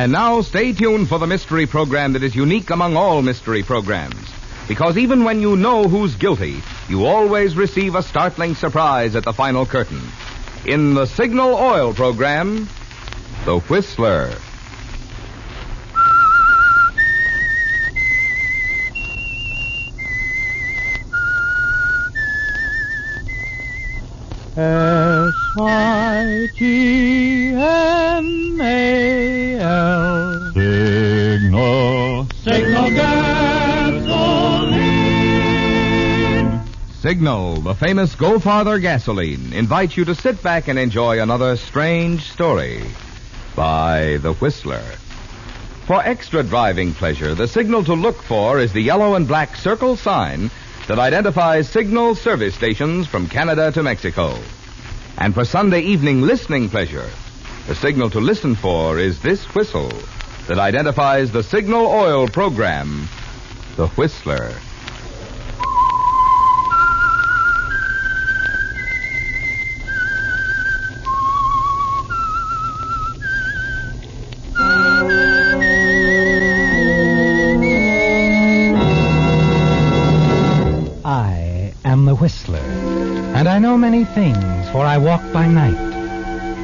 And now stay tuned for the mystery program that is unique among all mystery programs. Because even when you know who's guilty, you always receive a startling surprise at the final curtain. In the Signal Oil program, The Whistler. SIGNAL. Signal gasoline. Signal, the famous Go Farther gasoline, invites you to sit back and enjoy another strange story by The Whistler. For extra driving pleasure, the signal to look for is the yellow and black circle sign that identifies Signal service stations from Canada to Mexico. And for Sunday evening listening pleasure, the signal to listen for is this whistle that identifies the Signal Oil program, The Whistler. I am the Whistler, and I know many things, for I walk by night.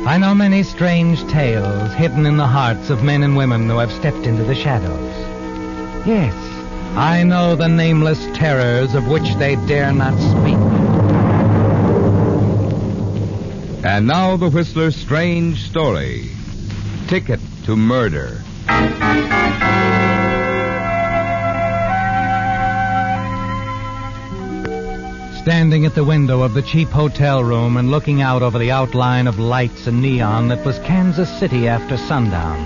I know many strange tales hidden in the hearts of men and women who have stepped into the shadows. Yes, I know the nameless terrors of which they dare not speak. And now the Whistler's strange story, Ticket to Murder. Standing at the window of the cheap hotel room and looking out over the outline of lights and neon that was Kansas City after sundown,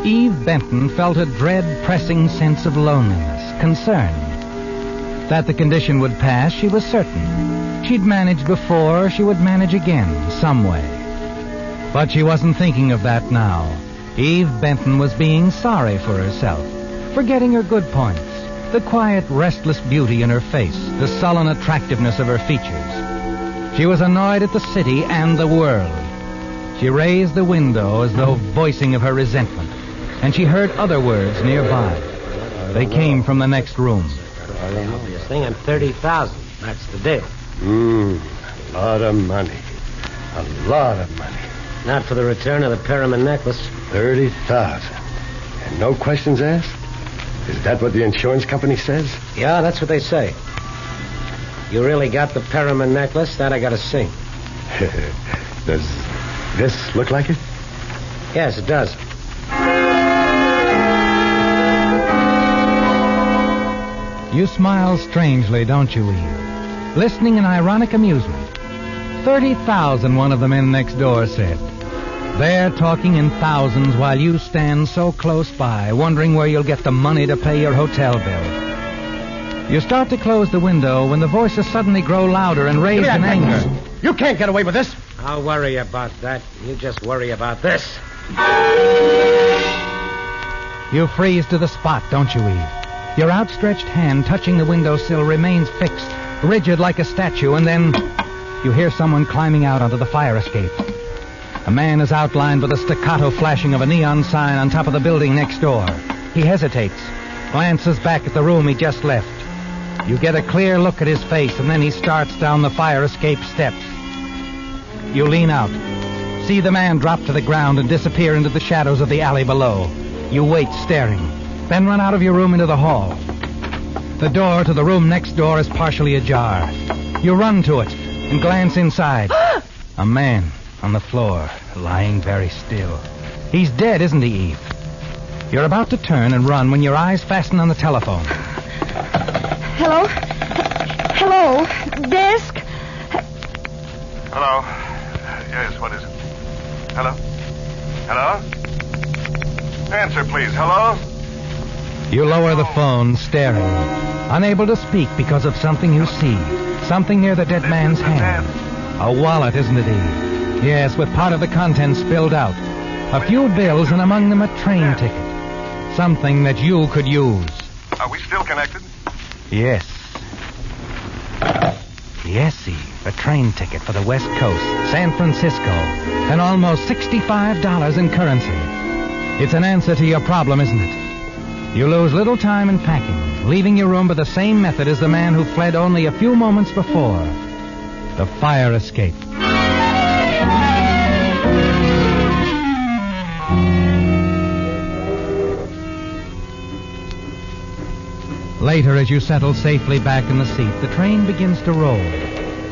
Eve Benton felt a dread, pressing sense of loneliness, concern. That the condition would pass, she was certain. She'd managed before, she would manage again, some way. But she wasn't thinking of that now. Eve Benton was being sorry for herself, forgetting her good points. The quiet, restless beauty in her face, the sullen attractiveness of her features. She was annoyed at the city and the world. She raised the window as though voicing of her resentment, and she heard other words nearby. They came from the next room. This thing, I'm $30,000. That's the deal. A lot of money. A lot of money. Not for the return of the Perriman necklace. $30,000. And no questions asked? Is that what the insurance company says? Yeah, that's what they say. You really got the Perriman necklace? That I gotta see. Does this look like it? Yes, it does. You smile strangely, don't you, Eve? Listening in ironic amusement. 30,000, one of the men next door said. They're talking in thousands while you stand so close by, wondering where you'll get the money to pay your hotel bill. You start to close the window when the voices suddenly grow louder and raised in anger. You can't get away with this. I'll worry about that. You just worry about this. You freeze to the spot, don't you, Eve? Your outstretched hand touching the windowsill remains fixed, rigid like a statue, and then you hear someone climbing out onto the fire escape. A man is outlined by the staccato flashing of a neon sign on top of the building next door. He hesitates, glances back at the room he just left. You get a clear look at his face, and then he starts down the fire escape steps. You lean out, see the man drop to the ground and disappear into the shadows of the alley below. You wait, staring, then run out of your room into the hall. The door to the room next door is partially ajar. You run to it and glance inside. A man on the floor, lying very still. He's dead, isn't he, Eve? You're about to turn and run when your eyes fasten on the telephone. Hello? Hello? Desk? Hello? Yes, what is it? Hello? Hello? Answer, please. Hello? You lower the phone, staring, unable to speak because of something you see. Something near the dead man's hand. A wallet, isn't it, Eve? Yes, with part of the contents spilled out. A few bills and among them a train ticket. Something that you could use. Are we still connected? Yes. Yes, Eve. A train ticket for the West Coast, San Francisco, and almost $65 in currency. It's an answer to your problem, isn't it? You lose little time in packing, leaving your room by the same method as the man who fled only a few moments before. The fire escape. Later, as you settle safely back in the seat, the train begins to roll.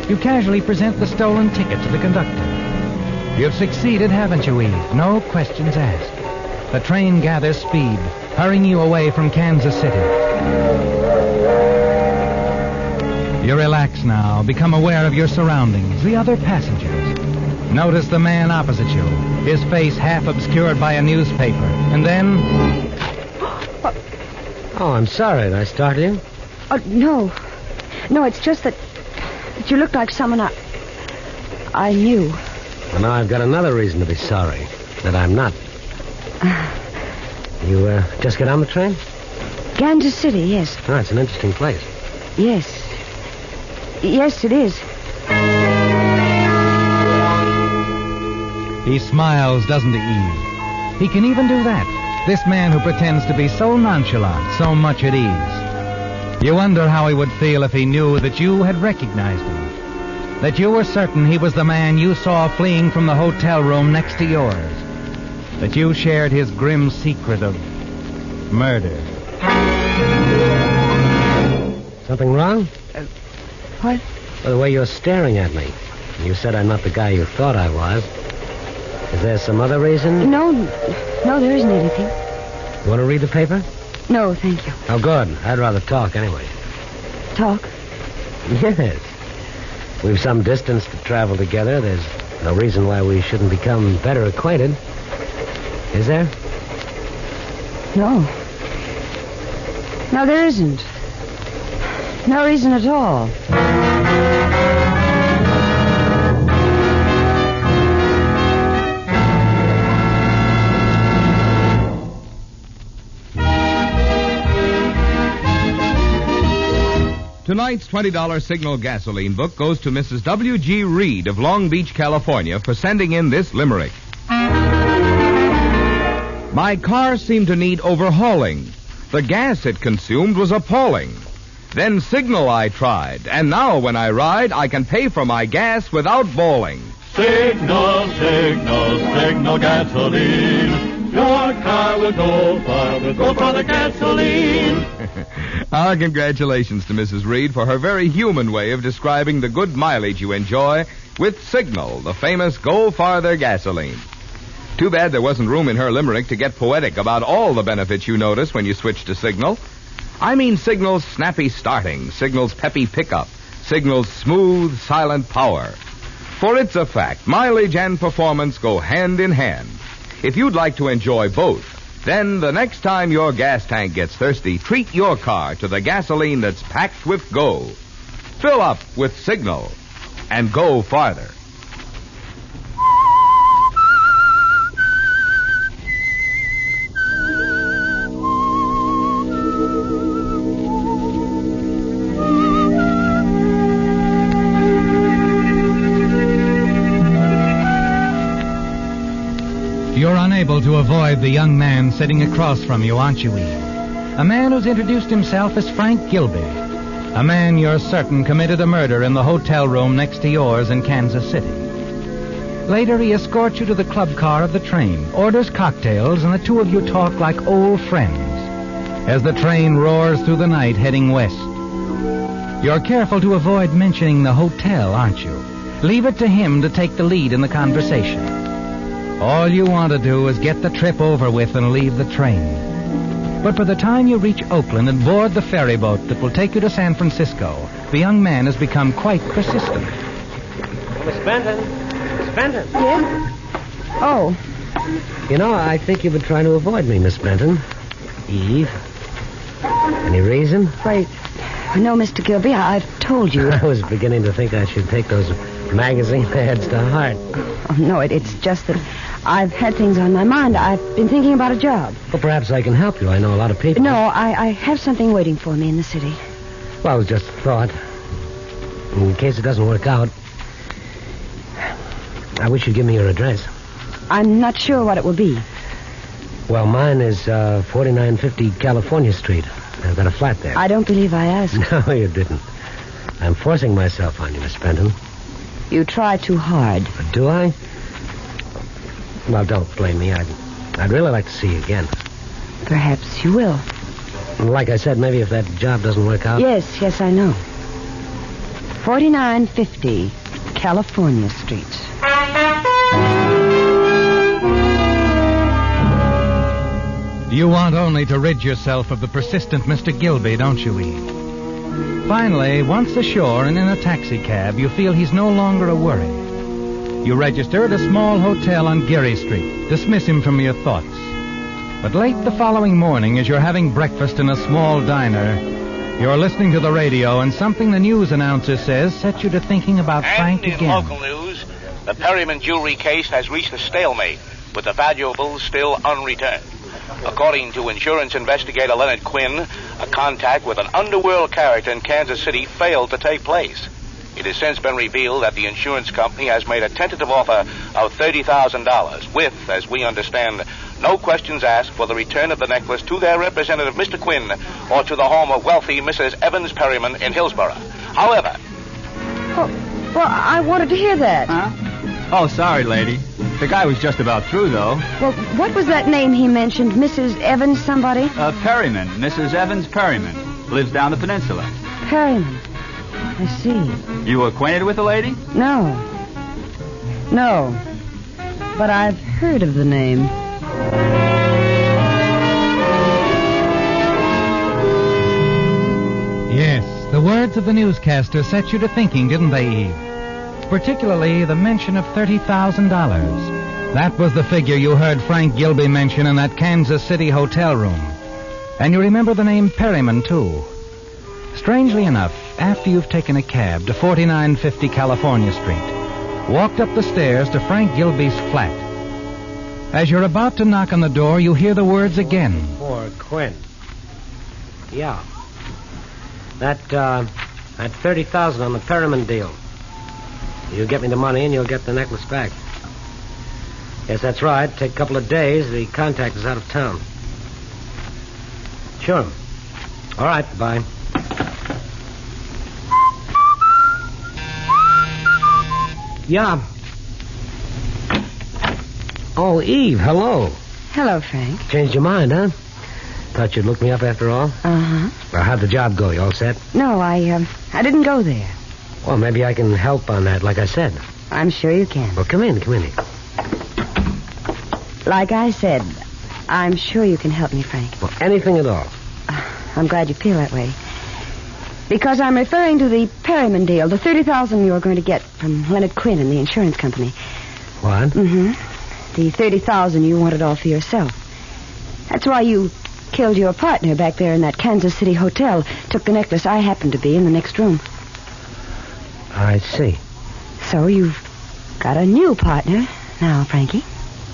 You casually present the stolen ticket to the conductor. You've succeeded, haven't you, Eve? No questions asked. The train gathers speed, hurrying you away from Kansas City. You relax now, become aware of your surroundings, the other passengers. Notice the man opposite you, his face half obscured by a newspaper. And then... Oh, I'm sorry. Did I startle you? Oh, no. No, it's just that you look like someone I knew. Well, now I've got another reason to be sorry. That I'm not. You just get on the train? Kansas City, yes. Oh, it's an interesting place. Yes. Yes, it is. He smiles, doesn't he, Eve? He can even do that. This man who pretends to be so nonchalant, so much at ease. You wonder how he would feel if he knew that you had recognized him. That you were certain he was the man you saw fleeing from the hotel room next to yours. That you shared his grim secret of murder. Something wrong? What? Well, the way you're staring at me. You said I'm not the guy you thought I was. Is there some other reason? No, there isn't anything. You want to read the paper? No, thank you. Oh, good. I'd rather talk anyway. Talk? Yes. We've some distance to travel together. There's no reason why we shouldn't become better acquainted. Is there? No. No, there isn't. No reason at all. Tonight's $20 Signal gasoline book goes to Mrs. W.G. Reed of Long Beach, California, for sending in this limerick. My car seemed to need overhauling. The gas it consumed was appalling. Then Signal I tried, and now when I ride, I can pay for my gas without bawling. Signal, signal, signal gasoline. Your car will go far, will go for the gasoline. Our congratulations to Mrs. Reed for her very human way of describing the good mileage you enjoy with Signal, the famous Go Farther gasoline. Too bad there wasn't room in her limerick to get poetic about all the benefits you notice when you switch to Signal. I mean Signal's snappy starting, Signal's peppy pickup, Signal's smooth, silent power. For it's a fact, mileage and performance go hand in hand. If you'd like to enjoy both, then the next time your gas tank gets thirsty, treat your car to the gasoline that's packed with go. Fill up with Signal and go farther. You're unable to avoid the young man sitting across from you, aren't you, Eve? A man who's introduced himself as Frank Gilby. A man you're certain committed a murder in the hotel room next to yours in Kansas City. Later, he escorts you to the club car of the train, orders cocktails, and the two of you talk like old friends as the train roars through the night heading west. You're careful to avoid mentioning the hotel, aren't you? Leave it to him to take the lead in the conversation. All you want to do is get the trip over with and leave the train. But by the time you reach Oakland and board the ferry boat that will take you to San Francisco, the young man has become quite persistent. Miss Benton. Miss Benton. Yes? Oh. You know, I think you've been trying to avoid me, Miss Benton. Eve. Any reason? Wait. No, Mr. Gilby, I've told you. I was beginning to think I should take those magazine ads to heart. Oh, no, it's just that I've had things on my mind. I've been thinking about a job. Well, perhaps I can help you. I know a lot of people. No, I have something waiting for me in the city. Well, it was just a thought. In case it doesn't work out, I wish you'd give me your address. I'm not sure what it will be. Well, mine is 4950 California Street. I've got a flat there. I don't believe I asked. No, you didn't. I'm forcing myself on you, Miss Benton. You try too hard. Do I? Well, don't blame me. I'd really like to see you again. Perhaps you will. Like I said, maybe if that job doesn't work out... Yes, I know. 4950 California Street. You want only to rid yourself of the persistent Mr. Gilby, don't you, Eve? Finally, once ashore and in a taxicab, you feel he's no longer a worry. You register at a small hotel on Geary Street. Dismiss him from your thoughts. But late the following morning, as you're having breakfast in a small diner, you're listening to the radio, and something the news announcer says sets you to thinking about Frank again. And in local news, the Perryman jewelry case has reached a stalemate, with the valuables still unreturned. According to insurance investigator Leonard Quinn, a contact with an underworld character in Kansas City failed to take place. It has since been revealed that the insurance company has made a tentative offer of $30,000 with, as we understand, no questions asked for the return of the necklace to their representative, Mr. Quinn, or to the home of wealthy Mrs. Evans Perryman in Hillsborough. However... Oh, well, I wanted to hear that. Huh? Oh, sorry, lady. The guy was just about through, though. Well, what was that name he mentioned? Mrs. Evans somebody? Perryman. Mrs. Evans Perryman. Lives down the peninsula. Perryman. I see. You acquainted with the lady? No. But I've heard of the name. Yes, the words of the newscaster set you to thinking, didn't they, Eve? Particularly the mention of $30,000. That was the figure you heard Frank Gilby mention in that Kansas City hotel room. And you remember the name Perryman, too. Strangely enough, after you've taken a cab to 4950 California Street, walked up the stairs to Frank Gilby's flat, as you're about to knock on the door, you hear the words again. For Quinn. Yeah. That $30,000 on the Perryman deal. You get me the money and you'll get the necklace back. Yes, that's right. Take a couple of days. The contact is out of town. Sure. All right, bye. Yeah. Oh, Eve, hello. Hello, Frank. Changed your mind, huh? Thought you'd look me up after all? Uh-huh. Well, how'd the job go? You all set? No, I didn't go there. Well, maybe I can help on that, like I said. I'm sure you can. Well, come in. Like I said, I'm sure you can help me, Frank. Well, anything at all. I'm glad you feel that way. Because I'm referring to the Perryman deal, the $30,000 you were going to get from Leonard Quinn and the insurance company. What? Mm-hmm. The $30,000 you wanted all for yourself. That's why you killed your partner back there in that Kansas City hotel, took the necklace I happened to be in the next room. I see. So you've got a new partner now, Frankie.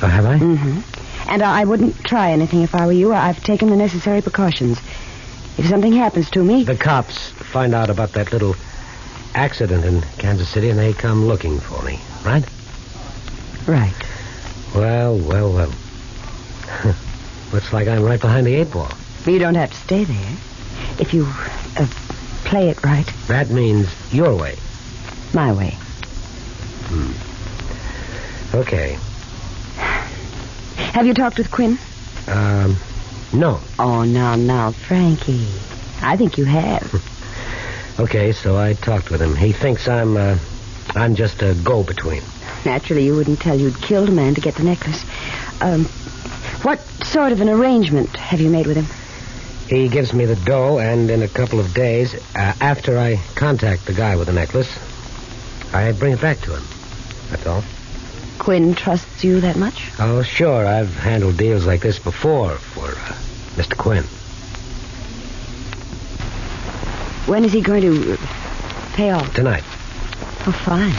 Oh, have I? Mm-hmm. And I wouldn't try anything if I were you. I've taken the necessary precautions. If something happens to me... The cops find out about that little accident in Kansas City and they come looking for me, right? Right. Well. Looks like I'm right behind the 8 ball. You don't have to stay there. If you play it right. That means your way. My way. Okay. Have you talked with Quinn? No. Oh, now, Frankie. I think you have. Okay, so I talked with him. He thinks I'm just a go-between. Naturally, you wouldn't tell you'd killed a man to get the necklace. What sort of an arrangement have you made with him? He gives me the dough, and in a couple of days, after I contact the guy with the necklace, I bring it back to him. That's all. Quinn trusts you that much? Oh, sure. I've handled deals like this before for Mr. Quinn. When is he going to pay off? Tonight. Oh, fine.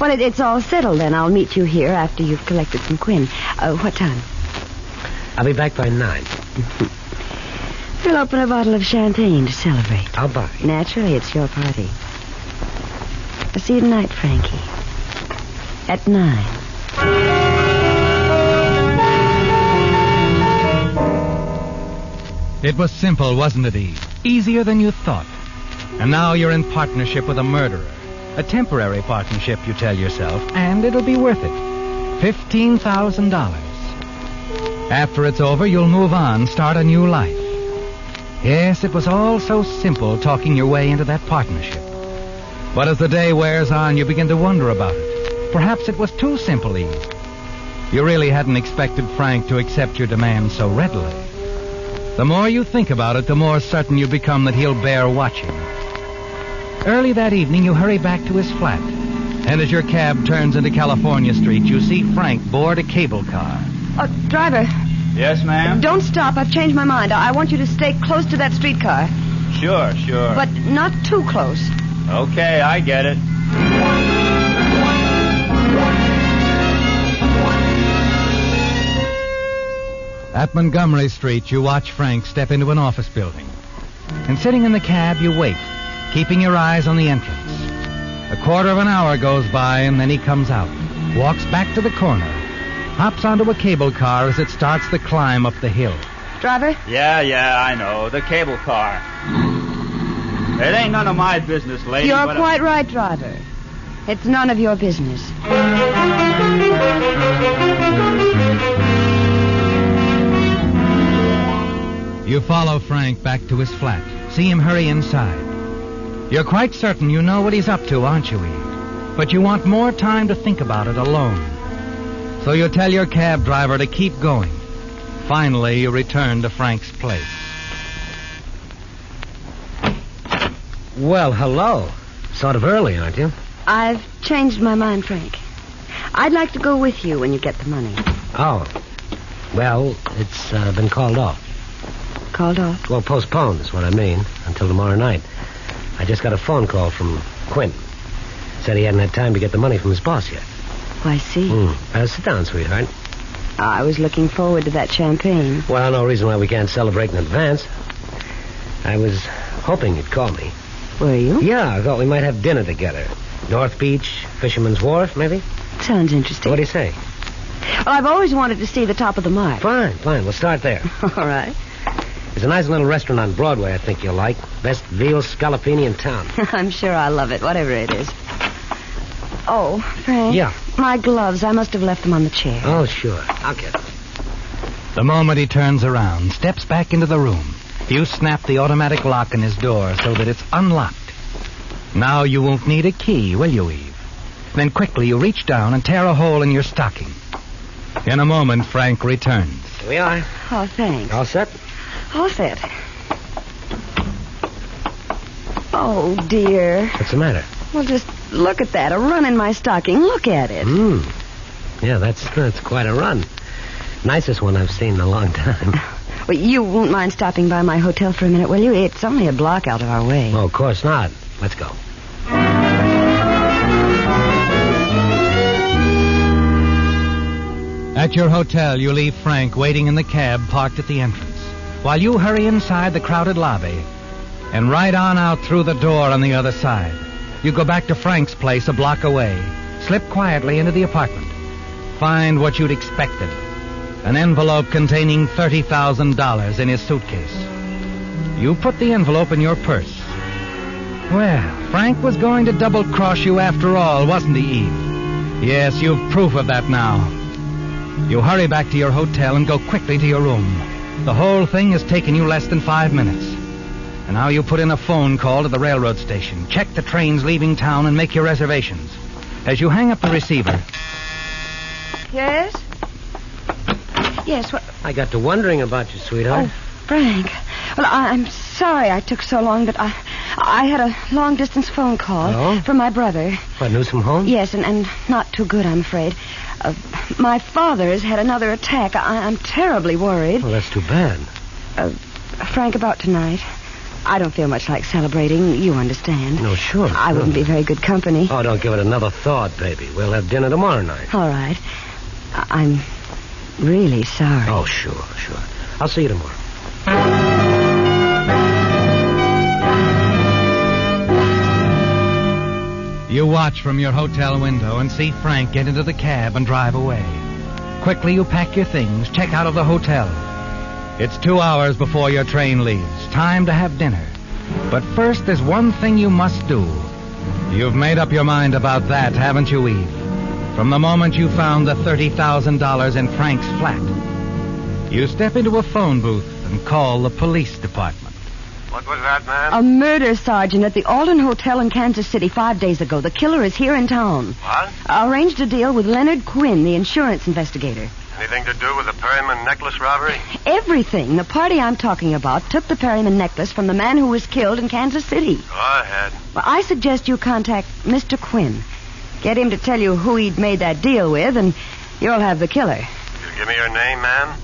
Well, it's all settled then. I'll meet you here after you've collected from Quinn. What time? I'll be back by 9. We'll open a bottle of champagne to celebrate. I'll buy. Naturally, it's your party. I'll see you tonight, Frankie. At 9. It was simple, wasn't it, Eve? Easier than you thought. And now you're in partnership with a murderer. A temporary partnership, you tell yourself, and it'll be worth it. $15,000. After it's over, you'll move on, start a new life. Yes, it was all so simple talking your way into that partnership. But as the day wears on, you begin to wonder about it. Perhaps it was too simple, Eve. You really hadn't expected Frank to accept your demands so readily. The more you think about it, the more certain you become that he'll bear watching. Early that evening, you hurry back to his flat. And as your cab turns into California Street, you see Frank board a cable car. Driver. Yes, ma'am? Don't stop. I've changed my mind. I want you to stay close to that streetcar. Sure. But not too close. Okay, I get it. At Montgomery Street, you watch Frank step into an office building. And sitting in the cab, you wait, keeping your eyes on the entrance. A quarter of an hour goes by, and then he comes out, walks back to the corner, hops onto a cable car as it starts the climb up the hill. Driver? Yeah, I know. The cable car. It ain't none of my business, lady. You're quite right, driver. It's none of your business. You follow Frank back to his flat. See him hurry inside. You're quite certain you know what he's up to, aren't you, Eve? But you want more time to think about it alone. So you tell your cab driver to keep going. Finally, you return to Frank's place. Well, hello. Sort of early, aren't you? I've changed my mind, Frank. I'd like to go with you when you get the money. Oh. Well, it's been called off. Called off? Well, postponed is what I mean, until tomorrow night. I just got a phone call from Quinn. Said he hadn't had time to get the money from his boss yet. Oh, I see. Sit down, sweetheart. I was looking forward to that champagne. Well, no reason why we can't celebrate in advance. I was hoping you'd call me. Were you? Yeah, I thought we might have dinner together. North Beach, Fisherman's Wharf, maybe? Sounds interesting. What do you say? Well, I've always wanted to see the top of the Mark. Fine. We'll start there. All right. There's a nice little restaurant on Broadway I think you'll like. Best veal scallopini in town. I'm sure I'll love it, whatever it is. Oh, Frank. Yeah? My gloves. I must have left them on the chair. Oh, sure. I'll get them. The moment he turns around, steps back into the room, you snap the automatic lock in his door so that it's unlocked. Now you won't need a key, will you, Eve? Then quickly you reach down and tear a hole in your stocking. In a moment, Frank returns. Here we are. Oh, thanks. All set? All set. Oh, dear. What's the matter? Well, just look at that. A run in my stocking. Look at it. Yeah, that's quite a run. Nicest one I've seen in a long time. Well, you won't mind stopping by my hotel for a minute, will you? It's only a block out of our way. Oh, of course not. Let's go. At your hotel, you leave Frank waiting in the cab parked at the entrance, while you hurry inside the crowded lobby and ride on out through the door on the other side. You go back to Frank's place a block away, slip quietly into the apartment, find what you'd expected, an envelope containing $30,000 in his suitcase. You put the envelope in your purse. Well, Frank was going to double-cross you after all, wasn't he, Eve? Yes, you've proof of that now. You hurry back to your hotel and go quickly to your room. The whole thing has taken you less than 5 minutes. And now you put in a phone call to the railroad station, check the trains leaving town, and make your reservations. As you hang up the receiver... Yes? Yes, what... I got to wondering about you, sweetheart. Oh, Frank. Well, I'm sorry I took so long, but I had a long-distance phone call from my brother. What, news from home? Yes, and not too good, I'm afraid. My father has had another attack. I'm terribly worried. Well, that's too bad. Frank, about tonight. I don't feel much like celebrating. You understand. No, sure. I wouldn't be very good company. Oh, don't give it another thought, baby. We'll have dinner tomorrow night. All right. I'm really sorry. Oh, sure. I'll see you tomorrow. You watch from your hotel window and see Frank get into the cab and drive away. Quickly you pack your things, check out of the hotel. It's 2 hours before your train leaves. Time to have dinner. But first, there's one thing you must do. You've made up your mind about that, haven't you, Eve? From the moment you found the $30,000 in Frank's flat. You step into a phone booth and call the police department. What was that, man? A murder, Sergeant, at the Alden Hotel in Kansas City 5 days ago. The killer is here in town. What? I arranged a deal with Leonard Quinn, the insurance investigator. Anything to do with the Perryman necklace robbery? Everything. The party I'm talking about took the Perryman necklace from the man who was killed in Kansas City. Go ahead. Well, I suggest you contact Mr. Quinn. Get him to tell you who he'd made that deal with, and you'll have the killer. You give me your name, man?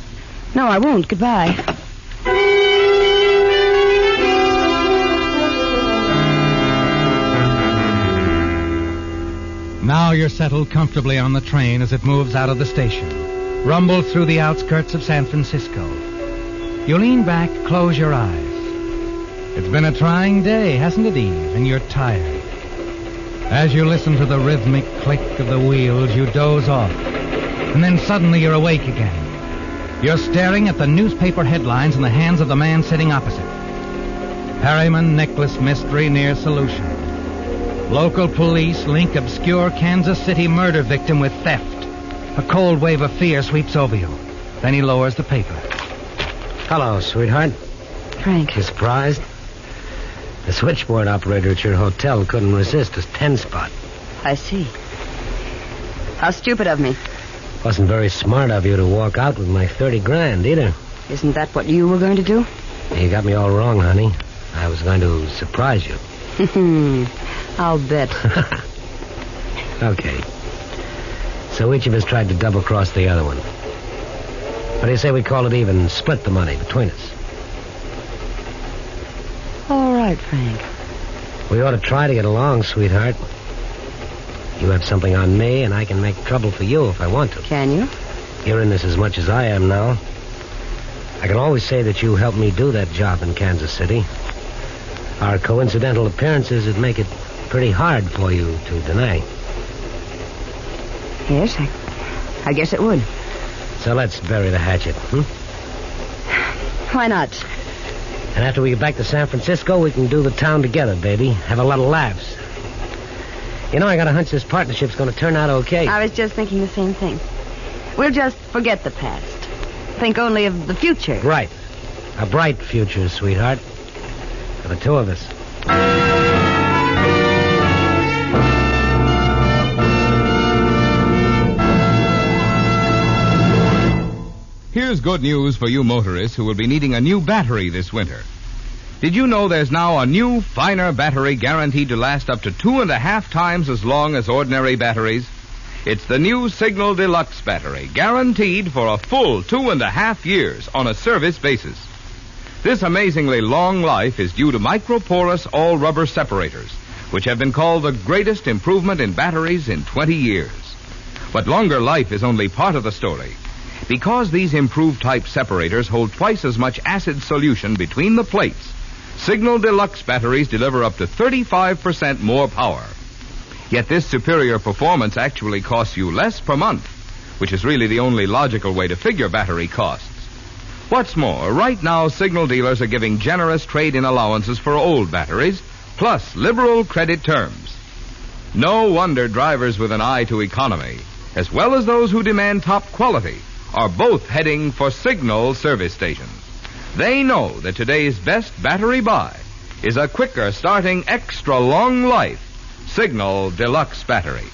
No, I won't. Goodbye. Now you're settled comfortably on the train as it moves out of the station, rumbles through the outskirts of San Francisco. You lean back, close your eyes. It's been a trying day, hasn't it, Eve? And you're tired. As you listen to the rhythmic click of the wheels, you doze off. And then suddenly you're awake again. You're staring at the newspaper headlines in the hands of the man sitting opposite. Perryman necklace mystery near solution. Local police link obscure Kansas City murder victim with theft. A cold wave of fear sweeps over you. Then he lowers the paper. Hello, sweetheart. Frank. You surprised? The switchboard operator at your hotel couldn't resist a 10-spot. I see. How stupid of me. Wasn't very smart of you to walk out with my $30,000 either. Isn't that what you were going to do? You got me all wrong, honey. I was going to surprise you. I'll bet. Okay. So each of us tried to double-cross the other one. What do you say we call it even and split the money between us? All right, Frank. We ought to try to get along, sweetheart. You have something on me, and I can make trouble for you if I want to. Can you? You're in this as much as I am now. I can always say that you helped me do that job in Kansas City. Our coincidental appearances would make it pretty hard for you to deny. Yes, I guess it would. So let's bury the hatchet, Why not? And after we get back to San Francisco, we can do the town together, baby. Have a lot of laughs. You know, I got a hunch this partnership's going to turn out okay. I was just thinking the same thing. We'll just forget the past. Think only of the future. Right. A bright future, sweetheart. For the two of us. Here's good news for you motorists who will be needing a new battery this winter. Did you know there's now a new, finer battery guaranteed to last up to 2.5 times as long as ordinary batteries? It's the new Signal Deluxe battery, guaranteed for a full 2.5 years on a service basis. This amazingly long life is due to microporous all-rubber separators, which have been called the greatest improvement in batteries in 20 years. But longer life is only part of the story. Because these improved type separators hold twice as much acid solution between the plates, Signal Deluxe batteries deliver up to 35% more power. Yet this superior performance actually costs you less per month, which is really the only logical way to figure battery costs. What's more, right now Signal dealers are giving generous trade-in allowances for old batteries, plus liberal credit terms. No wonder drivers with an eye to economy, as well as those who demand top quality, are both heading for Signal service stations. They know that today's best battery buy is a quicker starting extra long life Signal Deluxe battery.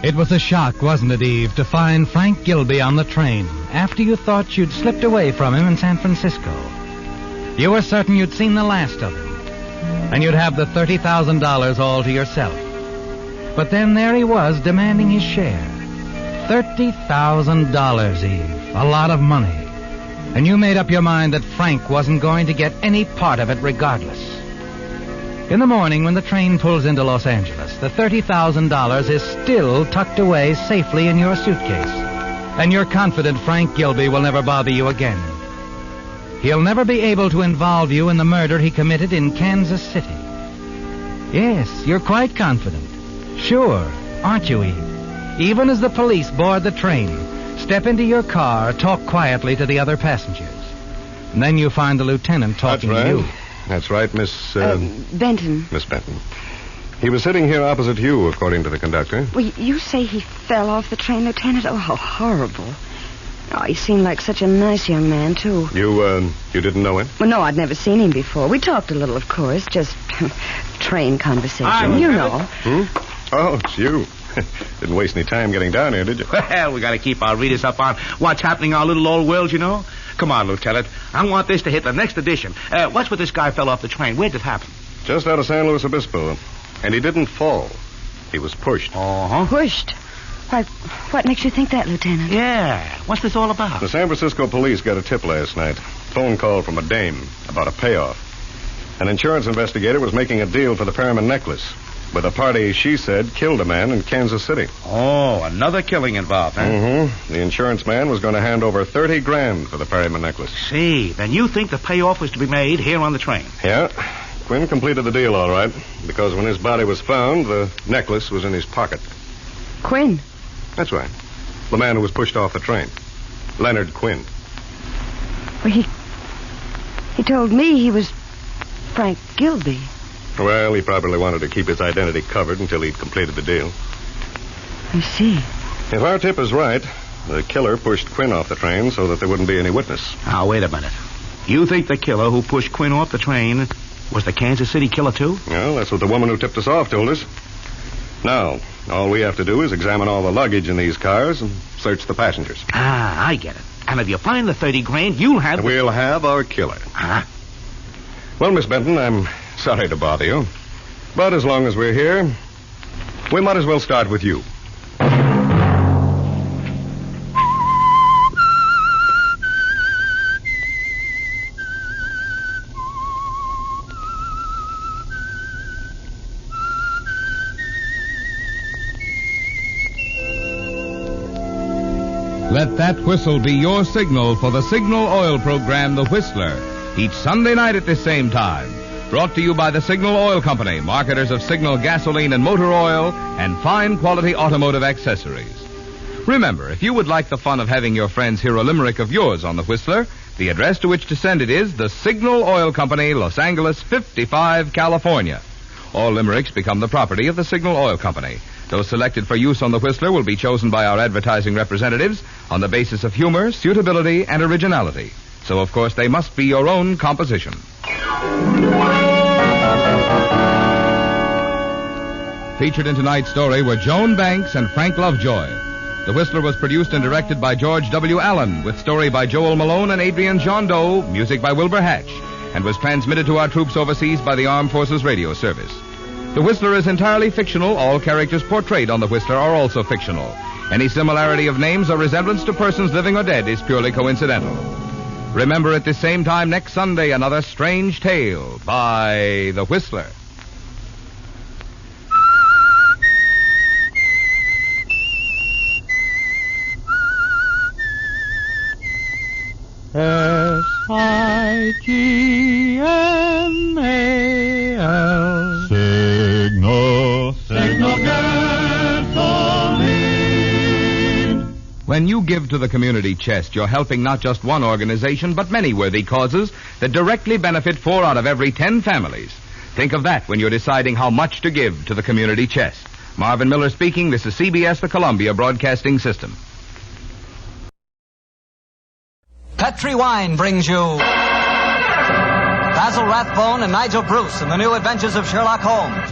It was a shock, wasn't it, Eve, to find Frank Gilby on the train after you thought you'd slipped away from him in San Francisco. You were certain you'd seen the last of him, and you'd have the $30,000 all to yourself. But then there he was, demanding his share. $30,000, Eve. A lot of money. And you made up your mind that Frank wasn't going to get any part of it regardless. In the morning, when the train pulls into Los Angeles, the $30,000 is still tucked away safely in your suitcase. And you're confident Frank Gilby will never bother you again. He'll never be able to involve you in the murder he committed in Kansas City. Yes, you're quite confident. Sure, aren't you, Eve? Even as the police board the train, step into your car, talk quietly to the other passengers. And then you find the lieutenant talking That's right. to you. That's right, Miss... Benton. Miss Benton. He was sitting here opposite you, according to the conductor. Well, you say he fell off the train, Lieutenant? Oh, how horrible. Oh, he seemed like such a nice young man, too. You didn't know him? Well, no, I'd never seen him before. We talked a little, of course, just train conversation. You know. Oh, it's you. Didn't waste any time getting down here, did you? Well, we got to keep our readers up on what's happening in our little old world, you know. Come on, Lieutenant. I want this to hit the next edition. What's with this guy fell off the train? Where'd it happen? Just out of San Luis Obispo. And he didn't fall. He was pushed. Uh-huh. Pushed? Why, what makes you think that, Lieutenant? Yeah. What's this all about? The San Francisco police got a tip last night. Phone call from a dame about a payoff. An insurance investigator was making a deal for the Perriman necklace with a party, she said, killed a man in Kansas City. Oh, another killing involved, huh? Mm-hmm. The insurance man was going to hand over $30,000 for the Perriman necklace. See, then you think the payoff was to be made here on the train? Yeah. Quinn completed the deal all right, because when his body was found, the necklace was in his pocket. Quinn? That's right. The man who was pushed off the train. Leonard Quinn. Well, he told me he was Frank Gilby. Well, he probably wanted to keep his identity covered until he'd completed the deal. I see. If our tip is right, the killer pushed Quinn off the train so that there wouldn't be any witness. Now, wait a minute. You think the killer who pushed Quinn off the train was the Kansas City killer, too? Well, that's what the woman who tipped us off told us. Now, all we have to do is examine all the luggage in these cars and search the passengers. Ah, I get it. And if you find the $30,000, you'll have... We'll have our killer. Huh? Well, Miss Benton, I'm sorry to bother you. But as long as we're here, we might as well start with you. Let that whistle be your signal for the Signal Oil program, The Whistler, each Sunday night at this same time. Brought to you by the Signal Oil Company, marketers of Signal gasoline and motor oil and fine quality automotive accessories. Remember, if you would like the fun of having your friends hear a limerick of yours on The Whistler, the address to which to send it is the Signal Oil Company, Los Angeles 55, California. All limericks become the property of the Signal Oil Company. Those selected for use on The Whistler will be chosen by our advertising representatives on the basis of humor, suitability, and originality. So, of course, they must be your own composition. Featured in tonight's story were Joan Banks and Frank Lovejoy. The Whistler was produced and directed by George W. Allen, with story by Joel Malone and Adrian Jondeau, music by Wilbur Hatch, and was transmitted to our troops overseas by the Armed Forces Radio Service. The Whistler is entirely fictional. All characters portrayed on The Whistler are also fictional. Any similarity of names or resemblance to persons living or dead is purely coincidental. Remember, at this same time next Sunday, another strange tale by The Whistler. SIGNAL. Signal gasoline. When you give to the community chest, you're helping not just one organization, but many worthy causes that directly benefit 4 out of every 10 families. Think of that when you're deciding how much to give to the community chest. Marvin Miller speaking. This is CBS, the Columbia Broadcasting System. Petri Wine brings you Basil Rathbone and Nigel Bruce in the new adventures of Sherlock Holmes.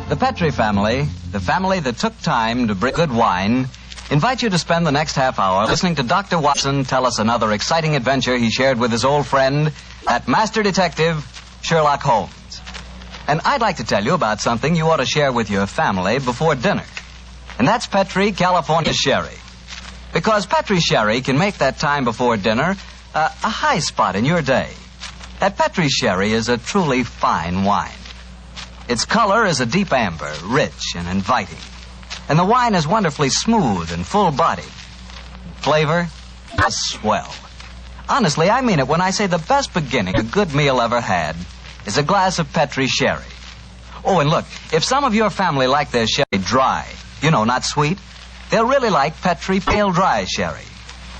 The Petri family, the family that took time to bring good wine, invite you to spend the next half hour listening to Dr. Watson tell us another exciting adventure he shared with his old friend, that master detective, Sherlock Holmes. And I'd like to tell you about something you ought to share with your family before dinner. And that's Petri California Sherry. Because Petri Sherry can make that time before dinner a high spot in your day. That Petri Sherry is a truly fine wine. Its color is a deep amber, rich and inviting. And the wine is wonderfully smooth and full-bodied. Flavor? A swell. Honestly, I mean it when I say the best beginning a good meal ever had is a glass of Petri sherry. Oh, and look, if some of your family like their sherry dry, not sweet, they'll really like Petri Pale Dry Sherry.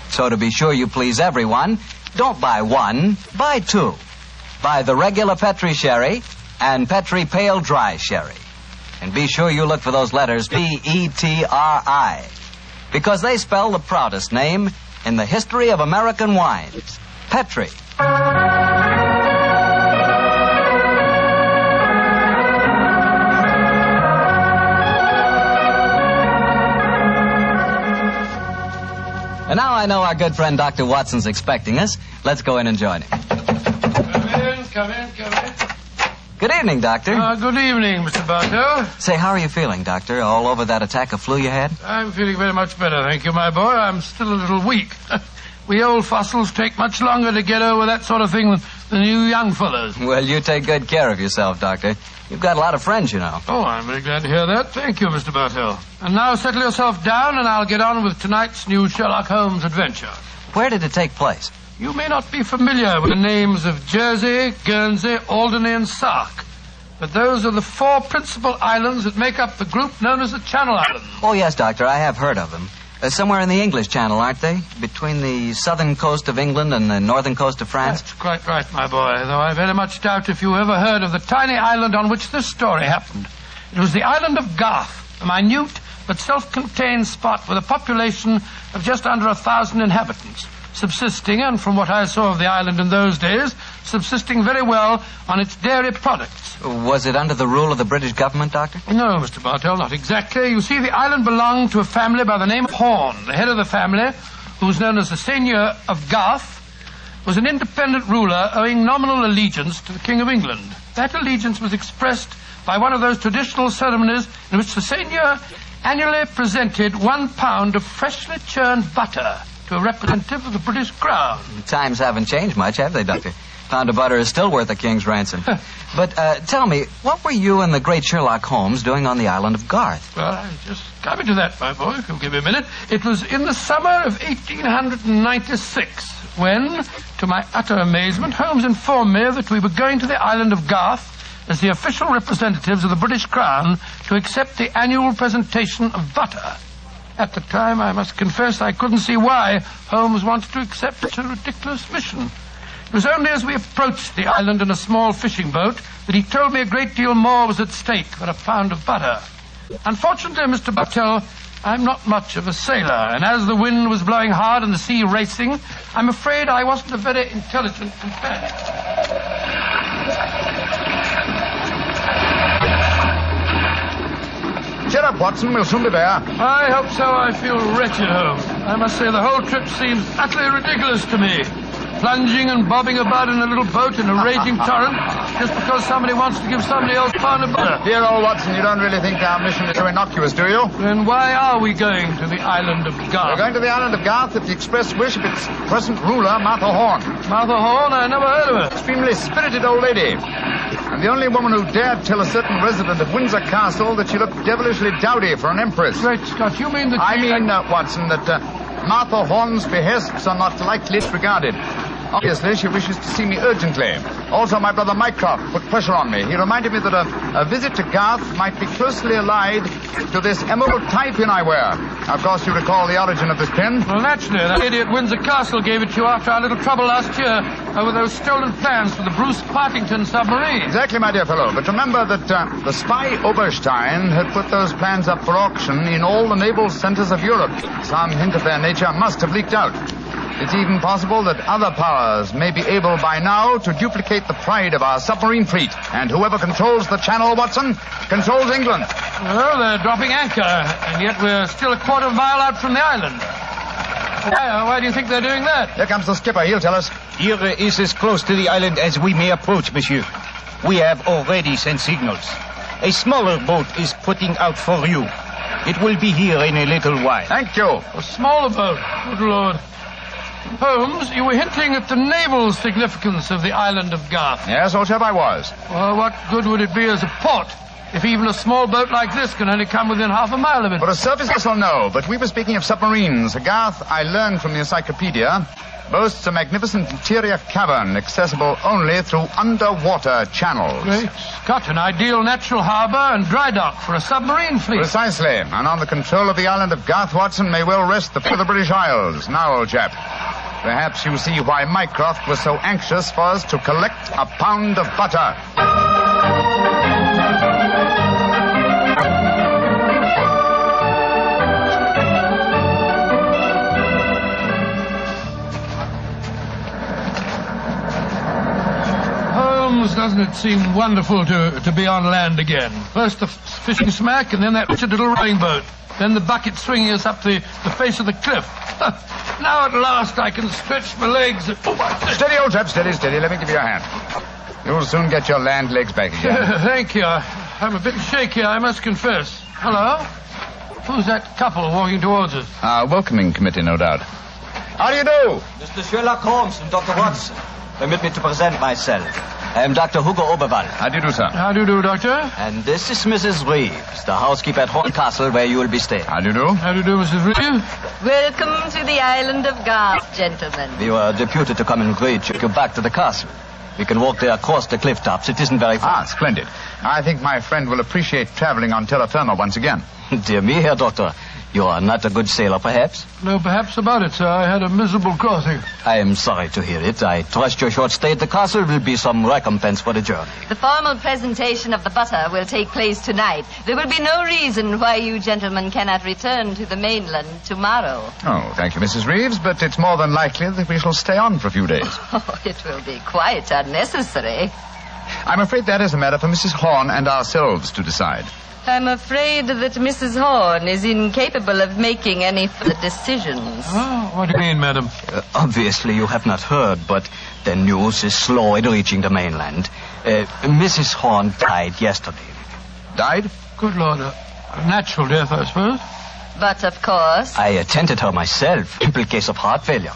So to be sure you please everyone, don't buy one, buy two. Buy the regular Petri Sherry and Petri Pale Dry Sherry. And be sure you look for those letters P-E-T-R-I, because they spell the proudest name in the history of American wines, Petri. And now I know our good friend Dr. Watson's expecting us. Let's go in and join him. Come in. Good evening, Doctor. Good evening, Mr. Bartell. Say, how are you feeling, Doctor? All over that attack of flu you had? I'm feeling very much better, thank you, my boy. I'm still a little weak. We old fossils take much longer to get over that sort of thing than you young fellows. Well, you take good care of yourself, Doctor. You've got a lot of friends, Oh, I'm very glad to hear that. Thank you, Mr. Bartell. And now settle yourself down, and I'll get on with tonight's new Sherlock Holmes adventure. Where did it take place? You may not be familiar with the names of Jersey, Guernsey, Alderney, and Sark, but those are the 4 principal islands that make up the group known as the Channel Islands. Oh, yes, Doctor, I have heard of them. Somewhere in the English Channel, aren't they? Between the southern coast of England and the northern coast of France? That's quite right, my boy, though I very much doubt if you ever heard of the tiny island on which this story happened. It was the island of Garth, a minute but self-contained spot with a population of just under 1,000 inhabitants, subsisting, and from what I saw of the island in those days, subsisting very well on its dairy products. Was it under the rule of the British government, Doctor? No, Mr. Bartell, not exactly. You see, the island belonged to a family by the name of Horn. The head of the family, who was known as the Seigneur of Garth, was an independent ruler owing nominal allegiance to the King of England. That allegiance was expressed by one of those traditional ceremonies in which the Seigneur annually presented 1 pound of freshly churned butter to a representative of the British Crown. Times haven't changed much, have they, Doctor? Pound of butter is still worth a king's ransom. But tell me, what were you and the great Sherlock Holmes doing on the island of Garth? Well, I'm just coming to that, my boy, if you'll give me a minute. It was in the summer of 1896 when, to my utter amazement, Holmes informed me that we were going to the island of Garth as the official representatives of the British Crown to accept the annual presentation of butter. At the time, I must confess, I couldn't see why Holmes wanted to accept such a ridiculous mission. It was only as we approached the island in a small fishing boat that he told me a great deal more was at stake than a pound of butter. Unfortunately, Mr. Bartell, I'm not much of a sailor, and as the wind was blowing hard and the sea racing, I'm afraid I wasn't a very intelligent companion. Cheer up, Watson. We'll soon be there. I hope so. I feel wretched, Holmes. I must say the whole trip seems utterly ridiculous to me. Plunging and bobbing about in a little boat in a raging torrent just because somebody wants to give somebody else a pound of butter. Dear old Watson, you don't really think our mission is so innocuous, do you? Then why are we going to the island of Garth? We're going to the island of Garth at the express wish of its present ruler, Martha Horn. Martha Horn? I never heard of her. Extremely spirited old lady. And the only woman who dared tell a certain resident of Windsor Castle that she looked devilishly dowdy for an empress. Great Scott, you mean that... I mean, Watson, that Martha Horn's behests are not lightly disregarded. Obviously, she wishes to see me urgently. Also, my brother Mycroft put pressure on me. He reminded me that a visit to Garth might be closely allied to this emerald tie pin I wear. Now, of course, you recall the origin of this pin. Well, naturally. That lady at Windsor Castle gave it to you after our little trouble last year over those stolen plans for the Bruce Partington submarine. Exactly, my dear fellow. But remember that the spy Oberstein had put those plans up for auction in all the naval centers of Europe. Some hint of their nature must have leaked out. It's even possible that other powers may be able by now to duplicate the pride of our submarine fleet. And whoever controls the channel, Watson, controls England. Well, they're dropping anchor, and yet we're still a quarter mile out from the island. Why do you think they're doing that? Here comes the skipper. He'll tell us. Here is as close to the island as we may approach, monsieur. We have already sent signals. A smaller boat is putting out for you. It will be here in a little while. Thank you. A smaller boat? Good Lord. Holmes, you were hinting at the naval significance of the island of Garth. Yes, old chap, I was. Well, what good would it be as a port if even a small boat like this can only come within half a mile of it? For a surface vessel, no. But we were speaking of submarines. Garth, I learned from the encyclopedia, boasts a magnificent interior cavern accessible only through underwater channels. Great Scott, an ideal natural harbor and dry dock for a submarine fleet. Precisely. And on the control of the island of Garth, Watson may well rest the foot of the British Isles. Now, old chap, perhaps you see why Mycroft was so anxious for us to collect a pound of butter. Holmes, doesn't it seem wonderful to be on land again? First the fishing smack, and then that wretched little rowing boat. Then the bucket swinging us up the face of the cliff. Now at last I can stretch my legs. Steady, old chap, steady. Let me give you a hand. You'll soon get your land legs back again. Thank you. I'm a bit shaky, I must confess. Hello? Who's that couple walking towards us? Our welcoming committee, no doubt. How do you do? Mr. Sherlock Holmes and Dr. Watson. Permit me to present myself. I am Dr. Hugo Oberwald. How do you do, sir? How do you do, Doctor? And this is Mrs. Reeves, the housekeeper at Horn Castle, where you will be staying. How do you do? How do you do, Mrs. Reeves? Welcome to the island of Garth, gentlemen. We were deputed to come and greet you back to the castle. We can walk there across the cliff tops. It isn't very far. Splendid. I think my friend will appreciate traveling on terra firma once again. Dear me, Herr Doctor. You are not a good sailor, perhaps? No, perhaps about it, sir. I had a miserable crossing. I am sorry to hear it. I trust your short stay at the castle will be some recompense for the journey. The formal presentation of the butter will take place tonight. There will be no reason why you gentlemen cannot return to the mainland tomorrow. Oh, thank you, Mrs. Reeves, but it's more than likely that we shall stay on for a few days. Oh, it will be quite unnecessary. I'm afraid that is a matter for Mrs. Horn and ourselves to decide. I'm afraid that Mrs. Horn is incapable of making any further decisions. Oh, what do you mean, madam? Obviously, you have not heard, but the news is slow in reaching the mainland. Mrs. Horn died yesterday. Died? Good Lord. A natural death, I suppose. But, of course... I attended her myself. Simple case of heart failure.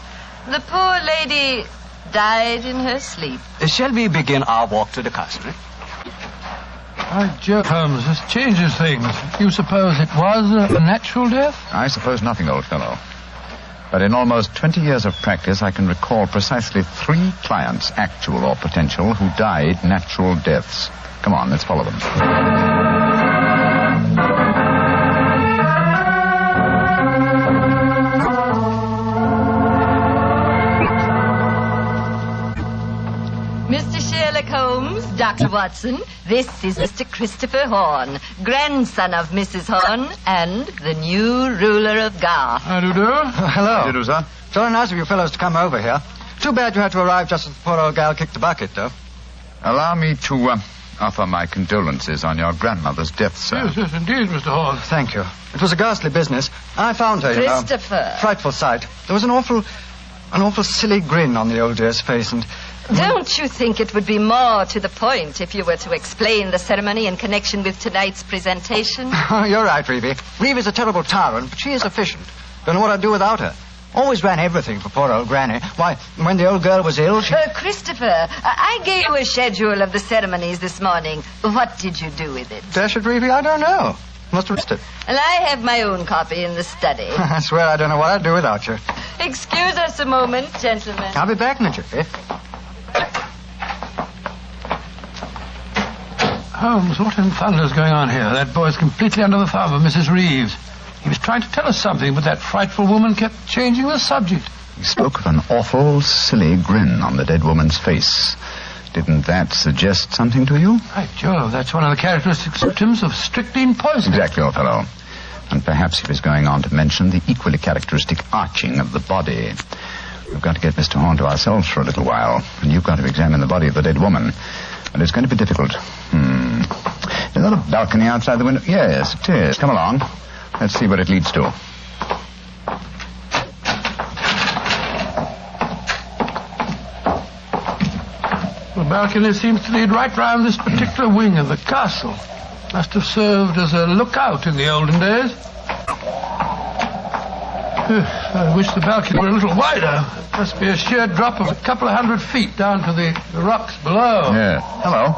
The poor lady died in her sleep. Shall we begin our walk to the castle? By Jove, Holmes, this changes things. You suppose it was a natural death? I suppose nothing, old fellow. But in almost 20 years of practice, I can recall precisely 3 clients, actual or potential, who died natural deaths. Come on, let's follow them. Mr. Sherlock Holmes, Dr. Watson, this is Mr. Christopher Horn, grandson of Mrs. Horn and the new ruler of Garth. How do you do? Hello. How do you do, sir? It's very nice of you fellows to come over here. Too bad you had to arrive just as the poor old gal kicked the bucket, though. Allow me to offer my condolences on your grandmother's death, sir. Yes, indeed, Mr. Horn. Thank you. It was a ghastly business. I found her, you know. Christopher. Frightful sight. There was an awful silly grin on the old dear's face, and... Don't you think it would be more to the point if you were to explain the ceremony in connection with tonight's presentation? Oh, you're right, Reeve. Reeve is a terrible tyrant, but she is efficient. Don't know what I'd do without her. Always ran everything for poor old Granny. Why, when the old girl was ill, she... Christopher, I gave you a schedule of the ceremonies this morning. What did you do with it? Dash it, Reeve, I don't know. Must have missed it. And I have my own copy in the study. I swear I don't know what I'd do without you. Excuse us a moment, gentlemen. I'll be back in a jiffy. Holmes, what in thunder's going on here? That boy's completely under the thumb of Mrs. Reeves. He was trying to tell us something, but that frightful woman kept changing the subject. He spoke of an awful, silly grin on the dead woman's face. Didn't that suggest something to you? By Jove, that's one of the characteristic symptoms of strychnine poisoning. Exactly, old fellow. And perhaps he was going on to mention the equally characteristic arching of the body. We've got to get Mr. Horn to ourselves for a little while, and you've got to examine the body of the dead woman. And it's going to be difficult. Is that a balcony outside the window? Yes, it is. Come along. Let's see what it leads to. The balcony seems to lead right round this particular wing of the castle. Must have served as a lookout in the olden days. I wish the balcony were a little wider. It must be a sheer drop of a couple of 100 feet down to the rocks below. Yeah. Hello.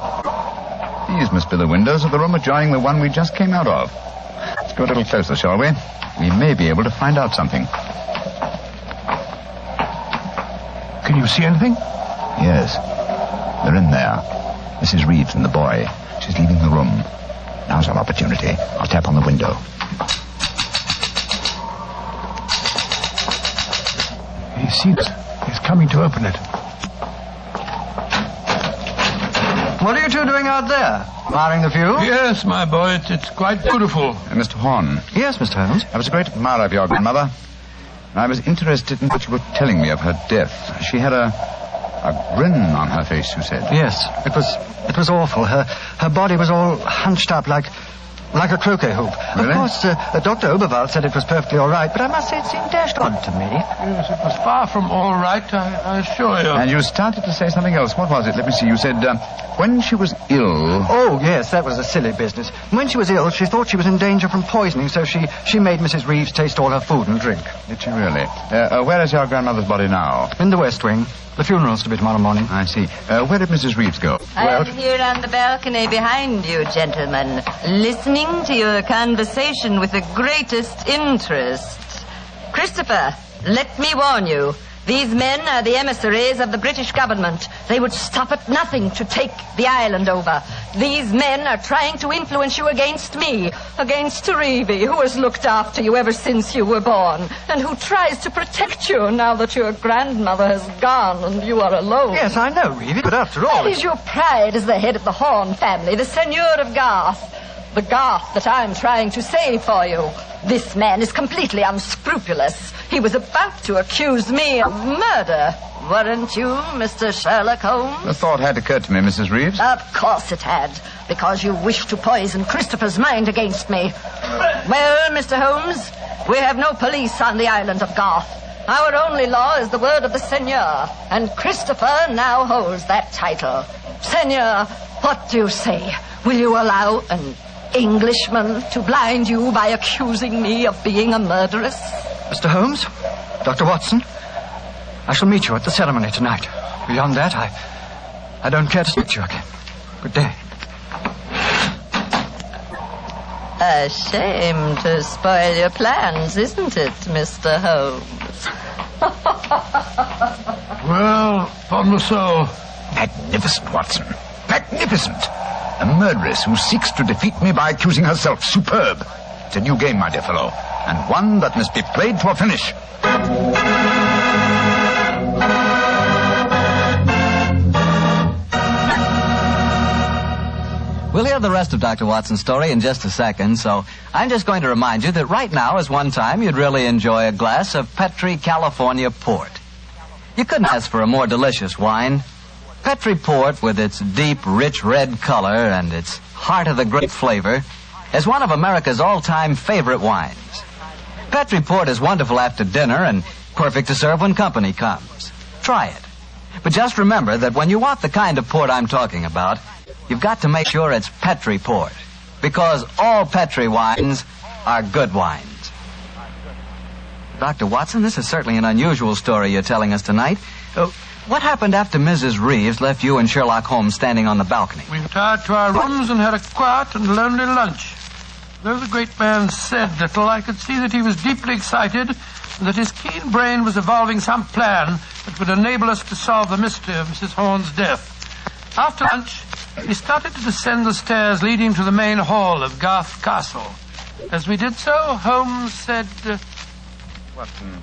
These must be the windows of the room adjoining the one we just came out of. Let's go a little closer, shall we? We may be able to find out something. Can you see anything? Yes. They're in there. Mrs. Reeves and the boy. She's leaving the room. Now's our opportunity. I'll tap on the window. He sees us. He's coming to open it. What are you two doing out there? Admiring the view? Yes, my boy. It's quite beautiful. Mr. Horn. Yes, Mr. Holmes. I was a great admirer of your grandmother. I was interested in what you were telling me of her death. She had a grin on her face, you said. Yes, it was awful. Her body was all hunched up like a croquet hoop. Really? Of course, Dr. Oberwald said it was perfectly all right, but I must say it seemed dashed odd to me. Yes, it was far from all right, I assure you. And you started to say something else. What was it? Let me see. You said, when she was ill... Oh, yes, that was a silly business. When she was ill, she thought she was in danger from poisoning, so she made Mrs. Reeves taste all her food and drink. Did she really? Where is your grandmother's body now? In the West Wing. The funeral's to be tomorrow morning. I see. Where did Mrs. Reeves go? I'm here on the balcony behind you, gentlemen, listening to your conversation with the greatest interest. Christopher, let me warn you. These men are the emissaries of the British government. They would stop at nothing to take the island over. These men are trying to influence you against me, against Reevy, who has looked after you ever since you were born, and who tries to protect you now that your grandmother has gone and you are alone. Yes, I know, Reevy, but after all... That is your pride as the head of the Horn family, the Seigneur of Garth. The Garth that I'm trying to save for you. This man is completely unscrupulous. He was about to accuse me of murder. Weren't you, Mr. Sherlock Holmes? The thought had occurred to me, Mrs. Reeves. Of course it had, because you wished to poison Christopher's mind against me. Well, Mr. Holmes, we have no police on the island of Garth. Our only law is the word of the Seigneur, and Christopher now holds that title. Seigneur, what do you say? Will you allow an Englishman to blind you by accusing me of being a murderess? Mr. Holmes, Dr. Watson, I shall meet you at the ceremony tonight. Beyond that, I don't care to speak to you again. Good day. A shame to spoil your plans, isn't it, Mr. Holmes? Well, upon my soul. Magnificent, Watson. Magnificent. A murderess who seeks to defeat me by accusing herself. Superb. It's a new game, my dear fellow, and one that must be played to a finish. We'll hear the rest of Dr. Watson's story in just a second, so I'm just going to remind you that right now is one time you'd really enjoy a glass of Petri California Port. You couldn't ask for a more delicious wine. Petri Port, with its deep, rich red color and its heart-of-the-grape flavor, is one of America's all-time favorite wines. Petri Port is wonderful after dinner and perfect to serve when company comes. Try it. But just remember that when you want the kind of port I'm talking about, you've got to make sure it's Petri Port, because all Petri wines are good wines. Dr. Watson, this is certainly an unusual story you're telling us tonight. What happened after Mrs. Reeves left you and Sherlock Holmes standing on the balcony? We retired to our rooms and had a quiet and lonely lunch. Though the great man said little, I could see that he was deeply excited and that his keen brain was evolving some plan that would enable us to solve the mystery of Mrs. Horn's death. After lunch, we started to descend the stairs leading to the main hall of Garth Castle. As we did so, Holmes said... Watson,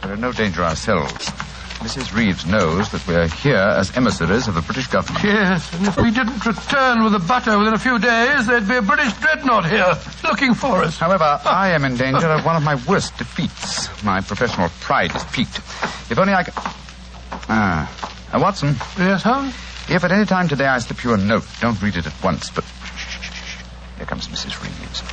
we're in no danger ourselves. Mrs. Reeves knows that we're here as emissaries of the British government. Yes, and if we didn't return with the butter within a few days, there'd be a British dreadnought here looking for us. However, I am in danger of one of my worst defeats. My professional pride is piqued. If only I could... Watson. Yes, Holmes? If at any time today I slip you a note, don't read it at once, but... Shh. Here comes Mrs. Reeves.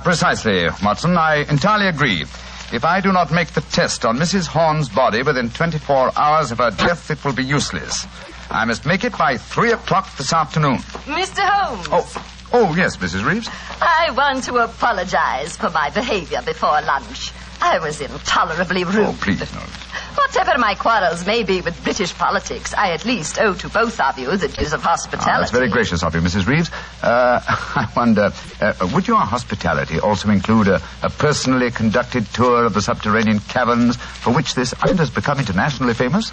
Precisely, Watson. I entirely agree. If I do not make the test on Mrs. Horn's body within 24 hours of her death, it will be useless. I must make it by 3 o'clock this afternoon. Mr. Holmes. Oh, yes, Mrs. Reeves. I want to apologize for my behavior before lunch. I was intolerably rude. Oh, please, no. Whatever my quarrels may be with British politics, I at least owe to both of you the dues of hospitality. That's very gracious of you, Mrs. Reeves. I wonder, would your hospitality also include a personally conducted tour of the subterranean caverns for which this island has become internationally famous?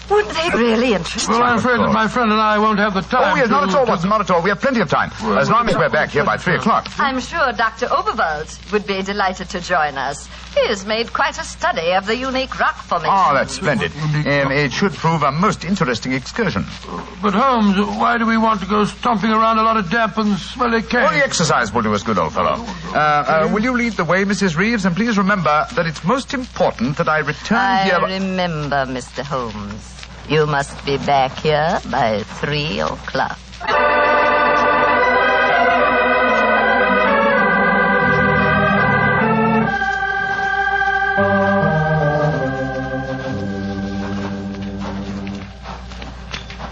Would they really interest you? Well, I'm afraid that my friend and I won't have the time. Oh, yes, not at all, Watson, not at all. We have plenty of time. As long as we're back here by 3 o'clock. I'm sure Dr. Oberwald would be delighted to join us. He has made quite a study of the unique rock formation. Oh, that's splendid. It should prove a most interesting excursion. But, Holmes, why do we want to go stomping around a lot of damp and smelly caves? Only exercise will do us good, old fellow. Will you lead the way, Mrs. Reeves? And please remember that it's most important that I return here... I remember, Mr. Holmes. You must be back here by 3 o'clock.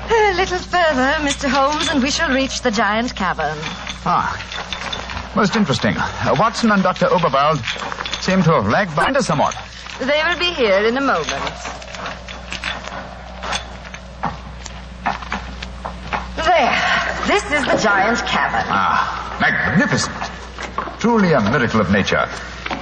A little further, Mr. Holmes, and we shall reach the giant cavern. Most interesting. Watson and Dr. Oberwald seem to have lagged behind us somewhat. They will be here in a moment. There. This is the giant cavern. Magnificent. Truly a miracle of nature.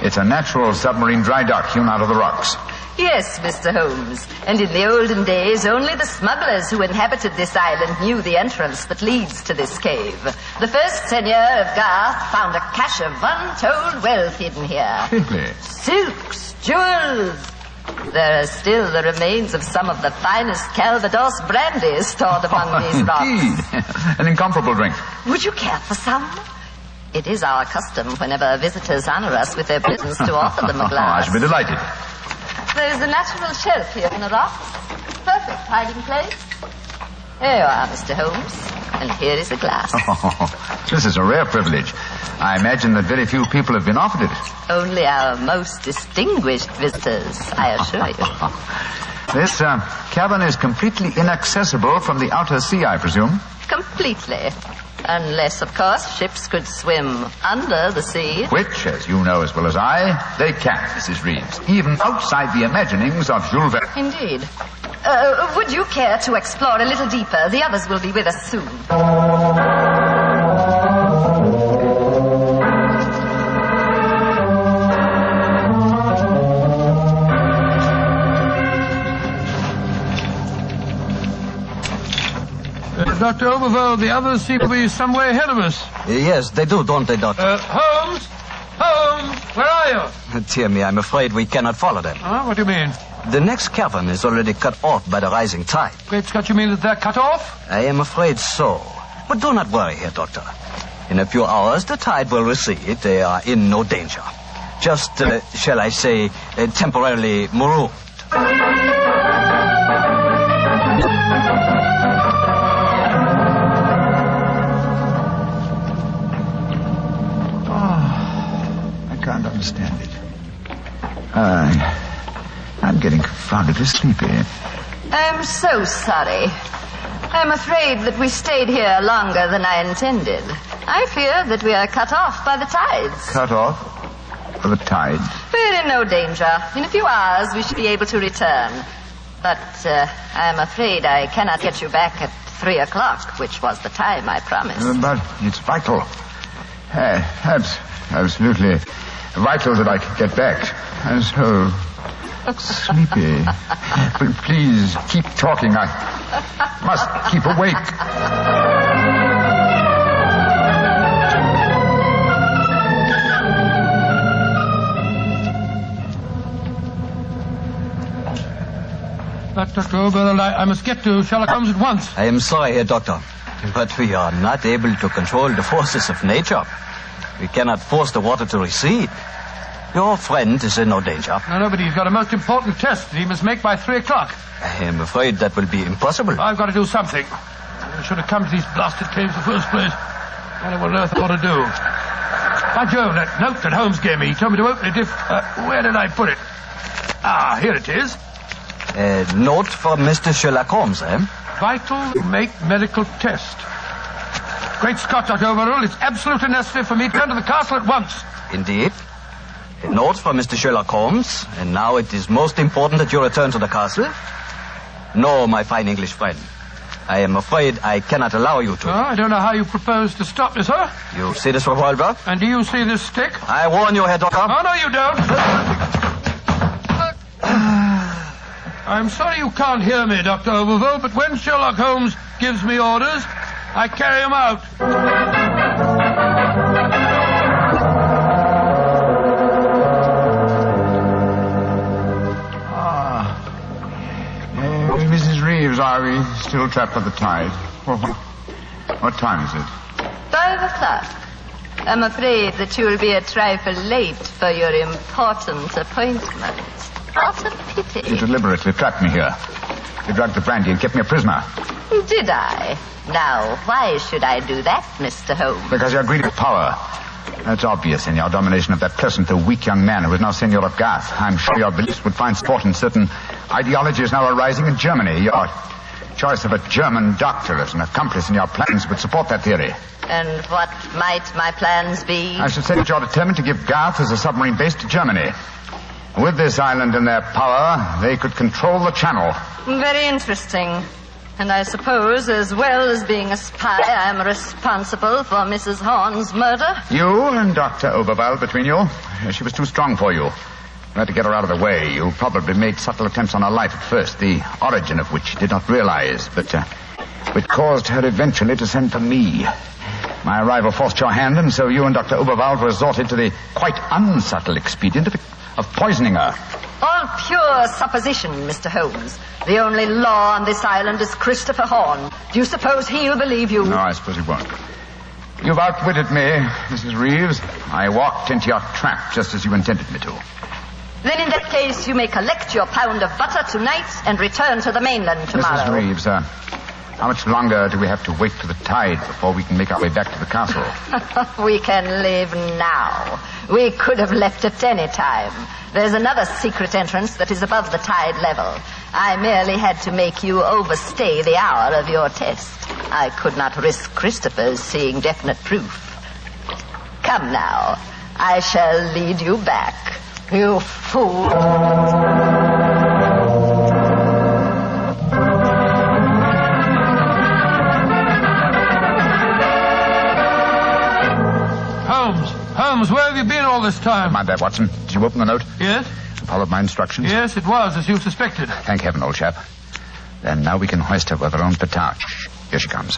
It's a natural submarine dry dock hewn out of the rocks. Yes, Mr. Holmes. And in the olden days, only the smugglers who inhabited this island knew the entrance that leads to this cave. The first seigneur of Garth found a cache of untold wealth hidden here. Really? Silks, jewels. There are still the remains of some of the finest Calvados brandy stored among these rocks. Indeed. An incomparable drink. Would you care for some? It is our custom whenever visitors honor us with their presence to offer them a glass. I should be delighted. There is a natural shelf here in the rocks. Perfect hiding place. Here you are, Mr. Holmes. And here is a glass. This is a rare privilege. I imagine that very few people have been offered it. Only our most distinguished visitors, I assure you. This cavern is completely inaccessible from the outer sea, I presume. Completely. Unless, of course, ships could swim under the sea. Which, as you know as well as I, they can, Mrs. Reeves. Even outside the imaginings of Jules Verne. Indeed. Would you care to explore a little deeper? The others will be with us soon. Dr. Oberwald, the others seem to be some way ahead of us. Yes, they do, don't they, Doctor? Holmes! Holmes! Where are you? Dear me, I'm afraid we cannot follow them. What do you mean? The next cavern is already cut off by the rising tide. Great Scott, you mean that they're cut off? I am afraid so. But do not worry here, Doctor. In a few hours, the tide will recede. They are in no danger. Just, shall I say, temporarily marooned. I can't understand it. I'm getting confoundedly sleepy. I'm so sorry. I'm afraid that we stayed here longer than I intended. I fear that we are cut off by the tides. Cut off? By the tides? We're in no danger. In a few hours, we should be able to return. But I'm afraid I cannot get you back at 3 o'clock, which was the time I promised. But it's vital. Absolutely vital that I can get back. I'm so sleepy. But please, keep talking. I must keep awake. But, Dr. Oberwald, I must get to Sherlock Holmes at once. I am sorry, Doctor, but we are not able to control the forces of nature. We cannot force the water to recede. Your friend is in no danger. No, but he's got a most important test that he must make by 3 o'clock. I am afraid that will be impossible. I've got to do something. I should have come to these blasted caves in the first place. What on earth I ought to do? By Jove, that note that Holmes gave me, he told me to open it if... where did I put it? Here it is. A note from Mr. Sherlock Holmes, eh? Vital to make medical test. Great Scott, Dr. Oberwald, it's absolutely necessary for me to come to the castle at once. Indeed. Note for Mr. Sherlock Holmes. And now it is most important that you return to the castle. No, my fine English friend. I am afraid I cannot allow you to. Oh, I don't know how you propose to stop me, sir. You see this revolver? And do you see this stick? I warn you, Herr Doctor. Oh, no, you don't. I'm sorry you can't hear me, Dr. Oberville, but when Sherlock Holmes gives me orders, I carry them out. Mrs. Reeves, are we still trapped by the tide? What time is it? 5 o'clock. I'm afraid that you will be a trifle late for your important appointment. What a pity. You deliberately trapped me here. You drugged the brandy and kept me a prisoner. Did I? Now, why should I do that, Mr. Holmes? Because you're greedy of power. That's obvious in your domination of that pleasant though weak young man who is now Senor of Garth. I'm sure your beliefs would find support in certain ideologies now arising in Germany. Your choice of a German doctor as an accomplice in your plans would support that theory. And what might my plans be? I should say that you're determined to give Garth as a submarine base to Germany. With this island in their power, they could control the channel. Very interesting. And I suppose, as well as being a spy, I'm responsible for Mrs. Horn's murder? You and Dr. Oberwald between you? She was too strong for you. You had to get her out of the way. You probably made subtle attempts on her life at first, the origin of which you did not realize, but which caused her eventually to send for me. My arrival forced your hand, and so you and Dr. Oberwald resorted to the quite unsubtle expedient of poisoning her. All pure supposition, Mr. Holmes. The only law on this island is Christopher Horn. Do you suppose he'll believe you? No, I suppose he won't. You've outwitted me, Mrs. Reeves. I walked into your trap just as you intended me to. Then in that case, you may collect your pound of butter tonight and return to the mainland tomorrow. Mrs. Reeves, how much longer do we have to wait for the tide before we can make our way back to the castle? We can leave now. We could have left at any time. There's another secret entrance that is above the tide level. I merely had to make you overstay the hour of your test. I could not risk Christopher's seeing definite proof. Come now. I shall lead you back. You fool. Holmes, where have you been all this time? Mind that, Watson. Did you open the note? Yes. Followed my instructions? Yes, it was, as you suspected. Thank heaven, old chap. Then now we can hoist her with our own petard. Here she comes.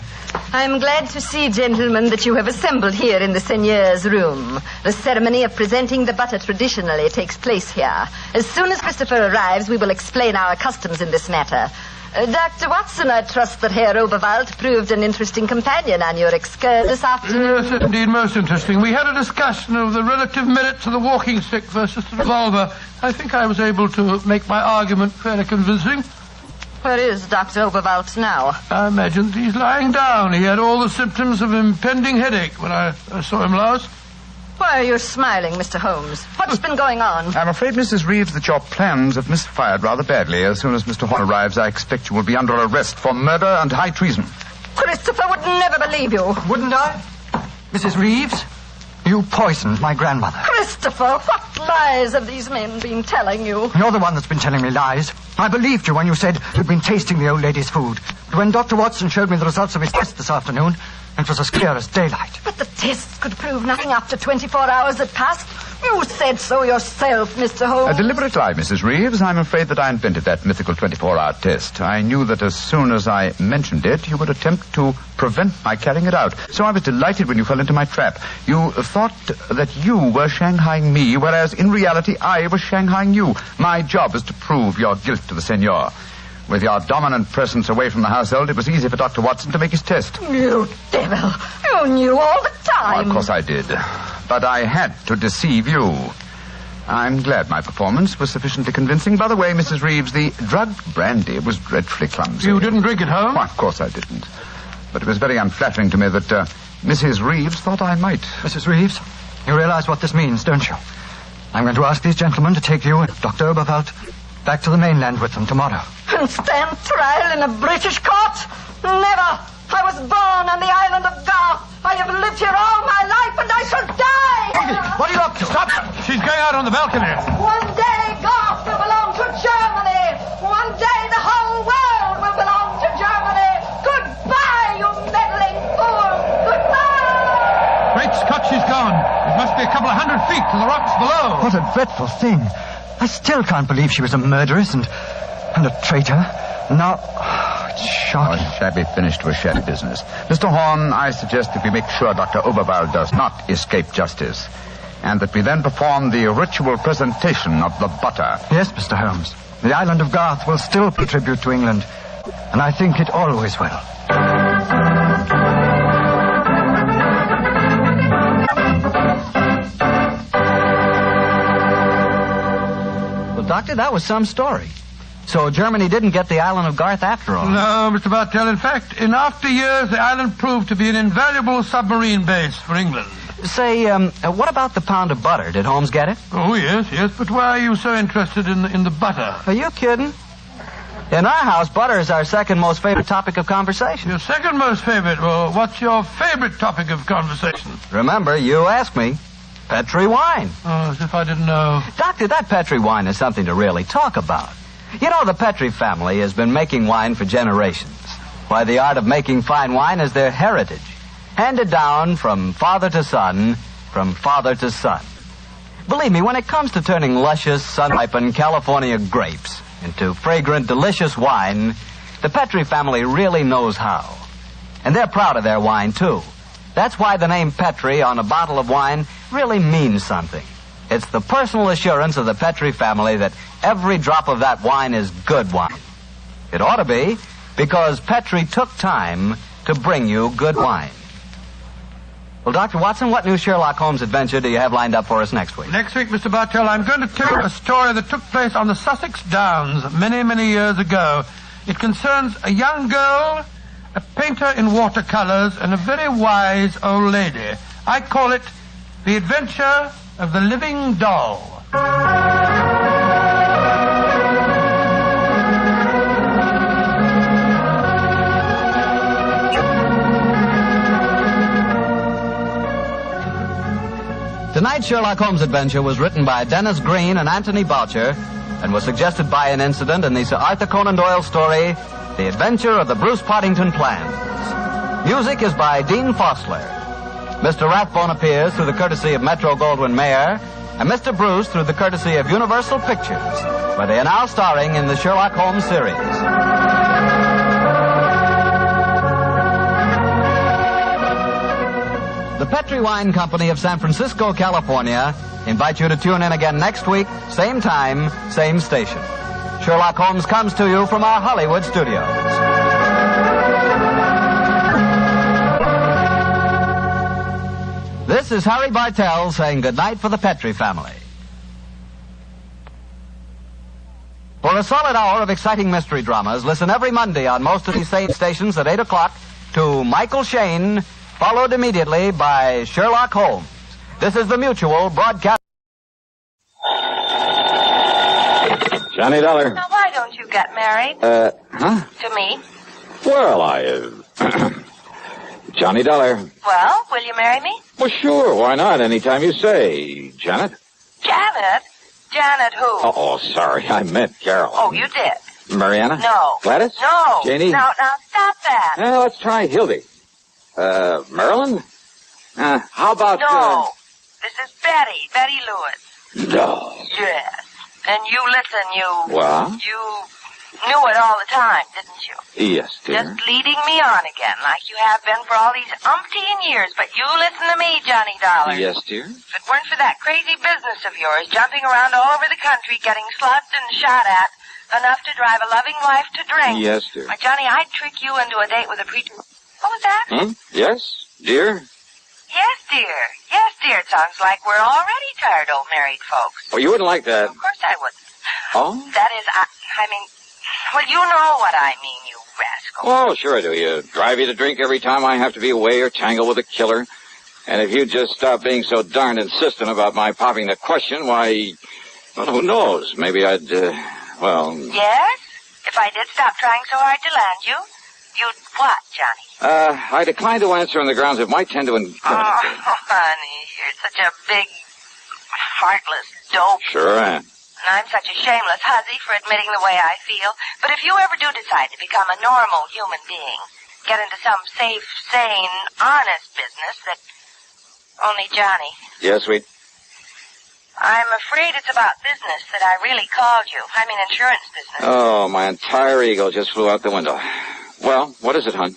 I'm glad to see, gentlemen, that you have assembled here in the seigneur's room. The ceremony of presenting the butter traditionally takes place here. As soon as Christopher arrives, we will explain our customs in this matter. Dr. Watson, I trust that Herr Oberwald proved an interesting companion on your excursion this afternoon. Yes, indeed, most interesting. We had a discussion of the relative merits of the walking stick versus the revolver. I think I was able to make my argument fairly convincing. Where is Dr. Oberwald now? I imagine he's lying down. He had all the symptoms of impending headache when I saw him last. Why are you smiling, Mr. Holmes? What's been going on? I'm afraid, Mrs. Reeves, that your plans have misfired rather badly. As soon as Mr. Horn arrives, I expect you will be under arrest for murder and high treason. Christopher would never believe you. Wouldn't I? Mrs. Reeves, you poisoned my grandmother. Christopher, what lies have these men been telling you? You're the one that's been telling me lies. I believed you when you said you'd been tasting the old lady's food. But when Dr. Watson showed me the results of his test this afternoon, it was as clear as daylight. But the tests could prove nothing after 24 hours had passed. You said so yourself, Mr. Holmes. A deliberate lie, Mrs. Reeves. I'm afraid that I invented that mythical 24-hour test. I knew that as soon as I mentioned it, you would attempt to prevent my carrying it out. So I was delighted when you fell into my trap. You thought that you were shanghaiing me, whereas in reality I was shanghaiing you. My job is to prove your guilt to the senor. With your dominant presence away from the household, it was easy for Dr. Watson to make his test. You devil! You knew all the time. Well, of course I did. But I had to deceive you. I'm glad my performance was sufficiently convincing. By the way, Mrs. Reeves, the drugged brandy was dreadfully clumsy. You didn't drink it home? Well, of course I didn't. But it was very unflattering to me that Mrs. Reeves thought I might. Mrs. Reeves, you realize what this means, don't you? I'm going to ask these gentlemen to take you and Dr. Oberwald back to the mainland with them tomorrow. And stand trial in a British court? Never! I was born on the island of Garth. I have lived here all my life, and I shall die! What are you up to? Stop! She's going out on the balcony. she's gone. It must be a couple of 100 feet to the rocks below. What a dreadful thing. I still can't believe she was a murderess and a traitor. Now, it's shocking. A shabby finish to a shabby business. Mr. Horn, I suggest that we make sure Dr. Oberwald does not escape justice, and that we then perform the ritual presentation of the butter. Yes, Mr. Holmes. The island of Garth will still pay tribute to England, and I think it always will. Well, Doctor, that was some story. So Germany didn't get the island of Garth after all. No, Mr. Bartell. In fact, in after years, the island proved to be an invaluable submarine base for England. Say, what about the pound of butter? Did Holmes get it? Oh, yes. But why are you so interested in the butter? Are you kidding? In our house, butter is our second most favorite topic of conversation. Your second most favorite? Well, what's your favorite topic of conversation? Remember, you asked me. Petri wine. Oh, as if I didn't know. Doctor, that Petri wine is something to really talk about. You know, the Petri family has been making wine for generations. Why, the art of making fine wine is their heritage. Handed down from father to son, from father to son. Believe me, when it comes to turning luscious, sun-ripened California grapes into fragrant, delicious wine, the Petri family really knows how. And they're proud of their wine, too. That's why the name Petri on a bottle of wine really means something. It's the personal assurance of the Petri family that every drop of that wine is good wine. It ought to be, because Petri took time to bring you good wine. Well, Dr. Watson, what new Sherlock Holmes adventure do you have lined up for us next week? Next week, Mr. Bartell, I'm going to tell you a story that took place on the Sussex Downs many, many years ago. It concerns a young girl, a painter in watercolors, and a very wise old lady. I call it The Adventure of the Living Doll. Tonight's Sherlock Holmes adventure was written by Dennis Green and Anthony Boucher and was suggested by an incident in the Sir Arthur Conan Doyle story, The Adventure of the Bruce Poddington Plans. Music is by Dean Fosler. Mr. Rathbone appears through the courtesy of Metro-Goldwyn-Mayer, and Mr. Bruce through the courtesy of Universal Pictures, where they are now starring in the Sherlock Holmes series. The Petri Wine Company of San Francisco, California, invite you to tune in again next week, same time, same station. Sherlock Holmes comes to you from our Hollywood studios. This is Harry Bartell saying goodnight for the Petri family. For a solid hour of exciting mystery dramas, listen every Monday on most of these same stations at 8 o'clock to Michael Shayne, followed immediately by Sherlock Holmes. This is the Mutual Broadcast. Johnny Dollar. Now, why don't you get married? Huh? To me? Well, Johnny Dollar. Well, will you marry me? Well, sure, why not? Anytime you say. Janet? Janet? Janet who? Oh, sorry, I meant Carol. Oh, you did? Mariana? No. Gladys? No. Janie? Now, stop that. Well, let's try Hildy. Marilyn? How about... No. This is Betty Lewis. No. Yes. And you listen, What? You knew it all the time, didn't you? Yes, dear. Just leading me on again, like you have been for all these umpteen years. But you listen to me, Johnny Dollar. Yes, dear. If it weren't for that crazy business of yours, jumping around all over the country, getting slugged and shot at, enough to drive a loving wife to drink. Yes, dear. Why, Johnny, I'd trick you into a date with a preacher. What was that? Yes, dear? Yes, dear. Yes, dear. It sounds like we're already tired old married folks. Oh, you wouldn't like that. Of course I wouldn't. Oh? That is, I mean, well, you know what I mean, you rascal. Oh, sure I do. You drive you to drink every time I have to be away or tangle with a killer. And if you'd just stop being so darned insistent about my popping the question, why, well, who knows? Maybe I'd, well... Yes? If I did stop trying so hard to land you, you'd what, Johnny? I decline to answer on the grounds it might tend to incriminate you. Oh, honey, you're such a big, heartless dope. Sure am. And I'm such a shameless hussy for admitting the way I feel. But if you ever do decide to become a normal human being, get into some safe, sane, honest business that... Only Johnny. Yes, sweet. I'm afraid it's about business that I really called you. I mean insurance business. Oh, my entire ego just flew out the window. Well, what is it, hon?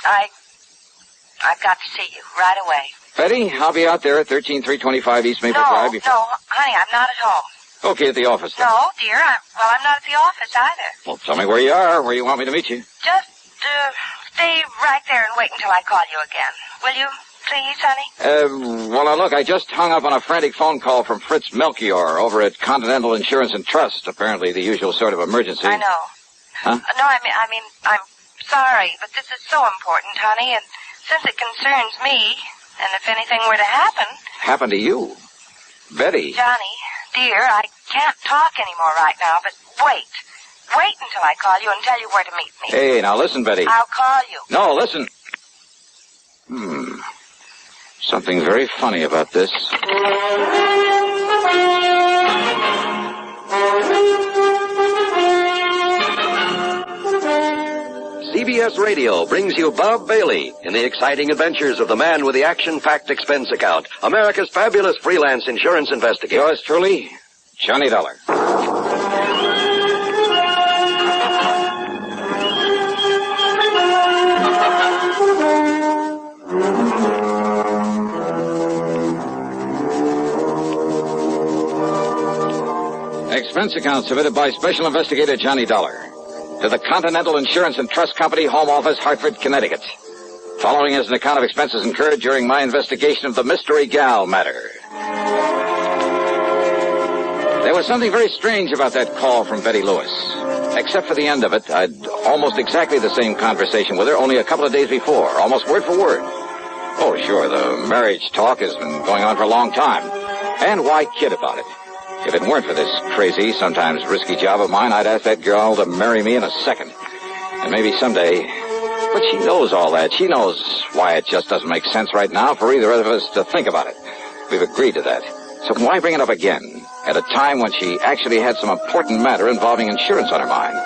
I've got to see you right away. Betty, I'll be out there at 13325 East Maple Drive before... No, honey, I'm not at home. Okay, at the office then. No, dear, I'm not at the office either. Well, tell me where you are, where you want me to meet you. Just, stay right there and wait until I call you again. Will you, please, honey? Well, now look, I just hung up on a frantic phone call from Fritz Melchior over at Continental Insurance and Trust. Apparently the usual sort of emergency. I know. Huh? No, I mean, I'm sorry, but this is so important, honey, and since it concerns me, and if anything were to happen... Happen to you? Betty? Johnny, dear, I can't talk anymore right now, but wait. Wait until I call you and tell you where to meet me. Hey, now listen, Betty. I'll call you. No, listen. Something very funny about this. CBS Radio brings you Bob Bailey in the exciting adventures of the man with the action-packed expense account, America's fabulous freelance insurance investigator. Yours truly, Johnny Dollar. Expense account submitted by Special Investigator Johnny Dollar to the Continental Insurance and Trust Company, Home Office, Hartford, Connecticut. Following is an account of expenses incurred during my investigation of the Mystery Gal matter. There was something very strange about that call from Betty Lewis. Except for the end of it, I'd almost exactly the same conversation with her only a couple of days before, almost word for word. Oh, sure, the marriage talk has been going on for a long time. And why kid about it? If it weren't for this crazy, sometimes risky job of mine, I'd ask that girl to marry me in a second. And maybe someday... But she knows all that. She knows why it just doesn't make sense right now for either of us to think about it. We've agreed to that. So why bring it up again at a time when she actually had some important matter involving insurance on her mind?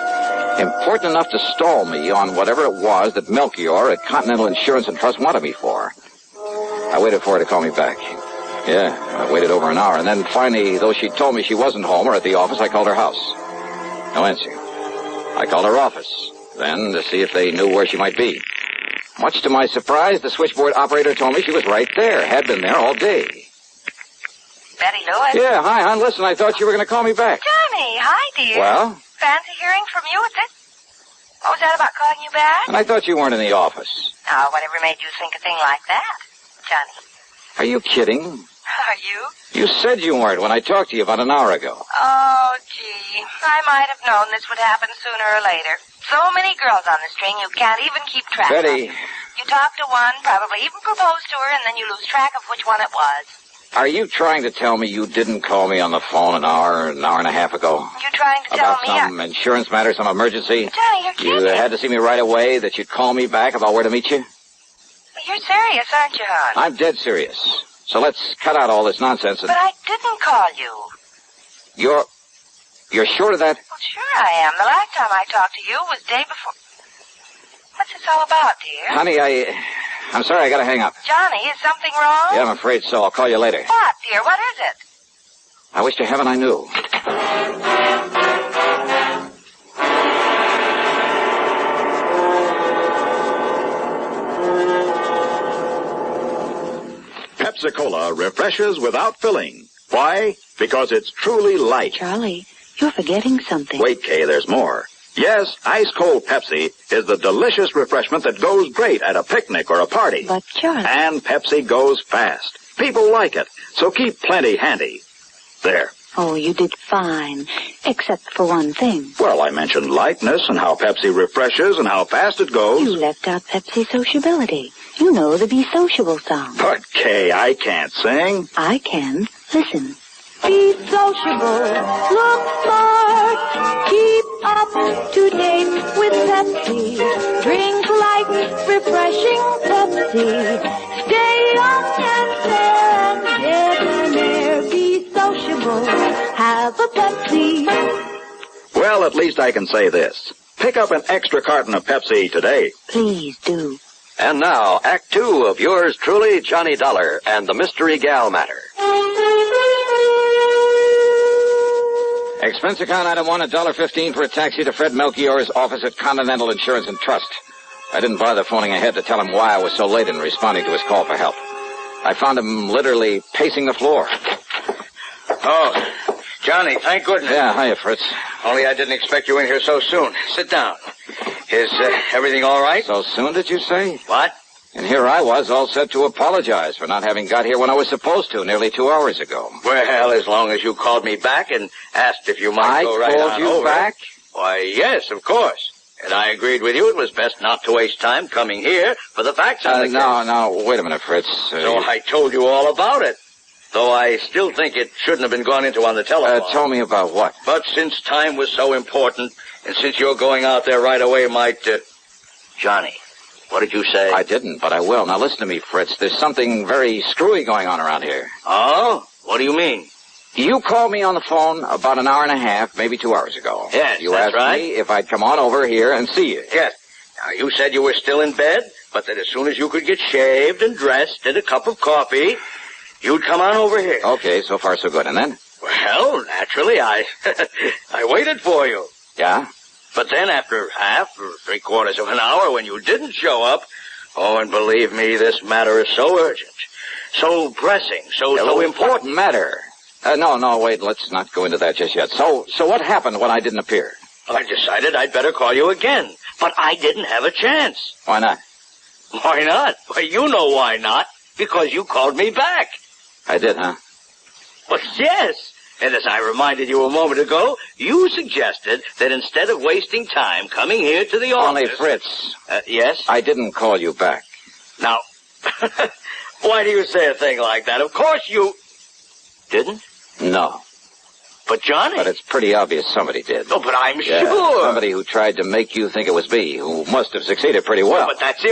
Important enough to stall me on whatever it was that Melchior at Continental Insurance and Trust wanted me for. I waited for her to call me back. Yeah, I waited over an hour, and then finally, though she told me she wasn't home or at the office, I called her house. No answer. I called her office, then to see if they knew where she might be. Much to my surprise, the switchboard operator told me she was right there, had been there all day. Betty Lewis? Yeah, hi, hon. Listen, I thought you were going to call me back. Johnny, hi, dear. Well? Fancy hearing from you at this? What was that about calling you back? And I thought you weren't in the office. Oh, whatever made you think a thing like that, Johnny? Are you kidding? Are you? You said you weren't when I talked to you about an hour ago. Oh, gee. I might have known this would happen sooner or later. So many girls on the string, you can't even keep track Betty. of. You talk to one, probably even propose to her, and then you lose track of which one it was. Are you trying to tell me you didn't call me on the phone an hour and a half ago? You trying to tell me... About some insurance matter, some emergency? Johnny, you're kidding. You had to see me right away, that you'd call me back about where to meet you? You're serious, aren't you, hon? I'm dead serious. So let's cut out all this nonsense and... But I didn't call you. You're sure of that? Well, sure I am. The last time I talked to you was day before... What's this all about, dear? Honey, I'm sorry, I gotta hang up. Johnny, is something wrong? Yeah, I'm afraid so. I'll call you later. What, dear? What is it? I wish to heaven I knew. Pepsi-Cola refreshes without filling. Why? Because it's truly light. Charlie, you're forgetting something. Wait, Kay, there's more. Yes, ice-cold Pepsi is the delicious refreshment that goes great at a picnic or a party. But, Charlie... And Pepsi goes fast. People like it, so keep plenty handy. There. Oh, you did fine, except for one thing. Well, I mentioned lightness and how Pepsi refreshes and how fast it goes. You left out Pepsi sociability. You know the Be Sociable song. But, Kay, I can't sing. I can. Listen. Be sociable, look smart, keep up to date with Pepsi. Drink light, refreshing Pepsi. Stay young and fair and debonair. Be sociable, have a Pepsi. Well, at least I can say this. Pick up an extra carton of Pepsi today. Please do. And now, Act 2 of yours truly, Johnny Dollar, and the Mystery Gal Matter. Expense account item 1, $1.15 for a taxi to Fred Melchior's office at Continental Insurance and Trust. I didn't bother phoning ahead to tell him why I was so late in responding to his call for help. I found him literally pacing the floor. Oh, Johnny, thank goodness. Yeah, hiya, Fritz. Only I didn't expect you in here so soon. Sit down. Is everything all right? So soon, did you say? What? And here I was, all set to apologize for not having got here when I was supposed to, nearly 2 hours ago. Well, as long as you called me back and asked if you might go right on over. I called you back? Why, yes, of course. And I agreed with you it was best not to waste time coming here for the facts on the case. No, wait a minute, Fritz. So I told you all about it. Though I still think it shouldn't have been gone into on the telephone. Tell me about what? But since time was so important, and since you're going out there right away might... Johnny, what did you say? I didn't, but I will. Now listen to me, Fritz. There's something very screwy going on around here. Oh? What do you mean? You called me on the phone about an hour and a half, maybe 2 hours ago. Yes, you that's asked right. me if I'd come on over here and see you. Yes. Now, you said you were still in bed, but that as soon as you could get shaved and dressed and a cup of coffee, you'd come on over here. Okay, so far so good. And then? Well, naturally, I waited for you. Yeah? But then after half or 3/4 of an hour when you didn't show up, oh, and believe me, this matter is so urgent, so pressing, so important. Matter? No, wait, let's not go into that just yet. So what happened when I didn't appear? I decided I'd better call you again, but I didn't have a chance. Why not? Why not? Well, you know why not. Because you called me back. I did, huh? Well, yes. And as I reminded you a moment ago, you suggested that instead of wasting time coming here to the office... Only, Fritz. Yes? I didn't call you back. Now, why do you say a thing like that? Of course you... Didn't? No. But Johnny... But it's pretty obvious somebody did. Oh, but I'm Yeah, sure. Somebody who tried to make you think it was me, who must have succeeded pretty well. But that's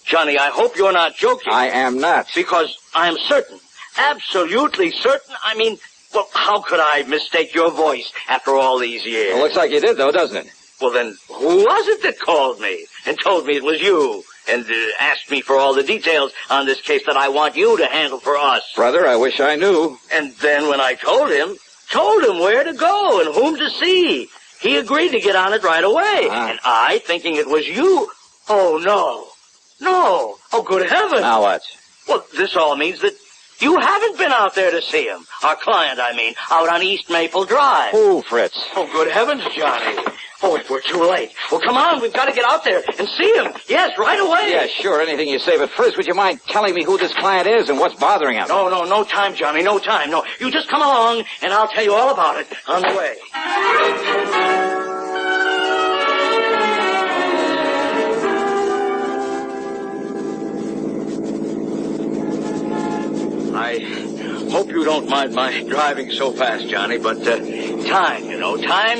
Johnny, I hope you're not joking. I am not. Because I'm certain, absolutely certain. I mean, well, how could I mistake your voice after all these years? Well, looks like you did, though, doesn't it? Well, then, who was it that called me and told me it was you and asked me for all the details on this case that I want you to handle for us? Brother, I wish I knew. And then when I told him where to go and whom to see, he agreed to get on it right away. And I, thinking it was you, oh, no. No. Oh, good heavens. Now what? Well, this all means that you haven't been out there to see him. Our client, I mean, out on East Maple Drive. Who, Fritz? Oh, good heavens, Johnny. Oh, we're too late. Well, come on, we've got to get out there and see him. Yes, right away. Yeah, sure, anything you say. But first, would you mind telling me who this client is and what's bothering him? No time, Johnny, no time. No, you just come along, and I'll tell you all about it on the way. I hope you don't mind my driving so fast, Johnny, but time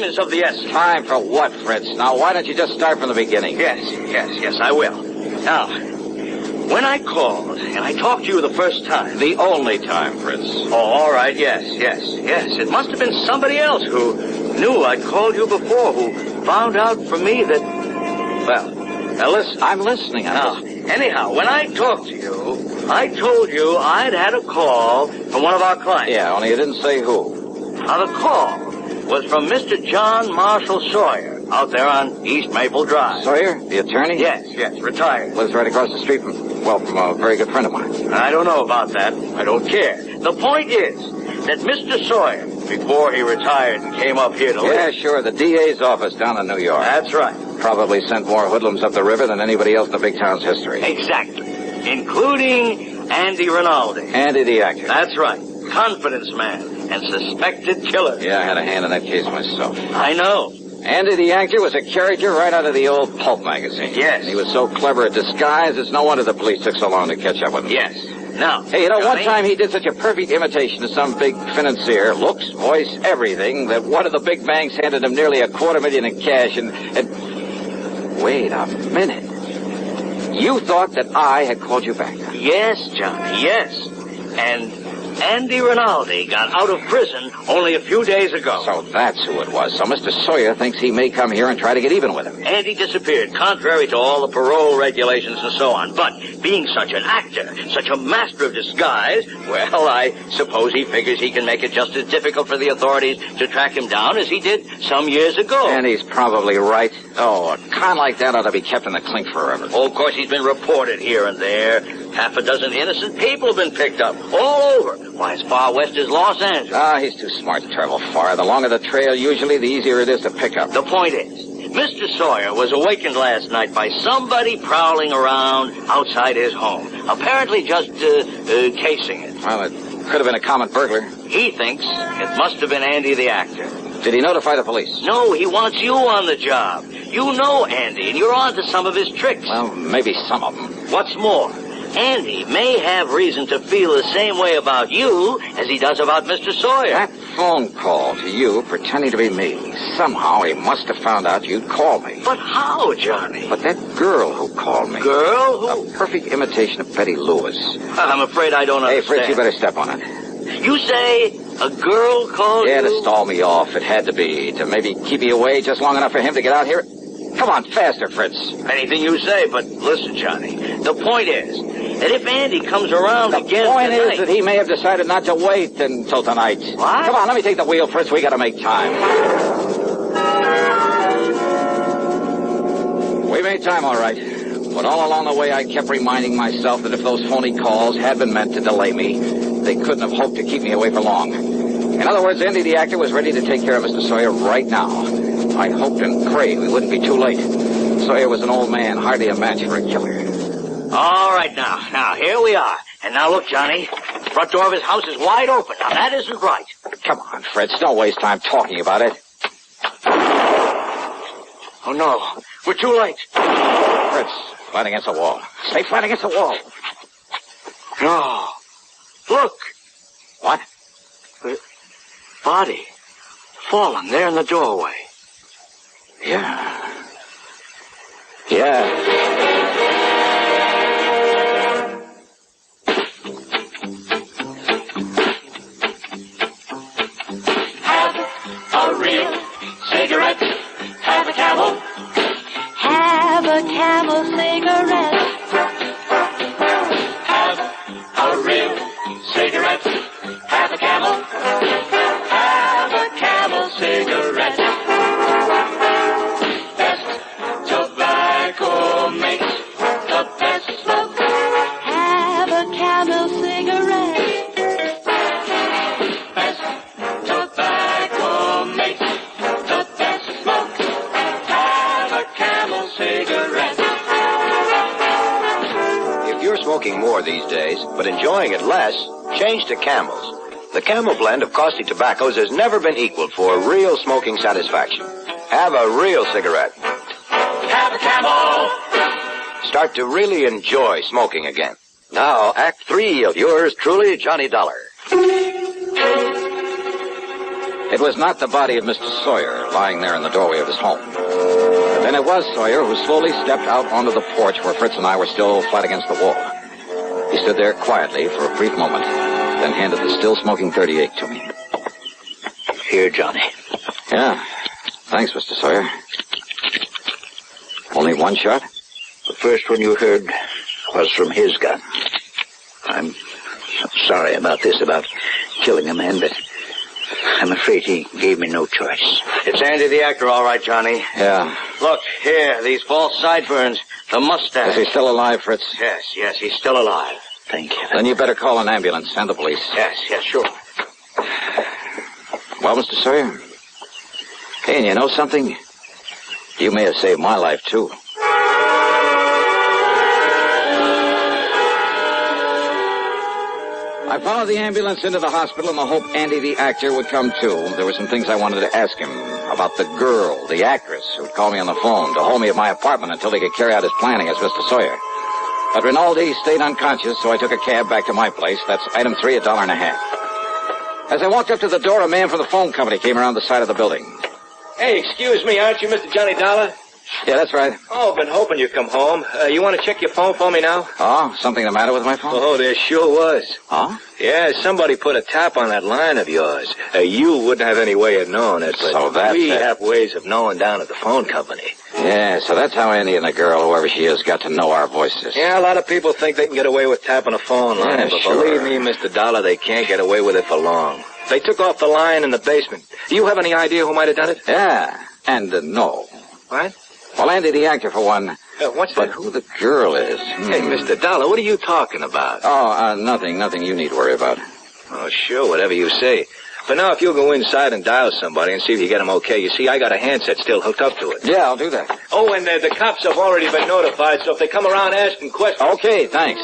is of the essence. Time for what, Fritz? Now, why don't you just start from the beginning? Yes, I will. Now, when I called and I talked to you the first time... The only time, Fritz. Oh, all right, yes. It must have been somebody else who knew I'd called you before, who found out from me that... Well, now listen. I'm listening. Anyhow, when I talked to you, I told you I'd had a call from one of our clients. Yeah, only you didn't say who. Now, the call was from Mr. John Marshall Sawyer out there on East Maple Drive. Sawyer, the attorney? Yes, retired. Lives right across the street from a very good friend of mine. I don't know about that. I don't care. The point is that Mr. Sawyer, before he retired and came up here to live... Yeah, sure, the DA's office down in New York. That's right. Probably sent more hoodlums up the river than anybody else in the big town's history. Exactly. Including Andy Rinaldi. Andy the actor. That's right. Confidence man and suspected killer. Yeah, I had a hand in that case myself. I know. Andy the actor was a character right out of the old pulp magazine. Yes. And he was so clever at disguise, it's no wonder the police took so long to catch up with him. Yes. Now, hey, one time he did such a perfect imitation of some big financier, looks, voice, everything, that one of the big banks handed him nearly $250,000 in cash and... Wait a minute. You thought that I had called you back? Yes, Johnny, yes. And Andy Rinaldi got out of prison only a few days ago. So that's who it was. So Mr. Sawyer thinks he may come here and try to get even with him. Andy disappeared, contrary to all the parole regulations and so on. But being such an actor, such a master of disguise, well, I suppose he figures he can make it just as difficult for the authorities to track him down as he did some years ago. And he's probably right. Oh, a con like that ought to be kept in the clink forever. Oh, of course, he's been reported here and there. Half a dozen innocent people have been picked up all over. Why, as far west as Los Angeles. Ah, he's too smart to travel far. The longer the trail, usually, the easier it is to pick up. The point is, Mr. Sawyer was awakened last night by somebody prowling around outside his home, apparently just casing it. Well, it could have been a common burglar. He thinks it must have been Andy the actor. Did he notify the police? No, he wants you on the job. You know Andy, and you're on to some of his tricks. Well, maybe some of them. What's more, Andy may have reason to feel the same way about you as he does about Mr. Sawyer. That phone call to you pretending to be me. Somehow he must have found out you'd call me. But how, Johnny? But that girl who called me. Girl? Who? A perfect imitation of Betty Lewis. I'm afraid I don't understand. Hey, Fritz, you better step on it. You say a girl called you? Yeah, you? to stall me off. It had to be. To maybe keep you away just long enough for him to get out here. Come on, faster, Fritz. Anything you say, but listen, Johnny. The point is that if Andy comes around again The point tonight... is that he may have decided not to wait until tonight. What? Come on, let me take the wheel, Fritz. We gotta make time. We made time, all right. But all along the way, I kept reminding myself that if those phony calls had been meant to delay me, they couldn't have hoped to keep me away for long. In other words, Andy the actor was ready to take care of Mr. Sawyer right now. I hoped and prayed we wouldn't be too late. Sawyer was an old man, hardly a match for a killer. All right, now, here we are. And now look, Johnny, the front door of his house is wide open. Now, that isn't right. Come on, Fritz, don't waste time talking about it. Oh, no, we're too late. Fritz, flat against the wall. Stay flat against the wall. No. Look. What? The body. Fallen there in the doorway. Yeah. Have a real cigarette. Have a Camel. Have a Camel cigarette. Have a real cigarette. Have a Camel. Have a Camel cigarette. Best tobacco makes the best smoke. Have a Camel cigarette. Best tobacco makes the best smoke. Have a Camel cigarette. If you're smoking more these days, but enjoying it less, change to Camels. The Camel blend of costly tobaccos has never been equaled for real smoking satisfaction. Have a real cigarette. Have a Camel. Start to really enjoy smoking again. Now, Act 3 of yours truly, Johnny Dollar. It was not the body of Mr. Sawyer lying there in the doorway of his home. Then it was Sawyer who slowly stepped out onto the porch where Fritz and I were still flat against the wall. He stood there quietly for a brief moment, then handed the still smoking .38 to me. Here, Johnny. Yeah. Thanks, Mr. Sawyer. Only one shot? The first one you heard was from his gun. I'm sorry about this, about killing a man, but I'm afraid he gave me no choice. It's Andy the actor, all right, Johnny. Yeah. Look, here, these false sideburns, the mustache. Is he still alive, Fritz? Yes, he's still alive. Thank you. Then you better call an ambulance and the police. Yes, sure. Well, Mr. Sawyer? Hey, and you know something? You may have saved my life, too. I followed the ambulance into the hospital in the hope Andy the actor would come too. There were some things I wanted to ask him about the girl, the actress, who'd call me on the phone to hold me at my apartment until he could carry out his planning as Mr. Sawyer. But Rinaldi stayed unconscious, so I took a cab back to my place. That's item 3, $1.50. As I walked up to the door, a man from the phone company came around the side of the building. Hey, excuse me, aren't you Mr. Johnny Dollar? Yeah, that's right. Oh, been hoping you'd come home. You want to check your phone for me now? Oh, something the matter with my phone? Oh, there sure was. Oh? Yeah, somebody put a tap on that line of yours. You wouldn't have any way of knowing it, but So that's we it. have ways of knowing down at the phone company. Yeah, so that's how Andy and the girl, whoever she is, got to know our voices. Yeah, a lot of people think they can get away with tapping a phone line, Yeah, but sure. believe me, Mr. Dollar, they can't get away with it for long. They took off the line in the basement. Do you have any idea who might have done it? Yeah, and no. What? Well, Andy, the actor, for one. What's But that? who the girl is? Hey, Mr. Dollar, what are you talking about? Oh, nothing you need to worry about. Oh, sure, whatever you say. But now if you'll go inside and dial somebody and see if you get them okay. You see, I got a handset still hooked up to it. Yeah, I'll do that. Oh, and the cops have already been notified, so if they come around asking questions... Okay, thanks.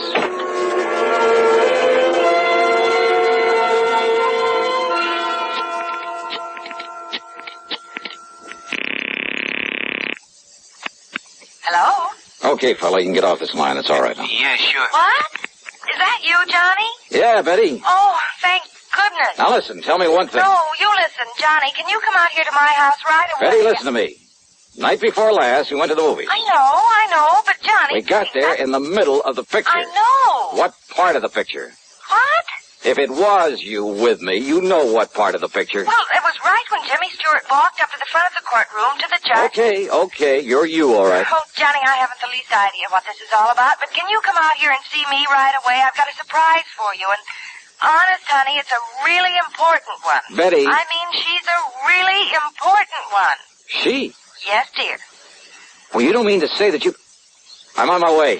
Hello? Okay, fella, you can get off this line. It's all right now. Yeah, sure. What? Is that you, Johnny? Yeah, Betty. Oh, thank goodness. Now listen, tell me one thing. No, you listen, Johnny. Can you come out here to my house right away? Betty, listen to me. Night before last, we went to the movies. I know, but Johnny... We got there in the middle of the picture. I know. What part of the picture? What? If it was you with me, you know what part of the picture. Well, it was right when Jimmy Stewart walked up to the front of the courtroom to the judge. Okay, you're you, all right. Oh, Johnny, I haven't the least idea what this is all about, but can you come out here and see me right away? I've got a surprise for you, and honest, honey, it's a really important one. Betty. I mean, she's a really important one. She? Yes, dear. Well, you don't mean to say that you... I'm on my way.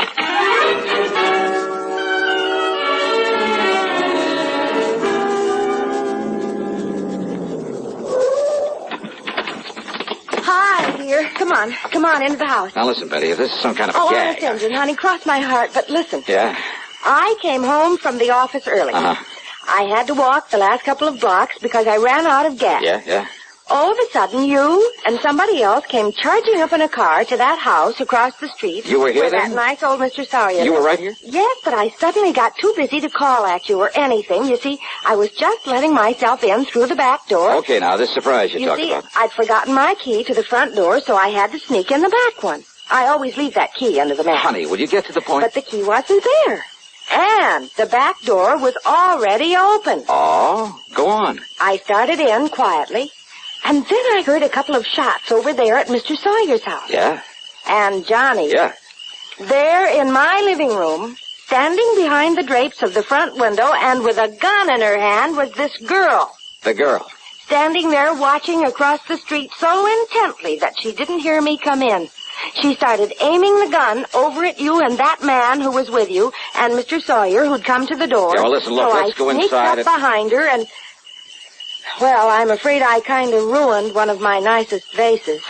Hi, dear. Come on, into the house. Now listen, Betty, if this is some kind of a Oh, gag... honest engine, honey, cross my heart, but listen. Yeah? I came home from the office early. Uh-huh. I had to walk the last couple of blocks because I ran out of gas. Yeah? All of a sudden, you and somebody else came charging up in a car to that house across the street. You were here where then? that nice old Mr. Sawyer. You were right here? Yes, but I suddenly got too busy to call at you or anything. You see, I was just letting myself in through the back door. Okay, now, this surprise you talked see, about. I'd forgotten my key to the front door, so I had to sneak in the back one. I always leave that key under the mat. Honey, will you get to the point? But the key wasn't there. And the back door was already open. Oh, go on. I started in quietly, and then I heard a couple of shots over there at Mr. Sawyer's house. Yeah? And Johnny. Yeah. There in my living room, standing behind the drapes of the front window and with a gun in her hand was this girl. The girl. Standing there watching across the street so intently that she didn't hear me come in. She started aiming the gun over at you and that man who was with you and Mr. Sawyer who'd come to the door. Yeah, well, listen, look, so let's go I sneaked inside up behind her and... Well, I'm afraid I kind of ruined one of my nicest vases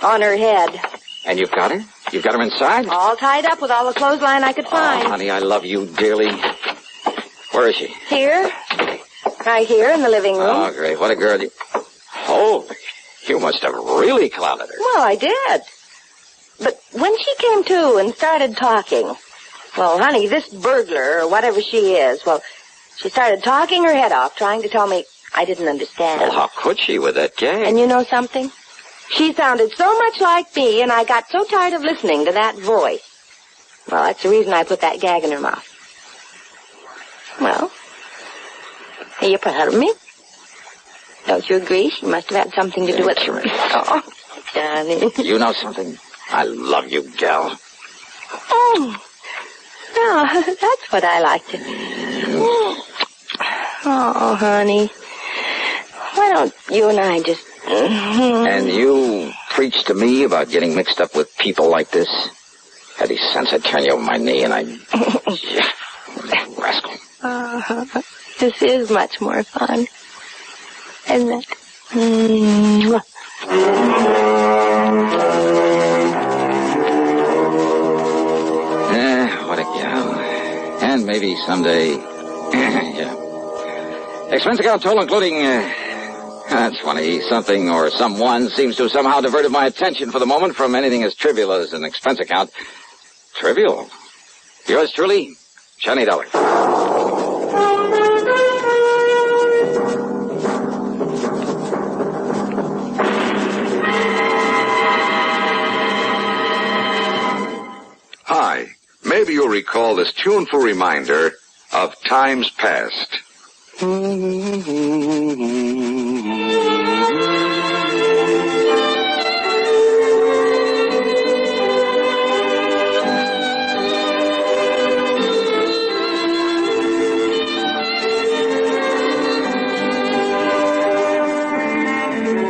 on her head. And you've got her? You've got her inside? All tied up with all the clothesline I could find. Oh, honey, I love you dearly. Where is she? Here. Right here in the living room. Oh, great. What a girl. Oh, you must have really clouded her. Well, I did. But when she came to and started talking, well, honey, this burglar, or whatever she is, well, she started talking her head off, trying to tell me I didn't understand. Well, how could she with that gag? And you know something? She sounded so much like me, and I got so tired of listening to that voice. Well, that's the reason I put that gag in her mouth. Well, are you proud of me? Don't you agree? She must have had something to do with it. Oh, Johnny. You know something? I love you, gal. Oh, that's what I like to do. Oh, honey. Why don't you and I just... And you preach to me about getting mixed up with people like this? Had any sense, I'd turn you over my knee and I'd... Yeah, rascal. This is much more fun, isn't it? What a gal. And maybe someday... Yeah. Expense account total including... That's funny. Something or someone seems to have somehow diverted my attention for the moment from anything as trivial as an expense account. Trivial? Yours truly, Johnny Dollar. you'll recall this tuneful reminder of times past.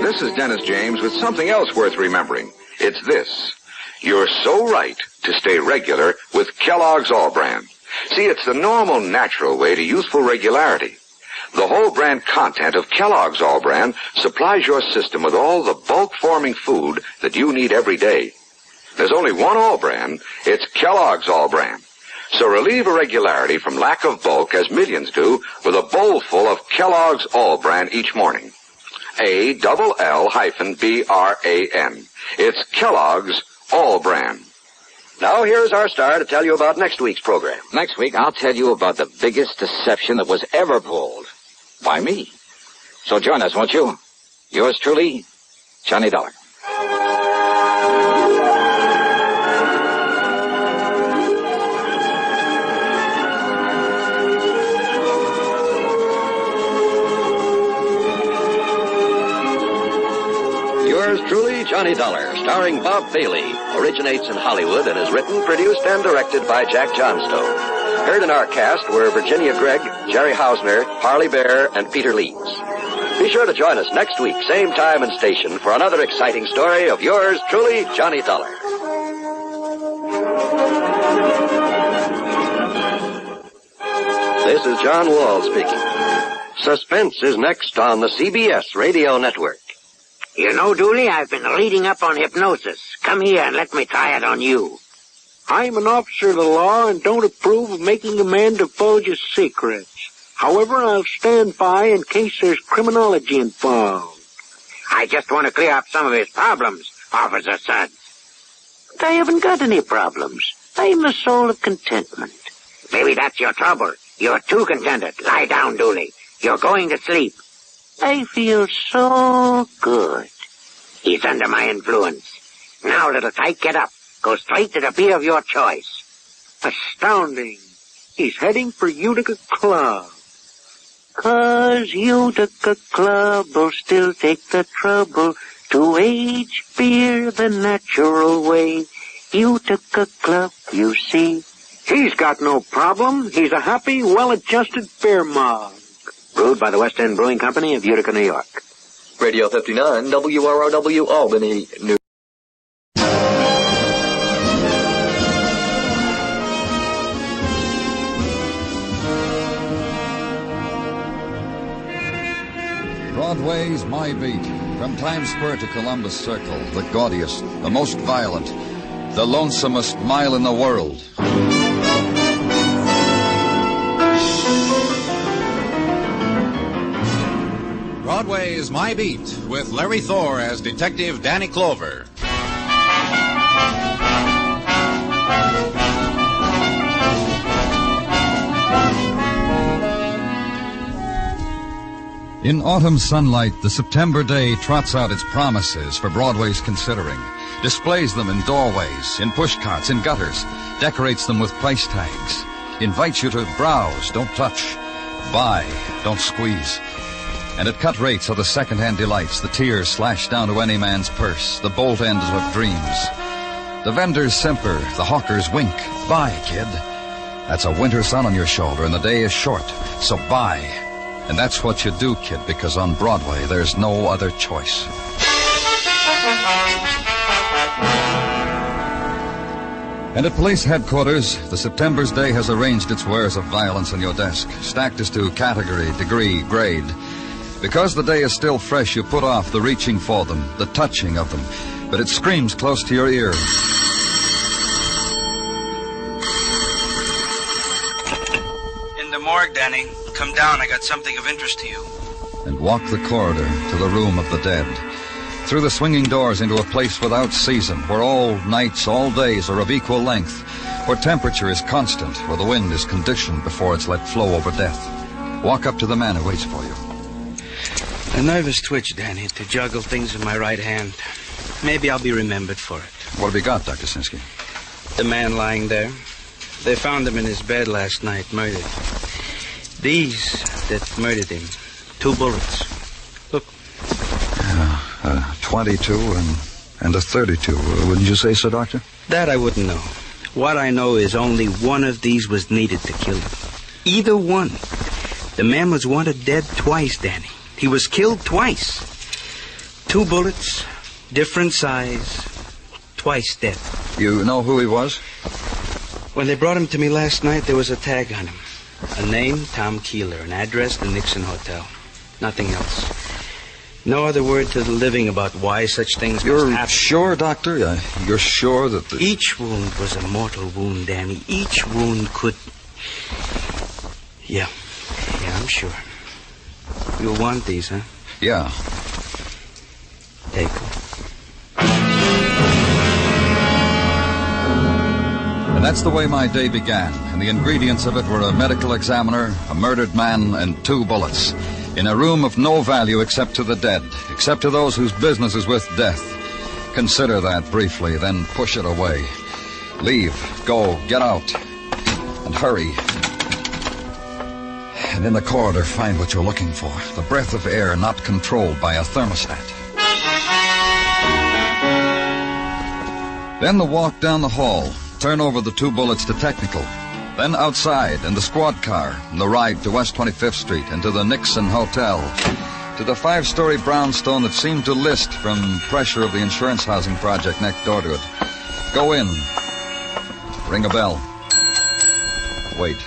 This is Dennis James with something else worth remembering. It's this. You're so right to stay regular with Kellogg's All Bran. See, it's the normal, natural way to useful regularity. The whole brand content of Kellogg's All Bran supplies your system with all the bulk-forming food that you need every day. There's only one All Bran. It's Kellogg's All Bran. So relieve irregularity from lack of bulk, as millions do, with a bowl full of Kellogg's All Bran each morning. ALL-BRAN. It's Kellogg's All Bran. Now here's our star to tell you about next week's program. Next week, I'll tell you about the biggest deception that was ever pulled. By me. So join us, won't you? Yours truly, Johnny Dollar. Yours truly, Johnny Dollar, starring Bob Bailey, originates in Hollywood and is written, produced, and directed by Jack Johnstone. Heard in our cast were Virginia Gregg, Jerry Hausner, Harley Bear, and Peter Leeds. Be sure to join us next week, same time and station, for another exciting story of yours truly, Johnny Dollar. This is John Wall speaking. Suspense is next on the CBS Radio Network. You know, Dooley, I've been reading up on hypnosis. Come here and let me try it on you. I'm an officer of the law and don't approve of making a man divulge his secrets. However, I'll stand by in case there's criminology involved. I just want to clear up some of his problems, Officer Suds. But I haven't got any problems. I'm the soul of contentment. Maybe that's your trouble. You're too contented. Lie down, Dooley. You're going to sleep. I feel so good. He's under my influence. Now, little tyke, get up. Go straight to the beer of your choice. Astounding. He's heading for Utica Club. 'Cause Utica Club will still take the trouble to age beer the natural way. Utica Club, you see. He's got no problem. He's a happy, well-adjusted beer mug. Brewed by the West End Brewing Company of Utica, New York. Radio 59, WROW, Albany, New York. Broadway's My Beat. From Times Square to Columbus Circle, the gaudiest, the most violent, the lonesomest mile in the world. Broadway's My Beat, with Larry Thor as Detective Danny Clover. In autumn sunlight, the September day trots out its promises for Broadway's considering, displays them in doorways, in pushcarts, in gutters, decorates them with price tags, invites you to browse, don't touch, buy, don't squeeze. And at cut rates are the second-hand delights, the tears slashed down to any man's purse, the bolt ends of dreams. The vendors simper, the hawkers wink. Buy, kid. That's a winter sun on your shoulder, and the day is short, so buy. And that's what you do, kid, because on Broadway there's no other choice. And at police headquarters, the September's day has arranged its wares of violence on your desk, stacked as to category, degree, grade. Because the day is still fresh, you put off the reaching for them, the touching of them, but it screams close to your ear. In the morgue, Danny. Come down, I got something of interest to you. And walk the corridor to the room of the dead. Through the swinging doors into a place without season, where all nights, all days are of equal length, where temperature is constant, where the wind is conditioned before it's let flow over death. Walk up to the man who waits for you. A nervous twitch, Danny, to juggle things in my right hand. Maybe I'll be remembered for it. What have you got, Dr. Sinsky? The man lying there. They found him in his bed last night, murdered. These that murdered him. 2 bullets. Look. 22 and a 32. Wouldn't you say so, Doctor? That I wouldn't know. What I know is only one of these was needed to kill him. Either one. The man was wanted dead twice, Danny. He was killed twice. 2 bullets, different size, twice dead. You know who he was? When they brought him to me last night, there was a tag on him. A name, Tom Keeler. An address, the Nixon Hotel. Nothing else. No other word to the living about why such things must happen. You're sure, Doctor? You're sure that Each wound was a mortal wound, Danny. Each wound could... Yeah, I'm sure. You'll want these, huh? Yeah. Take them. And that's the way my day began. And the ingredients of it were a medical examiner, a murdered man, and 2 bullets. In a room of no value except to the dead, except to those whose business is with death. Consider that briefly, then push it away. Leave, go, get out, and hurry. And in the corridor, find what you're looking for. The breath of air not controlled by a thermostat. Then the walk down the hall. Turn over the 2 bullets to technical. Then outside, in the squad car, the ride to West 25th Street and to the Nixon Hotel. To the 5-story brownstone that seemed to list from pressure of the insurance housing project next door to it. Go in. Ring a bell. Wait.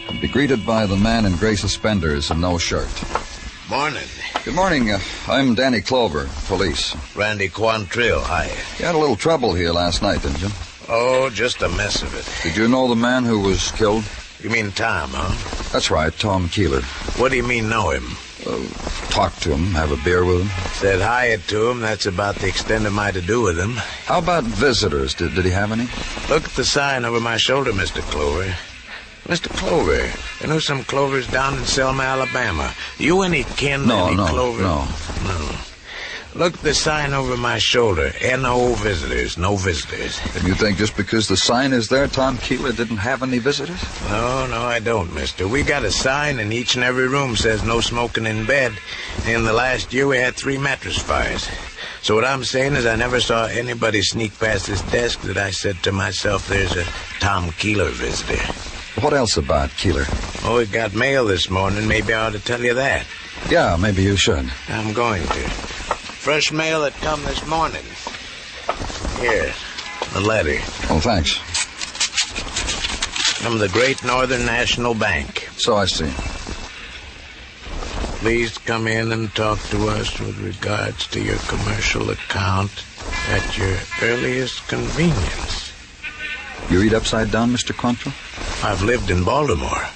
And be greeted by the man in gray suspenders and no shirt. Morning. Good morning. I'm Danny Clover, police. Randy Quantrill, hi. You had a little trouble here last night, didn't you? Oh, just a mess of it. Did you know the man who was killed? You mean Tom, huh? That's right, Tom Keeler. What do you mean, know him? Talked to him, have a beer with him. Said hi to him. That's about the extent of my to-do with him. How about visitors? Did he have any? Look at the sign over my shoulder, Mr. Clover. Mr. Clover, you know some Clovers down in Selma, Alabama. You any kin to any Clover? No. Look at the sign over my shoulder. No visitors, no visitors. And you think just because the sign is there, Tom Keeler didn't have any visitors? No, I don't, mister. We got a sign in each and every room says no smoking in bed. In the last year, we had 3 mattress fires. So what I'm saying is I never saw anybody sneak past this desk that I said to myself, there's a Tom Keeler visitor. What else about Keeler? Oh, we got mail this morning. Maybe I ought to tell you that. Yeah, maybe you should. I'm going to. Fresh mail that come this morning. Here, the letter. Oh, thanks. From the Great Northern National Bank. So I see. Please come in and talk to us with regards to your commercial account at your earliest convenience. You read upside down, Mr. Quantrill? I've lived in Baltimore.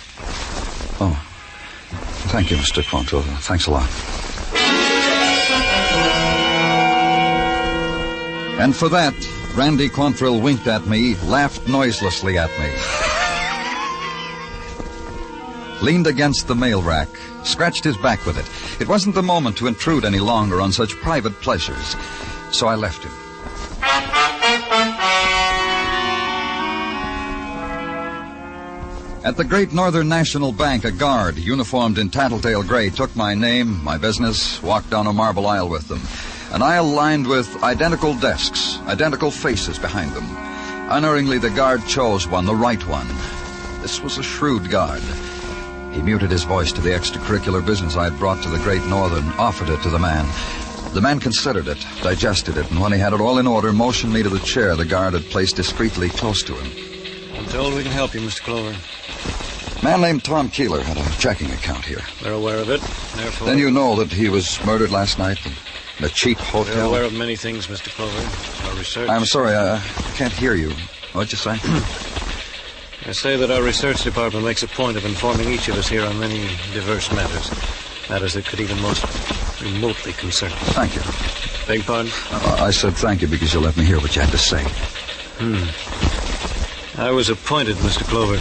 Oh. Thank you, Mr. Quantrill. Thanks a lot. And for that, Randy Quantrill winked at me, laughed noiselessly at me. Leaned against the mail rack, scratched his back with it. It wasn't the moment to intrude any longer on such private pleasures, so I left him. At the Great Northern National Bank, a guard, uniformed in tattletale gray, took my name, my business, walked down a marble aisle with them. An aisle lined with identical desks, identical faces behind them. Unerringly, the guard chose one, the right one. This was a shrewd guard. He muted his voice to the extracurricular business I had brought to the Great Northern, offered it to the man. The man considered it, digested it, and when he had it all in order, motioned me to the chair the guard had placed discreetly close to him. I'm told we can help you, Mr. Clover. A man named Tom Keeler had a checking account here. We're aware of it. Therefore... Then you know that he was murdered last night in a cheap hotel? We're aware of many things, Mr. Clover. Our research... I'm sorry, I can't hear you. What'd you say? I say that our research department makes a point of informing each of us here on many diverse matters. Matters that could even most remotely concern us. Thank you. Beg pardon? I said thank you because you let me hear what you had to say. I was appointed, Mr. Clover.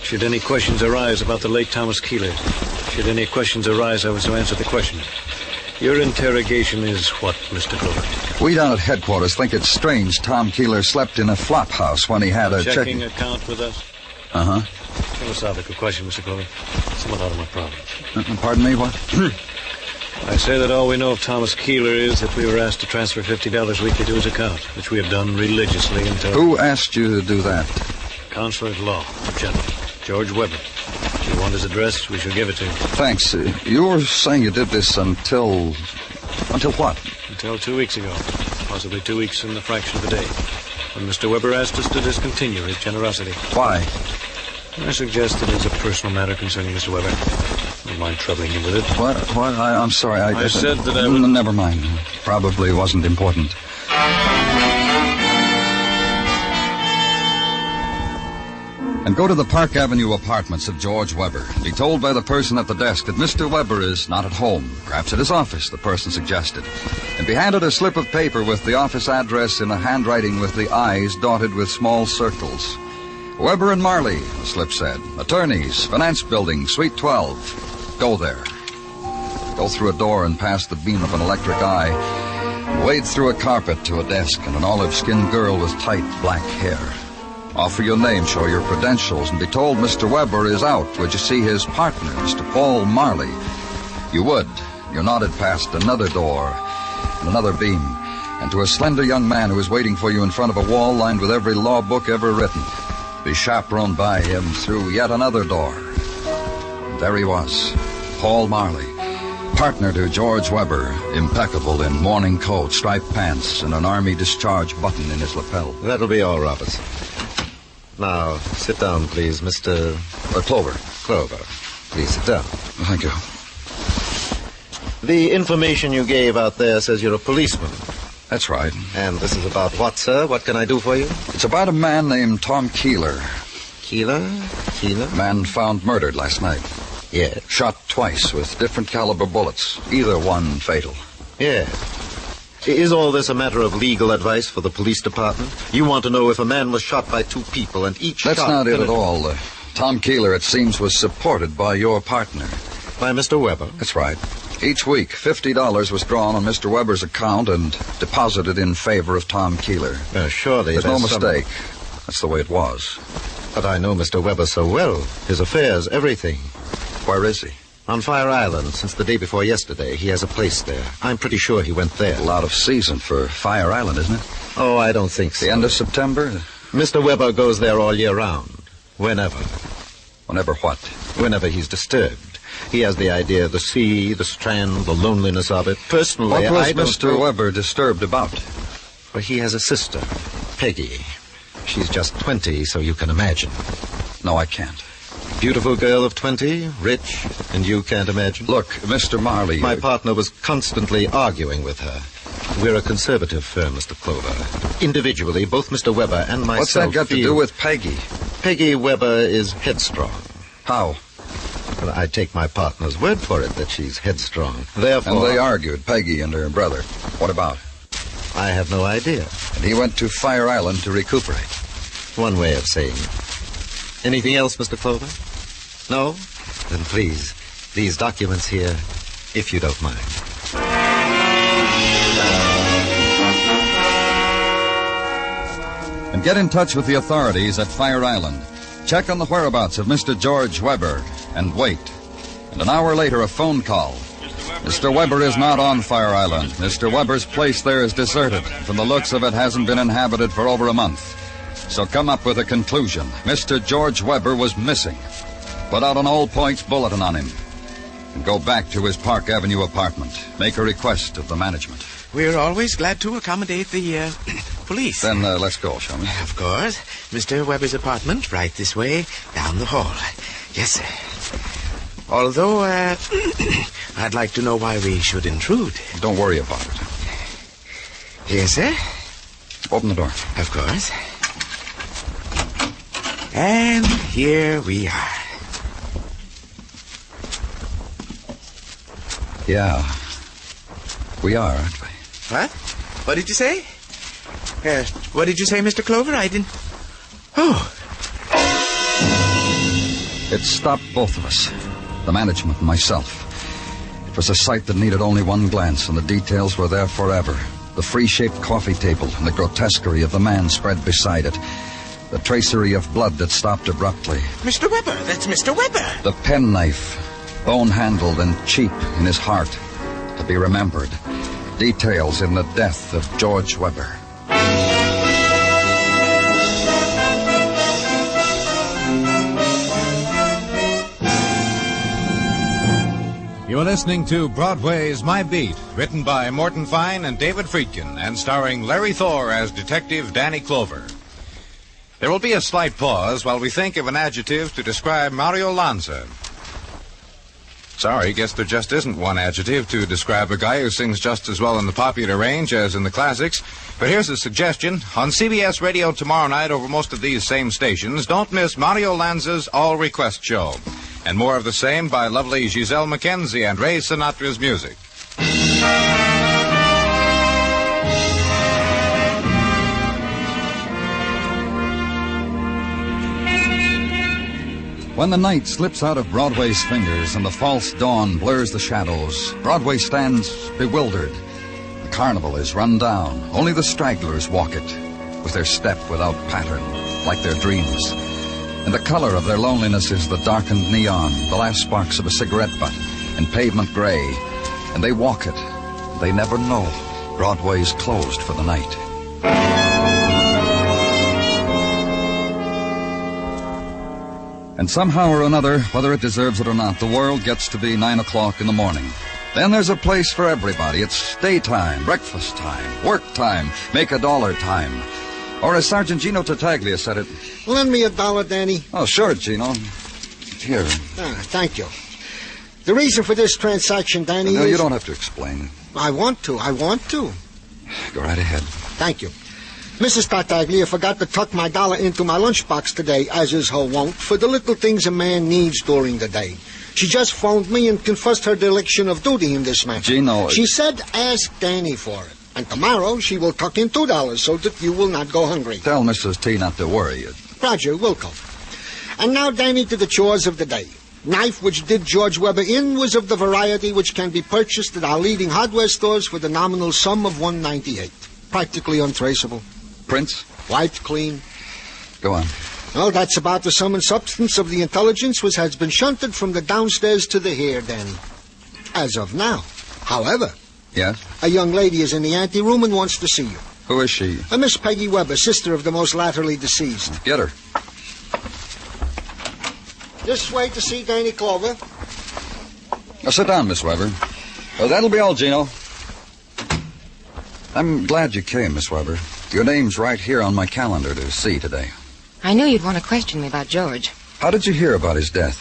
Should any questions arise about the late Thomas Keeler, should any questions arise, I was to answer the questions. Your interrogation is what, Mr. Clover? We down at headquarters think it's strange Tom Keeler slept in a flop house when he had a checking account with us? Uh-huh. Philosophical question, Mr. Clover. Somewhat out of my province. Pardon me, what? I say that all we know of Thomas Keeler is that we were asked to transfer $50 weekly to his account, which we have done religiously until... Who asked you to do that? Counselor at law, General George Weber. If you want his address, we shall give it to you. Thanks. You were saying you did this until what? Until 2 weeks ago. Possibly 2 weeks and a fraction of a day. When Mr. Weber asked us to discontinue his generosity. Why? I suggest it is a personal matter concerning Mr. Weber. I don't mind troubling you with it. What? I'm sorry. I said that I would... Never mind. Probably wasn't important. And go to the Park Avenue apartments of George Weber. Be told by the person at the desk that Mr. Weber is not at home. Perhaps at his office, the person suggested. And be handed a slip of paper with the office address in a handwriting with the I's dotted with small circles. Weber and Marley, the slip said. Attorneys, Finance Building, Suite 12. Go there. Go through a door and past the beam of an electric eye. Wade through a carpet to a desk and an olive-skinned girl with tight black hair. Offer your name, show your credentials, and be told Mr. Weber is out. Would you see his partner, Mr. Paul Marley? You would. You're nodded past another door and another beam, and to a slender young man who is waiting for you in front of a wall lined with every law book ever written. Be chaperoned by him through yet another door. And there he was, Paul Marley, partner to George Weber, impeccable in morning coat, striped pants, and an army discharge button in his lapel. That'll be all, Roberts. Now, sit down, please, Mr... Clover. Clover. Please sit down. Thank you. The information you gave out there says you're a policeman. That's right. And this is about what, sir? What can I do for you? It's about a man named Tom Keeler. Keeler? Man found murdered last night. Yeah. Shot twice with different caliber bullets, either one fatal. Yeah. Is all this a matter of legal advice for the police department? You want to know if a man was shot by two people and each That's shot... not it at all. Tom Keeler, it seems, was supported by your partner. By Mr. Weber? That's right. Each week, $50 was drawn on Mr. Weber's account and deposited in favor of Tom Keeler. Surely there's no mistake. That's the way it was. But I know Mr. Weber so well. His affairs, everything. Where is he? On Fire Island, since the day before yesterday. He has a place there. I'm pretty sure he went there. A lot of season for Fire Island, isn't it? Oh, I don't think so. The end of September? Mr. Weber goes there all year round. Whenever. Whenever what? Whenever he's disturbed. He has the idea of the sea, the strand, the loneliness of it. Personally, what was I don't Mr. Weber disturbed about? Well, he has a sister, Peggy. She's just 20, so you can imagine. No, I can't. Beautiful girl of 20, rich, and you can't imagine? Look, Mr. Marley... My partner was constantly arguing with her. We're a conservative firm, Mr. Clover. Individually, both Mr. Weber and myself What's that got to do with Peggy? Peggy Weber is headstrong. How? Well, I take my partner's word for it that she's headstrong. Therefore... And they argued, Peggy and her brother. What about? I have no idea. And he went to Fire Island to recuperate. One way of saying it. Anything else, Mr. Clover? No? Then please, these documents here, if you don't mind. And get in touch with the authorities at Fire Island. Check on the whereabouts of Mr. George Weber and wait. And an hour later, a phone call. Mr. Weber is not on Fire Island. Mr. Weber's place there is deserted. From the looks of it, hasn't been inhabited for over a month. So come up with a conclusion. Mr. George Weber was missing. Put out an all points bulletin on him. And go back to his Park Avenue apartment. Make a request of the management. We're always glad to accommodate the police. Then let's go, shall we? Of course. Mr. Weber's apartment, right this way, down the hall. Yes, sir. Although, I'd like to know why we should intrude. Don't worry about it. Yes, sir? Open the door. Of course. And here we are. Yeah. We are, aren't we? What? What did you say? What did you say, Mr. Clover? I didn't... Oh. It stopped both of us. The management and myself. It was a sight that needed only one glance, and the details were there forever. The free-shaped coffee table and the grotesquerie of the man spread beside it. The tracery of blood that stopped abruptly. Mr. Weber, that's Mr. Weber. The penknife, bone-handled and cheap in his heart, to be remembered. Details in the death of George Weber. You are listening to Broadway's My Beat, written by Morton Fine and David Friedkin, and starring Larry Thor as Detective Danny Clover. There will be a slight pause while we think of an adjective to describe Mario Lanza. Sorry, guess there just isn't one adjective to describe a guy who sings just as well in the popular range as in the classics. But here's a suggestion. On CBS Radio tomorrow night over most of these same stations, don't miss Mario Lanza's All Request Show. And more of the same by lovely Giselle McKenzie and Ray Sinatra's music. When the night slips out of Broadway's fingers and the false dawn blurs the shadows, Broadway stands bewildered. The carnival is run down. Only the stragglers walk it, with their step without pattern, like their dreams. And the color of their loneliness is the darkened neon, the last sparks of a cigarette butt, and pavement gray. And they walk it. They never know Broadway's closed for the night. And somehow or another, whether it deserves it or not, the world gets to be 9 o'clock in the morning. Then there's a place for everybody. It's daytime, breakfast time, work time, make a dollar time. Or as Sergeant Gino Tartaglia said it... Lend me $1, Danny. Oh, sure, Gino. Here. Thank you. The reason for this transaction, Danny, No, is... you don't have to explain. I want to. Go right ahead. Thank you. Mrs. Tartaglia forgot to tuck my $1 into my lunchbox today, as is her wont, for the little things a man needs during the day. She just phoned me and confessed her dereliction of duty in this matter. Gino... She said ask Danny for it. And tomorrow she will tuck in $2 so that you will not go hungry. Tell Mrs. T not to worry. Roger, will come. And now, Danny, to the chores of the day. Knife which did George Weber in was of the variety which can be purchased at our leading hardware stores for the nominal sum of $1.98. Practically untraceable. Prints? Wiped clean. Go on. Well, that's about the sum and substance of the intelligence which has been shunted from the downstairs to the here, Danny. As of now. However... Yes? A young lady is in the anteroom and wants to see you. Who is she? A Miss Peggy Weber, sister of the most latterly deceased. Get her. This way to see Danny Clover. Now, sit down, Miss Weber. That'll be all, Gino. I'm glad you came, Miss Weber. Your name's right here on my calendar to see today. I knew you'd want to question me about George. How did you hear about his death?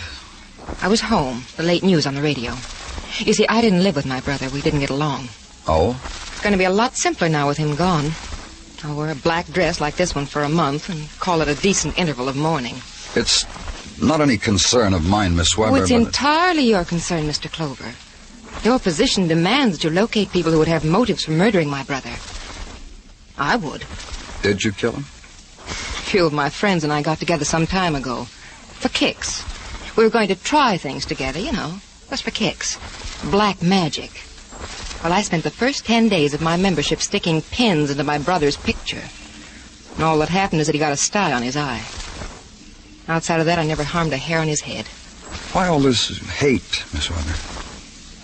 I was home. The late news on the radio. You see, I didn't live with my brother. We didn't get along. Oh? It's going to be a lot simpler now with him gone. I'll wear a black dress like this one for a month and call it a decent interval of mourning. It's not any concern of mine, Miss Weber, It's entirely your concern, Mr. Clover. Your position demands that you locate people who would have motives for murdering my brother. I would. Did you kill him? A few of my friends and I got together some time ago. For kicks. We were going to try things together, just for kicks. Black magic. Well, I spent the first 10 days of my membership sticking pins into my brother's picture. And all that happened is that he got a sty on his eye. Outside of that, I never harmed a hair on his head. Why all this hate, Miss Weber?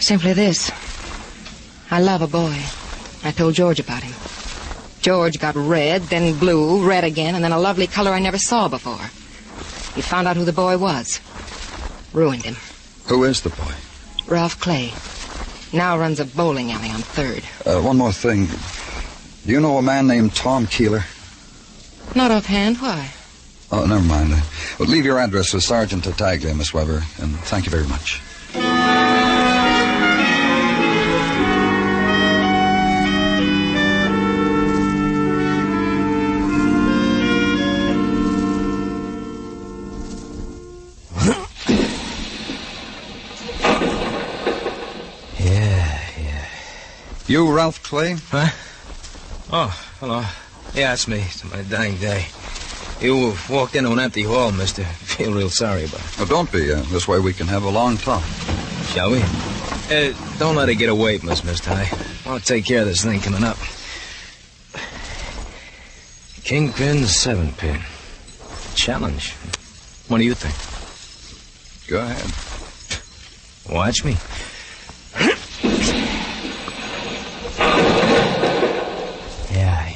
Simply this. I love a boy. I told George about him. George got red, then blue, red again, and then a lovely color I never saw before. He found out who the boy was. Ruined him. Who is the boy? Ralph Clay. Now runs a bowling alley on 3rd. One more thing. Do you know a man named Tom Keeler? Not offhand. Why? Oh, never mind. Well, leave your address with Sergeant Tartaglia, Miss Weber, and thank you very much. You, Ralph Clay? Huh? Oh, hello. Yeah, it's me. It's my dying day. You walked into an empty hall, mister. Feel real sorry about it. Oh, don't be. This way we can have a long talk. Shall we? Don't let it get away from us, mister. I want to take care of this thing coming up. Kingpin, 7-pin. Challenge. What do you think? Go ahead. Watch me. Yeah.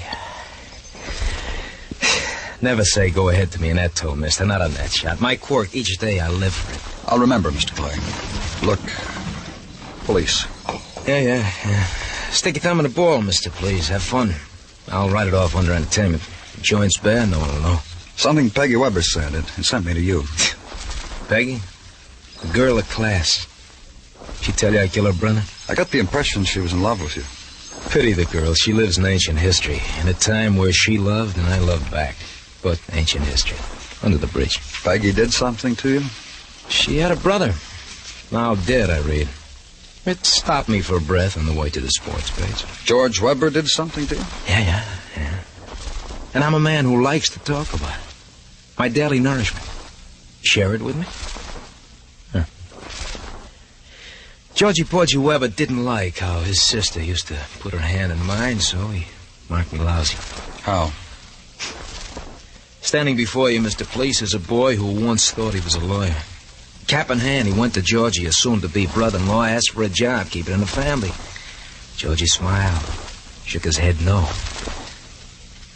Never say go ahead to me in that toe, mister. Not on that shot. My quirk, each day I live for it. I'll remember, Mr. Clay. Look, police. Yeah. Stick your thumb in the ball, mister, please. Have fun. I'll write it off under entertainment. Joint's bad, no one will know. Something Peggy Weber said. It sent me to you. Peggy? A girl of class. She tell you I kill her brother? I got the impression she was in love with you. Pity the girl. She lives in ancient history. In a time where she loved and I loved back. But ancient history. Under the bridge. Peggy did something to you? She had a brother. Now dead, I read. It stopped me for breath on the way to the sports page. George Weber did something to you? Yeah. And I'm a man who likes to talk about it. My daily nourishment. Share it with me? Huh. Georgie Porgy Weber didn't like how his sister used to put her hand in mine, so he marked me lousy. How? Standing before you, Mr. Police, is a boy who once thought he was a lawyer. Cap in hand, he went to Georgie, a soon-to-be brother-in-law, asked for a job, keep it in the family. Georgie smiled, shook his head no.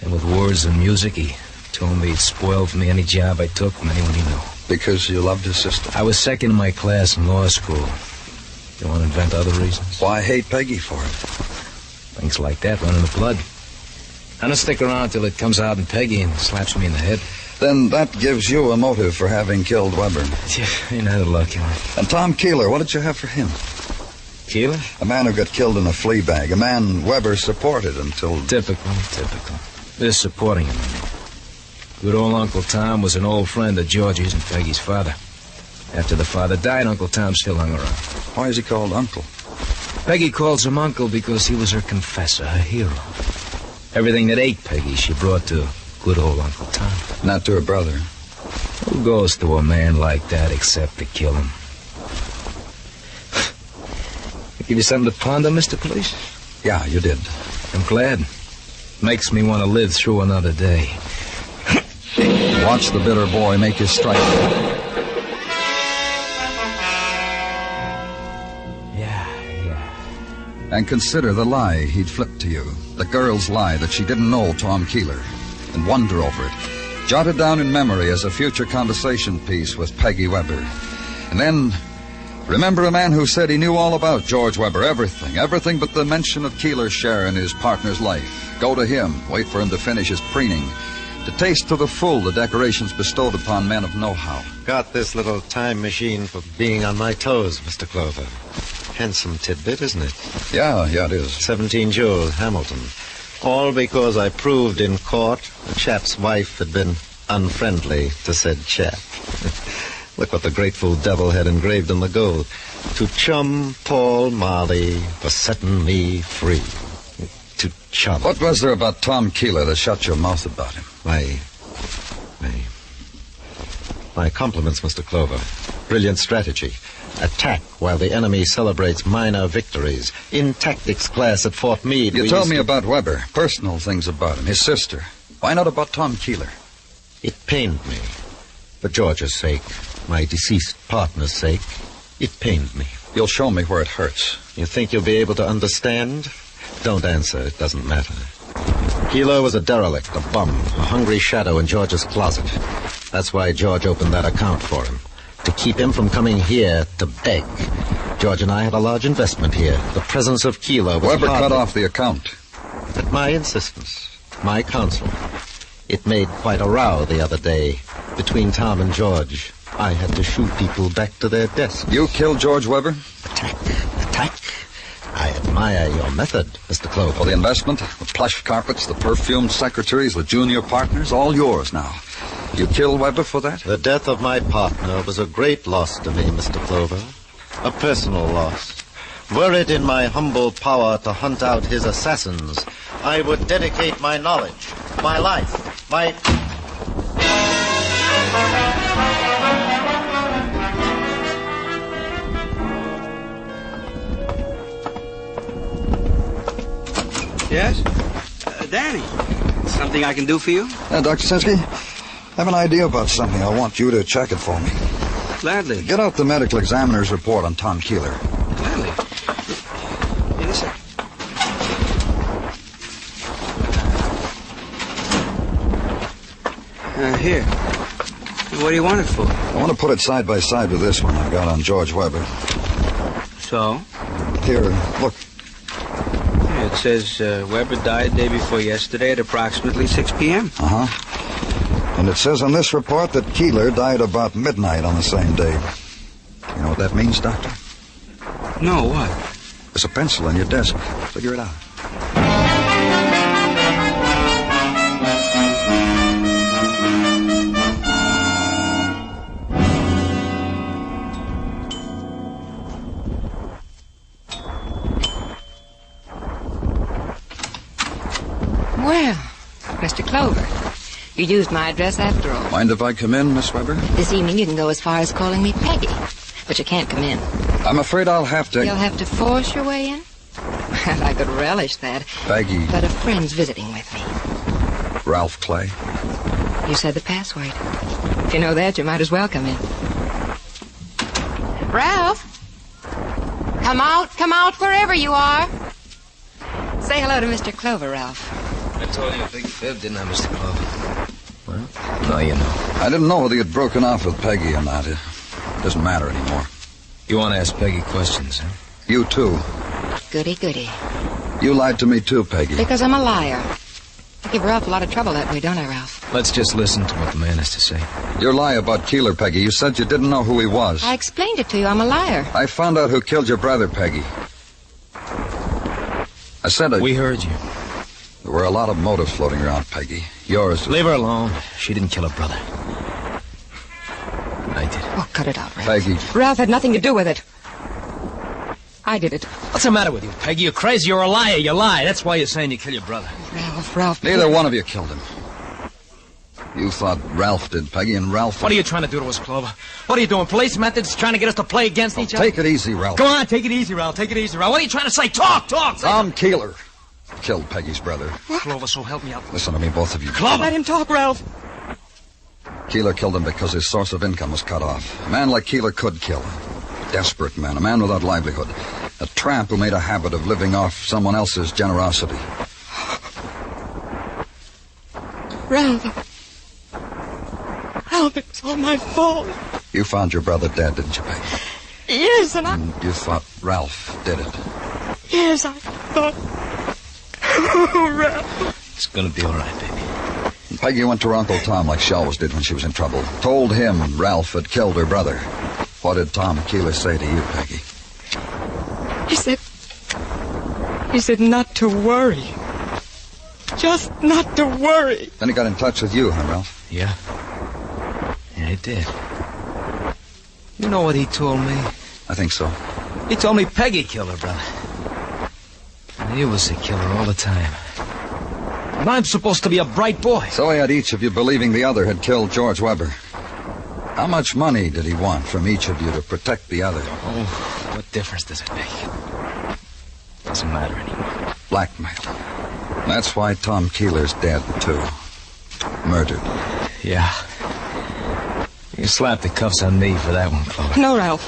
And with words and music, he told me he'd spoil for me any job I took from anyone he knew. Because you loved his sister? I was second in my class in law school. You want to invent other reasons? Why hate Peggy for it? Things like that run in the blood. I'm gonna stick around till it comes out in Peggy and slaps me in the head. Then that gives you a motive for having killed Weber. Yeah, ain't that a lucky one. And Tom Keeler, what did you have for him? Keeler? A man who got killed in a flea bag. A man Weber supported until... Typical. They're supporting him. Good old Uncle Tom was an old friend of Georgie's and Peggy's father. After the father died, Uncle Tom still hung around. Why is he called Uncle? Peggy calls him Uncle because he was her confessor, her hero. Everything that ate Peggy, she brought to good old Uncle Tom. Not to her brother. Who goes to a man like that except to kill him? Give you something to ponder, Mr. Police? Yeah, you did. I'm glad. Makes me want to live through another day. Watch the bitter boy make his strike. Yeah. And consider the lie he'd flipped to you. The girl's lie that she didn't know Tom Keeler. And wonder over it. Jot it down in memory as a future conversation piece with Peggy Weber. And then... remember a man who said he knew all about George Weber, everything but the mention of Keeler's share in his partner's life. Go to him, wait for him to finish his preening, to taste to the full the decorations bestowed upon men of know-how. Got this little time machine for being on my toes, Mr. Clover. Handsome tidbit, isn't it? Yeah, it is. 17 Joel, Hamilton. All because I proved in court the chap's wife had been unfriendly to said chap. Look what the grateful devil had engraved in the gold. To chum Paul Marley for setting me free. To chum. What was there about Tom Keeler that shut your mouth about him? My compliments, Mr. Clover. Brilliant strategy. Attack while the enemy celebrates minor victories. In tactics class at Fort Meade... You told me about Weber, personal things about him, his sister. Why not about Tom Keeler? It pained me. For George's sake, my deceased partner's sake, it pained me. You'll show me where it hurts. You think you'll be able to understand? Don't answer, it doesn't matter. Keeler was a derelict, a bum, a hungry shadow in George's closet. That's why George opened that account for him. To keep him from coming here to beg. George and I had a large investment here. The presence of Keeler was Weber cut off the account. At my insistence, my counsel. It made quite a row the other day between Tom and George. I had to shoo people back to their desks. You killed George Weber? Attack. I admire your method, Mr. Clover. For the investment, the plush carpets, the perfumed secretaries, the junior partners, all yours now. You killed Weber for that? The death of my partner was a great loss to me, Mr. Clover. A personal loss. Were it in my humble power to hunt out his assassins, I would dedicate my knowledge, my life, my... Yes? Danny, something I can do for you? Dr. Sinsky, I have an idea about something. I want you to check it for me. Gladly. Get out the medical examiner's report on Tom Keeler. Gladly. In a second. Here. What do you want it for? I want to put it side by side with this one I got on George Weber. So? Here, look. It says Weber died day before yesterday at approximately 6 p.m. Uh-huh. And it says on this report that Keeler died about midnight on the same day. You know what that means, Doctor? No, what? There's a pencil on your desk. Figure it out. Well, Mr. Clover, you used my address after all. Mind if I come in, Miss Weber? This evening you can go as far as calling me Peggy, but you can't come in. I'm afraid I'll have to... You'll have to force your way in? Well, I could relish that. Peggy. But a friend's visiting with me. Ralph Clay. You said the password. If you know that, you might as well come in. Ralph! Come out wherever you are. Say hello to Mr. Clover, Ralph. I told you a big fib, didn't I, Mr. Clover? Well, now you know. I didn't know whether you'd broken off with Peggy or not. It doesn't matter anymore. You want to ask Peggy questions, huh? You too. Goody, goody. You lied to me too, Peggy. Because I'm a liar. I give Ralph a lot of trouble that way, don't I, Ralph? Let's just listen to what the man has to say. Your lie about Keeler, Peggy. You said you didn't know who he was. I explained it to you. I'm a liar. I found out who killed your brother, Peggy. I said We heard you. There were a lot of motives floating around, Peggy. Yours... Leave her alone. She didn't kill her brother. I did. Oh, cut it out, Ralph. Peggy. Ralph had nothing to do with it. I did it. What's the matter with you, Peggy? You're crazy. You're a liar. You lie. That's why you're saying you killed your brother. Ralph. Neither one of you killed him. You thought Ralph did, Peggy, and Ralph... What are you trying to do to us, Clover? What are you doing? Police methods trying to get us to play against each other? Take it easy, Ralph. Go on, take it easy, Ralph. Take it easy, Ralph. What are you trying to say? Talk! Tom Keeler killed Peggy's brother. What? Clover, so help me out. Listen to me, both of you. Clover! Let him talk, Ralph. Keeler killed him because his source of income was cut off. A man like Keeler could kill. A desperate man, a man without livelihood. A tramp who made a habit of living off someone else's generosity. Ralph, it's all my fault. You found your brother dead, didn't you, Peggy? Yes, and you thought Ralph did it. Yes, I thought... Oh, Ralph. It's gonna be all right, baby. And Peggy went to her Uncle Tom like she always did when she was in trouble. Told him Ralph had killed her brother. What did Tom Keeler say to you, Peggy? He said not to worry. Just not to worry. Then he got in touch with you, huh, Ralph? Yeah. Yeah, he did. You know what he told me? I think so. He told me Peggy killed her brother. And he was the killer all the time. And I'm supposed to be a bright boy. So he had each of you believing the other had killed George Weber. How much money did he want from each of you to protect the other? Oh, what difference does it make? Doesn't matter anymore. Blackmail. That's why Tom Keeler's dead, too. Murdered. Yeah. You slapped the cuffs on me for that one, Clover. No, Ralph.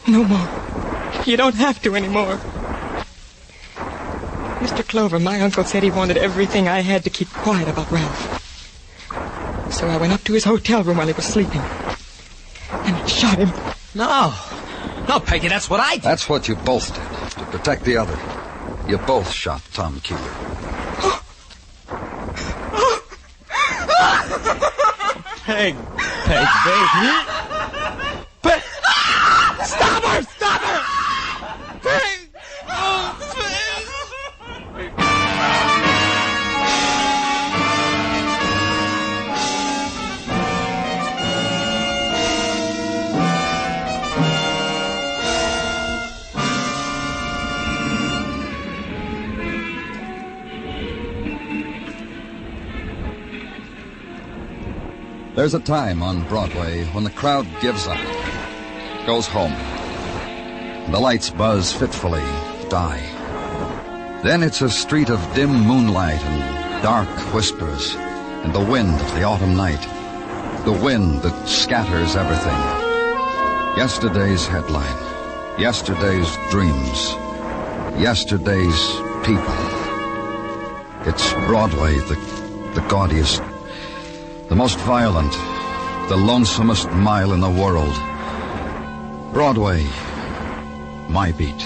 No more. You don't have to anymore. Mr. Clover, my uncle said he wanted everything I had to keep quiet about Ralph. So I went up to his hotel room while he was sleeping. And I shot him. No, Peggy, that's what I did. That's what you both did, to protect the other. You both shot Tom Keeler. Peg, baby. Peg. Stop her! Peg! Oh, Peg! There's a time on Broadway when the crowd gives up, goes home. The lights buzz fitfully, die. Then it's a street of dim moonlight and dark whispers, and the wind of the autumn night. The wind that scatters everything. Yesterday's headline. Yesterday's dreams. Yesterday's people. It's Broadway, the gaudiest, the most violent, the lonesomest mile in the world. Broadway, my beat.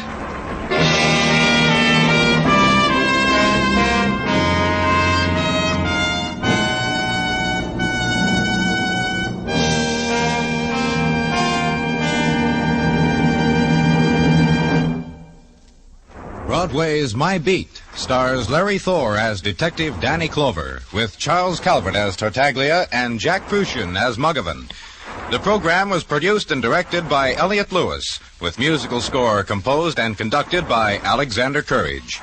Broadway's My Beat stars Larry Thor as Detective Danny Clover, with Charles Calvert as Tartaglia and Jack Crucian as Muggavan. The program was produced and directed by Elliott Lewis, with musical score composed and conducted by Alexander Courage.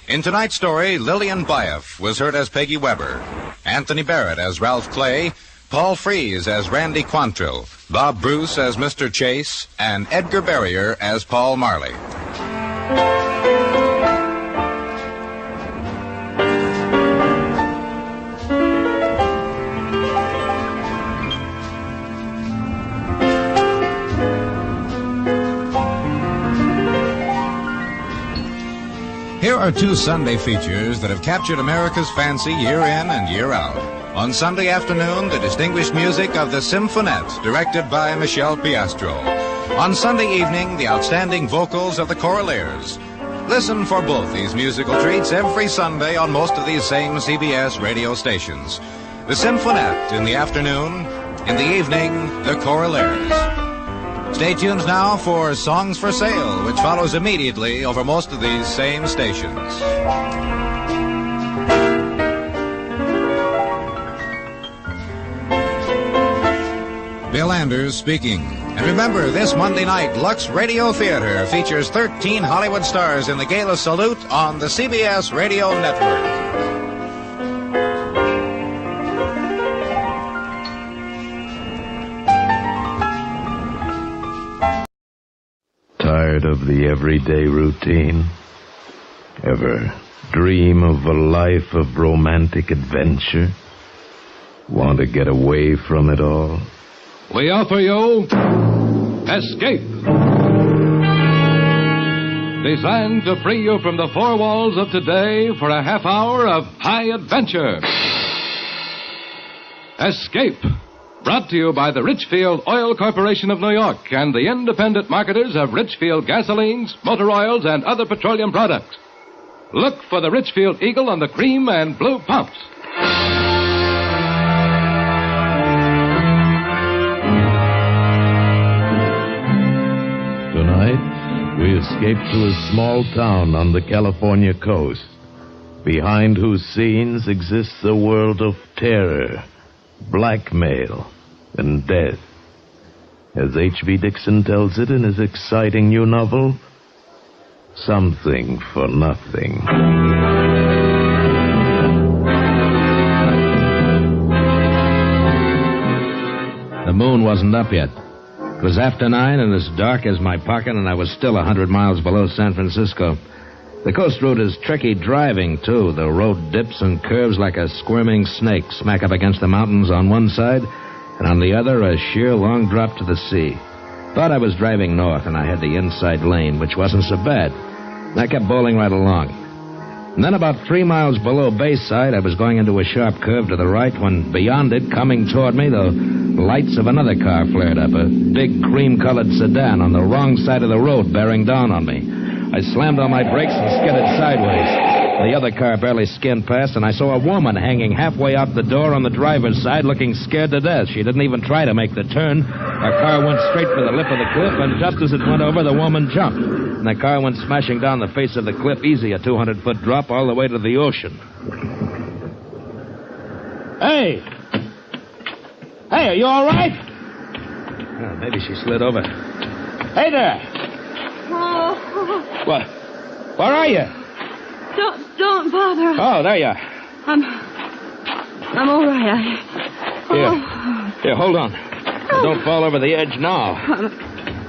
In tonight's story, Lillian Byoff was heard as Peggy Weber, Anthony Barrett as Ralph Clay, Paul Frees as Randy Quantrill, Bob Bruce as Mr. Chase, and Edgar Barrier as Paul Marley. Here are two Sunday features that have captured America's fancy year in and year out. On Sunday afternoon, the distinguished music of the Symphonette, directed by Michel Piastro. On Sunday evening, the outstanding vocals of the Choraleers. Listen for both these musical treats every Sunday on most of these same CBS radio stations. The Symphonette in the afternoon, in the evening, the Choraleers. Stay tuned now for Songs for Sale, which follows immediately over most of these same stations. Bill Anders speaking. And remember, this Monday night, Lux Radio Theater features 13 Hollywood stars in the Gala Salute on the CBS Radio Network. Tired of the everyday routine? Ever dream of a life of romantic adventure? Want to get away from it all? We offer you Escape. Designed to free you from the four walls of today for a half hour of high adventure. Escape. Brought to you by the Richfield Oil Corporation of New York and the independent marketers of Richfield gasolines, motor oils, and other petroleum products. Look for the Richfield Eagle on the cream and blue pumps. Tonight, we escape to a small town on the California coast, behind whose scenes exists a world of terror, blackmail, and death. As H.B. Dixon tells it in his exciting new novel, Something for Nothing. The moon wasn't up yet. It was after 9 and as dark as my pocket, and I was still 100 miles below San Francisco. The coast route is tricky driving, too. The road dips and curves like a squirming snake, smack up against the mountains on one side, and on the other, a sheer long drop to the sea. But I was driving north, and I had the inside lane, which wasn't so bad. And I kept bowling right along. And then about 3 miles below Bayside, I was going into a sharp curve to the right when beyond it, coming toward me, the lights of another car flared up, a big cream-colored sedan on the wrong side of the road bearing down on me. I slammed on my brakes and skidded sideways. The other car barely skinned past, and I saw a woman hanging halfway out the door on the driver's side looking scared to death. She didn't even try to make the turn. Our car went straight for the lip of the cliff, and just as it went over, the woman jumped. And the car went smashing down the face of the cliff, easy, a 200-foot drop all the way to the ocean. Hey! Hey, are you all right? Oh, maybe she slid over. Hey there! Oh. What? Where are you? Don't bother. Oh, there you are. I'm all right. Here, hold on. Don't fall over the edge now.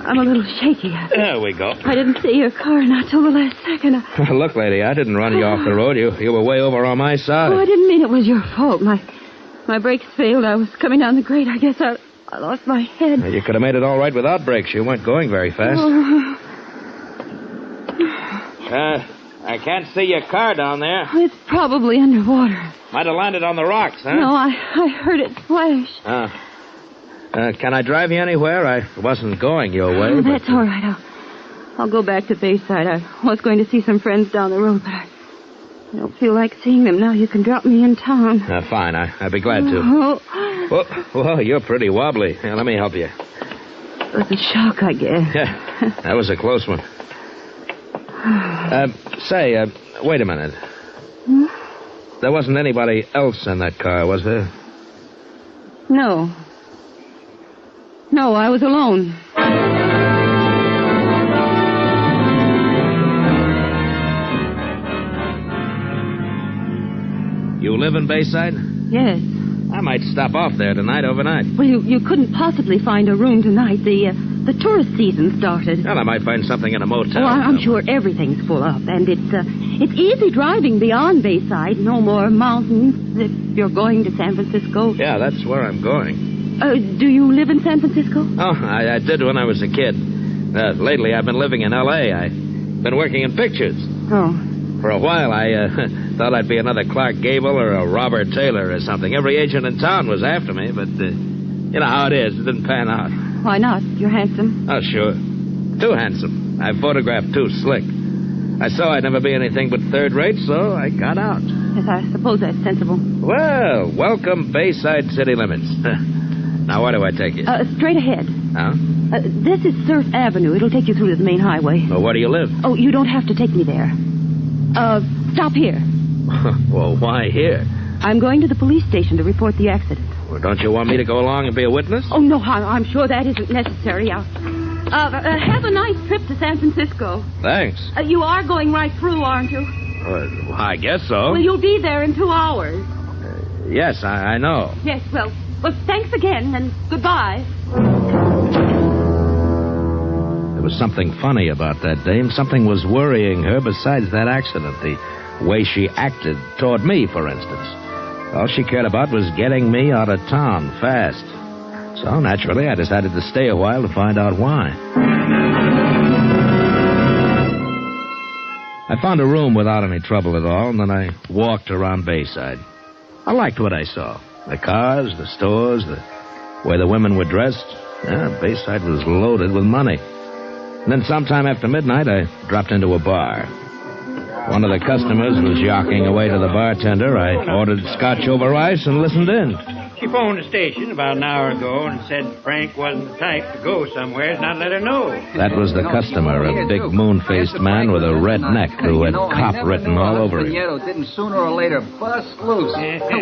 I'm a little shaky. There we go. I didn't see your car not till the last second. Look, lady, I didn't run you off the road. You were way over on my side. Oh, I didn't mean it was your fault. My brakes failed. I was coming down the grade. I guess I lost my head. You could have made it all right without brakes. You weren't going very fast. Oh. I can't see your car down there. It's probably underwater. Might have landed on the rocks, huh? No, I heard it splash. Can I drive you anywhere? I wasn't going your way. Oh, that's all right. I'll go back to Bayside. I was going to see some friends down the road, but I don't feel like seeing them now. You can drop me in town. Fine. I'd be glad to. Whoa, you're pretty wobbly. Here, let me help you. It was a shock, I guess. Yeah, that was a close one. Wait a minute. Hmm? There wasn't anybody else in that car, was there? No. No, I was alone. You live in Bayside? Yes. I might stop off there tonight, overnight. Well, you couldn't possibly find a room tonight. The tourist season started. Well, I might find something in a motel. Oh, I'm sure everything's full up, and it's easy driving beyond Bayside. No more mountains if you're going to San Francisco. Yeah, that's where I'm going. Do you live in San Francisco? Oh, I did when I was a kid. Lately, I've been living in L.A. I've been working in pictures. Oh. For a while, I thought I'd be another Clark Gable or a Robert Taylor or something. Every agent in town was after me, but you know how it is. It didn't pan out. Why not? You're handsome. Oh, sure. Too handsome. I photographed too slick. I saw I'd never be anything but third rate, so I got out. Yes, I suppose that's sensible. Well, welcome Bayside city limits. Now, where do I take you? Straight ahead. Huh? This is Surf Avenue. It'll take you through to the main highway. Well, where do you live? Oh, you don't have to take me there. Stop here. Well, why here? I'm going to the police station to report the accident. Well, don't you want me to go along and be a witness? Oh, no, I'm sure that isn't necessary. Have a nice trip to San Francisco. Thanks. You are going right through, aren't you? Well, I guess so. Well, you'll be there in 2 hours. Yes, I know. Yes, well, thanks again, and goodbye. There was something funny about that dame. Something was worrying her besides that accident. The way she acted toward me, for instance. All she cared about was getting me out of town fast. So, naturally, I decided to stay a while to find out why. I found a room without any trouble at all, and then I walked around Bayside. I liked what I saw. The cars, the stores, the way the women were dressed. Yeah, Bayside was loaded with money. And then sometime after midnight, I dropped into a bar. One of the customers was yawking away to the bartender. I ordered scotch over ice and listened in. She phoned the station about an hour ago and said Frank wasn't the type to go somewhere, not let her know. That was the customer, a big moon-faced man with a red neck who had cop written all over him. Didn't sooner or later bust loose.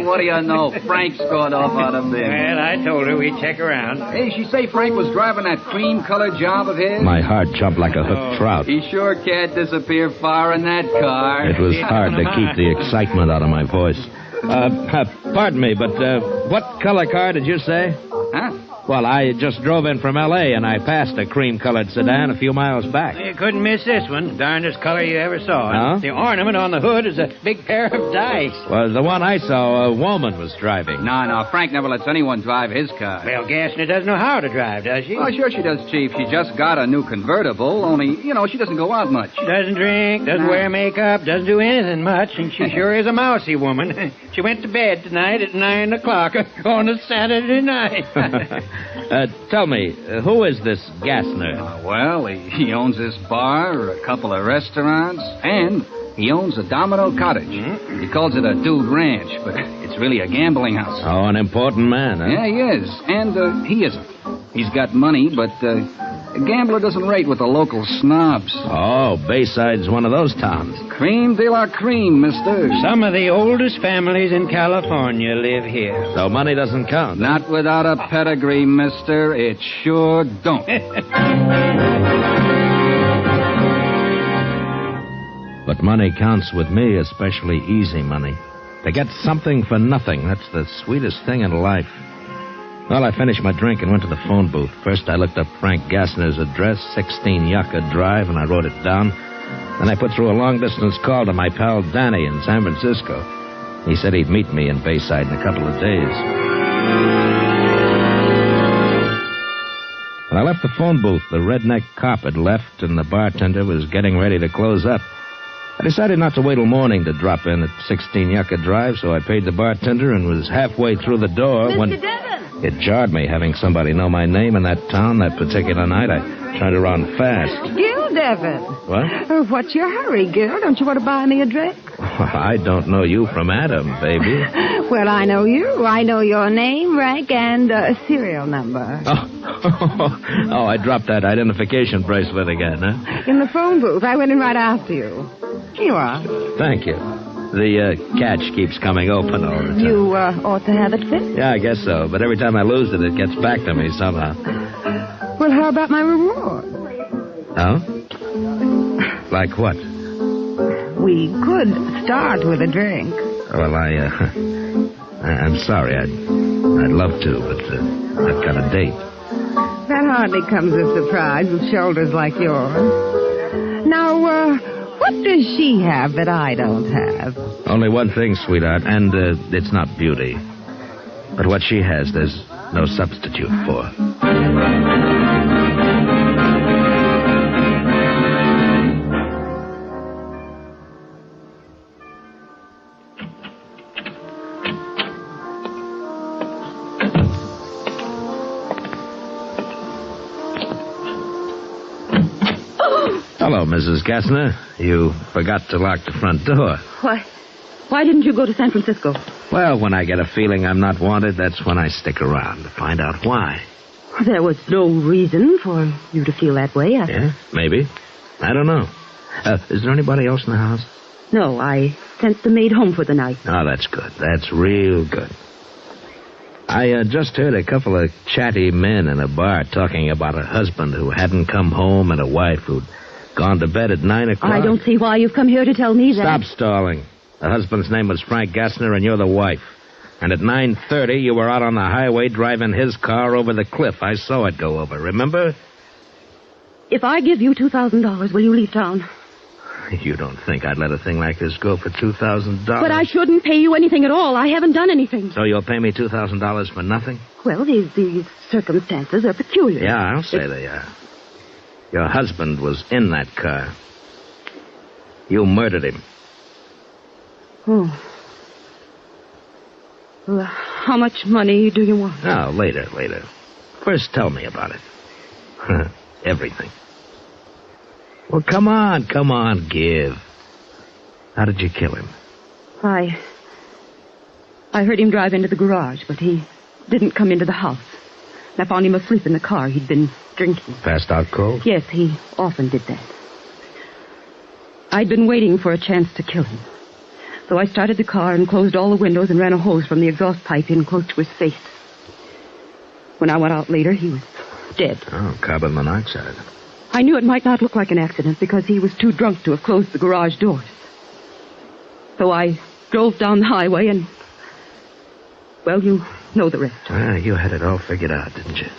What do you know? Frank's gone off out of there. Well, I told her we'd check around. Hey, she say Frank was driving that cream-colored job of his? My heart jumped like a hooked trout. He sure can't disappear far in that car. It was hard to keep the excitement out of my voice. Pardon me, but what color car did you say? Huh? Well, I just drove in from L.A. and I passed a cream-colored sedan a few miles back. You couldn't miss this one. Darndest color you ever saw. Huh? The ornament on the hood is a big pair of dice. Well, the one I saw, a woman was driving. No, Frank never lets anyone drive his car. Well, Gassner doesn't know how to drive, does she? Oh, sure she does, Chief. She just got a new convertible, only, she doesn't go out much. She doesn't drink, doesn't wear makeup, doesn't do anything much, and she sure is a mousy woman. She went to bed tonight at 9 o'clock on a Saturday night. Tell me, who is this Gassner? Well, he owns this bar, a couple of restaurants, and he owns a Domino Cottage. Mm-hmm. He calls it a dude ranch, but it's really a gambling house. Oh, an important man, huh? Yeah, he is. And he isn't. He's got money, but a gambler doesn't rate with the local snobs. Oh, Bayside's one of those towns. Cream de la cream, mister. Some of the oldest families in California live here. So money doesn't count. Not without a pedigree, mister. It sure don't. But money counts with me, especially easy money. To get something for nothing, that's the sweetest thing in life. Well, I finished my drink and went to the phone booth. First, I looked up Frank Gassner's address, 16 Yucca Drive, and I wrote it down. Then I put through a long-distance call to my pal Danny in San Francisco. He said he'd meet me in Bayside in a couple of days. When I left the phone booth, the redneck cop had left, and the bartender was getting ready to close up. I decided not to wait till morning to drop in at 16 Yucca Drive, so I paid the bartender and was halfway through the door when... Mr. Devon! It jarred me having somebody know my name in that town that particular night. I turned around fast. Gil Devon. What? What's your hurry, Gil? Don't you want to buy me a drink? I don't know you from Adam, baby. Well, I know you. I know your name, rank, and serial number. Oh, I dropped that identification bracelet again, huh? In the phone booth. I went in right after you. Here you are. Thank you. The catch keeps coming open all the time. You ought to have it fixed. Yeah, I guess so. But every time I lose it, it gets back to me somehow. Well, how about my reward? Oh? Like what? We could start with a drink. Well, I'm sorry. I'd love to, but I've got a date. That hardly comes as a surprise with shoulders like yours. Now, what does she have that I don't have? Only one thing, sweetheart, and it's not beauty. But what she has, there's no substitute for. Hello, Mrs. Gassner. You forgot to lock the front door. Why didn't you go to San Francisco? Well, when I get a feeling I'm not wanted, that's when I stick around to find out why. There was no reason for you to feel that way. Yeah, maybe. I don't know. Is there anybody else in the house? No, I sent the maid home for the night. Oh, that's good. That's real good. I just heard a couple of chatty men in a bar talking about a husband who hadn't come home and a wife who'd gone to bed at 9 o'clock. I don't see why you've come here to tell me that. Stop stalling. The husband's name was Frank Gassner, and you're the wife. And at 9:30, you were out on the highway driving his car over the cliff. I saw it go over, remember? If I give you $2,000, will you leave town? You don't think I'd let a thing like this go for $2,000? But I shouldn't pay you anything at all. I haven't done anything. So you'll pay me $2,000 for nothing? Well, these circumstances are peculiar. Yeah, I'll say they are. Your husband was in that car. You murdered him. Oh. Well, how much money do you want? Oh, later. First, tell me about it. Everything. Well, come on, give. How did you kill him? I heard him drive into the garage, but he didn't come into the house. I found him asleep in the car. He'd been drinking. Passed out cold? Yes, he often did that. I'd been waiting for a chance to kill him. So I started the car and closed all the windows and ran a hose from the exhaust pipe in close to his face. When I went out later, he was dead. Oh, carbon monoxide. I knew it might not look like an accident because he was too drunk to have closed the garage doors. So I drove down the highway and... well, you know the rest. You had it all figured out, didn't you?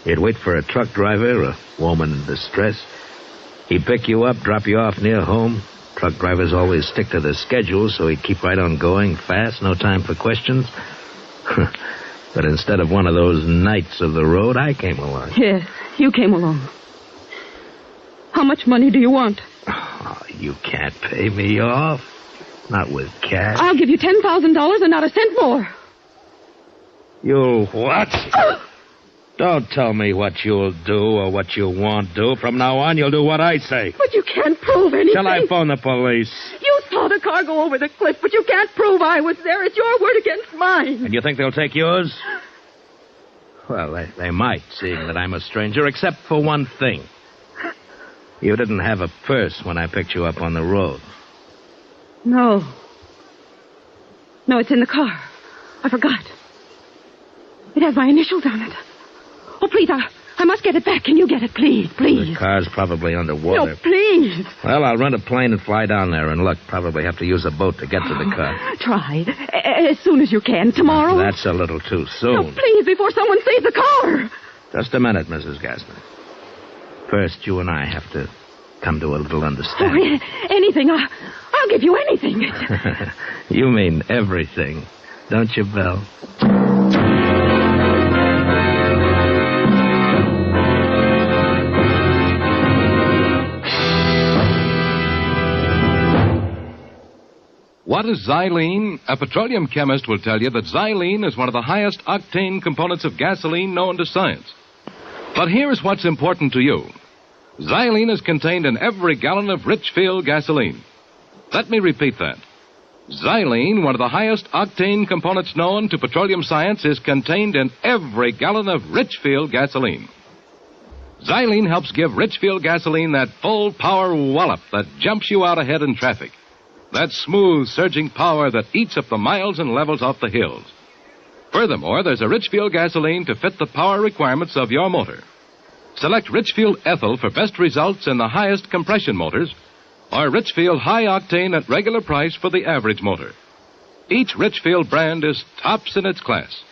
You'd wait for a truck driver, a woman in distress. He'd pick you up, drop you off near home. Truck drivers always stick to their schedule, so he'd keep right on going, fast, no time for questions. But instead of one of those knights of the road, I came along. Yes, you came along. How much money do you want? Oh, you can't pay me off. Not with cash. I'll give you $10,000 and not a cent more. You'll what? Don't tell me what you'll do or what you won't do. From now on, you'll do what I say. But you can't prove anything. Shall I phone the police? You saw the car go over the cliff, but you can't prove I was there. It's your word against mine. And you think they'll take yours? Well, they might, seeing that I'm a stranger, except for one thing. You didn't have a purse when I picked you up on the road. No, it's in the car. I forgot. It has my initials on it. Oh, please, I must get it back. Can you get it, please, please? The car's probably underwater. No, please. Well, I'll rent a plane and fly down there and look. Probably have to use a boat to get to the car. Try. As soon as you can. Tomorrow? That's a little too soon. No, please, before someone sees the car. Just a minute, Mrs. Gassner. First, you and I have to come to a little understanding. Oh, anything. I'll give you anything. You mean everything, don't you, Belle? What is xylene? A petroleum chemist will tell you that xylene is one of the highest octane components of gasoline known to science. But here's what's important to you. Xylene is contained in every gallon of Richfield gasoline. Let me repeat that. Xylene, one of the highest octane components known to petroleum science, is contained in every gallon of Richfield gasoline. Xylene helps give Richfield gasoline that full power wallop that jumps you out ahead in traffic. That smooth, surging power that eats up the miles and levels off the hills. Furthermore, there's a Richfield gasoline to fit the power requirements of your motor. Select Richfield Ethyl for best results in the highest compression motors, or Richfield High Octane at regular price for the average motor. Each Richfield brand is tops in its class.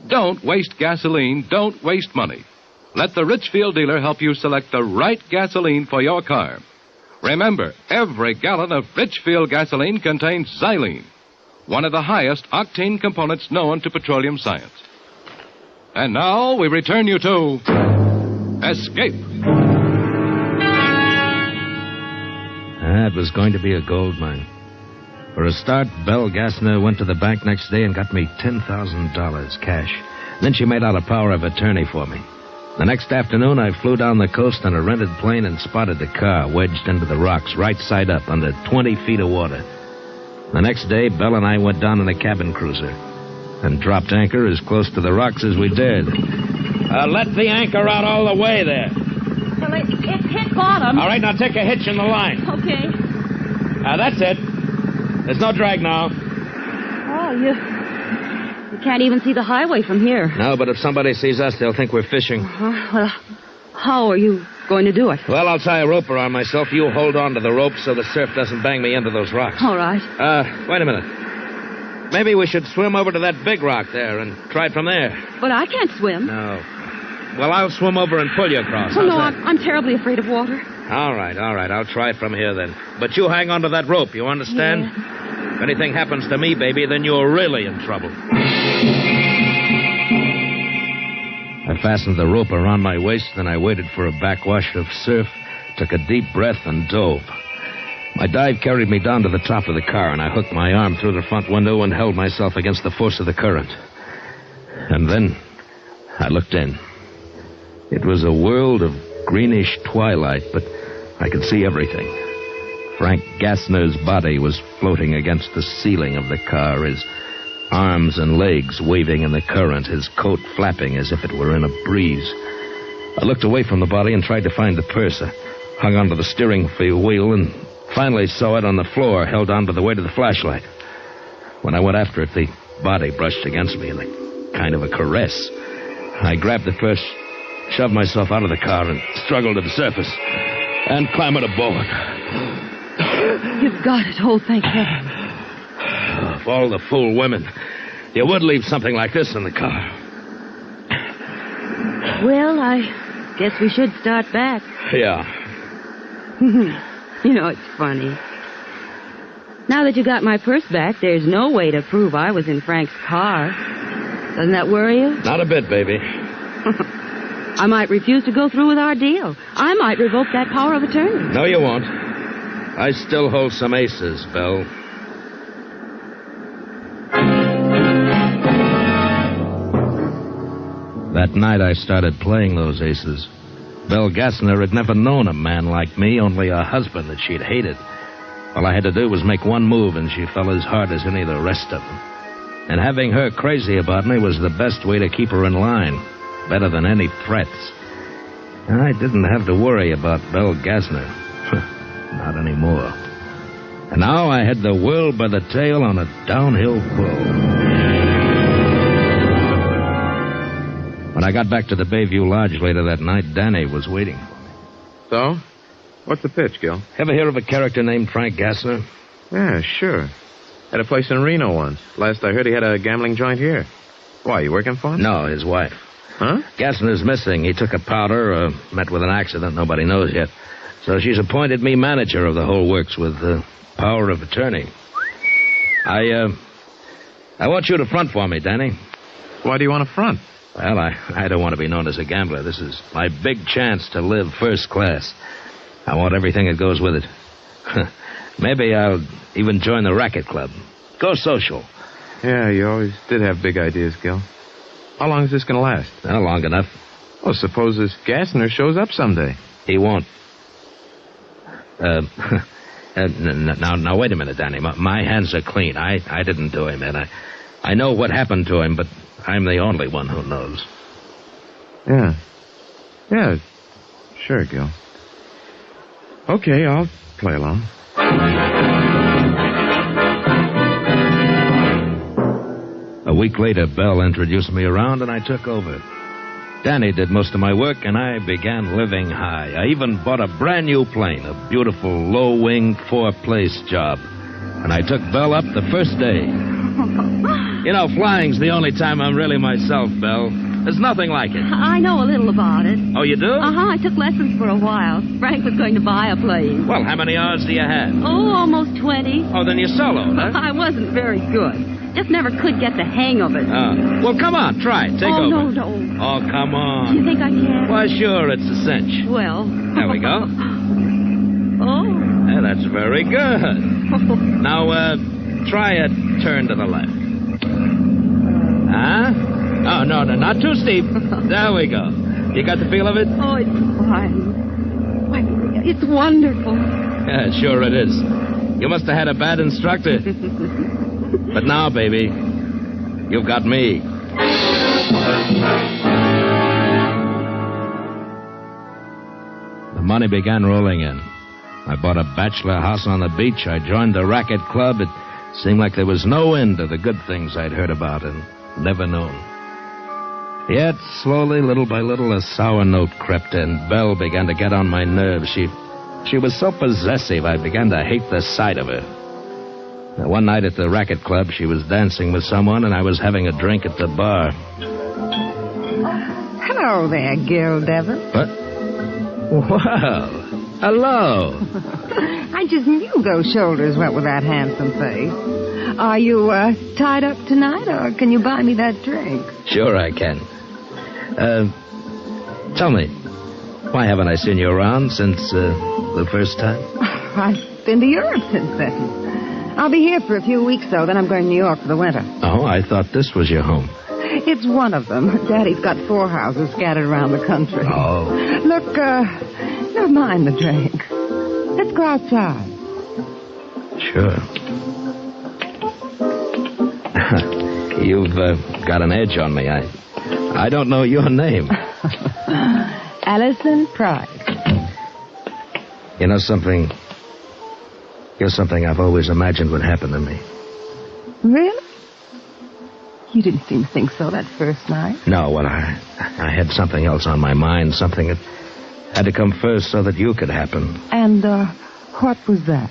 Don't waste gasoline, don't waste money. Let the Richfield dealer help you select the right gasoline for your car. Remember, every gallon of Richfield gasoline contains xylene, one of the highest octane components known to petroleum science. And now we return you to Escape. That was going to be a gold mine. For a start, Belle Gassner went to the bank next day and got me $10,000 cash. Then she made out a power of attorney for me. The next afternoon, I flew down the coast on a rented plane and spotted the car wedged into the rocks, right side up, under 20 feet of water. The next day, Belle and I went down in a cabin cruiser and dropped anchor as close to the rocks as we dared. Let the anchor out all the way there. Well, it's hit bottom. All right, now take a hitch in the line. Okay. That's it. There's no drag now. Oh, you can't even see the highway from here. No, but if somebody sees us, they'll think we're fishing. Well, how are you going to do it? Well, I'll tie a rope around myself. You hold on to the rope so the surf doesn't bang me into those rocks. All right. Wait a minute. Maybe we should swim over to that big rock there and try it from there. But I can't swim. No. Well, I'll swim over and pull you across. Oh, no, I'm terribly afraid of water. All right. I'll try it from here then. But you hang on to that rope, you understand? Yeah. If anything happens to me, baby, then you're really in trouble. I fastened the rope around my waist, then I waited for a backwash of surf, took a deep breath, and dove. My dive carried me down to the top of the car, and I hooked my arm through the front window and held myself against the force of the current. And then I looked in. It was a world of greenish twilight, but I could see everything. Frank Gassner's body was floating against the ceiling of the car, his arms and legs waving in the current, his coat flapping as if it were in a breeze. I looked away from the body and tried to find the purse. I hung onto the steering wheel and finally saw it on the floor, held onto the weight of the flashlight. When I went after it, the body brushed against me in a kind of a caress. I grabbed the purse, shoved myself out of the car, and struggled to the surface and clambered aboard. You've got it. Oh, thank heaven. Of all the fool women, you would leave something like this in the car. Well, I guess we should start back. Yeah. You know, it's funny. Now that you got my purse back, there's no way to prove I was in Frank's car. Doesn't that worry you? Not a bit, baby. I might refuse to go through with our deal. I might revoke that power of attorney. No, you won't. I still hold some aces, Belle. That night I started playing those aces. Belle Gassner had never known a man like me, only a husband that she'd hated. All I had to do was make one move, and she fell as hard as any of the rest of them. And having her crazy about me was the best way to keep her in line, better than any threats. And I didn't have to worry about Belle Gassner. Not anymore. And now I had the world by the tail on a downhill pull. When I got back to the Bayview Lodge later that night, Danny was waiting for me. So? What's the pitch, Gil? Ever hear of a character named Frank Gassner? Yeah, sure. Had a place in Reno once. Last I heard, he had a gambling joint here. Why, you working for him? No, his wife. Huh? Gassner's missing. He took a powder, met with an accident nobody knows yet. So she's appointed me manager of the whole works with power of attorney. I want you to front for me, Danny. Why do you want to front? Well, I don't want to be known as a gambler. This is my big chance to live first class. I want everything that goes with it. Maybe I'll even join the racket club. Go social. Yeah, you always did have big ideas, Gil. How long is this going to last? Long enough. Well, suppose this Gassner shows up someday. He won't. Now, wait a minute, Danny. My hands are clean. I didn't do him, and I know what happened to him, but I'm the only one who knows. Yeah. Yeah, sure, Gil. Okay, I'll play along. A week later, Belle introduced me around, and I took over. Danny did most of my work, and I began living high. I even bought a brand new plane, a beautiful low-wing 4-place job. And I took Belle up the first day. You know, flying's the only time I'm really myself, Belle. There's nothing like it. I know a little about it. Oh, you do? I took lessons for a while. Frank was going to buy a plane. Well, how many hours do you have? Oh, almost 20. Oh, then you're soloed, huh? I wasn't very good. Just never could get the hang of it. Well, come on, try it. Take over. No. Oh, come on. Do you think I can? Why, sure, it's a cinch. Well. There we go. Oh. Yeah, that's very good. Now, try a turn to the left. Huh? Oh, no, not too steep. There we go. You got the feel of it? Oh, it's fine. Why, it's wonderful. Yeah, sure it is. You must have had a bad instructor. But now, baby, you've got me. The money began rolling in. I bought a bachelor house on the beach. I joined the racket club. It seemed like there was no end to the good things I'd heard about and never known. Yet, slowly, little by little, a sour note crept in. Belle began to get on my nerves. She was so possessive, I began to hate the sight of her. Now, one night at the racket club, she was dancing with someone, and I was having a drink at the bar. Hello there, Gil Devon. What? Well, hello. I just knew those shoulders went with that handsome face. Are you tied up tonight, or can you buy me that drink? Sure I can. Tell me, why haven't I seen you around since the first time? I've been to Europe since then. I'll be here for a few weeks, though. Then I'm going to New York for the winter. Oh, I thought this was your home. It's one of them. Daddy's got 4 houses scattered around the country. Oh. Look, never mind the drink. Let's go outside. Sure. You've got an edge on me. I don't know your name. Allison Price. You know something? Here's something I've always imagined would happen to me. Really? You didn't seem to think so that first night. No, well, I had something else on my mind, something that had to come first so that you could happen. And, what was that?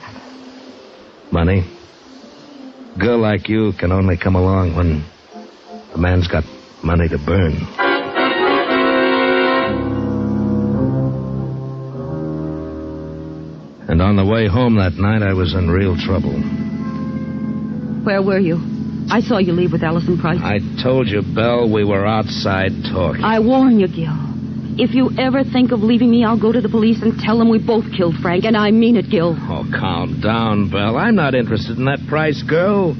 Money. A girl like you can only come along when a man's got money to burn. And on the way home that night, I was in real trouble. Where were you? I saw you leave with Allison Price. I told you, Belle, we were outside talking. I warn you, Gil. If you ever think of leaving me, I'll go to the police and tell them we both killed Frank, and I mean it, Gil. Oh, calm down, Belle. I'm not interested in that Price girl.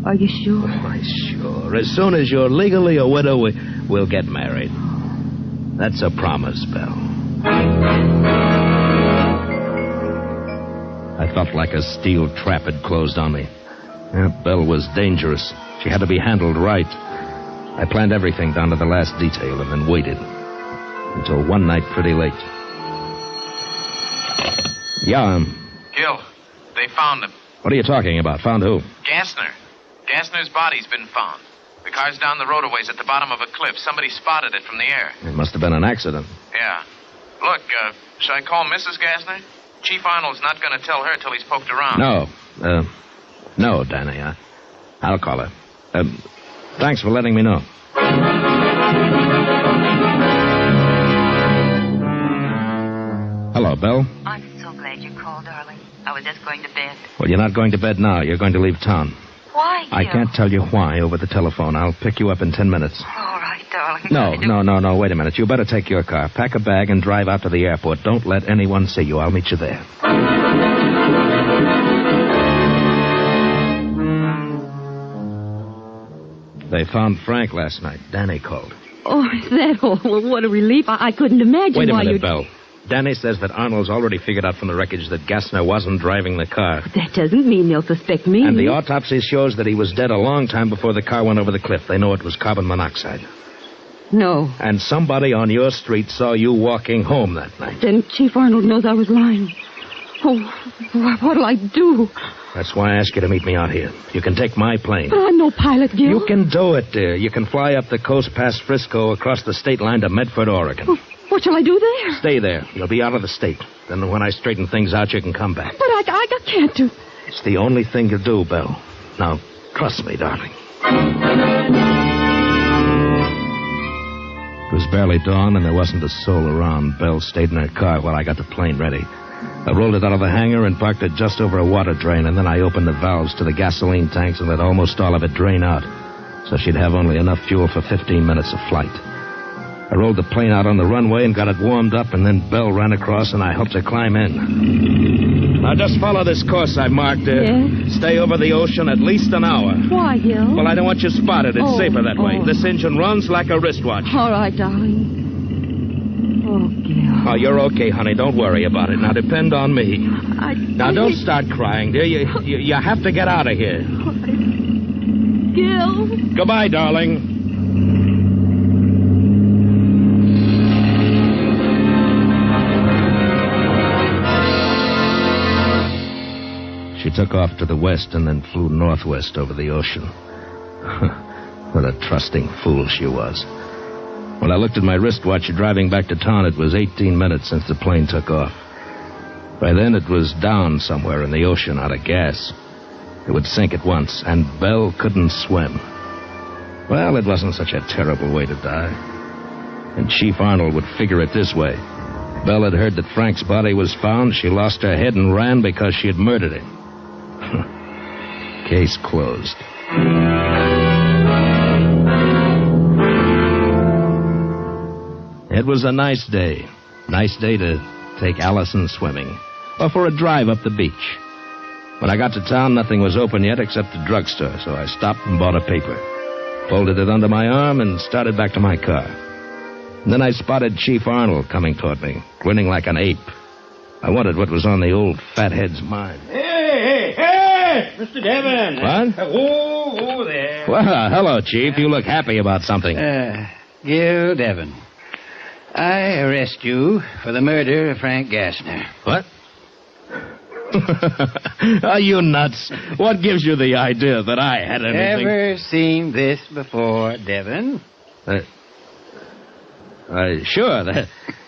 Are you sure? Oh, sure. As soon as you're legally a widow, we'll get married. That's a promise, Belle. I felt like a steel trap had closed on me. Belle was dangerous. She had to be handled right. I planned everything down to the last detail and then waited until one night pretty late. Yeah, Gil, they found him. What are you talking about? Found who? Gassner. Gassner's body's been found. The car's down the road a ways at the bottom of a cliff. Somebody spotted it from the air. It must have been an accident. Yeah. Look, should I call Mrs. Gassner? Chief Arnold's not going to tell her till he's poked around. No, Danny. I'll call her. Thanks for letting me know. Hello, Belle. I'm so glad you called, darling. I was just going to bed. Well, you're not going to bed now. You're going to leave town. Why, I can't tell you why over the telephone. I'll pick you up in 10 minutes. All right, darling. No. Wait a minute. You better take your car. Pack a bag and drive out to the airport. Don't let anyone see you. I'll meet you there. They found Frank last night. Danny called. Oh, is that all? Well, what a relief. I couldn't imagine Wait a why minute, you'd... Belle. Danny says that Arnold's already figured out from the wreckage that Gassner wasn't driving the car. That doesn't mean they'll suspect me. And the autopsy shows that he was dead a long time before the car went over the cliff. They know it was carbon monoxide. No. And somebody on your street saw you walking home that night. Then Chief Arnold knows I was lying. Oh, what'll I do? That's why I asked you to meet me out here. You can take my plane. But I'm no pilot, Gil. You can do it, dear. You can fly up the coast past Frisco across the state line to Medford, Oregon. Oh, what shall I do there? Stay there. You'll be out of the state. Then when I straighten things out, you can come back. But I can't do... It's the only thing to do, Belle. Now, trust me, darling. It was barely dawn, and there wasn't a soul around. Belle stayed in her car while I got the plane ready. I rolled it out of the hangar and parked it just over a water drain, and then I opened the valves to the gasoline tanks and let almost all of it drain out, so she'd have only enough fuel for 15 minutes of flight. I rolled the plane out on the runway and got it warmed up, and then Belle ran across, and I helped her climb in. Now, just follow this course I marked. Yes? Stay over the ocean at least an hour. Why, Gil? Well, I don't want you spotted. It's safer that way. This engine runs like a wristwatch. All right, darling. Oh, Gil. Oh, you're okay, honey. Don't worry about it. Now, depend on me. Now, don't start crying, dear. You have to get out of here. Gil. Goodbye, darling. She took off to the west and then flew northwest over the ocean. What a trusting fool she was. When I looked at my wristwatch driving back to town, it was 18 minutes since the plane took off. By then, it was down somewhere in the ocean out of gas. It would sink at once, and Belle couldn't swim. Well, it wasn't such a terrible way to die. And Chief Arnold would figure it this way. Belle had heard that Frank's body was found. She lost her head and ran because she had murdered him. Case closed. It was a nice day. Nice day to take Allison swimming. Or for a drive up the beach. When I got to town, nothing was open yet except the drugstore, so I stopped and bought a paper. Folded it under my arm and started back to my car. And then I spotted Chief Arnold coming toward me, grinning like an ape. I wondered what was on the old fathead's mind. Hey, Mr. Devon. What? Oh, there. Well, hello, Chief. You look happy about something. Gil Devon. I arrest you for the murder of Frank Gassner. What? Are you nuts? What gives you the idea that I had anything... Ever seen this before, Devon? Sure.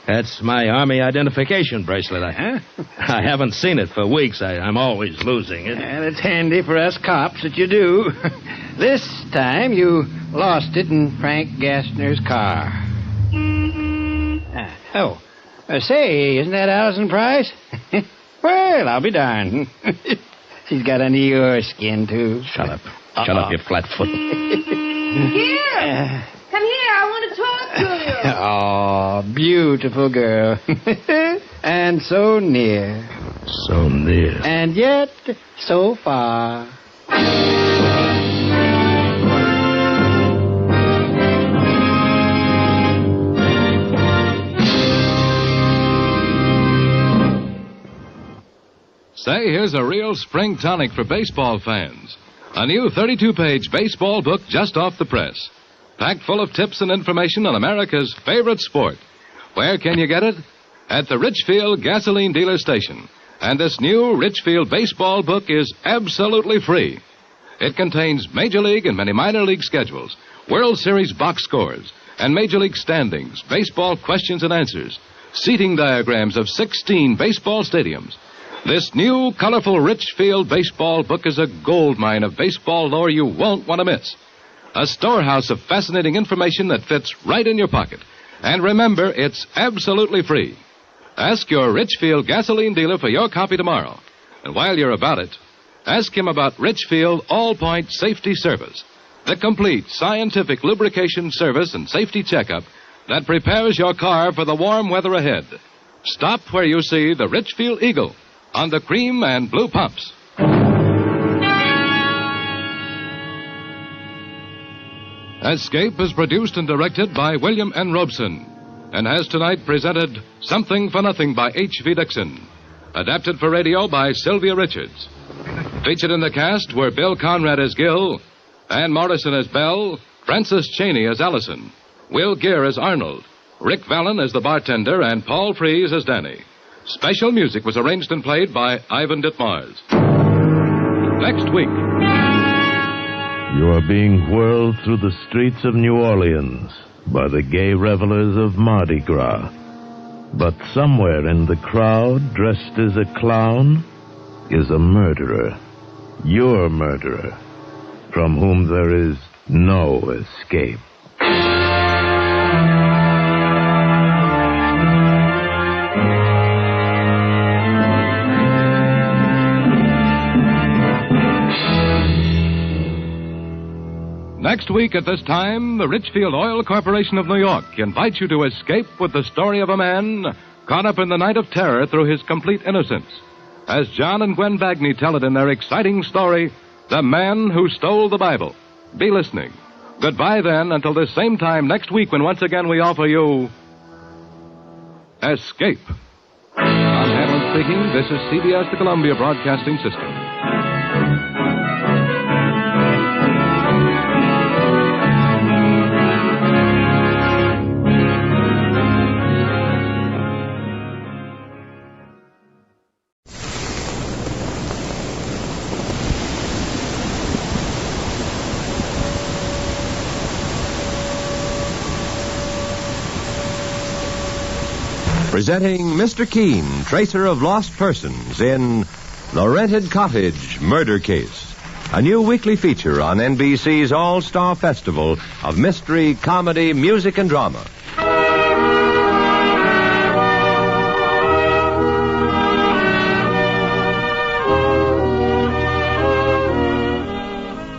That's my Army identification bracelet. I haven't seen it for weeks. I'm always losing it. Well, it's handy for us cops that you do. This time you lost it in Frank Gassner's car. Say, isn't that Allison Price? Well, I'll be darned. She's got under your skin, too. Shut up. Shut up, you flat-foot. Here! Come here, I want to talk to you. Oh, beautiful girl. And so near. So near. And yet so far. Say, here's a real spring tonic for baseball fans. A new 32-page baseball book just off the press. Packed full of tips and information on America's favorite sport. Where can you get it? At the Richfield Gasoline Dealer Station. And this new Richfield baseball book is absolutely free. It contains Major League and many minor league schedules, World Series box scores, and Major League standings, baseball questions and answers, seating diagrams of 16 baseball stadiums. This new, colorful Richfield baseball book is a goldmine of baseball lore you won't want to miss. A storehouse of fascinating information that fits right in your pocket. And remember, it's absolutely free. Ask your Richfield gasoline dealer for your copy tomorrow. And while you're about it, ask him about Richfield All-Point Safety Service, the complete scientific lubrication service and safety checkup that prepares your car for the warm weather ahead. Stop where you see the Richfield Eagle on the cream and blue pumps. Escape is produced and directed by William N. Robeson and has tonight presented Something for Nothing by H.V. Dixon, adapted for radio by Sylvia Richards. Featured in the cast were Bill Conrad as Gil, Ann Morrison as Belle, Frances Cheney as Allison, Will Gere as Arnold, Rick Vallon as the bartender, and Paul Frees as Danny. Special music was arranged and played by Ivan Ditmars. Next week. You are being whirled through the streets of New Orleans by the gay revelers of Mardi Gras. But somewhere in the crowd, dressed as a clown, is a murderer. Your murderer, from whom there is no escape. Next week at this time, the Richfield Oil Corporation of New York invites you to escape with the story of a man caught up in the night of terror through his complete innocence, as John and Gwen Bagney tell it in their exciting story, The Man Who Stole the Bible. Be listening. Goodbye, then, until this same time next week when once again we offer you Escape. Tom Hanlon speaking. This is CBS, the Columbia Broadcasting System. Presenting Mr. Keene, tracer of lost persons in The Rented Cottage Murder Case, a new weekly feature on NBC's All-Star Festival of mystery, comedy, music, and drama.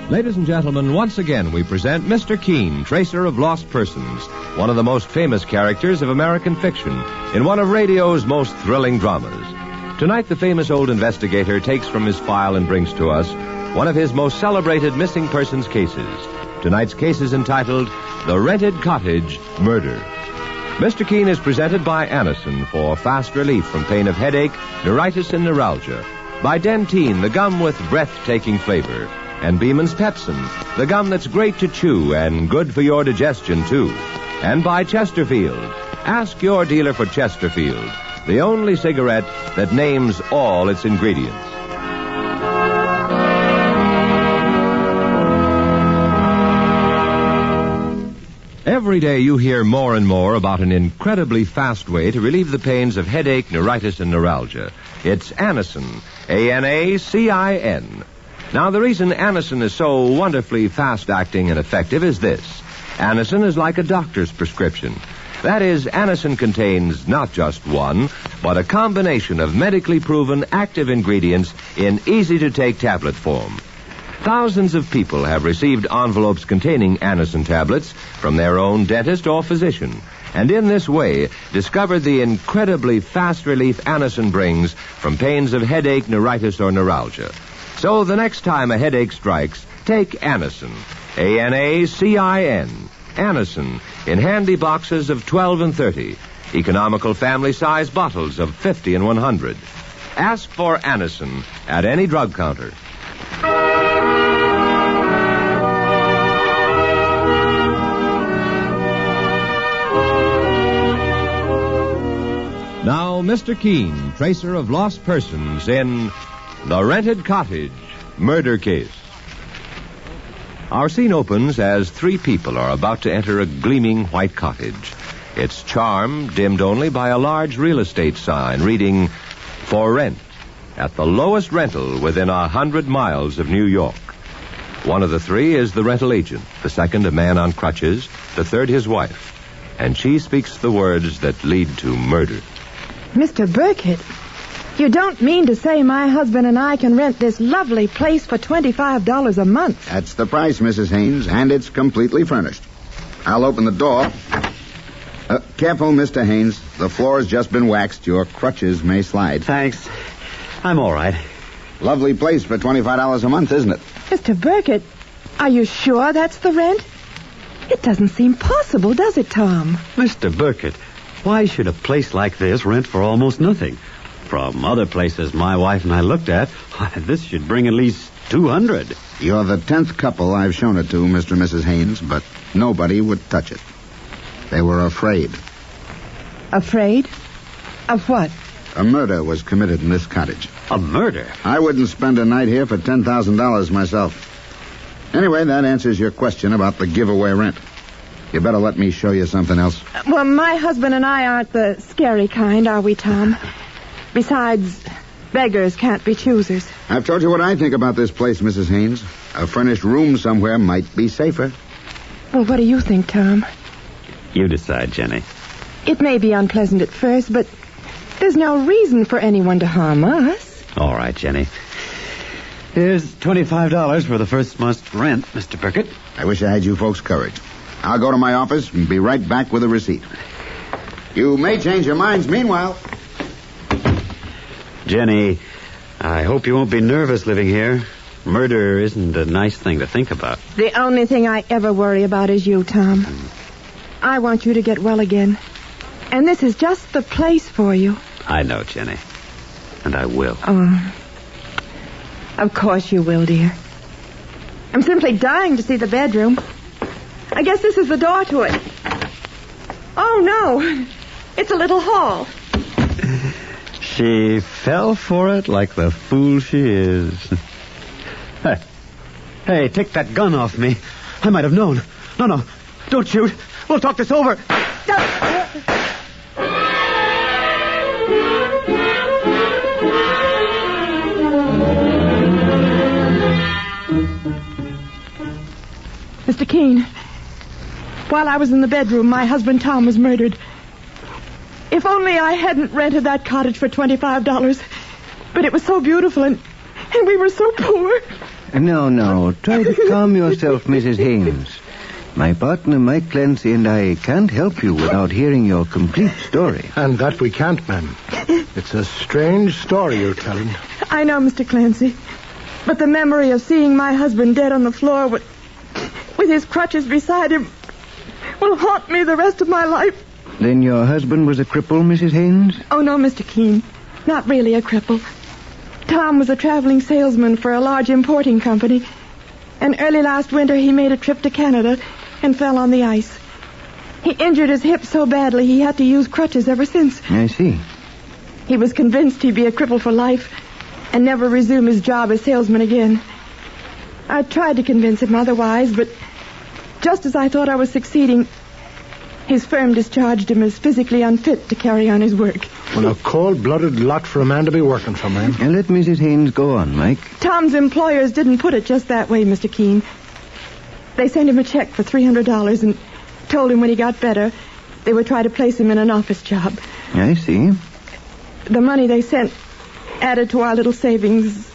Ladies and gentlemen, once again we present Mr. Keene, tracer of lost persons, one of the most famous characters of American fiction in one of radio's most thrilling dramas. Tonight, the famous old investigator takes from his file and brings to us one of his most celebrated missing persons cases. Tonight's case is entitled The Rented Cottage Murder. Mr. Keene is presented by Anacin for fast relief from pain of headache, neuritis, and neuralgia, by Dentyne, the gum with breathtaking flavor, and Beeman's Pepsin, the gum that's great to chew and good for your digestion, too. And by Chesterfield. Ask your dealer for Chesterfield, the only cigarette that names all its ingredients. Every day you hear more and more about an incredibly fast way to relieve the pains of headache, neuritis, and neuralgia. It's Anacin, A-N-A-C-I-N. Now, the reason Anacin is so wonderfully fast-acting and effective is this. Anacin is like a doctor's prescription. That is, Anacin contains not just one, but a combination of medically proven active ingredients in easy-to-take tablet form. Thousands of people have received envelopes containing Anacin tablets from their own dentist or physician, and in this way discovered the incredibly fast relief Anacin brings from pains of headache, neuritis, or neuralgia. So the next time a headache strikes, take Anacin, A-N-A-C-I-N, Anacin, in handy boxes of 12 and 30, economical family-size bottles of 50 and 100. Ask for Anacin at any drug counter. Now, Mr. Keene, tracer of lost persons in The Rented Cottage Murder Case. Our scene opens as three people are about to enter a gleaming white cottage. Its charm dimmed only by a large real estate sign reading, "For rent," at the lowest rental within 100 miles of New York. One of the three is the rental agent, the second a man on crutches, the third his wife. And she speaks the words that lead to murder. Mr. Burkett, you don't mean to say my husband and I can rent this lovely place for $25 a month? That's the price, Mrs. Haynes, and it's completely furnished. I'll open the door. Careful, Mr. Haynes. The floor has just been waxed. Your crutches may slide. Thanks. I'm all right. Lovely place for $25 a month, isn't it? Mr. Burkett, are you sure that's the rent? It doesn't seem possible, does it, Tom? Mr. Burkett, why should a place like this rent for almost nothing? From other places my wife and I looked at, this should bring at least $200. You're the 10th couple I've shown it to, Mr. and Mrs. Haynes, but nobody would touch it. They were afraid. Afraid? Of what? A murder was committed in this cottage. A murder? I wouldn't spend a night here for $10,000 myself. Anyway, that answers your question about the giveaway rent. You better let me show you something else. Well, my husband and I aren't the scary kind, are we, Tom? Besides, beggars can't be choosers. I've told you what I think about this place, Mrs. Haynes. A furnished room somewhere might be safer. Well, what do you think, Tom? You decide, Jenny. It may be unpleasant at first, but there's no reason for anyone to harm us. All right, Jenny. Here's $25 for the first month's rent, Mr. Burkett. I wish I had you folks' courage. I'll go to my office and be right back with a receipt. You may change your minds meanwhile. Jenny, I hope you won't be nervous living here. Murder isn't a nice thing to think about. The only thing I ever worry about is you, Tom. I want you to get well again. And this is just the place for you. I know, Jenny. And I will. Oh. Of course you will, dear. I'm simply dying to see the bedroom. I guess this is the door to it. Oh, no. It's a little hall. She fell for it like the fool she is. Hey, take that gun off me. I might have known. No, don't shoot. We'll talk this over. Mr. Keene, while I was in the bedroom, my husband Tom was murdered. If only I hadn't rented that cottage for $25. But it was so beautiful and we were so poor. No. Try to calm yourself, Mrs. Haynes. My partner, Mike Clancy, and I can't help you without hearing your complete story. And that we can't, ma'am. It's a strange story you're telling. I know, Mr. Clancy. But the memory of seeing my husband dead on the floor with his crutches beside him will haunt me the rest of my life. Then your husband was a cripple, Mrs. Haynes? Oh, no, Mr. Keene. Not really a cripple. Tom was a traveling salesman for a large importing company. And early last winter, he made a trip to Canada and fell on the ice. He injured his hip so badly he had to use crutches ever since. I see. He was convinced he'd be a cripple for life and never resume his job as salesman again. I tried to convince him otherwise, but just as I thought I was succeeding, his firm discharged him as physically unfit to carry on his work. Well, a cold-blooded lot for a man to be working for, ma'am. And let Mrs. Haynes go on, Mike. Tom's employers didn't put it just that way, Mr. Keene. They sent him a check for $300 and told him when he got better, they would try to place him in an office job. I see. The money they sent, added to our little savings,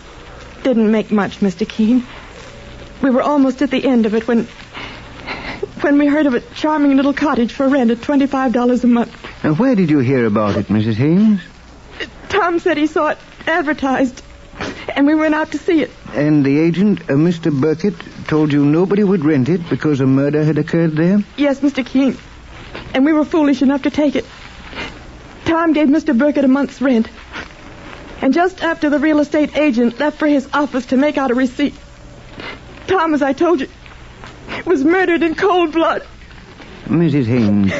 didn't make much, Mr. Keene. We were almost at the end of it when we heard of a charming little cottage for rent at $25 a month. Where did you hear about it, Mrs. Haynes? Tom said he saw it advertised, and we went out to see it. And the agent, Mr. Burkett, told you nobody would rent it because a murder had occurred there? Yes, Mr. Keene. And we were foolish enough to take it. Tom gave Mr. Burkett a month's rent. And just after the real estate agent left for his office to make out a receipt, Tom, as I told you, was murdered in cold blood. Mrs. Haynes,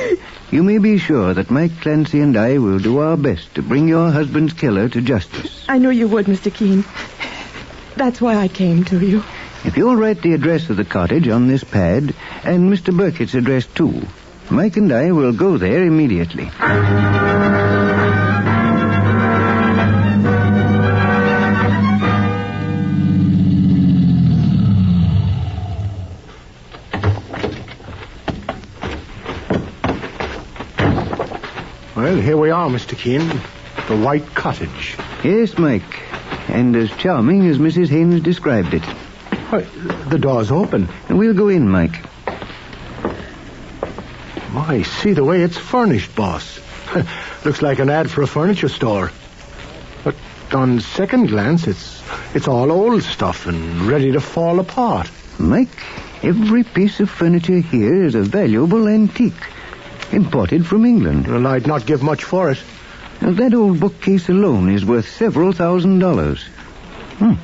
you may be sure that Mike Clancy and I will do our best to bring your husband's killer to justice. I knew you would, Mr. Keene. That's why I came to you. If you'll write the address of the cottage on this pad, and Mr. Burkett's address too, Mike and I will go there immediately. Well, here we are, Mr. Keene. The White Cottage. Yes, Mike. And as charming as Mrs. Haynes described it. Why, the door's open. We'll go in, Mike. My, see the way it's furnished, boss. Looks like an ad for a furniture store. But on second glance, it's all old stuff and ready to fall apart. Mike, every piece of furniture here is a valuable antique. Imported from England. Well, I'd not give much for it. That old bookcase alone is worth several $1,000s.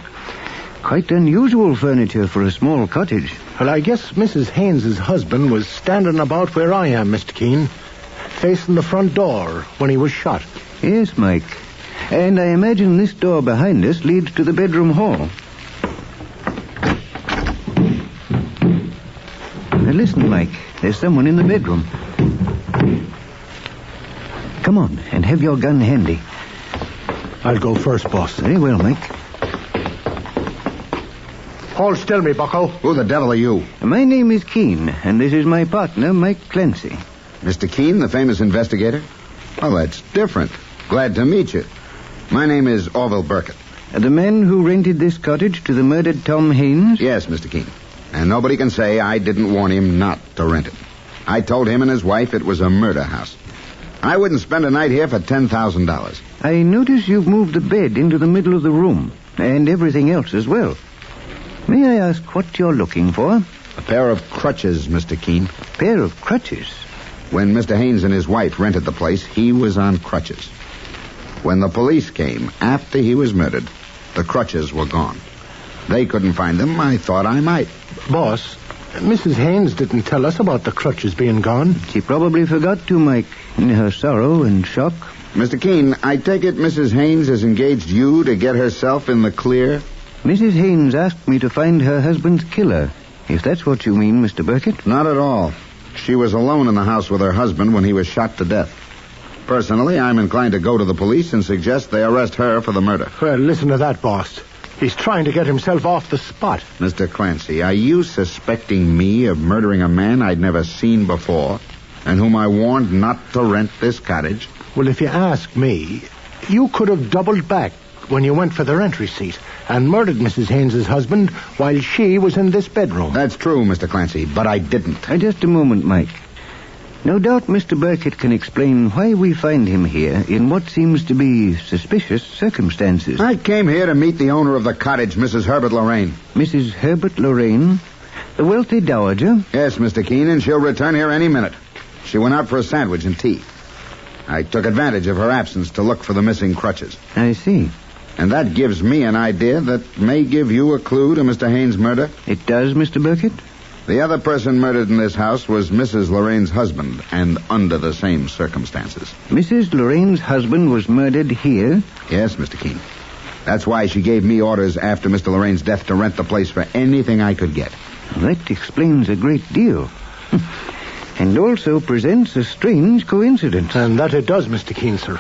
Quite unusual furniture for a small cottage. Well, I guess Mrs. Haynes' husband was standing about where I am, Mr. Keene, facing the front door when he was shot. Yes, Mike. And I imagine this door behind us leads to the bedroom hall. Now listen, Mike. There's someone in the bedroom. Come on, and have your gun handy. I'll go first, boss. Very well, Mike. Hold still, me bucko. Who the devil are you? My name is Keene, and this is my partner, Mike Clancy. Mr. Keene, the famous investigator? Well, that's different. Glad to meet you. My name is Orville Burkett. The man who rented this cottage to the murdered Tom Haynes? Yes, Mr. Keene. And nobody can say I didn't warn him not to rent it. I told him and his wife it was a murder house. I wouldn't spend a night here for $10,000. I notice you've moved the bed into the middle of the room, and everything else as well. May I ask what you're looking for? A pair of crutches, Mr. Keene. Pair of crutches? When Mr. Haynes and his wife rented the place, he was on crutches. When the police came after he was murdered, the crutches were gone. They couldn't find them. I thought I might. Boss, Mrs. Haynes didn't tell us about the crutches being gone. She probably forgot to, Mike, in her sorrow and shock. Mr. Keene, I take it Mrs. Haynes has engaged you to get herself in the clear? Mrs. Haynes asked me to find her husband's killer, if that's what you mean, Mr. Burkett. Not at all. She was alone in the house with her husband when he was shot to death. Personally, I'm inclined to go to the police and suggest they arrest her for the murder. Well, listen to that, boss. He's trying to get himself off the spot. Mr. Clancy, are you suspecting me of murdering a man I'd never seen before and whom I warned not to rent this cottage? Well, if you ask me, you could have doubled back when you went for the rent receipt and murdered Mrs. Haynes' husband while she was in this bedroom. That's true, Mr. Clancy, but I didn't. Just a moment, Mike. No doubt Mr. Burkett can explain why we find him here in what seems to be suspicious circumstances. I came here to meet the owner of the cottage, Mrs. Herbert Lorraine. Mrs. Herbert Lorraine? The wealthy dowager? Yes, Mr. Keene, and she'll return here any minute. She went out for a sandwich and tea. I took advantage of her absence to look for the missing crutches. I see. And that gives me an idea that may give you a clue to Mr. Haynes' murder. It does, Mr. Burkett? The other person murdered in this house was Mrs. Lorraine's husband, and under the same circumstances. Mrs. Lorraine's husband was murdered here? Yes, Mr. Keene. That's why she gave me orders after Mr. Lorraine's death to rent the place for anything I could get. That explains a great deal. And also presents a strange coincidence. And that it does, Mr. Keene, sir.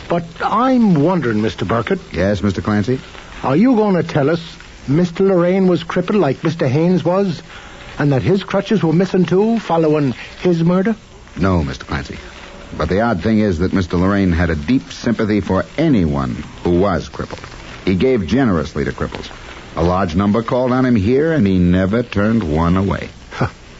But I'm wondering, Mr. Burkett. Yes, Mr. Clancy? Are you going to tell us Mr. Lorraine was crippled like Mr. Haynes was? And that his crutches were missing, too, following his murder? No, Mr. Clancy. But the odd thing is that Mr. Lorraine had a deep sympathy for anyone who was crippled. He gave generously to cripples. A large number called on him here, and he never turned one away.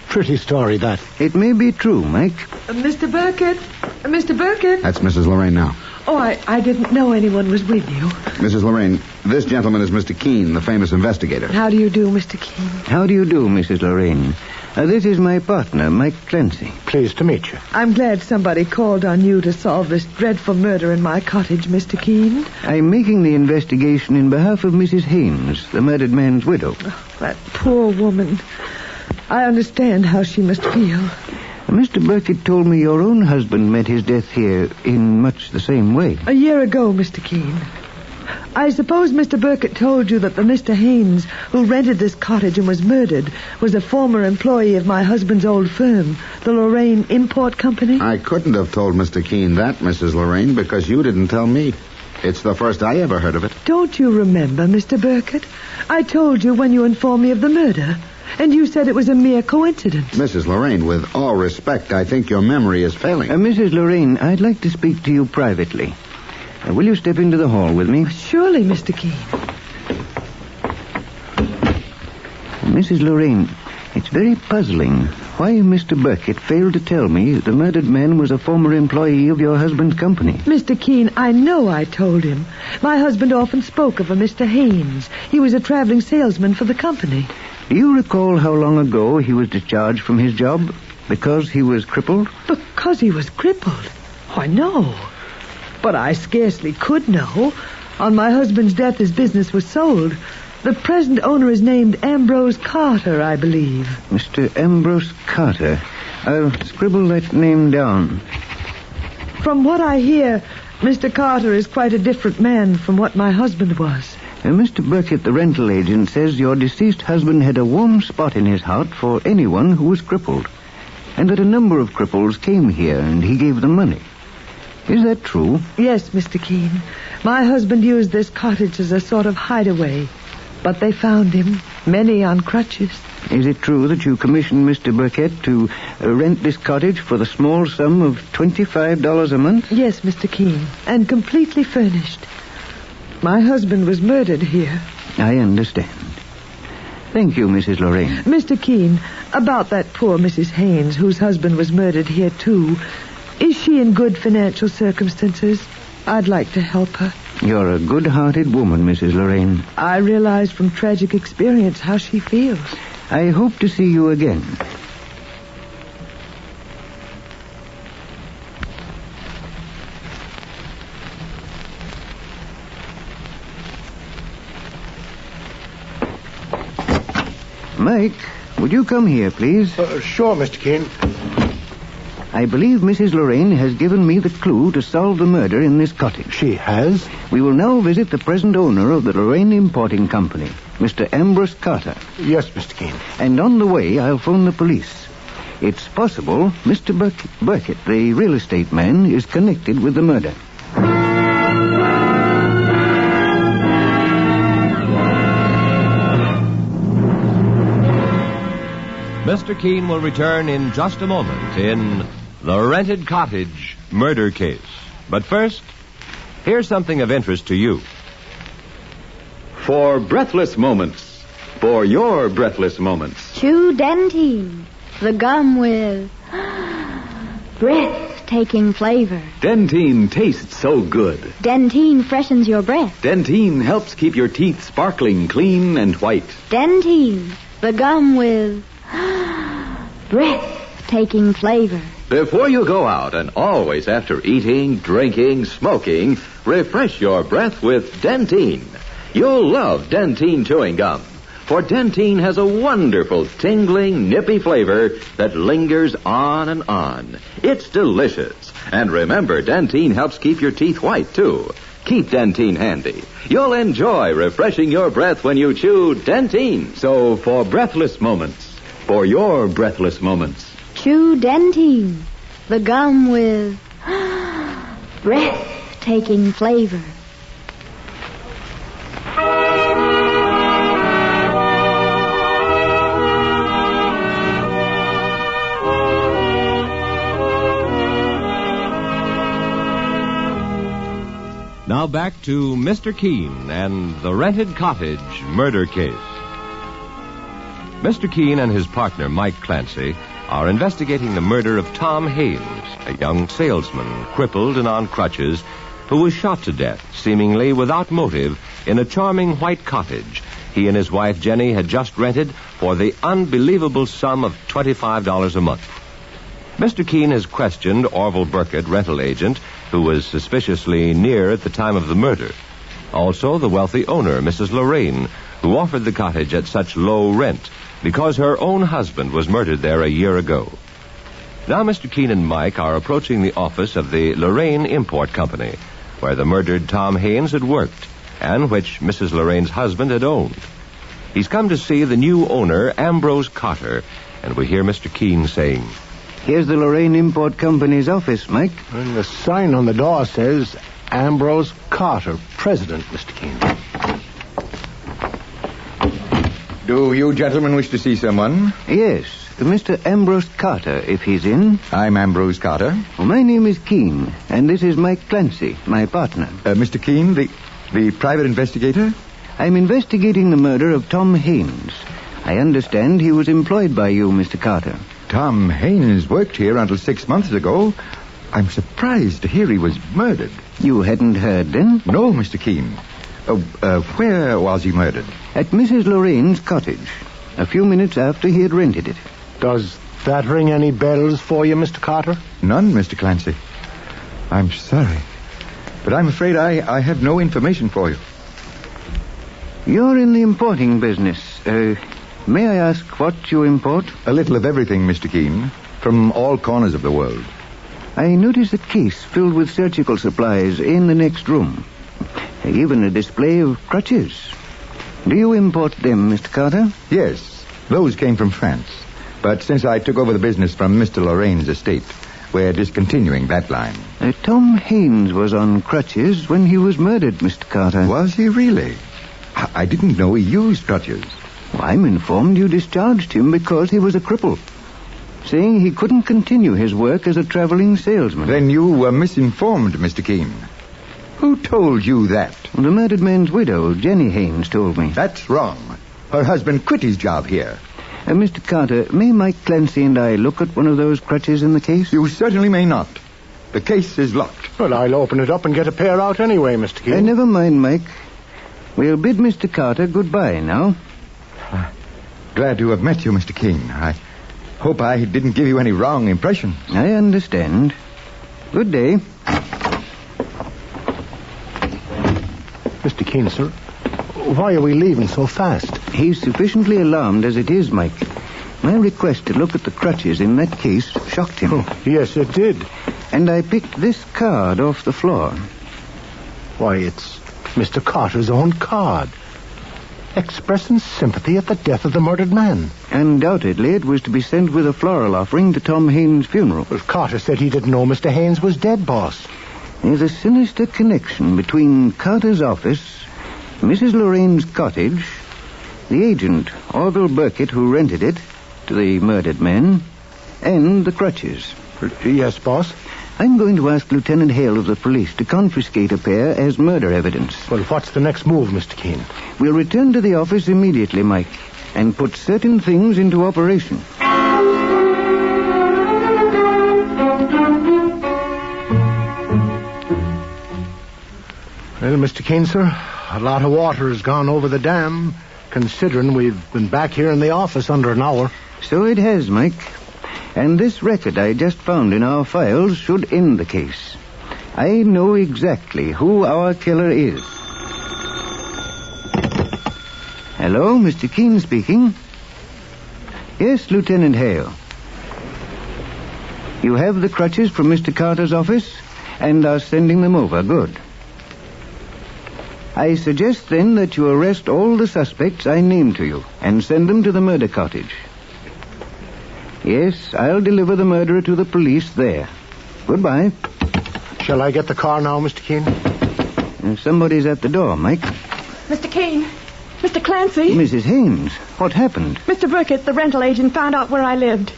Pretty story, that. It may be true, Mike. Mr. Burkett? Mr. Burkett? That's Mrs. Lorraine now. Oh, I didn't know anyone was with you. Mrs. Lorraine, this gentleman is Mr. Keene, the famous investigator. How do you do, Mr. Keene? How do you do, Mrs. Lorraine? This is my partner, Mike Clancy. Pleased to meet you. I'm glad somebody called on you to solve this dreadful murder in my cottage, Mr. Keene. I'm making the investigation in behalf of Mrs. Haynes, the murdered man's widow. Oh, that poor woman. I understand how she must feel. Mr. Burkett told me your own husband met his death here in much the same way. A year ago, Mr. Keene. I suppose Mr. Burkett told you that the Mr. Haynes who rented this cottage and was murdered was a former employee of my husband's old firm, the Lorraine Import Company? I couldn't have told Mr. Keene that, Mrs. Lorraine, because you didn't tell me. It's the first I ever heard of it. Don't you remember, Mr. Burkett? I told you when you informed me of the murder, and you said it was a mere coincidence. Mrs. Lorraine, with all respect, I think your memory is failing. Mrs. Lorraine, I'd like to speak to you privately. Will you step into the hall with me? Surely, Mr. Keene. Mrs. Lorraine, it's very puzzling why Mr. Burkett failed to tell me the murdered man was a former employee of your husband's company. Mr. Keene, I know I told him. My husband often spoke of a Mr. Haynes. He was a traveling salesman for the company. Do you recall how long ago he was discharged from his job? Because he was crippled? Because he was crippled? Why, no. But I scarcely could know. On my husband's death, his business was sold. The present owner is named Ambrose Carter, I believe. Mr. Ambrose Carter. I'll scribble that name down. From what I hear, Mr. Carter is quite a different man from what my husband was. Mr. Burkett, the rental agent, says your deceased husband had a warm spot in his heart for anyone who was crippled, and that a number of cripples came here and he gave them money. Is that true? Yes, Mr. Keene. My husband used this cottage as a sort of hideaway. But they found him, many on crutches. Is it true that you commissioned Mr. Burkett to rent this cottage for the small sum of $25 a month? Yes, Mr. Keene, and completely furnished. My husband was murdered here. I understand. Thank you, Mrs. Lorraine. Mr. Keene, about that poor Mrs. Haynes, whose husband was murdered here, too. Is she in good financial circumstances? I'd like to help her. You're a good-hearted woman, Mrs. Lorraine. I realize from tragic experience how she feels. I hope to see you again. Mike, would you come here, please? Sure, Mr. Keene. I believe Mrs. Lorraine has given me the clue to solve the murder in this cottage. She has? We will now visit the present owner of the Lorraine Importing Company, Mr. Ambrose Carter. Yes, Mr. Keene. And on the way, I'll phone the police. It's possible Mr. Burkett, the real estate man, is connected with the murder. Mr. Keene will return in just a moment in The Rented Cottage Murder Case. But first, here's something of interest to you. For breathless moments, for your breathless moments. Chew Dentine, the gum with breathtaking flavor. Dentine tastes so good. Dentine freshens your breath. Dentine helps keep your teeth sparkling clean and white. Dentine, the gum with breathtaking flavor. Before you go out, and always after eating, drinking, smoking, refresh your breath with Dentine. You'll love Dentine chewing gum, for Dentine has a wonderful, tingling, nippy flavor that lingers on and on. It's delicious. And remember, Dentine helps keep your teeth white, too. Keep Dentine handy. You'll enjoy refreshing your breath when you chew Dentine. So, for breathless moments, for your breathless moments, Chew Dentine, the gum with breathtaking flavor. Now back to Mr. Keene and The Rented Cottage Murder Case. Mr. Keene and his partner, Mike Clancy, are investigating the murder of Tom Haynes, a young salesman, crippled and on crutches, who was shot to death, seemingly without motive, in a charming white cottage he and his wife Jenny had just rented for the unbelievable sum of $25 a month. Mr. Keene has questioned Orville Burkett, rental agent, who was suspiciously near at the time of the murder. Also, the wealthy owner, Mrs. Lorraine, who offered the cottage at such low rent because her own husband was murdered there a year ago. Now Mr. Keene and Mike are approaching the office of the Lorraine Import Company, where the murdered Tom Haynes had worked, and which Mrs. Lorraine's husband had owned. He's come to see the new owner, Ambrose Carter, and we hear Mr. Keene saying, Here's the Lorraine Import Company's office, Mike. And the sign on the door says Ambrose Carter, President, Mr. Keene. Do you gentlemen wish to see someone? Yes, Mr. Ambrose Carter, if he's in. I'm Ambrose Carter. Well, my name is Keene, and this is Mike Clancy, my partner. Mr. Keene, the private investigator? I'm investigating the murder of Tom Haynes. I understand he was employed by you, Mr. Carter. Tom Haynes worked here until 6 months ago. I'm surprised to hear he was murdered. You hadn't heard, then? No, Mr. Keene. Where was he murdered? At Mrs. Lorraine's cottage, a few minutes after he had rented it. Does that ring any bells for you, Mr. Carter? None, Mr. Clancy. I'm sorry, but I'm afraid I have no information for you. You're in the importing business. May I ask what you import? A little of everything, Mr. Keene, from all corners of the world. I notice a case filled with surgical supplies in the next room. Even a display of crutches. Do you import them, Mr. Carter? Yes, those came from France. But since I took over the business from Mr. Lorraine's estate, we're discontinuing that line. Tom Haynes was on crutches when he was murdered, Mr. Carter. Was he really? I didn't know he used crutches. Well, I'm informed you discharged him because he was a cripple, saying he couldn't continue his work as a traveling salesman. Then you were misinformed, Mr. Keene. Who told you that? The murdered man's widow, Jenny Haynes, told me. That's wrong. Her husband quit his job here. Mr. Carter, may Mike Clancy and I look at one of those crutches in the case? You certainly may not. The case is locked. Well, I'll open it up and get a pair out anyway, Mr. Keene. Never mind, Mike. We'll bid Mr. Carter goodbye now. Glad to have met you, Mr. Keene. I hope I didn't give you any wrong impression. I understand. Good day. Mr. Keene, sir, why are we leaving so fast? He's sufficiently alarmed as it is, Mike. My request to look at the crutches in that case shocked him. Oh, yes, it did. And I picked this card off the floor. Why, it's Mr. Carter's own card. Expressing sympathy at the death of the murdered man. Undoubtedly, it was to be sent with a floral offering to Tom Haynes' funeral. Well, Carter said he didn't know Mr. Haynes was dead, boss. There's a sinister connection between Carter's office, Mrs. Lorraine's cottage, the agent, Orville Burkett, who rented it to the murdered man, and the crutches. Yes, boss? I'm going to ask Lieutenant Hale of the police to confiscate a pair as murder evidence. Well, what's the next move, Mr. Keene? We'll return to the office immediately, Mike, and put certain things into operation. Well, Mr. Keene, sir, a lot of water has gone over the dam, considering we've been back here in the office under an hour. So it has, Mike. And this record I just found in our files should end the case. I know exactly who our killer is. Hello, Mr. Keene speaking. Yes, Lieutenant Hale. You have the crutches from Mr. Carter's office and are sending them over. Good. I suggest then that you arrest all the suspects I named to you and send them to the murder cottage. Yes, I'll deliver the murderer to the police there. Goodbye. Shall I get the car now, Mr. Keene? Somebody's at the door, Mike. Mr. Keene. Mr. Clancy. Mrs. Haynes, what happened? Mr. Burkett, the rental agent, found out where I lived.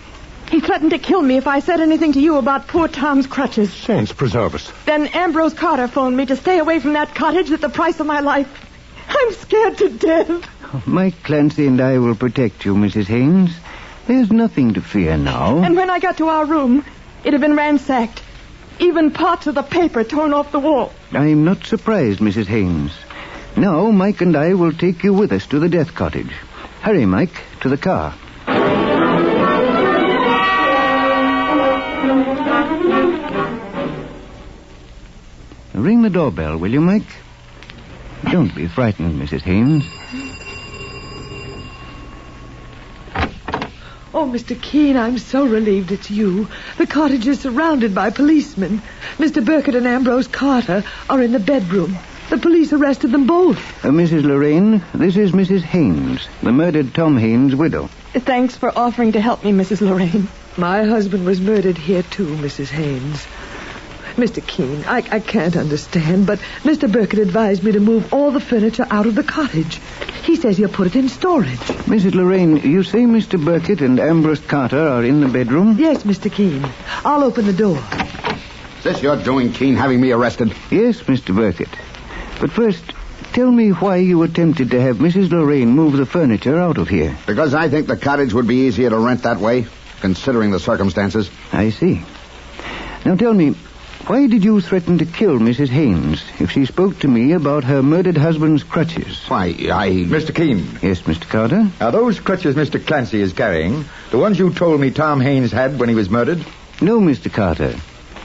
He threatened to kill me if I said anything to you about poor Tom's crutches. Saints preserve us. Then Ambrose Carter phoned me to stay away from that cottage at the price of my life. I'm scared to death. Mike Clancy and I will protect you, Mrs. Haynes. There's nothing to fear now. And when I got to our room, it had been ransacked. Even parts of the paper torn off the wall. I'm not surprised, Mrs. Haynes. Now, Mike and I will take you with us to the death cottage. Hurry, Mike, to the car. Ring the doorbell, will you, Mike? Don't be frightened, Mrs. Haynes. Oh, Mr. Keene, I'm so relieved it's you. The cottage is surrounded by policemen. Mr. Burkett and Ambrose Carter are in the bedroom. The police arrested them both. Mrs. Lorraine, this is Mrs. Haynes, the murdered Tom Haynes' widow. Thanks for offering to help me, Mrs. Lorraine. My husband was murdered here, too, Mrs. Haynes. Mr. Keene, I can't understand, but Mr. Burkett advised me to move all the furniture out of the cottage. He says he'll put it in storage. Mrs. Lorraine, you say Mr. Burkett and Ambrose Carter are in the bedroom? Yes, Mr. Keene. I'll open the door. Is this your doing, Keene, having me arrested? Yes, Mr. Burkett. But first, tell me why you attempted to have Mrs. Lorraine move the furniture out of here. Because I think the cottage would be easier to rent that way, considering the circumstances. I see. Now tell me, why did you threaten to kill Mrs. Haynes if she spoke to me about her murdered husband's crutches? Why, Mr. Keene. Yes, Mr. Carter? Are those crutches Mr. Clancy is carrying the ones you told me Tom Haynes had when he was murdered? No, Mr. Carter.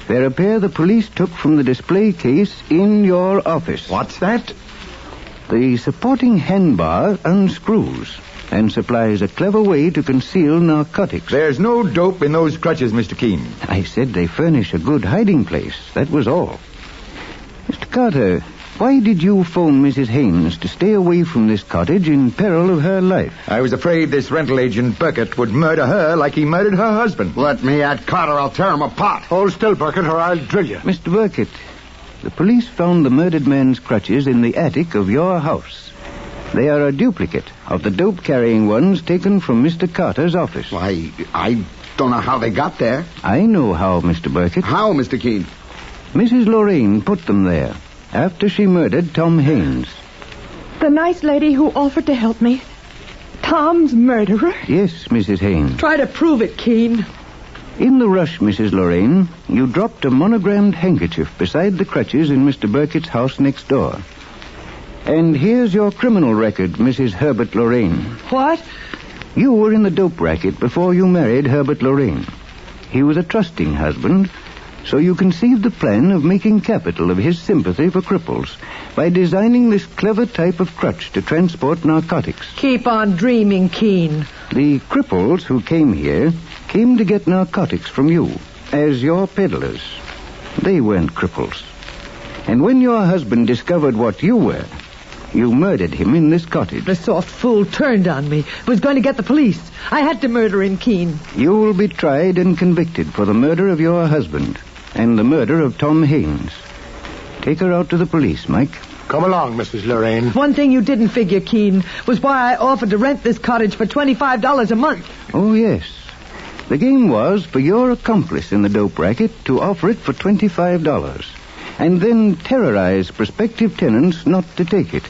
They're a pair the police took from the display case in your office. What's that? The supporting handbar unscrews and supplies a clever way to conceal narcotics. There's no dope in those crutches, Mr. Keene. I said they furnish a good hiding place. That was all. Mr. Carter, why did you phone Mrs. Haynes to stay away from this cottage in peril of her life? I was afraid this rental agent Burkett would murder her like he murdered her husband. Let me at Carter. I'll tear him apart. Hold still, Burkett, or I'll drill you. Mr. Burkett, the police found the murdered man's crutches in the attic of your house. They are a duplicate of the dope-carrying ones taken from Mr. Carter's office. Why, I don't know how they got there. I know how, Mr. Burkett. How, Mr. Keene? Mrs. Lorraine put them there after she murdered Tom Haynes. The nice lady who offered to help me. Tom's murderer? Yes, Mrs. Haynes. Try to prove it, Keene. In the rush, Mrs. Lorraine, you dropped a monogrammed handkerchief beside the crutches in Mr. Burkett's house next door. And here's your criminal record, Mrs. Herbert Lorraine. What? You were in the dope racket before you married Herbert Lorraine. He was a trusting husband, so you conceived the plan of making capital of his sympathy for cripples by designing this clever type of crutch to transport narcotics. Keep on dreaming, Keene. The cripples who came here came to get narcotics from you as your peddlers. They weren't cripples. And when your husband discovered what you were, you murdered him in this cottage. The soft fool turned on me. Was going to get the police. I had to murder him, Keene. You will be tried and convicted for the murder of your husband and the murder of Tom Haynes. Take her out to the police, Mike. Come along, Mrs. Lorraine. One thing you didn't figure, Keene, was why I offered to rent this cottage for $25 a month. Oh, yes. The game was for your accomplice in the dope racket to offer it for $25 and then terrorize prospective tenants not to take it.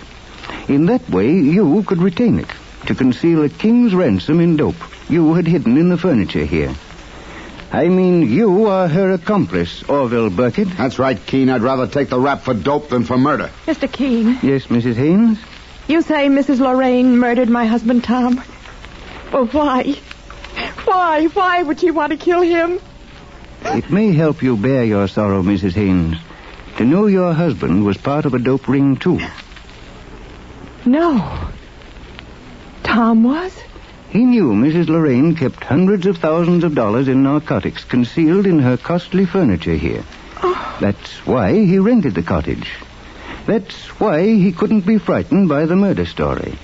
In that way, you could retain it to conceal a king's ransom in dope you had hidden in the furniture here. I mean, you are her accomplice, Orville Burkett. That's right, Keene. I'd rather take the rap for dope than for murder. Mr. Keene. Yes, Mrs. Haynes? You say Mrs. Lorraine murdered my husband, Tom. Well, why? Why would she want to kill him? It may help you bear your sorrow, Mrs. Haynes, to know your husband was part of a dope ring, too. No. Tom was? He knew Mrs. Lorraine kept hundreds of thousands of dollars in narcotics concealed in her costly furniture here. Oh. That's why he rented the cottage. That's why he couldn't be frightened by the murder story.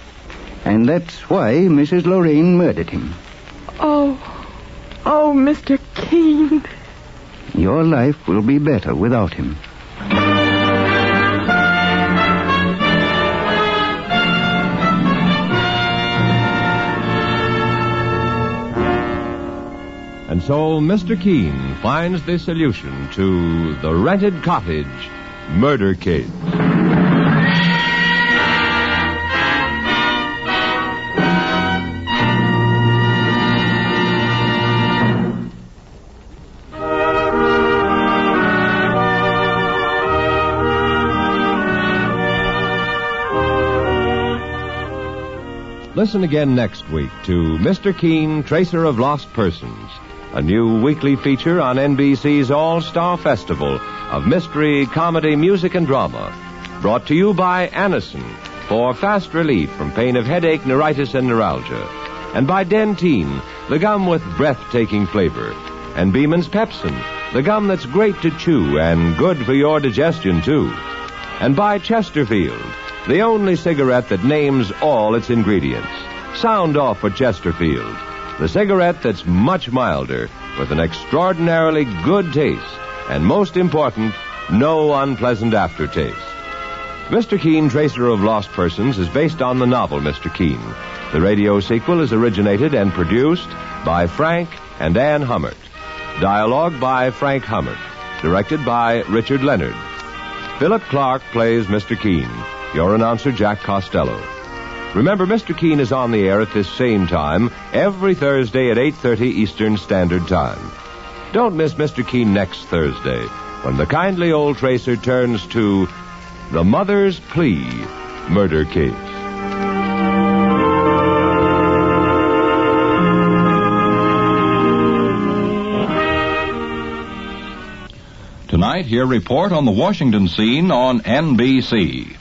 And that's why Mrs. Lorraine murdered him. Oh, Mr. Keene. Your life will be better without him. And so Mr. Keene finds the solution to the rented cottage murder case. Listen again next week to Mr. Keene, Tracer of Lost Persons, a new weekly feature on NBC's All-Star Festival of mystery, comedy, music, and drama. Brought to you by Anacin for fast relief from pain of headache, neuritis, and neuralgia. And by Dentyne, the gum with breathtaking flavor. And Beeman's Pepsin, the gum that's great to chew and good for your digestion, too. And by Chesterfield, the only cigarette that names all its ingredients. Sound off for Chesterfield, the cigarette that's much milder, with an extraordinarily good taste, and most important, no unpleasant aftertaste. Mr. Keene, Tracer of Lost Persons, is based on the novel Mr. Keene. The radio sequel is originated and produced by Frank and Ann Hummert. Dialogue by Frank Hummert. Directed by Richard Leonard. Philip Clark plays Mr. Keene. Your announcer, Jack Costello. Remember, Mr. Keene is on the air at this same time every Thursday at 8:30 Eastern Standard Time. Don't miss Mr. Keene next Thursday, when the kindly old tracer turns to The Mother's Plea murder case. Tonight, hear report on the Washington scene on NBC.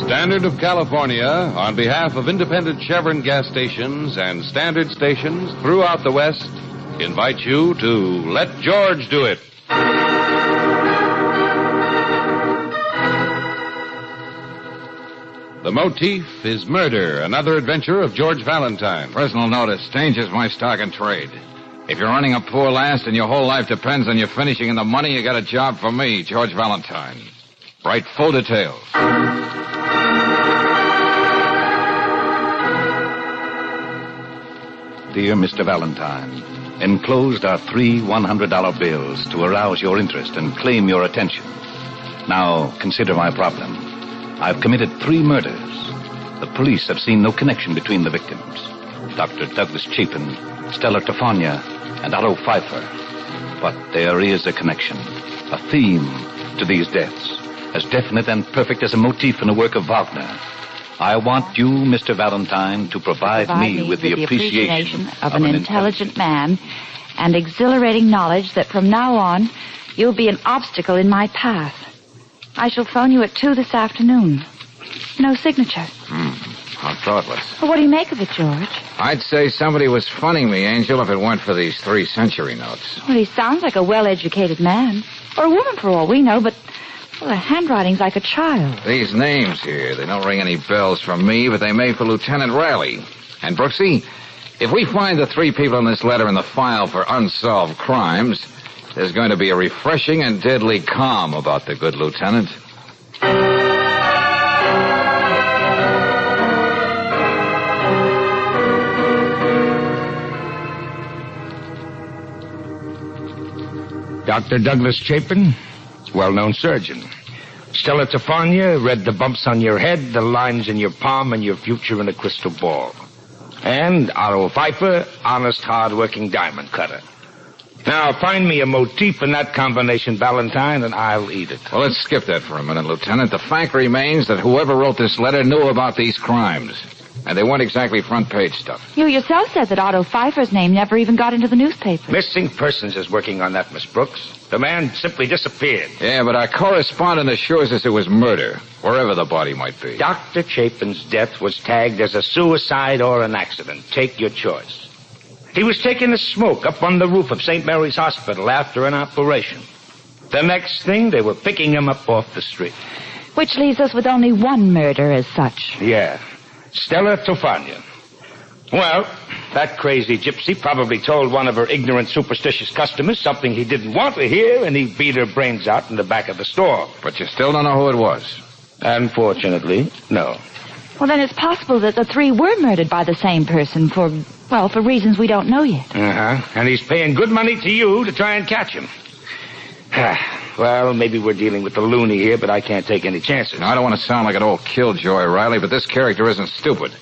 Standard of California, on behalf of independent Chevron gas stations and standard stations throughout the West, invite you to Let George Do It. The motif is murder, another adventure of George Valentine. Personal notice, changes my stock and trade. If you're running a poor last and your whole life depends on you finishing in the money, you got a job for me, George Valentine. Write full details. Dear Mr. Valentine, enclosed are 3 $100 bills to arouse your interest and claim your attention. Now, consider my problem. I've committed 3 murders. The police have seen no connection between the victims. Dr. Douglas Chapin, Stella Tafania, and Otto Pfeiffer. But there is a connection, a theme to these deaths, as definite and perfect as a motif in a work of Wagner. I want you, Mr. Valentine, to provide me with the appreciation of an intelligent man and exhilarating knowledge that from now on you'll be an obstacle in my path. I shall phone you at 2 this afternoon. No signature. How thoughtless. Well, what do you make of it, George? I'd say somebody was funning me, Angel, if it weren't for these 3 century notes. Well, he sounds like a well-educated man. Or a woman, for all we know, but well, the handwriting's like a child. These names here, they don't ring any bells for me, but they may for Lieutenant Riley. And, Brooksy, if we find the 3 people in this letter in the file for unsolved crimes, there's going to be a refreshing and deadly calm about the good lieutenant. Dr. Douglas Chapin, well-known surgeon. Stella Tefania read the bumps on your head, the lines in your palm, and your future in a crystal ball. And Otto Pfeiffer, honest, hard-working diamond cutter. Now, find me a motif in that combination, Valentine, and I'll eat it. Well, let's skip that for a minute, Lieutenant. The fact remains that whoever wrote this letter knew about these crimes. And they weren't exactly front-page stuff. You yourself said that Otto Pfeiffer's name never even got into the newspaper. Missing Persons is working on that, Miss Brooks. The man simply disappeared. Yeah, but our correspondent assures us it was murder, wherever the body might be. Dr. Chapin's death was tagged as a suicide or an accident. Take your choice. He was taking a smoke up on the roof of St. Mary's Hospital after an operation. The next thing, they were picking him up off the street. Which leaves us with only one murder as such. Yeah. Stella Tefania. Well, that crazy gypsy probably told one of her ignorant, superstitious customers something he didn't want to hear, and he beat her brains out in the back of the store. But you still don't know who it was? Unfortunately, no. Well, then it's possible that the 3 were murdered by the same person for reasons we don't know yet. Uh-huh. And he's paying good money to you to try and catch him. Well, maybe we're dealing with the loony here, but I can't take any chances. Now, I don't want to sound like an old killjoy, Riley, but this character isn't stupid.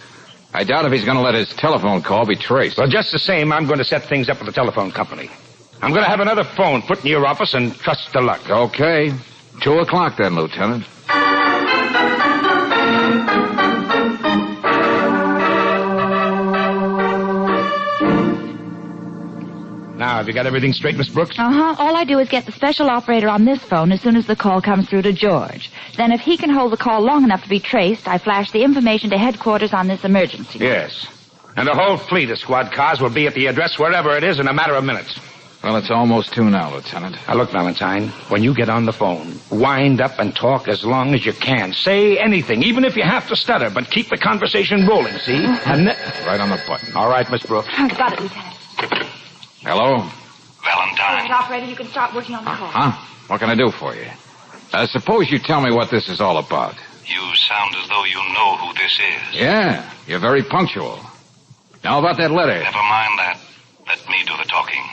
I doubt if he's going to let his telephone call be traced. Well, just the same, I'm going to set things up with the telephone company. I'm going to have another phone put in your office and trust to luck. Okay. 2 o'clock then, Lieutenant. Now, have you got everything straight, Miss Brooks? Uh-huh. All I do is get the special operator on this phone as soon as the call comes through to George. Then if he can hold the call long enough to be traced, I flash the information to headquarters on this emergency. Yes. And a whole fleet of squad cars will be at the address wherever it is in a matter of minutes. Well, it's almost 2 now, Lieutenant. Now, look, Valentine, when you get on the phone, wind up and talk as long as you can. Say anything, even if you have to stutter, but keep the conversation rolling, see? And right on the button. All right, Miss Brooks. I've got it, Lieutenant. Hello? Valentine. Operator, you can start working on the call. Huh? What can I do for you? Suppose you tell me what this is all about. You sound as though you know who this is. Yeah, you're very punctual. Now about that letter. Never mind that. Let me do the talking.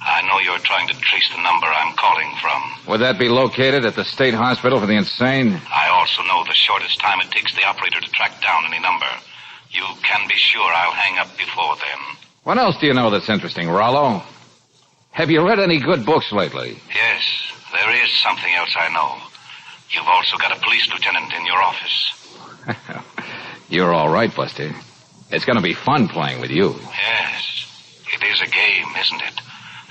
I know you're trying to trace the number I'm calling from. Would that be located at the State Hospital for the Insane? I also know the shortest time it takes the operator to track down any number. You can be sure I'll hang up before then. What else do you know that's interesting, Rollo? Have you read any good books lately? Yes, there is something else I know. You've also got a police lieutenant in your office. You're all right, Buster. It's going to be fun playing with you. Yes, it is a game, isn't it?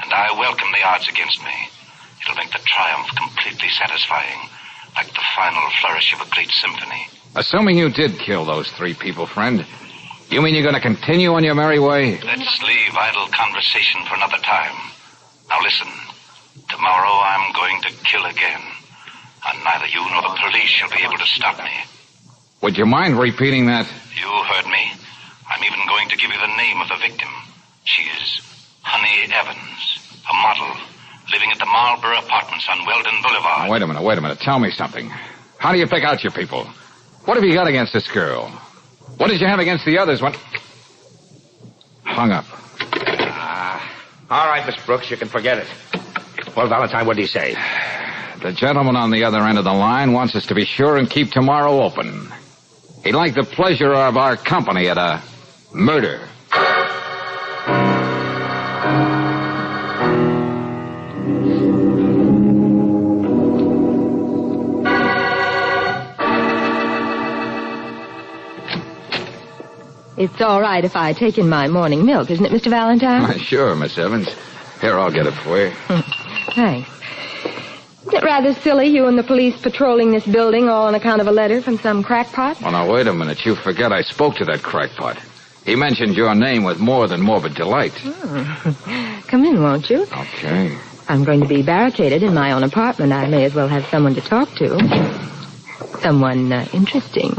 And I welcome the odds against me. It'll make the triumph completely satisfying, like the final flourish of a great symphony. Assuming you did kill those 3 people, friend, you mean you're going to continue on your merry way? Let's leave idle conversation for another time. Now listen, tomorrow I'm going to kill again, and neither you nor the police shall be able to stop me. Would you mind repeating that? You heard me. I'm even going to give you the name of the victim. She is Honey Evans, a model, living at the Marlborough Apartments on Weldon Boulevard. Now, wait a minute. Tell me something. How do you pick out your people? What have you got against this girl? What did you have against the others when... Hung up. All right, Miss Brooks, you can forget it. Well, Valentine, what do you say? The gentleman on the other end of the line wants us to be sure and keep tomorrow open. He'd like the pleasure of our company at a murder. It's all right if I take in my morning milk, isn't it, Mr. Valentine? Sure, Miss Evans. Here, I'll get it for you. Thanks. Isn't it rather silly, you and the police patrolling this building all on account of a letter from some crackpot? Well, now, wait a minute. You forget I spoke to that crackpot. He mentioned your name with more than morbid delight. Oh. Come in, won't you? Okay. I'm going to be barricaded in my own apartment. I may as well have someone to talk to. Someone interesting.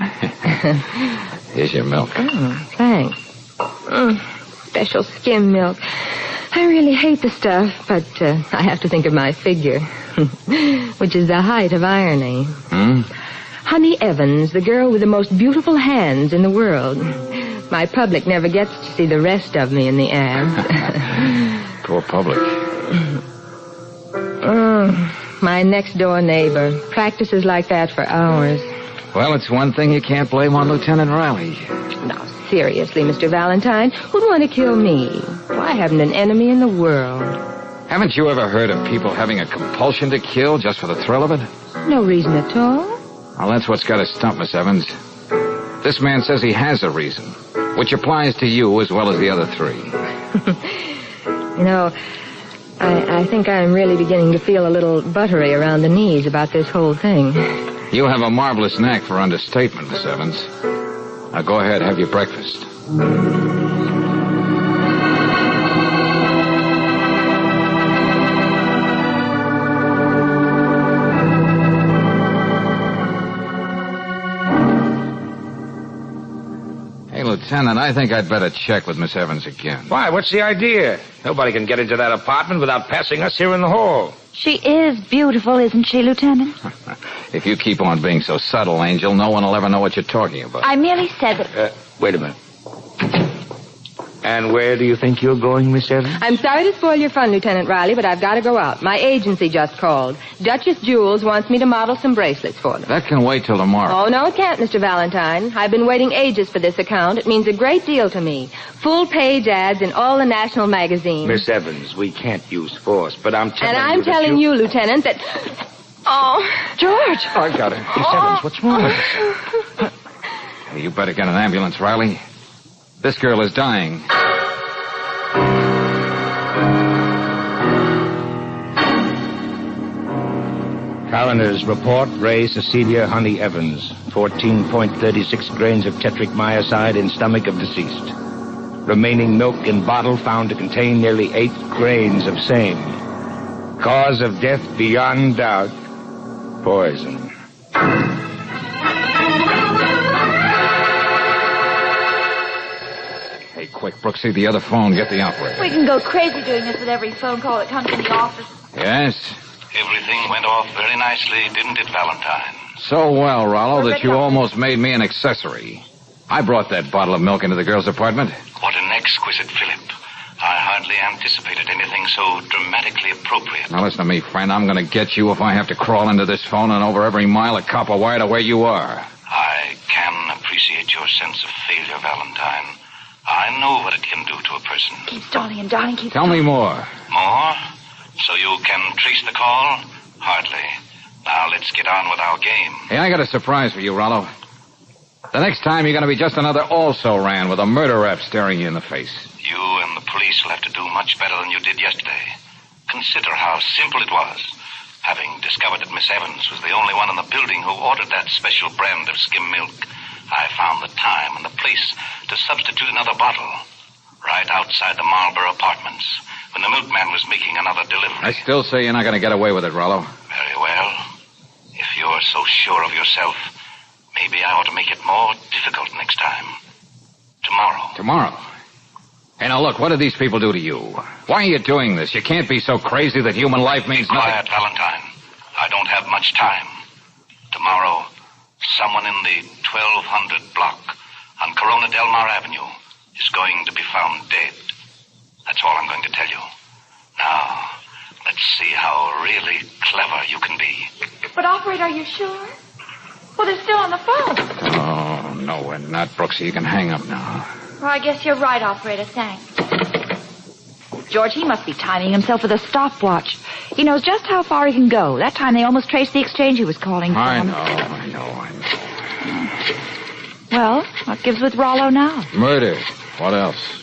Here's your milk. Oh, thanks. Special skim milk. I really hate the stuff, but I have to think of my figure, which is the height of irony. Honey Evans, the girl with the most beautiful hands in the world. My public never gets to see the rest of me in the ads. Poor public. My next-door neighbor practices like that for hours. Well, it's one thing you can't blame on Lieutenant Riley. Now, seriously, Mr. Valentine, who'd want to kill me? Well, I haven't an enemy in the world. Haven't you ever heard of people having a compulsion to kill just for the thrill of it? No reason at all. Well, that's what's got us stumped, Miss Evans. This man says he has a reason, which applies to you as well as the other three. You know, I think I'm really beginning to feel a little buttery around the knees about this whole thing. You have a marvelous knack for understatement, Miss Evans. Now go ahead, have your breakfast. Hey, Lieutenant, I think I'd better check with Miss Evans again. Why? What's the idea? Nobody can get into that apartment without passing us here in the hall. She is beautiful, isn't she, Lieutenant? If you keep on being so subtle, Angel, no one will ever know what you're talking about. I merely said that... Wait a minute. And where do you think you're going, Miss Evans? I'm sorry to spoil your fun, Lieutenant Riley, but I've got to go out. My agency just called. Duchess Jewels wants me to model some bracelets for them. That can wait till tomorrow. Oh, no, it can't, Mr. Valentine. I've been waiting ages for this account. It means a great deal to me. Full-page ads in all the national magazines. Miss Evans, we can't use force, but I'm telling you And I'm telling you, Lieutenant, that... Oh, George! I got it. Miss Evans, what's wrong with us? Hey, you better get an ambulance, Riley. This girl is dying. Coroner's report, Ray Cecilia Honey Evans, 14.36 grains of tetric myoside in stomach of deceased. Remaining milk in bottle found to contain nearly 8 grains of same. Cause of death beyond doubt, poison. Hey, quick, Brooksy, the other phone. Get the operator. We can go crazy doing this with every phone call that comes from the office. Yes? Everything went off very nicely, didn't it, Valentine? So well, Rollo, that you almost made me an accessory. I brought that bottle of milk into the girl's apartment. What an exquisite fillip. I hardly anticipated anything so dramatically appropriate. Now listen to me, friend. I'm going to get you if I have to crawl into this phone and over every mile of copper wire to where you are. I can appreciate your sense of failure, Valentine. I know what it can do to a person. Keep stalling and darling, keep Tell me more. More? So you can trace the call? Hardly. Now let's get on with our game. Hey, I got a surprise for you, Rollo. The next time you're going to be just another also-ran with a murder rap staring you in the face. You and the police will have to do much better than you did yesterday. Consider how simple it was. Having discovered that Miss Evans was the only one in the building who ordered that special brand of skim milk, I found the time and the place to substitute another bottle right outside the Marlborough apartments when the milkman was making another delivery. I still say you're not going to get away with it, Rollo. Very well. If you're so sure of yourself, maybe I ought to make it more difficult next time. Tomorrow. Tomorrow? Hey, now look, what did these people do to you? Why are you doing this? You can't be so crazy that human life means Be quiet, Valentine. I don't have much time. Tomorrow, someone in the 1200 block on Corona Del Mar Avenue is going to be found dead. That's all I'm going to tell you. Now, let's see how really clever you can be. But, operator, are you sure? Well, they're still on the phone. Oh, no, we're not, Brooksy. You can hang up now. Well, I guess you're right, operator. Thanks. George, he must be timing himself with a stopwatch. He knows just how far he can go. That time they almost traced the exchange he was calling from. I know. Well, what gives with Rollo now? Murder. What else?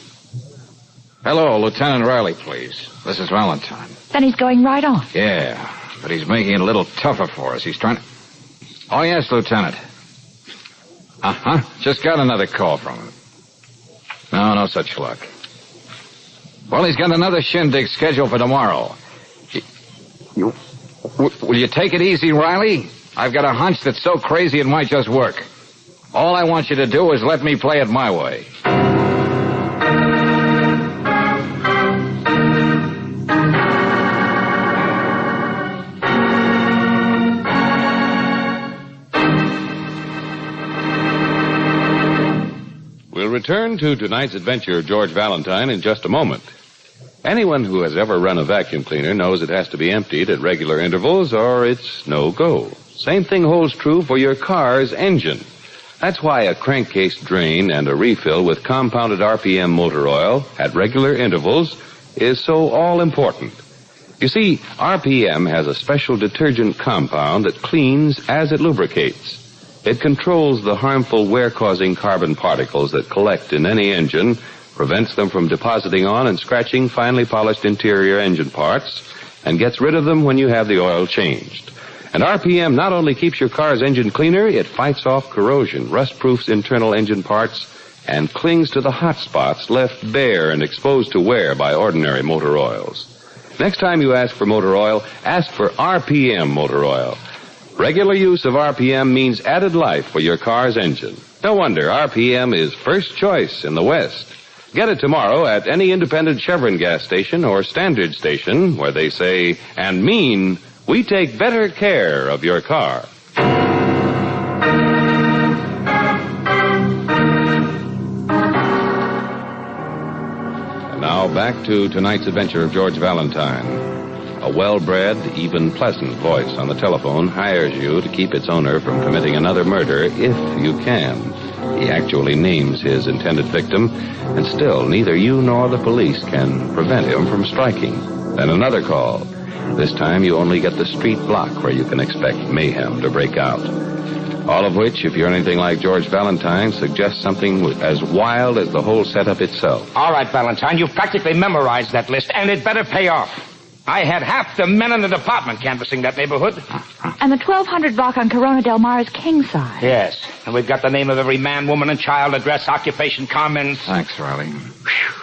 Hello, Lieutenant Riley, please. This is Valentine. Then he's going right on. Yeah. but he's making it a little tougher for us. He's trying to... Oh, yes, Lieutenant. Uh-huh. Just got another call from him. No such luck. Well, he's got another shindig scheduled for tomorrow. Will you take it easy, Riley? I've got a hunch that's so crazy it might just work. All I want you to do is let me play it my way. We'll return to tonight's adventure of George Valentine in just a moment. Anyone who has ever run a vacuum cleaner knows it has to be emptied at regular intervals or it's no go. Same thing holds true for your car's engine. That's why a crankcase drain and a refill with compounded RPM motor oil at regular intervals is so all-important. You see, RPM has a special detergent compound that cleans as it lubricates. It controls the harmful wear-causing carbon particles that collect in any engine, prevents them from depositing on and scratching finely polished interior engine parts, and gets rid of them when you have the oil changed. And RPM not only keeps your car's engine cleaner, it fights off corrosion, rust-proofs internal engine parts, and clings to the hot spots left bare and exposed to wear by ordinary motor oils. Next time you ask for motor oil, ask for RPM motor oil. Regular use of RPM means added life for your car's engine. No wonder RPM is first choice in the West. Get it tomorrow at any independent Chevron gas station or Standard station where they say and mean, we take better care of your car. And now back to tonight's adventure of George Valentine. A well-bred, even pleasant voice on the telephone hires you to keep its owner from committing another murder if you can. He actually names his intended victim, and still neither you nor the police can prevent him from striking. Then another call. This time you only get the street block where you can expect mayhem to break out. All of which, if you're anything like George Valentine, suggests something as wild as the whole setup itself. All right, Valentine, you've practically memorized that list, and it better pay off. I had half the men in the department canvassing that neighborhood. And the 1200 block on Corona Del Mar is king size. Yes, and we've got the name of every man, woman, and child, address, occupation, comments. Thanks, Riley.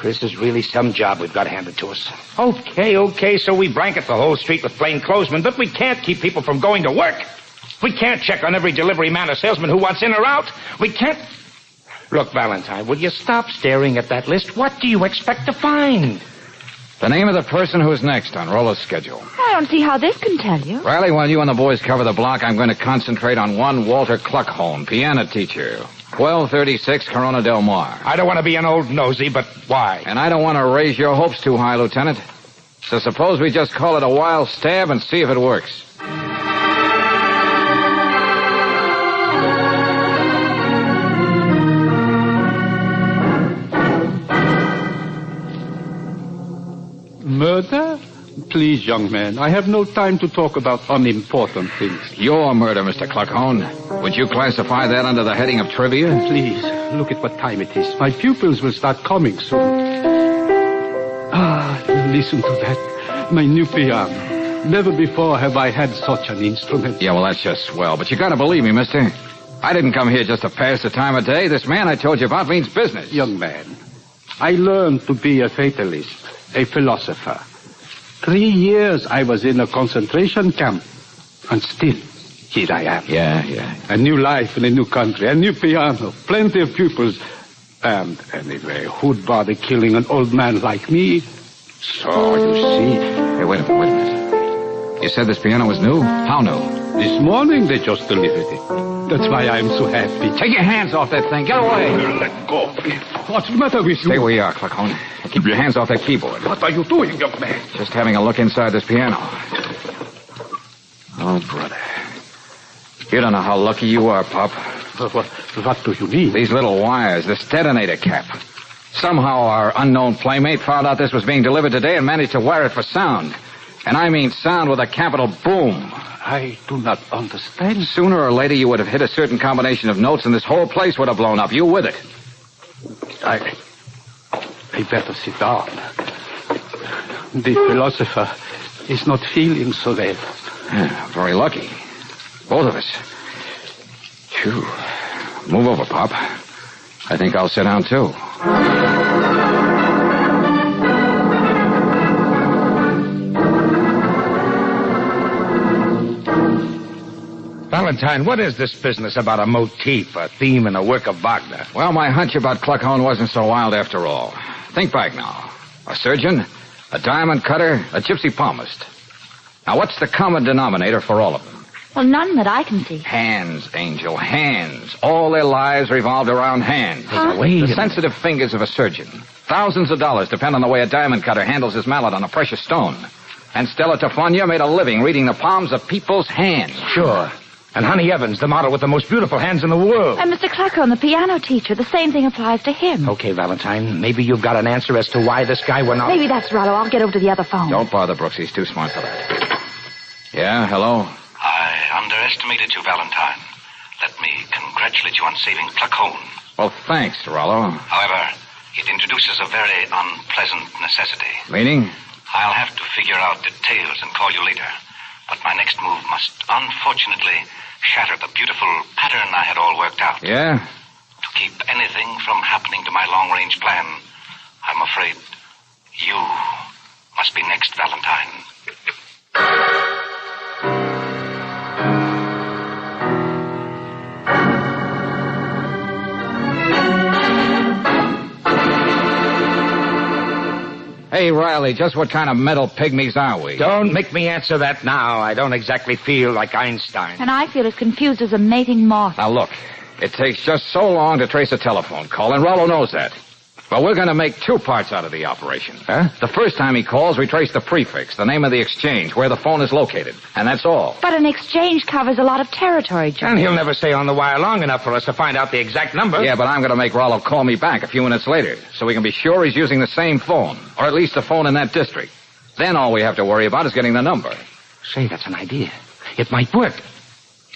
This is really some job we've got handed to us. Okay, so we blanket the whole street with plainclothesmen, but we can't keep people from going to work. We can't check on every delivery man or salesman who wants in or out. We can't... Look, Valentine, will you stop staring at that list? What do you expect to find? The name of the person who's next on Rollo's schedule. I don't see how this can tell you. Riley, while you and the boys cover the block, I'm going to concentrate on one Walter Cluckholm, piano teacher. 1236 Corona Del Mar. I don't want to be an old nosy, but why? And I don't want to raise your hopes too high, Lieutenant. So suppose we just call it a wild stab and see if it works. Murder? Please, young man, I have no time to talk about unimportant things. Your murder, Mr. Cluckhorn. Would you classify that under the heading of trivia? Please, look at what time it is. My pupils will start coming soon. Ah, listen to that. My new piano. Never before have I had such an instrument. Yeah, well, that's just swell. But you gotta believe me, mister. I didn't come here just to pass the time of day. This man I told you about means business. Young man, I learned to be a fatalist. A philosopher. 3 years I was in a concentration camp. And still, here I am. Yeah. A new life in a new country, a new piano, plenty of pupils. And anyway, who'd bother killing an old man like me? So, you see... Hey, wait a minute. You said this piano was new? How new? This morning they just delivered it. That's why I'm so happy. Take your hands off that thing. Get away. Let go. What's the matter with you? Stay where you are, Cluckhorn. Keep your hands off that keyboard. What are you doing, young man? Just having a look inside this piano. Oh, brother. You don't know how lucky you are, Pop. What do you mean? These little wires, this detonator cap. Somehow our unknown playmate found out this was being delivered today and managed to wire it for sound. And I mean sound with a capital boom. I do not understand. Sooner or later you would have hit a certain combination of notes and this whole place would have blown up. You with it. I better sit down. The philosopher is not feeling so well. Very lucky. Both of us. Phew. Move over, Pop. I think I'll sit down, too. Valentine, what is this business about a motif, a theme in a work of Wagner? Well, my hunch about Kluckhohn wasn't so wild after all. Think back now. A surgeon, a diamond cutter, a gypsy palmist. Now, what's the common denominator for all of them? Well, none that I can see. Hands, Angel, hands. All their lives revolved around hands. Huh? The sensitive fingers of a surgeon. Thousands of dollars depend on the way a diamond cutter handles his mallet on a precious stone. And Stella Tofonia made a living reading the palms of people's hands. Sure. And Honey Evans, the model with the most beautiful hands in the world. And Mr. Kluckhohn, the piano teacher, the same thing applies to him. Okay, Valentine, maybe you've got an answer as to why this guy went on. Maybe that's Rollo. I'll get over to the other phone. Don't bother, Brooks. He's too smart for that. Yeah, hello? I underestimated you, Valentine. Let me congratulate you on saving Kluckhohn. Well, thanks, Rollo. However, it introduces a very unpleasant necessity. Meaning? I'll have to figure out details and call you later. But my next move must unfortunately shatter the beautiful pattern I had all worked out. Yeah? To keep anything from happening to my long-range plan, I'm afraid you must be next, Valentine. Hey, Riley, just what kind of metal pygmies are we? Don't make me answer that now. I don't exactly feel like Einstein. And I feel as confused as a mating moth. Now, look, it takes just so long to trace a telephone call, and Rollo knows that. Well, we're going to make two parts out of the operation. Huh? The first time he calls, we trace the prefix, the name of the exchange, where the phone is located, and that's all. But an exchange covers a lot of territory, George. And he'll never stay on the wire long enough for us to find out the exact number. Yeah, but I'm going to make Rollo call me back a few minutes later, so we can be sure he's using the same phone, or at least the phone in that district. Then all we have to worry about is getting the number. Say, that's an idea. It might work.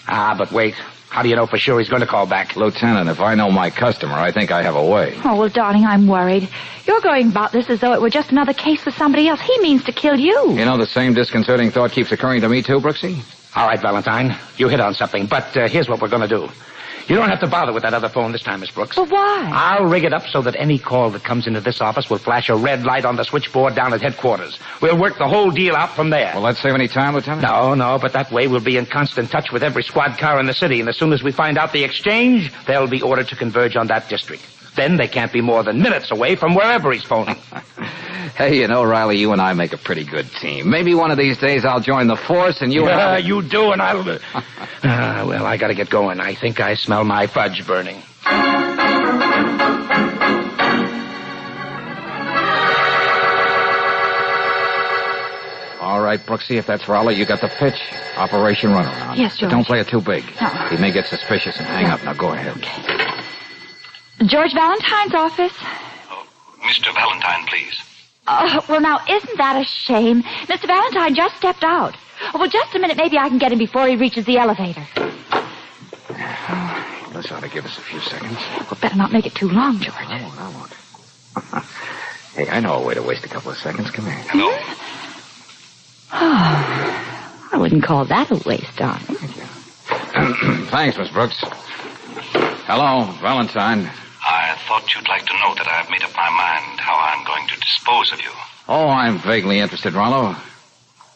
Ah, but wait. How do you know for sure he's going to call back? Lieutenant, if I know my customer, I think I have a way. Oh, well, darling, I'm worried. You're going about this as though it were just another case with somebody else. He means to kill you. You know, the same disconcerting thought keeps occurring to me, too, Brooksy? All right, Valentine. You hit on something. But here's what we're going to do. You don't have to bother with that other phone this time, Miss Brooks. But why? I'll rig it up so that any call that comes into this office will flash a red light on the switchboard down at headquarters. We'll work the whole deal out from there. Will that save any time, Lieutenant? No, but that way we'll be in constant touch with every squad car in the city, and as soon as we find out the exchange, they'll be ordered to converge on that district. Then they can't be more than minutes away from wherever he's phoning. Hey, you know, Riley, you and I make a pretty good team. Maybe one of these days I'll join the force and you and I... You do, and I'll... well, I gotta get going. I think I smell my fudge burning. All right, Brooksy, if that's Raleigh, you got the pitch. Operation Runaround. Yes, George. But don't play it too big. No. He may get suspicious and hang up. Now, go ahead. Okay. George Valentine's office. Mr. Valentine, please. Oh, well, now, isn't that a shame? Mr. Valentine just stepped out. Oh, well, just a minute. Maybe I can get him before he reaches the elevator. This ought to give us a few seconds. Well, better not make it too long, George. I won't. Hey, I know a way to waste a couple of seconds. Come here. Hello? Oh, I wouldn't call that a waste, darling. Thanks, Miss Brooks. Hello, Valentine. I thought you'd like to know that I've made up my mind how I'm going to dispose of you. Oh, I'm vaguely interested, Rollo.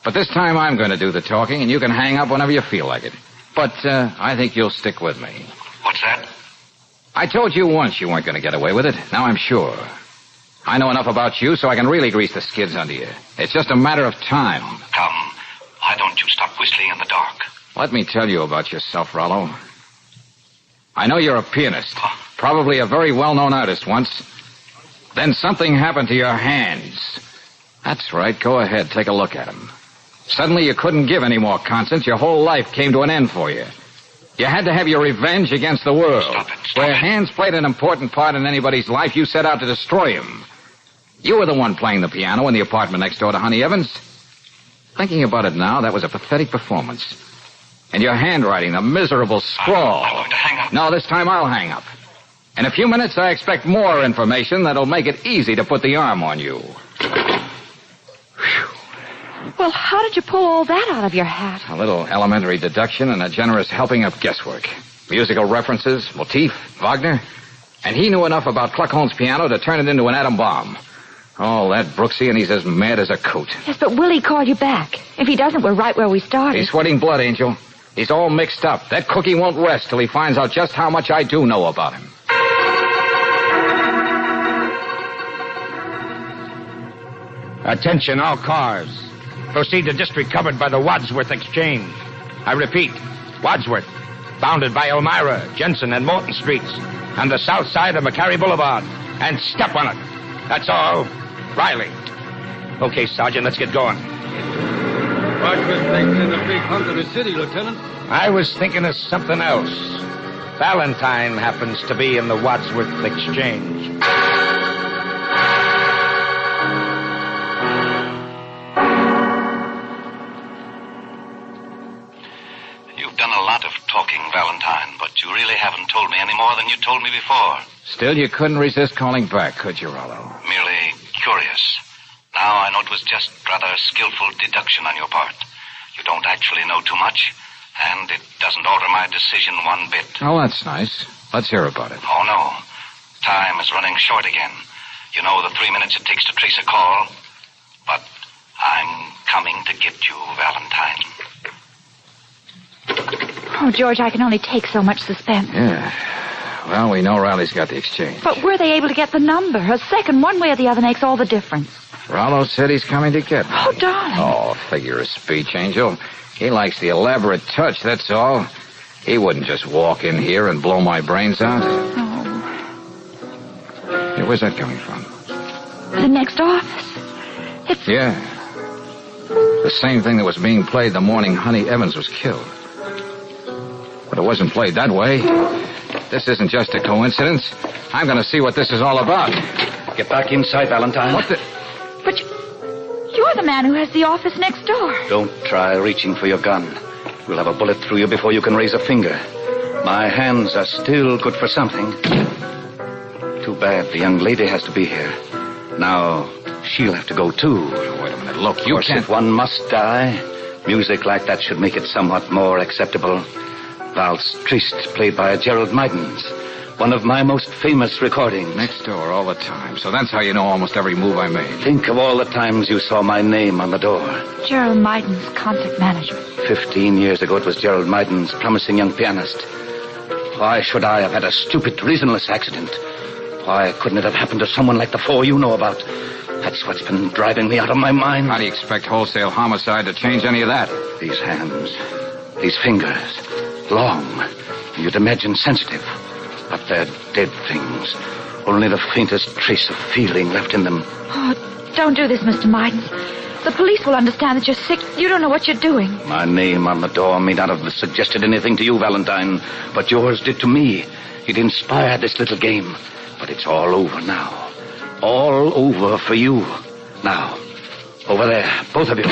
But this time I'm going to do the talking, and you can hang up whenever you feel like it. But I think you'll stick with me. What's that? I told you once you weren't going to get away with it. Now I'm sure. I know enough about you so I can really grease the skids under you. It's just a matter of time. Come, why don't you stop whistling in the dark? Let me tell you about yourself, Rollo. I know you're a pianist. Probably a very well-known artist once. Then something happened to your hands. That's right. Go ahead. Take a look at them. Suddenly you couldn't give any more concerts. Your whole life came to an end for you. You had to have your revenge against the world. Stop it. Where hands played an important part in anybody's life, you set out to destroy him. You were the one playing the piano in the apartment next door to Honey Evans. Thinking about it now, that was a pathetic performance. And your handwriting, the miserable scrawl. I'm going to hang up. No, this time I'll hang up. In a few minutes, I expect more information that'll make it easy to put the arm on you. Whew. Well, how did you pull all that out of your hat? A little elementary deduction and a generous helping of guesswork. Musical references, MOTIF, Wagner. And he knew enough about Kluckholm's piano to turn it into an atom bomb. All that Brooksy, and he's as mad as a coot. Yes, but will he call you back? If he doesn't, we're right where we started. He's sweating blood, Angel. He's all mixed up. That cookie won't rest till he finds out just how much I do know about him. Attention, all cars. Proceed to district covered by the Wadsworth Exchange. I repeat, Wadsworth, bounded by Elmira, Jensen, and Morton Streets, on the south side of McCarry Boulevard. And step on it. That's all. Riley. Okay, Sergeant, let's get going. Wadsworth thinks there's a big hunk of the city, Lieutenant. I was thinking of something else. Valentine happens to be in the Wadsworth Exchange. You've done a lot of talking, Valentine, but you really haven't told me any more than you told me before. Still, you couldn't resist calling back, could you, Rollo? Merely curious. Now I know it was just rather skillful deduction on your part. You don't actually know too much, and it doesn't alter my decision one bit. Oh, that's nice. Let's hear about it. Oh, no. Time is running short again. You know the 3 minutes it takes to trace a call. But I'm coming to get you, Valentine. Oh, George, I can only take so much suspense. Yeah. Well, we know Riley's got the exchange. But were they able to get the number? A second, one way or the other, makes all the difference. Rollo said he's coming to get me. Oh, darling. Oh, figure of speech, Angel. He likes the elaborate touch, that's all. He wouldn't just walk in here and blow my brains out. Oh. Hey, where's that coming from? The next office. It's... Yeah. The same thing that was being played the morning Honey Evans was killed. But it wasn't played that way. This isn't just a coincidence. I'm going to see what this is all about. Get back inside, Valentine. What the... But you're the man who has the office next door. Don't try reaching for your gun. You'll have a bullet through you before you can raise a finger. My hands are still good for something. Too bad the young lady has to be here. Now, she'll have to go, too. Wait a minute. Look, you can't... If one must die, music like that should make it somewhat more acceptable. Valse Triste, played by Gerald Mydens. One of my most famous recordings. Next door all the time. So that's how you know almost every move I made. Think of all the times you saw my name on the door. Gerald Mydens, concert management. 15 years ago, it was Gerald Mydens, promising young pianist. Why should I have had a stupid, reasonless accident? Why couldn't it have happened to someone like the four you know about? That's what's been driving me out of my mind. How do you expect wholesale homicide to change any of that? These hands, these fingers, long, you'd imagine sensitive. But they're dead things. Only the faintest trace of feeling left in them. Oh, don't do this, Mr. Mydens. The police will understand that you're sick. You don't know what you're doing. My name on the door may not have suggested anything to you, Valentine, but yours did to me. It inspired this little game. But it's all over now. All over for you. Now, over there, both of you.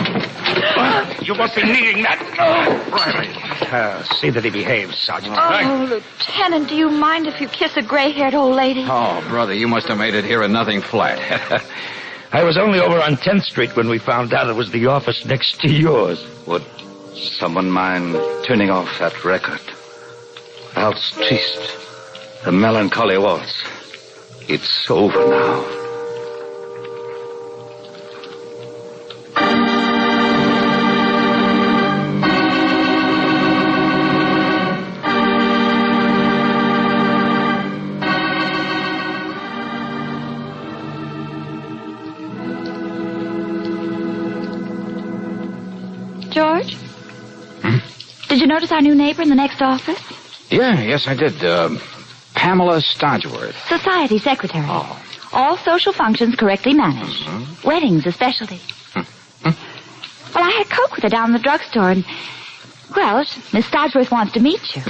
You must be needing that. Riley. See that he behaves, Sergeant. Oh, Lieutenant, do you mind if you kiss a gray-haired old lady? Oh, brother, you must have made it here and nothing flat. I was only over on 10th Street when we found out it was the office next to yours. Would someone mind turning off that record? Valse Triste, the melancholy waltz. It's over now. George? Did you notice our new neighbor in the next office? Yeah, yes, I did. Pamela Stodgeworth. Society secretary. Oh. All social functions correctly managed. Mm-hmm. Weddings a specialty. Well, I had Coke with her down in the drugstore, and, well, Miss Stodgeworth wants to meet you.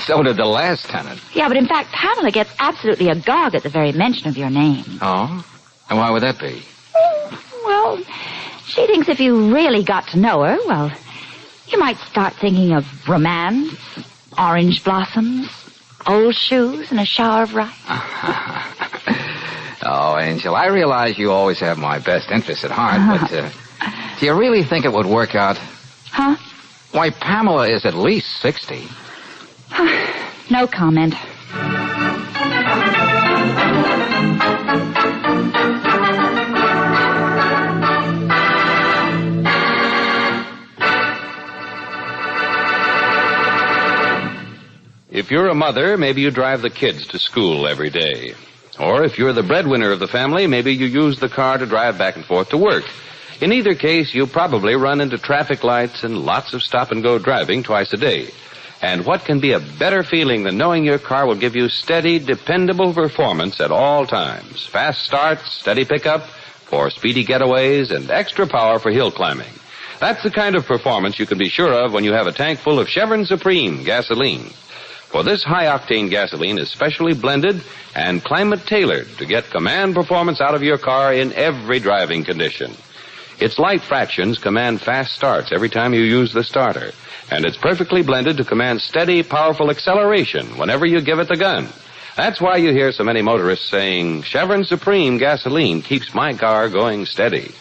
So did the last tenant. Yeah, but in fact, Pamela gets absolutely agog at the very mention of your name. Oh? And why would that be? Well, she thinks if you really got to know her, well, you might start thinking of romance, orange blossoms, old shoes, and a shower of rice. Oh, Angel, I realize you always have my best interests at heart, but Do you really think it would work out? Huh? Why, Pamela is at least 60. No comment. If you're a mother, maybe you drive the kids to school every day. Or if you're the breadwinner of the family, maybe you use the car to drive back and forth to work. In either case, you probably run into traffic lights and lots of stop-and-go driving twice a day. And what can be a better feeling than knowing your car will give you steady, dependable performance at all times? Fast starts, steady pickup for speedy getaways, and extra power for hill climbing. That's the kind of performance you can be sure of when you have a tank full of Chevron Supreme gasoline. For this high-octane gasoline is specially blended and climate-tailored to get command performance out of your car in every driving condition. Its light fractions command fast starts every time you use the starter, and it's perfectly blended to command steady, powerful acceleration whenever you give it the gun. That's why you hear so many motorists saying, Chevron Supreme gasoline keeps my car going steady.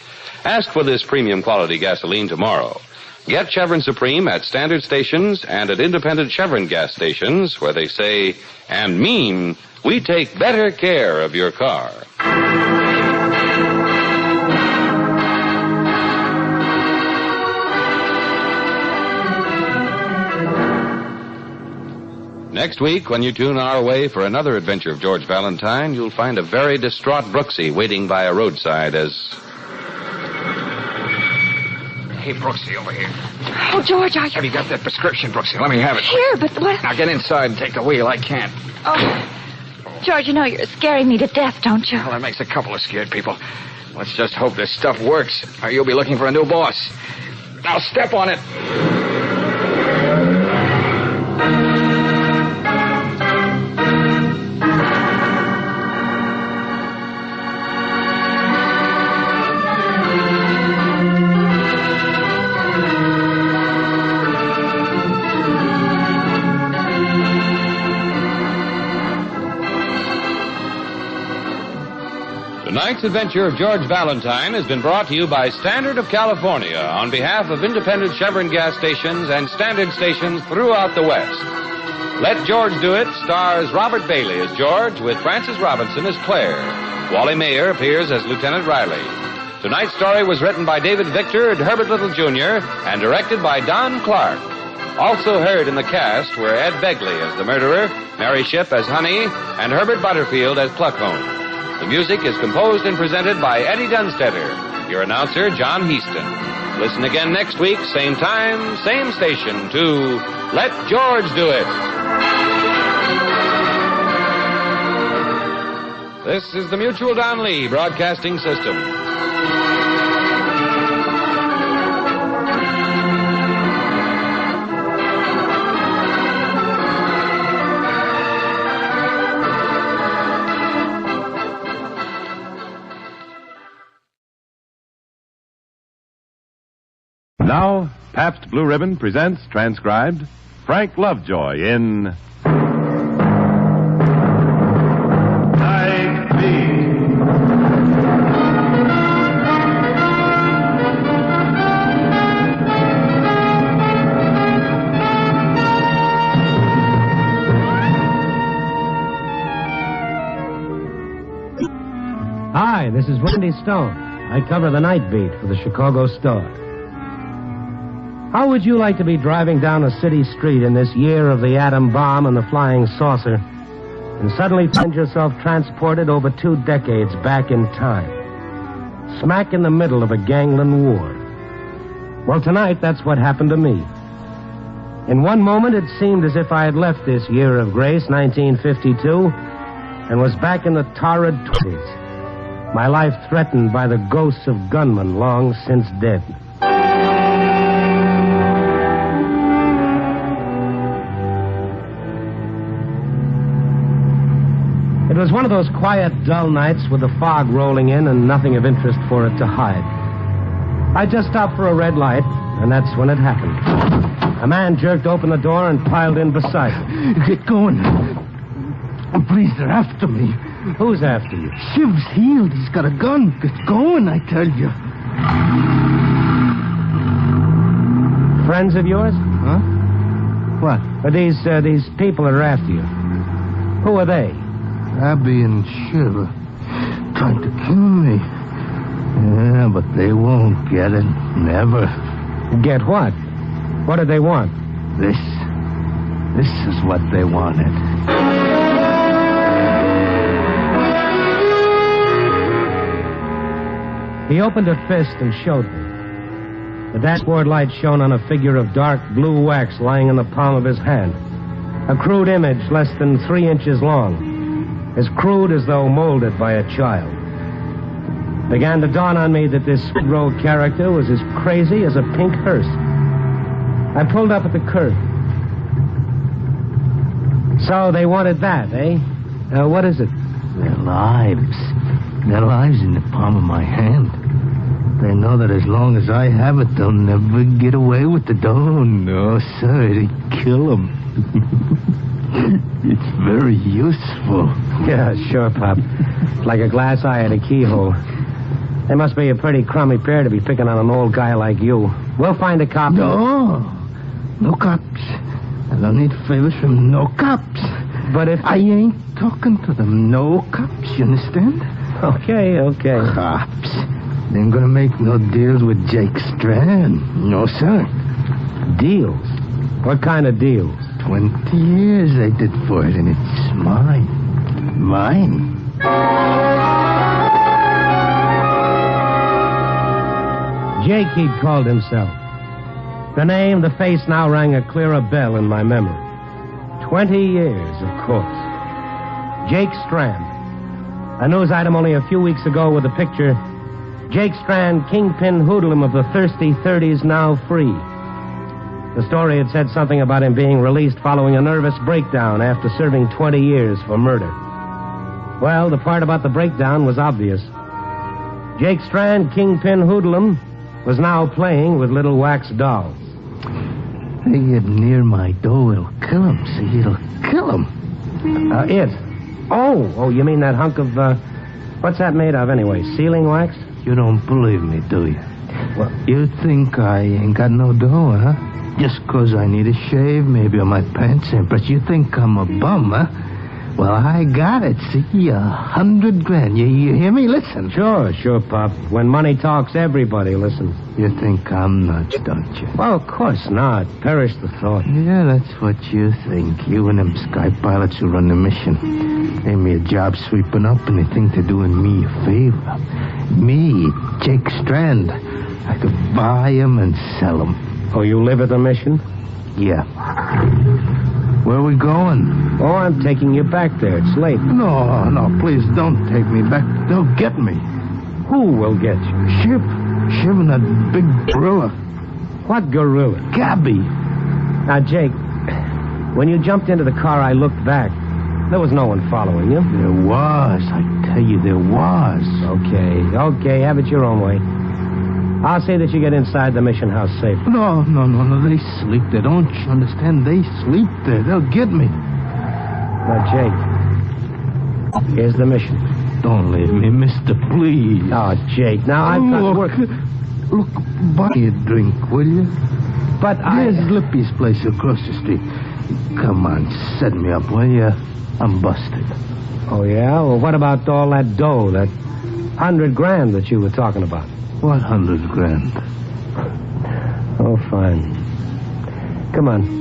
Ask for this premium quality gasoline tomorrow. Get Chevron Supreme at standard stations and at independent Chevron gas stations where they say and mean we take better care of your car. Next week, when you tune our way for another adventure of George Valentine, you'll find a very distraught Brooksy waiting by a roadside as... Hey, Brooksy, over here. Oh, George, Have you got that prescription, Brooksy? Let me have it. Here, but what... Now get inside and take the wheel. I can't. Oh, George, you know you're scaring me to death, don't you? Well, that makes a couple of scared people. Let's just hope this stuff works, or you'll be looking for a new boss. Now step on it. Tonight's adventure of George Valentine has been brought to you by Standard of California on behalf of independent Chevron gas stations and Standard stations throughout the West. Let George Do It stars Robert Bailey as George with Frances Robinson as Claire. Wally Mayer appears as Lieutenant Riley. Tonight's story was written by David Victor and Herbert Little Jr. and directed by Don Clark. Also heard in the cast were Ed Begley as the murderer, Mary Shipp as Honey, and Herbert Butterfield as Pluckhone. The music is composed and presented by Eddie Dunstetter. Your announcer, John Heaston. Listen again next week, same time, same station, to Let George Do It. This is the Mutual Don Lee Broadcasting System. Now, Pabst Blue Ribbon presents, transcribed, Frank Lovejoy in Nightbeat. Hi, this is Randy Stone. I cover the Night Beat for the Chicago Star. How would you like to be driving down a city street in this year of the atom bomb and the flying saucer and suddenly find yourself transported over 2 decades back in time, smack in the middle of a gangland war? Well, tonight, that's what happened to me. In one moment, it seemed as if I had left this year of grace, 1952, and was back in the torrid 20s, my life threatened by the ghosts of gunmen long since dead. It was one of those quiet, dull nights with the fog rolling in and nothing of interest for it to hide. I just stopped for a red light, and that's when it happened. A man jerked open the door and piled in beside me. Get going. Please, they're after me. Who's after you? Shiv's healed. He's got a gun. Get going, I tell you. Friends of yours? Huh? What? Or these people that are after you? Who are they? Abby and Shiv are trying to kill me. Yeah, but they won't get it. Never. Get what? What do they want? This is what they wanted. He opened a fist and showed me. The dashboard light shone on a figure of dark blue wax lying in the palm of his hand. A crude image less than 3 inches long. As crude as though molded by a child. It began to dawn on me that this Skid Row character was as crazy as a pink hearse. I pulled up at the curb. So they wanted that, eh? What is it? Their lives. Their lives in the palm of my hand. They know that as long as I have it, they'll never get away with it. Oh, no, sir. It'd kill them. It's very useful. Yeah, sure, Pop. Like a glass eye at a keyhole. They must be a pretty crummy pair to be picking on an old guy like you. We'll find a cop. No cops. I don't need favors from no cops. But if... I ain't talking to them. No cops, you understand? Okay. Cops. They ain't gonna make no deals with Jake Strand. No, sir. Deals? What kind of deals? 20 years I did for it, and it's mine. Mine. Jake, he'd called himself. The name, the face now rang a clearer bell in my memory. 20 years, of course. Jake Strand. A news item only a few weeks ago with the picture, Jake Strand, kingpin hoodlum of the thirsty 30s, now free. The story had said something about him being released following a nervous breakdown after serving 20 years for murder. Well, the part about the breakdown was obvious. Jake Strand, kingpin hoodlum, was now playing with little wax dolls. They get near my door, it'll kill him. See, it'll kill him. It? Oh, you mean that hunk of, what's that made of anyway? Sealing wax? You don't believe me, do you? Well, you think I ain't got no dough, huh? Just 'cause I need a shave, maybe on my pants, but you think I'm a bum, huh? Well, I got it, see, $100 grand. You hear me? Listen. Sure, Pop. When money talks, everybody listens. You think I'm nuts, don't you? Well, of course not. Perish the thought. Yeah, that's what you think. You and them sky pilots who run the mission. Gave me a job sweeping up, and they think they're doing me a favor. Me, Jake Strand. I could buy him and sell him. Oh, you live at the mission? Yeah. Where are we going? Oh, I'm taking you back there. It's late. No, please don't take me back. They'll get me. Who will get you? Shiv and that big gorilla. What gorilla? Gabby. Now, Jake, when you jumped into the car, I looked back. There was no one following you. There was. I tell you, there was. Okay. Have it your own way. I'll see that you get inside the mission house safe. No. They sleep there. Don't you understand? They sleep there. They'll get me. Now, Jake, here's the mission. Don't leave me, mister, please. Oh, Jake, now I've got work. Look, buy a drink, will you? But There's Lippy's place across the street. Come on, set me up, will you? I'm busted. Oh, yeah? Well, what about all that dough, that $100 grand that you were talking about? What $100 grand? Oh, fine. Come on.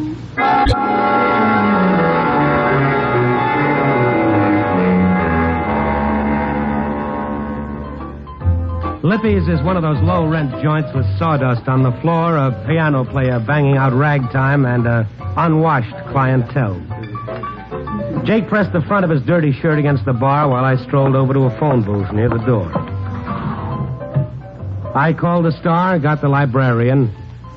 Lippy's is one of those low-rent joints with sawdust on the floor, a piano player banging out ragtime, and unwashed clientele. Jake pressed the front of his dirty shirt against the bar while I strolled over to a phone booth near the door. I called the Star, got the librarian,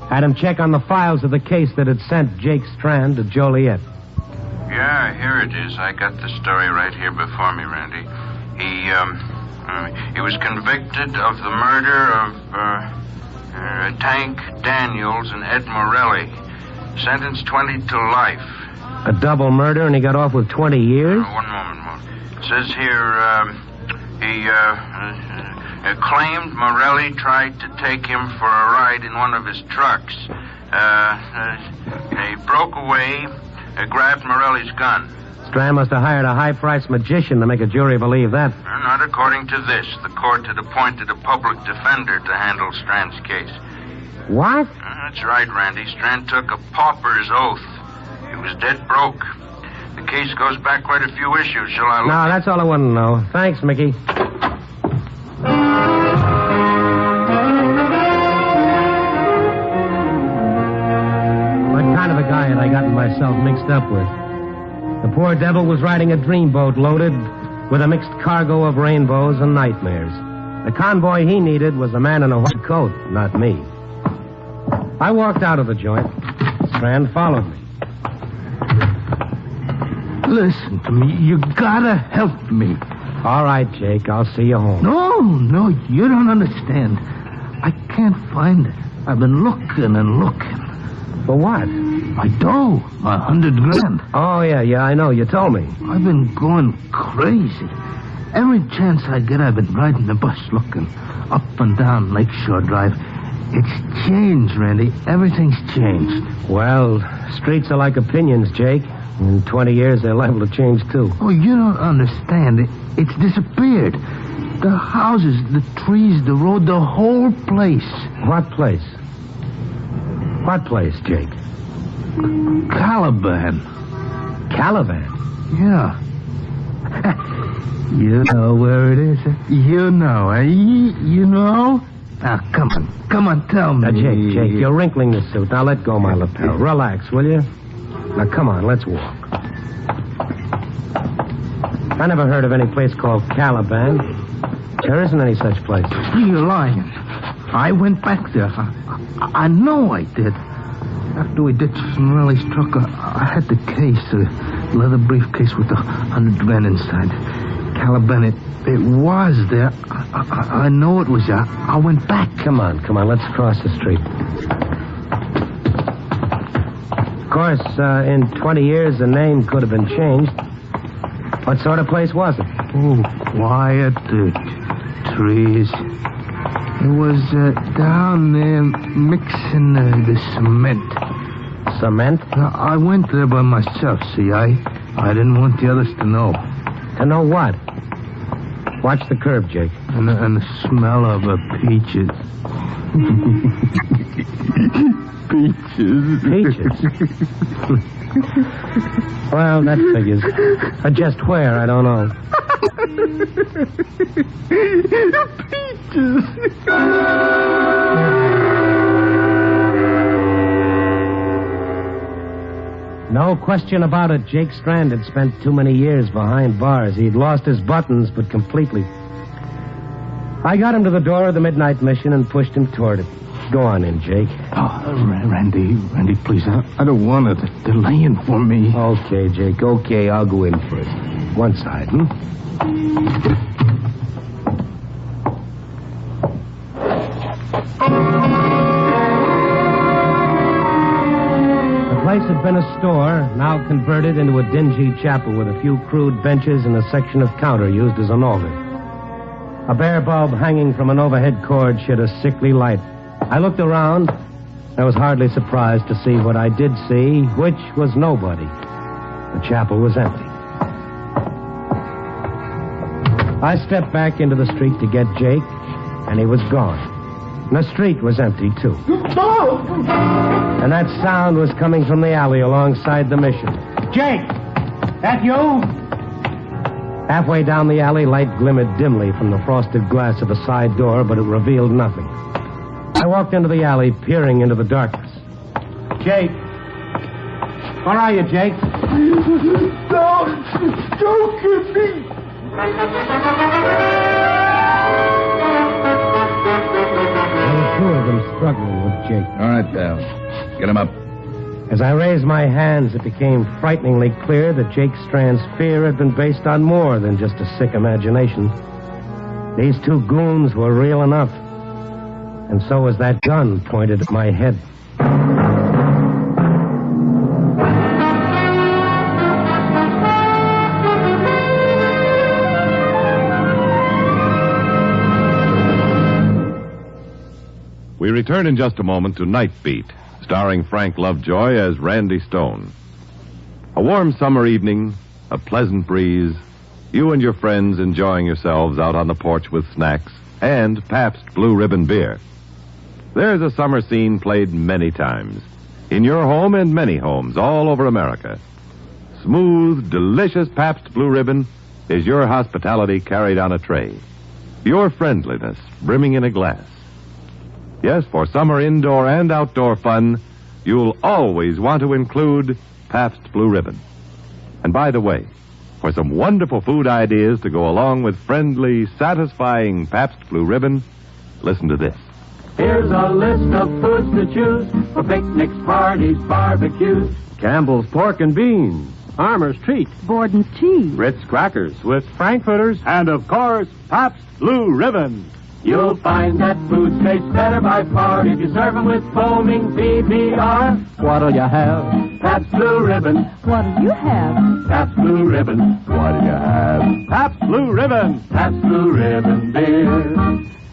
had him check on the files of the case that had sent Jake Strand to Joliet. Yeah, here it is. I got the story right here before me, Randy. He was convicted of the murder of Tank Daniels and Ed Morelli. Sentenced 20 to life. A double murder, and he got off with 20 years? One moment. It says here, he claimed Morelli tried to take him for a ride in one of his trucks. They broke away, grabbed Morelli's gun. Strand must have hired a high-priced magician to make a jury believe that. Not according to this. The court had appointed a public defender to handle Strand's case. What? That's right, Randy. Strand took a pauper's oath. He was dead broke. The case goes back quite a few issues. Shall I look? No, that's all I want to know. Thanks, Mickey. What kind of a guy had I gotten myself mixed up with? The poor devil was riding a dreamboat loaded with a mixed cargo of rainbows and nightmares. The convoy he needed was a man in a white coat, not me. I walked out of the joint. Strand followed me. Listen to me. You gotta help me. All right, Jake. I'll see you home. No, you don't understand. I can't find it. I've been looking and looking. For what? My dough. $100,000. Oh, yeah, I know. You told me. I've been going crazy. Every chance I get, I've been riding the bus looking up and down Lakeshore Drive. It's changed, Randy. Everything's changed. Well, streets are like opinions, Jake. In 20 years, they're liable to change, too. Oh, you don't understand. It's disappeared. The houses, the trees, the road, the whole place. What place? What place, Jake? Caliban. Caliban? Yeah. You know where it is? You know, eh? You know? Now, come on, tell me. Now, Jake, you're wrinkling the suit. Now, let go my lapel. Relax, will you? Now, come on, let's walk. I never heard of any place called Caliban. There isn't any such place. You're lying. I went back there. I know I did. After we ditched Morelli's truck, I had the case, a leather briefcase with $100,000 inside. Caliban, it was there. I know it was there. I went back. Come on, let's cross the street. Of course, in 20 years, the name could have been changed. What sort of place was it? Oh, quiet, trees. It was down there mixing the cement. Cement? I went there by myself, see. I didn't want the others to know. To know what? Watch the curb, Jake. And the smell of peaches. Peaches? Well, that figures. Just where, I don't know. Peaches. No question about it. Jake Strand had spent too many years behind bars. He'd lost his buttons, but completely. I got him to the door of the midnight mission and pushed him toward it. Go on in, Jake. Oh, Randy, please. I don't want it. They're laying for me. Okay, Jake. Okay, I'll go in first. One side, The place had been a store, now converted into a dingy chapel with a few crude benches and a section of counter used as an altar. A bare bulb hanging from an overhead cord shed a sickly light. I looked around. I was hardly surprised to see what I did see, which was nobody. The chapel was empty. I stepped back into the street to get Jake, and he was gone. And the street was empty, too. And that sound was coming from the alley alongside the mission. Jake! That you? Halfway down the alley, light glimmered dimly from the frosted glass of a side door, but it revealed nothing. I walked into the alley, peering into the darkness. Jake! Where are you, Jake? Don't get me! There were two of them struggling with Jake. All right, pal. Get him up. As I raised my hands, it became frighteningly clear that Jake Strand's fear had been based on more than just a sick imagination. These two goons were real enough. And so was that gun pointed at my head. We return in just a moment to Night Beat, starring Frank Lovejoy as Randy Stone. A warm summer evening, a pleasant breeze, you and your friends enjoying yourselves out on the porch with snacks and Pabst Blue Ribbon beer. There's a summer scene played many times, in your home and many homes all over America. Smooth, delicious Pabst Blue Ribbon is your hospitality carried on a tray, your friendliness brimming in a glass. Yes, for summer indoor and outdoor fun, you'll always want to include Pabst Blue Ribbon. And by the way, for some wonderful food ideas to go along with friendly, satisfying Pabst Blue Ribbon, listen to this. Here's a list of foods to choose for picnics, parties, barbecues. Campbell's Pork and Beans, Armour's Treat, Borden's Cheese, Ritz Crackers, Swiss Frankfurters, And of course, Pabst Blue Ribbon. You'll find that foods taste better by far if you serve them with foaming PBR. What'll you have? Pabst Blue Ribbon. What'll you have? Pabst Blue Ribbon. What'll you have? Pabst Blue Ribbon. Pabst Blue Ribbon beer.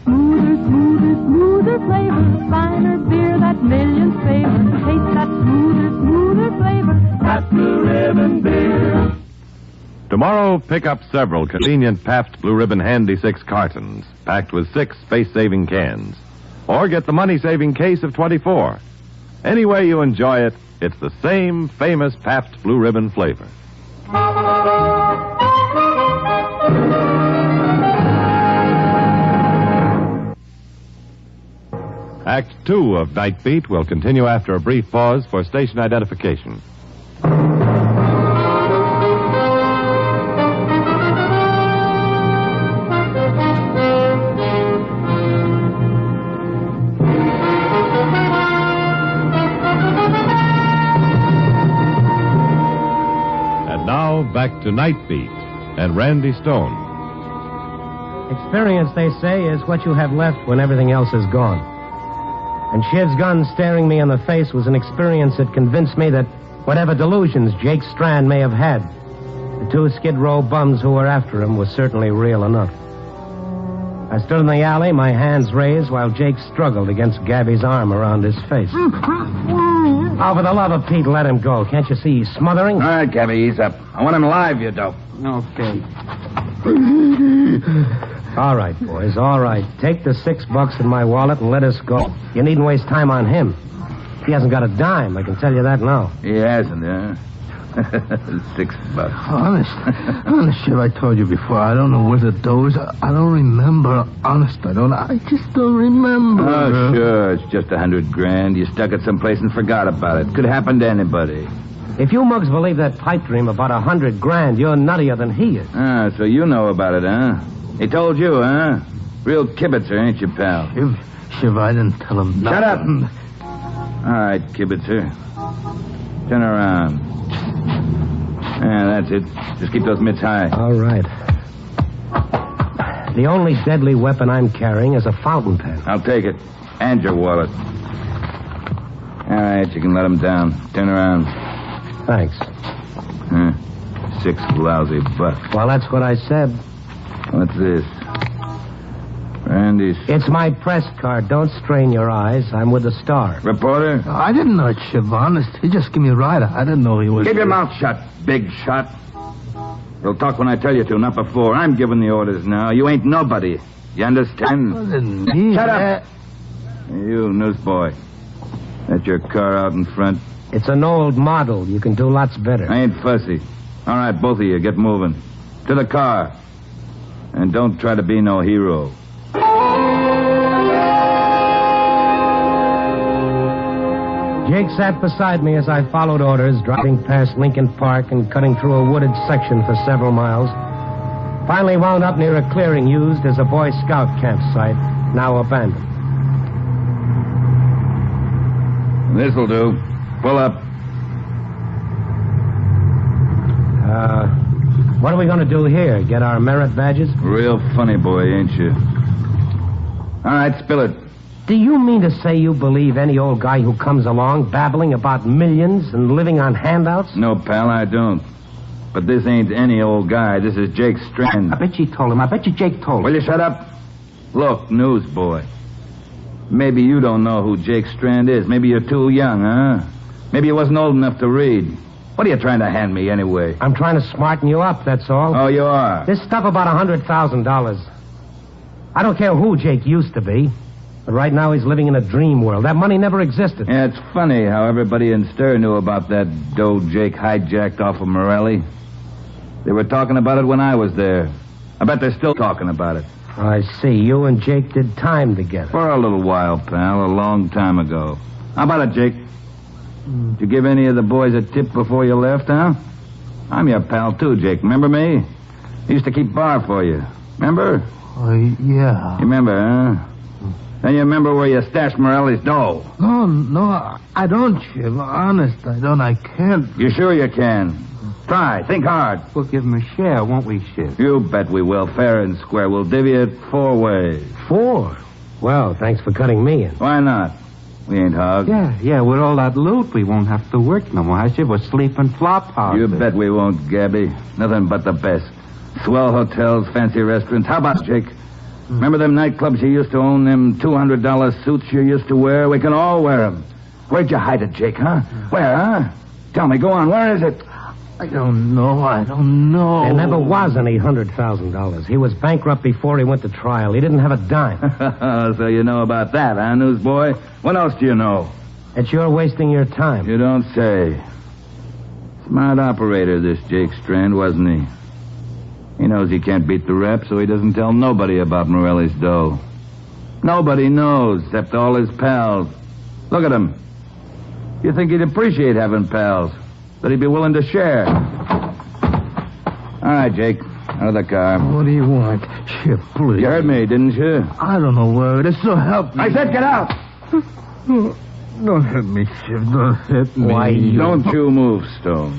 Smoother flavor, finer beer that millions favor. Taste that smoother flavor. Pabst Blue Ribbon beer. Tomorrow, pick up several convenient Pabst Blue Ribbon Handy 6 cartons, packed with 6 space-saving cans. Or get the money-saving case of 24. Any way you enjoy it, it's the same famous Pabst Blue Ribbon flavor. Act 2 of Night Beat will continue after a brief pause for station identification. Back to Night Beat and Randy Stone. Experience, they say, is what you have left when everything else is gone. And Shiv's gun staring me in the face was an experience that convinced me that whatever delusions Jake Strand may have had, the 2 Skid Row bums who were after him was certainly real enough. I stood in the alley, my hands raised, while Jake struggled against Gabby's arm around his face. Oh, for the love of Pete, let him go. Can't you see he's smothering? All right, Gabby, ease up. I want him alive, you dope. Okay. All right, boys, all right. Take the $6 in my wallet and let us go. You needn't waste time on him. He hasn't got a dime, I can tell you that now. He hasn't, huh? $6. Honest, Shiv, I told you before, I don't know where the dough is. I don't remember. Honest, I just don't remember. Oh, sure, it's just $100,000. You stuck it someplace and forgot about it. Could happen to anybody. If you mugs believe that pipe dream about $100,000, you're nuttier than he is. Ah, so you know about it, huh? He told you, huh? Real kibitzer, ain't you, pal? Shiv, I didn't tell him nothing. Shut up! All right, kibitzer. Turn around. Yeah, that's it. Just keep those mitts high. All right. The only deadly weapon I'm carrying is a fountain pen. I'll take it. And your wallet. All right, you can let him down. Turn around. Thanks. $6 lousy bucks. Well, that's what I said. What's this? Randy's... It's my press card. Don't strain your eyes. I'm with the Star. Reporter? I didn't know it, Shiv, honest. He just gave me a ride. I didn't know he was... Keep your mouth shut, big shot. You'll talk when I tell you to, not before. I'm giving the orders now. You ain't nobody. You understand? Shut up! You, newsboy. That's your car out in front. It's an old model. You can do lots better. I ain't fussy. All right, both of you, get moving. To the car. And don't try to be no hero. Jake sat beside me as I followed orders, driving past Lincoln Park and cutting through a wooded section for several miles. Finally wound up near a clearing used as a Boy Scout campsite, now abandoned. This'll do. Pull up. What are we going to do here? Get our merit badges? Real funny boy, ain't you? All right, spill it. Do you mean to say you believe any old guy who comes along babbling about millions and living on handouts? No, pal, I don't. But this ain't any old guy. This is Jake Strand. I bet you told him. I bet you Jake told him. Will you shut up? Look, newsboy. Maybe you don't know who Jake Strand is. Maybe you're too young, huh? Maybe you wasn't old enough to read. What are you trying to hand me, anyway? I'm trying to smarten you up, that's all. Oh, you are? This stuff about $100,000. I don't care who Jake used to be, but right now he's living in a dream world. That money never existed. Yeah, it's funny how everybody in Stir knew about that dough Jake hijacked off of Morelli. They were talking about it when I was there. I bet they're still talking about it. I see. You and Jake did time together. For a little while, pal. A long time ago. How about it, Jake? Did you give any of the boys a tip before you left, huh? I'm your pal, too, Jake. Remember me? I used to keep bar for you. Remember? Yeah. You remember, huh? And you remember where you stashed Morelli's dough? No, I don't, Shiv. Honest, I don't. I can't. You sure you can? Try. Think hard. We'll give him a share, won't we, Shiv? You bet we will. Fair and square. We'll divvy it 4 ways. 4? Well, thanks for cutting me in. Why not? We ain't hogs. Yeah, with all that loot, we won't have to work no more, huh, Shiv? We'll sleep in flop houses. You bet we won't, Gabby. Nothing but the best. Swell hotels, fancy restaurants. How about, Jake? Remember them nightclubs you used to own, them $200 suits you used to wear? We can all wear them. Where'd you hide it, Jake, huh? Where, huh? Tell me, go on, where is it? I don't know. There never was any $100,000. He was bankrupt before he went to trial. He didn't have a dime. So you know about that, huh, newsboy? What else do you know? That you're wasting your time. You don't say. Smart operator, this Jake Strand, wasn't he? He knows he can't beat the rep, so he doesn't tell nobody about Morelli's dough. Nobody knows, except all his pals. Look at him. You think he'd appreciate having pals? That he'd be willing to share. All right, Jake. Out of the car. What do you want? Shiv, please. You heard me, didn't you? I don't know where it is, so help me. I said get out! Don't hit me, Shiv. Don't hit me. Why, don't you move, Stone.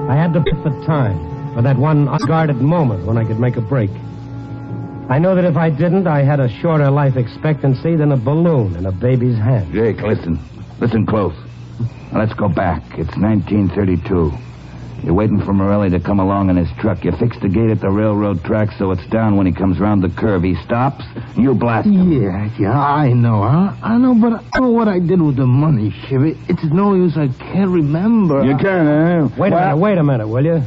I had to pick the time for that one unguarded moment when I could make a break. I know that if I didn't, I had a shorter life expectancy than a balloon in a baby's hand. Jake, listen. Listen close. Now, let's go back. It's 1932. You're waiting for Morelli to come along in his truck. You fix the gate at the railroad track so it's down when he comes round the curve. He stops, you blast him. Yeah, I know, huh? I know, but I don't know what I did with the money, Shiv. It's no use. I can't remember. You can, huh? Wait a minute, will you?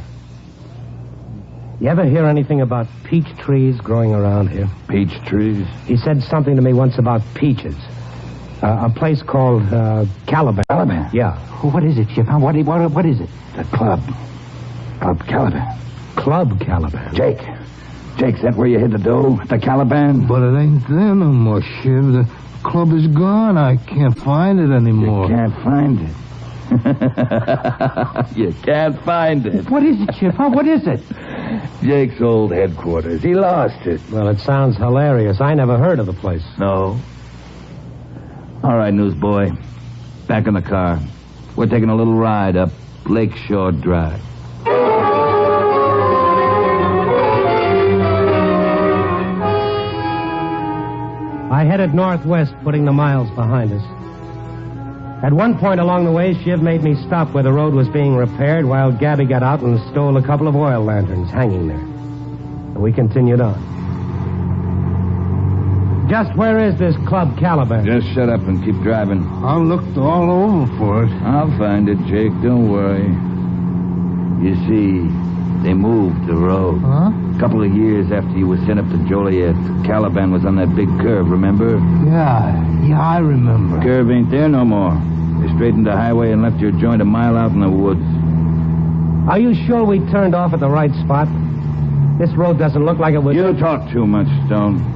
You ever hear anything about peach trees growing around here? Peach trees? He said something to me once about peaches. A place called Caliban. Caliban? Yeah. What is it, Shiv? What is it? The club. Club Caliban. Club Caliban? Jake, is that where you hid the dough? At the Caliban? But it ain't there no more, Shiv. The club is gone. I can't find it anymore. You can't find it. You can't find it. What is it, Shiv? What is it? Jake's old headquarters. He lost it. Well, it sounds hilarious. I never heard of the place. No. All right, newsboy. Back in the car. We're taking a little ride up Lakeshore Drive. I headed northwest, putting the miles behind us. At one point along the way, Shiv made me stop where the road was being repaired while Gabby got out and stole a couple of oil lanterns hanging there. And we continued on. Just where is this Club Caliban? Just shut up and keep driving. I looked all over for it. I'll find it, Jake. Don't worry. You see, they moved the road. Huh? A couple of years after you were sent up to Joliet, Caliban was on that big curve, remember? Yeah, I remember. Curve ain't there no more. They straightened the highway and left your joint a mile out in the woods. Are you sure we turned off at the right spot? This road doesn't look like it was... You talk too much, Stone.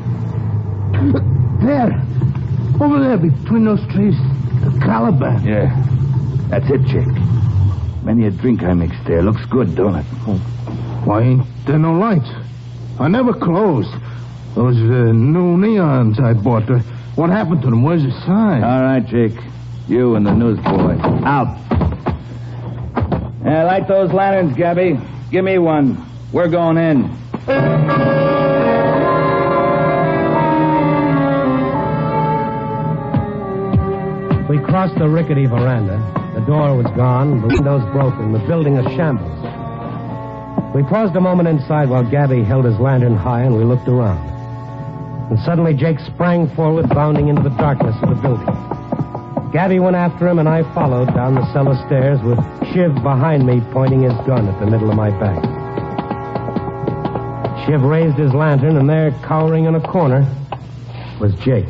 There. Over there, between those trees. The Caliban. Yeah. That's it, Jake. Many a drink I mixed there. Looks good, don't it? Why ain't there no lights? I never closed. Those new neons I bought. What happened to them? Where's the sign? All right, Jake. You and the newsboy. Out. Light those lanterns, Gabby. Give me one. We're going in. We crossed the rickety veranda. The door was gone, the windows broken, the building a shambles. We paused a moment inside while Gabby held his lantern high and we looked around. And suddenly Jake sprang forward, bounding into the darkness of the building. Gabby went after him and I followed down the cellar stairs with Shiv behind me pointing his gun at the middle of my back. Shiv raised his lantern and there, cowering in a corner, was Jake.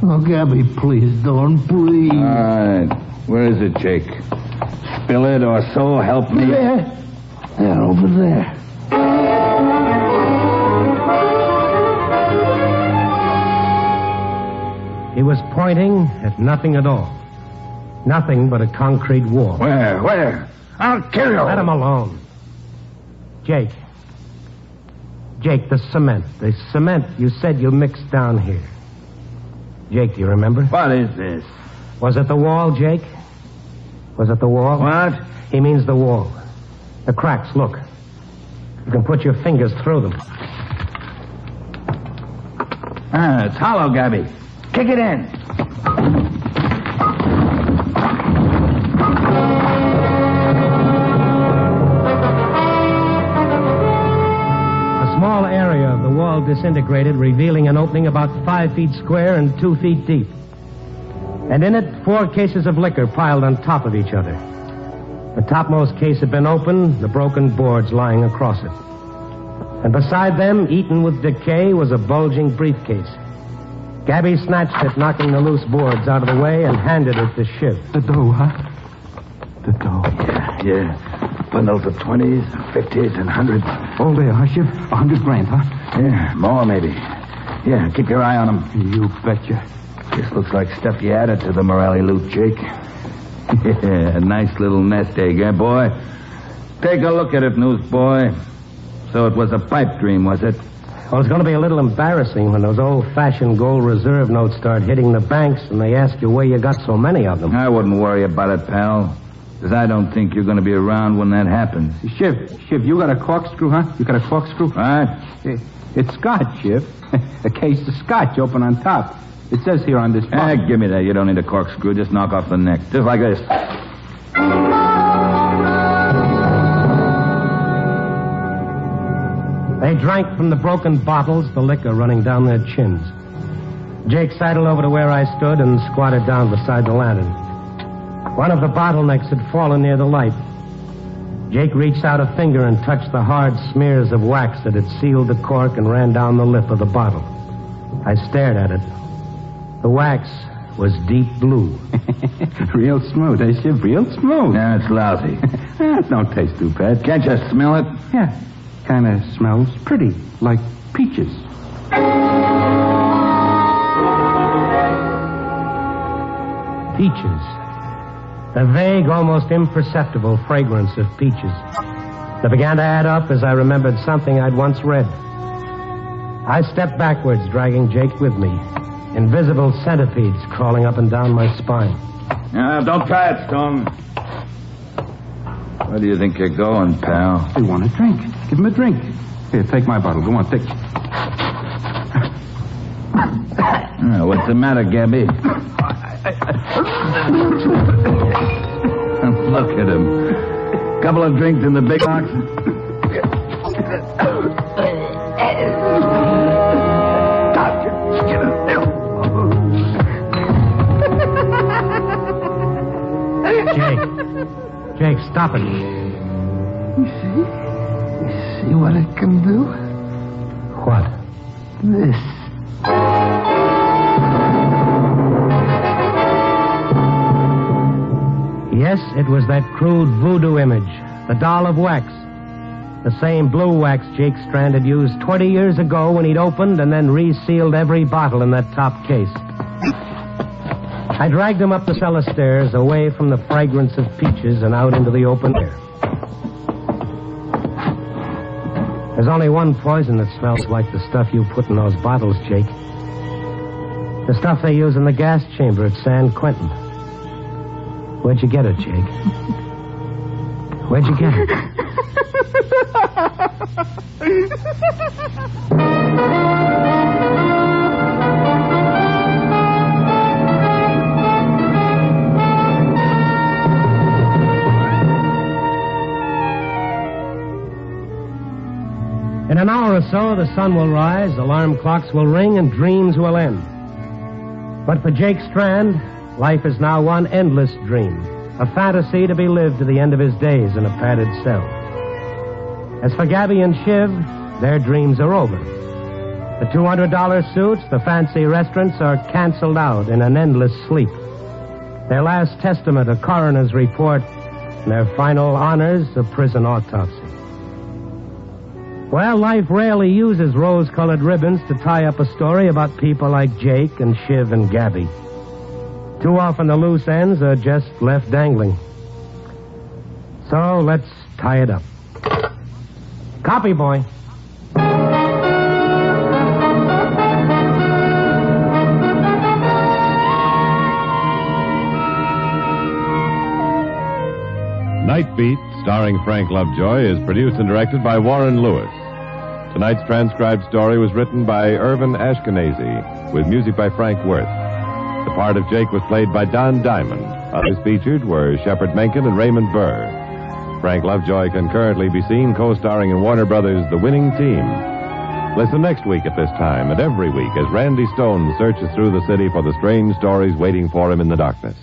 Oh, Gabby, please, Dawn, please. All right. Where is it, Jake? Spill it or so help me. There, over there. He was pointing at nothing at all. Nothing but a concrete wall. Where? I'll kill you. Let him alone. Jake, the cement. The cement you said you mixed down here. Jake, do you remember? What is this? Was it the wall, Jake? Was it the wall? What? He means the wall. The cracks, look. You can put your fingers through them. It's hollow, Gabby. Kick it in. A small area of the wall disintegrated, revealing an opening about 5 feet square and 2 feet deep. And in it, 4 cases of liquor piled on top of each other. The topmost case had been opened, the broken boards lying across it. And beside them, eaten with decay, was a bulging briefcase. Gabby snatched it, knocking the loose boards out of the way, and handed it to Shiv. The dough, huh? The dough. Yeah. Bundles of 20s, 50s, and 100s. All there, huh, Shiv? 100 grand, huh? Yeah, more maybe. Yeah, keep your eye on them. You betcha. This looks like stuff you added to the Morelli loot, Jake. Yeah, a nice little nest egg, eh, boy? Take a look at it, newsboy. So it was a pipe dream, was it? Well, it's going to be a little embarrassing when those old-fashioned gold reserve notes start hitting the banks and they ask you where you got so many of them. I wouldn't worry about it, pal. Because I don't think you're going to be around when that happens. Shiv, you got a corkscrew, huh? You got a corkscrew? What? It's scotch, Shiv. A case of scotch open on top. It says here on this bottle. Give me that. You don't need a corkscrew. Just knock off the neck. Just like this. They drank from the broken bottles, the liquor running down their chins. Jake sidled over to where I stood and squatted down beside the lantern. One of the bottlenecks had fallen near the light. Jake reached out a finger and touched the hard smears of wax that had sealed the cork and ran down the lip of the bottle. I stared at it. The wax was deep blue. Real smooth, eh, Shiv? Real smooth. Yeah, it's lousy. It don't taste too bad. Can't you smell it? Yeah. Kind of smells pretty, like peaches. Peaches. The vague, almost imperceptible fragrance of peaches. That began to add up as I remembered something I'd once read. I stepped backwards, dragging Jake with me. Invisible centipedes crawling up and down my spine. Don't try it, Stone. Where do you think you're going, pal? They want a drink. Give him a drink. Here, take my bottle. Go on, take it. What's the matter, Gabby? Look at him. Couple of drinks in the big box. Jake, stop it. You see what it can do? What? This. Yes, it was that crude voodoo image, the doll of wax. The same blue wax Jake Strand had used 20 years ago when he'd opened and then resealed every bottle in that top case. I dragged him up the cellar stairs, away from the fragrance of peaches and out into the open air. There's only one poison that smells like the stuff you put in those bottles, Jake. The stuff they use in the gas chamber at San Quentin. Where'd you get it, Jake? Where'd you get it? or so, the sun will rise, alarm clocks will ring, and dreams will end. But for Jake Strand, life is now one endless dream, a fantasy to be lived to the end of his days in a padded cell. As for Gabby and Shiv, their dreams are over. The $200 suits, the fancy restaurants are canceled out in an endless sleep. Their last testament, a coroner's report, and their final honors, a prison autopsy. Well, life rarely uses rose-colored ribbons to tie up a story about people like Jake and Shiv and Gabby. Too often the loose ends are just left dangling. So let's tie it up. Copy, boy. Night Beat, starring Frank Lovejoy, is produced and directed by Warren Lewis. Tonight's transcribed story was written by Irvin Ashkenazi, with music by Frank Worth. The part of Jake was played by Don Diamond. Others featured were Shepard Menken and Raymond Burr. Frank Lovejoy can currently be seen co-starring in Warner Brothers' The Winning Team. Listen next week at this time and every week as Randy Stone searches through the city for the strange stories waiting for him in the darkness.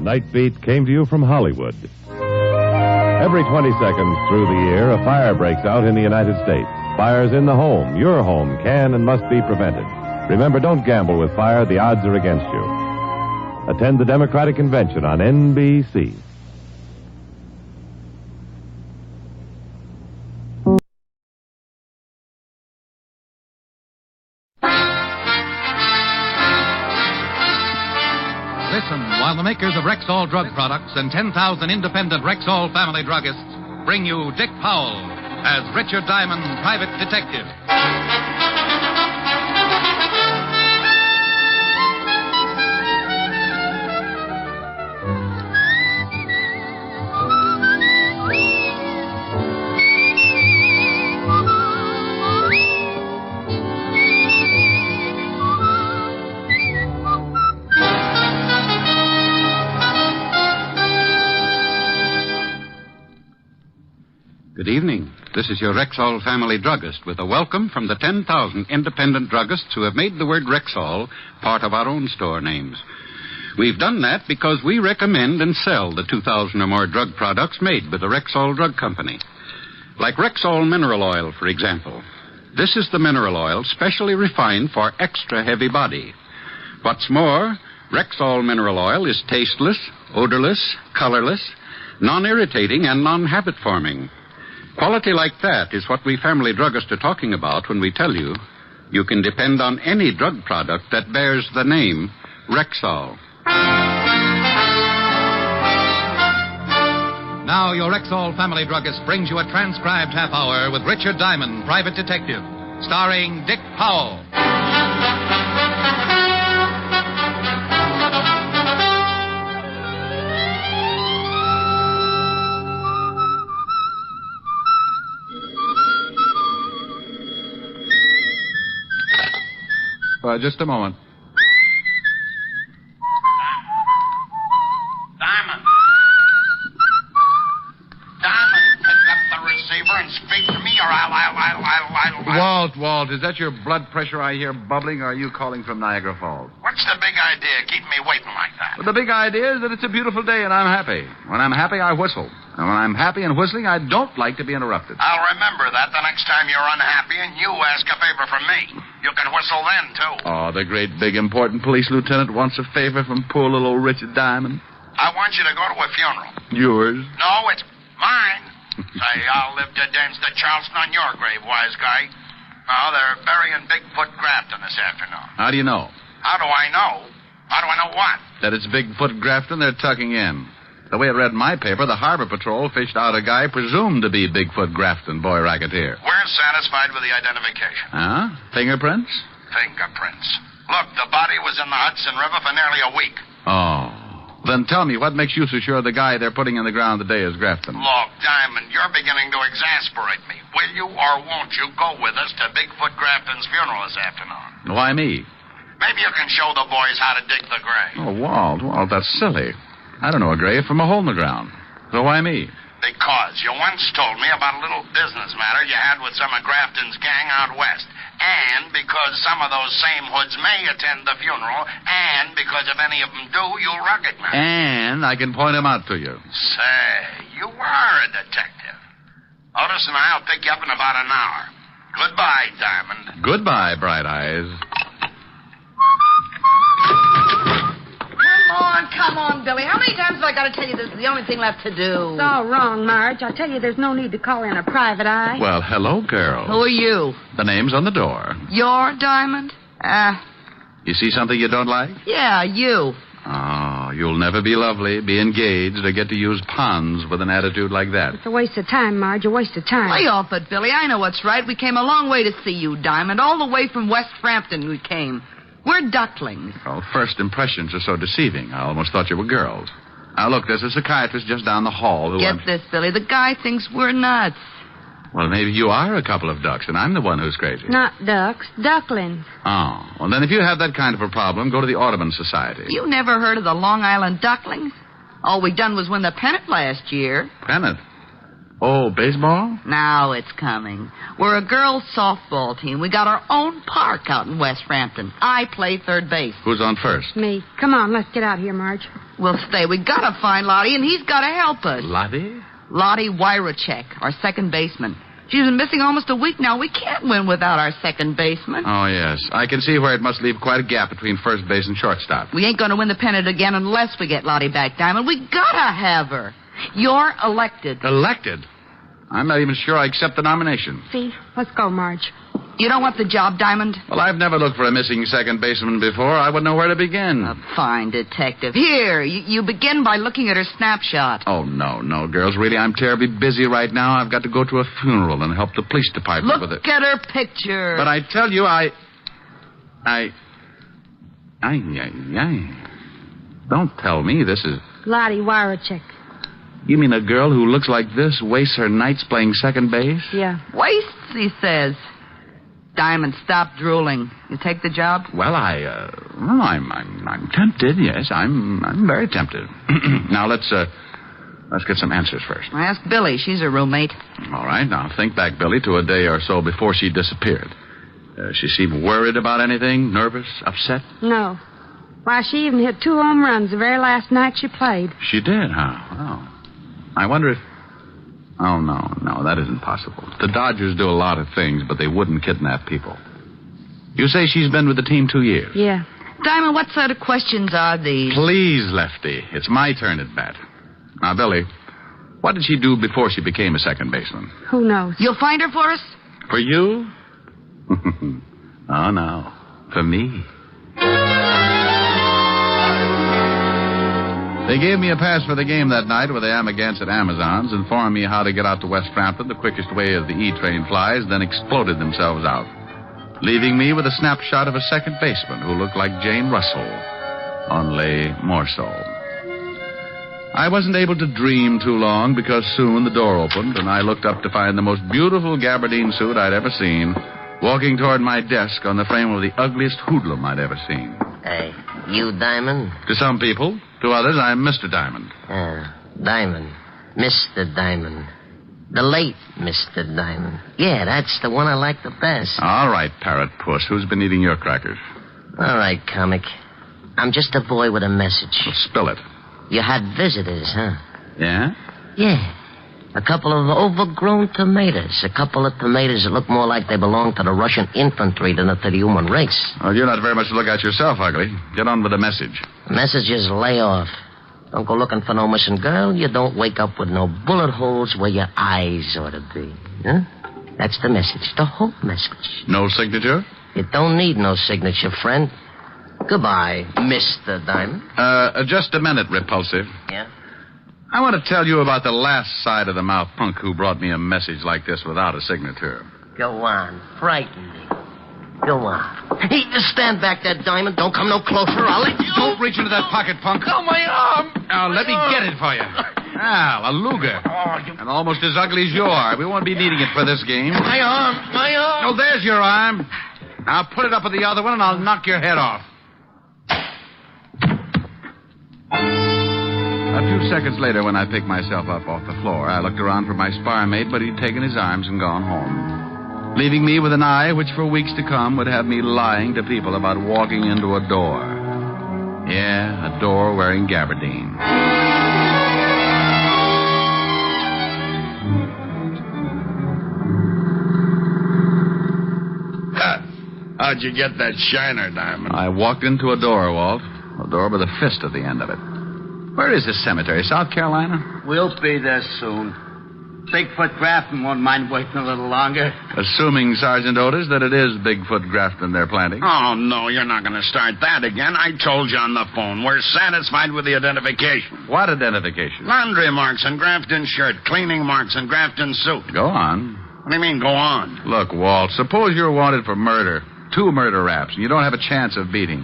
Night Beat came to you from Hollywood. Every 20 seconds through the year, a fire breaks out in the United States. Fires in the home, your home, can and must be prevented. Remember, don't gamble with fire. The odds are against you. Attend the Democratic Convention on NBC. Listen while the makers of Rexall drug products and 10,000 independent Rexall family druggists bring you Dick Powell as Richard Diamond, private detective. Good evening. This is your Rexall family druggist with a welcome from the 10,000 independent druggists who have made the word Rexall part of our own store names. We've done that because we recommend and sell the 2,000 or more drug products made by the Rexall Drug Company. Like Rexall Mineral Oil, for example. This is the mineral oil specially refined for extra heavy body. What's more, Rexall Mineral Oil is tasteless, odorless, colorless, non-irritating, and non-habit forming. Quality like that is what we family druggists are talking about when we tell you you can depend on any drug product that bears the name Rexall. Now your Rexall family druggist brings you a transcribed half hour with Richard Diamond, private detective, starring Dick Powell. Just a moment. Diamond, pick up the receiver and speak to me or I'll... Walt, is that your blood pressure I hear bubbling, or are you calling from Niagara Falls? What's the big idea keeping me waiting like that? Well, the big idea is that it's a beautiful day and I'm happy. When I'm happy, I whistle. And when I'm happy and whistling, I don't like to be interrupted. I'll remember that the next time you're unhappy and you ask a favor from me. You can whistle then, too. Oh, the great, big, important police lieutenant wants a favor from poor little old Richard Diamond. I want you to go to a funeral. Yours? No, it's mine. Say, I'll live to dance the Charleston on your grave, wise guy. Oh, they're burying Bigfoot Grafton this afternoon. How do you know? How do I know? How do I know what? That it's Bigfoot Grafton they're tucking in. The way I read in my paper, the Harbor Patrol fished out a guy presumed to be Bigfoot Grafton, boy racketeer. We're satisfied with the identification. Huh? Fingerprints? Fingerprints. Look, the body was in the Hudson River for nearly a week. Oh. Then tell me, what makes you so sure the guy they're putting in the ground today is Grafton? Look, Diamond, you're beginning to exasperate me. Will you or won't you go with us to Bigfoot Grafton's funeral this afternoon? Why me? Maybe you can show the boys how to dig the grave. Oh, Walt, that's silly. I don't know a grave from a hole in the ground. So why me? Because you once told me about a little business matter you had with some of Grafton's gang out west. And because some of those same hoods may attend the funeral. And because if any of them do, you'll recognize. And I can point them out to you. Say, you are a detective. Otis and I'll pick you up in about an hour. Goodbye, Diamond. Goodbye, Bright Eyes. Come on, Billy. How many times have I got to tell you this is the only thing left to do? It's all wrong, Marge. I tell you, there's no need to call in a private eye. Well, hello, girls. Who are you? The name's on the door. You're Diamond? You see something you don't like? Yeah, you. Oh, you'll never be lovely, be engaged, or get to use ponds with an attitude like that. It's a waste of time, Marge. A waste of time. Lay off it, Billy. I know what's right. We came a long way to see you, Diamond. All the way from West Frampton we came. We're ducklings. Well, first impressions are so deceiving. I almost thought you were girls. Now, look, there's a psychiatrist just down the hall who... Get this, Billy. The guy thinks we're nuts. Well, maybe you are a couple of ducks, and I'm the one who's crazy. Not ducks, ducklings. Oh, well, then if you have that kind of a problem, go to the Audubon Society. You never heard of the Long Island Ducklings? All we done was win the pennant last year. Pennant? Oh, baseball? Now it's coming. We're a girls' softball team. We got our own park out in West Frampton. I play third base. Who's on first? Me. Come on, let's get out here, Marge. We'll stay. We gotta find Lottie, and he's gotta help us. Lottie? Lottie Wyrachek, our second baseman. She's been missing almost a week now. We can't win without our second baseman. Oh, yes. I can see where it must leave quite a gap between first base and shortstop. We ain't gonna win the pennant again unless we get Lottie back, Diamond. We gotta have her. You're elected. Elected? I'm not even sure I accept the nomination. See? Let's go, Marge. You don't want the job, Diamond? Well, I've never looked for a missing second baseman before. I wouldn't know where to begin. A fine detective. Here, you begin by looking at her snapshot. Oh, no, girls. Really, I'm terribly busy right now. I've got to go to a funeral and help the police department with it. Look at her picture. But I tell you, Don't tell me this is... Lottie Wyrachek. You mean a girl who looks like this wastes her nights playing second base? Yeah. Wastes, he says. Diamond, stop drooling. You take the job? Well, I'm tempted. Yes, I'm very tempted. Now let's get some answers first. Ask Billy. She's her roommate. All right. Now think back, Billy, to a day or so before she disappeared. She seemed worried about anything, nervous, upset. No. Why, she even hit 2 home runs the very last night she played. She did, huh? Well, I wonder if... Oh, no, that isn't possible. The Dodgers do a lot of things, but they wouldn't kidnap people. You say she's been with the team 2 years? Yeah. Diamond, what sort of questions are these? Please, Lefty. It's my turn at bat. Now, Billy, what did she do before she became a second baseman? Who knows? You'll find her for us? For you? Oh, no. For me. They gave me a pass for the game that night with the Amagansett Amazons, informed me how to get out to West Frampton the quickest way as the E-train flies, then exploded themselves out, leaving me with a snapshot of a second baseman who looked like Jane Russell, only more so. I wasn't able to dream too long because soon the door opened and I looked up to find the most beautiful gabardine suit I'd ever seen walking toward my desk on the frame of the ugliest hoodlum I'd ever seen. Hey, you Diamond? To some people. To others, I'm Mr. Diamond. Diamond. Mr. Diamond. The late Mr. Diamond. Yeah, that's the one I like the best. All right, Parrot Puss. Who's been eating your crackers? All right, comic. I'm just a boy with a message. Well, spill it. You had visitors, huh? Yeah? Yeah. A couple of overgrown tomatoes. A couple of tomatoes that look more like they belong to the Russian infantry than to the human race. Well, you're not very much to look at yourself, Ugly. Get on with the message. The message is lay off. Don't go looking for no missing girl. You don't wake up with no bullet holes where your eyes ought to be. Huh? That's the message. The whole message. No signature? You don't need no signature, friend. Goodbye, Mr. Diamond. Just a minute, Repulsive. Yeah? I want to tell you about the last side of the mouth punk who brought me a message like this without a signature. Go on. Frighten me. Go on. Hey, just stand back there, Diamond. Don't come no closer. I'll let you. Don't reach into that pocket, punk. Oh, my arm. Now, let me get it for you. Ah, a Luger. And almost as ugly as you are. We won't be needing it for this game. My arm. Oh, there's your arm. Now put it up with the other one, and I'll knock your head off. A few seconds later, when I picked myself up off the floor, I looked around for my spar mate, but he'd taken his arms and gone home, leaving me with an eye which for weeks to come would have me lying to people about walking into a door. Yeah, a door wearing gabardine. How'd you get that shiner, Diamond? I walked into a door, Walt. A door with a fist at the end of it. Where is this cemetery? South Carolina? We'll be there soon. Bigfoot Grafton won't mind waiting a little longer. Assuming, Sergeant Otis, that it is Bigfoot Grafton they're planting. Oh, no, you're not going to start that again. I told you on the phone. We're satisfied with the identification. What identification? Laundry marks on Grafton's shirt, cleaning marks on Grafton's suit. Go on. What do you mean, go on? Look, Walt, suppose you're wanted for murder. 2 murder raps, and you don't have a chance of beating.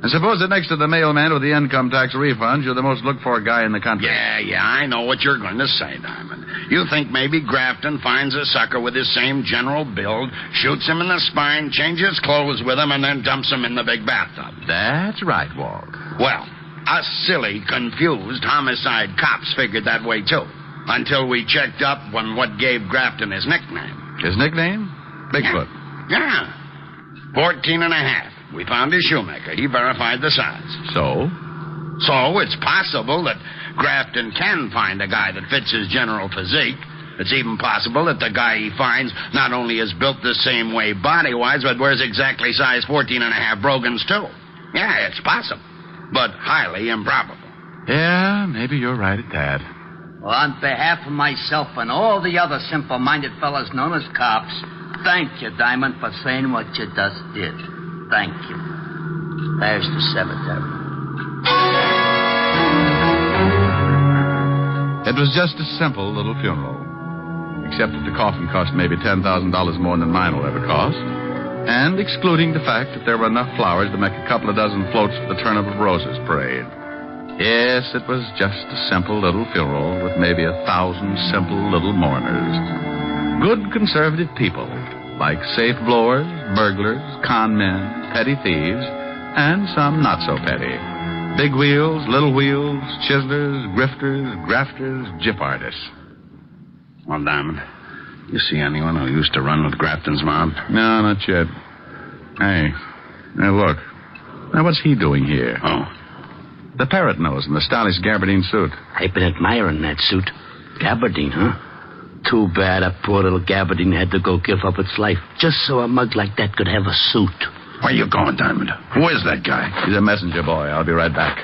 And suppose that next to the mailman with the income tax refunds, you're the most looked-for guy in the country. Yeah, I know what you're going to say, Diamond. You think maybe Grafton finds a sucker with his same general build, shoots him in the spine, changes clothes with him, and then dumps him in the big bathtub. That's right, Walt. Well, us silly, confused homicide cops figured that way, too, until we checked up on what gave Grafton his nickname. His nickname? Bigfoot. Yeah. 14 and a half. We found his shoemaker. He verified the size. So? So it's possible that Grafton can find a guy that fits his general physique. It's even possible that the guy he finds not only is built the same way body-wise, but wears exactly size 14 and a half brogans, too. Yeah, it's possible, but highly improbable. Yeah, maybe you're right at that. Well, on behalf of myself and all the other simple-minded fellas known as cops, thank you, Diamond, for saying what you just did. Thank you. There's the cemetery. It was just a simple little funeral. Except that the coffin cost maybe $10,000 more than mine will ever cost. And excluding the fact that there were enough flowers to make a couple of dozen floats for the Turnip of Roses parade. Yes, it was just a simple little funeral with maybe 1,000 simple little mourners. Good conservative people, like safe blowers, burglars, con men, petty thieves, and some not so petty. Big wheels, little wheels, chiselers, grifters, grafters, gyp artists. Well, Diamond, you see anyone who used to run with Grafton's mob? No, not yet. Hey, look. Now, what's he doing here? Oh. The parrot nose in the stylish gabardine suit. I've been admiring that suit. Gabardine, huh? Too bad a poor little gabardine had to go give up its life just so a mug like that could have a suit. Where you going, Diamond? Who is that guy? He's a messenger boy. I'll be right back.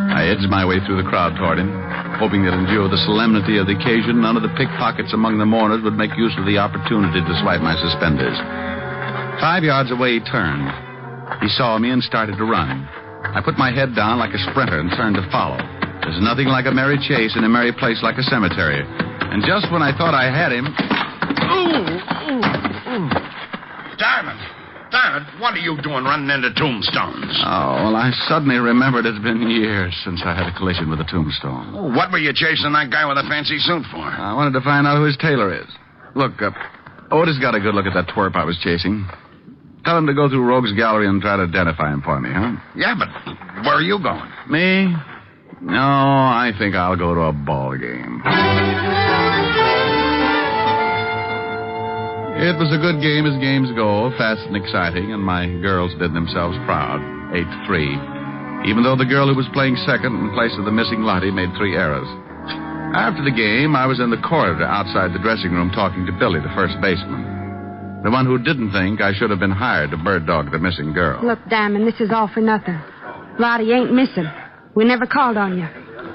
I edged my way through the crowd toward him, hoping that in view of the solemnity of the occasion, none of the pickpockets among the mourners would make use of the opportunity to swipe my suspenders. 5 yards away, he turned. He saw me and started to run. I put my head down like a sprinter and turned to follow. There's nothing like a merry chase in a merry place like a cemetery. And just when I thought I had him... Diamond, what are you doing running into tombstones? Oh, well, I suddenly remembered it's been years since I had a collision with a tombstone. Oh, what were you chasing that guy with a fancy suit for? I wanted to find out who his tailor is. Look, Otis got a good look at that twerp I was chasing. Tell him to go through Rogue's Gallery and try to identify him for me, huh? Yeah, but where are you going? Me? No, I think I'll go to a ball game. It was a good game as games go, fast and exciting, and my girls did themselves proud, 8-3, even though the girl who was playing second in place of the missing Lottie made 3 errors. After the game, I was in the corridor outside the dressing room talking to Billy, the first baseman, the one who didn't think I should have been hired to bird dog the missing girl. Look, Diamond, this is all for nothing. Lottie ain't missing. We never called on you.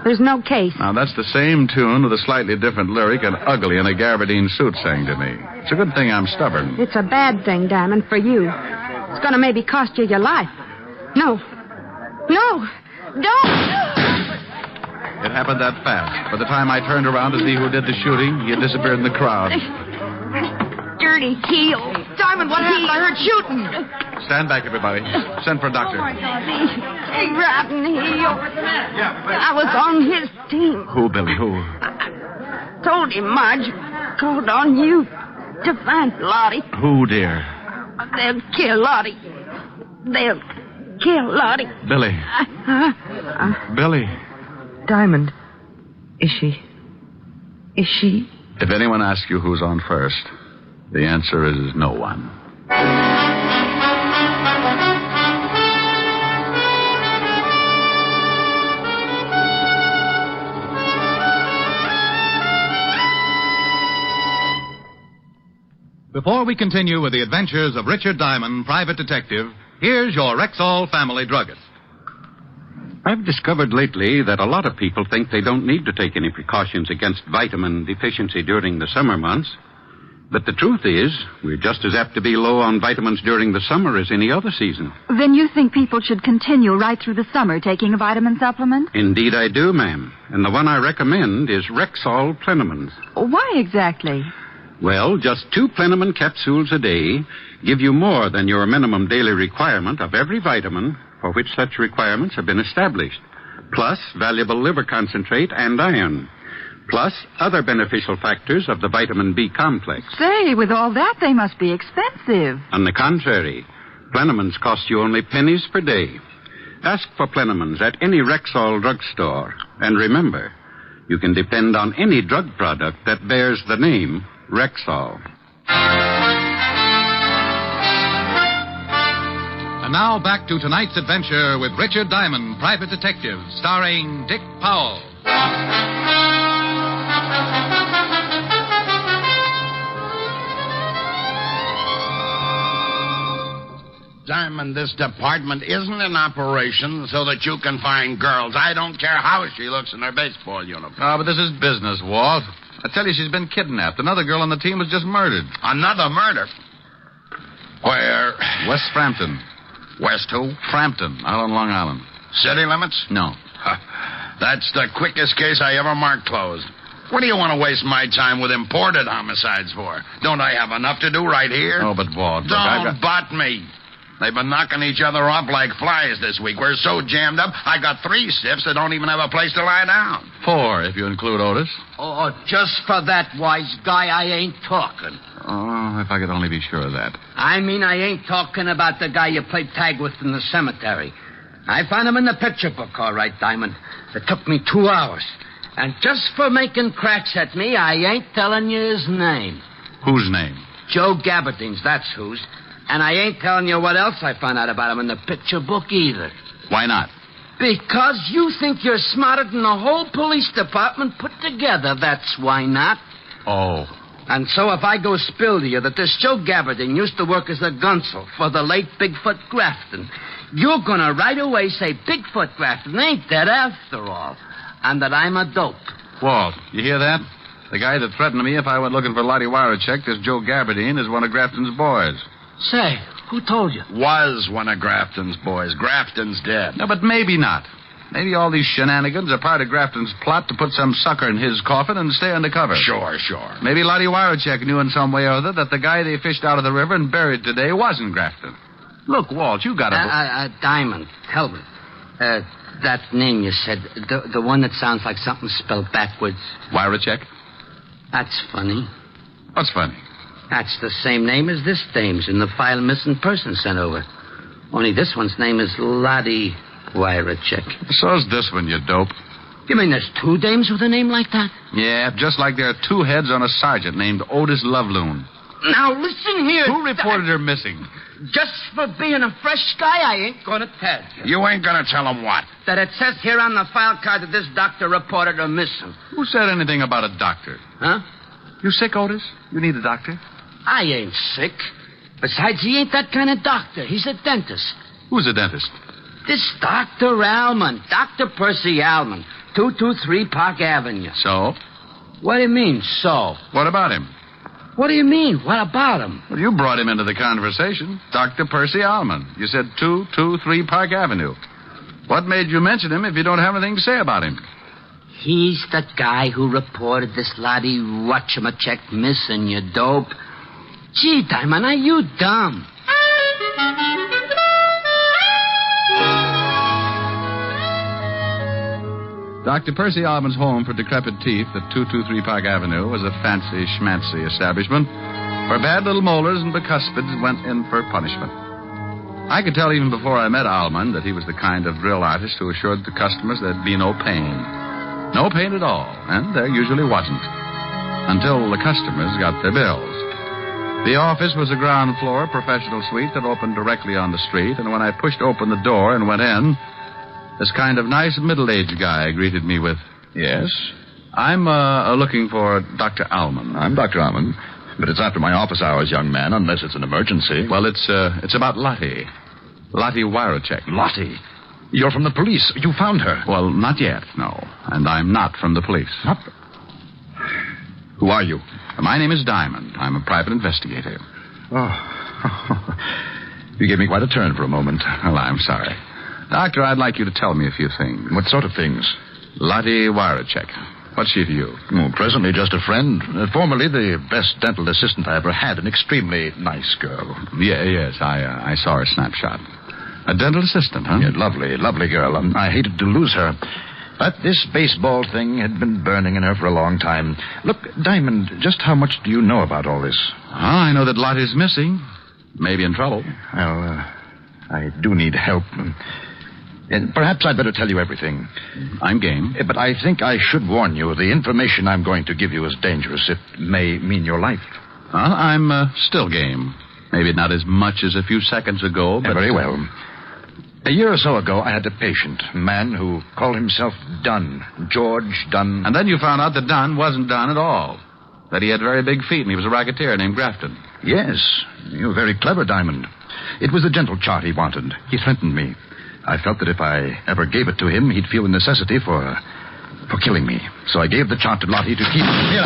There's no case. Now, that's the same tune with a slightly different lyric and ugly in a gabardine suit sang to me. It's a good thing I'm stubborn. It's a bad thing, Diamond, for you. It's going to maybe cost you your life. No, don't! It happened that fast. By the time I turned around to see who did the shooting, he had disappeared in the crowd. Dirty heel. Diamond, what happened? I heard shooting. Stand back, everybody. Send for a doctor. Oh, my God. Hey, Grafton, I was on his team. Who, Billy? Who? Told him Marge called on you to find Lottie. Who, dear? They'll kill Lottie. They'll kill Lottie. Billy. Billy. Diamond. Is she? If anyone asks you who's on first, the answer is no one. Before we continue with the adventures of Richard Diamond, private detective, here's your Rexall family druggist. I've discovered lately that a lot of people think they don't need to take any precautions against vitamin deficiency during the summer months. But the truth is, we're just as apt to be low on vitamins during the summer as any other season. Then you think people should continue right through the summer taking a vitamin supplement? Indeed I do, ma'am. And the one I recommend is Rexall Plenamins. Why exactly? Well, just 2 Plenamon capsules a day give you more than your minimum daily requirement of every vitamin for which such requirements have been established, plus valuable liver concentrate and iron, plus other beneficial factors of the vitamin B complex. Say, with all that, they must be expensive. On the contrary, Plenamins cost you only pennies per day. Ask for Plenamins at any Rexall drugstore, and remember, you can depend on any drug product that bears the name Rexall. And now back to tonight's adventure with Richard Diamond, private detective, starring Dick Powell. Diamond, this department isn't in operation so that you can find girls. I don't care how she looks in her baseball uniform. Oh, but this is business, Walt. I tell you, she's been kidnapped. Another girl on the team was just murdered. Another murder? Where? West Frampton. West who? Frampton, out on Long Island. City limits? No. That's the quickest case I ever marked closed. What do you want to waste my time with imported homicides for? Don't I have enough to do right here? Oh, but Walt, look, Don't butt me. They've been knocking each other off like flies this week. We're so jammed up, I got 3 stiffs that don't even have a place to lie down. 4, if you include Otis. Oh, just for that, wise guy, I ain't talking. Oh, if I could only be sure of that. I mean, I ain't talking about the guy you played tag with in the cemetery. I found him in the picture book, all right, Diamond. It took me 2 hours. And just for making cracks at me, I ain't telling you his name. Whose name? Joe Gabardines, that's whose. And I ain't telling you what else I found out about him in the picture book either. Why not? Because you think you're smarter than the whole police department put together, that's why not. Oh. And so if I go spill to you that this Joe Gabardine used to work as a gunsel for the late Bigfoot Grafton, you're going to right away say Bigfoot Grafton ain't dead after all, and that I'm a dope. Walt, you hear that? The guy that threatened me if I went looking for Lottie Wirachek, this Joe Gabardine, is one of Grafton's boys. Say, who told you? Was one of Grafton's boys. Grafton's dead. No, but maybe not. Maybe all these shenanigans are part of Grafton's plot to put some sucker in his coffin and stay undercover. Sure. Maybe Lottie Wirachek knew in some way or other that the guy they fished out of the river and buried today wasn't Grafton. Look, Walt, you got a... Diamond, tell me. That name you said, the one that sounds like something spelled backwards. Wirachek? That's funny. What's funny? That's the same name as this dame's in the file missing person sent over. Only this one's name is Lottie Wirachek. So's this one, you dope. You mean there's 2 dames with a name like that? Yeah, just like there are 2 heads on a sergeant named Otis Loveloon. Now, listen here. Who reported her missing? Just for being a fresh guy, I ain't going to tell you. You ain't going to tell him what? That it says here on the file card that this doctor reported her missing. Who said anything about a doctor? Huh? You sick, Otis? You need a doctor? I ain't sick. Besides, he ain't that kind of doctor. He's a dentist. Who's a dentist? This Dr. Alman. Dr. Percy Alman. 223 Park Avenue. So? What do you mean, so? What about him? What do you mean? What about him? Well, you brought him into the conversation. Dr. Percy Alman. You said 223 Park Avenue. What made you mention him if you don't have anything to say about him? He's the guy who reported this Lottie Whatchamachek missing, you dope. Gee, Diamond, are you dumb? Dr. Percy Alvin's home for decrepit teeth at 223 Park Avenue was a fancy schmancy establishment where bad little molars and bicuspids went in for punishment. I could tell even before I met Alman that he was the kind of drill artist who assured the customers there'd be no pain. No pain at all, and there usually wasn't. Until the customers got their bills. The office was a ground floor professional suite that opened directly on the street, and when I pushed open the door and went in, this kind of nice middle-aged guy greeted me with, Yes? I'm looking for Dr. Alman. I'm Dr. Alman, but it's after my office hours, young man, unless it's an emergency. Well, it's about Lottie. Lottie Wyrachek. Lottie? You're from the police. You found her. Well, not yet, no. And I'm not from the police. Not? Who are you? My name is Diamond. I'm a private investigator. Oh. You gave me quite a turn for a moment. Well, I'm sorry. Doctor, I'd like you to tell me a few things. What sort of things? Lottie Wyrachek. What's she to you? Oh, presently just a friend. Formerly the best dental assistant I ever had. An extremely nice girl. Yes, I saw her snapshot. A dental assistant, huh? Yeah, lovely girl. I hated to lose her. But this baseball thing had been burning in her for a long time. Look, Diamond, just how much do you know about all this? I know that Lottie's missing. Maybe in trouble. Well, I do need help. Perhaps I'd better tell you everything. I'm game. But I think I should warn you. The information I'm going to give you is dangerous. It may mean your life. I'm still game. Maybe not as much as a few seconds ago, but... Very well. A year or so ago, I had a patient, a man who called himself Dunn. George Dunn. And then you found out that Dunn wasn't Dunn at all. That he had very big feet and he was a racketeer named Grafton. Yes. You're very clever, Diamond. It was the dental chart he wanted. He threatened me. I felt that if I ever gave it to him, he'd feel a necessity for killing me. So I gave the chart to Lottie to keep... Here.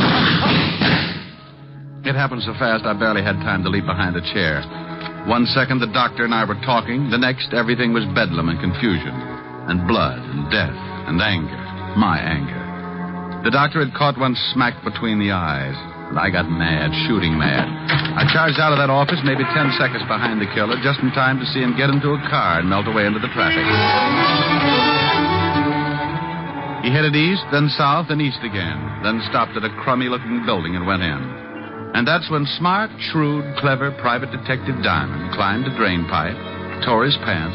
It happened so fast I barely had time to leap behind a chair. 1 second, the doctor and I were talking. The next, everything was bedlam and confusion. And blood and death and anger. My anger. The doctor had caught one smack between the eyes. And I got mad, shooting mad. I charged out of that office maybe 10 seconds behind the killer, just in time to see him get into a car and melt away into the traffic. He headed east, then south, and east again. Then stopped at a crummy-looking building and went in. And that's when smart, shrewd, clever private detective Diamond climbed a drain pipe, tore his pants,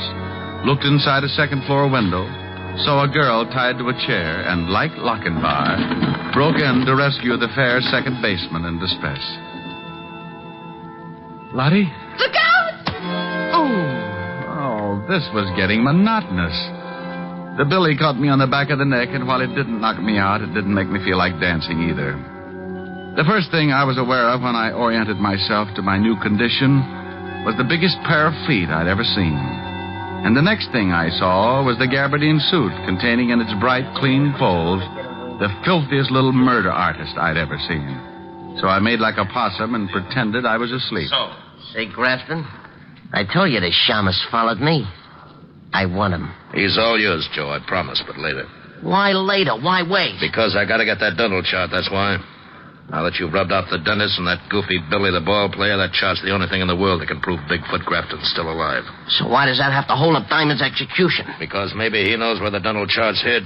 looked inside a second-floor window, saw a girl tied to a chair, and, like Lochinvar, broke in to rescue the fair second baseman in distress. Lottie? Look out! Oh, this was getting monotonous. The billy caught me on the back of the neck, and while it didn't knock me out, it didn't make me feel like dancing either. The first thing I was aware of when I oriented myself to my new condition was the biggest pair of feet I'd ever seen. And the next thing I saw was the gabardine suit containing in its bright, clean folds the filthiest little murder artist I'd ever seen. So I made like a possum and pretended I was asleep. So, say, Grafton, I told you the shamus followed me. I want him. He's all yours, Joe, I promise, but later. Why later? Why wait? Because I gotta get that dental chart, that's why. Now that you've rubbed off the dentist and that goofy Billy the ball player, that chart's the only thing in the world that can prove Bigfoot Grafton's still alive. So why does that have to hold up Diamond's execution? Because maybe he knows where the dental chart's hid.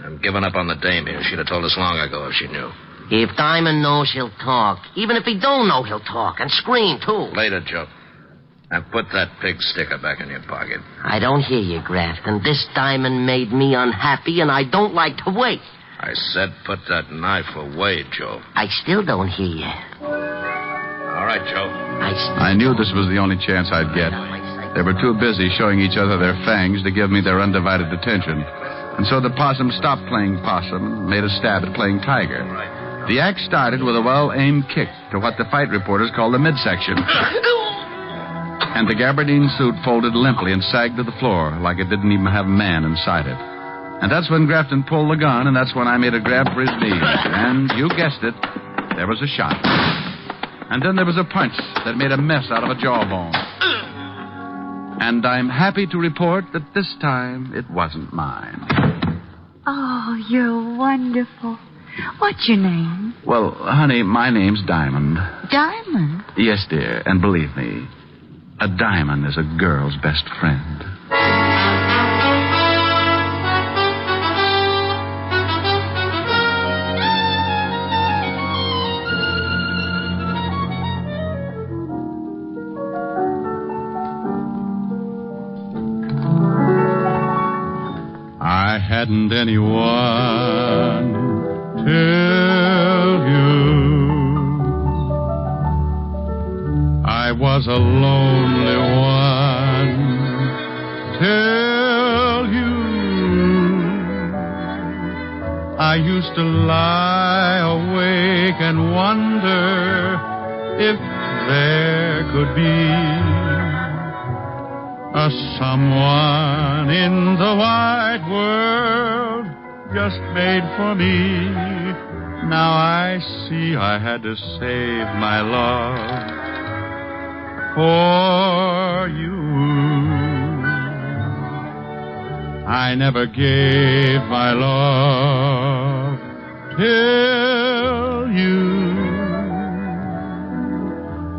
I'm giving up on the dame here. She'd have told us long ago if she knew. If Diamond knows, he'll talk. Even if he don't know, he'll talk. And scream, too. Later, Joe. Now put that pig sticker back in your pocket. I don't hear you, Grafton. This Diamond made me unhappy, and I don't like to wait. I said put that knife away, Joe. I still don't hear you. All right, Joe. I knew this was the only chance I'd get. They were too busy showing each other their fangs to give me their undivided attention. And so the possum stopped playing possum and made a stab at playing tiger. The act started with a well-aimed kick to what the fight reporters call the midsection. And the gabardine suit folded limply and sagged to the floor like it didn't even have a man inside it. And that's when Grafton pulled the gun, and that's when I made a grab for his knees. And you guessed it, there was a shot. And then there was a punch that made a mess out of a jawbone. And I'm happy to report that this time it wasn't mine. Oh, you're wonderful. What's your name? Well, honey, my name's Diamond. Diamond. Yes, dear, and believe me, a diamond is a girl's best friend. I hadn't anyone tell you I was a lonely one. Tell you I used to lie awake and wonder if there could be a someone in the wide world just made for me. Now I see I had to save my love for you. I never gave my love till you.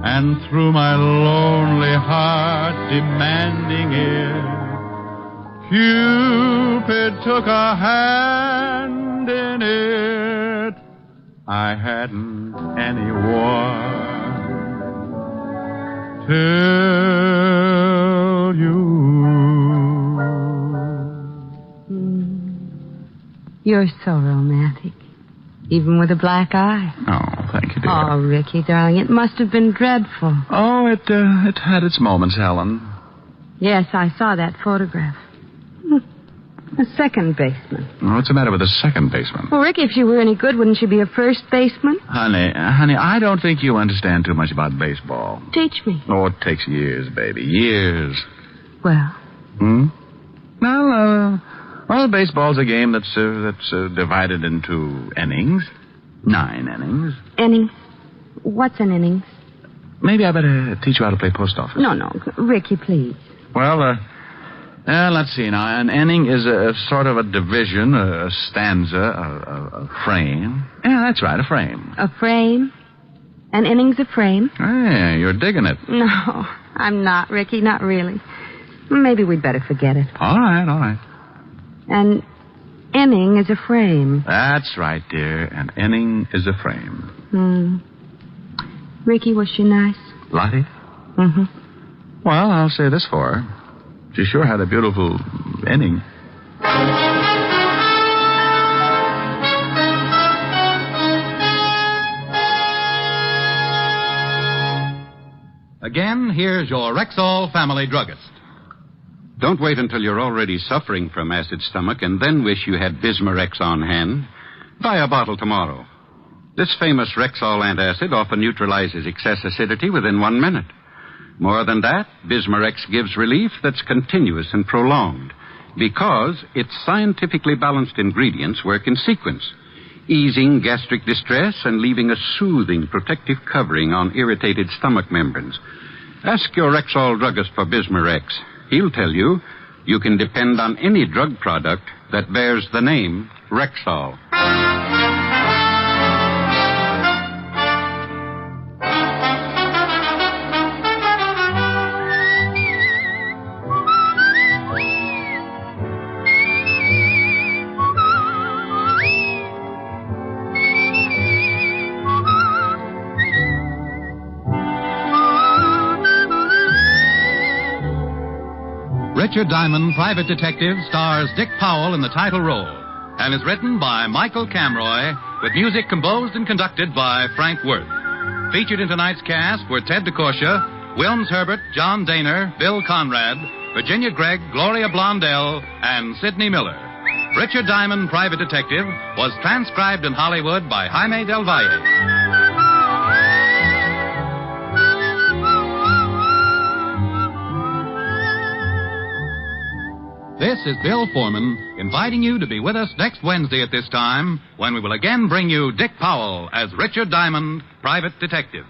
And through my lonely heart demanding it, Cupid took a hand in it. I hadn't anyone till you. You're so romantic. Even with a black eye. Oh, thank you, dear. Oh, Ricky, darling, it must have been dreadful. Oh, it had its moments, Helen. Yes, I saw that photograph. A second baseman. What's the matter with a second baseman? Well, Ricky, if she were any good, wouldn't she be a first baseman? Honey, I don't think you understand too much about baseball. Teach me. Oh, it takes years, baby. Years. Well? Well, baseball's a game that's divided into innings. 9 innings. Innings? What's an innings? Maybe I better teach you how to play post office. No, Ricky, please. Well, let's see now. An inning is a sort of a division, a stanza, a frame. Yeah, that's right, a frame. A frame? An inning's a frame? Hey, you're digging it. No, I'm not, Ricky, not really. Maybe we'd better forget it. All right. An inning is a frame. That's right, dear. An inning is a frame. Ricky, was she nice? Lottie? Mm-hmm. Well, I'll say this for her. She sure had a beautiful inning. Again, here's your Rexall family druggist. Don't wait until you're already suffering from acid stomach and then wish you had Bismarex on hand. Buy a bottle tomorrow. This famous Rexall antacid often neutralizes excess acidity within 1 minute. More than that, Bismarex gives relief that's continuous and prolonged because its scientifically balanced ingredients work in sequence, easing gastric distress and leaving a soothing protective covering on irritated stomach membranes. Ask your Rexall druggist for Bismarex. He'll tell you you can depend on any drug product that bears the name Rexall. Richard Diamond, Private Detective, stars Dick Powell in the title role and is written by Michael Camroy with music composed and conducted by Frank Worth. Featured in tonight's cast were Ted DeCorsia, Wilms Herbert, John Daner, Bill Conrad, Virginia Gregg, Gloria Blondell, and Sidney Miller. Richard Diamond, Private Detective, was transcribed in Hollywood by Jaime Del Valle. This is Bill Foreman inviting you to be with us next Wednesday at this time when we will again bring you Dick Powell as Richard Diamond, Private Detective.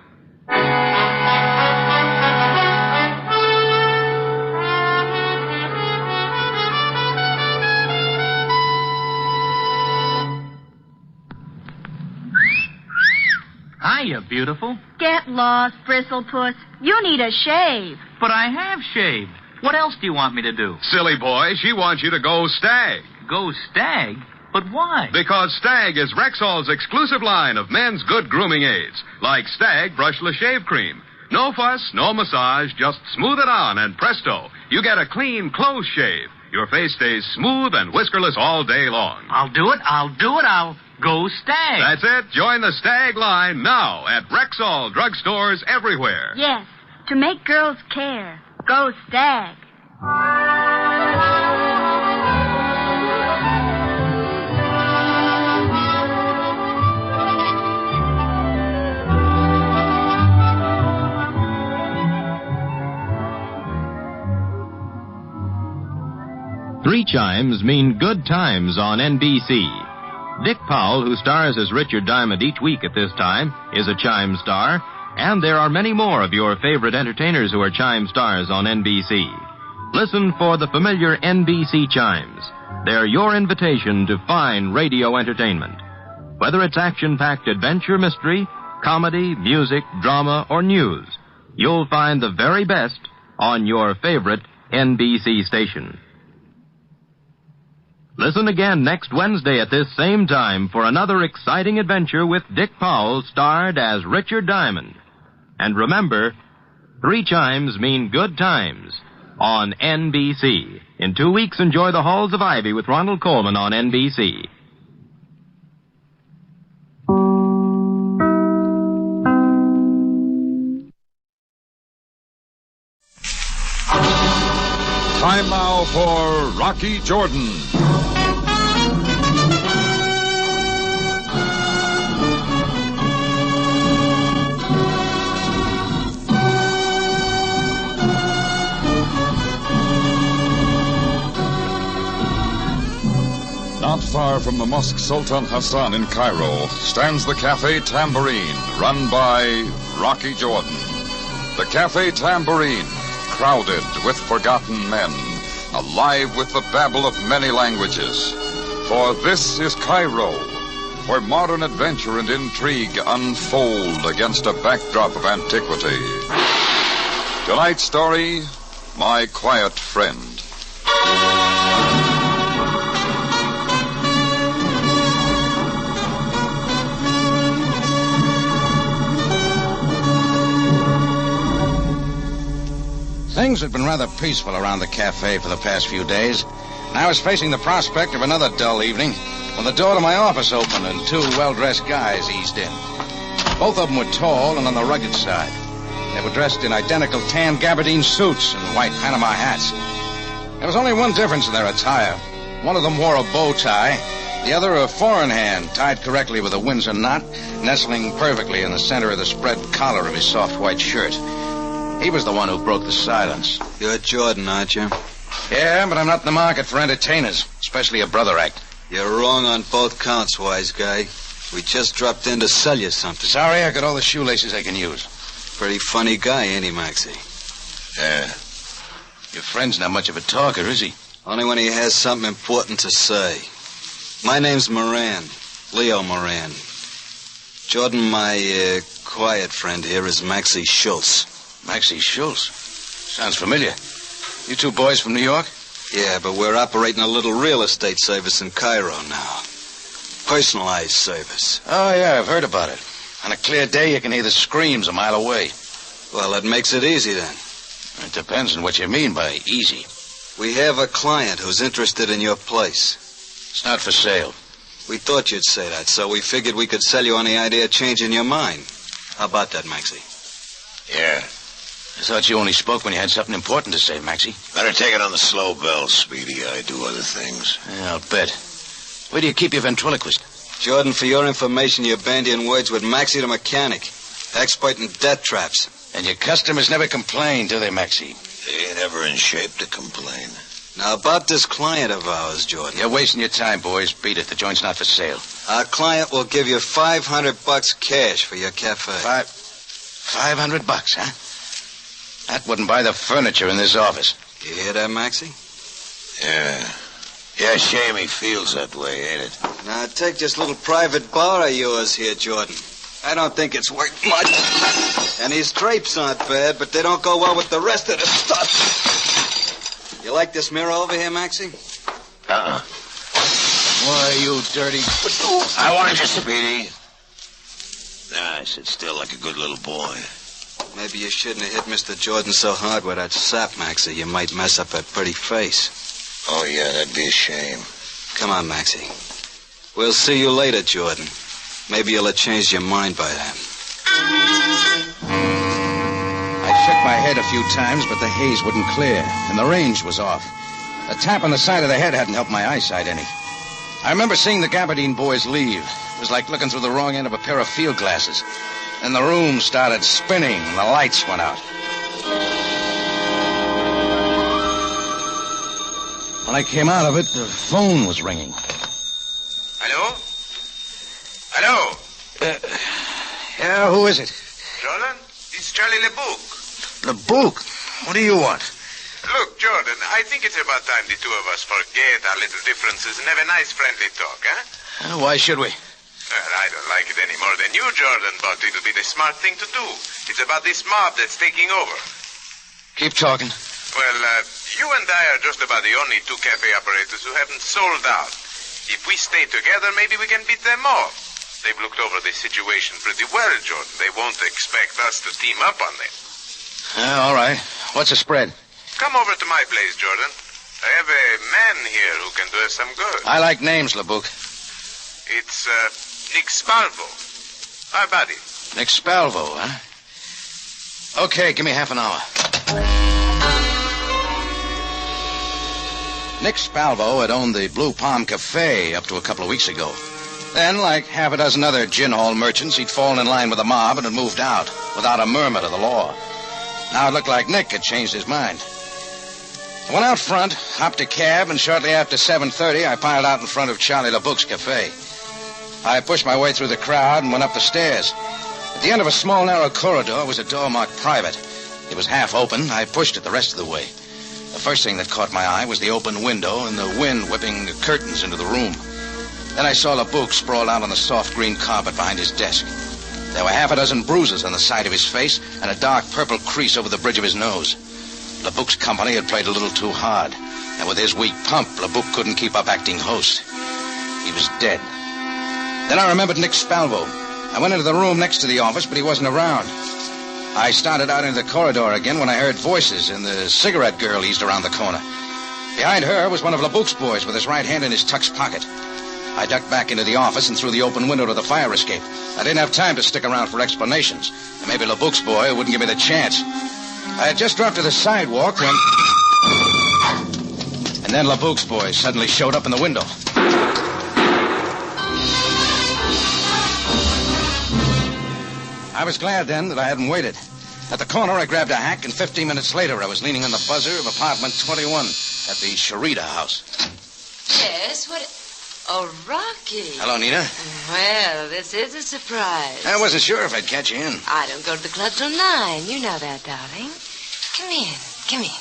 Hiya, beautiful. Get lost, Bristlepuss. You need a shave. But I have shaved. What else do you want me to do? Silly boy, she wants you to go Stag. Go Stag? But why? Because Stag is Rexall's exclusive line of men's good grooming aids, like Stag Brushless Shave Cream. No fuss, no massage, just smooth it on, and presto, you get a clean, close shave. Your face stays smooth and whiskerless all day long. I'll do it. I'll go Stag. That's it. Join the Stag line now at Rexall drugstores everywhere. Yes, to make girls care. Go Stag. Three chimes mean good times on NBC. Dick Powell, who stars as Richard Diamond each week at this time, is a chime star, and there are many more of your favorite entertainers who are chime stars on NBC. Listen for the familiar NBC chimes. They're your invitation to fine radio entertainment. Whether it's action-packed adventure mystery, comedy, music, drama, or news, you'll find the very best on your favorite NBC station. Listen again next Wednesday at this same time for another exciting adventure with Dick Powell, starred as Richard Diamond. And remember, three chimes mean good times on NBC. In 2 weeks, enjoy The Halls of Ivy with Ronald Colman on NBC. Time now for Rocky Jordan. Not far from the Mosque Sultan Hassan in Cairo stands the Cafe Tambourine, run by Rocky Jordan. The Cafe Tambourine, crowded with forgotten men, alive with the babble of many languages. For this is Cairo, where modern adventure and intrigue unfold against a backdrop of antiquity. Tonight's story, My Quiet Friend. Things had been rather peaceful around the cafe for the past few days, and I was facing the prospect of another dull evening when the door to my office opened and two well-dressed guys eased in. Both of them were tall and on the rugged side. They were dressed in identical tan gabardine suits and white Panama hats. There was only one difference in their attire. One of them wore a bow tie, the other a four-in-hand tied correctly with a Windsor knot, nestling perfectly in the center of the spread collar of his soft white shirt. He was the one who broke the silence. You're Jordan, aren't you? Yeah, but I'm not in the market for entertainers, especially a brother act. You're wrong on both counts, wise guy. We just dropped in to sell you something. Sorry, I got all the shoelaces I can use. Pretty funny guy, ain't he, Maxie? Yeah. Your friend's not much of a talker, is he? Only when he has something important to say. My name's Moran. Leo Moran. Jordan, my quiet friend here is Maxie Schultz. Maxie Schultz? Sounds familiar. You two boys from New York? Yeah, but we're operating a little real estate service in Cairo now. Personalized service. Oh, yeah, I've heard about it. On a clear day, you can hear the screams a mile away. Well, that makes it easy, then. It depends on what you mean by easy. We have a client who's interested in your place. It's not for sale. We thought you'd say that, so we figured we could sell you on the idea of changing your mind. How about that, Maxie? Yeah. I thought you only spoke when you had something important to say, Maxie. Better take it on the slow bell, Speedy. I do other things. Yeah, I'll bet. Where do you keep your ventriloquist? Jordan, for your information, you're bandying words with Maxie the mechanic. Expert in death traps. And your customers never complain, do they, Maxie? They ain't ever in shape to complain. Now, about this client of ours, Jordan. You're wasting your time, boys. Beat it. The joint's not for sale. Our client will give you $500 cash for your cafe. $500, huh? That wouldn't buy the furniture in this office. You hear that, Maxie? Yeah. Yeah, shame he feels that way, ain't it? Now, take this little private bar of yours here, Jordan. I don't think it's worth much. And these drapes aren't bad, but they don't go well with the rest of the stuff. You like this mirror over here, Maxie? Why, you dirty... I want you, Speedy. Sit still like a good little boy. Maybe you shouldn't have hit Mr. Jordan so hard with that sap, Maxie. You might mess up that pretty face. Oh, yeah, that'd be a shame. Come on, Maxie. We'll see you later, Jordan. Maybe you'll have changed your mind by then. I shook my head a few times, but the haze wouldn't clear, and the range was off. A tap on the side of the head hadn't helped my eyesight any. I remember seeing the Gabardine boys leave. It was like looking through the wrong end of a pair of field glasses. Then the room started spinning, and the lights went out. When I came out of it, the phone was ringing. Hello? Hello? Yeah, who is it? Jordan? It's Charlie LeBouc. LeBouc? What do you want? Look, Jordan, I think it's about time the two of us forget our little differences and have a nice friendly talk, huh? Why should we? Well, I don't like it any more than you, Jordan, but it'll be the smart thing to do. It's about this mob that's taking over. Keep talking. Well, you and I are just about the only two cafe operators who haven't sold out. If we stay together, maybe we can beat them off. They've looked over this situation pretty well, Jordan. They won't expect us to team up on them. All right. What's the spread? Come over to my place, Jordan. I have a man here who can do us some good. I like names, LeBouc. It's, Nick Spalvo. How about it? Nick Spalvo, huh? Okay, give me half an hour. Nick Spalvo had owned the Blue Palm Cafe up to a couple of weeks ago. Then, like half a dozen other gin hall merchants, he'd fallen in line with the mob and had moved out without a murmur to the law. Now it looked like Nick had changed his mind. I went out front, hopped a cab, and shortly after 7:30, I piled out in front of Charlie LeBouc's cafe. I pushed my way through the crowd and went up the stairs. At the end of a small, narrow corridor was a door marked private. It was half open. I pushed it the rest of the way. The first thing that caught my eye was the open window and the wind whipping the curtains into the room. Then I saw LeBouc sprawled out on the soft green carpet behind his desk. There were half a dozen bruises on the side of his face and a dark purple crease over the bridge of his nose. LeBouc's company had played a little too hard, and with his weak pump, LeBouc couldn't keep up acting host. He was dead. Then I remembered Nick Spalvo. I went into the room next to the office, but he wasn't around. I started out into the corridor again when I heard voices, and the cigarette girl eased around the corner. Behind her was one of LeBouc's boys with his right hand in his tux pocket. I ducked back into the office and through the open window to the fire escape. I didn't have time to stick around for explanations. And maybe LeBouc's boy wouldn't give me the chance. I had just dropped to the sidewalk when... And then LeBouc's boy suddenly showed up in the window. I was glad then that I hadn't waited. At the corner, I grabbed a hack, and 15 minutes later, I was leaning on the buzzer of apartment 21 at the Sherita house. Yes, what... Oh, Rocky. Hello, Nina. Well, this is a surprise. I wasn't sure if I'd catch you in. I don't go to the club till 9. You know that, darling. Come in. Come in.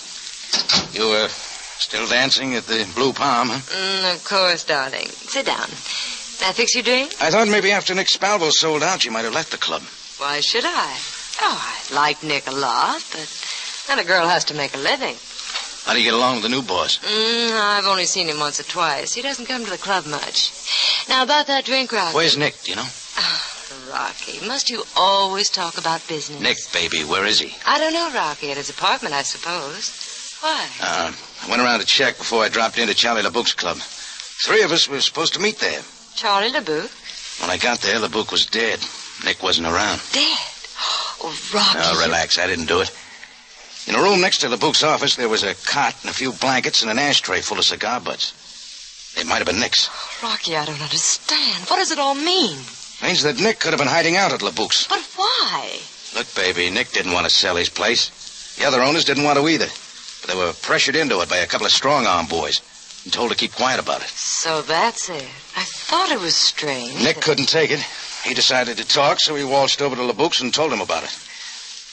You, still dancing at the Blue Palm, huh? Of course, darling. Sit down. May I fix your drink? I thought maybe after Nick Spalvo sold out, you might have left the club. Why should I? Oh, I like Nick a lot, but then a girl has to make a living. How do you get along with the new boss? I've only seen him once or twice. He doesn't come to the club much. Now, about that drink, Rocky. Where's Nick, do you know? Oh, Rocky, must you always talk about business? Nick, baby, where is he? I don't know, Rocky. At his apartment, I suppose. Why? I went around to check before I dropped into Charlie LeBouc's club. 3 of us were supposed to meet there. Charlie LeBouc? When I got there, LeBouc was dead. Nick wasn't around. Dead? Oh, Rocky. Oh, relax. I didn't do it. In a room next to LeBouc's office, there was a cot and a few blankets and an ashtray full of cigar butts. It might have been Nick's. Rocky, I don't understand. What does it all mean? It means that Nick could have been hiding out at LeBouc's. But why? Look, baby, Nick didn't want to sell his place. The other owners didn't want to either. But they were pressured into it by a couple of strong-arm boys and told to keep quiet about it. So that's it. I thought it was strange. Nick couldn't take it. He decided to talk, so he waltzed over to LeBouc's and told him about it.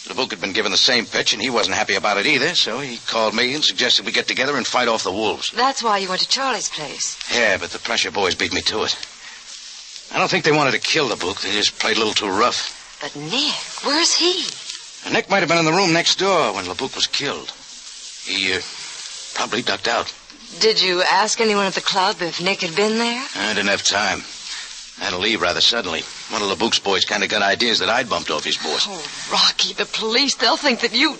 LeBouc had been given the same pitch, and he wasn't happy about it either, so he called me and suggested we get together and fight off the wolves. That's why you went to Charlie's place. Yeah, but the pressure boys beat me to it. I don't think they wanted to kill LeBouc. They just played a little too rough. But Nick, where's he? Nick might have been in the room next door when LeBouc was killed. He probably ducked out. Did you ask anyone at the club if Nick had been there? I didn't have time. I had to leave rather suddenly. One of LeBouc's boys kind of got ideas that I'd bumped off his boss. Oh, Rocky, the police, they'll think that you...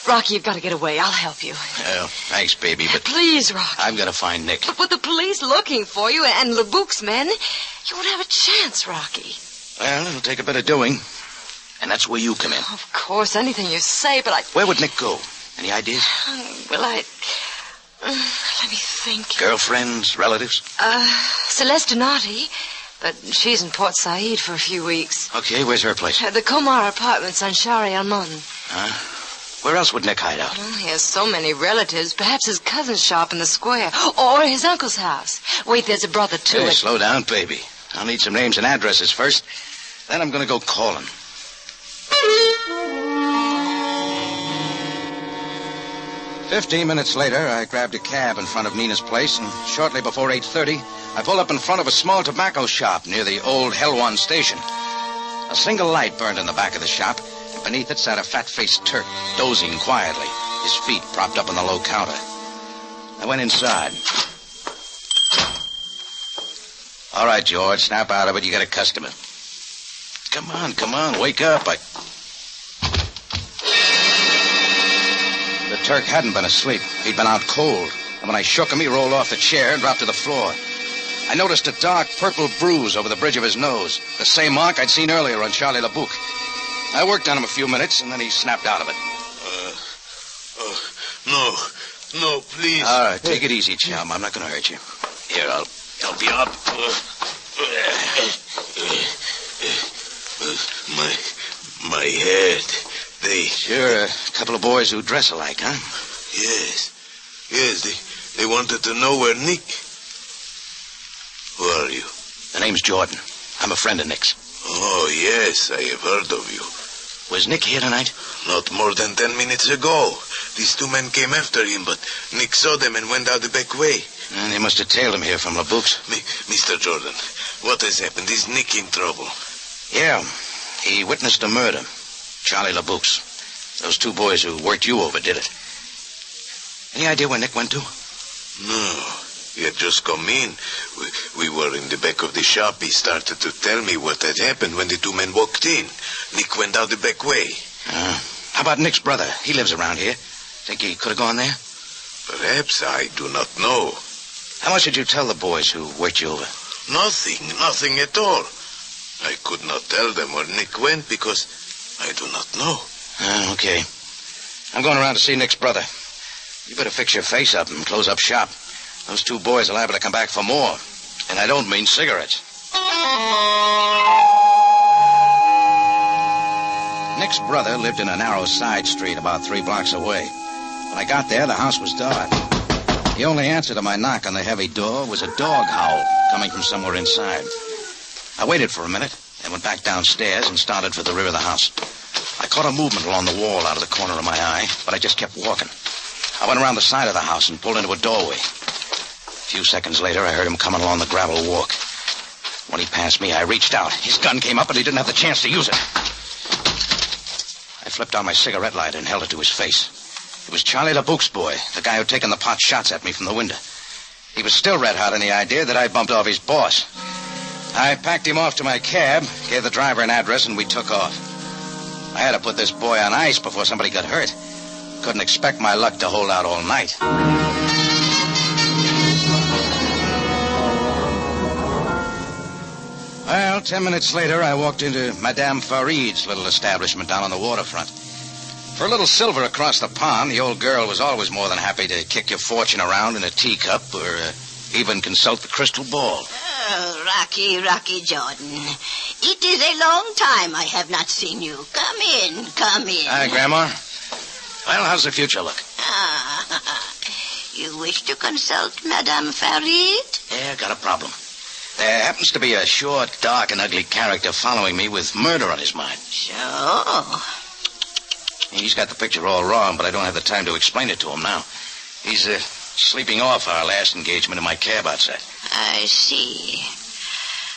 Rocky, you've got to get away. I'll help you. Oh, thanks, baby, but... Please, Rocky. I've got to find Nick. But with the police looking for you and LeBouc's men, you won't have a chance, Rocky. Well, it'll take a bit of doing. And that's where you come in. Of course, anything you say, but I... Where would Nick go? Any ideas? Well, let me think. Girlfriends, relatives? Celeste Donati, but she's in Port Said for a few weeks. Okay, where's her place? The Komar Apartments on Shari Almon. Where else would Nick hide out? Well, he has so many relatives. Perhaps his cousin's shop in the square. Or his uncle's house. Wait, there's a brother, too. Hey, slow down, baby. I'll need some names and addresses first. Then I'm going to go calling. "15 minutes later, I grabbed a cab in front of Nina's place, and shortly before 8:30, I pulled up in front of a small tobacco shop near the old Helwan station. A single light burned in the back of the shop, and beneath it sat a fat-faced Turk, dozing quietly, his feet propped up on the low counter. I went inside. "All right, George, snap out of it. You got a customer." Come on, wake up. The Turk hadn't been asleep. He'd been out cold. And when I shook him, he rolled off the chair and dropped to the floor. I noticed a dark purple bruise over the bridge of his nose, the same mark I'd seen earlier on Charlie LeBouc. I worked on him a few minutes, and then he snapped out of it. No, please. All right, take it easy, chum. I'm not going to hurt you. Here, I'll help you up. My head. Sure, a couple of boys who dress alike, huh? Yes, they wanted to know where Nick... Who are you? The name's Jordan. I'm a friend of Nick's. Oh, yes, I have heard of you. Was Nick here tonight? Not more than 10 minutes ago. These two men came after him, but Nick saw them and went out the back way. And they must have tailed him here from LeBouc's. Mr. Jordan, what has happened? Is Nick in trouble? Yeah, he witnessed a murder. Charlie LeBouc's. Those two boys who worked you over did it. Any idea where Nick went to? No. He had just come in. We were in the back of the shop. He started to tell me what had happened when the two men walked in. Nick went out the back way. How about Nick's brother? He lives around here. Think he could have gone there? Perhaps. I do not know. How much did you tell the boys who worked you over? Nothing at all. I could not tell them where Nick went because I do not know. Okay. I'm going around to see Nick's brother. You better fix your face up and close up shop. Those two boys are liable to come back for more. And I don't mean cigarettes. Nick's brother lived in a narrow side street about 3 blocks away. When I got there, the house was dark. The only answer to my knock on the heavy door was a dog howl coming from somewhere inside. I waited for a minute, then went back downstairs and started for the rear of the house. I caught a movement along the wall out of the corner of my eye, but I just kept walking. I went around the side of the house and pulled into a doorway. A few seconds later, I heard him coming along the gravel walk. When he passed me, I reached out. His gun came up, but he didn't have the chance to use it. I flipped on my cigarette lighter and held it to his face. It was Charlie LeBouc's boy, the guy who'd taken the pot shots at me from the window. He was still red-hot in the idea that I bumped off his boss. I packed him off to my cab, gave the driver an address, and we took off. I had to put this boy on ice before somebody got hurt. Couldn't expect my luck to hold out all night. Well, 10 minutes later, I walked into Madame Farid's little establishment down on the waterfront. For a little silver across the pond, the old girl was always more than happy to kick your fortune around in a teacup or even consult the crystal ball. Oh, Rocky Jordan. It is a long time I have not seen you. Come in. Hi, Grandma. Well, how's the future look? You wish to consult Madame Farid? Yeah, got a problem. There happens to be a short, dark, and ugly character following me with murder on his mind. So? He's got the picture all wrong, but I don't have the time to explain it to him now. He's sleeping off our last engagement in my cab outside. I see.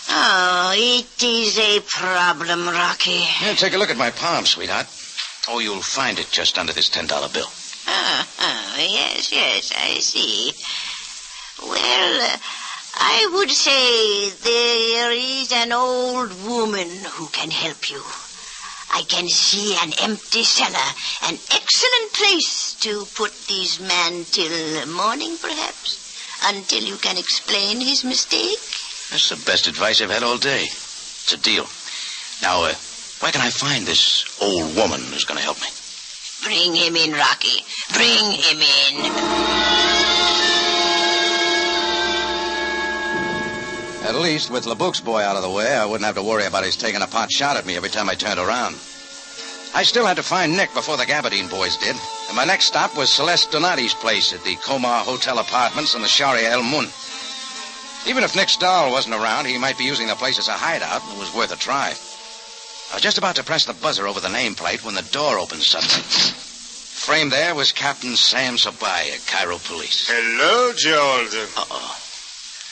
Oh, it is a problem, Rocky. Yeah, take a look at my palm, sweetheart. Oh, you'll find it just under this $10 bill. Yes, I see. Well, I would say there is an old woman who can help you. I can see an empty cellar, an excellent place to put this man till morning, perhaps, until you can explain his mistake. That's the best advice I've had all day. It's a deal. Now, where can I find this old woman who's going to help me? Bring him in, Rocky. Bring him in. At least, with LeBouk's boy out of the way, I wouldn't have to worry about his taking a pot shot at me every time I turned around. I still had to find Nick before the Gabardine boys did, and my next stop was Celeste Donati's place at the Comar Hotel Apartments on the Sharia El Mun. Even if Nick Stahl wasn't around, he might be using the place as a hideout, and it was worth a try. I was just about to press the buzzer over the nameplate when the door opened suddenly. Framed there was Captain Sam Sabai at Cairo Police. Hello, Jordan. Uh-oh.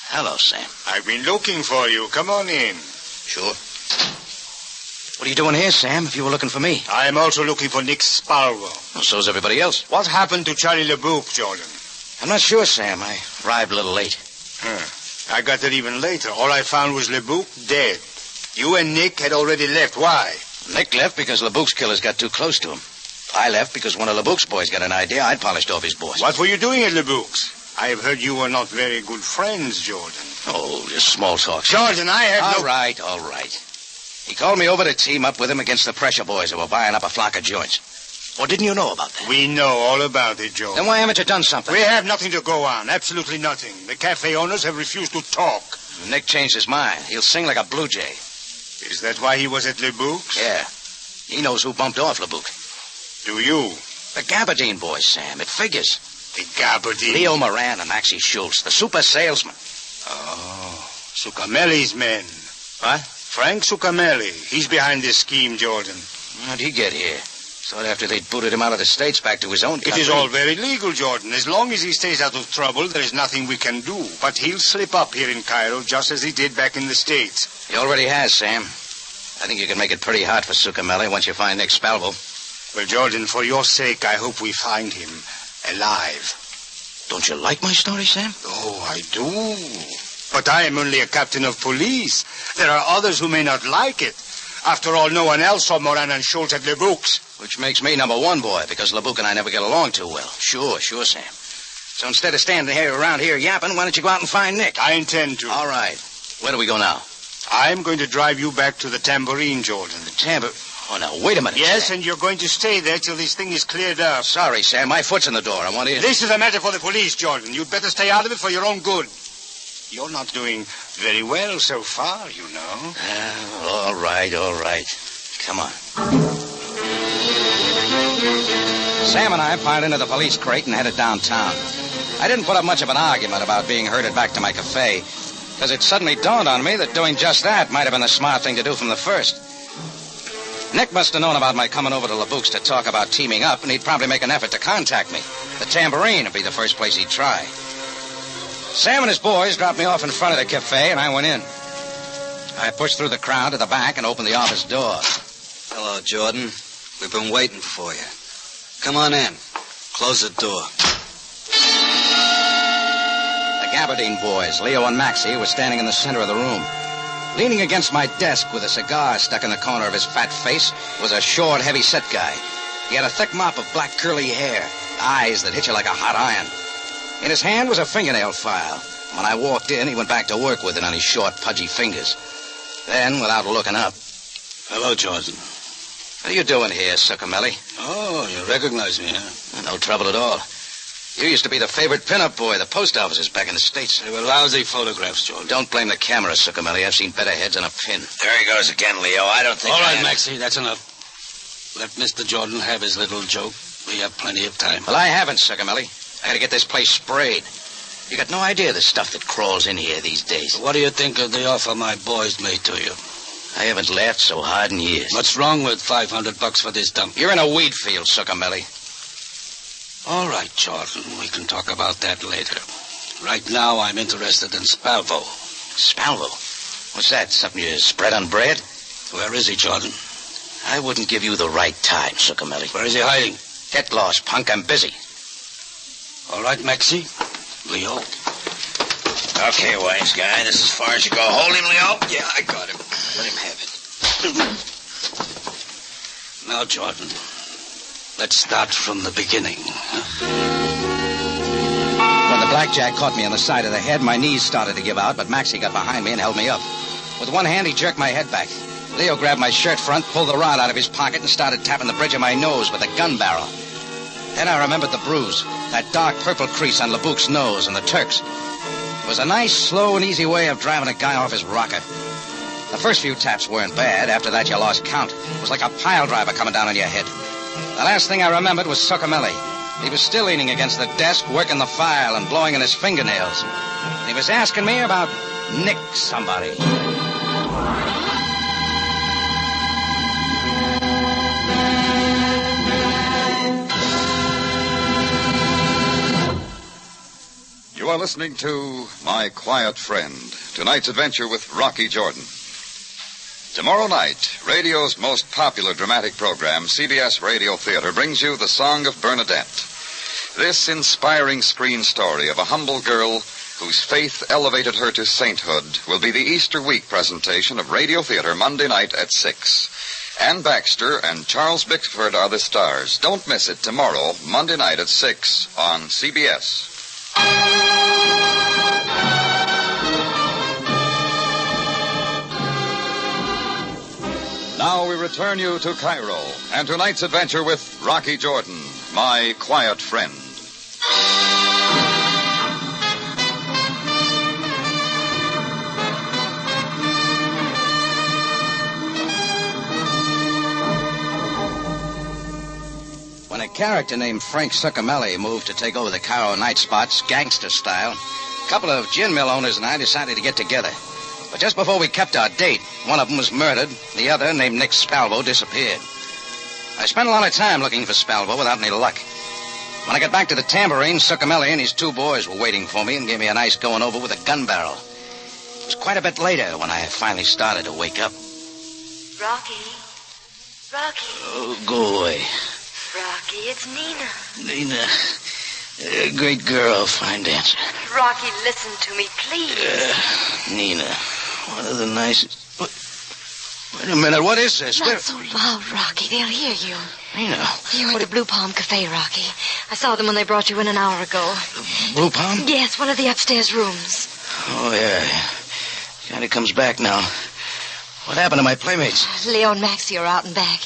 Hello, Sam. I've been looking for you. Come on in. Sure. What are you doing here, Sam, if you were looking for me? I am also looking for Nick Sparrow. Well, so's everybody else. What happened to Charlie LeBouk, Jordan? I'm not sure, Sam. I arrived a little late. I got there even later. All I found was LeBouk dead. You and Nick had already left. Why? Nick left because LeBouk's killers got too close to him. I left because one of LeBouk's boys got an idea I'd polished off his boss. What were you doing at LeBouk's? I have heard you were not very good friends, Jordan. Oh, just small talk. Jordan, I have All right. He called me over to team up with him against the pressure boys who were buying up a flock of joints. Or didn't you know about that? We know all about it, Jordan. Then why haven't you done something? We have nothing to go on. Absolutely nothing. The cafe owners have refused to talk. Nick changed his mind. He'll sing like a blue jay. Is that why he was at LeBouk's? Yeah. He knows who bumped off LeBouk. Do you? The Gabardine boys, Sam. It figures. The Gabardine? Leo Moran and Maxie Schultz, the super salesman. Oh, Succamelli's men. What? Frank Succamelli. He's behind this scheme, Jordan. How'd he get here? Thought after they'd booted him out of the States back to his own country. It is all very legal, Jordan. As long as he stays out of trouble, there is nothing we can do. But he'll slip up here in Cairo just as he did back in the States. He already has, Sam. I think you can make it pretty hard for Succamelli once you find Nick Spalvo. Well, Jordan, for your sake, I hope we find him alive. Don't you like my story, Sam? Oh, I do. But I am only a captain of police. There are others who may not like it. After all, no one else saw Moran and Schultz at LeBouk's. Which makes me number one boy, because LeBouk and I never get along too well. Sure, Sam. So instead of standing here around here yapping, why don't you go out and find Nick? I intend to. All right. Where do we go now? I'm going to drive you back to the Tambourine, Jordan. The Tambourine? Oh, now, wait a minute. Yes, Sam. and you're going to stay there till this thing is cleared up. Sorry, Sam. My foot's in the door. I want in. This is a matter for the police, Jordan. You'd better stay out of it for your own good. You're not doing very well so far, you know. All right. Come on. Sam and I piled into the police crate and headed downtown. I didn't put up much of an argument about being herded back to my cafe, because it suddenly dawned on me that doing just that might have been the smart thing to do from the first. Nick must have known about my coming over to LeBouk's to talk about teaming up, and he'd probably make an effort to contact me. The Tambourine would be the first place he'd try. Sam and his boys dropped me off in front of the cafe, and I went in. I pushed through the crowd to the back and opened the office door. Hello, Jordan. We've been waiting for you. Come on in. Close the door. The Gabardine boys, Leo and Maxie, were standing in the center of the room. Leaning against my desk with a cigar stuck in the corner of his fat face was a short, heavy-set guy. He had a thick mop of black curly hair, eyes that hit you like a hot iron. In his hand was a fingernail file. When I walked in, he went back to work with it on his short, pudgy fingers. Then, without looking up... Hello, Jordan. What are you doing here, Succamelli? Oh, you recognize me, huh? No trouble at all. You used to be the favorite pinup boy of the post offices back in the States. They were lousy photographs, Jordan. Don't blame the camera, Succamelli. I've seen better heads than a pin. There he goes again, Leo. I don't think All right, Maxie, that's enough. Let Mr. Jordan have his little joke. We have plenty of time. Well, I haven't, Succamelli. I gotta get this place sprayed. You got no idea the stuff that crawls in here these days. What do you think of the offer my boys made to you? I haven't laughed so hard in years. What's wrong with $500 for this dump? You're in a weed field, Succamelli. All right, Jordan. We can talk about that later. Right now, I'm interested in Spalvo. Spalvo? What's that? Something you spread on bread? Where is he, Jordan? I wouldn't give you the right time, Succamelli. Where is he hiding? Get lost, punk. I'm busy. All right, Maxie. Leo. Okay, wise guy. This is as far as you go. Hold him, Leo. Yeah, I got him. Let him have it. Now, Jordan, let's start from the beginning. When the blackjack caught me on the side of the head, my knees started to give out, but Maxie got behind me and held me up. With one hand, he jerked my head back. Leo grabbed my shirt front, pulled the rod out of his pocket, and started tapping the bridge of my nose with a gun barrel. Then I remembered the bruise, that dark purple crease on LeBouk's nose and the Turks. It was a nice, slow, and easy way of driving a guy off his rocker. The first few taps weren't bad. After that, you lost count. It was like a pile driver coming down on your head. The last thing I remembered was Succamelli. He was still leaning against the desk, working the file and blowing in his fingernails. And he was asking me about Nick somebody. You are listening to My Quiet Friend, tonight's adventure with Rocky Jordan. Tomorrow night, radio's most popular dramatic program, CBS Radio Theater, brings you The Song of Bernadette. This inspiring screen story of a humble girl whose faith elevated her to sainthood will be the Easter week presentation of Radio Theater Monday night at 6. Ann Baxter and Charles Bickford are the stars. Don't miss it tomorrow, Monday night at 6 on CBS. Now we return you to Cairo and tonight's adventure with Rocky Jordan, my quiet friend. When a character named Frank Succamelli moved to take over the Cairo night spots, gangster style, a couple of gin mill owners and I decided to get together. But just before we kept our date, one of them was murdered. The other, named Nick Spalvo, disappeared. I spent a lot of time looking for Spalvo without any luck. When I got back to the Tambourine, Succamelli and his two boys were waiting for me and gave me a nice going over with a gun barrel. It was quite a bit later when I finally started to wake up. Rocky. Oh, go away. Rocky, it's Nina. Nina. Great girl, fine dancer. Rocky, listen to me, please. Nina, one of the nicest... Wait a minute, what is this? Not so loud, Rocky. They'll hear you. Nina. You're at the Blue Palm Cafe, Rocky. I saw them when they brought you in an hour ago. Blue Palm? Yes, one of the upstairs rooms. Oh, yeah. Kind of comes back now. What happened to my playmates? Leo and Maxie are out and back.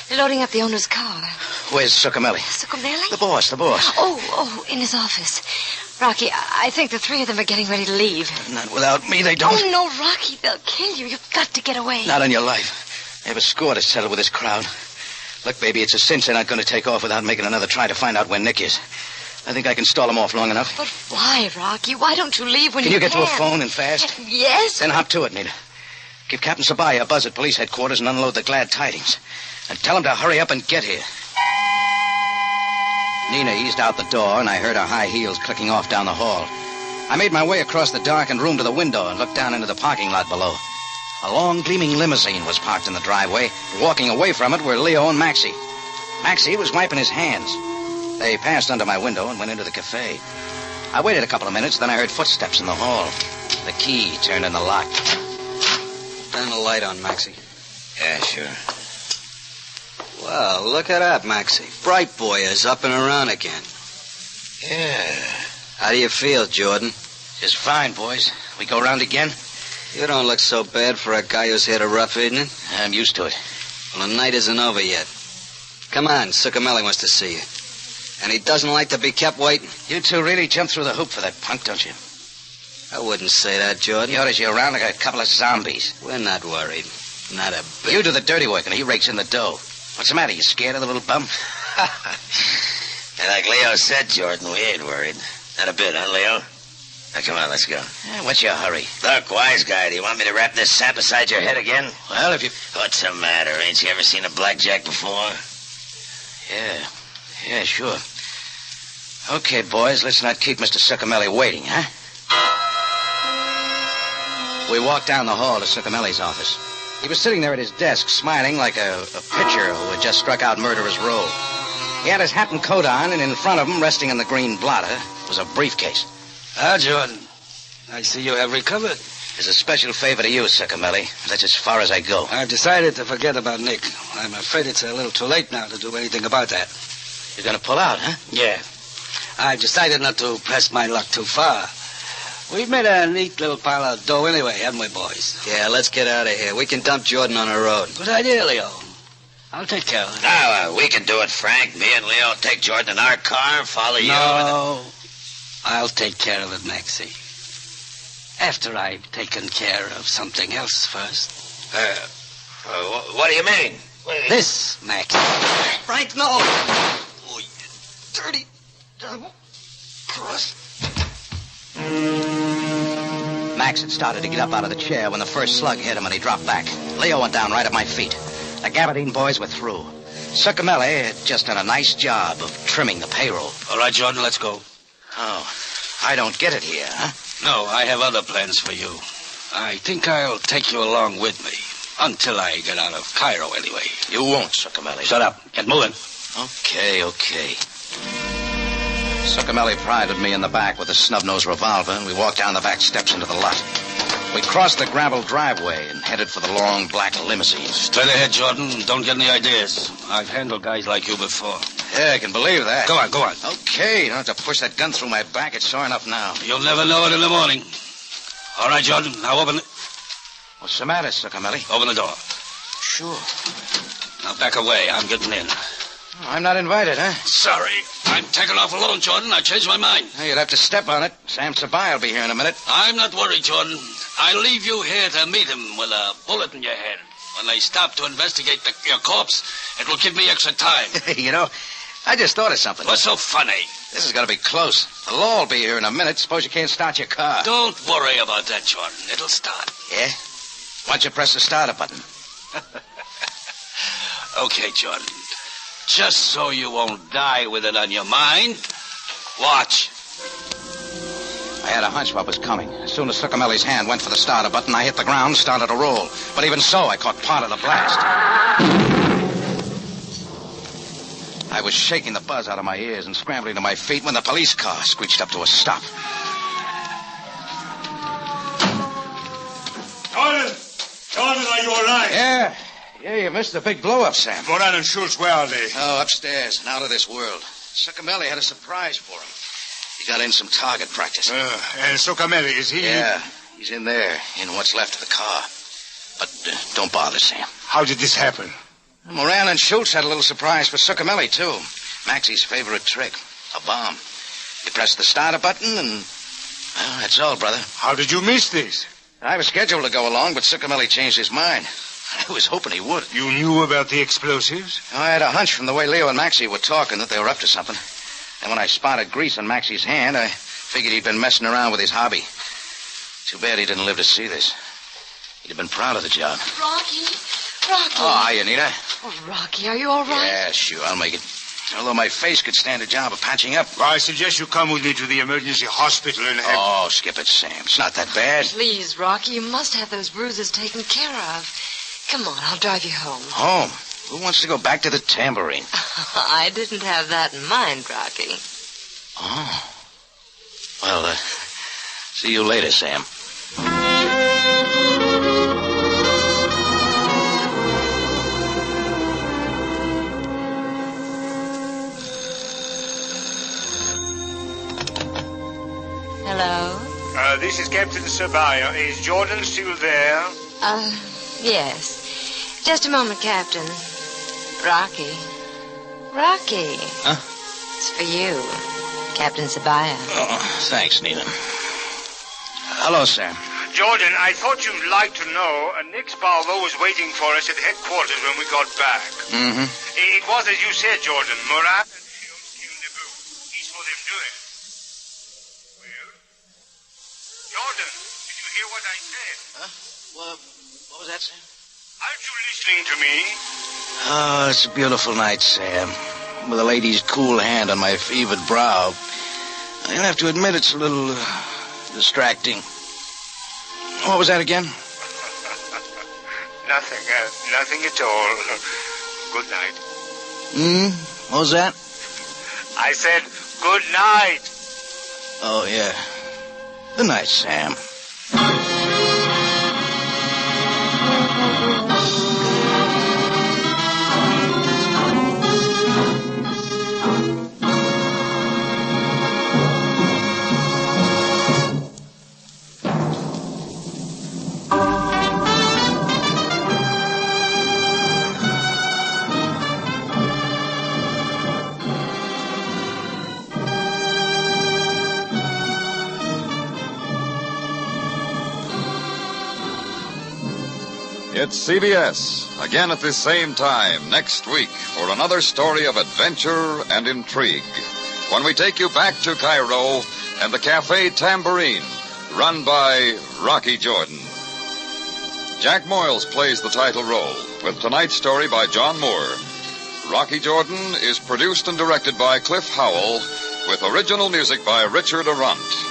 They're loading up the owner's car. Where's Succamelli? Succamelli? The boss. Oh, in his office. Rocky, I think the three of them are getting ready to leave. Not without me, they don't. Oh, no, Rocky, they'll kill you. You've got to get away. Not on your life. They have a score to settle with this crowd. Look, baby, it's a cinch they're not going to take off without making another try to find out where Nick is. I think I can stall them off long enough. But why, Rocky? Why don't you leave when you can? Can you get to a phone and fast? Yes. Then hop to it, Nina. Give Captain Sabaya a buzz at police headquarters and unload the glad tidings. And tell him to hurry up and get here. Nina eased out the door, and I heard her high heels clicking off down the hall. I made my way across the darkened room to the window and looked down into the parking lot below. A long, gleaming limousine was parked in the driveway. Walking away from it were Leo and Maxie. Maxie was wiping his hands. They passed under my window and went into the cafe. I waited a couple of minutes, then I heard footsteps in the hall. The key turned in the lock. Turn the light on, Maxie. Yeah, sure. Well, look at that, Maxie. Bright boy is up and around again. Yeah. How do you feel, Jordan? Just fine, boys. We go around again? You don't look so bad for a guy who's had a rough evening. I'm used to it. Well, the night isn't over yet. Come on, Succamelli wants to see you. And he doesn't like to be kept waiting. You two really jumped through the hoop for that punk, don't you? I wouldn't say that, Jordan. He orders you around like a couple of zombies. We're not worried. Not a bit. You do the dirty work and he rakes in the dough. What's the matter? You scared of the little bum? And like Leo said, Jordan, we ain't worried. Not a bit, huh, Leo? Now, come on, let's go. What's your hurry? Look, wise guy, do you want me to wrap this sap beside your head again? Well, if you... What's the matter? Ain't you ever seen a blackjack before? Yeah, sure. Okay, boys, let's not keep Mr. Succamelli waiting, huh? We walked down the hall to Succamelli's office. He was sitting there at his desk, smiling like a pitcher who had just struck out murderer's row. He had his hat and coat on, and in front of him, resting on the green blotter, was a briefcase. Ah, Jordan. I see you have recovered. It's a special favor to you, Succamelli. That's as far as I go. I've decided to forget about Nick. I'm afraid it's a little too late now to do anything about that. You're going to pull out, huh? Yeah. I've decided not to press my luck too far. We've made a neat little pile of dough anyway, haven't we, boys? Yeah, let's get out of here. We can dump Jordan on the road. Good idea, Leo. I'll take care of it. No, we can do it, Frank. Me and Leo take Jordan in our car and follow you. No, I'll take care of it, Maxie. After I've taken care of something else first. What do you mean? This, Maxie. Frank, no! Oh, you dirty devil. Cross. Max had started to get up out of the chair when the first slug hit him and he dropped back. Leo went down right at my feet. The Gabardine boys were through. Succamelli had just done a nice job of trimming the payroll. All right, Jordan, let's go. Oh, I don't get it here, huh? No, I have other plans for you. I think I'll take you along with me. Until I get out of Cairo, anyway. You won't, Succamelli. Shut up. Get moving. Okay. Succamelli prided me in the back with a snub-nosed revolver, and we walked down the back steps into the lot. We crossed the gravel driveway and headed for the long black limousine. Straight ahead, Jordan. Don't get any ideas. I've handled guys like you before. Yeah, I can believe that. Go on. Okay, you don't have to push that gun through my back. It's sore enough now. You'll never know it in the morning. All right, Jordan. Now open it. What's the matter, Succamelli? Open the door. Sure. Now back away. I'm getting in. I'm not invited, huh? Sorry. I'm taking off alone, Jordan. I changed my mind. You'd have to step on it. Sam Sabai will be here in a minute. I'm not worried, Jordan. I'll leave you here to meet him with a bullet in your head. When they stop to investigate your corpse, it will give me extra time. You know, I just thought of something. What's so funny? This is going to be close. The law will be here in a minute. Suppose you can't start your car. Don't worry about that, Jordan. It'll start. Yeah? Why don't you press the starter button? Okay, Jordan. Just so you won't die with it on your mind, watch. I had a hunch what was coming. As soon as Succamelli's hand went for the starter button, I hit the ground and started to roll. But even so, I caught part of the blast. I was shaking the buzz out of my ears and scrambling to my feet when the police car screeched up to a stop. Jordan, are you all right? Yeah, you missed the big blow-up, Sam. Moran and Schultz, where are they? Oh, upstairs and out of this world. Succamelli had a surprise for him. He got in some target practice. And Succamelli, is he? Yeah, he's in there, in what's left of the car. But don't bother, Sam. How did this happen? Moran and Schultz had a little surprise for Succamelli, too. Maxie's favorite trick, a bomb. You press the starter button and... well, that's all, brother. How did you miss this? I was scheduled to go along, but Succamelli changed his mind. I was hoping he would. You knew about the explosives? I had a hunch from the way Leo and Maxie were talking that they were up to something. And when I spotted grease on Maxie's hand, I figured he'd been messing around with his hobby. Too bad he didn't live to see this. He'd have been proud of the job. Rocky. Oh, hi, Anita. Oh, Rocky, are you all right? Yeah, sure, I'll make it. Although my face could stand a job of patching up. Well, I suggest you come with me to the emergency hospital and have... Oh, skip it, Sam. It's not that bad. Please, Rocky, you must have those bruises taken care of. Come on, I'll drive you home. Home? Who wants to go back to the tambourine? I didn't have that in mind, Rocky. Oh. Well, see you later, Sam. Hello? This is Captain Sabaya. Is Jordan still there? Yes. Just a moment, Captain. Rocky. Huh? It's for you, Captain Sabaya. Oh, thanks, Nina. Hello, Sam. Jordan, I thought you'd like to know Nick Sparvo was waiting for us at headquarters when we got back. Mm-hmm. It was as you said, Jordan. Moran and Schultz killed Nebu. He saw them do it. Well? Jordan, did you hear what I said? Huh? What was that, Sam? Aren't you listening to me? Oh, it's a beautiful night, Sam. With a lady's cool hand on my fevered brow. I'll have to admit it's a little distracting. What was that again? Nothing at all. Good night. What was that? I said good night. Oh, yeah. Good night, Sam. It's CBS, again at this same time next week for another story of adventure and intrigue. When we take you back to Cairo and the Cafe Tambourine, run by Rocky Jordan. Jack Moyles plays the title role, with tonight's story by John Moore. Rocky Jordan is produced and directed by Cliff Howell, with original music by Richard Arant.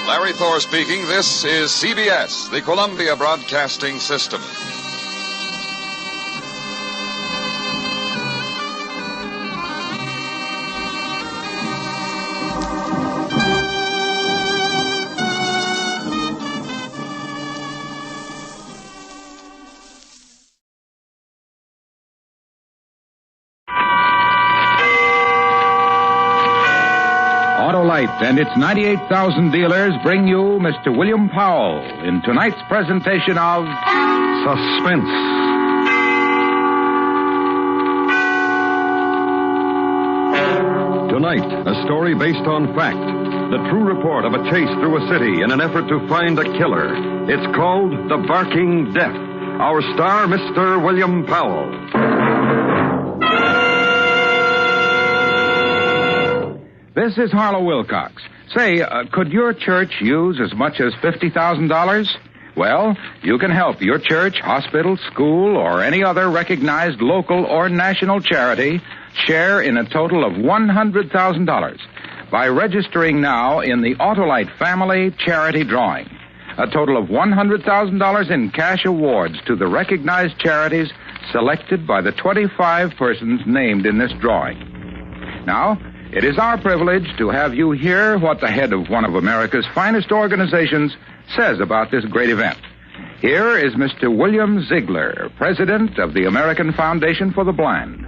Larry Thor speaking. This is CBS, the Columbia Broadcasting System. Autolite and its 98,000 dealers bring you Mr. William Powell in tonight's presentation of Suspense. Tonight, a story based on fact. The true report of a chase through a city in an effort to find a killer. It's called The Barking Death. Our star, Mr. William Powell. This is Harlow Wilcox. Say, could your church use as much as $50,000? Well, you can help your church, hospital, school, or any other recognized local or national charity share in a total of $100,000 by registering now in the Autolite Family Charity Drawing. A total of $100,000 in cash awards to the recognized charities selected by the 25 persons named in this drawing. Now, it is our privilege to have you hear what the head of one of America's finest organizations says about this great event. Here is Mr. William Ziegler, president of the American Foundation for the Blind.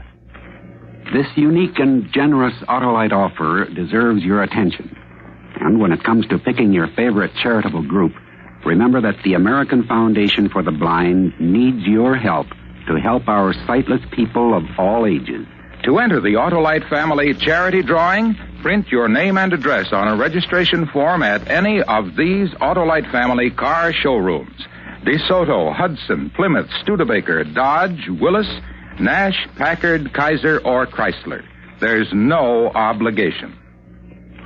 This unique and generous Autolite offer deserves your attention. And when it comes to picking your favorite charitable group, remember that the American Foundation for the Blind needs your help to help our sightless people of all ages. To enter the Autolite Family Charity Drawing, print your name and address on a registration form at any of these Autolite Family car showrooms: DeSoto, Hudson, Plymouth, Studebaker, Dodge, Willis, Nash, Packard, Kaiser, or Chrysler. There's no obligation.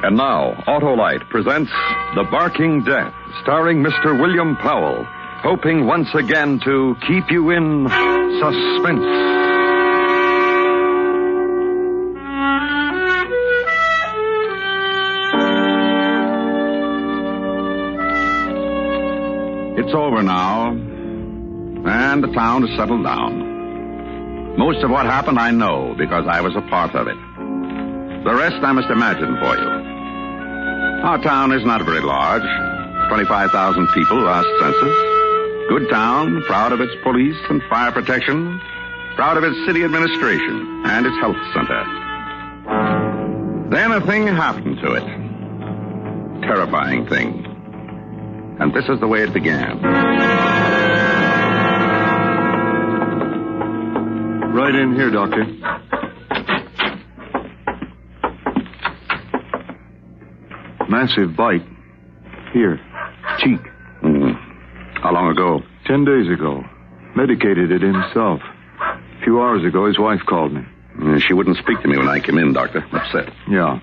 And now, Autolite presents The Barking Death, starring Mr. William Powell, hoping once again to keep you in suspense. It's over now, and the town has settled down. Most of what happened I know because I was a part of it. The rest I must imagine for you. Our town is not very large. 25,000 people last census. Good town, proud of its police and fire protection, proud of its city administration and its health center. Then a thing happened to it. Terrifying thing. And this is the way it began. Right in here, Doctor. Massive bite. Here. Cheek. How long ago? 10 days ago. Medicated it himself. A few hours ago, his wife called me. She wouldn't speak to me when I came in, Doctor. Upset. Yeah.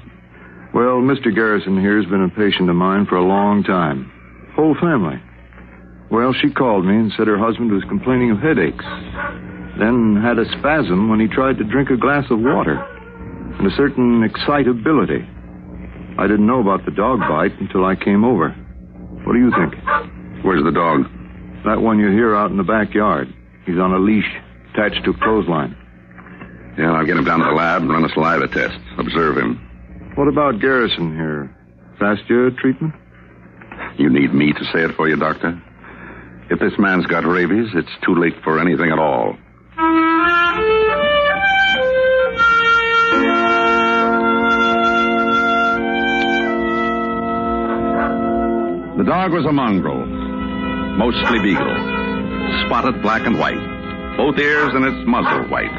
Well, Mr. Garrison here has been a patient of mine for a long time. Whole family. Well, she called me and said her husband was complaining of headaches. Then had a spasm when he tried to drink a glass of water. And a certain excitability. I didn't know about the dog bite until I came over. What do you think? Where's the dog? That one you hear out in the backyard. He's on a leash, attached to a clothesline. Yeah, I'll get him down to the lab and run a saliva test. Observe him. What about Garrison here? Fastia treatment? You need me to say it for you, Doctor? If this man's got rabies, it's too late for anything at all. The dog was a mongrel, mostly beagle, spotted black and white, both ears and its muzzle white.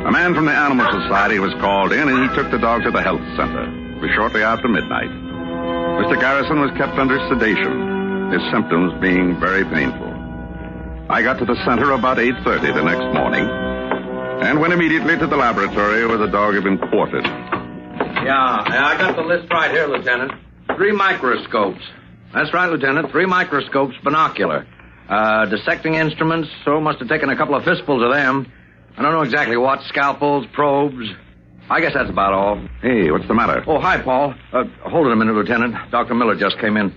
A man from the Animal Society was called in, and he took the dog to the health center. It was shortly after midnight. Mr. Garrison was kept under sedation, his symptoms being very painful. I got to the center about 8:30 the next morning, and went immediately to the laboratory where the dog had been quartered. Yeah, I got the list right here, Lieutenant. 3 microscopes. That's right, Lieutenant. 3 microscopes, binocular. Dissecting instruments, so must have taken a couple of fistfuls of them. I don't know exactly what. Scalpels, probes. I guess that's about all. Hey, what's the matter? Oh, hi, Paul. Hold it a minute, Lieutenant. Dr. Miller just came in.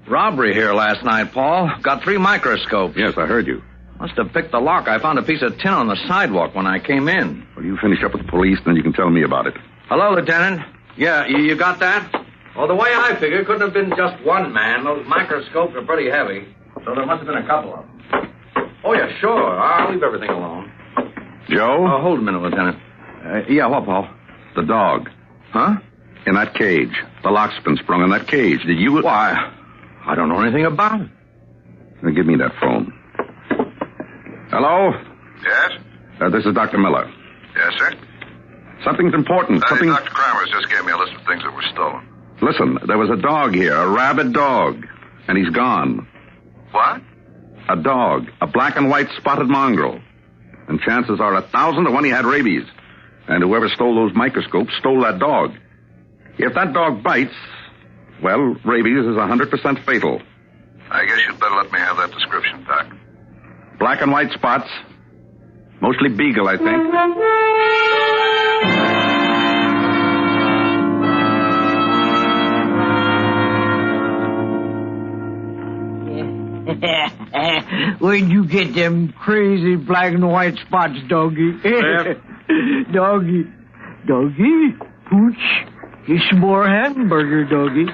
Robbery here last night, Paul. Got 3 microscopes. Yes, I heard you. Must have picked the lock. I found a piece of tin on the sidewalk when I came in. Well, you finish up with the police, then you can tell me about it. Hello, Lieutenant. Yeah, you got that? Well, the way I figure, it couldn't have been just one man. Those microscopes are pretty heavy, so there must have been a couple of them. Oh, yeah, sure. I'll leave everything alone. Joe? Hold a minute, Lieutenant. Yeah, what, Paul? The dog. Huh? In that cage. The lock's been sprung in that cage. Did you... Why, I don't know anything about it. Now, give me that phone. Hello? Yes? This is Dr. Miller. Yes, sir? Something's important. Something... Dr. Kramers just gave me a list of things that were stolen. Listen, there was a dog here, a rabid dog, and he's gone. What? A dog, a black and white spotted mongrel. And chances are 1,000 to 1 he had rabies. And whoever stole those microscopes stole that dog. If that dog bites, well, rabies is 100% fatal. I guess you'd better let me have that description, Doc. Black and white spots. Mostly beagle, I think. Where'd you get them crazy black and white spots, doggy? Doggy. Pooch. Get some more hamburger, doggy.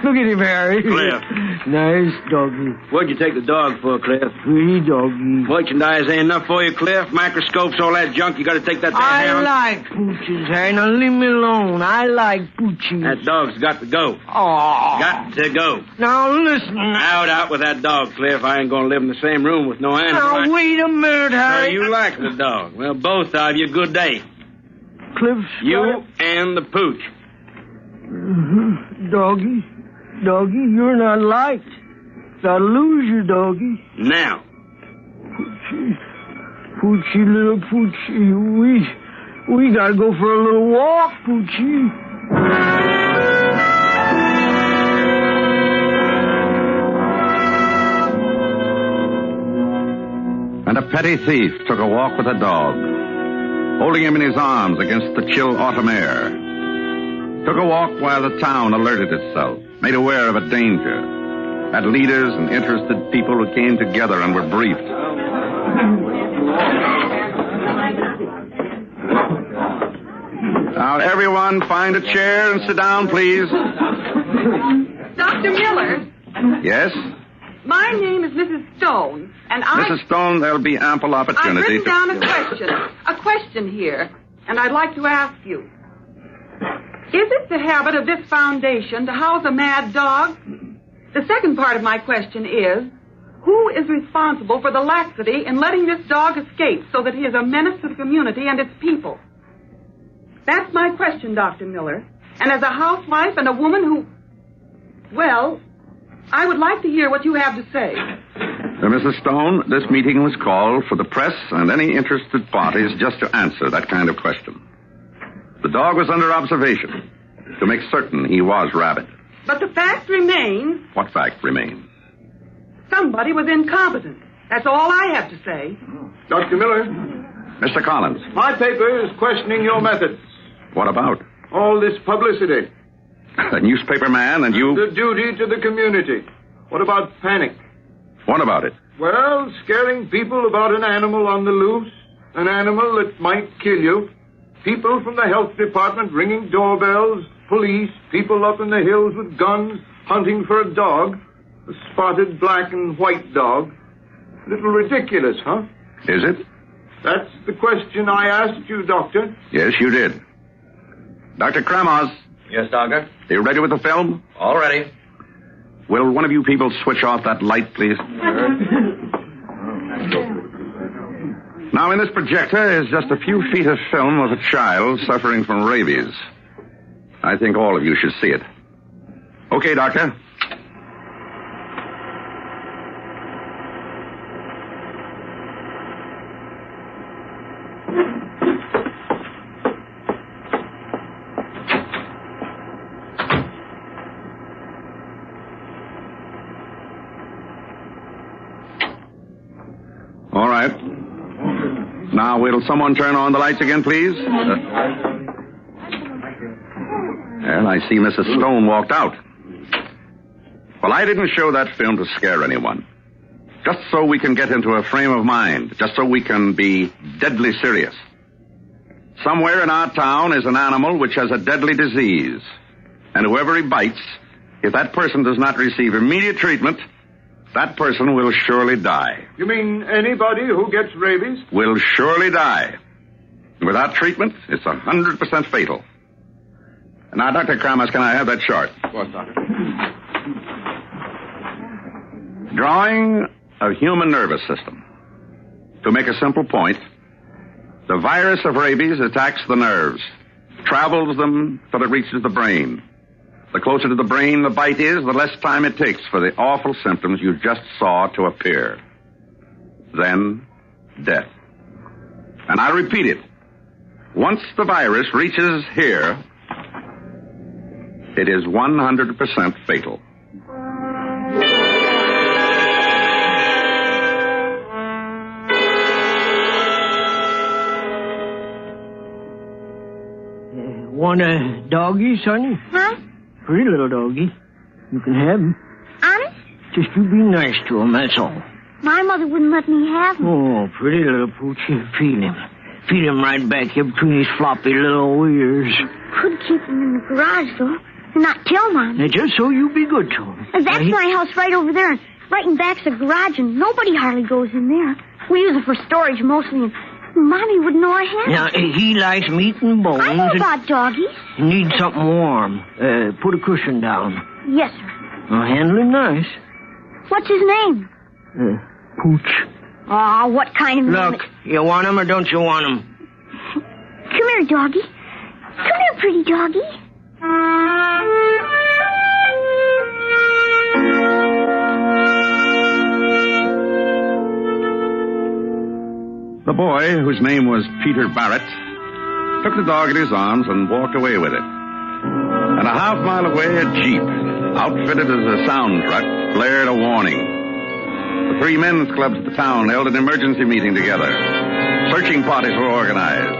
Look at him, Harry. Cliff. Nice doggy. What'd you take the dog for, Cliff? Free doggy. Merchandise ain't enough for you, Cliff? Microscopes, all that junk, you gotta take that to I like pooches, Harry. Now leave me alone. I like pooches. That dog's got to go. Oh. Got to go. Now listen. Out with that dog, Cliff. I ain't gonna live in the same room with no animal. Now wait a minute, Harry. So you like the dog. Well, both of you, good day. Cliff's You and the pooch. Doggy, you're not liked. Gotta lose you, doggy. Now. Poochie, little Poochie, we gotta go for a little walk, Poochie. And a petty thief took a walk with a dog, holding him in his arms against the chill autumn air. Took a walk while the town alerted itself, made aware of a danger, had leaders and interested people who came together and were briefed. Now, everyone, find a chair and sit down, please. Dr. Miller, Yes? my name is Mrs. Stone, and Mrs. Stone, there'll be ample I've opportunity written down a question here, and I'd like to ask you. Is it the habit of this foundation to house a mad dog? The second part of my question is, who is responsible for the laxity in letting this dog escape so that he is a menace to the community and its people? That's my question, Dr. Miller. And as a housewife and a woman who... Well, I would like to hear what you have to say. Mrs. Stone, this meeting was called for the press and any interested parties just to answer that kind of question. The dog was under observation to make certain he was rabid. But the fact remains... What fact remains? Somebody was incompetent. That's all I have to say. Dr. Miller? Mr. Collins. My paper is questioning your methods. What about? All this publicity. A newspaper man, and you... The duty to the community. What about panic? What about it? Well, scaring people about an animal on the loose, an animal that might kill you. People from the health department ringing doorbells, police, people up in the hills with guns, hunting for a dog. A spotted black and white dog. A little ridiculous, huh? Is it? That's the question I asked you, Doctor. Yes, you did. Dr. Kramos. Yes, Doctor? Are you ready with the film? All ready. Will one of you people switch off that light, please? Now, in this projector is just a few feet of film of a child suffering from rabies. I think all of you should see it. Okay, Doctor. All right. Now, will someone turn on the lights again, please? And I see Mrs. Stone walked out. Well, I didn't show that film to scare anyone. Just so we can get into a frame of mind. Just so we can be deadly serious. Somewhere in our town is an animal which has a deadly disease. And whoever he bites, if that person does not receive immediate treatment, that person will surely die. You mean anybody who gets rabies? Will surely die. Without treatment, it's 100% fatal. Now, Dr. Kramos, can I have that chart? Of course, Doctor. Drawing a human nervous system. To make a simple point, the virus of rabies attacks the nerves, travels them till it reaches the brain. The closer to the brain the bite is, the less time it takes for the awful symptoms you just saw to appear. Then, death. And I repeat it. Once the virus reaches here, it is 100% fatal. Want a doggy, Sonny? Huh? Pretty little doggy. You can have him. Honest? Just you be nice to him, that's all. My mother wouldn't let me have him. Oh, pretty little pooch. Feed him. Feed him right back here between his floppy little ears. Could keep him in the garage, though, and not tell Mom. Now, just so you be good to him. That's my house right over there, and right in back's a garage, and nobody hardly goes in there. We use it for storage mostly, and Mommy wouldn't know I had Now, he likes meat and bones. I know about doggies. He needs something warm. Put a cushion down. Yes, sir. Now, handle him nice. What's his name? Pooch. Aw, what kind of name? Look, you want him or don't you want him? Come here, doggy. Come here, pretty doggy. The boy, whose name was Peter Barrett, took the dog in his arms and walked away with it. And a half mile away, a jeep, outfitted as a sound truck, blared a warning. The three men's clubs of the town held an emergency meeting together. Searching parties were organized.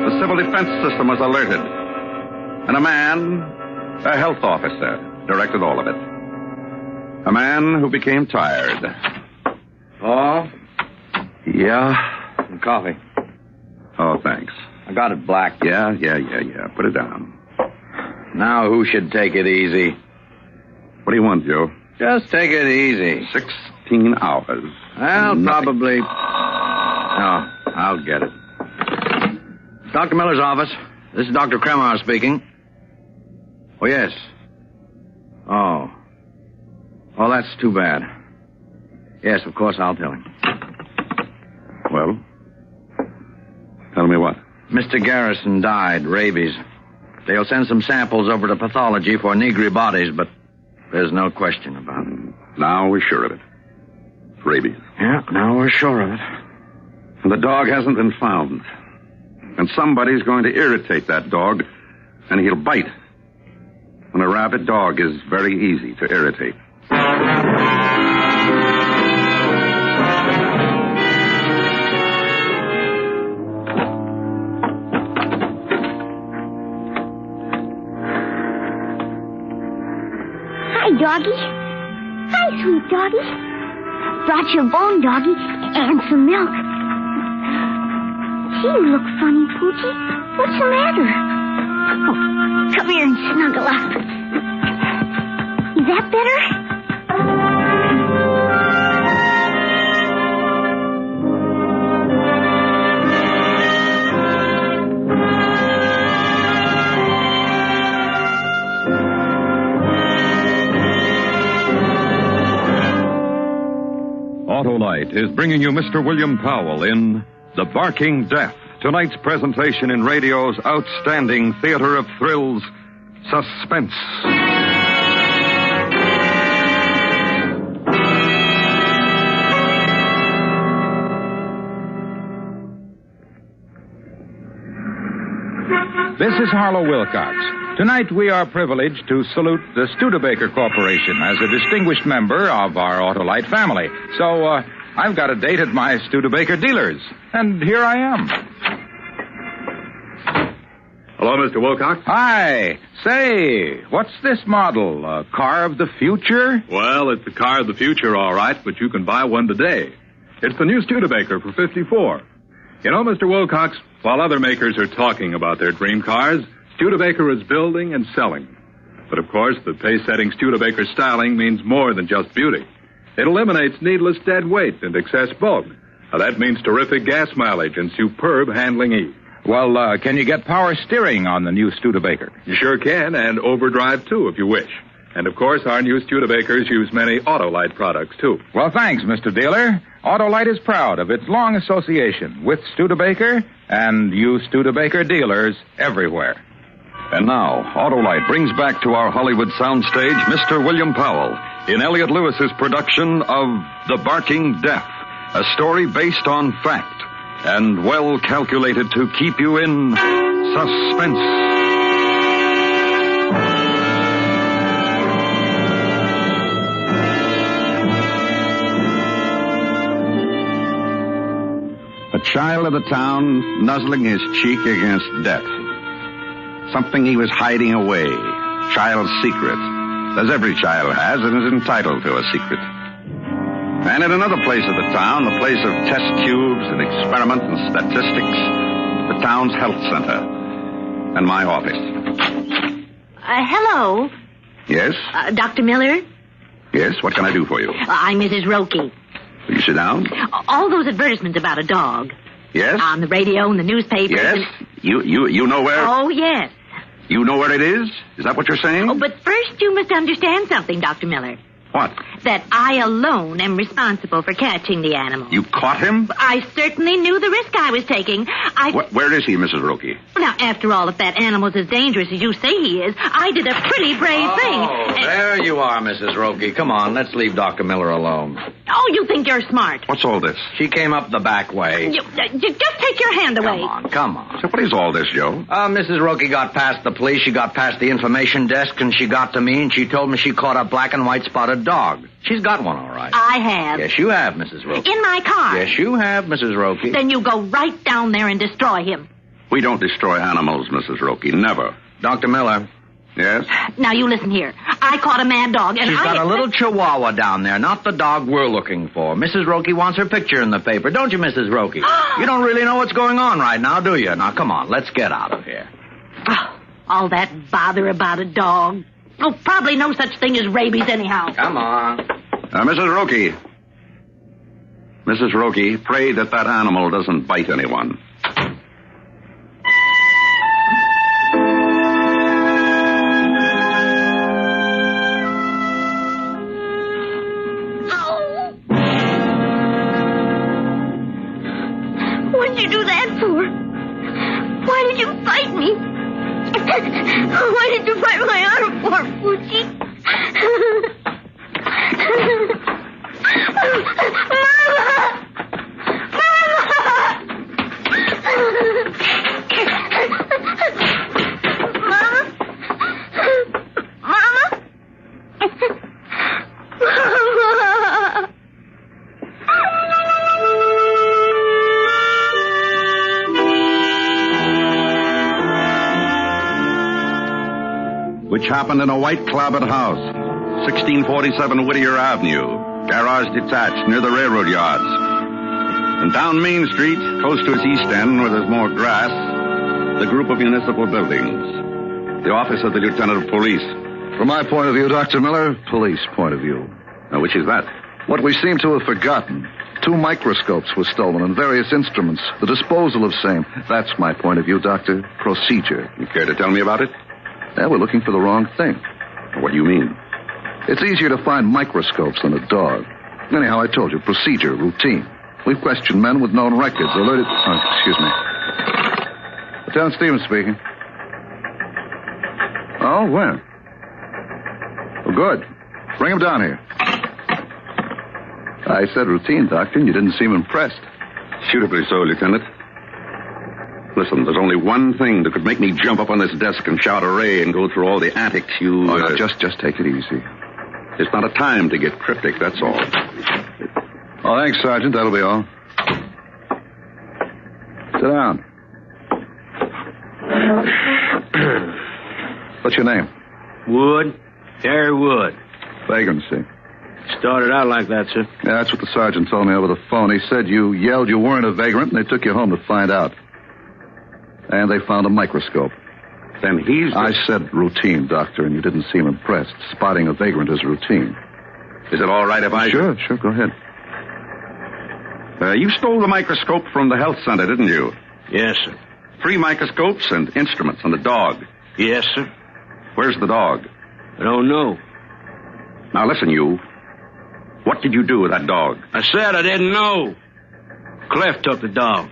The civil defense system was alerted. And a man, a health officer, directed all of it. A man who became tired. Oh? Yeah? Some coffee. Oh, thanks. I got it black. Yeah. Put it down. Now who should take it easy? What do you want, Joe? Just take it easy. 16 hours. Well, probably... No, I'll get it. Dr. Miller's office. This is Dr. Kremar speaking. Oh, yes. Oh, that's too bad. Yes, of course, I'll tell him. Well? Tell me what? Mr. Garrison died, rabies. They'll send some samples over to pathology for negri bodies, but there's no question about it. Now we're sure of it. Rabies. Yeah, now we're sure of it. And the dog hasn't been found. And somebody's going to irritate that dog, and he'll bite. And a rabid dog is very easy to irritate. doggy. Hi, sweet doggy. Brought you a bone, doggy, and some milk. Gee, you look funny, Poochie. What's the matter? Oh, come here and snuggle up. Is that better? Autolite is bringing you Mr. William Powell in The Barking Death, tonight's presentation in radio's outstanding theater of thrills, Suspense. This is Harlow Wilcox. Tonight we are privileged to salute the Studebaker Corporation as a distinguished member of our Autolite family. So, I've got a date at my Studebaker dealers, and here I am. Hello, Mr. Wilcox. Hi. Say, what's this model? A car of the future? Well, it's a car of the future, all right, but you can buy one today. It's the new Studebaker for $54. You know, Mr. Wilcox, while other makers are talking about their dream cars, Studebaker is building and selling. But, of course, the pace-setting Studebaker styling means more than just beauty. It eliminates needless dead weight and excess bulk. Now, that means terrific gas mileage and superb handling ease. Well, can you get power steering on the new Studebaker? You sure can, and overdrive, too, if you wish. And, of course, our new Studebakers use many Autolite products, too. Well, thanks, Mr. Dealer. Autolite is proud of its long association with Studebaker and you Studebaker dealers everywhere. And now, Autolite brings back to our Hollywood soundstage Mr. William Powell in Elliot Lewis's production of The Barking Death, a story based on fact and well calculated to keep you in suspense. A child of the town nuzzling his cheek against death. Something he was hiding away. Child's secret. As every child has and is entitled to a secret. And in another place of the town, the place of test tubes and experiment and statistics, the town's health center. And my office. Hello. Yes? Dr. Miller? Yes, what can I do for you? I'm Mrs. Roki. Will you sit down? All those advertisements about a dog. Yes? On the radio and the newspapers. Yes? You know where? Oh, yes. You know where it is? Is that what you're saying? Oh, but first you must understand something, Dr. Miller. What? That I alone am responsible for catching the animal. You caught him? I certainly knew the risk I was taking. Where is he, Mrs. Roki? Now, after all, if that animal's as dangerous as you say he is, I did a pretty brave thing. Oh, there you are, Mrs. Roki. Come on, let's leave Dr. Miller alone. Oh, you think you're smart. What's all this? She came up the back way. Just take your hand away. Come on. So what is all this, Joe? Mrs. Roki got past the police, she got past the information desk, and she got to me, and she told me she caught a black and white spotted dog. She's got one, all right. I have. Yes, you have, Mrs. Roki. In my car. Yes, you have, Mrs. Roki. Then you go right down there and destroy him. We don't destroy animals, Mrs. Roki. Never. Dr. Miller. Yes? Now, you listen here. I caught a mad dog, and She's got a little chihuahua down there, not the dog we're looking for. Mrs. Roki wants her picture in the paper, don't you, Mrs. Roki? You don't really know what's going on right now, do you? Now, come on, let's get out of here. Oh, all that bother about a dog. Oh, probably no such thing as rabies anyhow. Come on. Mrs. Roki. Mrs. Roki, pray that animal doesn't bite anyone. What did you do that for? Why did you fight me? Why did you bite my arm for, Poochie? Which happened in a white clabbered house, 1647 Whittier Avenue. Garage detached near the railroad yards. And down Main Street, close to its east end where there's more grass, the group of municipal buildings. The office of the Lieutenant of Police. From my point of view, Dr. Miller, police point of view. Now, which is that? What we seem to have forgotten. 2 microscopes were stolen and various instruments. The disposal of same. That's my point of view, Doctor. Procedure. You care to tell me about it? Yeah, we're looking for the wrong thing. What do you mean? It's easier to find microscopes than a dog. Anyhow, I told you, procedure, routine. We've questioned men with known records, alerted... Oh, excuse me. Lieutenant Stevens speaking. Oh, when? Oh, good. Bring him down here. I said routine, Doctor, and you didn't seem impressed. Suitably so, Lieutenant. Listen, there's only one thing that could make me jump up on this desk and shout array and go through all the antics you... Oh, no, just take it easy. It's not a time to get cryptic, that's all. Oh, thanks, Sergeant. That'll be all. Sit down. What's your name? Wood. Harry Wood. Vagrancy. Started out like that, sir. Yeah, that's what the sergeant told me over the phone. He said you yelled you weren't a vagrant, and they took you home to find out. And they found a microscope. Then he's... I said routine, Doctor, and you didn't seem impressed. Spotting a vagrant is routine. Is it all right if I... Sure, go ahead. You stole the microscope from the health center, didn't you? Yes, sir. 3 microscopes and instruments and a dog. Yes, sir. Where's the dog? I don't know. Now listen, you. What did you do with that dog? I said I didn't know. Cliff took the dog.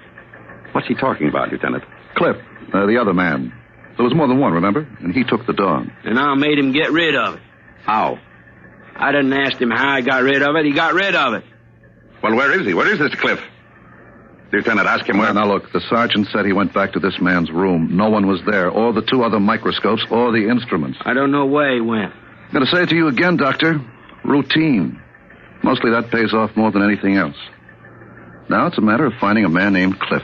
What's he talking about, Lieutenant? Cliff, the other man. There was more than one, remember? And he took the dog. And I made him get rid of it. How? I didn't ask him how I got rid of it. He got rid of it. Well, where is he? Where is this Cliff? Lieutenant, ask him where... Now, look, the sergeant said he went back to this man's room. No one was there, or the 2 other microscopes, or the instruments. I don't know where he went. I'm going to say it to you again, Doctor. Routine. Mostly that pays off more than anything else. Now it's a matter of finding a man named Cliff.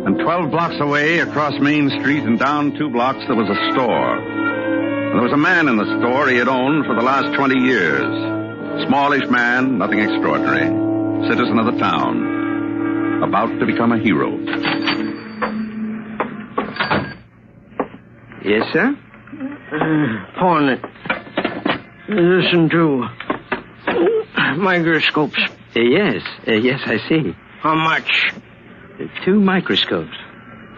And 12 blocks away, across Main Street and down 2 blocks, there was a store. And there was a man in the store he had owned for the last 20 years. Smallish man, nothing extraordinary. Citizen of the town. About to become a hero. Yes, sir? Pawn it. Listen to microscopes. Yes, I see. How much? 2 microscopes.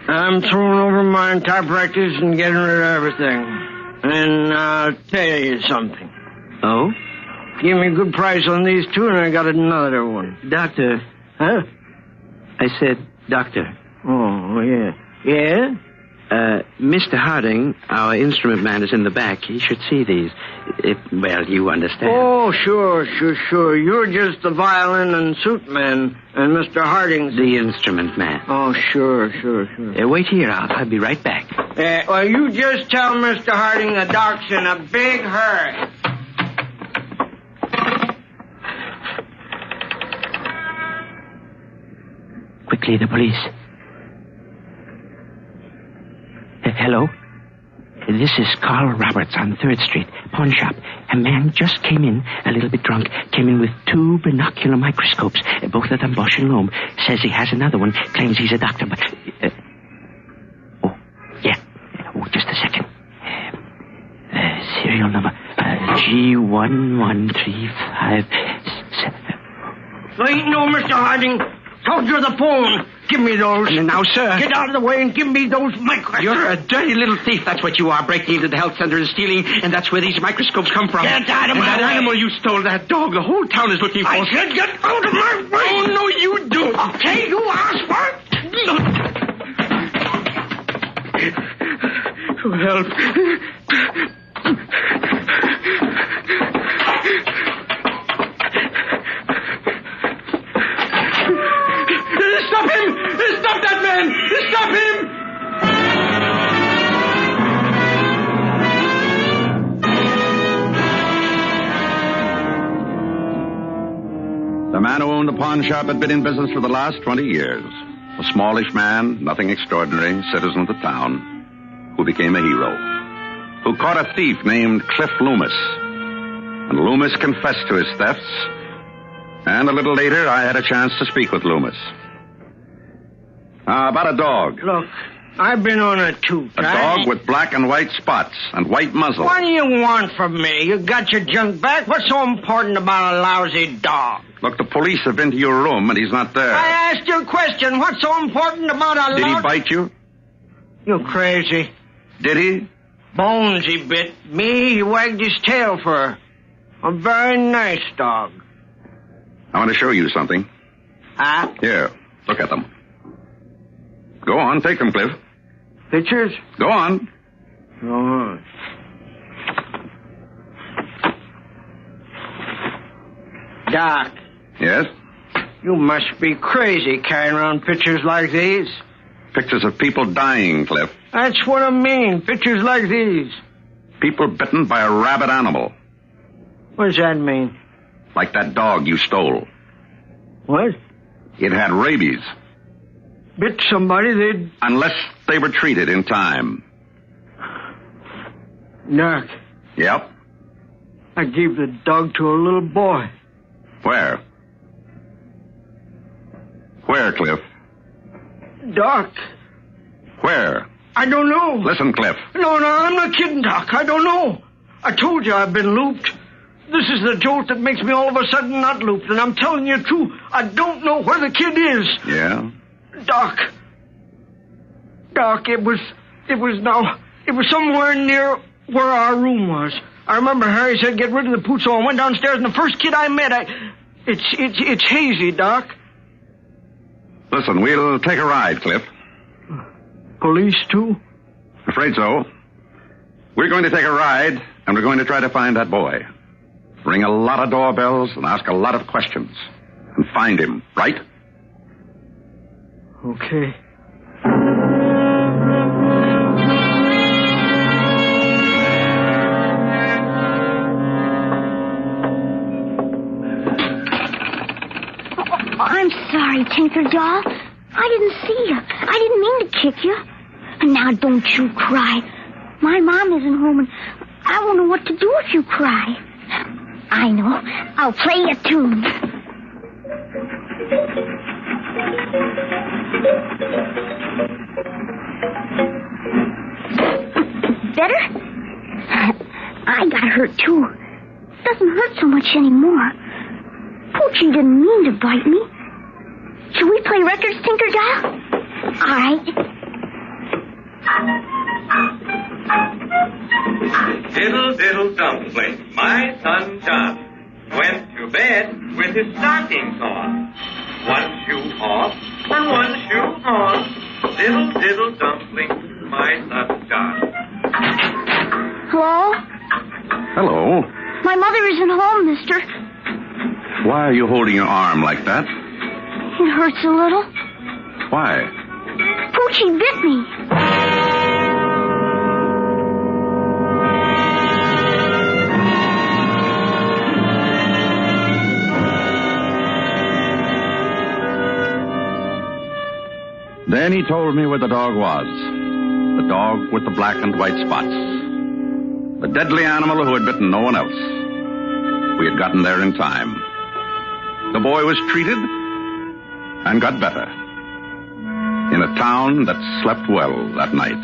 I'm throwing over my typewriters and getting rid of everything. And I'll tell you something. Oh? Give me a good price on these 2 and I got another one. Doctor. Huh? I said, doctor. Oh, yeah. Yeah? Mr. Harding, our instrument man, is in the back. He should see these. Well, you understand. Oh, sure. You're just the violin and suit man, and Mr. Harding's... The instrument man. Oh, sure. Wait here. I'll be right back. Well, you just tell Mr. Harding the doc's in a big hurry. Quickly, the police. Hello? This is Carl Roberts on 3rd Street, pawn shop. A man just came in, a little bit drunk, came in with 2 binocular microscopes, both of them Bosch and Lohm. Says he has another one, claims he's a doctor, but... just a second. Serial number, G1135... There ain't no Mr. Harding. Told you the phone. Give me those. Now, sir. Get out of the way and give me those microscopes. You're a dirty little thief. That's what you are, breaking into the health center and stealing, and that's where these microscopes come from. Get out of my way. That animal you stole, that dog, the whole town is looking for. I said get out of my way. Oh, no, you don't. Okay, you asked for it. Help. Stop him! Stop that man! Stop him! The man who owned the pawn shop had been in business for the last 20 years. A smallish man, nothing extraordinary, citizen of the town, who became a hero, who caught a thief named Cliff Loomis. And Loomis confessed to his thefts, and a little later I had a chance to speak with Loomis. About a dog. Look, I've been on it too. A dog with black and white spots and white muzzle. What do you want from me? You got your junk back? What's so important about a lousy dog? Look, the police have been to your room, and he's not there. I asked you a question. What's so important about a Did he bite you? You crazy. Did he? Bones he bit. Me, he wagged his tail for. A very nice dog. I want to show you something. Huh? Here, look at them. Go on, take them, Cliff. Pictures? Go on. Go on. Doc. Yes? You must be crazy carrying around pictures like these. Pictures of people dying, Cliff. That's what I mean, pictures like these. People bitten by a rabid animal. What does that mean? Like that dog you stole. What? It had rabies. Bit somebody, they'd... Unless they were treated in time. Doc. Yep. I gave the dog to a little boy. Where? Where, Cliff? Doc. Where? I don't know. Listen, Cliff. No, I'm not kidding, Doc. I don't know. I told you I've been looped. This is the jolt that makes me all of a sudden not looped, and I'm telling you true. I don't know where the kid is. Yeah? Doc, it was somewhere near where our room was. I remember Harry said get rid of the pooch, so I went downstairs, and the first kid I met, it's hazy, Doc. Listen, we'll take a ride, Cliff. Police, too? Afraid so. We're going to take a ride, and we're going to try to find that boy. Ring a lot of doorbells and ask a lot of questions. And find him, right? Okay. I'm sorry, Tinker Doll. I didn't see you. I didn't mean to kick you. And now don't you cry. My mom isn't home, and I won't know what to do if you cry. I know. I'll play you a tune. Better? I got hurt, too. Doesn't hurt so much anymore. Poochie didn't mean to bite me. Should we play records, Tinker Doll? All right. Diddle, diddle, dumpling, my son John went to bed with his stockings on. One shoe off and one shoe on. Diddle, diddle, dumpling, my son John. Hello? Hello. My mother isn't home, mister. Why are you holding your arm like that? It hurts a little. Why? Poochie bit me. Then he told me where the dog was. The dog with the black and white spots. The deadly animal who had bitten no one else. We had gotten there in time. The boy was treated and got better. In a town that slept well that night.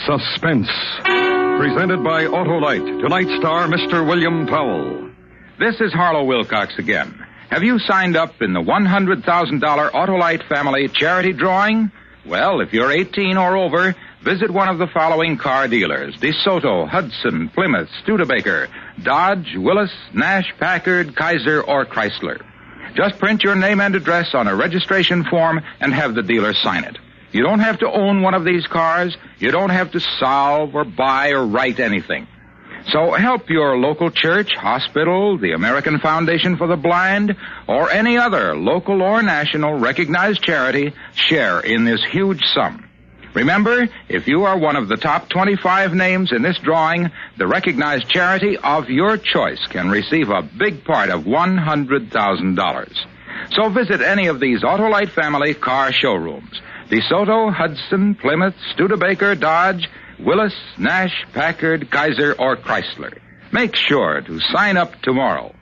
Suspense, presented by Autolite. Tonight's star, Mr. William Powell. This is Harlow Wilcox again. Have you signed up in the $100,000 Autolite family charity drawing? Well, if you're 18 or over, visit one of the following car dealers: DeSoto, Hudson, Plymouth, Studebaker, Dodge, Willis, Nash, Packard, Kaiser, or Chrysler. Just print your name and address on a registration form and have the dealer sign it. You don't have to own one of these cars. You don't have to solve or buy or write anything. So help your local church, hospital, the American Foundation for the Blind, or any other local or national recognized charity share in this huge sum. Remember, if you are one of the top 25 names in this drawing, the recognized charity of your choice can receive a big part of $100,000. So visit any of these Autolite family car showrooms. DeSoto, Hudson, Plymouth, Studebaker, Dodge, Willis, Nash, Packard, Kaiser, or Chrysler. Make sure to sign up tomorrow.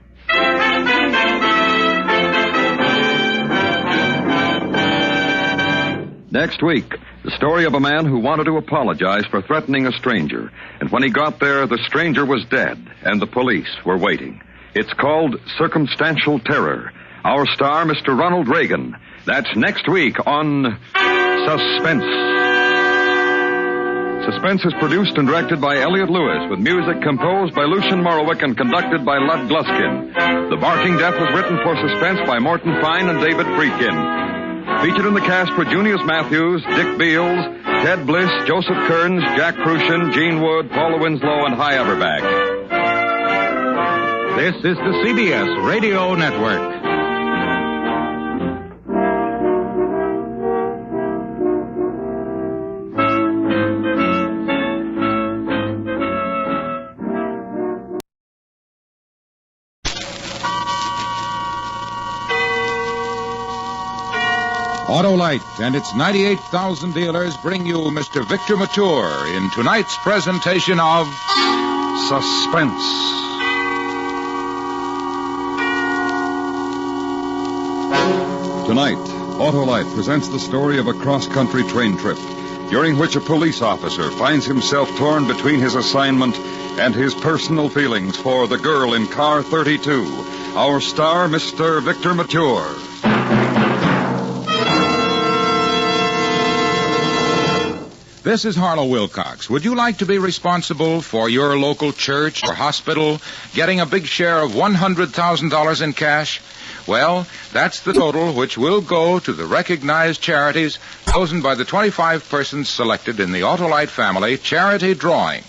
Next week, the story of a man who wanted to apologize for threatening a stranger. And when he got there, the stranger was dead, and the police were waiting. It's called Circumstantial Terror. Our star, Mr. Ronald Reagan. That's next week on Suspense. Suspense is produced and directed by Elliot Lewis, with music composed by Lucian Morowick and conducted by Lud Gluskin. The Barking Death was written for Suspense by Morton Fine and David Friedkin. Featured in the cast were Junius Matthews, Dick Beals, Ted Bliss, Joseph Kearns, Jack Crucian, Gene Wood, Paula Winslow, and Hy Averback. This is the CBS Radio Network. Autolite and its 98,000 dealers bring you Mr. Victor Mature in tonight's presentation of Suspense. Tonight, Autolite presents the story of a cross-country train trip, during which a police officer finds himself torn between his assignment and his personal feelings for the girl in car 32. Our star, Mr. Victor Mature. This is Harlow Wilcox. Would you like to be responsible for your local church or hospital getting a big share of $100,000 in cash? Well, that's the total which will go to the recognized charities chosen by the 25 persons selected in the Autolite family charity drawing.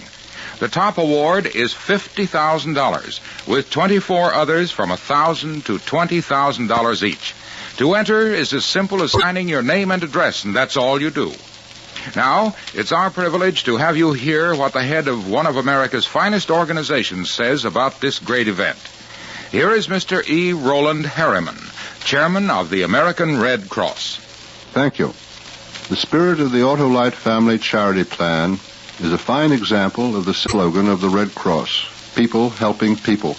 The top award is $50,000, with 24 others from $1,000 to $20,000 each. To enter is as simple as signing your name and address, and that's all you do. Now, it's our privilege to have you hear what the head of one of America's finest organizations says about this great event. Here is Mr. E. Roland Harriman, chairman of the American Red Cross. Thank you. The spirit of the Autolite Family Charity Plan is a fine example of the slogan of the Red Cross, people helping people.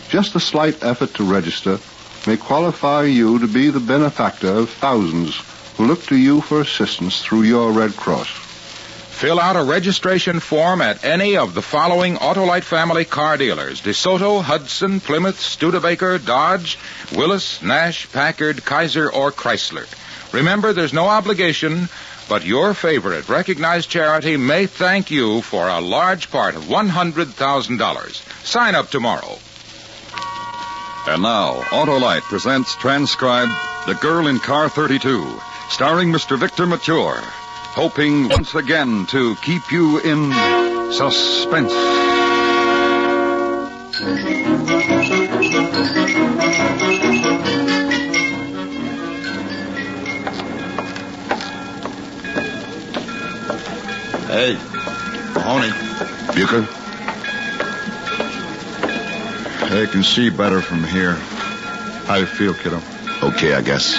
Just a slight effort to register may qualify you to be the benefactor of thousands who look to you for assistance through your Red Cross. Fill out a registration form at any of the following Autolite family car dealers: DeSoto, Hudson, Plymouth, Studebaker, Dodge, Willis, Nash, Packard, Kaiser, or Chrysler. Remember, there's no obligation, but your favorite recognized charity may thank you for a large part of $100,000. Sign up tomorrow. And now, Autolite presents transcribed The Girl in Car 32, starring Mr. Victor Mature, hoping once again to keep you in suspense. Hey, Mahoney. Bucher? I can see better from here. How you feel, kiddo? Okay, I guess.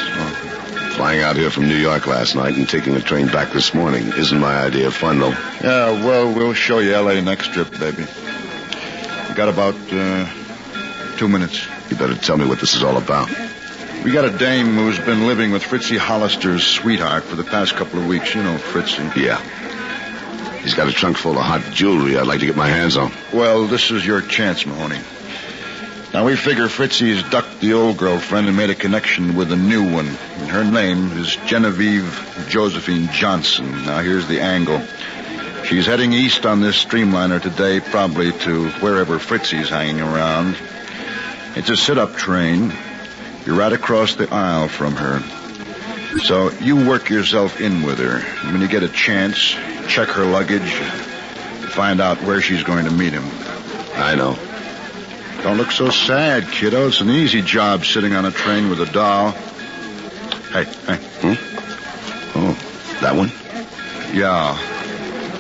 Flying out here from New York last night and taking a train back this morning isn't my idea of fun, though. Yeah, well, we'll show you L.A. next trip, baby. We got about 2 minutes. You better tell me what this is all about. We got a dame who's been living with Fritzy Hollister's sweetheart for the past couple of weeks. You know Fritzy. Yeah. He's got a trunk full of hot jewelry I'd like to get my hands on. Well, this is your chance, Mahoney. Now, we figure Fritzy's ducked the old girlfriend and made a connection with a new one. And her name is Genevieve Josephine Johnson. Now, here's the angle. She's heading east on this streamliner today, probably to wherever Fritzy's hanging around. It's a sit-up train. You're right across the aisle from her. So you work yourself in with her. When you get a chance, check her luggage, find out where she's going to meet him. I know. Don't look so sad, kiddo. It's an easy job sitting on a train with a doll. Hey. Oh, that one? Yeah.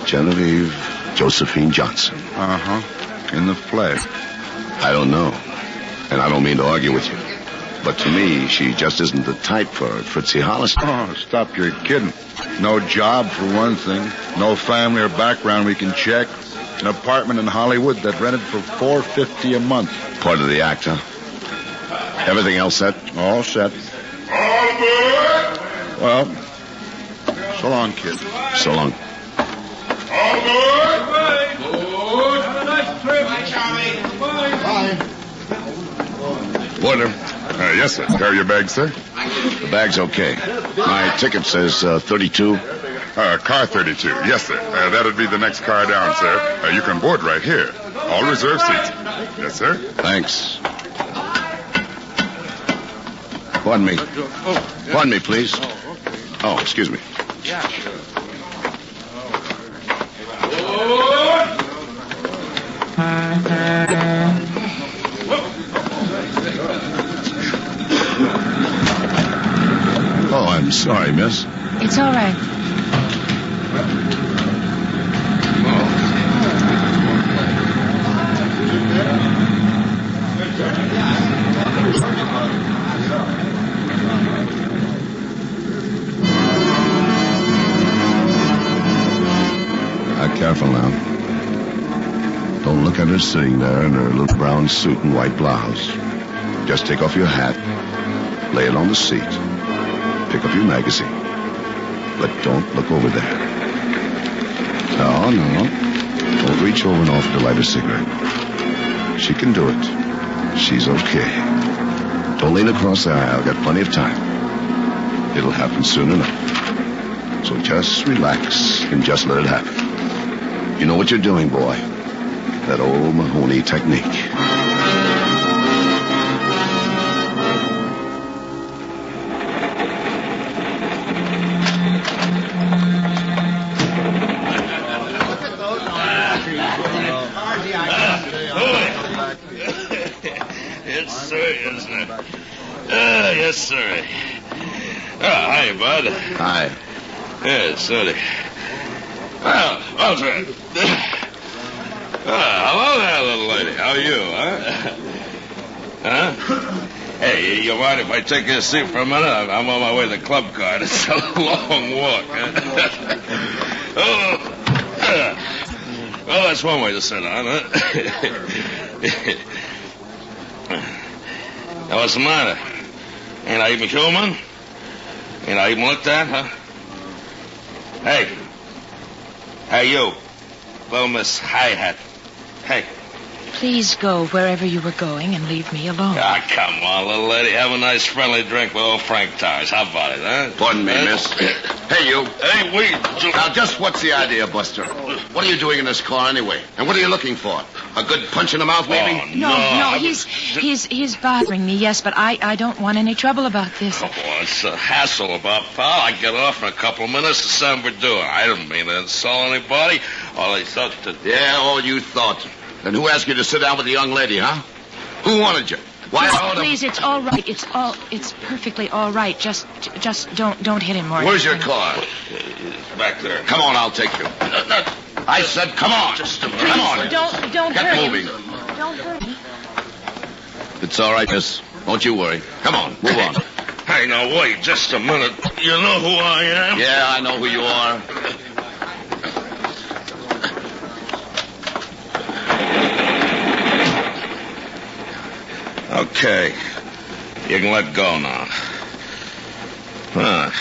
Genevieve Josephine Johnson. Uh-huh. In the flesh. I don't know. And I don't mean to argue with you. But to me, she just isn't the type for Fritzie Hollister. Oh, stop your kidding. No job, for one thing. No family or background we can check. An apartment in Hollywood that rented for $450 a month. Part of the act, huh? Everything else set? All set. All good? Well, so long, kid. So long. All good? Good. Have a nice trip. Bye, Charlie. Bye. Porter. Yes, sir. Carry your bag, sir? The bag's okay. My ticket says 32. Car 32. Yes, sir. That'd be the next car down, sir. You can board right here. All reserved seats. Yes, sir. Thanks. Pardon me. Pardon me, please. Oh, excuse me. Yeah, sure. Oh, I'm sorry, miss. It's all right. Careful now. Don't look at her sitting there in her little brown suit and white blouse. Just take off your hat, lay it on the seat, pick up your magazine. But don't look over there. No. Don't reach over and offer to light a cigarette. She can do it. She's okay. Don't lean across the aisle. Got plenty of time. It'll happen soon enough. So just relax and just let it happen. You know what you're doing, boy. That old Mahoney technique. Yes, sir. Yes, sir. Hi, Bud. Hi. Yes, sir. Well, Walter. Hello there, little lady. How are you, huh? Hey, you mind if I take your seat for a minute? I'm on my way to the club car. It's a long walk. Well, that's one way to sit on, huh? Now, what's the matter? Ain't I even human? Ain't I even looked at, huh? Hey, you. Little Miss Hi-Hat. Hey. Please go wherever you were going and leave me alone. Ah, come on, little lady. Have a nice friendly drink with old Frank Towers. How about it, huh? Pardon me, miss. Hey, you. Hey, wait. Now, just what's the idea, Buster? What are you doing in this car anyway? And what are you looking for? A good punch in the mouth, maybe? Oh, No, he's bothering me, yes, but I don't want any trouble about this. Oh, it's a hassle about, pal. I get off in a couple of minutes to say we're doing. I didn't mean to insult anybody. All I thought to... Yeah, all you thought. And who asked you to sit down with the young lady, huh? Who wanted you? Why? Please, it's all right. It's perfectly all right. Just don't hit him more. Where's your car? It's back there. Come on, I'll take you. I said, come on. Just a minute. Please, Come on. don't Get hurt moving. him. Don't hurt him. It's all right, miss. Don't you worry. Come on, move on. Hey, now, wait just a minute. You know who I am? Yeah, I know who you are. Okay. You can let go now. Huh.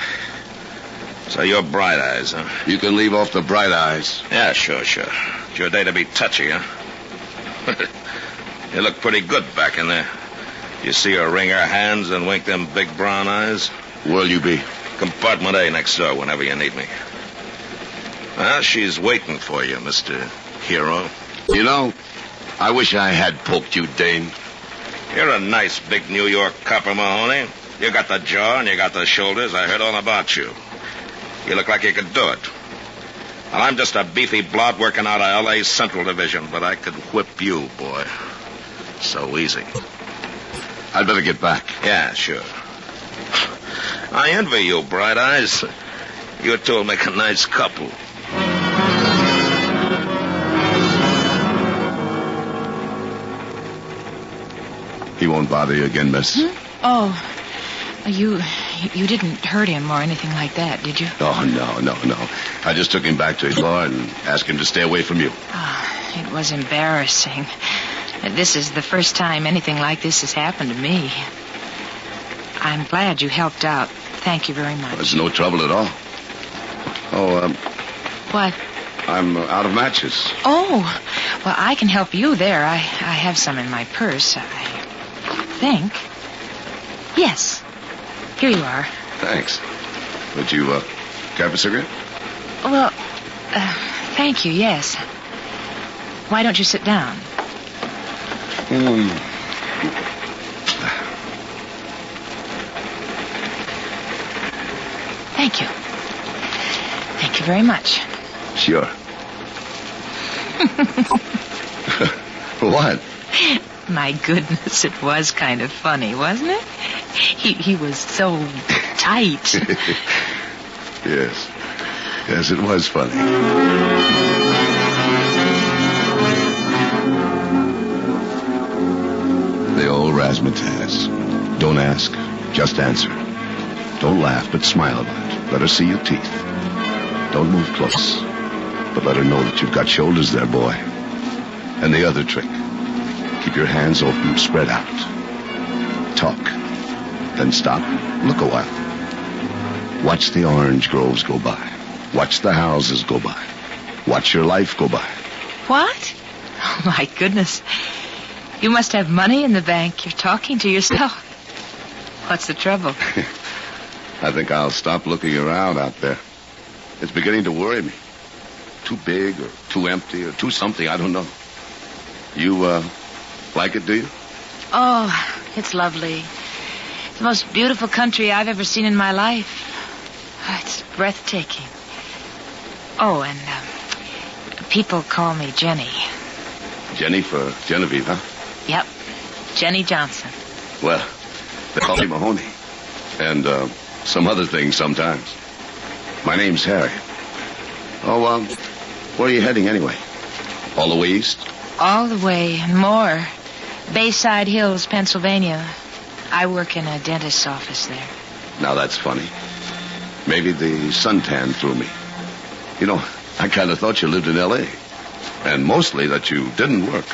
So you're Bright Eyes, huh? You can leave off the Bright Eyes. Yeah, sure. It's your day to be touchy, huh? You look pretty good back in there. You see her wring her hands and wink them big brown eyes? Where'll you be? Compartment A next door whenever you need me. Well, she's waiting for you, Mr. Hero. You know, I wish I had poked you, Dane. You're a nice big New York copper, Mahoney. You got the jaw and you got the shoulders. I heard all about you. You look like you could do it. Well, I'm just a beefy blot working out of L.A.'s Central Division, but I could whip you, boy. So easy. I'd better get back. Yeah, sure. I envy you, Bright Eyes. You two will make a nice couple. He won't bother you again, miss? Oh, you didn't hurt him or anything like that, did you? Oh, no. I just took him back to his bar and asked him to stay away from you. Oh, it was embarrassing. This is the first time anything like this has happened to me. I'm glad you helped out. Thank you very much. There's no trouble at all. Oh, What? I'm out of matches. Oh, well, I can help you there. I have some in my purse, I think. Yes. Here you are. Thanks. Would you, care for a cigarette? Well, thank you, yes. Why don't you sit down? Thank you. Thank you very much. Sure. What? My goodness, it was kind of funny, wasn't it? He was so tight. Yes. Yes, it was funny. The old razzmatazz. Don't ask, just answer. Don't laugh, but smile about it. Let her see your teeth. Don't move close, but let her know that you've got shoulders there, boy. And the other trick. Keep your hands open, spread out. Talk. Then stop. Look a while. Watch the orange groves go by. Watch the houses go by. Watch your life go by. What? Oh, my goodness. You must have money in the bank. You're talking to yourself. What's the trouble? I think I'll stop looking around out there. It's beginning to worry me. Too big or too empty or too something, I don't know. You, like it, do you? Oh, it's lovely. The most beautiful country I've ever seen in my life. Oh, it's breathtaking. Oh, and people call me Jenny. Jenny for Genevieve, huh? Yep, Jenny Johnson. Well, they call me Mahoney. And, some other things sometimes. My name's Harry. Oh, where are you heading anyway? All the way east? All the way and more. Bayside Hills, Pennsylvania. I work in a dentist's office there. Now that's funny. Maybe the suntan threw me. You know, I kind of thought you lived in L.A. And mostly that you didn't work.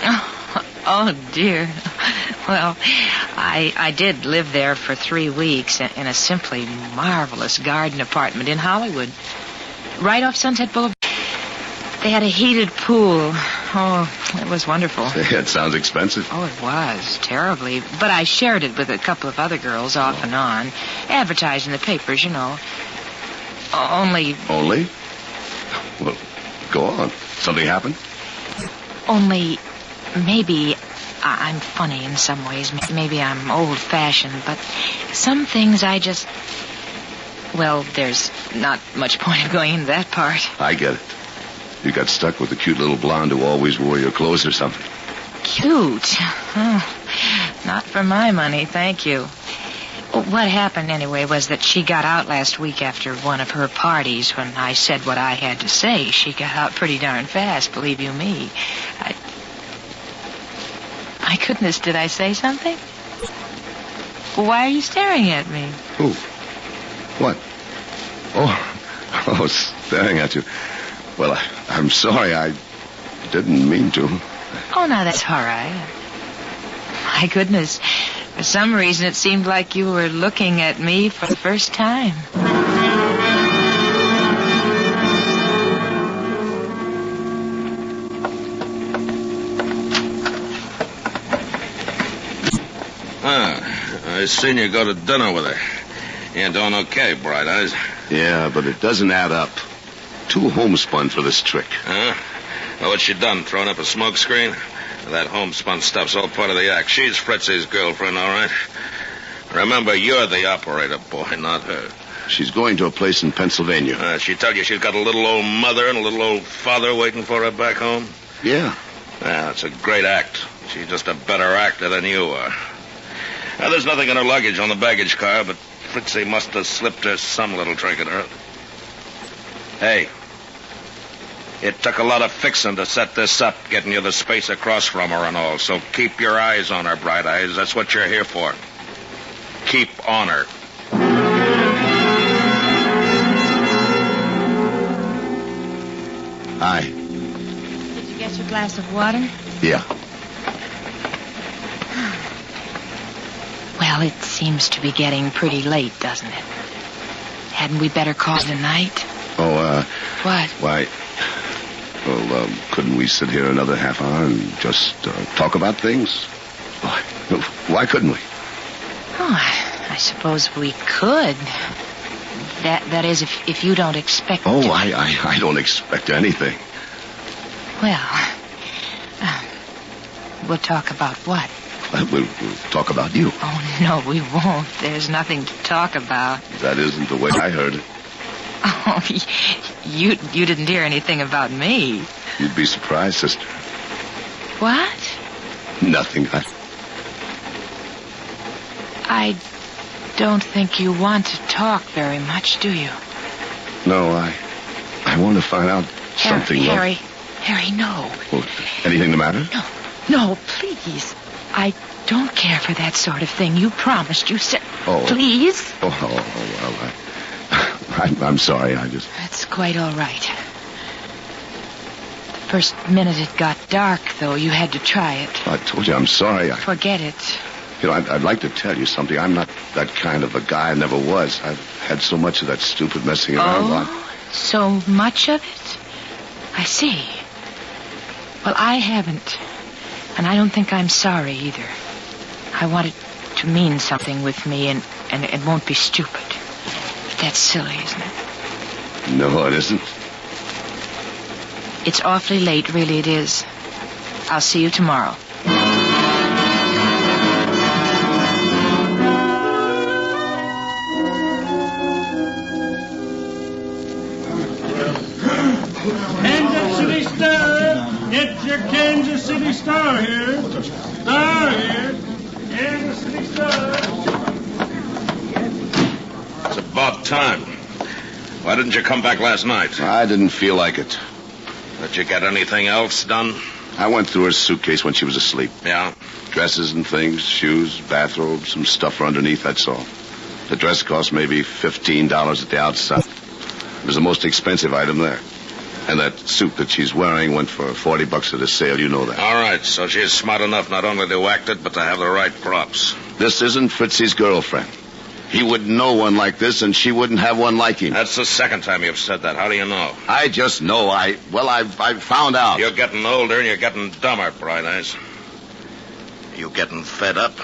Oh, dear. Well, I did live there for 3 weeks in a simply marvelous garden apartment in Hollywood. Right off Sunset Boulevard. They had a heated pool. Oh, it was wonderful. It sounds expensive. Oh, it was. Terribly. But I shared it with a couple of other girls off and on. Advertised in the papers, you know. Only... Only? Well, go on. Something happened? Only... Maybe I'm funny in some ways. Maybe I'm old-fashioned, but some things I just... Well, there's not much point of going into that part. I get it. You got stuck with a cute little blonde who always wore your clothes or something. Cute? Oh, not for my money, thank you. What happened, anyway, was that she got out last week after one of her parties. When I said what I had to say, she got out pretty darn fast, believe you me. My goodness, did I say something? Why are you staring at me? Who? What? Oh, staring at you. Well, I'm sorry. I didn't mean to. Oh, no, that's all right. My goodness. For some reason, it seemed like you were looking at me for the first time. I seen you go to dinner with her. You're doing okay, Bright Eyes. Yeah, but it doesn't add up. Too homespun for this trick. Huh? Well, what's she done? Thrown up a smoke screen? That homespun stuff's all part of the act. She's Fritzy's girlfriend, all right. Remember, you're the operator, boy, not her. She's going to a place in Pennsylvania. She tell you she's got a little old mother and a little old father waiting for her back home? Yeah. Yeah, it's a great act. She's just a better actor than you are. Now, there's nothing in her luggage on the baggage car, but Fritzy must have slipped her some little trinket. Hey, it took a lot of fixing to set this up, getting you the space across from her and all, so keep your eyes on her, Bright Eyes. That's what you're here for. Keep on her. Hi. Did you get your glass of water? Yeah. Well, it seems to be getting pretty late, doesn't it? Hadn't we better call it a night? Oh, What? Why... Well, couldn't we sit here another half hour and just talk about things? Why couldn't we? Oh, I suppose we could. That is, if you don't expect... Oh, I don't expect anything. Well, we'll talk about what? We'll talk about you. Oh, no, we won't. There's nothing to talk about. That isn't the way I heard it. Oh, you didn't hear anything about me. You'd be surprised, sister. What? Nothing. I don't think you want to talk very much, do you? No, I want to find out something. Harry, no. Well, anything the matter? No, please. I don't care for that sort of thing. You promised. You said... Oh. Please? Well, I'm sorry. That's quite all right. The first minute it got dark, though, you had to try it. I told you I'm sorry. Forget it. You know, I'd like to tell you something. I'm not that kind of a guy. I never was. I've had so much of that stupid messing around. Oh, so much of it? I see. Well, I haven't. And I don't think I'm sorry, either. I want it to mean something with me, and it won't be stupid. That's silly, isn't it? No, it isn't. It's awfully late, really it is. I'll see you tomorrow. Kansas City Star! Get your Kansas City Star here! Star here! Kansas City Star! It's about time. Why didn't you come back last night? I didn't feel like it. Did you get anything else done? I went through her suitcase when she was asleep. Yeah? Dresses and things, shoes, bathrobes, some stuff for underneath, that's all. The dress cost maybe $15 at the outside. It was the most expensive item there. And that suit that she's wearing went for $40 at a sale, you know that. All right, so she's smart enough not only to act it, but to have the right props. This isn't Fritzy's girlfriend. He wouldn't know one like this, and she wouldn't have one like him. That's the second time you've said that. How do you know? I just know. I found out. You're getting older and you're getting dumber, Bright Eyes. You getting fed up?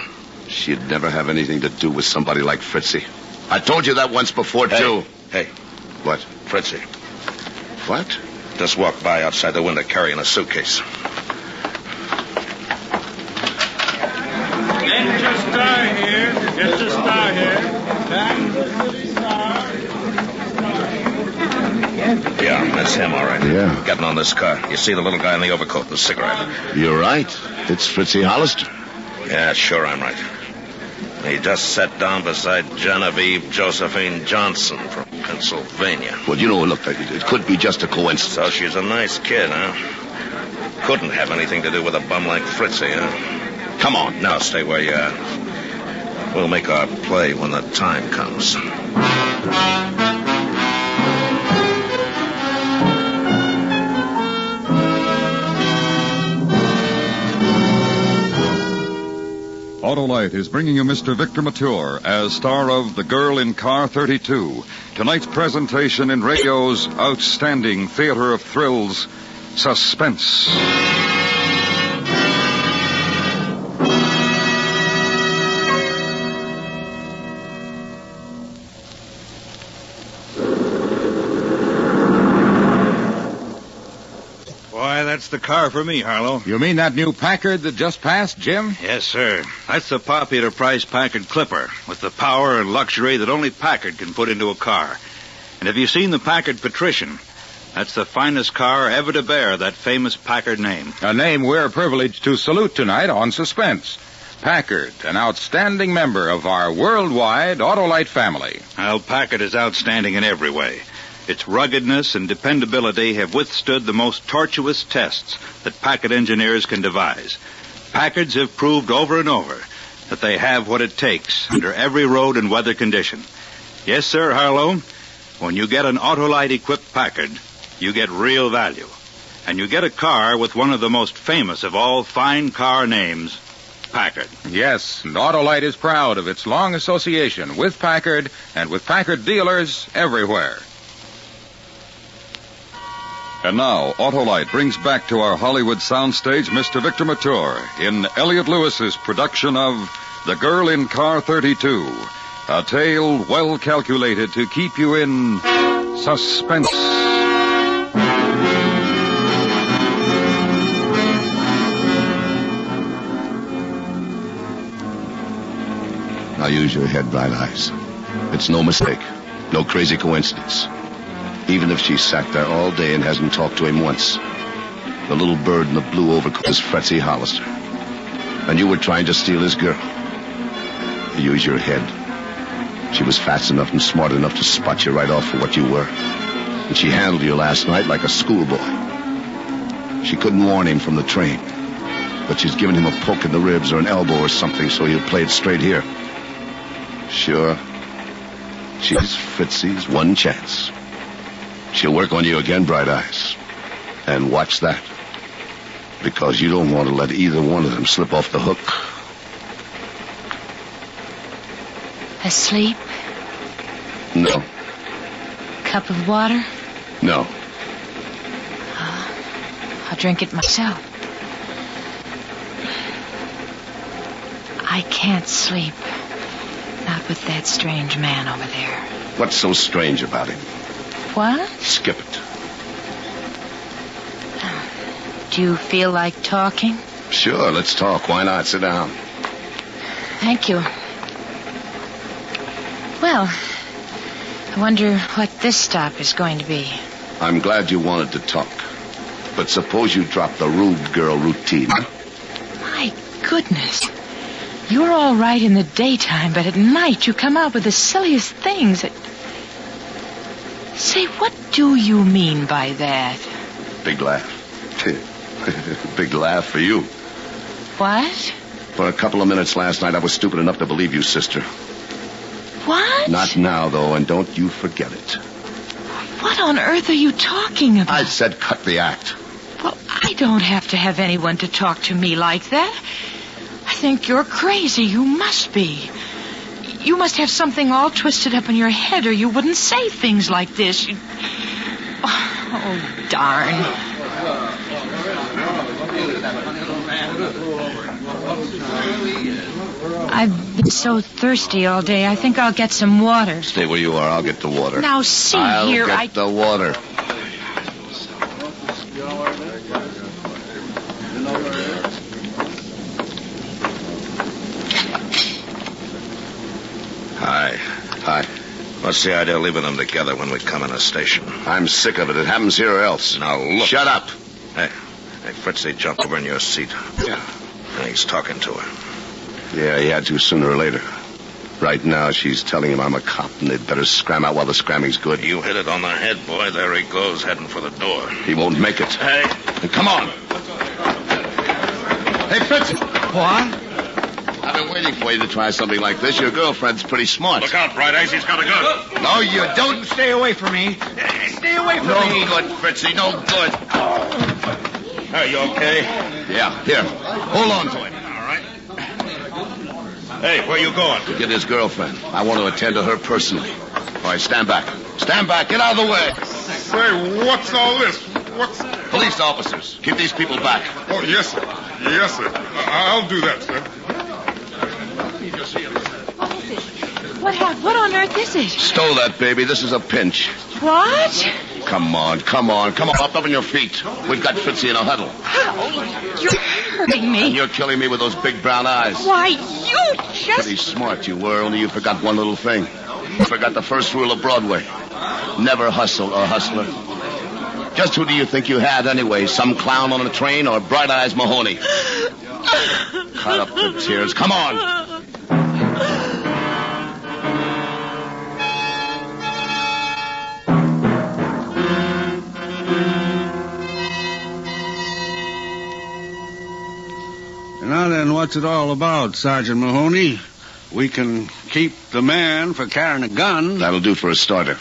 She'd never have anything to do with somebody like Fritzy. I told you that once before, too. Hey. What? Fritzy. What? Just walked by outside the window carrying a suitcase. Get your star here. Get your star here. Kansas City Star. Yeah, that's him, all right. Yeah. Getting on this car. You see the little guy in the overcoat and the cigarette? You're right. It's Fritzy Hollister. Yeah, sure I'm right. He just sat down beside Genevieve Josephine Johnson from Pennsylvania. Well, you know, look, it could be just a coincidence. So she's a nice kid, huh? Couldn't have anything to do with a bum like Fritzy, huh? Come on, now stay where you are. We'll make our play when the time comes. Autolite is bringing you Mr. Victor Mature as star of The Girl in Car 32. Tonight's presentation in radio's outstanding theater of thrills, Suspense. Boy, that That's the car for me, Harlow. You mean that new Packard that just passed, Jim? Yes, sir. That's the popular price Packard Clipper with the power and luxury that only Packard can put into a car. And have you seen the Packard Patrician? That's the finest car ever to bear that famous Packard name. A name we're privileged to salute tonight on Suspense. Packard, an outstanding member of our worldwide Autolite family. Well, Packard is outstanding in every way. Its ruggedness and dependability have withstood the most tortuous tests that Packard engineers can devise. Packards have proved over and over that they have what it takes under every road and weather condition. Yes, sir, Harlow, when you get an Autolite-equipped Packard, you get real value. And you get a car with one of the most famous of all fine car names, Packard. Yes, and Autolite is proud of its long association with Packard and with Packard dealers everywhere. And now, Autolite brings back to our Hollywood soundstage Mr. Victor Mature in Elliot Lewis's production of The Girl in Car 32, a tale well calculated to keep you in suspense. Now use your head, Bright Eyes. It's no mistake. No crazy coincidence. Even if she sat there all day and hasn't talked to him once. The little bird in the blue overcoat is Fretzy Hollister. And you were trying to steal his girl. Use your head. She was fast enough and smart enough to spot you right off for what you were. And she handled you last night like a schoolboy. She couldn't warn him from the train. But she's given him a poke in the ribs or an elbow or something so he'll play it straight here. Sure. She's Fritzy's one chance. She'll work on you again, Bright Eyes. And watch that. Because you don't want to let either one of them slip off the hook. Asleep? No. Cup of water? No. I'll drink it myself. I can't sleep. Not with that strange man over there. What's so strange about him? What? Skip it. Do you feel like talking? Sure, let's talk. Why not? Sit down. Thank you. Well, I wonder what this stop is going to be. I'm glad you wanted to talk. But suppose you drop the rude girl routine. My goodness. You're all right in the daytime, but at night you come out with the silliest things. Say, what do you mean by that? Big laugh. Big laugh for you. What? For a couple of minutes last night, I was stupid enough to believe you, sister. What? Not now, though, and don't you forget it. What on earth are you talking about? I said cut the act. Well, I don't have to have anyone to talk to me like that. I think you're crazy. You must be. You must have something all twisted up in your head, or you wouldn't say things like this. Oh, darn. I've been so thirsty all day. I think I'll get some water. Stay where you are. I'll get the water. Now, see I'll here, get the water. Hi. What's the idea of leaving them together when we come in a station? I'm sick of it. It happens here or else. Now, look. Shut up. Hey, Fritzy, jump over in your seat. Yeah. And he's talking to her. Yeah, he had to sooner or later. Right now, she's telling him I'm a cop, and they'd better scram out while the scramming's good. You hit it on the head, boy. There he goes, heading for the door. He won't make it. Hey. Come on. Hey, Fritzy. What? I've been waiting for you to try something like this. Your girlfriend's pretty smart. Look out, Bright Eyes. He's got a gun. No, you don't. Stay away from me. Stay away from me. No good, Fritzy. No good. Are you okay? Yeah, here. Hold on to it. All right. Hey, where you going? To get his girlfriend. I want to attend to her personally. All right, stand back. Stand back. Get out of the way. Say, what's all this? What's... Police officers. Keep these people back. Oh, yes, sir. Yes, sir. I'll do that, sir. What on earth is it? Stow that, baby. This is a pinch. What? Come on. Up on your feet. We've got Fritzy in a huddle. Oh, you're hurting me. And you're killing me with those big brown eyes. Why, you just... Pretty smart you were, only you forgot one little thing. You forgot the first rule of Broadway. Never hustle a hustler. Just who do you think you had anyway? Some clown on a train or Bright Eyes Mahoney? Cut up the tears. Come on. Now then, what's it all about, Sergeant Mahoney? We can keep the man for carrying a gun. That'll do for a starter.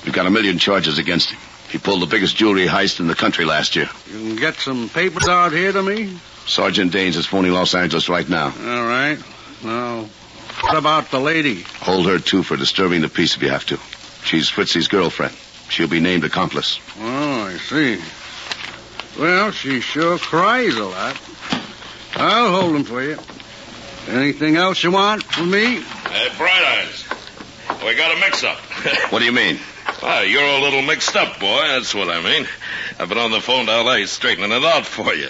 We've got 1 million charges against him. He pulled the biggest jewelry heist in the country last year. You can get some papers out here to me? Sergeant Danes is phoning Los Angeles right now. All right. Now, what about the lady? Hold her, too, for disturbing the peace if you have to. She's Fritzy's girlfriend. She'll be named accomplice. Oh, I see. Well, she sure cries a lot. I'll hold him for you. Anything else you want from me? Bright Eyes. We got a mix-up. What do you mean? Well, you're a little mixed up, boy. That's what I mean. I've been on the phone to L.A. straightening it out for you.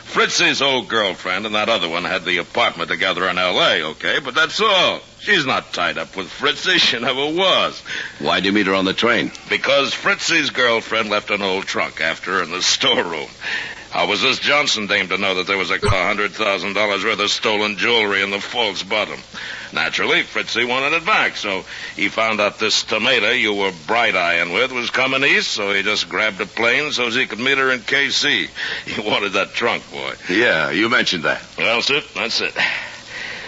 Fritzy's old girlfriend and that other one had the apartment together in L.A., okay? But that's all. She's not tied up with Fritzy. She never was. Why'd you meet her on the train? Because Fritzy's girlfriend left an old trunk after her in the storeroom. How was this Johnson dame to know that there was $100,000 worth of stolen jewelry in the false bottom? Naturally, Fritzy wanted it back, so he found out this tomato you were bright-eyeing with was coming east, so he just grabbed a plane so he could meet her in K.C. He wanted that trunk, boy. Yeah, you mentioned that. Well, that's it.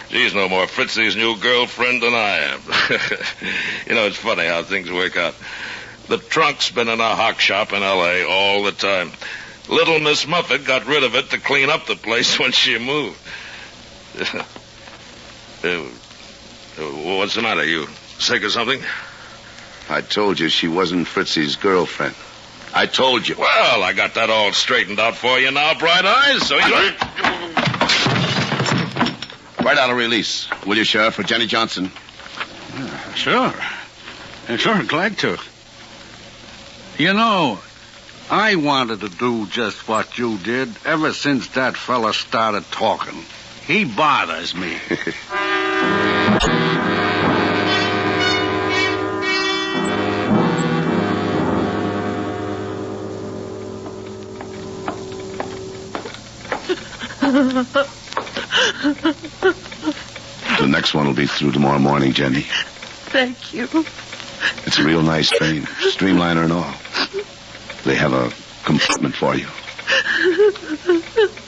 She's no more Fritzy's new girlfriend than I am. You know, it's funny how things work out. The trunk's been in a hock shop in L.A. all the time. Little Miss Muffet got rid of it to clean up the place when she moved. What's the matter? You sick or something? I told you she wasn't Fritzy's girlfriend. I told you. Well, I got that all straightened out for you now, Bright Eyes, so you... Write out a release, will you, Sheriff, for Jenny Johnson? Sure. Sure, glad to. You know, I wanted to do just what you did ever since that fella started talking. He bothers me. The next one will be through tomorrow morning, Jenny. Thank you. It's a real nice train, streamliner and all. They have a compartment for you.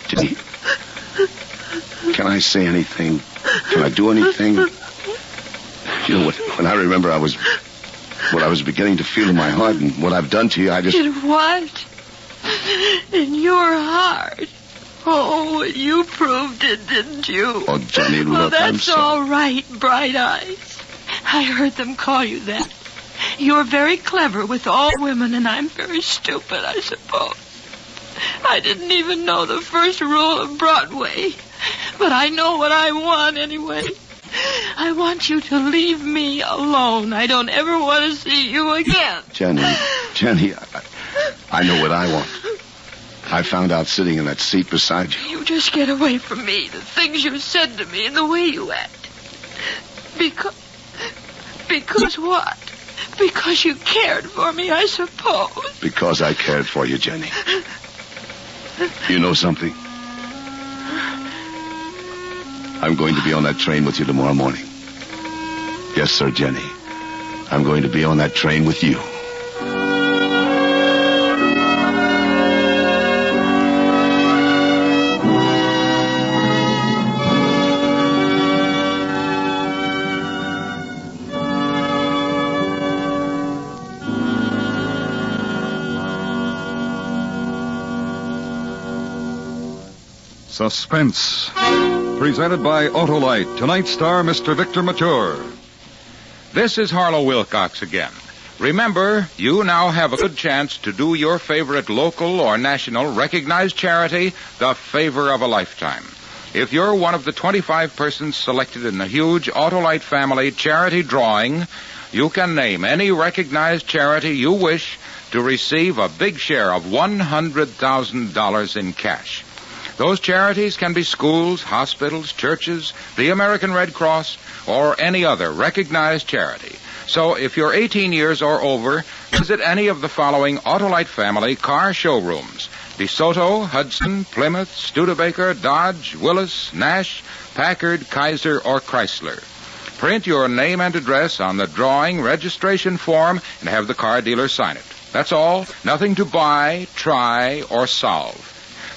Jenny, can I say anything? Can I do anything? You know, when I remember what I was beginning to feel in my heart and what I've done to you, I just... In what? In your heart? Oh, you proved it, didn't you? Oh, Jenny, look, that's I'm sorry. All right, Bright Eyes. I heard them call you that. You're very clever with all women, and I'm very stupid, I suppose. I didn't even know the first rule of Broadway. But I know what I want anyway. I want you to leave me alone. I don't ever want to see you again. Jenny, I know what I want. I found out sitting in that seat beside you. You just get away from me, the things you said to me and the way you act. Because what? Because you cared for me, I suppose. Because I cared for you, Jenny. You know something? I'm going to be on that train with you tomorrow morning. Yes, sir, Jenny. I'm going to be on that train with you. Suspense. Presented by Autolite. Tonight's star, Mr. Victor Mature. This is Harlow Wilcox again. Remember, you now have a good chance to do your favorite local or national recognized charity the favor of a lifetime. If you're one of the 25 persons selected in the huge Autolite family charity drawing, you can name any recognized charity you wish to receive a big share of $100,000 in cash. Those charities can be schools, hospitals, churches, the American Red Cross, or any other recognized charity. So if you're 18 years or over, visit any of the following Autolite family car showrooms: DeSoto, Hudson, Plymouth, Studebaker, Dodge, Willis, Nash, Packard, Kaiser, or Chrysler. Print your name and address on the drawing registration form and have the car dealer sign it. That's all. Nothing to buy, try, or solve.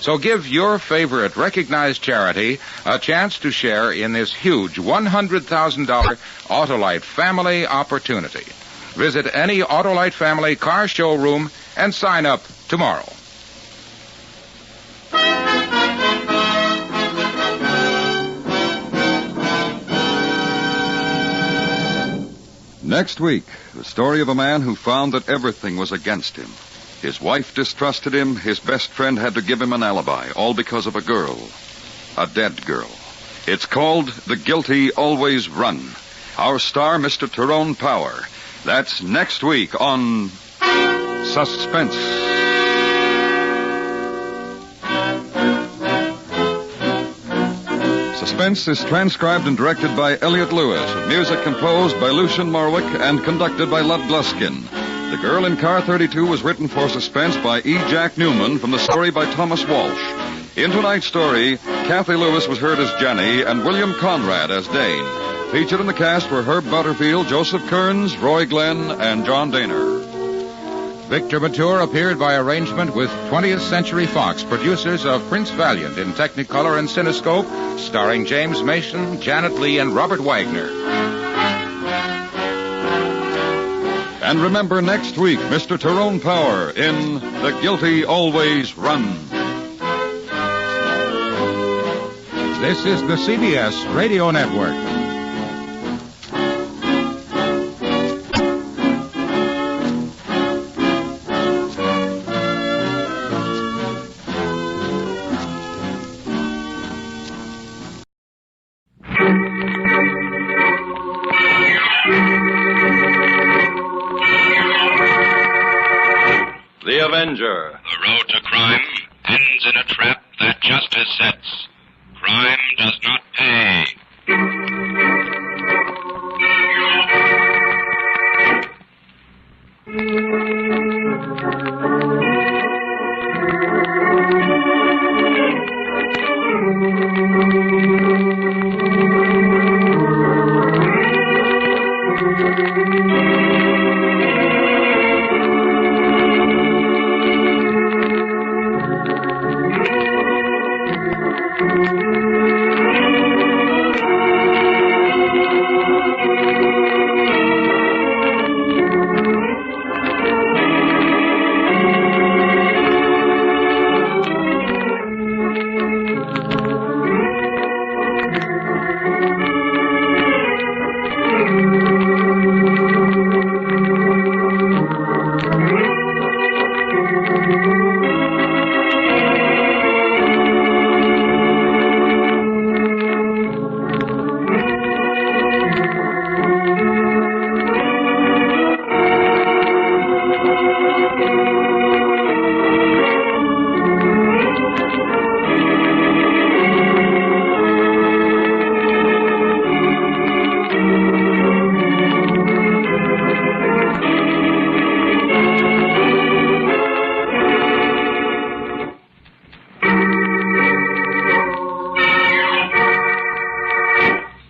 So give your favorite recognized charity a chance to share in this huge $100,000 Autolite family opportunity. Visit any Autolite family car showroom and sign up tomorrow. Next week, the story of a man who found that everything was against him. His wife distrusted him. His best friend had to give him an alibi, all because of a girl. A dead girl. It's called The Guilty Always Run. Our star, Mr. Tyrone Power. That's next week on Suspense. Suspense is transcribed and directed by Elliott Lewis, with music composed by Lucian Morwick and conducted by Lud Gluskin. The Girl in Car 32 was written for Suspense by E. Jack Newman from the story by Thomas Walsh. In tonight's story, Kathy Lewis was heard as Jenny and William Conrad as Dane. Featured in the cast were Herb Butterfield, Joseph Kearns, Roy Glenn, and John Daner. Victor Mature appeared by arrangement with 20th Century Fox, producers of Prince Valiant in Technicolor and Cinescope, starring James Mason, Janet Leigh, and Robert Wagner. And remember next week, Mr. Tyrone Power in The Guilty Always Run. This is the CBS Radio Network. The Avenger. The road to crime ends in a trap that justice sets. Crime does not pay.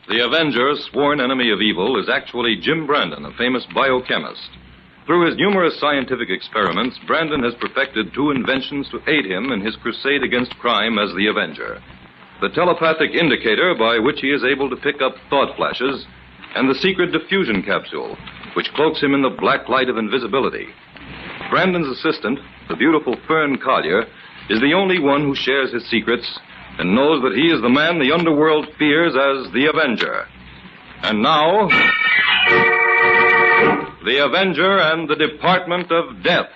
The Avenger, sworn enemy of evil, is actually Jim Brandon, a famous biochemist. Through his numerous scientific experiments, Brandon has perfected two inventions to aid him in his crusade against crime as the Avenger: the telepathic indicator, by which he is able to pick up thought flashes, and the secret diffusion capsule, which cloaks him in the black light of invisibility. Brandon's assistant, the beautiful Fern Collier, is the only one who shares his secrets and knows that he is the man the underworld fears as the Avenger. And now, the Avenger and the Department of Death.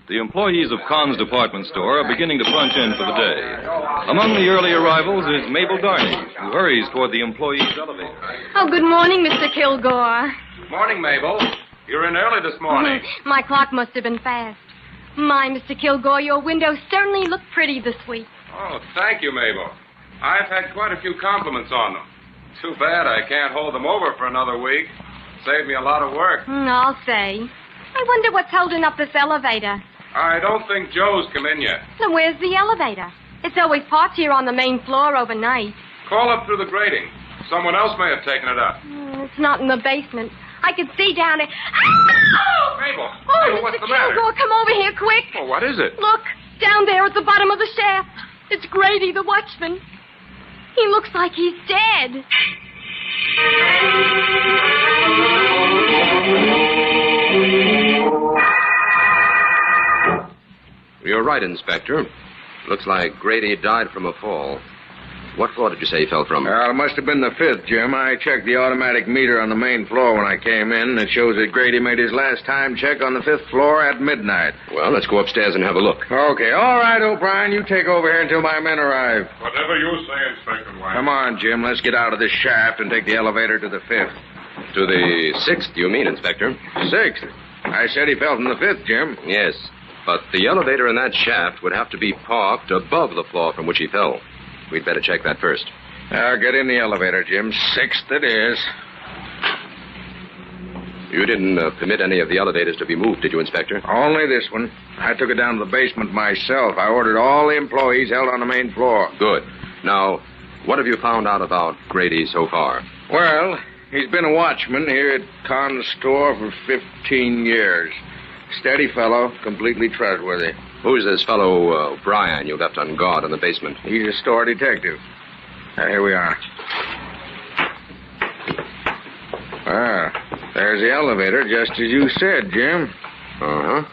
The employees of Kahn's department store are beginning to punch in for the day. Among the early arrivals is Mabel Darnay, who hurries toward the employee's elevator. Oh, good morning, Mr. Kilgore. Morning, Mabel. You're in early this morning. My clock must have been fast. My, Mr. Kilgore, your windows certainly look pretty this week. Oh, thank you, Mabel. I've had quite a few compliments on them. Too bad I can't hold them over for another week. Saved me a lot of work. I'll say. I wonder what's holding up this elevator. I don't think Joe's come in yet. Now, where's the elevator? It's always parked here on the main floor overnight. Call up through the grating. Someone else may have taken it up. It's not in the basement. I could see down there. Mabel, Oh, Mabel, Mr. what's the matter? Kilgore, come over here quick. Oh, what is it? Look, down there at the bottom of the shaft. It's Grady, the watchman. He looks like he's dead. You're right, Inspector. Looks like Grady died from a fall. What floor did you say he fell from? Well, it must have been the 5th, Jim. I checked the automatic meter on the main floor when I came in. It shows that Grady made his last time check on the 5th floor at midnight. Well, let's go upstairs and have a look. Okay, all right, O'Brien. You take over here until my men arrive. Whatever you say, Inspector White. Come on, Jim. Let's get out of this shaft and take the elevator to the 5th. To the 6th, you mean, Inspector? 6th? I said he fell from the 5th, Jim. Yes, but the elevator in that shaft would have to be parked above the floor from which he fell. We'd better check that first. Now, get in the elevator, Jim. 6th it is. You didn't permit any of the elevators to be moved, did you, Inspector? Only this one. I took it down to the basement myself. I ordered all the employees held on the main floor. Good. Now, what have you found out about Grady so far? Well, he's been a watchman here at Con's store for 15 years. Steady fellow, completely trustworthy. Who's this fellow, O'Brien, you left on guard in the basement? He's a store detective. Here we are. There's the elevator, just as you said, Jim. Uh-huh.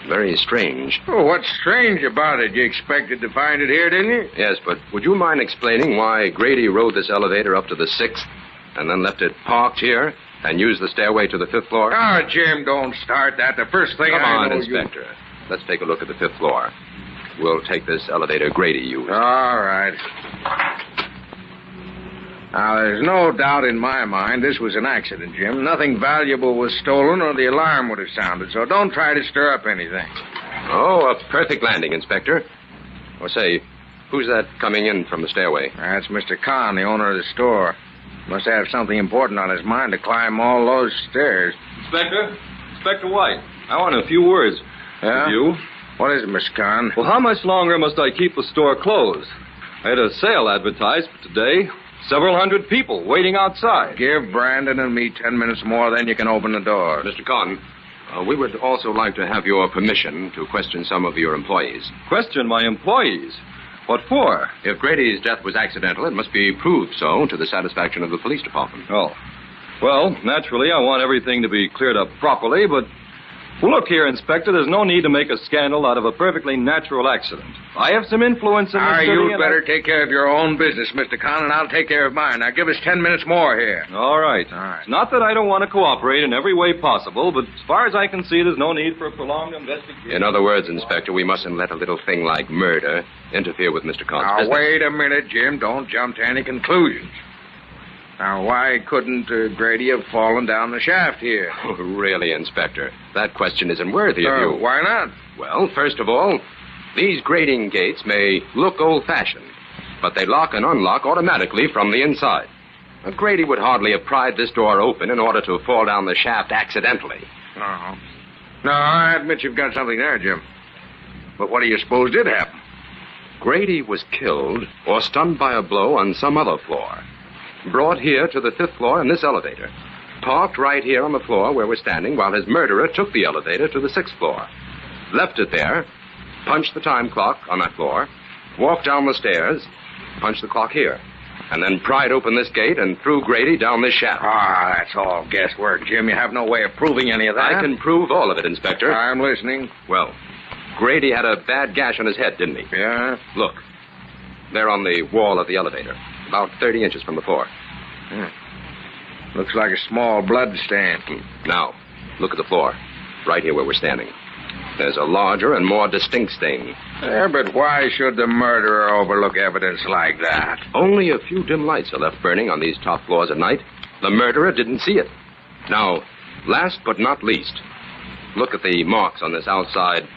Very strange. Oh, what's strange about it? You expected to find it here, didn't you? Yes, but would you mind explaining why Grady rode this elevator up to the 6th and then left it parked here and used the stairway to the 5th floor? Oh, Jim, don't start that. The first thing Come I on, know Inspector. Let's take a look at the 5th floor. We'll take this elevator Grady used. All right. Now, there's no doubt in my mind this was an accident, Jim. Nothing valuable was stolen or the alarm would have sounded, so don't try to stir up anything. Oh, a perfect landing, Inspector. Oh, say, who's that coming in from the stairway? That's Mr. Con, the owner of the store. Must have something important on his mind to climb all those stairs. Inspector White, I want a few words. Yeah? With you. What is it, Miss Con? Well, how much longer must I keep the store closed? I had a sale advertised for today. Several hundred people waiting outside. Give Brandon and me 10 minutes more, then you can open the door. Mr. Con, we would also like to have your permission to question some of your employees. Question my employees? What for? If Grady's death was accidental, it must be proved so to the satisfaction of the police department. Oh. Well, naturally, I want everything to be cleared up properly, but... Well, look here, Inspector, there's no need to make a scandal out of a perfectly natural accident. I have some influence in the city. You better take care of your own business, Mr. Con, and I'll take care of mine. Now, give us 10 minutes more here. All right. It's not that I don't want to cooperate in every way possible, but as far as I can see, there's no need for a prolonged investigation. In other words, Inspector, we mustn't let a little thing like murder interfere with Mr. Con's business. Now, wait a minute, Jim. Don't jump to any conclusions. Now, why couldn't Grady have fallen down the shaft here? Oh, really, Inspector? That question isn't worthy of you. Why not? Well, first of all, these grating gates may look old-fashioned, but they lock and unlock automatically from the inside. Grady would hardly have pried this door open in order to fall down the shaft accidentally. Uh-huh. No, I admit you've got something there, Jim. But what do you suppose did happen? Grady was killed or stunned by a blow on some other floor. Brought here to the 5th floor in this elevator. Parked right here on the floor where we're standing while his murderer took the elevator to the 6th floor. Left it there, punched the time clock on that floor, walked down the stairs, punched the clock here, and then pried open this gate and threw Grady down this shaft. Ah, that's all guesswork, Jim. You have no way of proving any of that. I can prove all of it, Inspector. I'm listening. Well, Grady had a bad gash on his head, didn't he? Yeah? Look. There on the wall of the elevator. About 30 inches from the floor. Looks like a small blood stain. Now, look at the floor. Right here where we're standing. There's a larger and more distinct stain. Yeah, but why should the murderer overlook evidence like that? Only a few dim lights are left burning on these top floors at night. The murderer didn't see it. Now, last but not least, look at the marks on this outside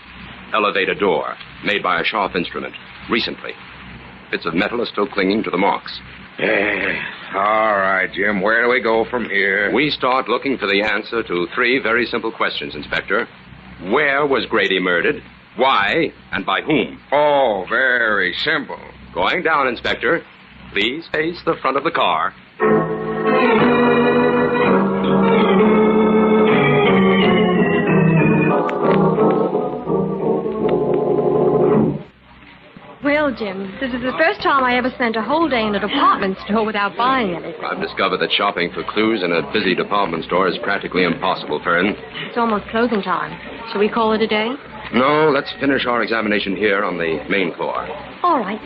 elevator door, made by a sharp instrument, recently. Bits of metal are still clinging to the marks. All right, Jim, where do we go from here? We start looking for the answer to 3 very simple questions, Inspector. Where was Grady murdered? Why? And by whom? Oh, very simple. Going down, Inspector. Please face the front of the car. Well, Jim, this is the first time I ever spent a whole day in a department store without buying anything. I've discovered that shopping for clues in a busy department store is practically impossible, Fern. It's almost closing time. Shall we call it a day? No, let's finish our examination here on the main floor. All right.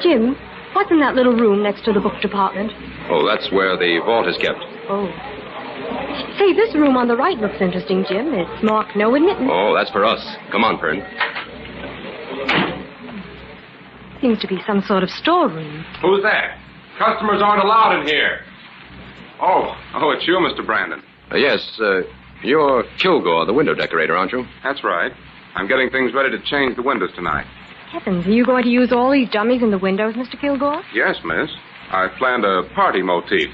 Jim, what's in that little room next to the book department? Oh, that's where the vault is kept. Oh. Say, this room on the right looks interesting, Jim. It's marked no admittance. Oh, that's for us. Come on, Fern. Seems to be some sort of storeroom. Who's that? Customers aren't allowed in here. Oh, it's you, Mr. Brandon. Yes, you're Kilgore, the window decorator, aren't you? That's right. I'm getting things ready to change the windows tonight. Heavens, are you going to use all these dummies in the windows, Mr. Kilgore? Yes, miss. I planned a party motif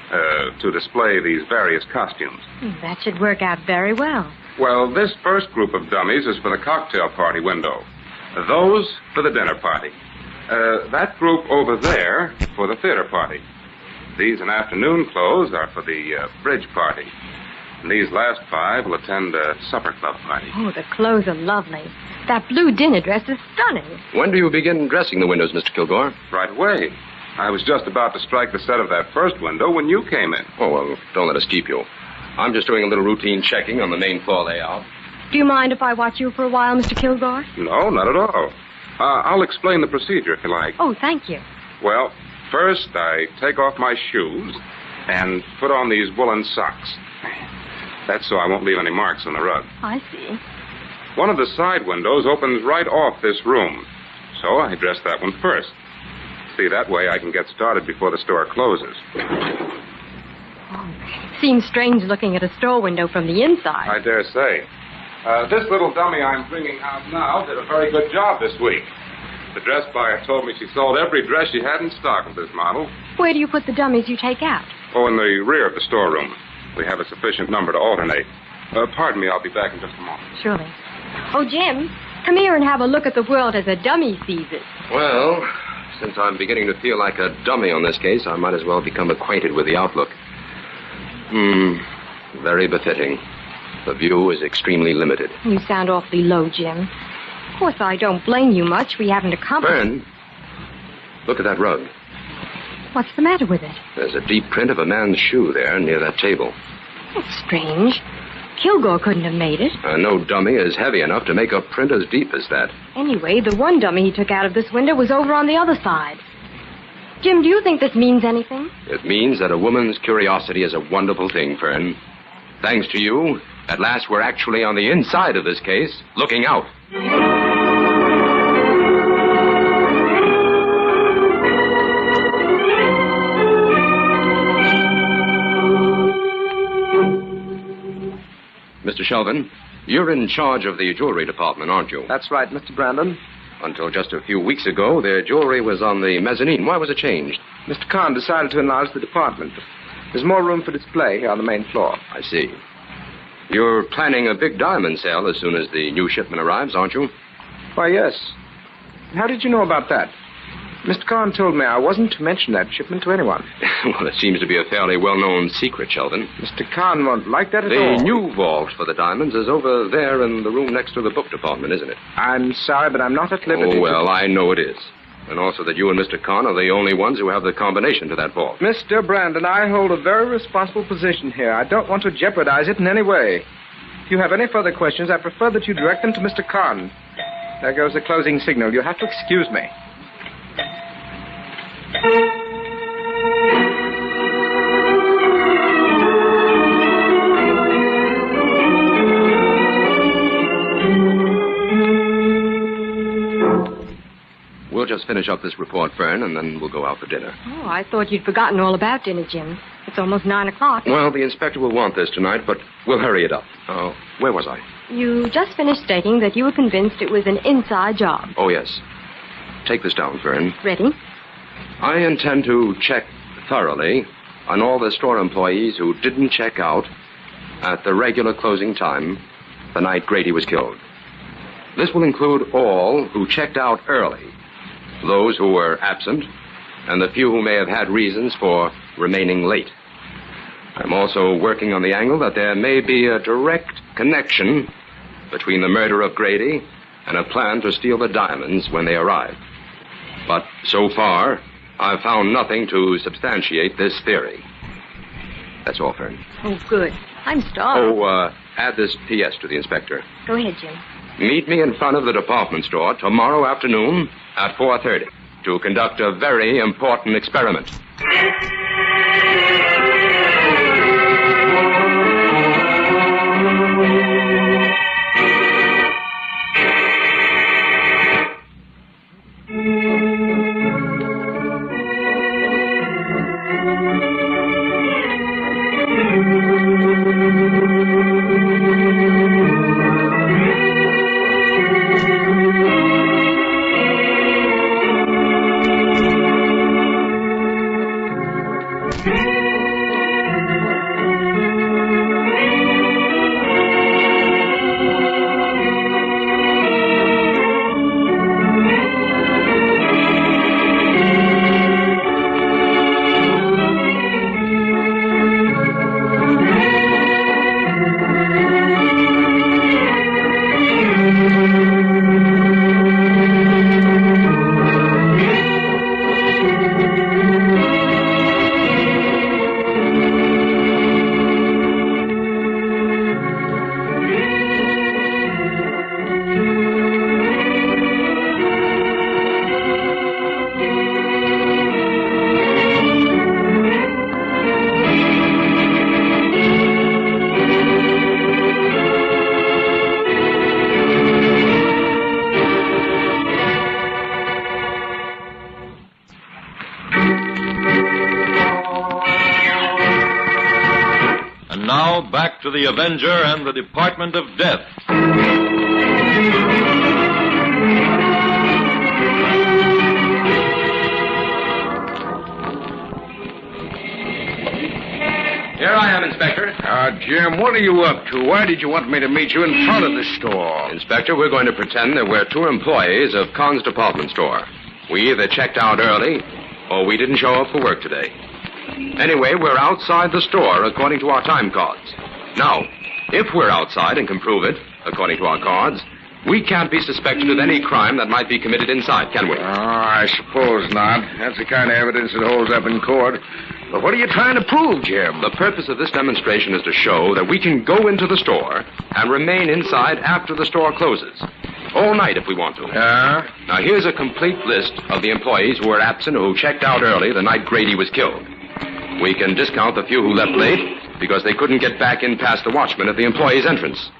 to display these various costumes. That should work out very well. Well, this first group of dummies is for the cocktail party window. Those for the dinner party. That group over there for the theater party. These in afternoon clothes are for the bridge party. And these last 5 will attend a supper club party. Oh, the clothes are lovely. That blue dinner dress is stunning. When do you begin dressing the windows, Mr. Kilgore? Right away. I was just about to strike the set of that first window when you came in. Oh, well, don't let us keep you. I'm just doing a little routine checking on the main floor layout. Do you mind if I watch you for a while, Mr. Kilgore? No, not at all. I'll explain the procedure if you like. Oh, thank you. Well, first I take off my shoes and put on these woolen socks. That's so I won't leave any marks on the rug. I see. One of the side windows opens right off this room, so I dress that one first. See, that way I can get started before the store closes. Seems strange looking at a store window from the inside. I dare say. This little dummy I'm bringing out now did a very good job this week. The dress buyer told me she sold every dress she had in stock of this model. Where do you put the dummies you take out? Oh, in the rear of the storeroom. We have a sufficient number to alternate. Pardon me, I'll be back in just a moment. Surely. Oh, Jim, come here and have a look at the world as a dummy sees it. Well, since I'm beginning to feel like a dummy on this case, I might as well become acquainted with the outlook. Very befitting. The view is extremely limited. You sound awfully low, Jim. Of course, I don't blame you much. We haven't accomplished... Fern, look at that rug. What's the matter with it? There's a deep print of a man's shoe there near that table. That's strange. Kilgore couldn't have made it. No dummy is heavy enough to make a print as deep as that. Anyway, the one dummy he took out of this window was over on the other side. Jim, do you think this means anything? It means that a woman's curiosity is a wonderful thing, Fern. Thanks to you, at last we're actually on the inside of this case, looking out. Mr. Shelvin, you're in charge of the jewelry department, aren't you? That's right, Mr. Brandon. Until just a few weeks ago, their jewelry was on the mezzanine. Why was it changed? Mr. Kahn decided to enlarge the department. There's more room for display here on the main floor. I see. You're planning a big diamond sale as soon as the new shipment arrives, aren't you? Why, yes. How did you know about that? Mr. Kahn told me I wasn't to mention that shipment to anyone. Well, it seems to be a fairly well-known secret, Sheldon. Mr. Kahn won't like that at all. The new vault for the diamonds is over there in the room next to the book department, isn't it? I'm sorry, but I'm not at liberty. Oh, well, I know it is. And also that you and Mr. Kahn are the only ones who have the combination to that vault. Mr. Brandon, I hold a very responsible position here. I don't want to jeopardize it in any way. If you have any further questions, I prefer that you direct them to Mr. Kahn. There goes the closing signal. You'll have to excuse me. just finish up this report, Fern, and then we'll go out for dinner. Oh, I thought you'd forgotten all about dinner, Jim. It's almost 9 o'clock. Well, the inspector will want this tonight, but we'll hurry it up. Where was I? You just finished stating that you were convinced it was an inside job. Oh, yes. Take this down, Fern. Ready? I intend to check thoroughly on all the store employees who didn't check out at the regular closing time the night Grady was killed. This will include all who checked out early, those who were absent, and the few who may have had reasons for remaining late. I'm also working on the angle that there may be a direct connection between the murder of Grady and a plan to steal the diamonds when they arrived. But so far, I've found nothing to substantiate this theory. That's all, Fern. Oh, good. I'm starved. Add this P.S. to the inspector. Go ahead, Jim. Meet me in front of the department store tomorrow afternoon at 4:30 to conduct a very important experiment. Back to the Avenger and the Department of Death. Here I am, Inspector. Jim, what are you up to? Why did you want me to meet you in front of the store? Inspector, we're going to pretend that we're two employees of Con's department store. We either checked out early or we didn't show up for work today. Anyway, we're outside the store according to our time cards. Now, if we're outside and can prove it, according to our cards, we can't be suspected of any crime that might be committed inside, can we? I suppose not. That's the kind of evidence that holds up in court. But what are you trying to prove, Jim? The purpose of this demonstration is to show that we can go into the store and remain inside after the store closes. All night if we want to. Now, here's a complete list of the employees who were absent or who checked out early the night Grady was killed. We can discount the few who left late because they couldn't get back in past the watchman at the employee's entrance.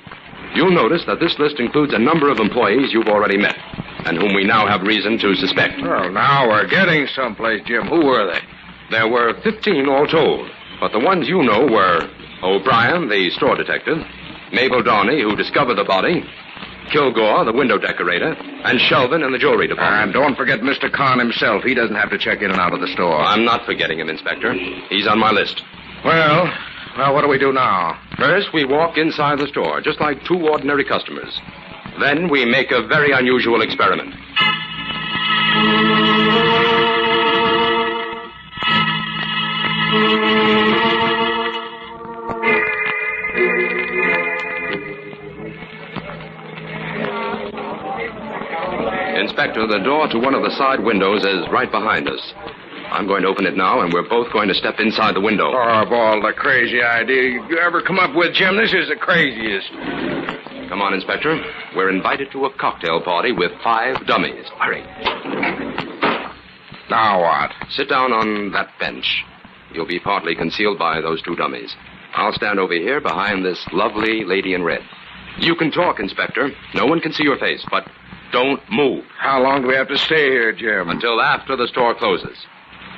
You'll notice that this list includes a number of employees you've already met and whom we now have reason to suspect. Well, now we're getting someplace, Jim. Who were they? There were 15 all told, but the ones you know were O'Brien, the store detective, Mabel Darney, who discovered the body, Kilgore, the window decorator, and Shelvin in the jewelry department. And don't forget Mr. Con himself. He doesn't have to check in and out of the store. I'm not forgetting him, Inspector. He's on my list. Well, what do we do now? First, we walk inside the store, just like two ordinary customers. Then we make a very unusual experiment. Inspector, the door to one of the side windows is right behind us. I'm going to open it now, and we're both going to step inside the window. Oh, of all the crazy ideas you ever come up with, Jim, this is the craziest. Come on, Inspector. We're invited to a cocktail party with 5 dummies. Hurry. Now what? Sit down on that bench. You'll be partly concealed by those 2 dummies. I'll stand over here behind this lovely lady in red. You can talk, Inspector. No one can see your face, but Don't move. How long do we have to stay here, Jim? Until after the store closes.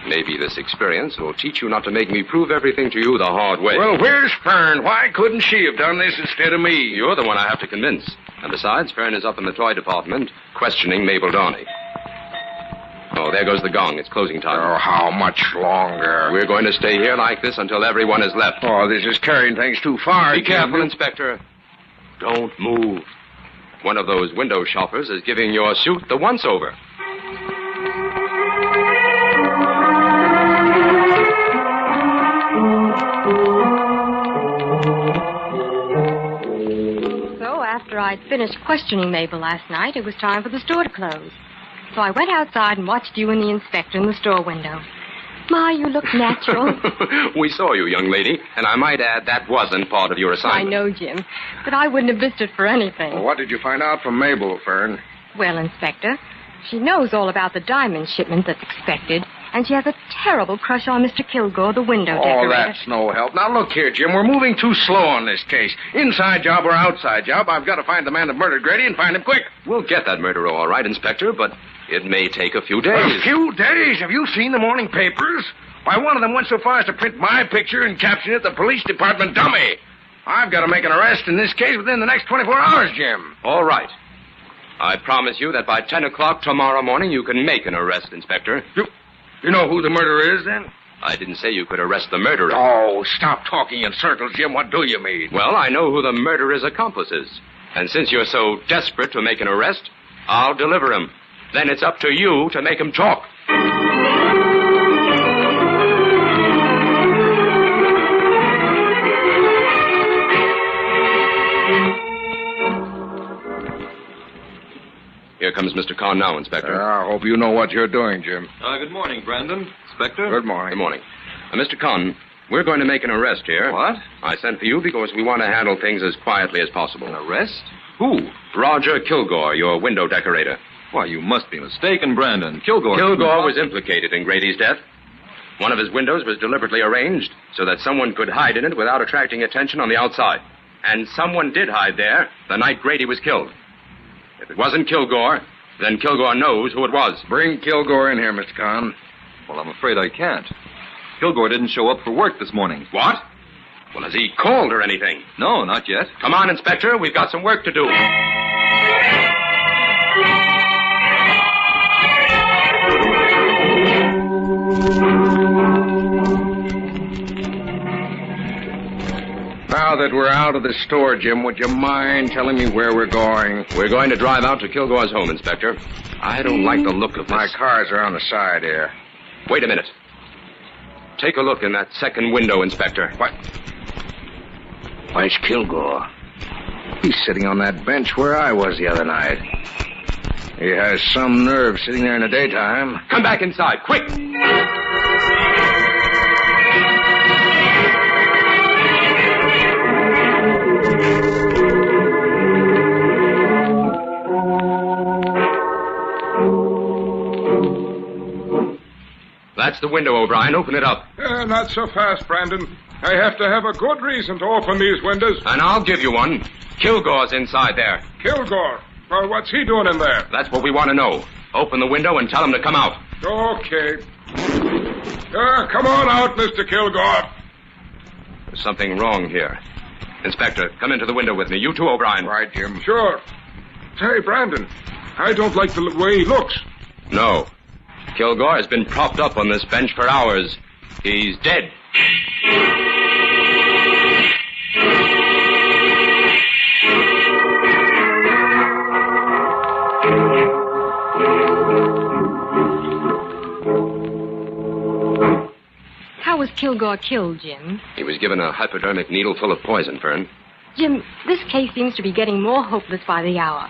Maybe this experience will teach you not to make me prove everything to you the hard way. Well, where's Fern? Why couldn't she have done this instead of me? You're the one I have to convince. And besides, Fern is up in the toy department questioning Mabel Darnay. Oh, there goes the gong. It's closing time. Oh, how much longer? We're going to stay here like this until everyone is left. Oh, this is carrying things too far. Be careful, Inspector. Don't move. One of those window shoppers is giving your suit the once-over. So after I'd finished questioning Mabel last night, it was time for the store to close. So I went outside and watched you and the inspector in the store window. My, you look natural. We saw you, young lady, and I might add that wasn't part of your assignment. I know, Jim, but I wouldn't have missed it for anything. Well, what did you find out from Mabel, Fern? Well, Inspector, she knows all about the diamond shipment that's expected, and she has a terrible crush on Mr. Kilgore, the window decorator. Oh, that's no help. Now, look here, Jim. We're moving too slow on this case. Inside job or outside job, I've got to find the man that murdered Grady and find him quick. We'll get that murderer all right, Inspector, but it may take a few days. A few days? Have you seen the morning papers? Why, one of them went so far as to print my picture and caption it the police department dummy. I've got to make an arrest in this case within the next 24 hours, Jim. All right. I promise you that by 10 o'clock tomorrow morning you can make an arrest, Inspector. You know who the murderer is, then? I didn't say you could arrest the murderer. Oh, stop talking in circles, Jim. What do you mean? Well, I know who the murderer's accomplice is. And since you're so desperate to make an arrest, I'll deliver him. Then it's up to you to make him talk. Here comes Mr. Kahn now, Inspector. I hope you know what you're doing, Jim. Good morning, Brandon. Inspector? Good morning. Good morning. Mr. Kahn, we're going to make an arrest here. What? I sent for you because we want to handle things as quietly as possible. An arrest? Who? Roger Kilgore, your window decorator. Why, you must be mistaken, Brandon. Kilgore was implicated in Grady's death. One of his windows was deliberately arranged so that someone could hide in it without attracting attention on the outside. And someone did hide there the night Grady was killed. If it wasn't Kilgore, then Kilgore knows who it was. Bring Kilgore in here, Mr. Kahn. Well, I'm afraid I can't. Kilgore didn't show up for work this morning. What? Well, has he called or anything? No, not yet. Come on, Inspector. We've got some work to do. Now that we're out of the store, Jim, would you mind telling me where we're going? We're going to drive out to Kilgore's home, Inspector. I don't like the look of this. My cars are on the side here. Wait a minute. Take a look in that second window, Inspector. What? Where's Kilgore? He's sitting on that bench where I was the other night. He has some nerve sitting there in the daytime. Come back inside, quick! That's the window, O'Brien. Open it up. Not so fast, Brandon. I have to have a good reason to open these windows. And I'll give you one. Kilgore's inside there. Kilgore? Well, what's he doing in there? That's what we want to know. Open the window and tell him to come out. Okay. Come on out, Mr. Kilgore. There's something wrong here. Inspector, come into the window with me. You too, O'Brien. Right, Jim. Sure. Say, Brandon, I don't like the way he looks. No. Kilgore has been propped up on this bench for hours. He's dead. How was Kilgore killed, Jim? He was given a hypodermic needle full of poison, Fern. Jim, this case seems to be getting more hopeless by the hour.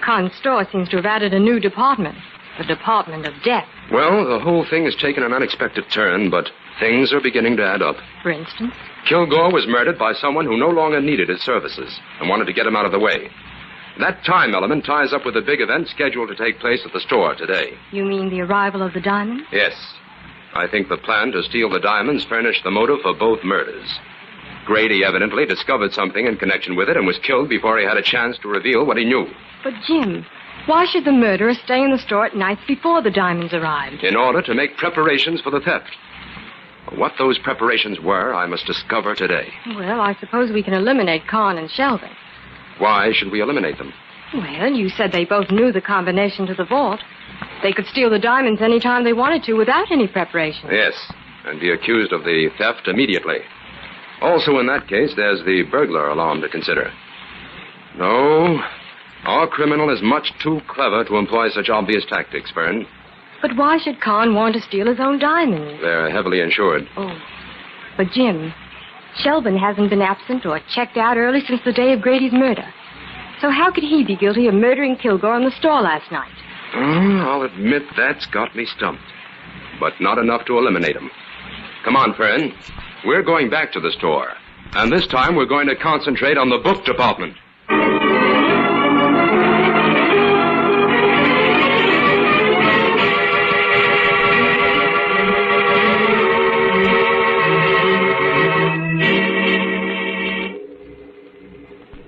Khan's store seems to have added a new department. The Department of Death. Well, the whole thing has taken an unexpected turn, but things are beginning to add up. For instance? Kilgore was murdered by someone who no longer needed his services and wanted to get him out of the way. That time element ties up with the big event scheduled to take place at the store today. You mean the arrival of the diamonds? Yes. I think the plan to steal the diamonds furnished the motive for both murders. Grady evidently discovered something in connection with it and was killed before he had a chance to reveal what he knew. But, Jim, Why should the murderer stay in the store at night before the diamonds arrived? In order to make preparations for the theft. What those preparations were, I must discover today. Well, I suppose we can eliminate Kahn and Sheldon. Why should we eliminate them? Well, you said they both knew the combination to the vault. They could steal the diamonds any time they wanted to without any preparation. Yes, and be accused of the theft immediately. Also, in that case, there's the burglar alarm to consider. No, our criminal is much too clever to employ such obvious tactics, Fern. But why should Kahn want to steal his own diamonds? They're heavily insured. Oh. But, Jim, Sheldon hasn't been absent or checked out early since the day of Grady's murder. So how could he be guilty of murdering Kilgore in the store last night? I'll admit that's got me stumped. But not enough to eliminate him. Come on, Fern. We're going back to the store. And this time we're going to concentrate on the book department.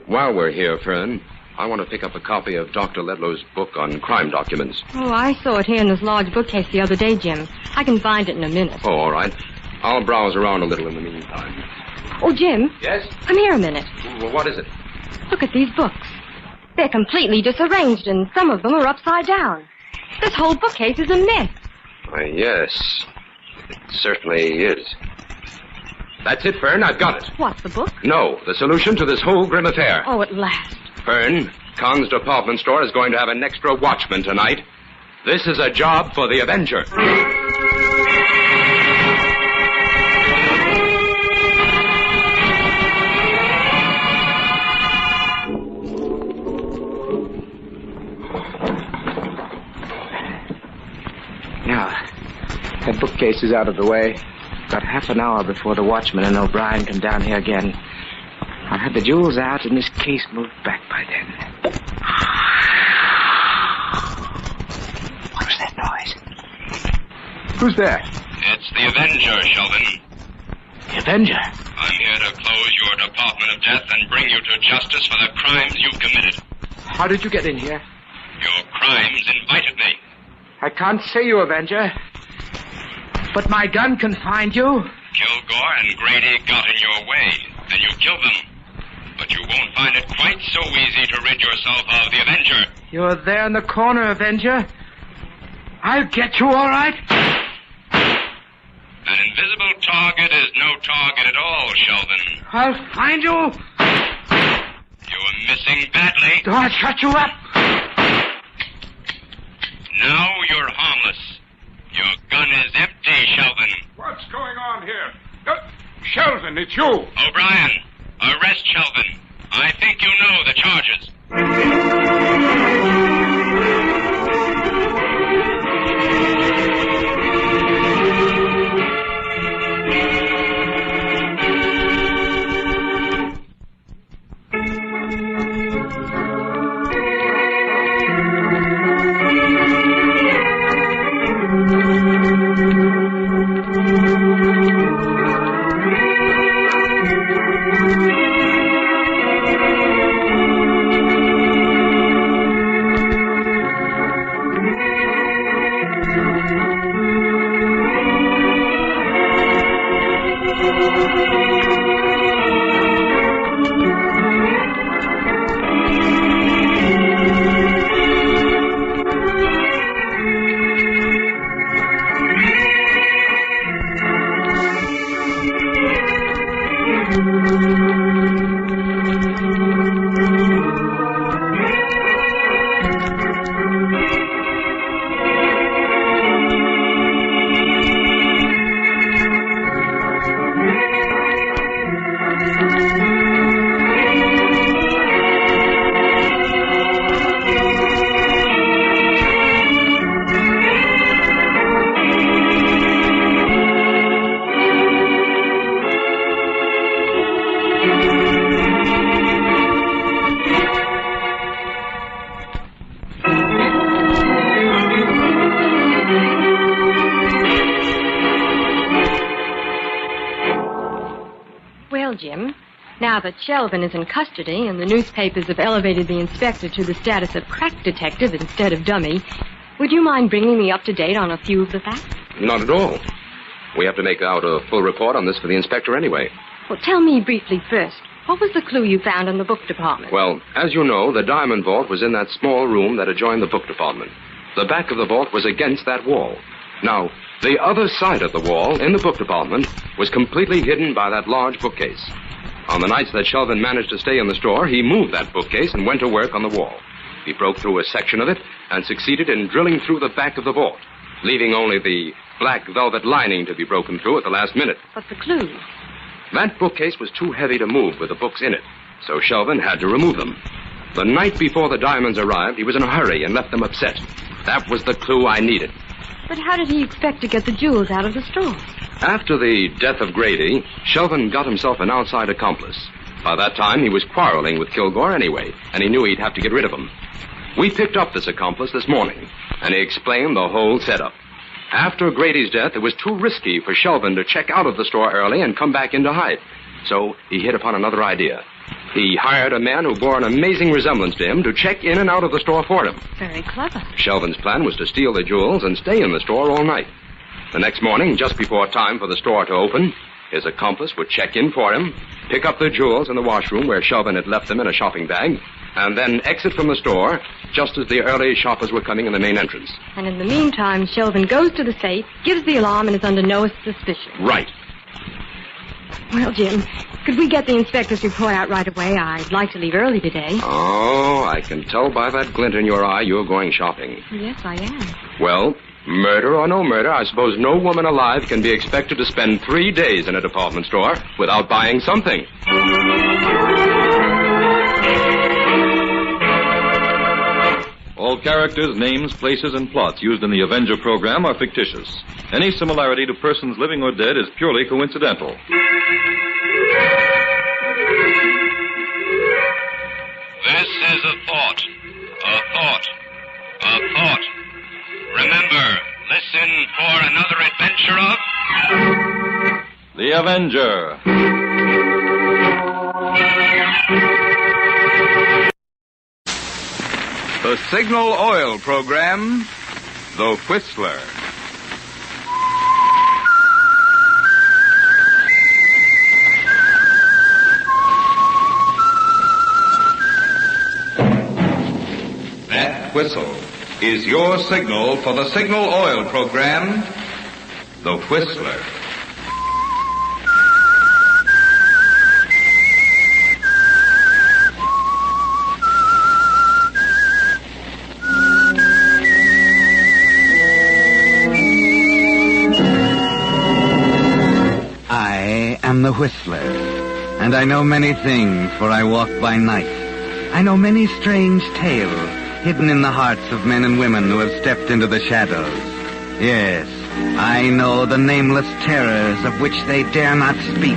While we're here, Fern, I want to pick up a copy of Dr. Ledlow's book on crime documents. Oh, I saw it here in this large bookcase the other day, Jim. I can find it in a minute. Oh, all right. I'll browse around a little in the meantime. Oh, Jim. Yes? Come here a minute. Well, what is it? Look at these books. They're completely disarranged, and some of them are upside down. This whole bookcase is a mess. Why, yes. It certainly is. That's it, Fern. I've got it. What's the book? No, the solution to this whole grim affair. Oh, at last. Fern, Kahn's department store is going to have an extra watchman tonight. This is a job for the Avenger. Now, that bookcase is out of the way. About half an hour before the watchman and O'Brien come down here again. I'll have the jewels out and this case moved back by then. What was that noise? Who's there? It's the Avenger, Sheldon. The Avenger? I'm here to close your Department of Death and bring you to justice for the crimes you've committed. How did you get in here? Your crimes invited me. I can't see you, Avenger. But my gun can find you. Kilgore and Grady got in your way, and you killed them. But you won't find it quite so easy to rid yourself of the Avenger. You're there in the corner, Avenger. I'll get you, all right? An invisible target is no target at all, Sheldon. I'll find you. You're missing badly. I'll shut you up. Now you're harmless. Your gun is empty, Sheldon. What's going on here? Sheldon, it's you. O'Brien, arrest Sheldon. I think you know the charges. Now that Shelvin is in custody and the newspapers have elevated the inspector to the status of crack detective instead of dummy, would you mind bringing me up to date on a few of the facts? Not at all. We have to make out a full report on this for the inspector anyway. Well, tell me briefly first. What was the clue you found in the book department? Well, as you know, the diamond vault was in that small room that adjoined the book department. The back of the vault was against that wall. Now, the other side of the wall, in the book department, was completely hidden by that large bookcase. On the nights that Shelvin managed to stay in the store, he moved that bookcase and went to work on the wall. He broke through a section of it and succeeded in drilling through the back of the vault, leaving only the black velvet lining to be broken through at the last minute. But the clue? That bookcase was too heavy to move with the books in it, so Shelvin had to remove them. The night before the diamonds arrived, he was in a hurry and left them upset. That was the clue I needed. But how did he expect to get the jewels out of the store? After the death of Grady, Shelvin got himself an outside accomplice. By that time, he was quarreling with Kilgore anyway, and he knew he'd have to get rid of him. We picked up this accomplice this morning, and he explained the whole setup. After Grady's death, it was too risky for Shelvin to check out of the store early and come back in to hide. So he hit upon another idea. He hired a man who bore an amazing resemblance to him to check in and out of the store for him. Very clever. Shelvin's plan was to steal the jewels and stay in the store all night. The next morning, just before time for the store to open, his accomplice would check in for him, pick up the jewels in the washroom where Shelvin had left them in a shopping bag, and then exit from the store just as the early shoppers were coming in the main entrance. And in the meantime, Shelvin goes to the safe, gives the alarm, and is under no suspicion. Right. Well, Jim, could we get the inspector's report out right away? I'd like to leave early today. Oh, I can tell by that glint in your eye you're going shopping. Yes, I am. Well, murder or no murder, I suppose no woman alive can be expected to spend 3 days in a department store without buying something. All characters, names, places, and plots used in the Avenger program are fictitious. Any similarity to persons living or dead is purely coincidental. This is a thought. A thought. A thought. Remember, listen for another adventure of... The Avenger. The Signal Oil Program, The Whistler. That whistle is your signal for the Signal Oil Program, The Whistler. I am the Whistler, and I know many things, for I walk by night. I know many strange tales hidden in the hearts of men and women who have stepped into the shadows. Yes, I know the nameless terrors of which they dare not speak.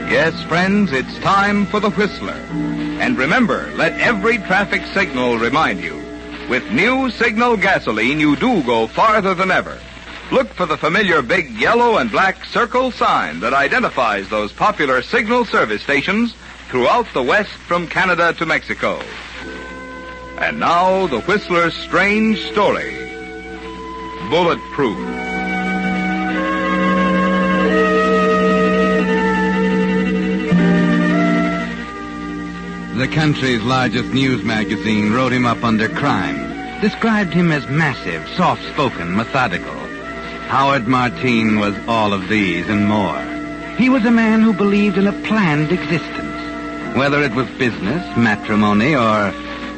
Yes, friends, it's time for the Whistler. And remember, let every traffic signal remind you. With new Signal gasoline, you do go farther than ever. Look for the familiar big yellow and black circle sign that identifies those popular Signal service stations throughout the West from Canada to Mexico. And now, the Whistler's strange story. Bulletproof. The country's largest news magazine wrote him up under crime, described him as massive, soft-spoken, methodical. Howard Martine was all of these and more. He was a man who believed in a planned existence. Whether it was business, matrimony, or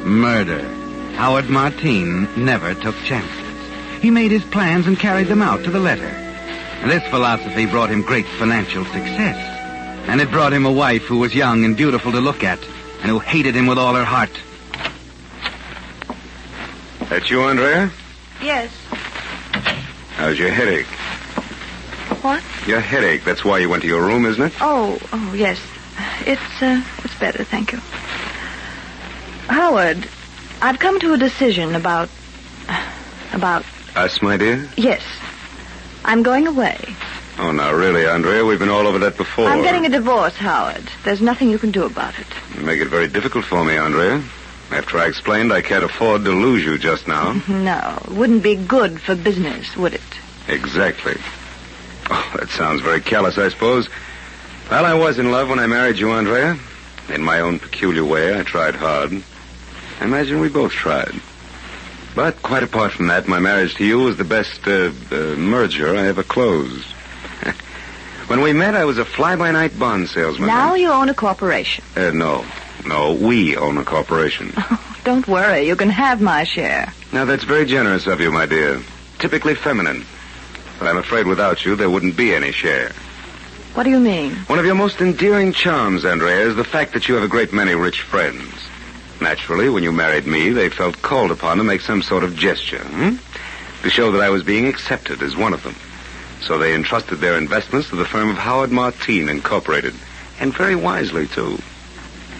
murder, Howard Martine never took chances. He made his plans and carried them out to the letter. This philosophy brought him great financial success. And it brought him a wife who was young and beautiful to look at, and who hated him with all her heart. That you, Andrea? Yes. How's your headache? What? Your headache. That's why you went to your room, isn't it? Oh, yes. It's better, thank you. Howard, I've come to a decision about... Us, my dear? Yes. I'm going away. Oh, now, really, Andrea, we've been all over that before. I'm getting a divorce, Howard. There's nothing you can do about it. You make it very difficult for me, Andrea. After I explained I can't afford to lose you just now. No, it wouldn't be good for business, would it? Exactly. Oh, that sounds very callous, I suppose. Well, I was in love when I married you, Andrea. In my own peculiar way, I tried hard. I imagine we both tried. But quite apart from that, my marriage to you was the best merger I ever closed. When we met, I was a fly-by-night bond salesman. Now you own a corporation. No, we own a corporation. Don't worry, you can have my share. Now, that's very generous of you, my dear. Typically feminine. But I'm afraid without you, there wouldn't be any share. What do you mean? One of your most endearing charms, Andrea, is the fact that you have a great many rich friends. Naturally, when you married me, they felt called upon to make some sort of gesture, to show that I was being accepted as one of them. So they entrusted their investments to the firm of Howard Martine Incorporated. And very wisely, too.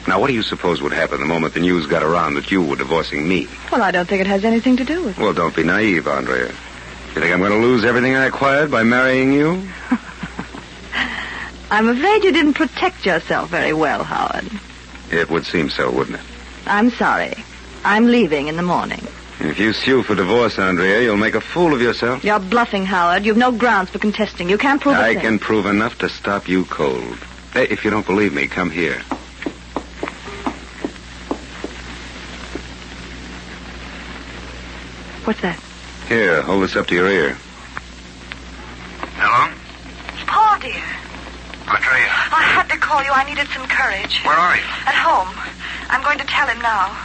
Now, what do you suppose would happen the moment the news got around that you were divorcing me? Well, I don't think it has anything to do with it. Well, don't be naive, Andrea. You think I'm going to lose everything I acquired by marrying you? I'm afraid you didn't protect yourself very well, Howard. It would seem so, wouldn't it? I'm sorry. I'm leaving in the morning. If you sue for divorce, Andrea, you'll make a fool of yourself. You're bluffing, Howard. You've no grounds for contesting. You can't prove a thing. I can prove enough to stop you cold. Hey, if you don't believe me, come here. What's that? Here, hold this up to your ear. Hello? Paul, dear. Andrea. I had to call you. I needed some courage. Where are you? At home. I'm going to tell him now.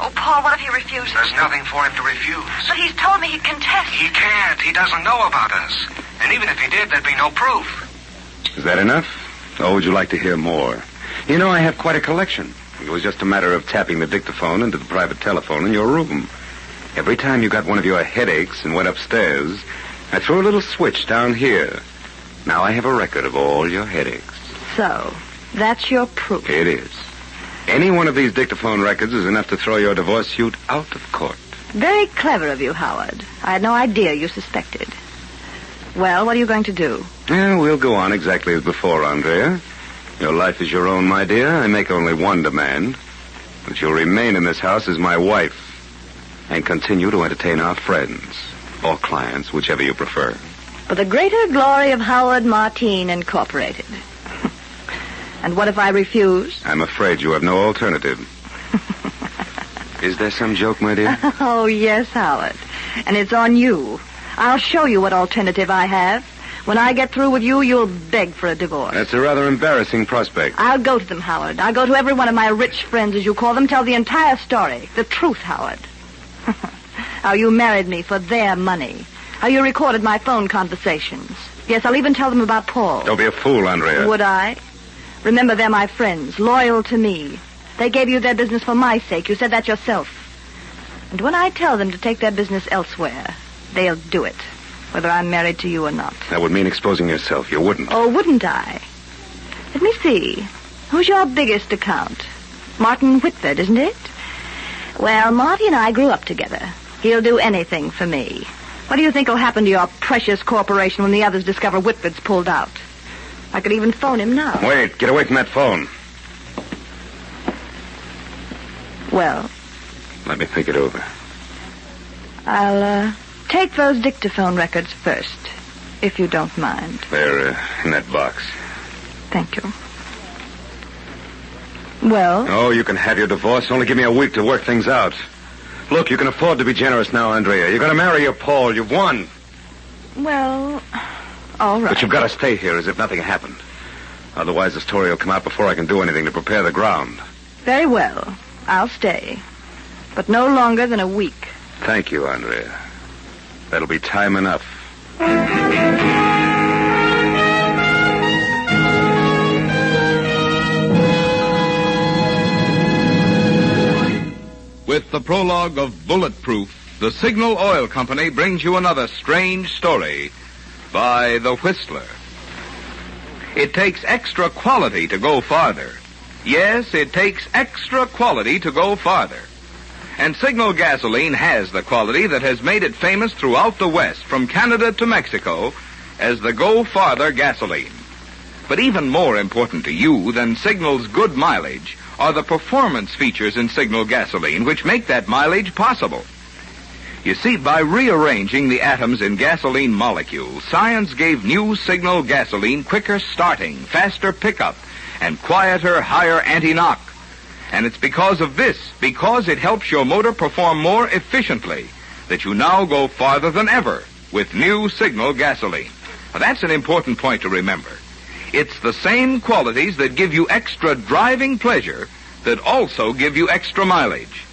Oh, Paul, what if he refuses? There's nothing for him to refuse. But he's told me he'd contest. He can't. He doesn't know about us. And even if he did, there'd be no proof. Is that enough? Or would you like to hear more? You know, I have quite a collection. It was just a matter of tapping the dictaphone into the private telephone in your room. Every time you got one of your headaches and went upstairs, I threw a little switch down here. Now I have a record of all your headaches. So, that's your proof. It is. Any one of these dictaphone records is enough to throw your divorce suit out of court. Very clever of you, Howard. I had no idea you suspected. Well, what are you going to do? Yeah, we'll go on exactly as before, Andrea. Your life is your own, my dear. I make only one demand. That you'll remain in this house as my wife and continue to entertain our friends or clients, whichever you prefer. For the greater glory of Howard Martine Incorporated. And what if I refuse? I'm afraid you have no alternative. Is there some joke, my dear? Oh, yes, Howard. And it's on you. I'll show you what alternative I have. When I get through with you, you'll beg for a divorce. That's a rather embarrassing prospect. I'll go to them, Howard. I'll go to every one of my rich friends, as you call them, tell the entire story. The truth, Howard. How you married me for their money. How you recorded my phone conversations. Yes, I'll even tell them about Paul. Don't be a fool, Andrea. Would I? Remember, they're my friends, loyal to me. They gave you their business for my sake. You said that yourself. And when I tell them to take their business elsewhere, they'll do it, whether I'm married to you or not. That would mean exposing yourself. You wouldn't. Oh, wouldn't I? Let me see. Who's your biggest account? Martin Whitford, isn't it? Well, Marty and I grew up together. He'll do anything for me. What do you think will happen to your precious corporation when the others discover Whitford's pulled out? I could even phone him now. Wait, get away from that phone. Well? Let me think it over. I'll, take those dictaphone records first, if you don't mind. They're in that box. Thank you. Well? Oh, you can have your divorce. Only give me a week to work things out. Look, you can afford to be generous now, Andrea. You're going to marry your Paul. You've won. Well, all right. But you've got to stay here as if nothing happened. Otherwise, the story will come out before I can do anything to prepare the ground. Very well. I'll stay. But no longer than a week. Thank you, Andrea. That'll be time enough. With the prologue of Bulletproof, the Signal Oil Company brings you another strange story by The Whistler. It takes extra quality to go farther. Yes, it takes extra quality to go farther. And Signal gasoline has the quality that has made it famous throughout the West, from Canada to Mexico, as the Go Farther gasoline. But even more important to you than Signal's good mileage are the performance features in Signal gasoline which make that mileage possible. You see, by rearranging the atoms in gasoline molecules, science gave new Signal gasoline quicker starting, faster pickup, and quieter, higher anti-knock. And it's because of this, because it helps your motor perform more efficiently, that you now go farther than ever with new Signal gasoline. Now, that's an important point to remember. It's the same qualities that give you extra driving pleasure that also give you extra mileage.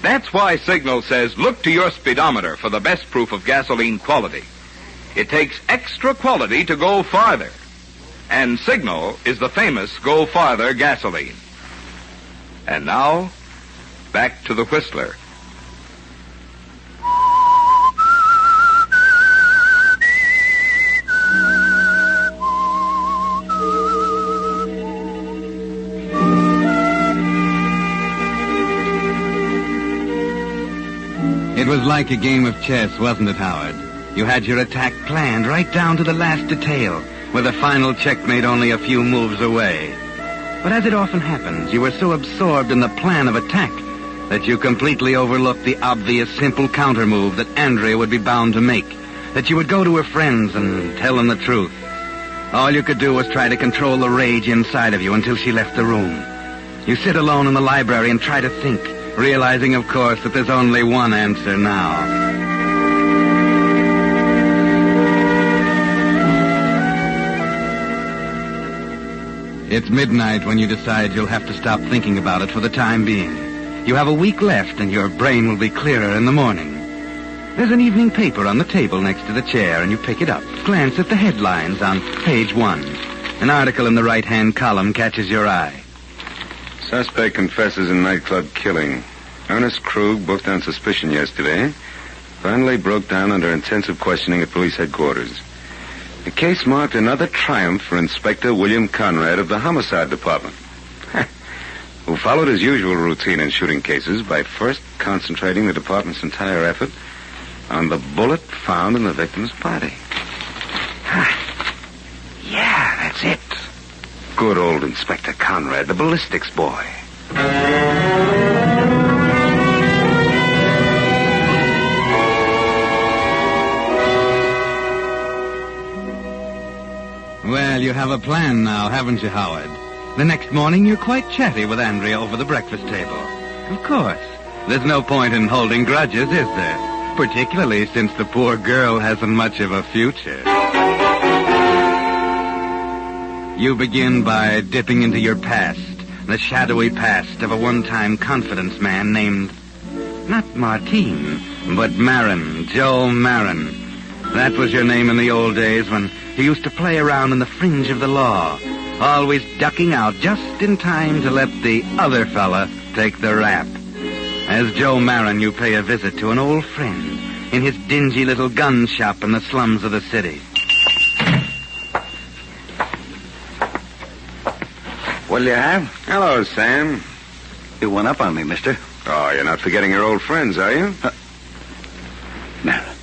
That's why Signal says look to your speedometer for the best proof of gasoline quality. It takes extra quality to go farther. And Signal is the famous Go Farther gasoline. And now, back to the Whistler. It was like a game of chess, wasn't it, Howard? You had your attack planned right down to the last detail, with a final checkmate only a few moves away. But as it often happens, you were so absorbed in the plan of attack that you completely overlooked the obvious, simple countermove that Andrea would be bound to make, that you would go to her friends and tell them the truth. All you could do was try to control the rage inside of you until she left the room. You sit alone in the library and try to think, realizing, of course, that there's only one answer now. It's midnight when you decide you'll have to stop thinking about it for the time being. You have a week left and your brain will be clearer in the morning. There's an evening paper on the table next to the chair and you pick it up. Glance at the headlines on page 1. An article in the right-hand column catches your eye. Suspect confesses in nightclub killing. Ernest Krug, booked on suspicion yesterday, finally broke down under intensive questioning at police headquarters. The case marked another triumph for Inspector William Conrad of the Homicide Department, who followed his usual routine in shooting cases by first concentrating the department's entire effort on the bullet found in the victim's body. Yeah, that's it. Good old Inspector Conrad, the ballistics boy. Well, you have a plan now, haven't you, Howard? The next morning, you're quite chatty with Andrea over the breakfast table. Of course. There's no point in holding grudges, is there? Particularly since the poor girl hasn't much of a future. You begin by dipping into your past, the shadowy past of a one-time confidence man named, not Martine, but Marin, Joe Marin. That was your name in the old days when you used to play around in the fringe of the law, always ducking out just in time to let the other fella take the rap. As Joe Marin, you pay a visit to an old friend in his dingy little gun shop in the slums of the city. What'll you have? Hello, Sam. You went up on me, mister. Oh, you're not forgetting your old friends, are you? Marin.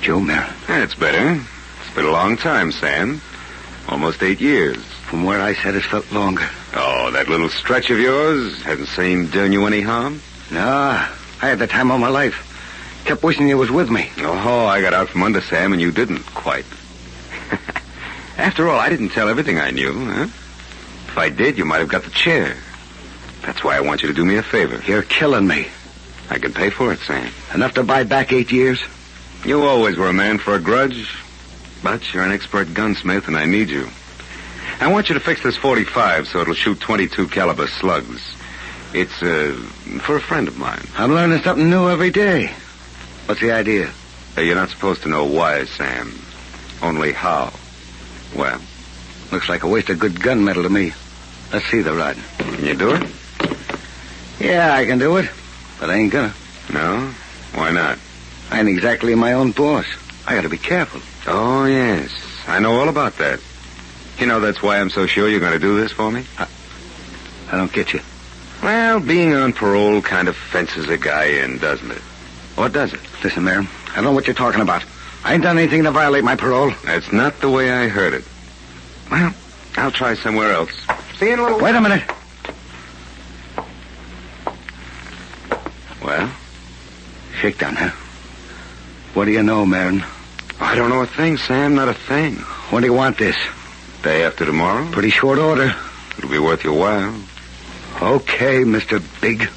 Joe Marin. That's better. It's been a long time, Sam. Almost 8 years. From where I sat, it felt longer. Oh, that little stretch of yours hasn't seemed doing you any harm? No, I had the time of my life. Kept wishing you was with me. Oh, I got out from under Sam, and you didn't quite. After all, I didn't tell everything I knew, huh? If I did, you might have got the chair. That's why I want you to do me a favor. You're killing me. I can pay for it, Sam. Enough to buy back 8 years? You always were a man for a grudge, but you're an expert gunsmith, and I need you. I want you to fix this .45 so it'll shoot .22 caliber slugs. It's, for a friend of mine. I'm learning something new every day. What's the idea? You're not supposed to know why, Sam. Only how. Well, looks like a waste of good gunmetal to me. Let's see the rod. Can you do it? Yeah, I can do it, but I ain't gonna. No? Why not? I ain't exactly my own boss. I gotta be careful. Oh, yes. I know all about that. You know, that's why I'm so sure you're going to do this for me? I don't get you. Well, being on parole kind of fences a guy in, doesn't it? What does it? Listen, Marin, I don't know what you're talking about. I ain't done anything to violate my parole. That's not the way I heard it. Well, I'll try somewhere else. See you in a little... Wait a minute. Well? Shakedown, huh? What do you know, Marin? I don't know a thing, Sam. Not a thing. When do you want this? Day after tomorrow? Pretty short order. It'll be worth your while. Okay, Mr. Big.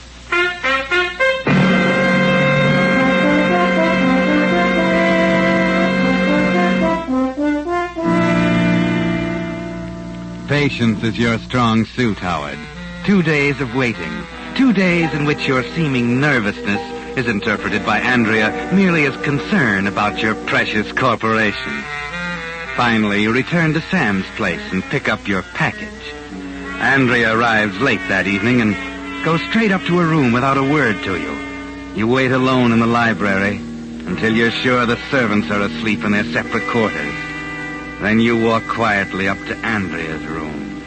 Patience is your strong suit, Howard. 2 days of waiting. 2 days in which your seeming nervousness is interpreted by Andrea merely as concern about your precious corporation. Finally, you return to Sam's place and pick up your package. Andrea arrives late that evening and goes straight up to her room without a word to you. You wait alone in the library until you're sure the servants are asleep in their separate quarters. Then you walk quietly up to Andrea's room.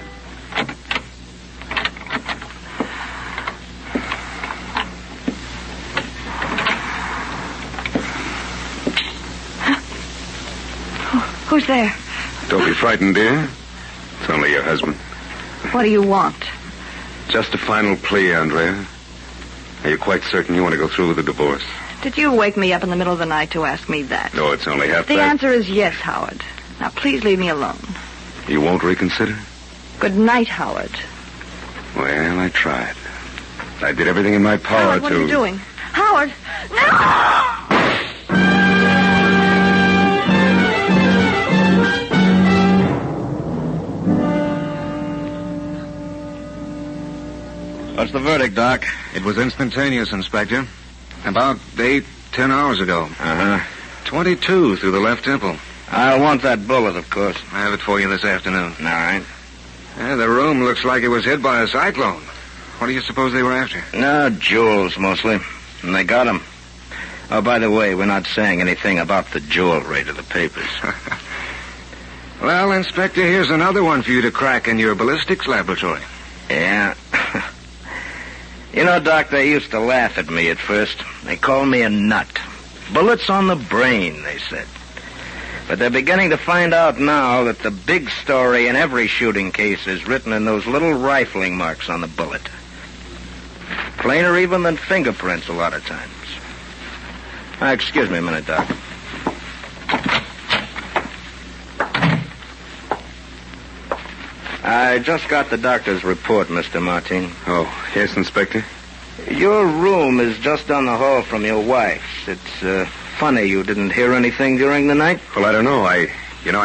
Who's there? Don't be frightened, dear. It's only your husband. What do you want? Just a final plea, Andrea. Are you quite certain you want to go through with the divorce? Did you wake me up in the middle of the night to ask me that? No, it's only half The past. answer is yes, Howard. Now, please leave me alone. You won't reconsider? Good night, Howard. Well, I tried. I did everything in my power Howard, what to... are you doing? Howard! No! What's the verdict, Doc? It was instantaneous, Inspector. About 8-10 hours ago. Uh-huh. 22 through the left temple. I'll want that bullet, of course. I have it for you this afternoon. All right. The room looks like it was hit by a cyclone. What do you suppose they were after? No, jewels, mostly. And they got them. Oh, by the way, we're not saying anything about the jewelry to the papers. Well, Inspector, here's another one for you to crack in your ballistics laboratory. Yeah. You know, Doc, they used to laugh at me at first. They called me a nut. Bullets on the brain, they said. But they're beginning to find out now that the big story in every shooting case is written in those little rifling marks on the bullet. Plainer even than fingerprints a lot of times. Excuse me a minute, Doc. I just got the doctor's report, Mr. Martin. Oh, yes, Inspector? Your room is just down the hall from your wife's. It's funny you didn't hear anything during the night. Well, I don't know. I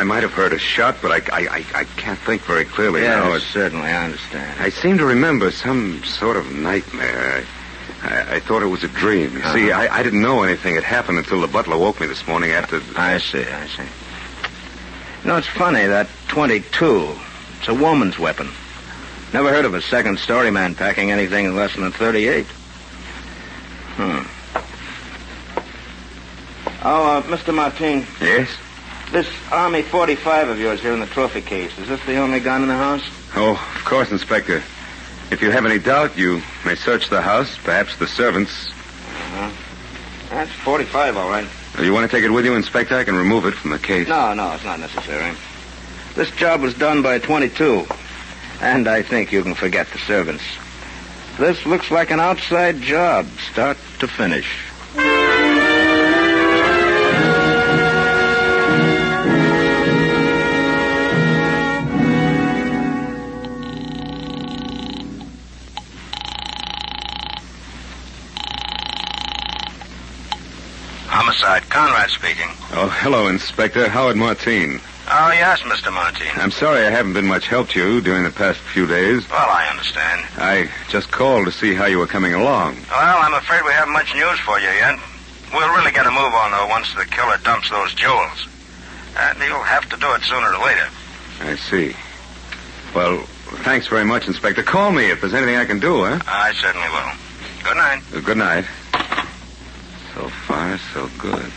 might have heard a shot, but I can't think very clearly now. Yes, certainly, I understand. I seem to remember some sort of nightmare. I thought it was a dream. You see, I didn't know anything had happened until the butler woke me this morning after... I see. You know, it's funny, that .22... It's a woman's weapon. Never heard of a second-story man packing anything less than a .38. Oh, Mr. Martin. Yes? This Army 45 of yours here in the trophy case, is this the only gun in the house? Oh, of course, Inspector. If you have any doubt, you may search the house, perhaps the servants. That's 45, all right. You want to take it with you, Inspector? I can remove it from the case. No, it's not necessary. This job was done by a .22, and I think you can forget the servants. This looks like an outside job, start to finish. Homicide, Conrad speaking. Oh, hello, Inspector. Howard Martin. Oh, yes, Mr. Martin. I'm sorry I haven't been much help to you during the past few days. Well, I understand. I just called to see how you were coming along. Well, I'm afraid we haven't much news for you yet. We'll really get a move on, though, once the killer dumps those jewels. And he'll have to do it sooner or later. I see. Well, thanks very much, Inspector. Call me if there's anything I can do, huh? I certainly will. Good night. Good night. So far, so good.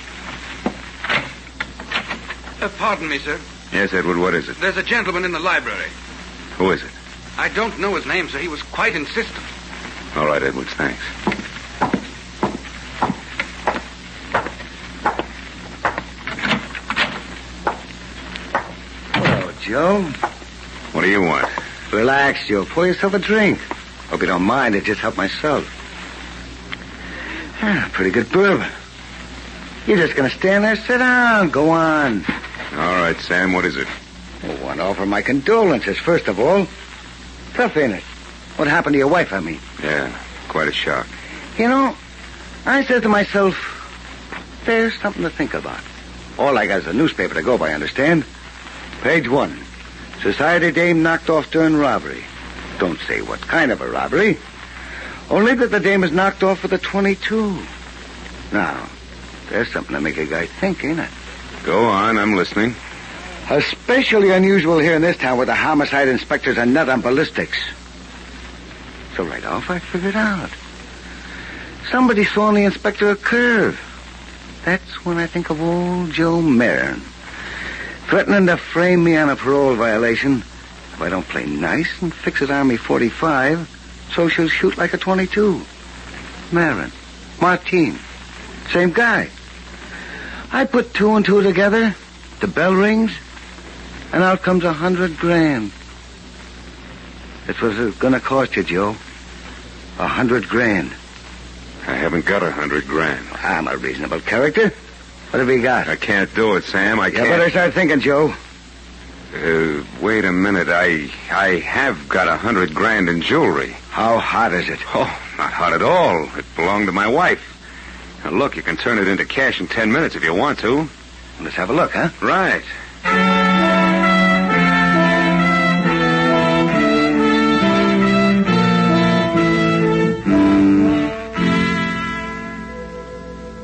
Pardon me, sir. Yes, Edward, what is it? There's a gentleman in the library. Who is it? I don't know his name, sir. He was quite insistent. All right, Edwards, thanks. Joe. What do you want? Relax, Joe. Pour yourself a drink. Hope you don't mind. It just helped myself. Pretty good bourbon. You're just going to stand there? Sit down. Go on. All right, Sam, what is it? I want to offer my condolences, first of all. Tough, ain't it? What happened to your wife, I mean? Yeah, quite a shock. You know, I said to myself, there's something to think about. All I got is a newspaper to go by, understand? Page 1. Society dame knocked off during robbery. Don't say what kind of a robbery. Only that the dame is knocked off with a .22. Now, there's something to make a guy think, ain't it? Go on, I'm listening. Especially unusual here in this town where the homicide inspectors are nut on ballistics. So right off, I figured out. Somebody saw in the inspector a curve. That's when I think of old Joe Marin. Threatening to frame me on a parole violation if I don't play nice and fix it Army 45, so she'll shoot like a .22. Marin. Martine. Same guy. I put 2 and 2 together, the bell rings, and out comes $100,000. That's what it's gonna cost you, Joe. $100,000. I haven't got $100,000. I'm a reasonable character. What have you got? I can't do it, Sam. I can't. You better start thinking, Joe. Wait a minute. I have got $100,000 in jewelry. How hot is it? Oh, not hot at all. It belonged to my wife. Now, look, you can turn it into cash in 10 minutes if you want to. Let's have a look, huh? Right.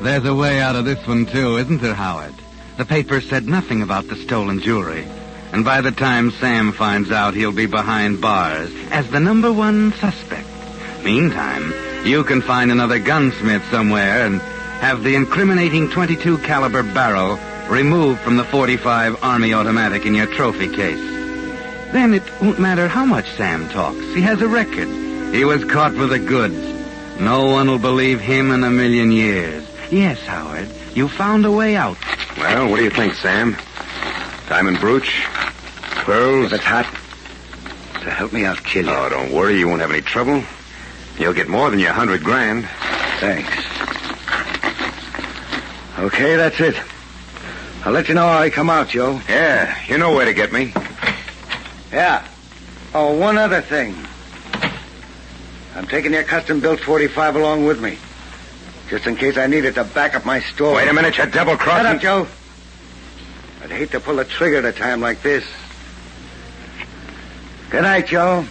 There's a way out of this one, too, isn't there, Howard? The paper said nothing about the stolen jewelry. And by the time Sam finds out, he'll be behind bars as the #1 suspect. Meantime, you can find another gunsmith somewhere and have the incriminating .22 caliber barrel removed from the .45 Army automatic in your trophy case. Then it won't matter how much Sam talks. He has a record. He was caught with the goods. No one will believe him in a million years. Yes, Howard, you found a way out. Well, what do you think, Sam? Diamond brooch? Pearls? If it's hot, so help me, I'll kill you. Oh, don't worry, you won't have any trouble. You'll get more than your $100,000. Thanks. Okay, that's it. I'll let you know how I come out, Joe. Yeah, you know where to get me. Yeah. Oh, one other thing. I'm taking your custom-built 45 along with me. Just in case I need it to back up my store. Wait a minute, you're double-crossing. Shut up, Joe. I'd hate to pull the trigger at a time like this. Good night, Joe.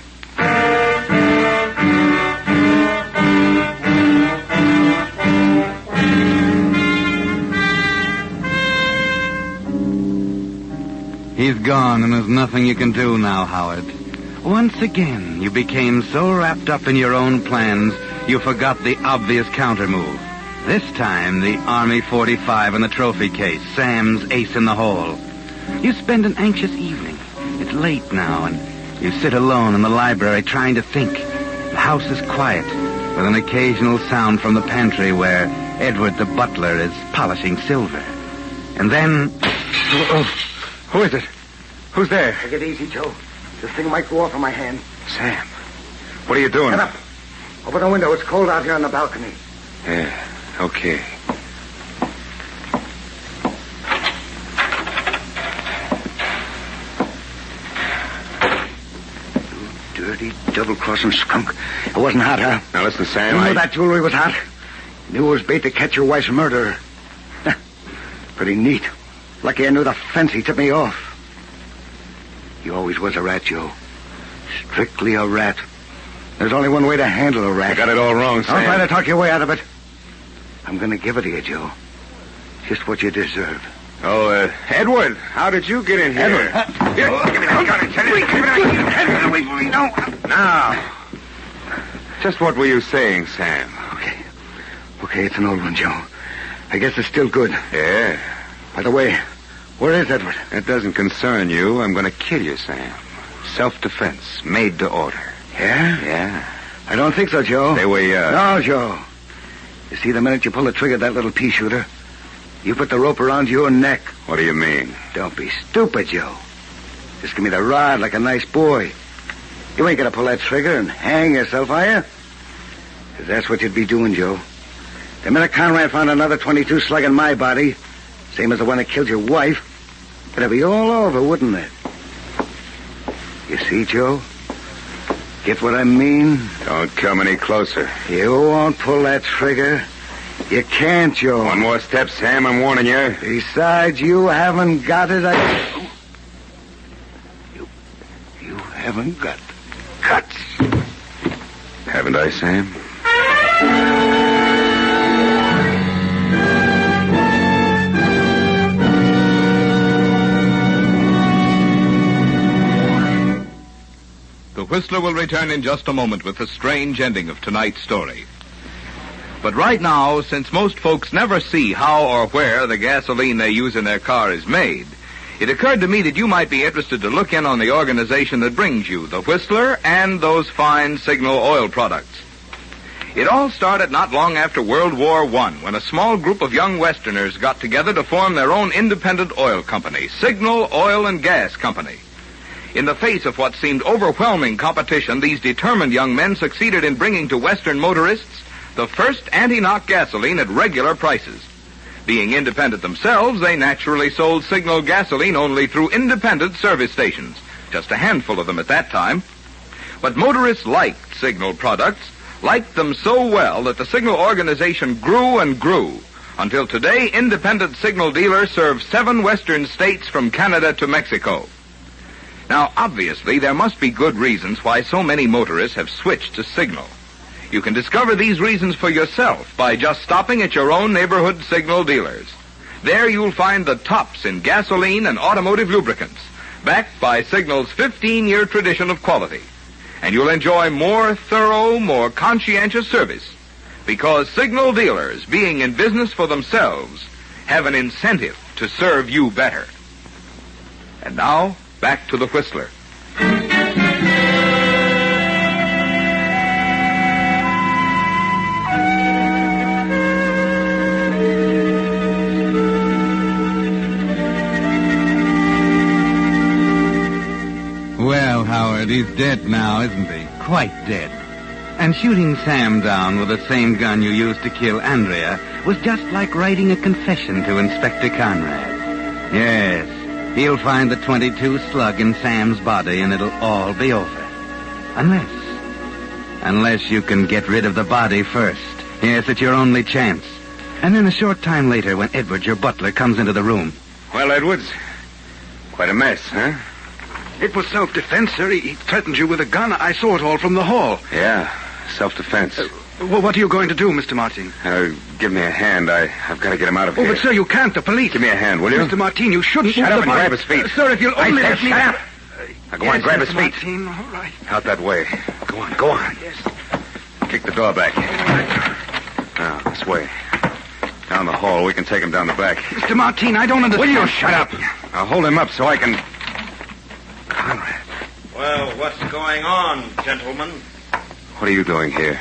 He's gone, and there's nothing you can do now, Howard. Once again, you became so wrapped up in your own plans, you forgot the obvious countermove. This time, the Army 45 in the trophy case, Sam's ace in the hole. You spend an anxious evening. It's late now, and you sit alone in the library trying to think. The house is quiet, with an occasional sound from the pantry where Edward the butler is polishing silver. And then... Who is it? Who's there? Take it easy, Joe. This thing might go off in my hand. Sam, what are you doing? Get up. Open the window. It's cold out here on the balcony. Yeah, okay. You dirty, double-crossing skunk. It wasn't hot, huh? Now listen, Sam, You knew that jewelry was hot? You knew it was bait to catch your wife's murderer. Pretty neat. Lucky I knew the fence he tipped me off. You always was a rat, Joe. Strictly a rat. There's only one way to handle a rat. You got it all wrong, Sam. Don't try to talk your way out of it. I'm going to give it to you, Joe. Just what you deserve. Oh, Edward, how did you get in here? Edward. Here, give me that gun. Give me that. Now, just what were you saying, Sam? Okay, it's an old one, Joe. I guess it's still good. Yeah. By the way, where is Edward? It doesn't concern you. I'm going to kill you, Sam. Self-defense, made to order. Yeah? Yeah. I don't think so, Joe. Say, No, Joe. You see, the minute you pull the trigger of that little pea shooter, you put the rope around your neck. What do you mean? Don't be stupid, Joe. Just give me the rod like a nice boy. You ain't gonna pull that trigger and hang yourself, are you? 'Cause that's what you'd be doing, Joe. The minute Conrad found another 22 slug in my body, same as the one that killed your wife, it'd be all over, wouldn't it? You see, Joe? Get what I mean? Don't come any closer. You won't pull that trigger. You can't, Joe. One more step, Sam, I'm warning you. Besides, you haven't got it. You haven't got guts. Haven't I, Sam? The Whistler will return in just a moment with the strange ending of tonight's story. But right now, since most folks never see how or where the gasoline they use in their car is made, it occurred to me that you might be interested to look in on the organization that brings you the Whistler and those fine Signal oil products. It all started not long after World War I, when a small group of young Westerners got together to form their own independent oil company, Signal Oil and Gas Company. In the face of what seemed overwhelming competition, these determined young men succeeded in bringing to Western motorists the first anti-knock gasoline at regular prices. Being independent themselves, they naturally sold Signal gasoline only through independent service stations, just a handful of them at that time. But motorists liked Signal products, liked them so well that the Signal organization grew and grew, until today independent Signal dealers serve 7 western states from Canada to Mexico. Now, obviously, there must be good reasons why so many motorists have switched to Signal. You can discover these reasons for yourself by just stopping at your own neighborhood Signal dealers. There you'll find the tops in gasoline and automotive lubricants, backed by Signal's 15-year tradition of quality. And you'll enjoy more thorough, more conscientious service, because Signal dealers, being in business for themselves, have an incentive to serve you better. And now, back to the Whistler. Well, Howard, he's dead now, isn't he? Quite dead. And shooting Sam down with the same gun you used to kill Andrea was just like writing a confession to Inspector Conrad. Yes, he'll find the 22 slug in Sam's body and it'll all be over. Unless you can get rid of the body first. Yes, it's your only chance. And then a short time later, when Edwards, your butler, comes into the room. Well, Edwards, quite a mess, huh? It was self-defense, sir. He threatened you with a gun. I saw it all from the hall. Yeah, self-defense. Well, what are you going to do, Mr. Martin? Give me a hand. I've got to get him out of here. Oh, but, sir, you can't. The police. Give me a hand, will you? Mr. Martin, you shouldn't Shut up and grab his feet. Sir, if you'll only let me... Shut up. Now, go on, grab his feet. Martin, all right. Out that way. Go on. Yes. Kick the door back. Now, this way. Down the hall. We can take him down the back. Mr. Martin, I don't understand. Will you shut up? I'll hold him up so I can... Conrad. Well, what's going on, gentlemen? What are you doing here?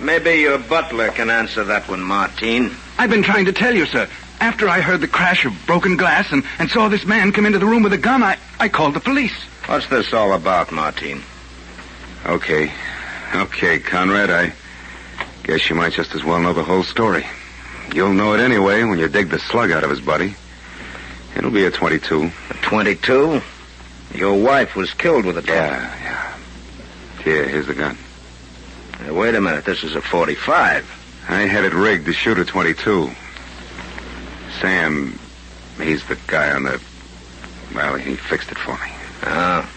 Maybe your butler can answer that one, Martin. I've been trying to tell you, sir. After I heard the crash of broken glass and saw this man come into the room with a gun, I called the police. What's this all about, Martin? Okay, Conrad, I guess you might just as well know the whole story. You'll know it anyway when you dig the slug out of his body. It'll be a 22. A 22? Your wife was killed with a 22. Yeah. Here, here's the gun. Now, wait a minute, this is a 45. I had it rigged to shoot a 22. Sam, he's the guy on the... Well, he fixed it for me. Ah.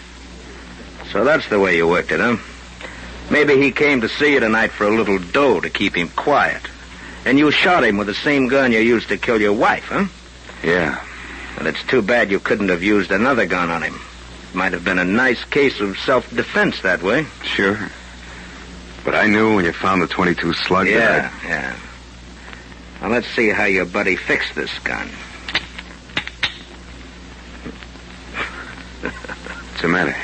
So that's the way you worked it, huh? Maybe he came to see you tonight for a little dough to keep him quiet. And you shot him with the same gun you used to kill your wife, huh? Yeah. And it's too bad you couldn't have used another gun on him. Might have been a nice case of self-defense that way. Sure. But I knew when you found the 22 slug Yeah. Now, let's see how your buddy fixed this gun. What's the matter?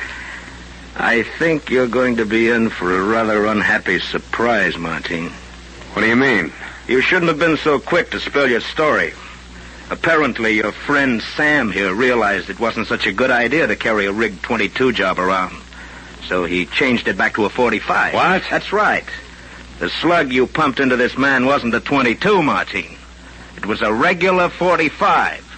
I think you're going to be in for a rather unhappy surprise, Martin. What do you mean? You shouldn't have been so quick to spill your story. Apparently, your friend Sam here realized it wasn't such a good idea to carry a Rig 22 job around. So he changed it back to a 45. What? That's right. The slug you pumped into this man wasn't a 22, Martine. It was a regular 45.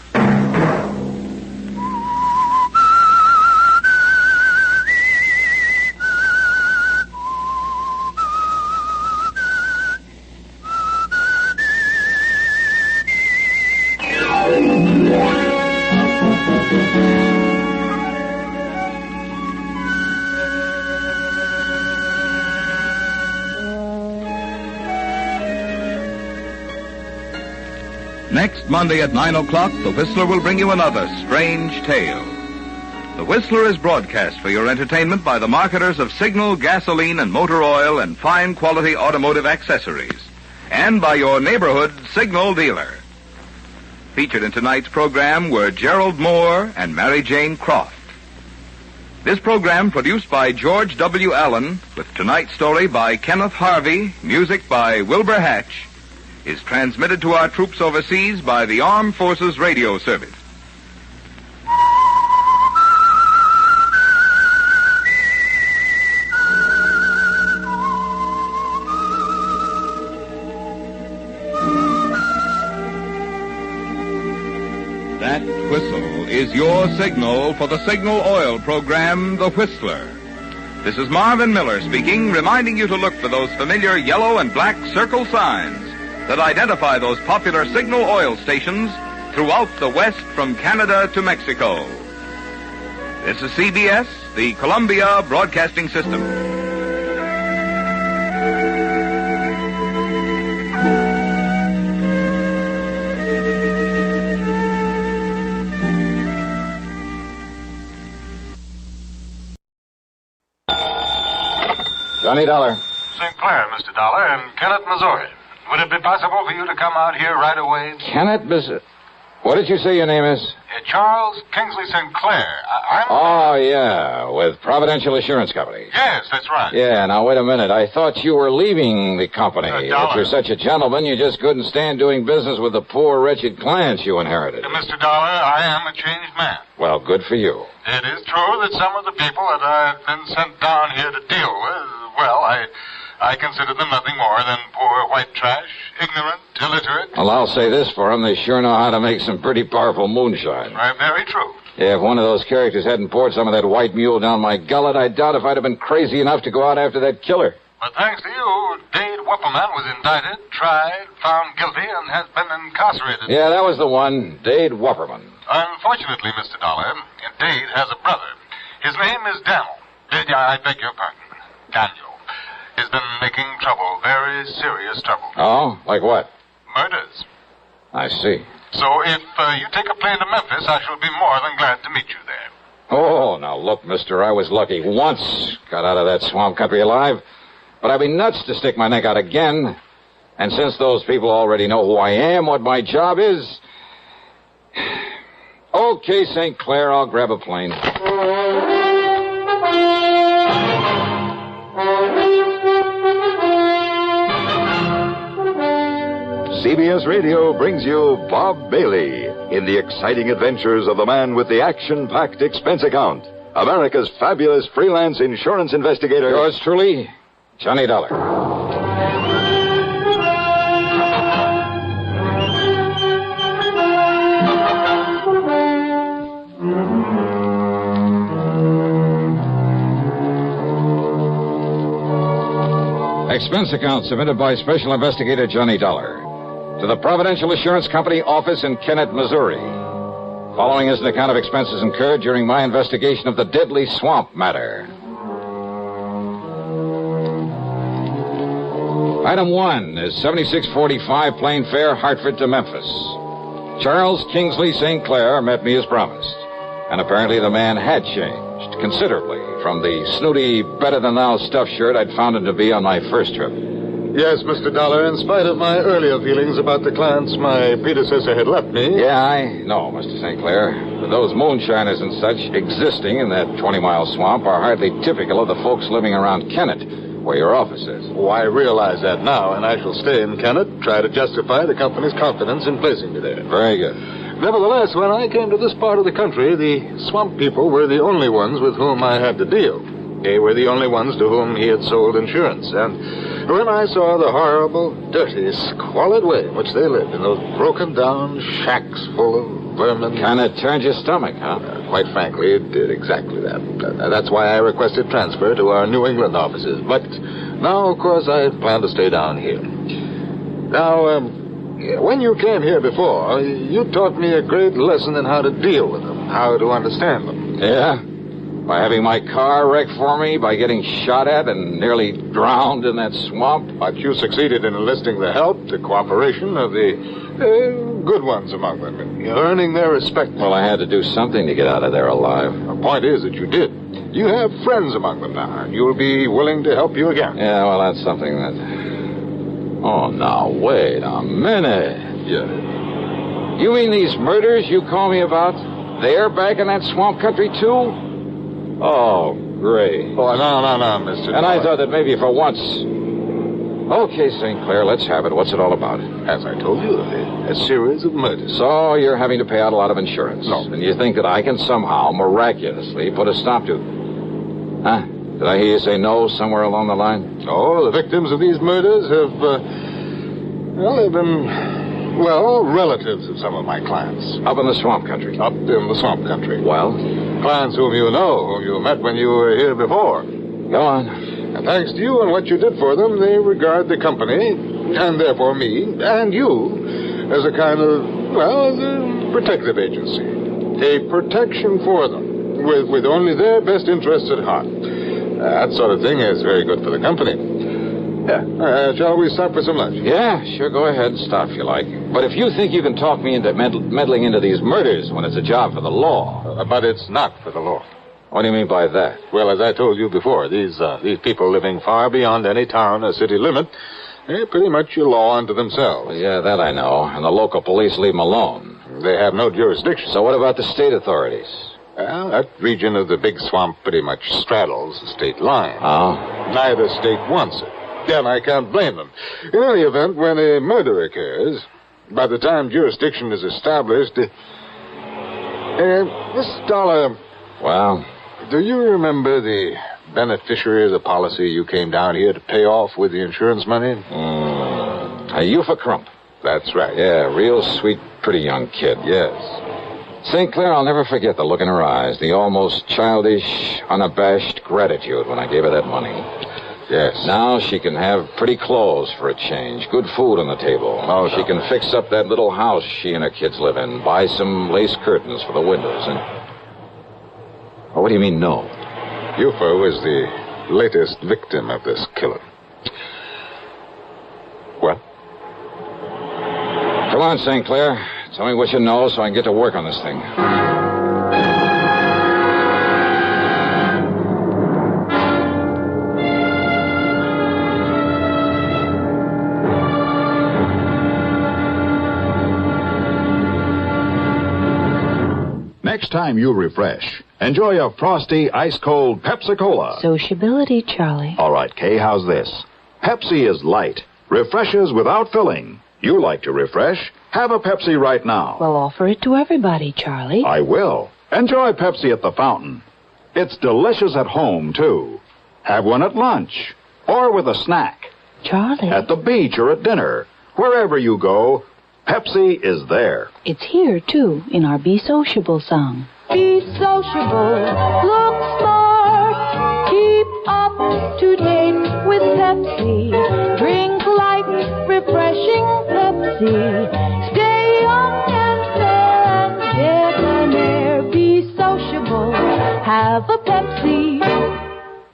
Next Monday at 9 o'clock, The Whistler will bring you another strange tale. The Whistler is broadcast for your entertainment by the marketers of Signal, gasoline, and motor oil and fine quality automotive accessories, and by your neighborhood Signal dealer. Featured in tonight's program were Gerald Moore and Mary Jane Croft. This program, produced by George W. Allen, with tonight's story by Kenneth Harvey, music by Wilbur Hatch, is transmitted to our troops overseas by the Armed Forces Radio Service. That whistle is your signal for the Signal Oil program, The Whistler. This is Marvin Miller speaking, reminding you to look for those familiar yellow and black circle signs that identify those popular Signal oil stations throughout the West from Canada to Mexico. This is CBS, the Columbia Broadcasting System. Johnny Dollar. St. Clair, Mr. Dollar, and Kennett, Missouri. Would it be possible for you to come out here right away? Kennett, what did you say your name is? Charles Kingsley St. Clair. I'm... Oh, yeah, with Providential Assurance Company. Yes, that's right. Yeah, now wait a minute. I thought you were leaving the company. If you're such a gentleman, you just couldn't stand doing business with the poor, wretched clients you inherited. Mr. Dollar, I am a changed man. Well, good for you. It is true that some of the people that I've been sent down here to deal with, well, I consider them nothing more than poor white trash, ignorant, illiterate. Well, I'll say this for them. They sure know how to make some pretty powerful moonshine. Very true. Yeah, if one of those characters hadn't poured some of that white mule down my gullet, I doubt if I'd have been crazy enough to go out after that killer. But thanks to you, Dade Whipperman was indicted, tried, found guilty, and has been incarcerated. Yeah, that was the one, Dade Whipperman. Unfortunately, Mr. Dollar, Dade has a brother. His name is Daniel. I beg your pardon. Daniel. He's been making trouble, very serious trouble. Oh? Like what? Murders. I see. So if you take a plane to Memphis, I shall be more than glad to meet you there. Oh, now look, mister, I was lucky once. Got out of that swamp country alive. But I'd be nuts to stick my neck out again. And since those people already know who I am, what my job is... Okay, St. Clair, I'll grab a plane. CBS Radio brings you Bob Bailey in the exciting adventures of the man with the action-packed expense account. America's fabulous freelance insurance investigator. Yours truly, Johnny Dollar. Expense account submitted by Special Investigator Johnny Dollar to the Providential Assurance Company office in Kennett, Missouri. Following is an account of expenses incurred during my investigation of the deadly swamp matter. Item 1 is 7645 plane fare Hartford to Memphis. Charles Kingsley St. Clair met me as promised. And apparently the man had changed considerably from the snooty, better-than-thou stuffed shirt I'd found him to be on my first trip. Yes, Mr. Dollar, in spite of my earlier feelings about the clients my predecessor had left me... Yeah, I know, Mr. St. Clair. But those moonshiners and such existing in that 20-mile swamp are hardly typical of the folks living around Kennett, where your office is. Oh, I realize that now, and I shall stay in Kennett, try to justify the company's confidence in placing me there. Very good. Nevertheless, when I came to this part of the country, the swamp people were the only ones with whom I had to deal. They were the only ones to whom he had sold insurance. And when I saw the horrible, dirty, squalid way in which they lived in those broken-down shacks full of vermin... Kind of turned your stomach, huh? Quite frankly, it did exactly that. That's why I requested transfer to our New England offices. But now, of course, I plan to stay down here. Now, when you came here before, you taught me a great lesson in how to deal with them, how to understand them. Yeah? By having my car wrecked for me, by getting shot at and nearly drowned in that swamp. But you succeeded in enlisting the help, the cooperation of the good ones among them, and earning their respect. Well, I had to do something to get out of there alive. The point is that you did. You have friends among them now, and you'll be willing to help you again. Yeah, well, that's something that... Oh, now, wait a minute. Yeah. You mean these murders you call me about? They're back in that swamp country, too? Oh, great. Oh, no, Mr. And I thought that maybe for once... Okay, St. Clair, let's have it. What's it all about? As I told you, a series of murders. So you're having to pay out a lot of insurance. No. And you think that I can somehow, miraculously, put a stop to... Huh? Did I hear you say no somewhere along the line? No, the victims of these murders have, they've been... Well, relatives of some of my clients. Up in the swamp country? Up in the swamp country. Well? Clients whom you know, whom you met when you were here before. Go on. And thanks to you and what you did for them, they regard the company, and therefore me, and you, as a kind of, well, as a protective agency. A protection for them, with only their best interests at heart. That sort of thing is very good for the company. Yeah. Shall we stop for some lunch? Yeah, sure, go ahead and stop if you like. But if you think you can talk me into meddling into these murders when it's a job for the law... but it's not for the law. What do you mean by that? Well, as I told you before, these people living far beyond any town or city limit, they're pretty much a law unto themselves. Well, yeah, that I know. And the local police leave them alone. They have no jurisdiction. So what about the state authorities? Well, that region of the big swamp pretty much straddles the state line. Oh? Neither state wants it. And I can't blame them. In any event, when a murder occurs, by the time jurisdiction is established... Mr. Dollar... Well? Do you remember the beneficiary of the policy you came down here to pay off with the insurance money? A Eupha Crump. That's right. Yeah, real sweet, pretty young kid. Yes. St. Clair, I'll never forget the look in her eyes, the almost childish, unabashed gratitude when I gave her that money. Yes. Now she can have pretty clothes for a change, good food on the table. Oh, she can fix up that little house she and her kids live in, buy some lace curtains for the windows, and... Oh, what do you mean, no? Eupha was the latest victim of this killer. What? Come on, St. Clair. Tell me what you know so I can get to work on this thing. Next time you refresh, enjoy a frosty, ice-cold Pepsi-Cola. Sociability, Charlie. All right, Kay, how's this? Pepsi is light, refreshes without filling. You like to refresh? Have a Pepsi right now. Well, offer it to everybody, Charlie. I will. Enjoy Pepsi at the fountain. It's delicious at home, too. Have one at lunch or with a snack. Charlie. At the beach or at dinner. Wherever you go, Pepsi is there. It's here, too, in our Be Sociable song. Be sociable, look smart, keep up to date with Pepsi. Drink light, refreshing Pepsi. Stay young and fair and debonair. Be sociable, have a Pepsi.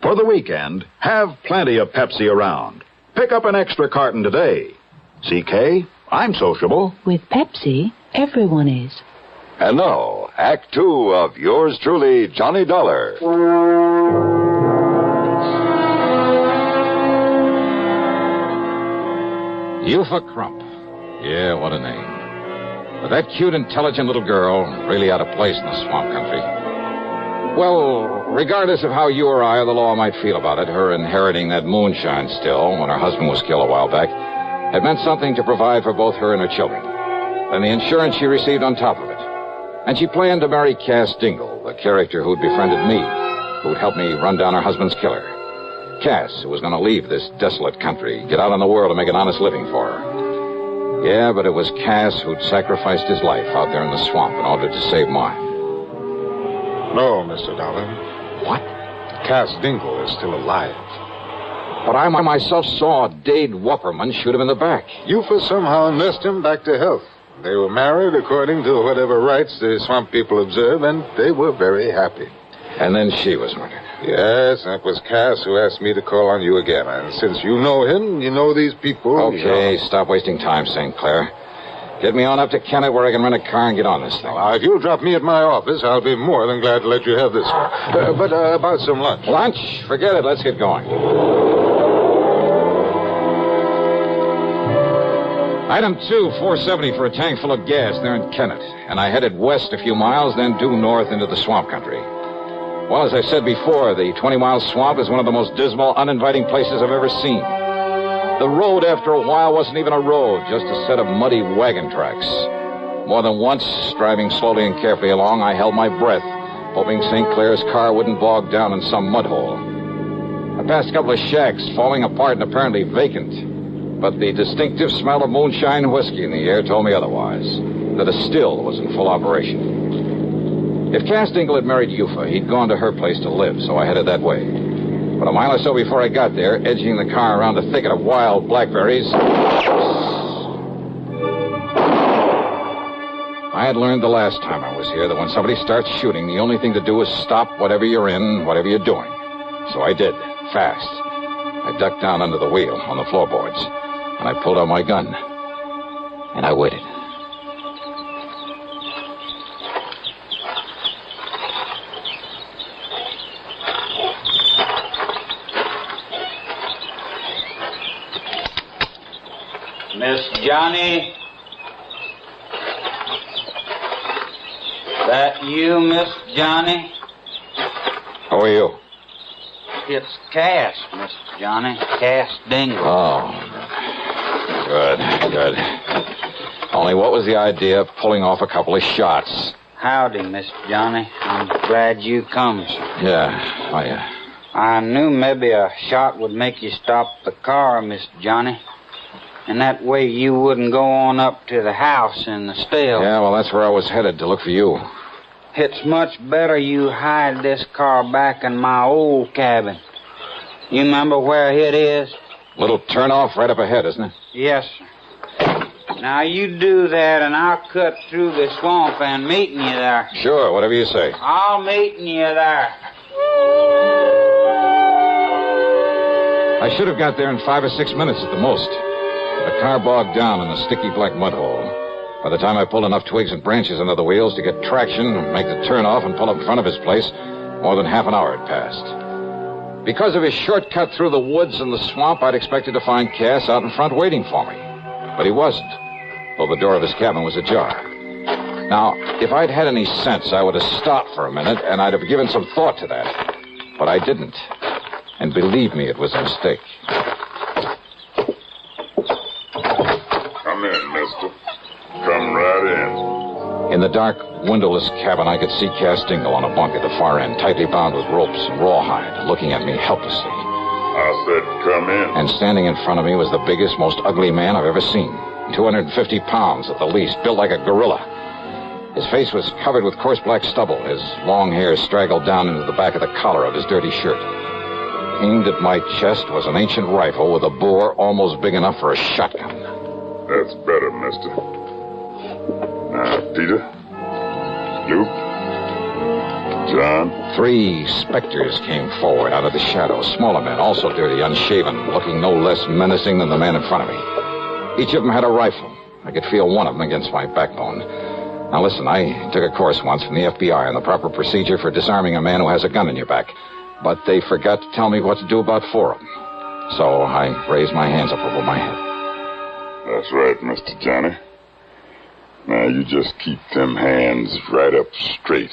For the weekend, have plenty of Pepsi around. Pick up an extra carton today. CK, I'm sociable. With Pepsi, everyone is. And now, Act 2 of yours truly, Johnny Dollar. Eupha Crump. Yeah, what a name. But that cute, intelligent little girl, really out of place in the swamp country. Well, regardless of how you or I or the law might feel about it, her inheriting that moonshine still when her husband was killed a while back, it meant something to provide for both her and her children. And the insurance she received on top of it. And she planned to marry Cass Dingle, the character who'd befriended me, who'd helped me run down her husband's killer. Cass, who was going to leave this desolate country, get out in the world and make an honest living for her. Yeah, but it was Cass who'd sacrificed his life out there in the swamp in order to save mine. No, Mr. Dollar. What? Cass Dingle is still alive. But I myself saw Dade Wupperman shoot him in the back. Eufa somehow nursed him back to health. They were married according to whatever rites the swamp people observe, and they were very happy. And then she was murdered. Yes, that was Cass who asked me to call on you again. And since you know him, you know these people. Okay, stop wasting time, St. Clair. Get me on up to Kennett where I can rent a car and get on this thing. Now, if you'll drop me at my office, I'll be more than glad to let you have this one. But about some lunch. Lunch? Forget it. Let's get going. Item 2, $4.70 for a tank full of gas there in Kennett. And I headed west a few miles, then due north into the swamp country. Well, as I said before, the 20-mile swamp is one of the most dismal, uninviting places I've ever seen. The road, after a while, wasn't even a road, just a set of muddy wagon tracks. More than once, driving slowly and carefully along, I held my breath, hoping St. Clair's car wouldn't bog down in some mud hole. I passed a couple of shacks, falling apart and apparently vacant. But the distinctive smell of moonshine and whiskey in the air told me otherwise, that a still was in full operation. If Cass Dingle had married Eufa, he'd gone to her place to live, so I headed that way. But a mile or so before I got there, edging the car around a thicket of wild blackberries, I had learned the last time I was here that when somebody starts shooting, the only thing to do is stop whatever you're in, whatever you're doing. So I did, fast. I ducked down under the wheel on the floorboards, and I pulled out my gun. And I waited. Miss Johnny? That you, Miss Johnny? Who are you? It's Cass, Miss Johnny. Cass Dingle. Oh, good. Only what was the idea of pulling off a couple of shots? Howdy, Miss Johnny. I'm glad you come, sir. Yeah, I knew maybe a shot would make you stop the car, Miss Johnny. And that way you wouldn't go on up to the house in the still. Yeah, well, that's where I was headed to look for you. It's much better you hide this car back in my old cabin. You remember where it is? Little turnoff right up ahead, isn't it? Yes, sir. Now you do that and I'll cut through the swamp and meet you there. Sure, whatever you say. I'll meet you there. I should have got there in 5 or 6 minutes at the most. The car bogged down in the sticky black mud hole. By the time I pulled enough twigs and branches under the wheels to get traction, make the turnoff, and pull up in front of his place, more than half an hour had passed. Because of his shortcut through the woods and the swamp, I'd expected to find Cass out in front waiting for me. But he wasn't, though the door of his cabin was ajar. Now, if I'd had any sense, I would have stopped for a minute, and I'd have given some thought to that. But I didn't. And believe me, it was a mistake. Come in, mister. Come right In the dark, windowless cabin, I could see Cass Dingle on a bunk at the far end, tightly bound with ropes and rawhide, looking at me helplessly. I said come in. And standing in front of me was the biggest, most ugly man I've ever seen. 250 pounds at the least, built like a gorilla. His face was covered with coarse black stubble. His long hair straggled down into the back of the collar of his dirty shirt. Aimed at my chest was an ancient rifle with a bore almost big enough for a shotgun. That's better, mister. Now, Peter, Luke, John. 3 specters came forward out of the shadows. Smaller men, also dirty, unshaven, looking no less menacing than the man in front of me. Each of them had a rifle. I could feel one of them against my backbone. Now listen, I took a course once from the FBI on the proper procedure for disarming a man who has a gun in your back. But they forgot to tell me what to do about 4 of them. So I raised my hands up over my head. That's right, Mr. Johnny. Now you just keep them hands right up straight.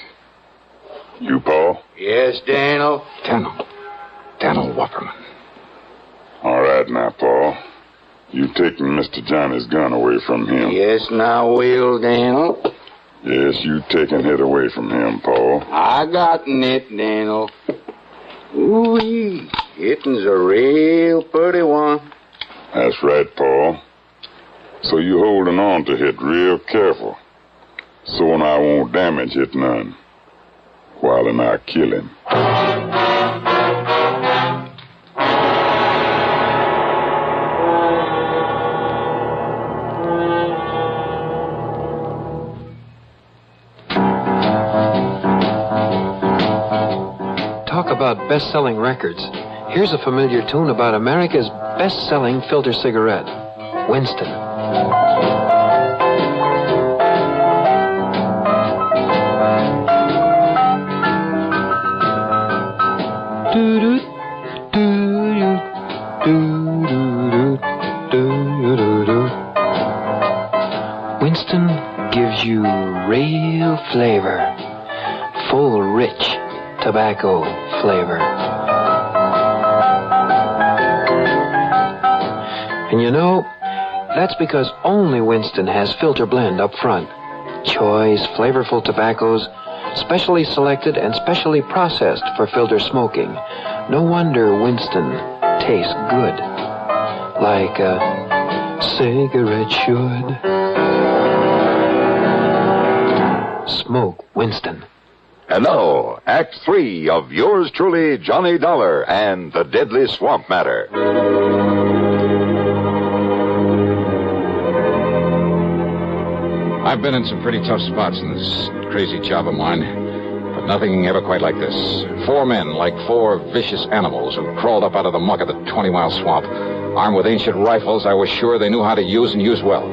You, Paul? Yes, Daniel? Daniel Wupperman. All right now, Paul. You taking Mr. Johnny's gun away from him. Yes, now will, Daniel. Yes, you taking it away from him, Paul. I got it, Daniel. Ooh-wee. Hitting's a real pretty one. That's right, Paul. So you holding on to it real careful. So I won't damage it none. While I kill him. Talk about best-selling records. Here's a familiar tune about America's best-selling filter cigarette, Winston. Winston gives you real flavor, full, rich tobacco flavor. And you know, that's because only Winston has filter blend up front. Choice, flavorful tobaccos, specially selected and specially processed for filter smoking. No wonder Winston tastes good, like a cigarette should. Smoke Winston. And now, Act 3 of yours truly, Johnny Dollar and the Deadly Swamp Matter. I've been in some pretty tough spots in this crazy job of mine, but nothing ever quite like this. 4 men, like 4 vicious animals who crawled up out of the muck of the 20-mile swamp. Armed with ancient rifles I was sure they knew how to use and use well.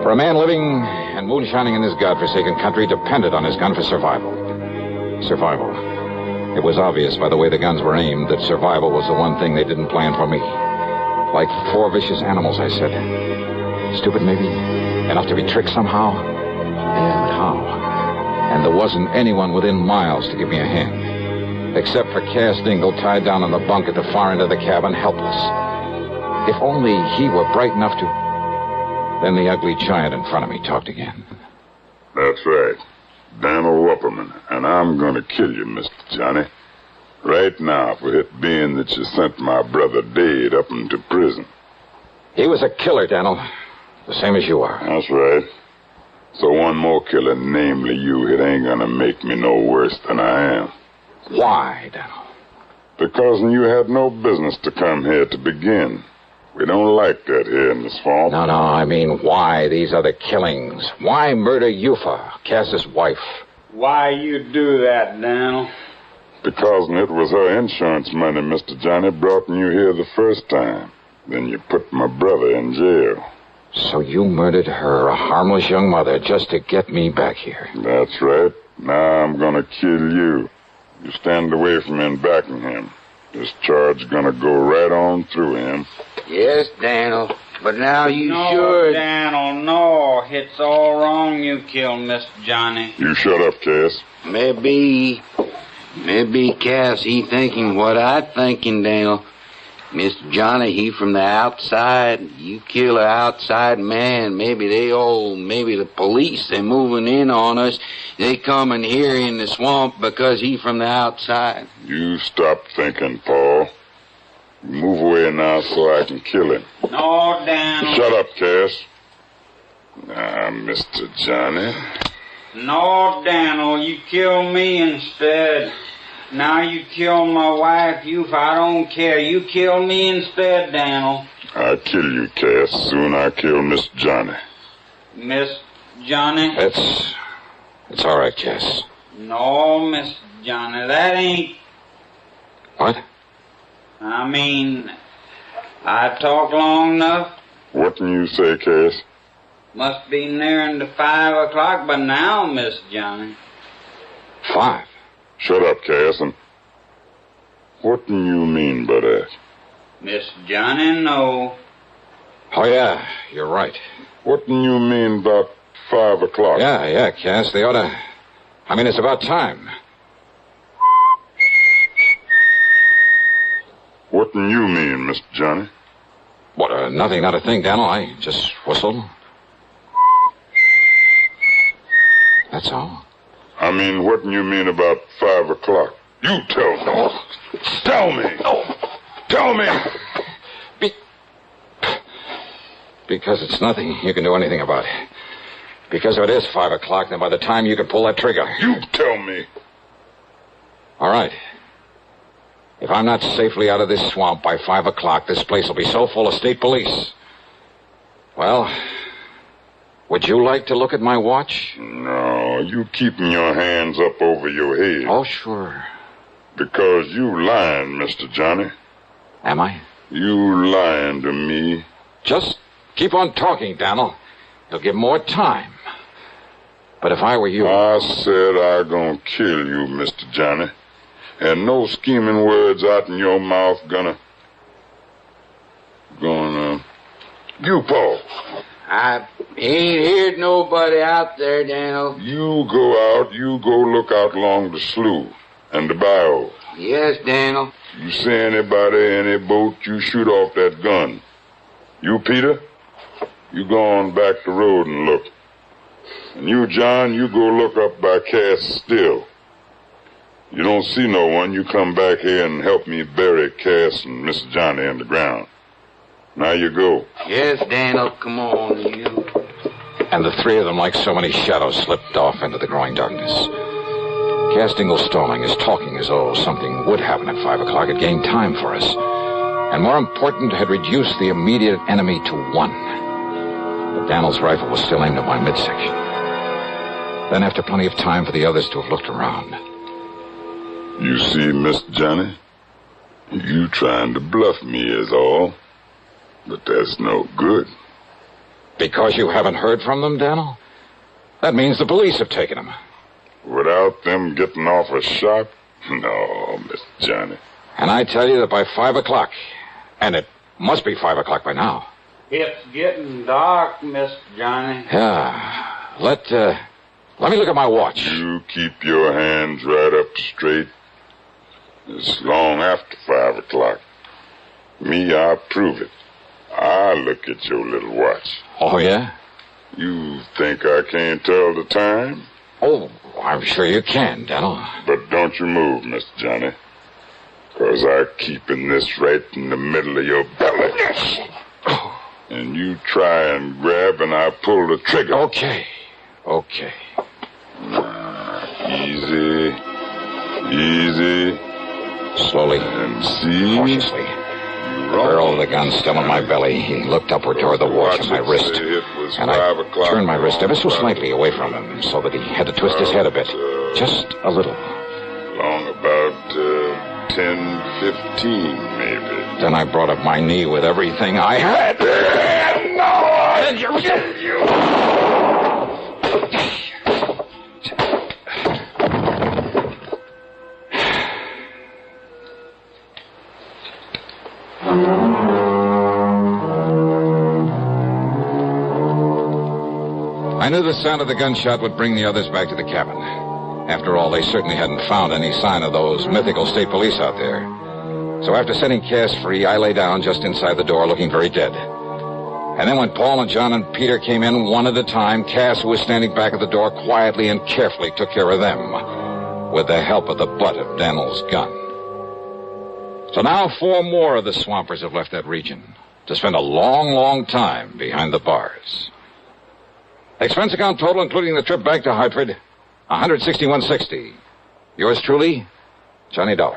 For a man living and moonshining in this godforsaken country depended on his gun for survival. Survival. It was obvious by the way the guns were aimed that survival was the one thing they didn't plan for me. Like 4 vicious animals, I said. Stupid, maybe? Enough to be tricked somehow? Yeah, but how? And there wasn't anyone within miles to give me a hand. Except for Cass Dingle tied down on the bunk at the far end of the cabin, helpless. If only he were bright enough to... Then the ugly giant in front of me talked again. That's right. Daniel Wupperman, and I'm gonna kill you, Mr. Johnny. Right now for it being that you sent my brother Dade up into prison. He was a killer, Daniel. The same as you are. That's right. So one more killer, namely you, it ain't gonna make me no worse than I am. Why, Daniel? Because you had no business to come here to begin. We don't like that here in the swamp. No, I mean, why these other killings? Why murder Eufa, Cass's wife? Why you do that, Daniel? Because it was her insurance money, Mr. Johnny, brought you here the first time. Then you put my brother in jail. So you murdered her, a harmless young mother, just to get me back here? That's right. Now I'm gonna kill you. You stand away from him backing him. This charge gonna go right on through him. Yes, Daniel, but now you no, should... No, Daniel, no. It's all wrong you killed Miss Johnny. You shut up, Cass. Maybe Cass, he thinking what I thinking, Daniel. Mr. Johnny, he from the outside. You kill an outside man. Maybe the police, they moving in on us. They coming here in the swamp because he from the outside. You stop thinking, Paul. Move away now so I can kill him. No, Daniel. Shut up, Cass. Now, Mr. Johnny. No, Daniel, you kill me instead. Now you kill my wife, I don't care. You kill me instead, Daniel. I kill you, Cass. Soon I kill Miss Johnny. Miss Johnny? It's all right, Cass. No, Miss Johnny, that ain't... What? I mean, I talked long enough. What can you say, Cass? Must be nearing to 5 o'clock by now, Miss Johnny. 5? Shut up, Cass, and what do you mean by that? Miss Johnny, no. Oh, yeah, you're right. What do you mean about 5 o'clock? Yeah, Cass, they ought to... I mean, it's about time. What do you mean, Mr. Johnny? What, nothing, not a thing, Daniel. I just whistled. that's all. I mean, what do you mean about 5 o'clock? You tell me. Tell me. Tell me. Because it's nothing you can do anything about. Because if it is 5 o'clock, then by the time you can pull that trigger. You tell me. All right. If I'm not safely out of this swamp by 5 o'clock, this place will be so full of state police. Well, would you like to look at my watch? No, you keeping your hands up over your head. Oh, sure. Because you lying, Mr. Johnny. Am I? You lying to me. Just keep on talking, Daniel. You'll give more time. But if I were you... I said I gonna kill you, Mr. Johnny. And no scheming words out in your mouth gonna... You, Paul. I ain't heard nobody out there, Daniel. You go out, you go look out along the slough and the bayou. Yes, Daniel. You see anybody, any boat, you shoot off that gun. You, Peter, you go on back the road and look. And you, John, you go look up by Cass Still. You don't see no one, you come back here and help me bury Cass and Mr. Johnny in the ground. Now you go. Yes, Daniel, come on, you. And the three of them, like so many shadows, slipped off into the growing darkness. Cass Dingle's stalling, his talking as though something would happen at 5 o'clock, had gained time for us. And more important, had reduced the immediate enemy to 1. But Daniel's rifle was still aimed at my midsection. Then, after plenty of time for the others to have looked around. You see, Mr. Johnny, you trying to bluff me is all. But that's no good. Because you haven't heard from them, Daniel? That means the police have taken them. Without them getting off a shot? No, Mr. Johnny. And I tell you that by 5 o'clock, and it must be 5 o'clock by now. It's getting dark, Mr. Johnny. Yeah. Let me look at my watch. You keep your hands right up straight. It's long after 5 o'clock. Me, I prove it. I look at your little watch. Oh, yeah? You think I can't tell the time? Oh, I'm sure you can, Daniel. But don't you move, Mr. Johnny. 'Cause I'm keeping this right in the middle of your belly. And you try and grab and I pull the trigger. Okay. Easy. Easy. Slowly. And see? Cautiously. The barrel of the gun still in my belly. He looked upward toward the watch on my wrist. And I turned my wrist ever so slightly away from him so that he had to twist his head a bit. Just a little. Long about 10:15, maybe. Then I brought up my knee with everything I had. I knew the sound of the gunshot would bring the others back to the cabin. After all, they certainly hadn't found any sign of those mythical state police out there. So after setting Cass free, I lay down just inside the door looking very dead. And then when Paul and John and Peter came in one at a time, Cass, who was standing back at the door, quietly and carefully took care of them with the help of the butt of Daniel's gun. So now 4 more of the swampers have left that region to spend a long, long time behind the bars. Expense account total, including the trip back to Hartford, $161.60. Yours truly, Johnny Dollar.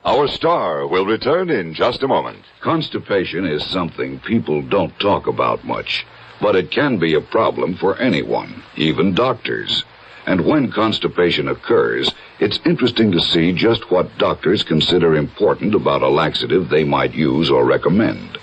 Our star will return in just a moment. Constipation is something people don't talk about much, but it can be a problem for anyone, even doctors. And when constipation occurs, it's interesting to see just what doctors consider important about a laxative they might use or recommend.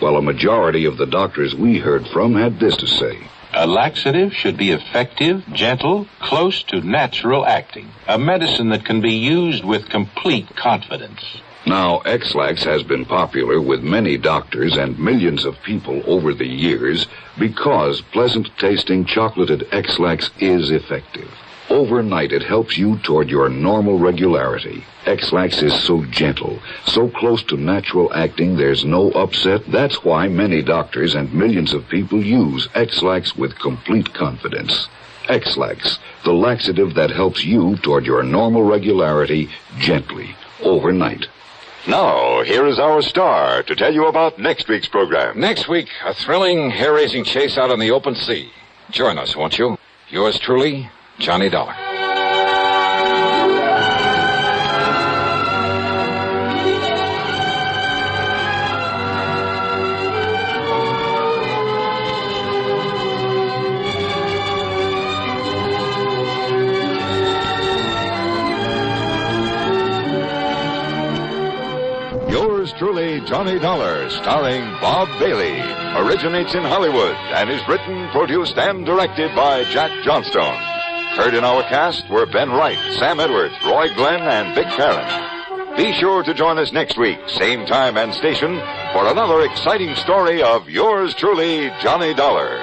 Well, a majority of the doctors we heard from had this to say. A laxative should be effective, gentle, close to natural acting. A medicine that can be used with complete confidence. Now, X-Lax has been popular with many doctors and millions of people over the years because pleasant-tasting chocolated X-Lax is effective. Overnight, it helps you toward your normal regularity. X-Lax is so gentle, so close to natural acting, there's no upset. That's why many doctors and millions of people use X-Lax with complete confidence. X-Lax, the laxative that helps you toward your normal regularity gently, overnight. Now, here is our star to tell you about next week's program. Next week, a thrilling, hair-raising chase out on the open sea. Join us, won't you? Yours truly, Johnny Dollar. Yours truly, Johnny Dollar, starring Bob Bailey, originates in Hollywood and is written, produced, and directed by Jack Johnstone. Heard in our cast were Ben Wright, Sam Edwards, Roy Glenn, and Vic Perrin. Be sure to join us next week, same time and station, for another exciting story of yours truly, Johnny Dollar.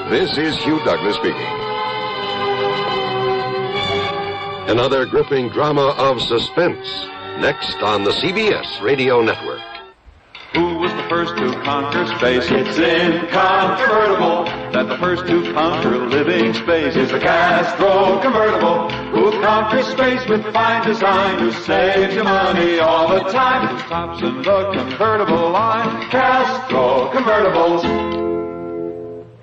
This is Hugh Douglas speaking. Another gripping drama of suspense, next on the CBS Radio Network. Who was the first to conquer space? It's incontrovertible that the first to conquer living space is the Castro convertible, who conquers space with fine design, who saves you money all the time, who stops in the convertible line. Castro convertibles.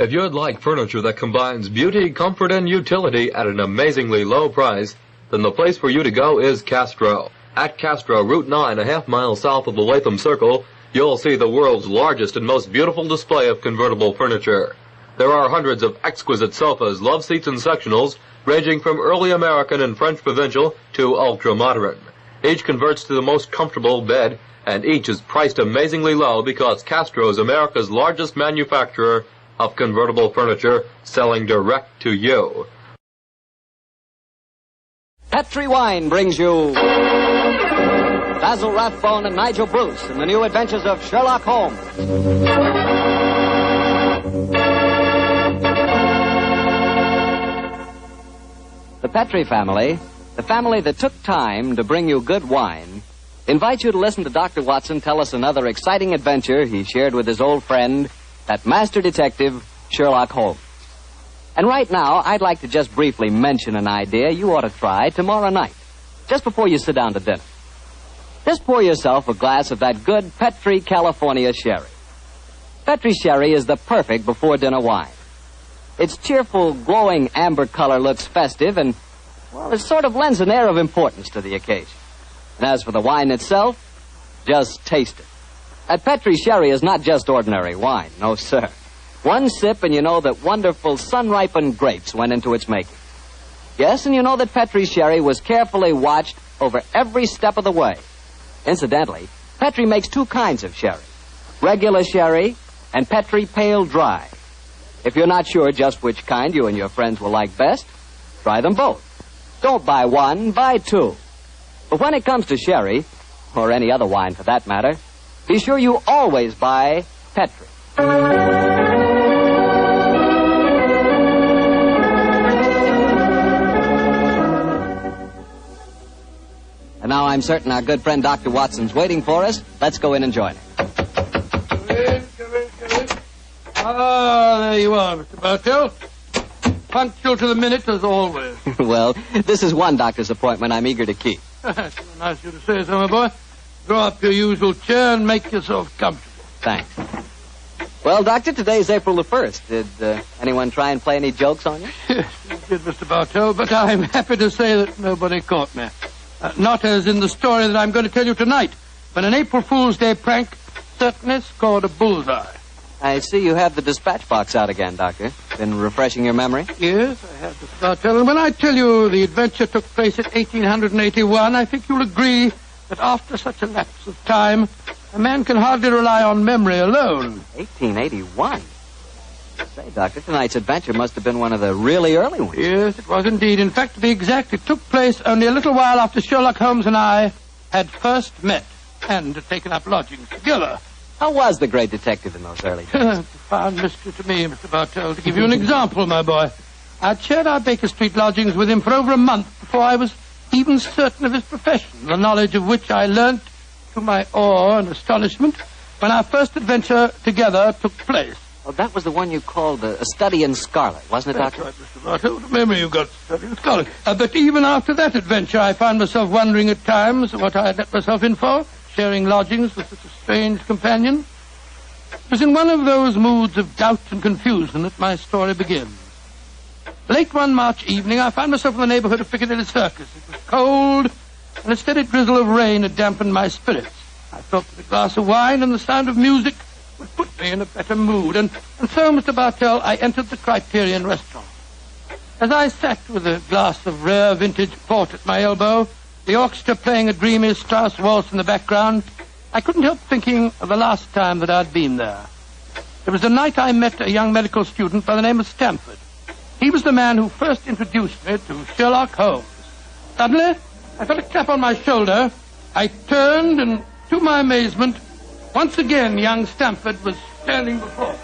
If you'd like furniture that combines beauty, comfort, and utility at an amazingly low price, then the place for you to go is Castro. At Castro, Route 9, a half mile south of the Latham Circle, you'll see the world's largest and most beautiful display of convertible furniture. There are hundreds of exquisite sofas, love seats, and sectionals, ranging from early American and French provincial to ultra-modern. Each converts to the most comfortable bed, and each is priced amazingly low because Castro is America's largest manufacturer of convertible furniture, selling direct to you. Petri Wine brings you Basil Rathbone and Nigel Bruce in the new adventures of Sherlock Holmes. The Petri family, the family that took time to bring you good wine, invites you to listen to Dr. Watson tell us another exciting adventure he shared with his old friend, that master detective, Sherlock Holmes. And right now, I'd like to just briefly mention an idea you ought to try tomorrow night, just before you sit down to dinner. Just pour yourself a glass of that good Petri California sherry. Petri sherry is the perfect before-dinner wine. Its cheerful, glowing amber color looks festive and, well, it sort of lends an air of importance to the occasion. And as for the wine itself, just taste it. That Petri sherry is not just ordinary wine, no, sir. One sip and you know that wonderful sun-ripened grapes went into its making. Yes, and you know that Petri sherry was carefully watched over every step of the way. Incidentally, Petri makes two kinds of sherry. Regular sherry and Petri Pale Dry. If you're not sure just which kind you and your friends will like best, try them both. Don't buy one, buy two. But when it comes to sherry, or any other wine for that matter, be sure you always buy Petri. And now I'm certain our good friend Dr. Watson's waiting for us. Let's go in and join him. Ah, there you are, Mr. Bartell. Punctual to the minute, as always. Well, this is one doctor's appointment I'm eager to keep. Nice of you to say so, my boy. Draw up your usual chair and make yourself comfortable. Thanks. Well, Doctor, today's April the 1st. Did anyone try and play any jokes on you? Yes, you did, Mr. Bartell, but I'm happy to say that nobody caught me. Not as in the story that I'm going to tell you tonight, but an April Fool's Day prank certainly scored a bullseye. I see you have the dispatch box out again, Doctor. Been refreshing your memory? Yes, I have, Mr. Bartell. And when I tell you the adventure took place at 1881, I think you'll agree that after such a lapse of time, a man can hardly rely on memory alone. 1881? Say, Doctor, tonight's adventure must have been one of the really early ones. Yes, it was indeed. In fact, to be exact, it took place only a little while after Sherlock Holmes and I had first met and had taken up lodgings together. How was the great detective in those early days? Profound mystery to me, Mr. Bartell. To give you an example, my boy, I'd shared our Baker Street lodgings with him for over a month before I was even certain of his profession, the knowledge of which I learnt to my awe and astonishment when our first adventure together took place. Well, that was the one you called A Study in Scarlet, wasn't it, That's Doctor? right, Mr. Bartell. What a memory you've got, Study in Scarlet. But even after that adventure, I found myself wondering at times what I had let myself in for, sharing lodgings with such a strange companion. It was in one of those moods of doubt and confusion that my story begins. Late one March evening, I found myself in the neighborhood of Piccadilly Circus. It was cold, and a steady drizzle of rain had dampened my spirits. I thought that a glass of wine and the sound of music would put me in a better mood. And so, Mr. Bartell, I entered the Criterion restaurant. As I sat with a glass of rare vintage port at my elbow, the orchestra playing a dreamy Strauss waltz in the background, I couldn't help thinking of the last time that I'd been there. It was the night I met a young medical student by the name of Stamford. He was the man who first introduced me to Sherlock Holmes. Suddenly, I felt a clap on my shoulder. I turned, and to my amazement, once again young Stamford was standing before me.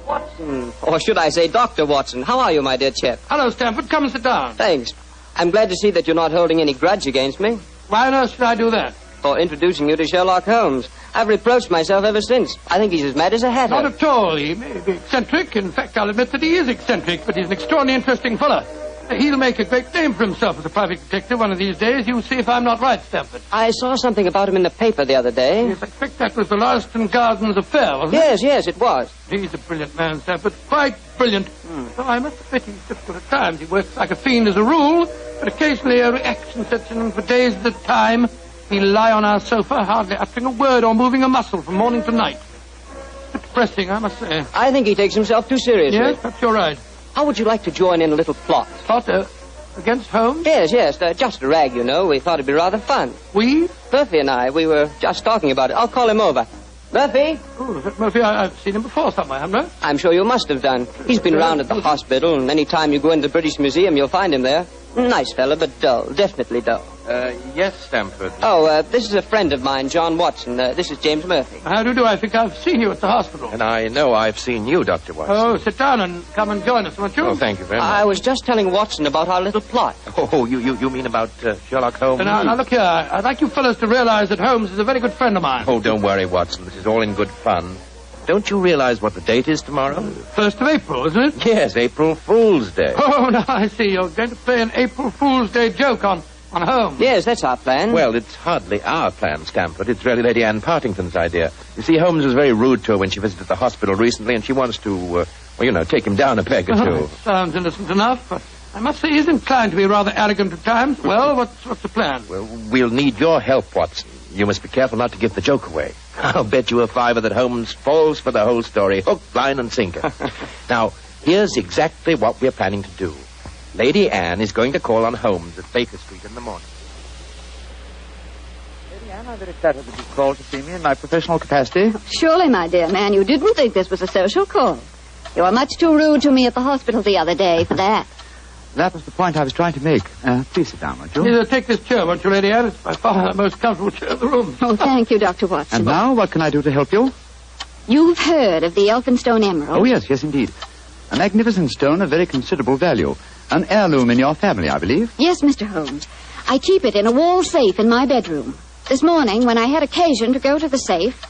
Watson. Or should I say Dr. Watson. How are you, my dear chap? Hello, Stamford. Come and sit down. Thanks. I'm glad to see that you're not holding any grudge against me. Why on earth should I do that? For introducing you to Sherlock Holmes. I've reproached myself ever since. I think he's as mad as a hatter. Not at all. He may be eccentric. In fact, I'll admit that he is eccentric, but he's an extraordinarily interesting fellow. He'll make a great name for himself as a private detective one of these days. You'll see if I'm not right, Stamford. I saw something about him in the paper the other day. Yes, I expect that was the Lauriston Gardens affair, wasn't it? Yes, it was. He's a brilliant man, Stamford. Quite brilliant. Though I must admit he's difficult at times. He works like a fiend as a rule, but occasionally a reaction sets in, and for days at a time he'll lie on our sofa, hardly uttering a word or moving a muscle from morning to night. It's depressing, I must say. I think he takes himself too seriously. Yes, perhaps you're right. How would you like to join in a little plot? Plot, against Holmes? Yes, just a rag, you know. We thought it'd be rather fun. We? Murphy and I, we were just talking about it. I'll call him over. Murphy? Oh, is that Murphy? I've seen him before somewhere, haven't I? I'm sure you must have done. He's been round at the hospital, and any time you go into the British Museum, you'll find him there. Nice fella, but dull. Definitely dull. Yes, Stamford. Oh, this is a friend of mine, John Watson. This is James Murphy. How do you do? I think I've seen you at the hospital. And I know I've seen you, Dr. Watson. Oh, sit down and come and join us, won't you? Oh, thank you very much. I was just telling Watson about our little plot. Oh, you mean about Sherlock Holmes? Now, look here. I'd like you fellows to realize that Holmes is a very good friend of mine. Oh, don't worry, Watson. This is all in good fun. Don't you realize what the date is tomorrow? 1st of April, isn't it? Yes, April Fool's Day. Oh, now I see. You're going to play an April Fool's Day joke on Holmes. Yes, that's our plan. Well, it's hardly our plan, Stamford. It's really Lady Anne Partington's idea. You see, Holmes was very rude to her when she visited the hospital recently, and she wants to, take him down a peg or two. Sounds innocent enough, but I must say he's inclined to be rather arrogant at times. Well, what's the plan? Well, we'll need your help, Watson. You must be careful not to give the joke away. I'll bet you a $5 that Holmes falls for the whole story, hook, line, and sinker. Now, here's exactly what we're planning to do. Lady Anne is going to call on Holmes at Baker Street in the morning. Lady Anne, I'm very flattered that you called to see me in my professional capacity. Surely, my dear man, you didn't think this was a social call. You were much too rude to me at the hospital the other day for that. That was the point I was trying to make. Please sit down, won't you? Here, take this chair, won't you, Lady Anne? It's by far the most comfortable chair in the room. Oh, thank you, Dr. Watson. And now, what can I do to help you? You've heard of the Elphinstone Emerald? Oh, yes, indeed. A magnificent stone of very considerable value. An heirloom in your family, I believe. Yes, Mr. Holmes. I keep it in a wall safe in my bedroom. This morning, when I had occasion to go to the safe,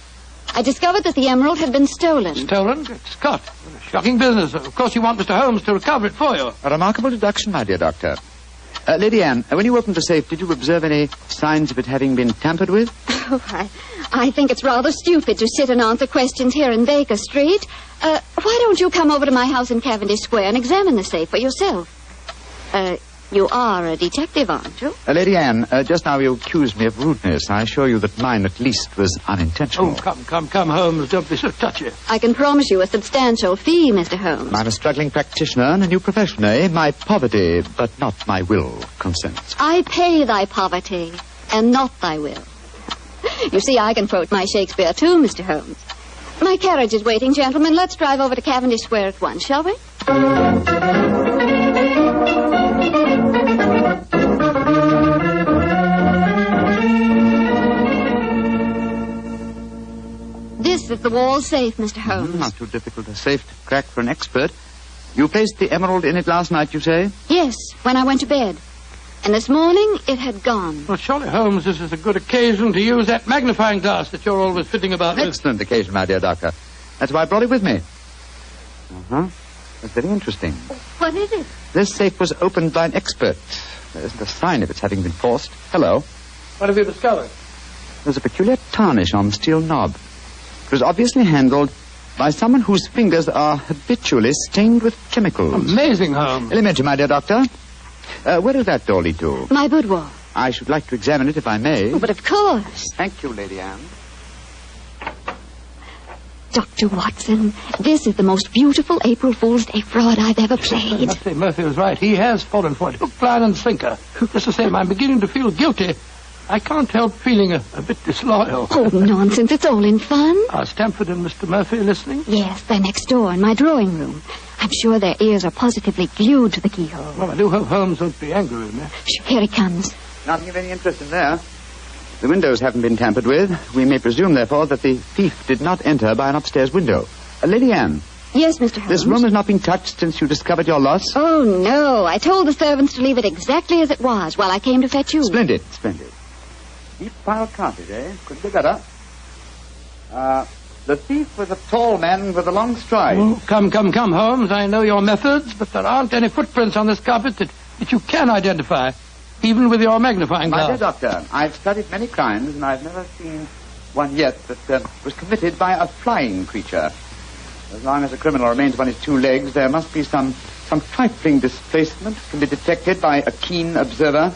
I discovered that the emerald had been stolen. Stolen? Scott, shocking business. Of course you want Mr. Holmes to recover it for you. A remarkable deduction, my dear doctor. Lady Anne, when you opened the safe, did you observe any signs of it having been tampered with? Oh, I think it's rather stupid to sit and answer questions here in Baker Street. Why don't you come over to my house in Cavendish Square and examine the safe for yourself? You are a detective, aren't you? Lady Anne, just now you accused me of rudeness. I assure you that mine, at least, was unintentional. Oh, come, Holmes. Don't be so touchy. I can promise you a substantial fee, Mr. Holmes. I'm a struggling practitioner and a new profession, eh? My poverty, but not my will, consents. I pay thy poverty, and not thy will. You see, I can quote my Shakespeare, too, Mr. Holmes. My carriage is waiting, gentlemen. Let's drive over to Cavendish Square at once, shall we? all safe, Mr. Holmes. Not too difficult a safe to crack for an expert. You placed the emerald in it last night, you say? Yes, when I went to bed. And this morning, it had gone. Well, surely, Holmes, this is a good occasion to use that magnifying glass that you're always fitting about with. Excellent occasion, my dear doctor. That's why I brought it with me. Uh-huh. That's very interesting. What is it? This safe was opened by an expert. There isn't a sign of its having been forced. Hello. What have you discovered? There's a peculiar tarnish on the steel knob. It was obviously handled by someone whose fingers are habitually stained with chemicals. Amazing, Holmes. Elementary, my dear doctor. Where does that door lead to? My boudoir. I should like to examine it if I may. Oh, but of course. Thank you, Lady Anne. Dr. Watson, this is the most beautiful April Fool's Day fraud I've ever played. I must say, Murphy was right. He has fallen for it. Hook, line, and sinker. Just the same, I'm beginning to feel guilty. I can't help feeling a bit disloyal. Oh, nonsense. It's all in fun. Are Stamford and Mr. Murphy listening? Yes, they're next door in my drawing room. I'm sure their ears are positively glued to the keyhole. Well, I do hope Holmes won't be angry with me. Shh, here he comes. Nothing of any interest in there. The windows haven't been tampered with. We may presume, therefore, that the thief did not enter by an upstairs window. Lady Anne. Yes, Mr. Holmes? This room has not been touched since you discovered your loss? Oh, no. I told the servants to leave it exactly as it was while I came to fetch you. Splendid, splendid. Deep pile carpet, eh? Couldn't be better. The thief was a tall man with a long stride. Oh, come, Holmes. I know your methods, but there aren't any footprints on this carpet that you can identify, even with your magnifying glass. My dear doctor, I've studied many crimes, and I've never seen one yet that was committed by a flying creature. As long as a criminal remains on his two legs, there must be some trifling displacement can be detected by a keen observer.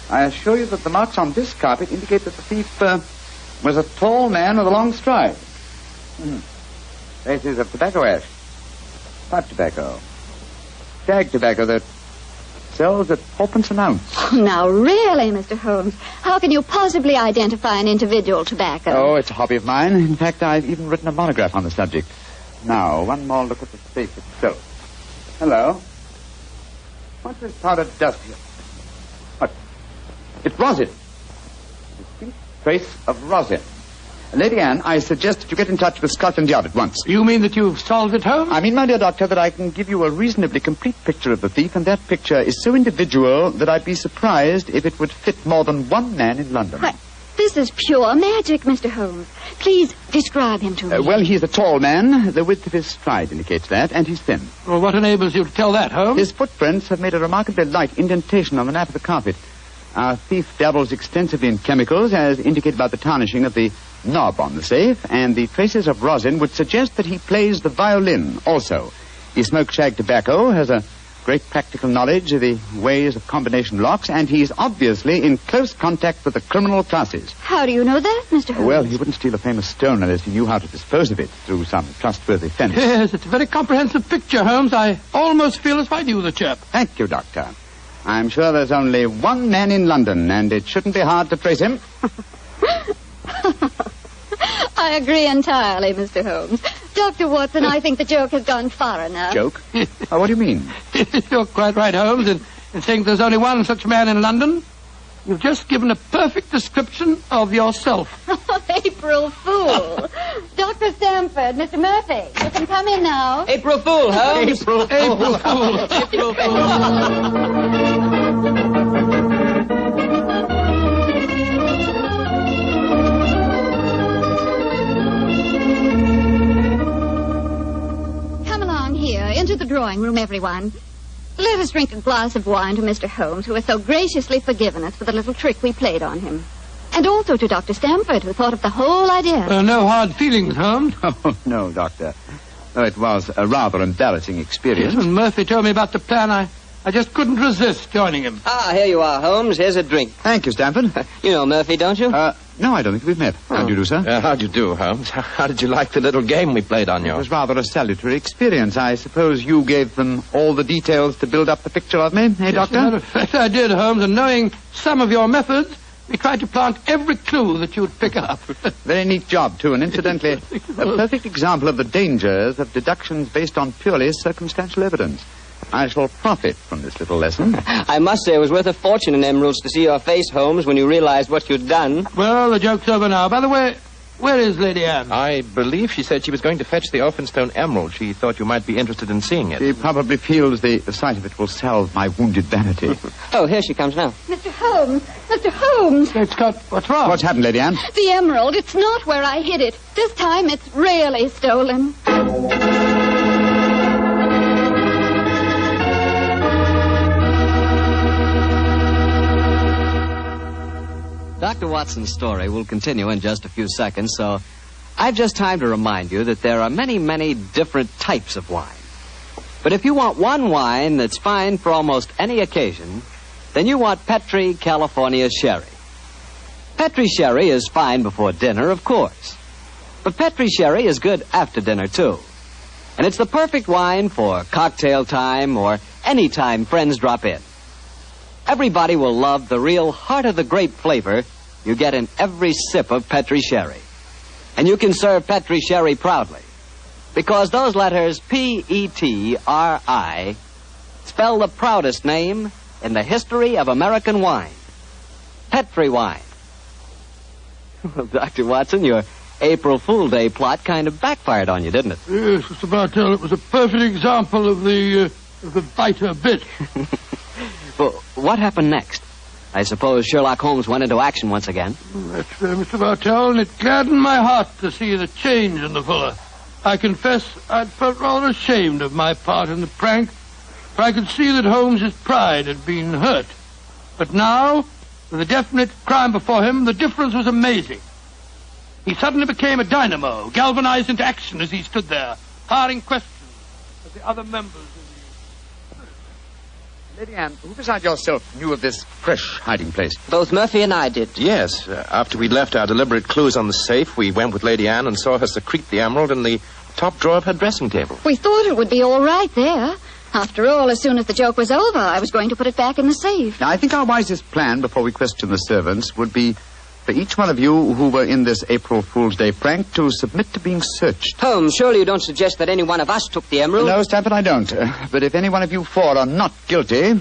I assure you that the marks on this carpet indicate that the thief was a tall man with a long stride. Traces of tobacco ash, pipe tobacco, shag tobacco that sells at 4p an ounce. Oh, now, really, Mr. Holmes, how can you possibly identify an individual tobacco? Oh, it's a hobby of mine. In fact, I've even written a monograph on the subject. Now, one more look at the safe itself. Hello. What's this powdered dust here? What? It's rosin. Distinct trace of rosin. Lady Anne, I suggest that you get in touch with Scotland Yard at once. You mean that you've solved it, Holmes? I mean, my dear doctor, that I can give you a reasonably complete picture of the thief, and that picture is so individual that I'd be surprised if it would fit more than one man in London. But this is pure magic, Mr. Holmes. Please describe him to me. Well, he's a tall man. The width of his stride indicates that, and he's thin. Well, what enables you to tell that, Holmes? His footprints have made a remarkably light indentation on the nap of the carpet. Our thief dabbles extensively in chemicals, as indicated by the tarnishing of the knob on the safe, and the traces of rosin would suggest that he plays the violin also. He smokes shag tobacco, has a great practical knowledge of the ways of combination locks, and he's obviously in close contact with the criminal classes. How do you know that, Mr. Holmes? Well, he wouldn't steal a famous stone unless he knew how to dispose of it through some trustworthy fence. Yes, it's a very comprehensive picture, Holmes. I almost feel as if I knew the chap. Thank you, Doctor. I'm sure there's only one man in London, and it shouldn't be hard to trace him. I agree entirely, Mr. Holmes. Dr. Watson, I think the joke has gone far enough. Joke? What do you mean? You're quite right, Holmes, in saying there's only one such man in London. You've just given a perfect description of yourself. April Fool. Dr. Stamford, Mr. Murphy, you can come in now. April Fool, Holmes. April Fool. April Fool. Into the drawing room, everyone. Let us drink a glass of wine to Mr. Holmes, who has so graciously forgiven us for the little trick we played on him. And also to Dr. Stamford, who thought of the whole idea. No hard feelings, Holmes. Oh, no, Doctor. Oh, it was a rather embarrassing experience. Yes, when Murphy told me about the plan, I just couldn't resist joining him. Ah, here you are, Holmes. Here's a drink. Thank you, Stamford. You know Murphy, don't you? No, I don't think we've met. How do you do, sir? How do you do, Holmes? How did you like the little game we played on you? It was rather a salutary experience. I suppose you gave them all the details to build up the picture of me, eh, Doctor? As a matter of fact, I did, Holmes, and knowing some of your methods, we tried to plant every clue that you'd pick up. Very neat job, too, and incidentally, a perfect example of the dangers of deductions based on purely circumstantial evidence. I shall profit from this little lesson. I must say it was worth a fortune in emeralds to see your face, Holmes, when you realized what you'd done. Well, the joke's over now. By the way, Where is Lady Anne? I believe she said she was going to fetch the Elphinstone emerald. She thought you might be interested in seeing it. She probably feels the sight of it will salve my wounded vanity. Oh, here she comes now. Mr. Holmes! Mr. Holmes! It's got... What's wrong? What's happened, Lady Anne? The emerald, it's not where I hid it. This time it's really stolen. Dr. Watson's story will continue in just a few seconds, so I've just time to remind you that there are many, many different types of wine. But if you want one wine that's fine for almost any occasion, then you want Petri California Sherry. Petri Sherry is fine before dinner, of course. But Petri Sherry is good after dinner, too. And it's the perfect wine for cocktail time or any time friends drop in. Everybody will love the real heart-of-the-grape flavor you get in every sip of Petri Sherry. And you can serve Petri Sherry proudly, because those letters P-E-T-R-I spell the proudest name in the history of American wine. Petri wine. Well, Dr. Watson, your April Fool Day plot kind of backfired on you, didn't it? Yes, Mr. Bartell, it was a perfect example of the biter bit. Well, what happened next? I suppose Sherlock Holmes went into action once again. That's fair, Mr. Bartell, and it gladdened my heart to see the change in the fella. I confess I'd felt rather ashamed of my part in the prank, for I could see that Holmes's pride had been hurt. But now, with a definite crime before him, the difference was amazing. He suddenly became a dynamo, galvanized into action as he stood there, firing questions at the other members. Lady Anne, who besides yourself knew of this fresh hiding place? Both Murphy and I did. Yes. After we'd left our deliberate clues on the safe, we went with Lady Anne and saw her secrete the emerald in the top drawer of her dressing table. We thought it would be all right there. After all, as soon as the joke was over, I was going to put it back in the safe. Now, I think our wisest plan before we question the servants would be for each one of you who were in this April Fool's Day prank to submit to being searched. Holmes, surely you don't suggest that any one of us took the emerald? No, Stanford, I don't. But if any one of you four are not guilty,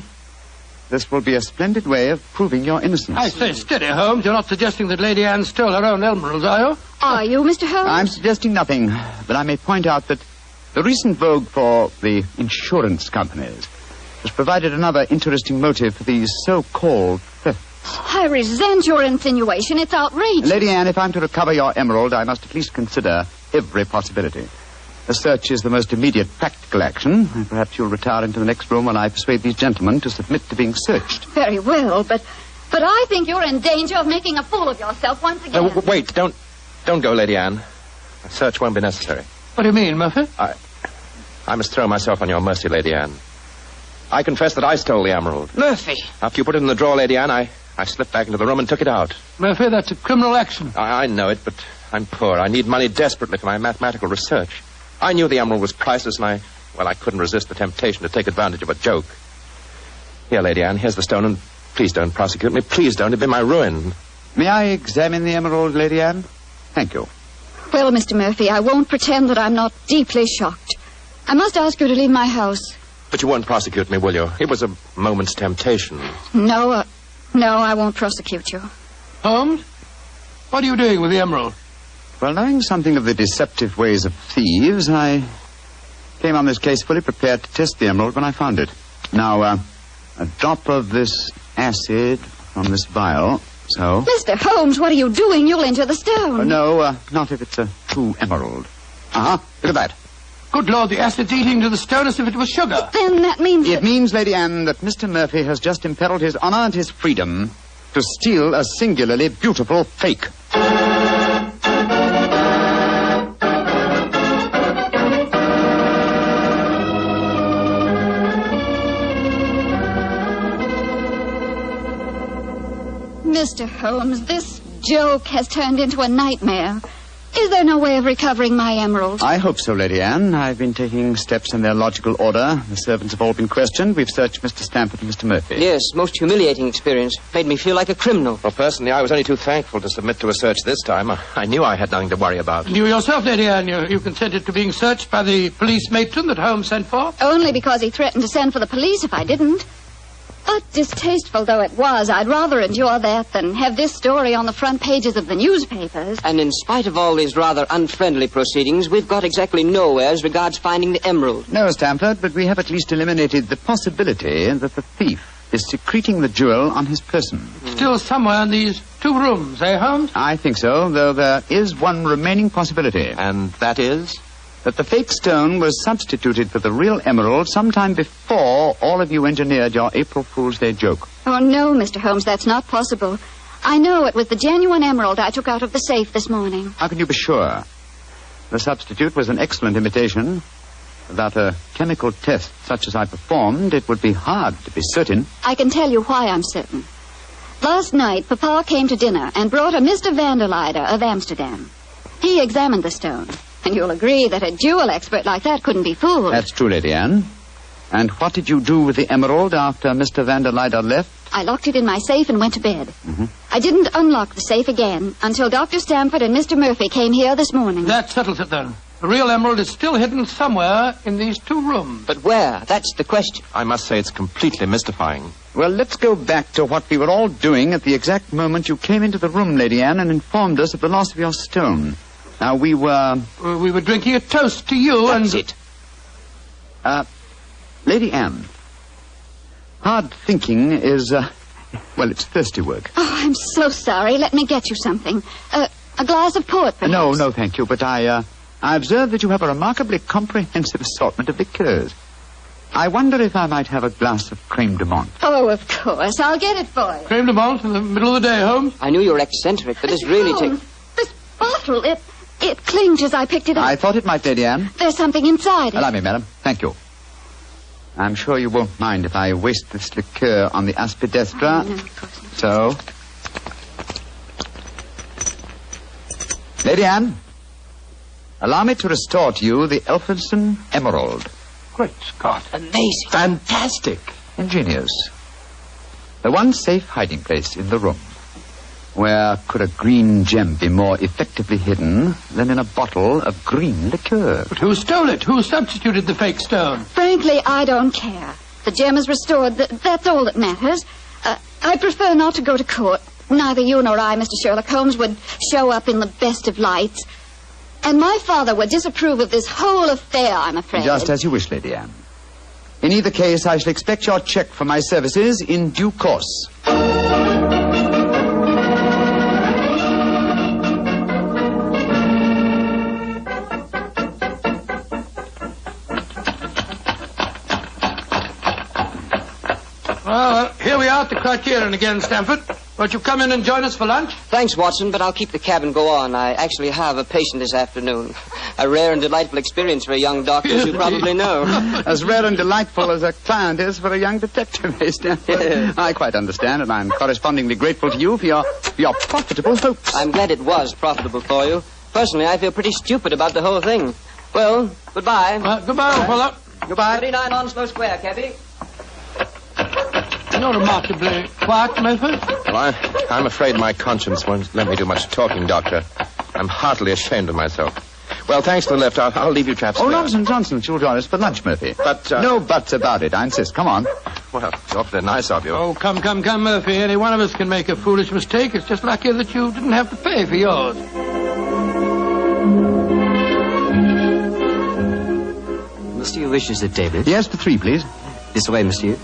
this will be a splendid way of proving your innocence. I say, steady, Holmes. You're not suggesting that Lady Anne stole her own emeralds, are you? Are you, Mr. Holmes? I'm suggesting nothing, but I may point out that the recent vogue for the insurance companies has provided another interesting motive for these so-called thefts. I resent your insinuation. It's outrageous. Lady Anne, if I'm to recover your emerald, I must at least consider every possibility. A search is the most immediate practical action. And perhaps you'll retire into the next room while I persuade these gentlemen to submit to being searched. Very well, but I think you're in danger of making a fool of yourself once again. Wait, don't go, Lady Anne. A search won't be necessary. What do you mean, Murphy? I must throw myself on your mercy, Lady Anne. I confess that I stole the emerald. Murphy! After you put it in the drawer, Lady Anne, I slipped back into the room and took it out. Murphy, that's a criminal action. I know it, but I'm poor. I need money desperately for my mathematical research. I knew the emerald was priceless, and I couldn't resist the temptation to take advantage of a joke. Here, Lady Anne, here's the stone, and please don't prosecute me. Please don't. It'd be my ruin. May I examine the emerald, Lady Anne? Thank you. Well, Mr. Murphy, I won't pretend that I'm not deeply shocked. I must ask you to leave my house. But you won't prosecute me, will you? It was a moment's temptation. No, I won't prosecute you. Holmes, what are you doing with the emerald? Well, knowing something of the deceptive ways of thieves, I came on this case fully prepared to test the emerald when I found it. Now, a drop of this acid from this vial, so... Mr. Holmes, what are you doing? You'll injure the stone. No, not if it's a true emerald. Look at that. Good Lord, the acid's eating to the stone as if it was sugar. Then that means... It means, Lady Anne, that Mr. Murphy has just imperiled his honor and his freedom to steal a singularly beautiful fake. Mr. Holmes, this joke has turned into a nightmare. Is there no way of recovering my emerald? I hope so, Lady Anne. I've been taking steps in their logical order. The servants have all been questioned. We've searched Mr. Stamford and Mr. Murphy. Yes, most humiliating experience. Made me feel like a criminal. Well, personally, I was only too thankful to submit to a search this time. I knew I had nothing to worry about. You yourself, Lady Anne, you consented to being searched by the police matron that Holmes sent for? Only because he threatened to send for the police if I didn't. But distasteful though it was, I'd rather endure that than have this story on the front pages of the newspapers. And in spite of all these rather unfriendly proceedings, we've got exactly nowhere as regards finding the emerald. No, Stamford, but we have at least eliminated the possibility that the thief is secreting the jewel on his person. Still somewhere in these 2 rooms, eh, Holmes? I think so, though there is one remaining possibility. And that is? That the fake stone was substituted for the real emerald sometime before all of you engineered your April Fool's Day joke. Oh, no, Mr. Holmes, that's not possible. I know it was the genuine emerald I took out of the safe this morning. How can you be sure? The substitute was an excellent imitation. Without a chemical test such as I performed, it would be hard to be certain. I can tell you why I'm certain. Last night, Papa came to dinner and brought a Mr. Vanderleider of Amsterdam. He examined the stone, and you'll agree that a jewel expert like that couldn't be fooled. That's true, Lady Anne. And what did you do with the emerald after Mr. Vanderleider left? I locked it in my safe and went to bed. I didn't unlock the safe again until Dr. Stamford and Mr. Murphy came here this morning. That settles it, then. The real emerald is still hidden somewhere in these 2 rooms. But where? That's the question. I must say it's completely mystifying. Well, let's go back to what we were all doing at the exact moment you came into the room, Lady Anne, and informed us of the loss of your stone. Now, we were... we were drinking a toast to you. That's it. Lady Anne, hard thinking is, well, it's thirsty work. Oh, I'm so sorry. Let me get you something. A glass of port, perhaps? No, thank you, but I observe that you have a remarkably comprehensive assortment of liqueurs. I wonder if I might have a glass of creme de menthe. Oh, of course. I'll get it for you. Creme de menthe in the middle of the day, Holmes? I knew you were eccentric, but this really takes... This bottle, it clinked as I picked it up. I thought it might, Lady Anne. There's something inside it. Allow me, madam. Thank you. I'm sure you won't mind if I waste this liqueur on the aspidestra. No, of course not. So... Lady Anne, allow me to restore to you the Elphinstone Emerald. Great Scott. Amazing. Fantastic. Ingenious. The one safe hiding place in the room. Where could a green gem be more effectively hidden than in a bottle of green liqueur? But who stole it? Who substituted the fake stone? Frankly, I don't care. The gem is restored. That's all that matters. I prefer not to go to court. Neither you nor I, Mr. Sherlock Holmes, would show up in the best of lights. And my father would disapprove of this whole affair, I'm afraid. Just as you wish, Lady Anne. In either case, I shall expect your check for my services in due course. Well, here we are at the Criterion again, Stamford. Won't you come in and join us for lunch? Thanks, Watson, but I'll keep the cab and go on. I actually have a patient this afternoon. A rare and delightful experience for a young doctor, as you probably know. As rare and delightful as a client is for a young detective, eh, Stanford? I quite understand, and I'm correspondingly grateful to you for your profitable hopes. I'm glad it was profitable for you. Personally, I feel pretty stupid about the whole thing. Well, goodbye. Goodbye, old fella. Goodbye. 39 Onslow Square, cabby. You're remarkably quiet, Murphy. Well, I'm afraid my conscience won't let me do much talking, Doctor. I'm heartily ashamed of myself. Well, thanks for the lift. I'll leave you chaps. Oh, nonsense. You'll join us for lunch, Murphy. But, no buts about it. I insist. Come on. Well, it's awfully nice of you. Oh, come, Murphy. Any one of us can make a foolish mistake. It's just lucky that you didn't have to pay for yours. Monsieur wishes a table? Yes, for 3, please. This way, monsieur.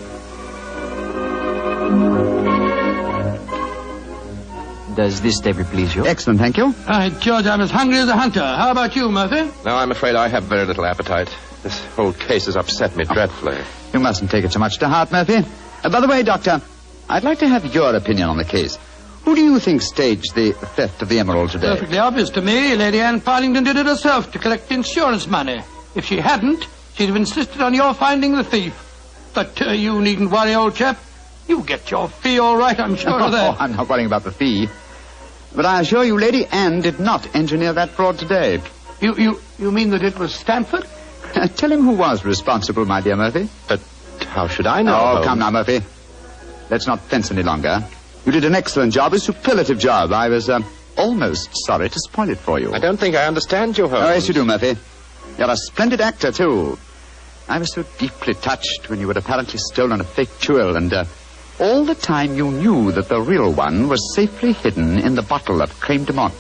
Does this table please you? Excellent, thank you. George, I'm as hungry as a hunter. How about you, Murphy? No, I'm afraid I have very little appetite. This whole case has upset me dreadfully. You mustn't take it so much to heart, Murphy. By the way, Doctor, I'd like to have your opinion on the case. Who do you think staged the theft of the emerald today? Perfectly obvious to me. Lady Anne Partington did it herself to collect insurance money. If she hadn't, she'd have insisted on your finding the thief. But you needn't worry, old chap. You get your fee all right, I'm sure of that. Oh, I'm not worrying about the fee. But I assure you, Lady Anne did not engineer that fraud today. You mean that it was Stamford? Tell him who was responsible, my dear Murphy. But how should I know? Oh, come now, Murphy. Let's not fence any longer. You did an excellent job, a superlative job. I was almost sorry to spoil it for you. I don't think I understand you, Holmes. Oh, yes, you do, Murphy. You're a splendid actor, too. I was so deeply touched when you had apparently stolen a fake jewel, and All the time you knew that the real one was safely hidden in the bottle of creme de menthe,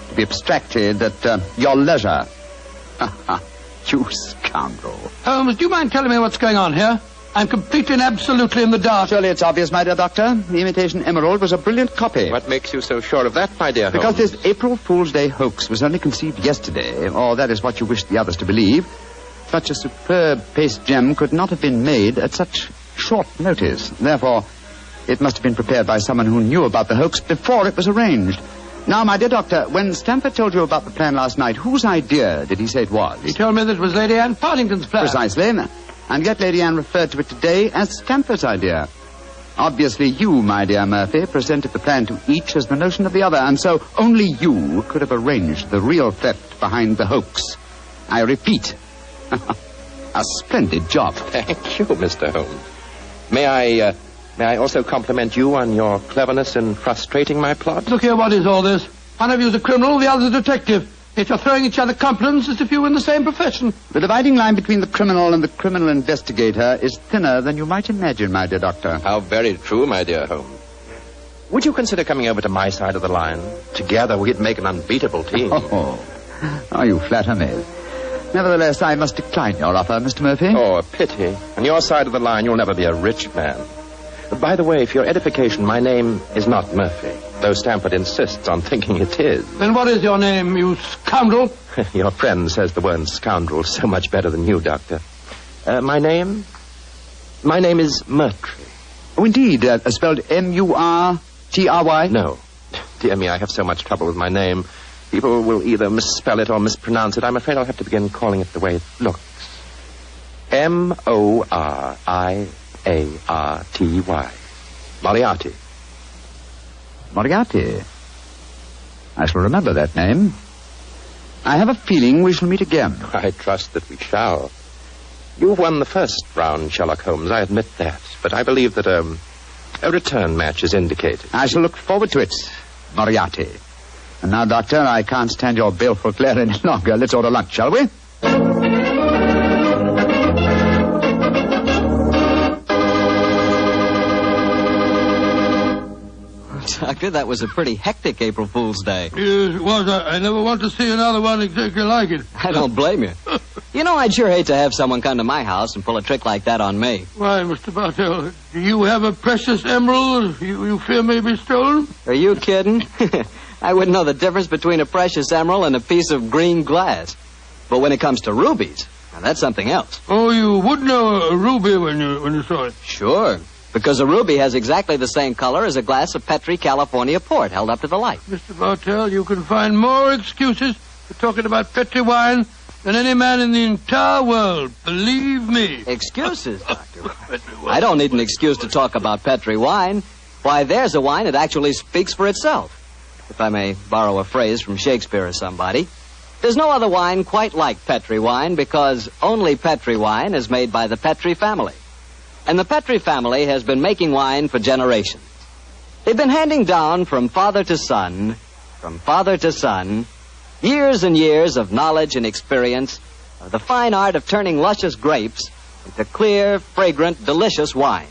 to be abstracted at your leisure. You scoundrel. Holmes, do you mind telling me what's going on here? I'm completely and absolutely in the dark. Surely it's obvious, my dear doctor. The imitation emerald was a brilliant copy. What makes you so sure of that, my dear Holmes? Because this April Fool's Day hoax was only conceived yesterday, or that is what you wished the others to believe. Such a superb paste gem could not have been made at such short notice. Therefore, it must have been prepared by someone who knew about the hoax before it was arranged. Now, my dear doctor, when Stamford told you about the plan last night, whose idea did he say it was? He told me that it was Lady Anne Partington's plan. Precisely. And yet Lady Anne referred to it today as Stamford's idea. Obviously, you, my dear Murphy, presented the plan to each as the notion of the other, and so only you could have arranged the real theft behind the hoax. I repeat, a splendid job. Thank you, Mr. Holmes. May I also compliment you on your cleverness in frustrating my plot? Look here, what is all this? One of you is a criminal, the other is a detective. Yet you're throwing each other compliments as if you were in the same profession. The dividing line between the criminal and the criminal investigator is thinner than you might imagine, my dear doctor. How very true, my dear Holmes. Would you consider coming over to my side of the line? Together we'd make an unbeatable team. Oh, you flatter me. Nevertheless, I must decline your offer, Mr. Murphy. Oh, a pity. On your side of the line, you'll never be a rich man. By the way, for your edification, my name is not Murphy, though Stamford insists on thinking it is. Then what is your name, you scoundrel? Your friend says the word scoundrel so much better than you, Doctor. My name is Murtry. Oh, indeed. Spelled M-U-R-T-R-Y? No. Dear me, I have so much trouble with my name. People will either misspell it or mispronounce it. I'm afraid I'll have to begin calling it the way it looks. M-O-R-I-A-R-T-Y. Moriarty. Moriarty. I shall remember that name. I have a feeling we shall meet again. I trust that we shall. You've won the first round, Sherlock Holmes, I admit that. But I believe that a return match is indicated. I shall look forward to it, Moriarty. And now, Doctor, I can't stand your baleful glare any longer. Let's order lunch, shall we? Doctor, that was a pretty hectic April Fool's Day. Yes, it was. I never want to see another one exactly like it. I don't blame you. You know, I'd sure hate to have someone come to my house and pull a trick like that on me. Why, Mr. Bartell, do you have a precious emerald you fear may be stolen? Are you kidding? I wouldn't know the difference between a precious emerald and a piece of green glass. But when it comes to rubies, now that's something else. Oh, you would know a ruby when you saw it? Sure, because a ruby has exactly the same color as a glass of Petri California port held up to the light. Mr. Bartell, you can find more excuses for talking about Petri wine than any man in the entire world. Believe me. Excuses, Doctor? I don't need an excuse to talk about Petri wine. Why, there's a wine that actually speaks for itself. If I may borrow a phrase from Shakespeare or somebody. There's no other wine quite like Petri wine because only Petri wine is made by the Petri family. And the Petri family has been making wine for generations. They've been handing down from father to son, years and years of knowledge and experience of the fine art of turning luscious grapes into clear, fragrant, delicious wine.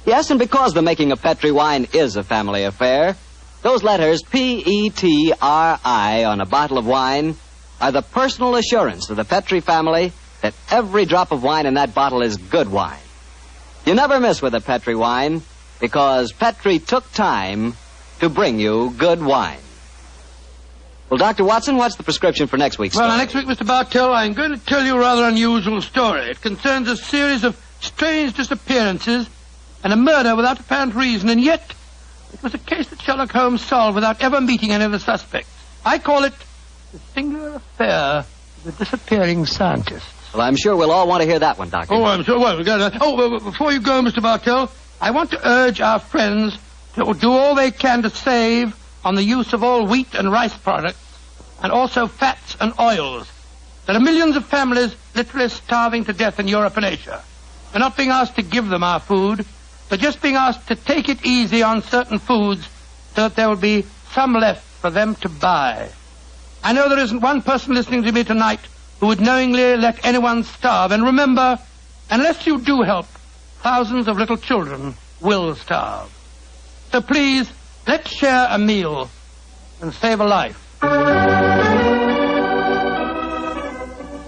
Yes, and because the making of Petri wine is a family affair, those letters P-E-T-R-I on a bottle of wine are the personal assurance of the Petri family that every drop of wine in that bottle is good wine. You never miss with a Petri wine because Petri took time to bring you good wine. Well, Dr. Watson, what's the prescription for next week's story? Well, next week, Mr. Bartell, I'm going to tell you a rather unusual story. It concerns a series of strange disappearances and a murder without apparent reason, and yet it was a case that Sherlock Holmes solved without ever meeting any of the suspects. I call it the singular affair of the disappearing scientist. Well, I'm sure we'll all want to hear that one, Doctor. Oh, I'm sure. Well, before you go, Mr. Bartell, I want to urge our friends to do all they can to save on the use of all wheat and rice products, and also fats and oils. There are millions of families literally starving to death in Europe and Asia. We're not being asked to give them our food. They're just being asked to take it easy on certain foods so that there will be some left for them to buy. I know there isn't one person listening to me tonight who would knowingly let anyone starve. And remember, unless you do help, thousands of little children will starve. So please, let's share a meal and save a life.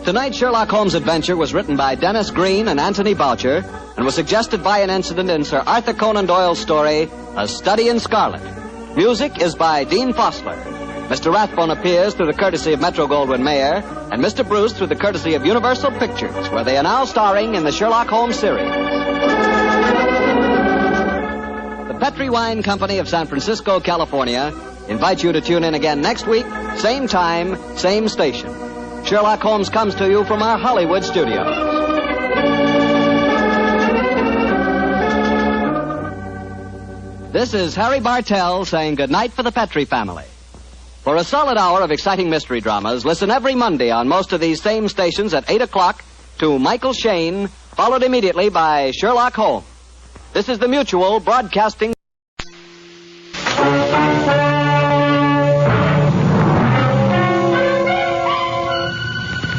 Tonight's Sherlock Holmes adventure was written by Dennis Green and Anthony Boucher and was suggested by an incident in Sir Arthur Conan Doyle's story, A Study in Scarlet. Music is by Dean Fossler. Mr. Rathbone appears through the courtesy of Metro-Goldwyn-Mayer, and Mr. Bruce through the courtesy of Universal Pictures, where they are now starring in the Sherlock Holmes series. The Petri Wine Company of San Francisco, California, invites you to tune in again next week, same time, same station. Sherlock Holmes comes to you from our Hollywood studios. This is Harry Bartell saying goodnight for the Petri family. For a solid hour of exciting mystery dramas, listen every Monday on most of these same stations at 8 o'clock to Michael Shayne, followed immediately by Sherlock Holmes. This is the Mutual Broadcasting.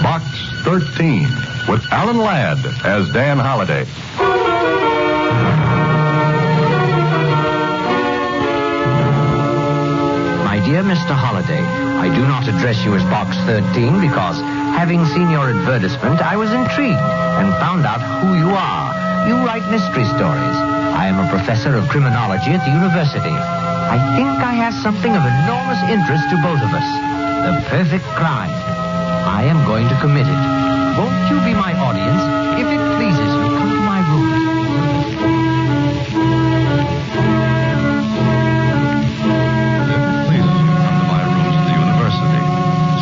Box 13 with Alan Ladd as Dan Holliday. My dear Mr. Holliday, I do not address you as Box 13 because, having seen your advertisement, I was intrigued and found out who you are. You write mystery stories. I am a professor of criminology at the university. I think I have something of enormous interest to both of us. The perfect crime. I am going to commit it. Won't you be my audience? If it pleases you, come to my room.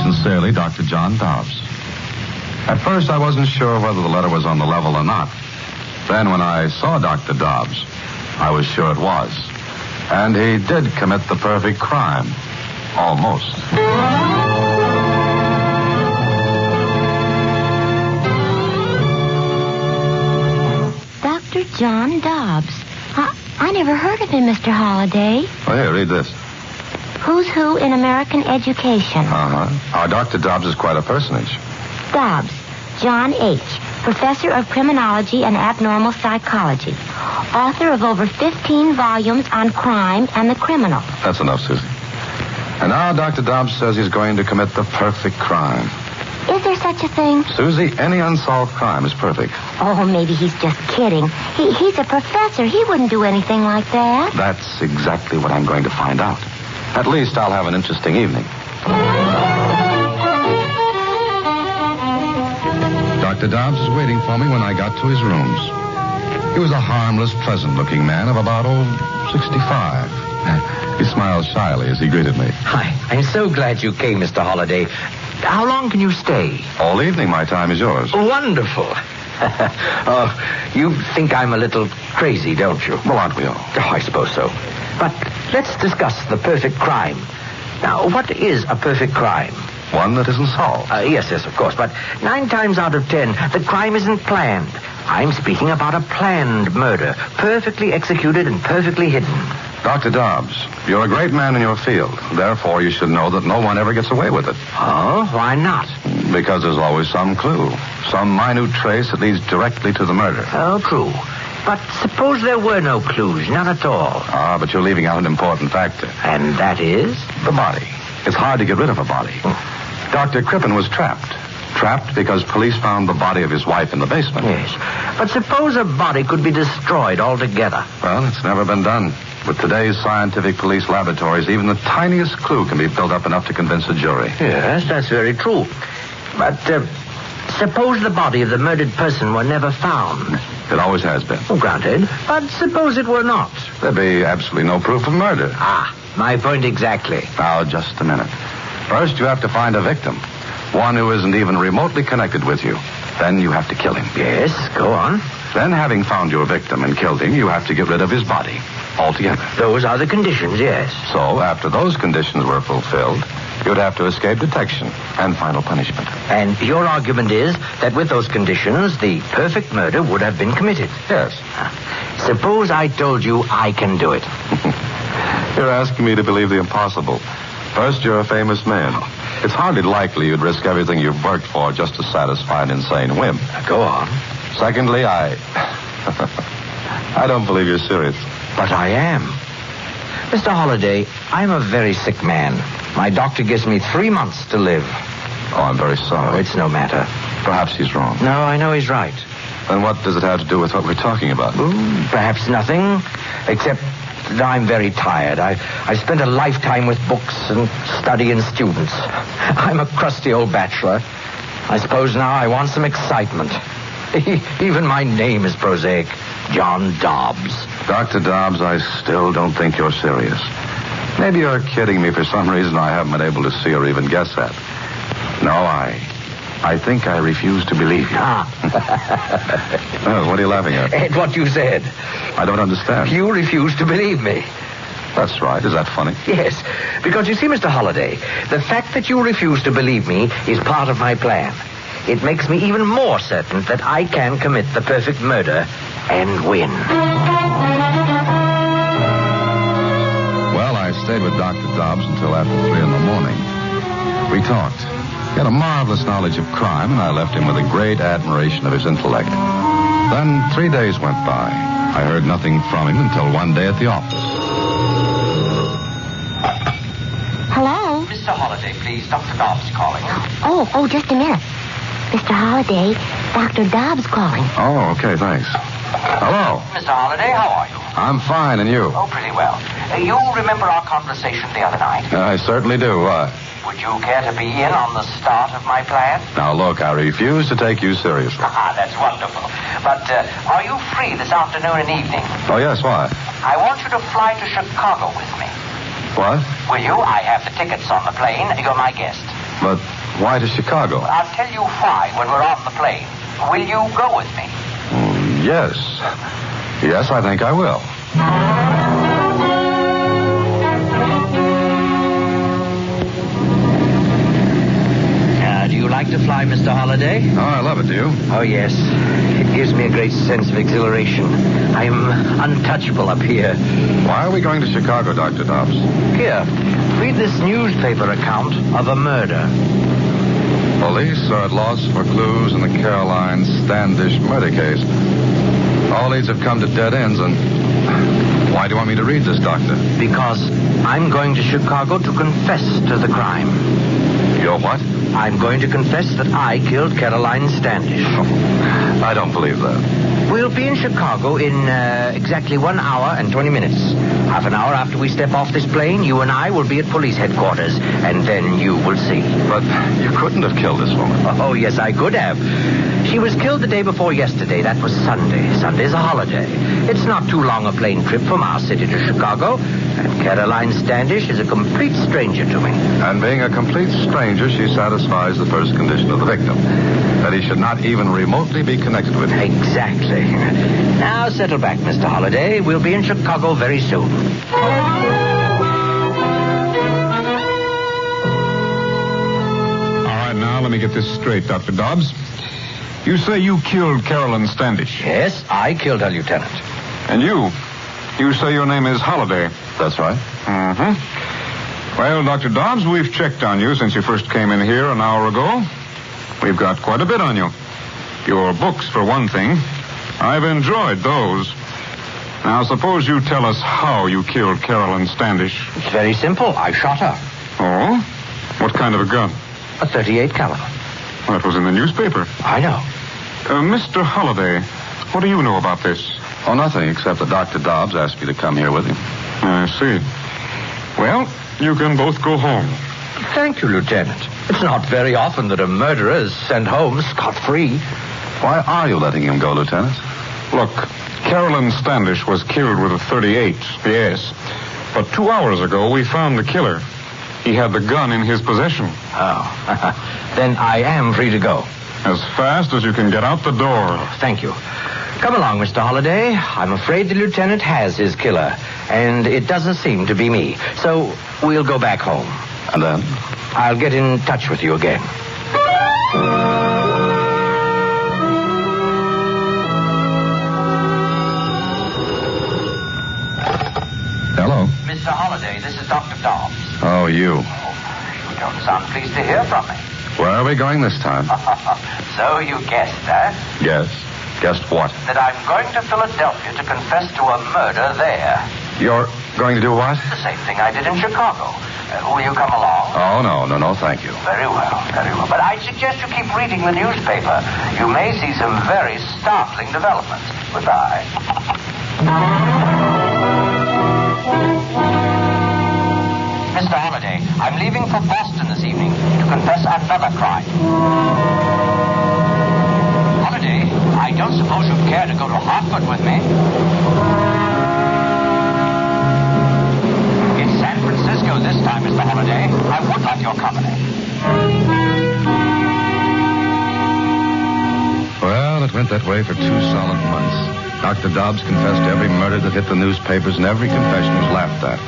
Sincerely, Dr. John Dobbs. At first, I wasn't sure whether the letter was on the level or not. Then, when I saw Dr. Dobbs, I was sure it was. And he did commit the perfect crime. Almost. Dr. John Dobbs. I never heard of him, Mr. Holliday. Oh, here, read this. Who's who in American education? Uh-huh. Our Dr. Dobbs is quite a personage. Dobbs, John H., professor of criminology and abnormal psychology, author of over 15 volumes on crime and the criminal. That's enough, Susie. And now Dr. Dobbs says he's going to commit the perfect crime. Is there such a thing? Susie, any unsolved crime is perfect. Oh, maybe he's just kidding. He's a professor. He wouldn't do anything like that. That's exactly what I'm going to find out. At least I'll have an interesting evening. Dr. Dobbs was waiting for me when I got to his rooms. He was a harmless, pleasant-looking man of about, 65. He smiled shyly as he greeted me. Hi. I'm so glad you came, Mr. Holliday. How long can you stay? All evening. My time is yours. Wonderful. You think I'm a little crazy, don't you? Well, aren't we all? Oh, I suppose so. But let's discuss the perfect crime. Now, what is a perfect crime? One that isn't solved. Yes, of course. But 9 times out of 10, the crime isn't planned. I'm speaking about a planned murder, perfectly executed and perfectly hidden. Dr. Dobbs, you're a great man in your field. Therefore, you should know that no one ever gets away with it. Oh, why not? Because there's always some clue, some minute trace that leads directly to the murder. Oh, true. But suppose there were no clues, none at all. But you're leaving out an important factor. And that is? The body. It's hard to get rid of a body. Dr. Crippen was trapped. Trapped because police found the body of his wife in the basement. Yes. But suppose a body could be destroyed altogether. Well, it's never been done. With today's scientific police laboratories, even the tiniest clue can be built up enough to convince a jury. Yes, that's very true. But suppose the body of the murdered person were never found. It always has been. Granted. But suppose it were not. There'd be absolutely no proof of murder. My point exactly. Now, just a minute. First, you have to find a victim. One who isn't even remotely connected with you. Then you have to kill him. Yes, go on. Then, having found your victim and killed him, you have to get rid of his body altogether. Those are the conditions, yes. So, after those conditions were fulfilled, you'd have to escape detection and final punishment. And your argument is that with those conditions, the perfect murder would have been committed. Yes. Suppose I told you I can do it. You're asking me to believe the impossible. First, you're a famous man. It's hardly likely you'd risk everything you've worked for just to satisfy an insane whim. Go on. Secondly, I don't believe you're serious. But I am. Mr. Holliday, I'm a very sick man. My doctor gives me 3 months to live. Oh, I'm very sorry. Oh, it's no matter. Perhaps he's wrong. No, I know he's right. Then what does it have to do with what we're talking about? Perhaps nothing, except that I'm very tired. I spent a lifetime with books and study and students. I'm a crusty old bachelor. I suppose now I want some excitement. Even my name is prosaic. John Dobbs. Dr. Dobbs, I still don't think you're serious. Maybe you're kidding me for some reason I haven't been able to see or even guess at. No, I think I refuse to believe you. Oh, what are you laughing at? At what you said. I don't understand. You refuse to believe me. That's right. Is that funny? Yes, because you see, Mr. Holliday, the fact that you refuse to believe me is part of my plan. It makes me even more certain that I can commit the perfect murder and win. Well, I stayed with Dr. Dobbs until after 3 in the morning. We talked. He had a marvelous knowledge of crime, and I left him with a great admiration of his intellect. Then 3 days went by. I heard nothing from him until one day at the office. Hello? Mr. Holliday, please. Dr. Dobbs calling. Oh, just a minute. Mr. Holliday, Dr. Dobbs calling. Oh, okay, thanks. Hello. Mr. Holliday, how are you? I'm fine, and you? Oh, pretty well. You remember our conversation the other night? I certainly do. Would you care to be in on the start of my plan? Now, look, I refuse to take you seriously. That's wonderful. But are you free this afternoon and evening? Oh, yes, why? I want you to fly to Chicago with me. What? Will you? I have the tickets on the plane. You're my guest. But why to Chicago? I'll tell you why when we're on the plane. Will you go with me? Yes. Yes, I think I will. Do you like to fly, Mr. Holliday? Oh, I love it, do you? Oh, yes. It gives me a great sense of exhilaration. I'm untouchable up here. Why are we going to Chicago, Dr. Dobbs? Here, read this newspaper account of a murder. Police are at loss for clues in the Caroline Standish murder case. All leads have come to dead ends, and why do you want me to read this, Doctor? Because I'm going to Chicago to confess to the crime. You're what? I'm going to confess that I killed Caroline Standish. I don't believe that. We'll be in Chicago in exactly 1 hour and 20 minutes. Half an hour after we step off this plane, you and I will be at police headquarters, and then you will see. But you couldn't have killed this woman. Oh, yes, I could have. She was killed the day before yesterday. That was Sunday. Sunday's a holiday. It's not too long a plane trip from our city to Chicago, and Caroline Standish is a complete stranger to me. And being a complete stranger, she satisfies the first condition of the victim, that he should not even remotely be connected with her. Exactly. Now settle back, Mr. Holliday. We'll be in Chicago very soon. All right, now let me get this straight, Dr. Dobbs. You say you killed Caroline Standish? Yes, I killed her, Lieutenant. And you say your name is Holliday? That's right. Mm-hmm. Well, Dr. Dobbs, we've checked on you since you first came in here an hour ago. We've got quite a bit on you. Your books, for one thing. I've enjoyed those. Now, suppose you tell us how you killed Caroline Standish. It's very simple. I shot her. Oh? What kind of a gun? A .38 caliber. Well, that was in the newspaper. I know. Mr. Holliday, what do you know about this? Oh, nothing, except that Dr. Dobbs asked me to come here with him. I see. Well, you can both go home. Thank you, Lieutenant. It's not very often that a murderer is sent home scot-free. Why are you letting him go, Lieutenant? Look, Caroline Standish was killed with a .38, yes. But 2 hours ago, we found the killer. He had the gun in his possession. Oh. Then I am free to go. As fast as you can get out the door. Thank you. Come along, Mr. Holliday. I'm afraid the lieutenant has his killer, and it doesn't seem to be me. So we'll go back home. And then? I'll get in touch with you again. Hello. Mr. Holliday, this is Dr. Dobbs. Oh, you. You don't sound pleased to hear from me. Where are we going this time? So you guessed, huh? Yes. Guessed what? That I'm going to Philadelphia to confess to a murder there. You're going to do what? The same thing I did in Chicago. Will you come along? Oh, no, thank you. Very well, very well. But I suggest you keep reading the newspaper. You may see some very startling developments. Goodbye. Mr. Holliday, I'm leaving for Boston this evening to confess another crime. Holliday, I don't suppose you'd care to go to Hartford with me? It's San Francisco this time, Mr. Holliday. I would like your company. Well, it went that way for 2 solid months. Dr. Dobbs confessed to every murder that hit the newspapers, and every confession was laughed at.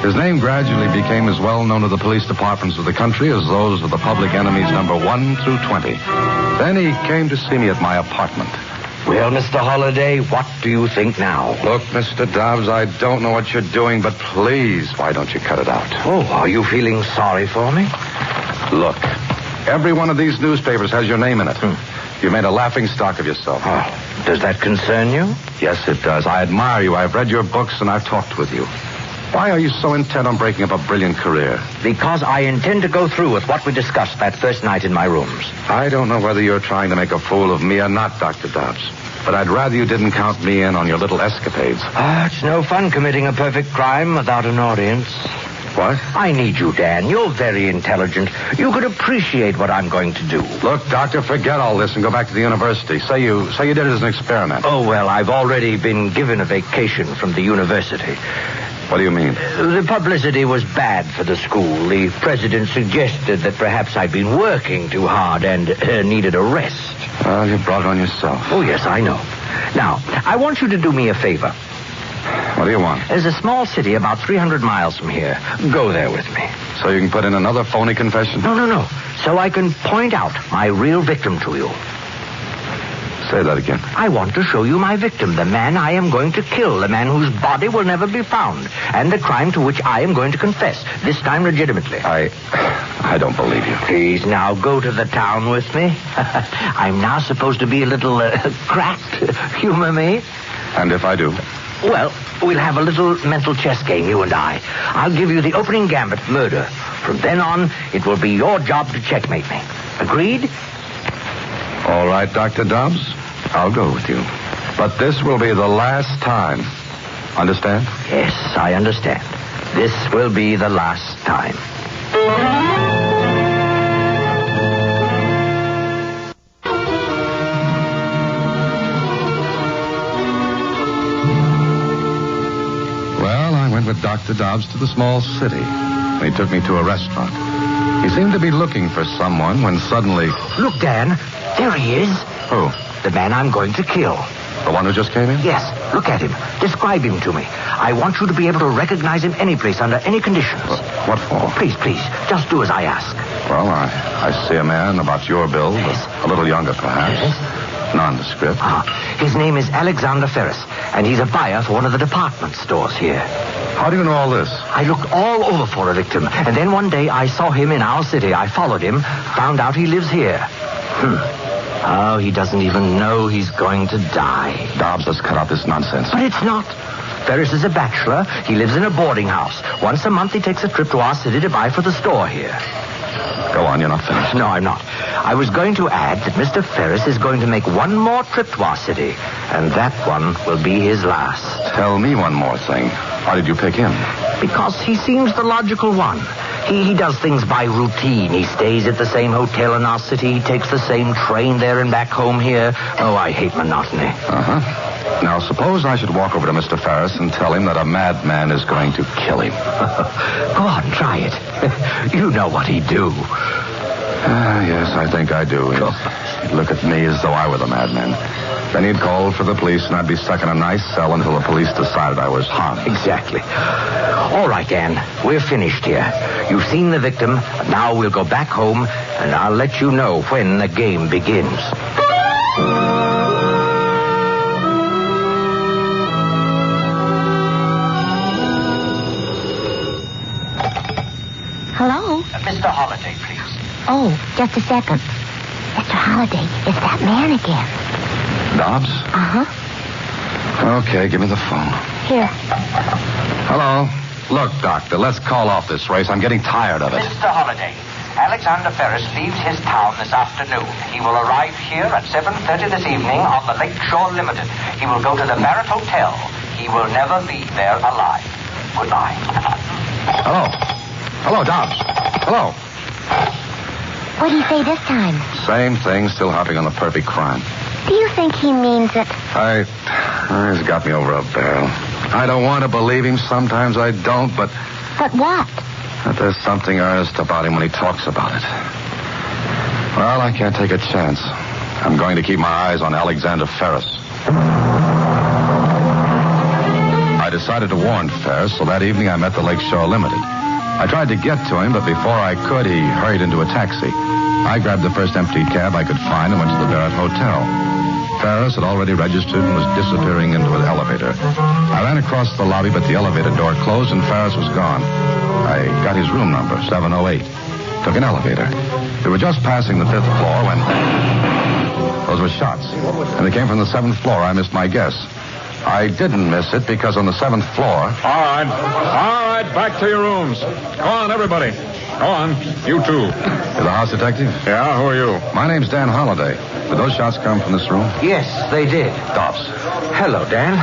His name gradually became as well known to the police departments of the country as those of the public enemies number 1 through 20. Then he came to see me at my apartment. Well, Mr. Holliday, what do you think now? Look, Mr. Dobbs, I don't know what you're doing, but please, why don't you cut it out? Oh, are you feeling sorry for me? Look, every one of these newspapers has your name in it. You made a laughing stock of yourself. Oh, does that concern you? Yes, it does. I admire you. I've read your books, and I've talked with you. Why are you so intent on breaking up a brilliant career? Because I intend to go through with what we discussed that first night in my rooms. I don't know whether you're trying to make a fool of me or not, Dr. Dobbs. But I'd rather you didn't count me in on your little escapades. It's no fun committing a perfect crime without an audience. What? I need you, Dan. You're very intelligent. You could appreciate what I'm going to do. Look, Doctor, forget all this and go back to the university. Say you did it as an experiment. Oh, well, I've already been given a vacation from the university. What do you mean? The publicity was bad for the school. The president suggested that perhaps I'd been working too hard and needed a rest. Well, you brought it on yourself. Oh, yes, I know. Now, I want you to do me a favor. What do you want? There's a small city about 300 miles from here. Go there with me. So you can put in another phony confession? No. So I can point out my real victim to you. Say that again. I want to show you my victim, the man I am going to kill, the man whose body will never be found, and the crime to which I am going to confess, this time legitimately. I don't believe you. Please, now go to the town with me. I'm now supposed to be a little cracked. Humor me. And if I do? Well, we'll have a little mental chess game, you and I. I'll give you the opening gambit, murder. From then on, it will be your job to checkmate me. Agreed? All right, Dr. Dobbs. I'll go with you. But this will be the last time. Understand? Yes, I understand. This will be the last time. Well, I went with Dr. Dobbs to the small city. He took me to a restaurant. He seemed to be looking for someone when suddenly... Look, Dan. There he is. Who? The man I'm going to kill. The one who just came in? Yes. Look at him. Describe him to me. I want you to be able to recognize him any place, under any conditions. What for? Please. Just do as I ask. Well, I see a man about your build. Yes. A little younger, perhaps. Yes. Nondescript. His name is Alexander Ferris, and he's a buyer for one of the department stores here. How do you know all this? I looked all over for a victim, and then one day I saw him in our city. I followed him, found out he lives here. Oh, he doesn't even know he's going to die. Dobbs, let's cut out this nonsense. But it's not. Ferris is a bachelor. He lives in a boarding house. Once a month he takes a trip to our city to buy for the store here. Go on, you're not finished. No, I'm not. I was going to add that Mr. Ferris is going to make one more trip to our city, and that one will be his last. Tell me one more thing. Why did you pick him? Because he seems the logical one. He does things by routine. He stays at the same hotel in our city. He takes the same train there and back home here. Oh, I hate monotony. Uh-huh. Now, suppose I should walk over to Mr. Ferris and tell him that a madman is going to kill him. Go on, try it. You know what he'd do. Yes, I think I do. He'd look at me as though I were the madman. Then he'd call for the police, and I'd be stuck in a nice cell until the police decided I was harmless. Exactly. All right, Dan. We're finished here. You've seen the victim. Now we'll go back home, and I'll let you know when the game begins. Hello? Mr. Holliday, please. Oh, just a second. Mr. Holliday, it's that man again. Dobbs? Uh-huh. Okay, give me the phone. Here. Hello. Look, Doctor, let's call off this race. I'm getting tired of it. Mr. Holliday, Alexander Ferris leaves his town this afternoon. He will arrive here at 7:30 this evening on the Lakeshore Limited. He will go to the Barrett Hotel. He will never leave there alive. Goodbye. Hello. Hello, Dobbs. Hello. What do you say this time? Same thing, still harping on the perfect crime. Do you think he means it? He's got me over a barrel. I don't want to believe him. Sometimes I don't, but But what? there's something earnest about him when he talks about it. Well, I can't take a chance. I'm going to keep my eyes on Alexander Ferris. I decided to warn Ferris, so that evening I met the Lakeshore Limited. I tried to get to him, but before I could, he hurried into a taxi. I grabbed the first empty cab I could find and went to the Barrett Hotel. Ferris had already registered and was disappearing into an elevator. I ran across the lobby, but the elevator door closed and Ferris was gone. I got his room number, 708. Took an elevator. We were just passing the 5th floor when... Those were shots. And they came from the 7th floor. I missed my guess. I didn't miss it because on the 7th floor... All right, back to your rooms. Go on, everybody. Go on. You too. You're the house detective? Yeah, who are you? My name's Dan Holliday. Did those shots come from this room? Yes, they did. Dobbs. Hello, Dan.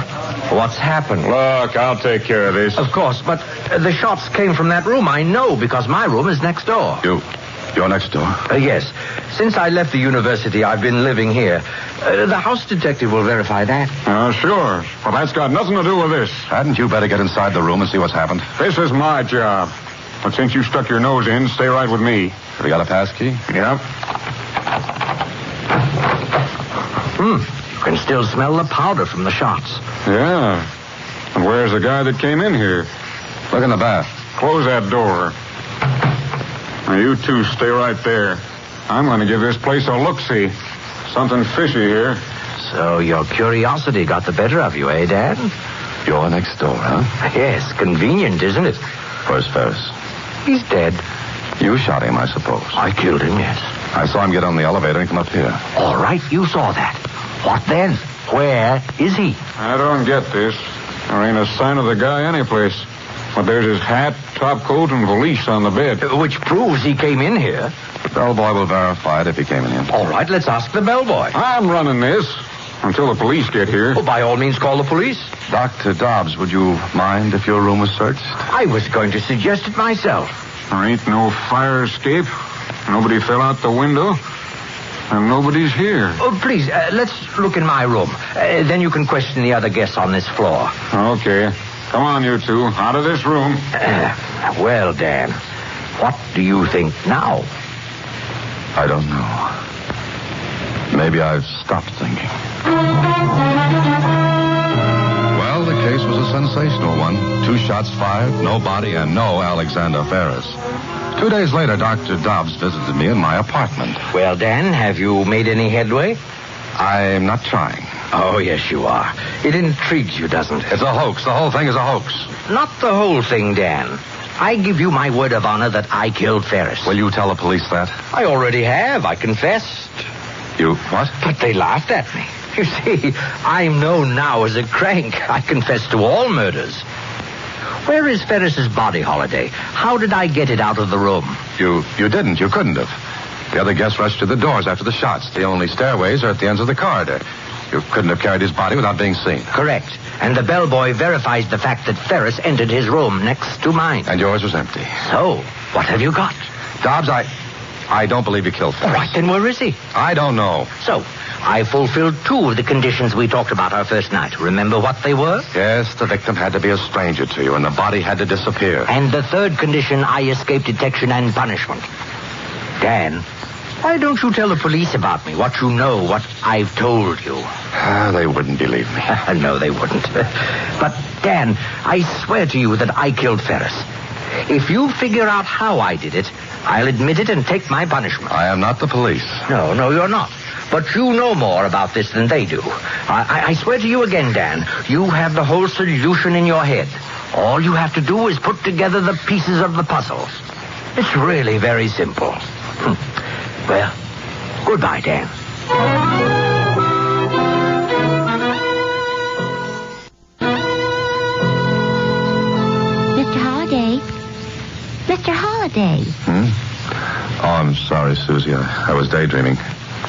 What's happened? Look, I'll take care of this. Of course, but the shots came from that room. I know, because my room is next door. You're next door? Yes. Since I left the university, I've been living here. The house detective will verify that. Sure. But that's got nothing to do with this. Hadn't you better get inside the room and see what's happened? This is my job. But since you stuck your nose in, stay right with me. Have you got a pass key? Yep. You can still smell the powder from the shots. Yeah. And where's the guy that came in here? Look in the bath. Close that door. Now, you two stay right there. I'm going to give this place a look-see. Something fishy here. So your curiosity got the better of you, Dan? You're next door, huh? Yes, convenient, isn't it? Where's Ferris? He's dead. You shot him, I suppose. I killed him, yes. I saw him get on the elevator and come up here. All right, you saw that. What then? Where is he? I don't get this. There ain't a sign of the guy anyplace. But there's his hat, top coat, and valise on the bed. Which proves he came in here. The bellboy will verify it if he came in here. All right, let's ask the bellboy. I'm running this until the police get here. Oh, by all means, call the police. Dr. Dobbs, would you mind if your room was searched? I was going to suggest it myself. There ain't no fire escape. Nobody fell out the window. And nobody's here. Oh, please, let's look in my room. Then you can question the other guests on this floor. Okay. Come on, you two. Out of this room. Well, Dan, what do you think now? I don't know. Maybe I've stopped thinking. Well, the case was a sensational one. 2 shots fired, no body, and no Alexander Ferris. 2 days later, Dr. Dobbs visited me in my apartment. Well, Dan, have you made any headway? I'm not trying. Oh, yes, you are. It intrigues you, doesn't it? It's a hoax. The whole thing is a hoax. Not the whole thing, Dan. I give you my word of honor that I killed Ferris. Will you tell the police that? I already have. I confessed. You what? But they laughed at me. You see, I'm known now as a crank. I confess to all murders. Where is Ferris's body, Holliday? How did I get it out of the room? You didn't. You couldn't have. The other guests rushed to the doors after the shots. The only stairways are at the ends of the corridor. You couldn't have carried his body without being seen. Correct. And the bellboy verifies the fact that Ferris entered his room next to mine. And yours was empty. So, what have you got? Dobbs, I don't believe you killed Ferris. All right, then where is he? I don't know. So, I fulfilled 2 of the conditions we talked about our first night. Remember what they were? Yes, the victim had to be a stranger to you, and the body had to disappear. And the 3rd condition, I escaped detection and punishment. Dan, why don't you tell the police about me, what you know, what I've told you? They wouldn't believe me. No, they wouldn't. But, Dan, I swear to you that I killed Ferris. If you figure out how I did it, I'll admit it and take my punishment. I am not the police. No, you're not. But you know more about this than they do. I swear to you again, Dan, you have the whole solution in your head. All you have to do is put together the pieces of the puzzle. It's really very simple. Well, goodbye, Dan. Mr. Holliday. Oh, I'm sorry, Susie. I was daydreaming.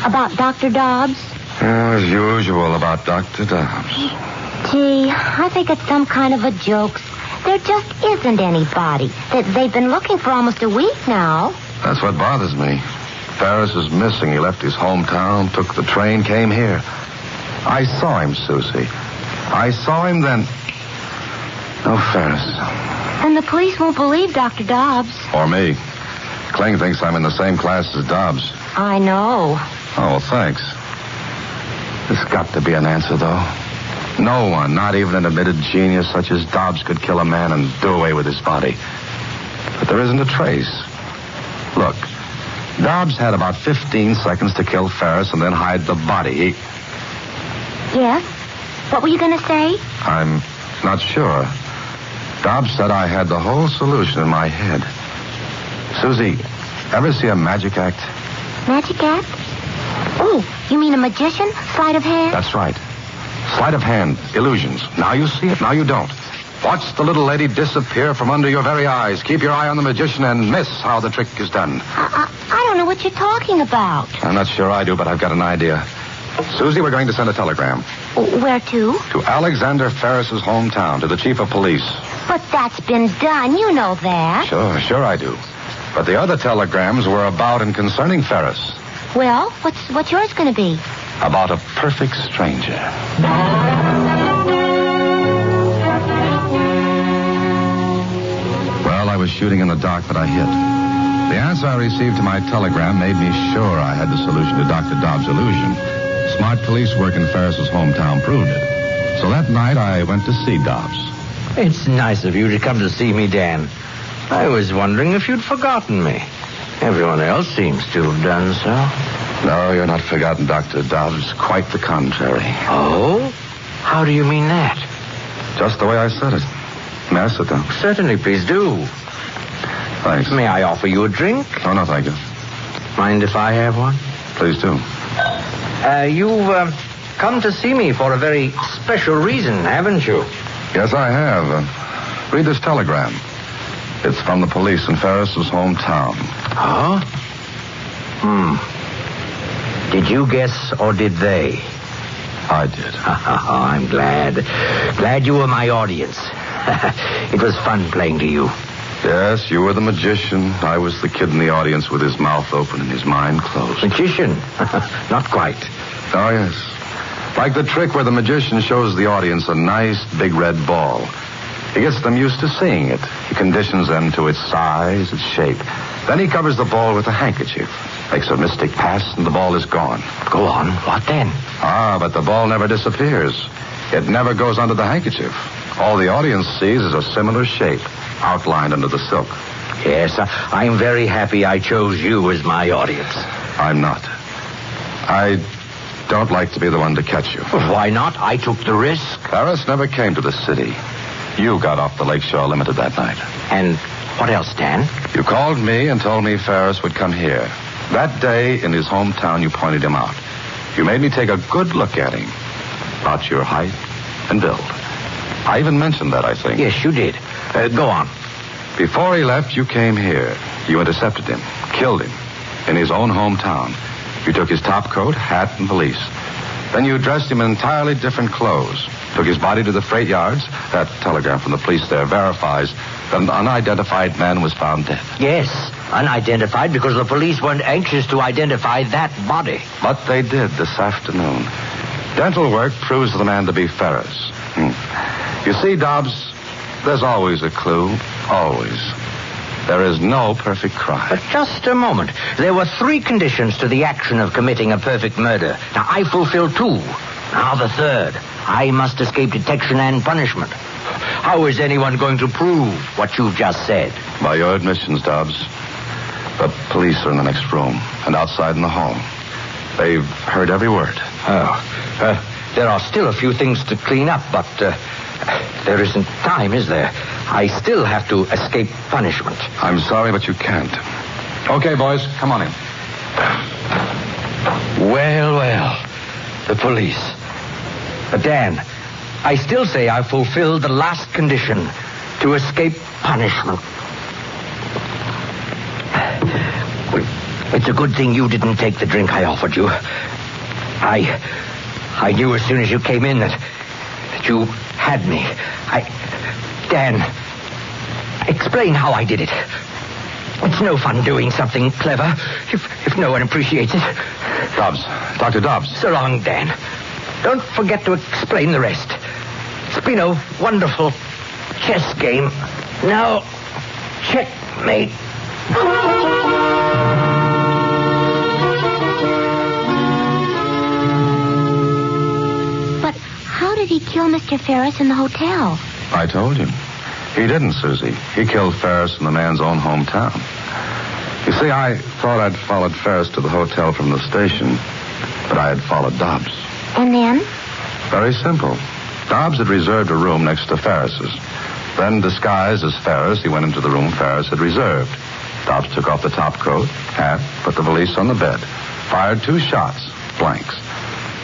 About Dr. Dobbs? As usual about Dr. Dobbs. Gee, I think it's some kind of a joke. There just isn't anybody. They've been looking for almost a week now. That's what bothers me. Ferris is missing. He left his hometown, took the train, came here. I saw him, Susie. I saw him then. No Ferris. And the police won't believe Dr. Dobbs. Or me. Kling thinks I'm in the same class as Dobbs. I know. Oh, well, thanks. There's got to be an answer, though. No one, not even an admitted genius such as Dobbs, could kill a man and do away with his body. But there isn't a trace. Look, Dobbs had about 15 seconds to kill Ferris and then hide the body. Yes? What were you going to say? I'm not sure. Dobbs said I had the whole solution in my head. Susie, ever see a magic act? Magic act? Oh, you mean a magician? Sleight of hand? That's right. Sleight of hand, illusions. Now you see it, now you don't. Watch the little lady disappear from under your very eyes. Keep your eye on the magician and miss how the trick is done. I don't know what you're talking about. I'm not sure I do, but I've got an idea. Susie, we're going to send a telegram. Where to? To Alexander Ferris's hometown, to the chief of police. But that's been done. You know that. Sure I do. But the other telegrams were about and concerning Ferris. Well, what's yours going to be? About a perfect stranger. Well, I was shooting in the dark, but I hit. The answer I received to my telegram made me sure I had the solution to Dr. Dobbs' illusion. Smart police work in Ferris's hometown proved it. So that night, I went to see Dobbs. It's nice of you to come to see me, Dan. I was wondering if you'd forgotten me. Everyone else seems to have done so. No, you're not forgotten, Dr. Dobbs. Quite the contrary. Oh? How do you mean that? Just the way I said it. May I sit down? Certainly, please do. Thanks. May I offer you a drink? Oh, no, thank you. Mind if I have one? Please do. You've come to see me for a very special reason, haven't you? Yes, I have. Read this telegram. It's from the police in Ferris's hometown. Huh? Did you guess or did they? I did. I'm glad. Glad you were my audience. It was fun playing to you. Yes, you were the magician. I was the kid in the audience with his mouth open and his mind closed. Magician? Not quite. Oh, yes. Like the trick where the magician shows the audience a nice big red ball. He gets them used to seeing it. He conditions them to its size, its shape. Then he covers the ball with a handkerchief. Makes a mystic pass and the ball is gone. Go on. What then? But the ball never disappears. It never goes under the handkerchief. All the audience sees is a similar shape outlined under the silk. Yes, I'm very happy I chose you as my audience. I'm not. I don't like to be the one to catch you. Why not? I took the risk. Ferris never came to the city. You got off the Lakeshore Limited that night. And what else, Dan? You called me and told me Ferris would come here. That day, in his hometown, you pointed him out. You made me take a good look at him. About your height and build. I even mentioned that, I think. Yes, you did. Go on. Before he left, you came here. You intercepted him, killed him, in his own hometown. You took his top coat, hat, and valise. Then you dressed him in entirely different clothes. Took his body to the freight yards. That telegram from the police there verifies that an unidentified man was found dead. Yes, unidentified because the police weren't anxious to identify that body. But they did this afternoon. Dental work proves the man to be Ferris. You see, Dobbs, there's always a clue. Always. There is no perfect crime. But just a moment. There were 3 conditions to the action of committing a perfect murder. Now, I fulfilled 2. Now the 3rd. I must escape detection and punishment. How is anyone going to prove what you've just said? By your admissions, Dobbs. The police are in the next room and outside in the hall. They've heard every word. There are still a few things to clean up, but there isn't time, is there? I still have to escape punishment. I'm sorry, but you can't. Okay, boys, come on in. Well, the police. But Dan, I still say I fulfilled the last condition to escape punishment. It's a good thing you didn't take the drink I offered you. I knew as soon as you came in that you had me. Dan, explain how I did it. It's no fun doing something clever if no one appreciates it. Dobbs. Dr. Dobbs. So long, Dan. Don't forget to explain the rest. It's been a wonderful chess game. Now, checkmate. But how did he kill Mr. Ferris in the hotel? I told you. He didn't, Susie. He killed Ferris in the man's own hometown. You see, I thought I'd followed Ferris to the hotel from the station, but I had followed Dobbs. And then? Very simple. Dobbs had reserved a room next to Ferris's. Then, disguised as Ferris, he went into the room Ferris had reserved. Dobbs took off the top coat, hat, put the valise on the bed, fired 2 shots, blanks,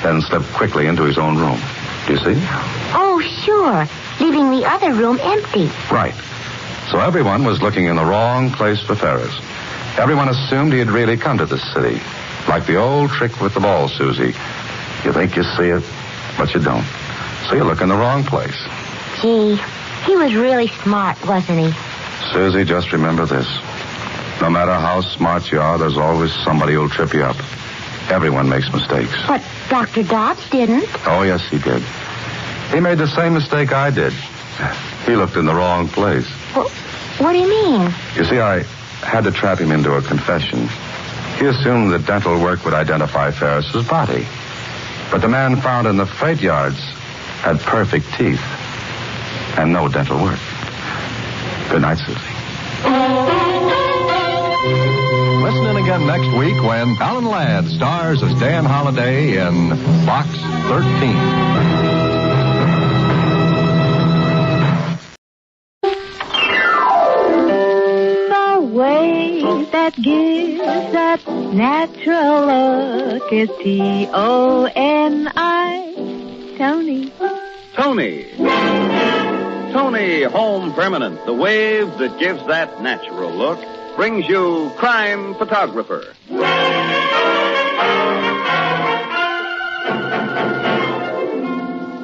then slipped quickly into his own room. Do you see? Oh, sure. Leaving the other room empty. Right. So everyone was looking in the wrong place for Ferris. Everyone assumed he had really come to this city. Like the old trick with the ball, Susie. You think you see it, but you don't. So you look in the wrong place. Gee, he was really smart, wasn't he? Susie, just remember this. No matter how smart you are, there's always somebody who'll trip you up. Everyone makes mistakes. But Dr. Dobbs didn't. Oh, yes, he did. He made the same mistake I did. He looked in the wrong place. Well, what do you mean? You see, I had to trap him into a confession. He assumed that dental work would identify Ferris's body. But the man found in the freight yards had perfect teeth and no dental work. Good night, Susie. Listen in again next week when Alan Ladd stars as Dan Holliday in Box 13. Way that gives that natural look is T-O-N-I. Tony. Tony Home Permanent, the wave that gives that natural look, brings you Crime Photographer.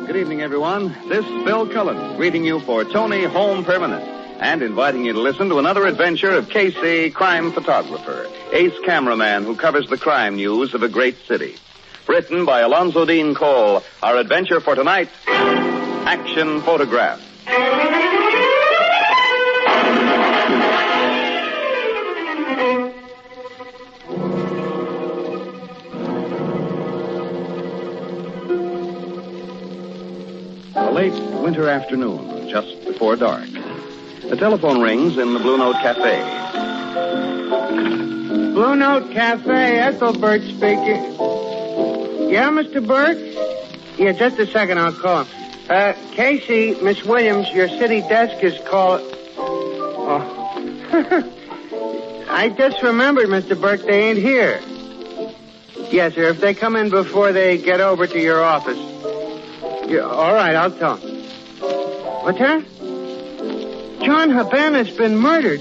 Good evening, everyone. This is Phil Cullen, greeting you for Tony Home Permanent, and inviting you to listen to another adventure of Casey, Crime Photographer, ace cameraman who covers the crime news of a great city. Written by Alonzo Dean Cole, our adventure for tonight, Action Photograph. A late winter afternoon, just before dark. The telephone rings in the Blue Note Cafe. Blue Note Cafe, Ethelbert speaking. Yeah, Mr. Burke? Yeah, just a second, I'll call him. Casey, Miss Williams, your city desk is calling. Oh. I just remembered, Mr. Burke, they ain't here. Yes, sir, if they come in before they get over to your office. Yeah, all right, I'll tell them. What's that? John Habana's been murdered.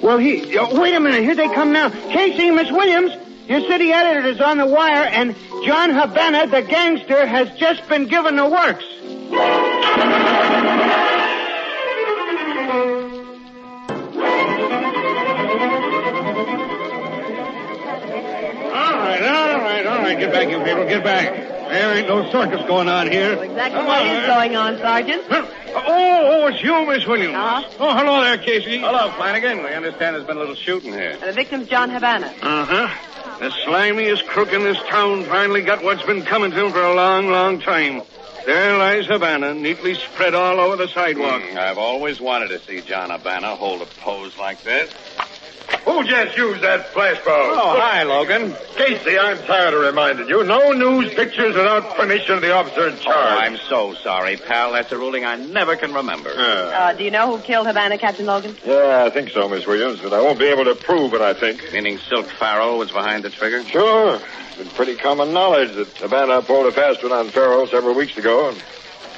Well, wait a minute. Here they come now. Casey, Miss Williams, your city editor is on the wire, and John Habana, the gangster, has just been given the works. All right. Get back, you people. Get back. There ain't no circus going on here. Exactly what is going on, Sergeant. Oh, it's you, Miss Williams. Uh-huh. Oh, hello there, Casey. Hello, Flanagan. We understand there's been a little shooting here. The victim's John Havana. Uh-huh. The slimiest crook in this town finally got what's been coming to him for a long, long time. There lies Havana, neatly spread all over the sidewalk. I've always wanted to see John Havana hold a pose like this. Who just used that flash bulb? Oh, hi, Logan. Casey, I'm tired of reminding you. No news pictures without permission of the officer in charge. Oh, I'm so sorry, pal. That's a ruling I never can remember. Do you know who killed Havana, Captain Logan? Yeah, I think so, Miss Williams, but I won't be able to prove it, I think. Meaning Silk Farrell was behind the trigger? Sure. It's been pretty common knowledge that Havana pulled a fast one on Farrell several weeks ago, and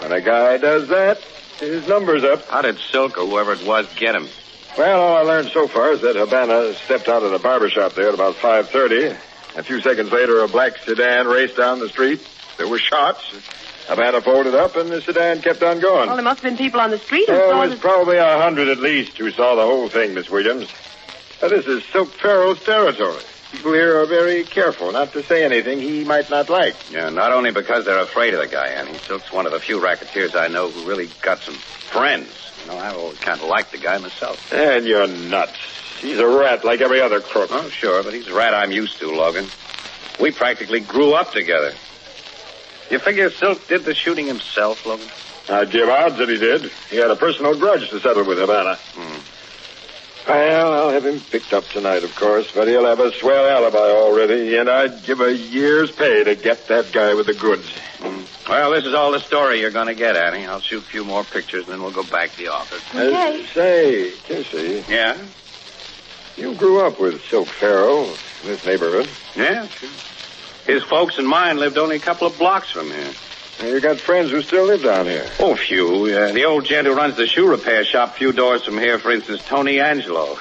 when a guy does that, his number's up. How did Silk or whoever it was get him? Well, all I learned so far is that Havana stepped out of the barber shop there at about 5:30. A few seconds later, a black sedan raced down the street. There were shots. Havana folded up, and the sedan kept on going. Well, there must have been people on the street who There saw was the... probably 100 at least who saw the whole thing, Miss Williams. Now, this is Silk Farrell's territory. People here are very careful not to say anything he might not like. Yeah, not only because they're afraid of the guy, Annie. Silk's one of the few racketeers I know who really got some friends. You know, I've always kind of liked the guy myself. And you're nuts. He's a rat like every other crook. Oh, sure, but he's a rat I'm used to, Logan. We practically grew up together. You figure Silk did the shooting himself, Logan? I'd give odds that he did. He had a personal grudge to settle with Havana. Well, I'll have him picked up tonight, of course, but he'll have a swell alibi already, and I'd give a year's pay to get that guy with the goods. Well, this is all the story you're going to get, Annie. I'll shoot a few more pictures, and then we'll go back to the office. Okay. Say, Kissy. Yeah? You grew up with Silk Farrell in this neighborhood. Yeah, sure. His folks and mine lived only a couple of blocks from here. And you got friends who still live down here. Oh, few. The old gent who runs the shoe repair shop a few doors from here, for instance, Tony Angelo.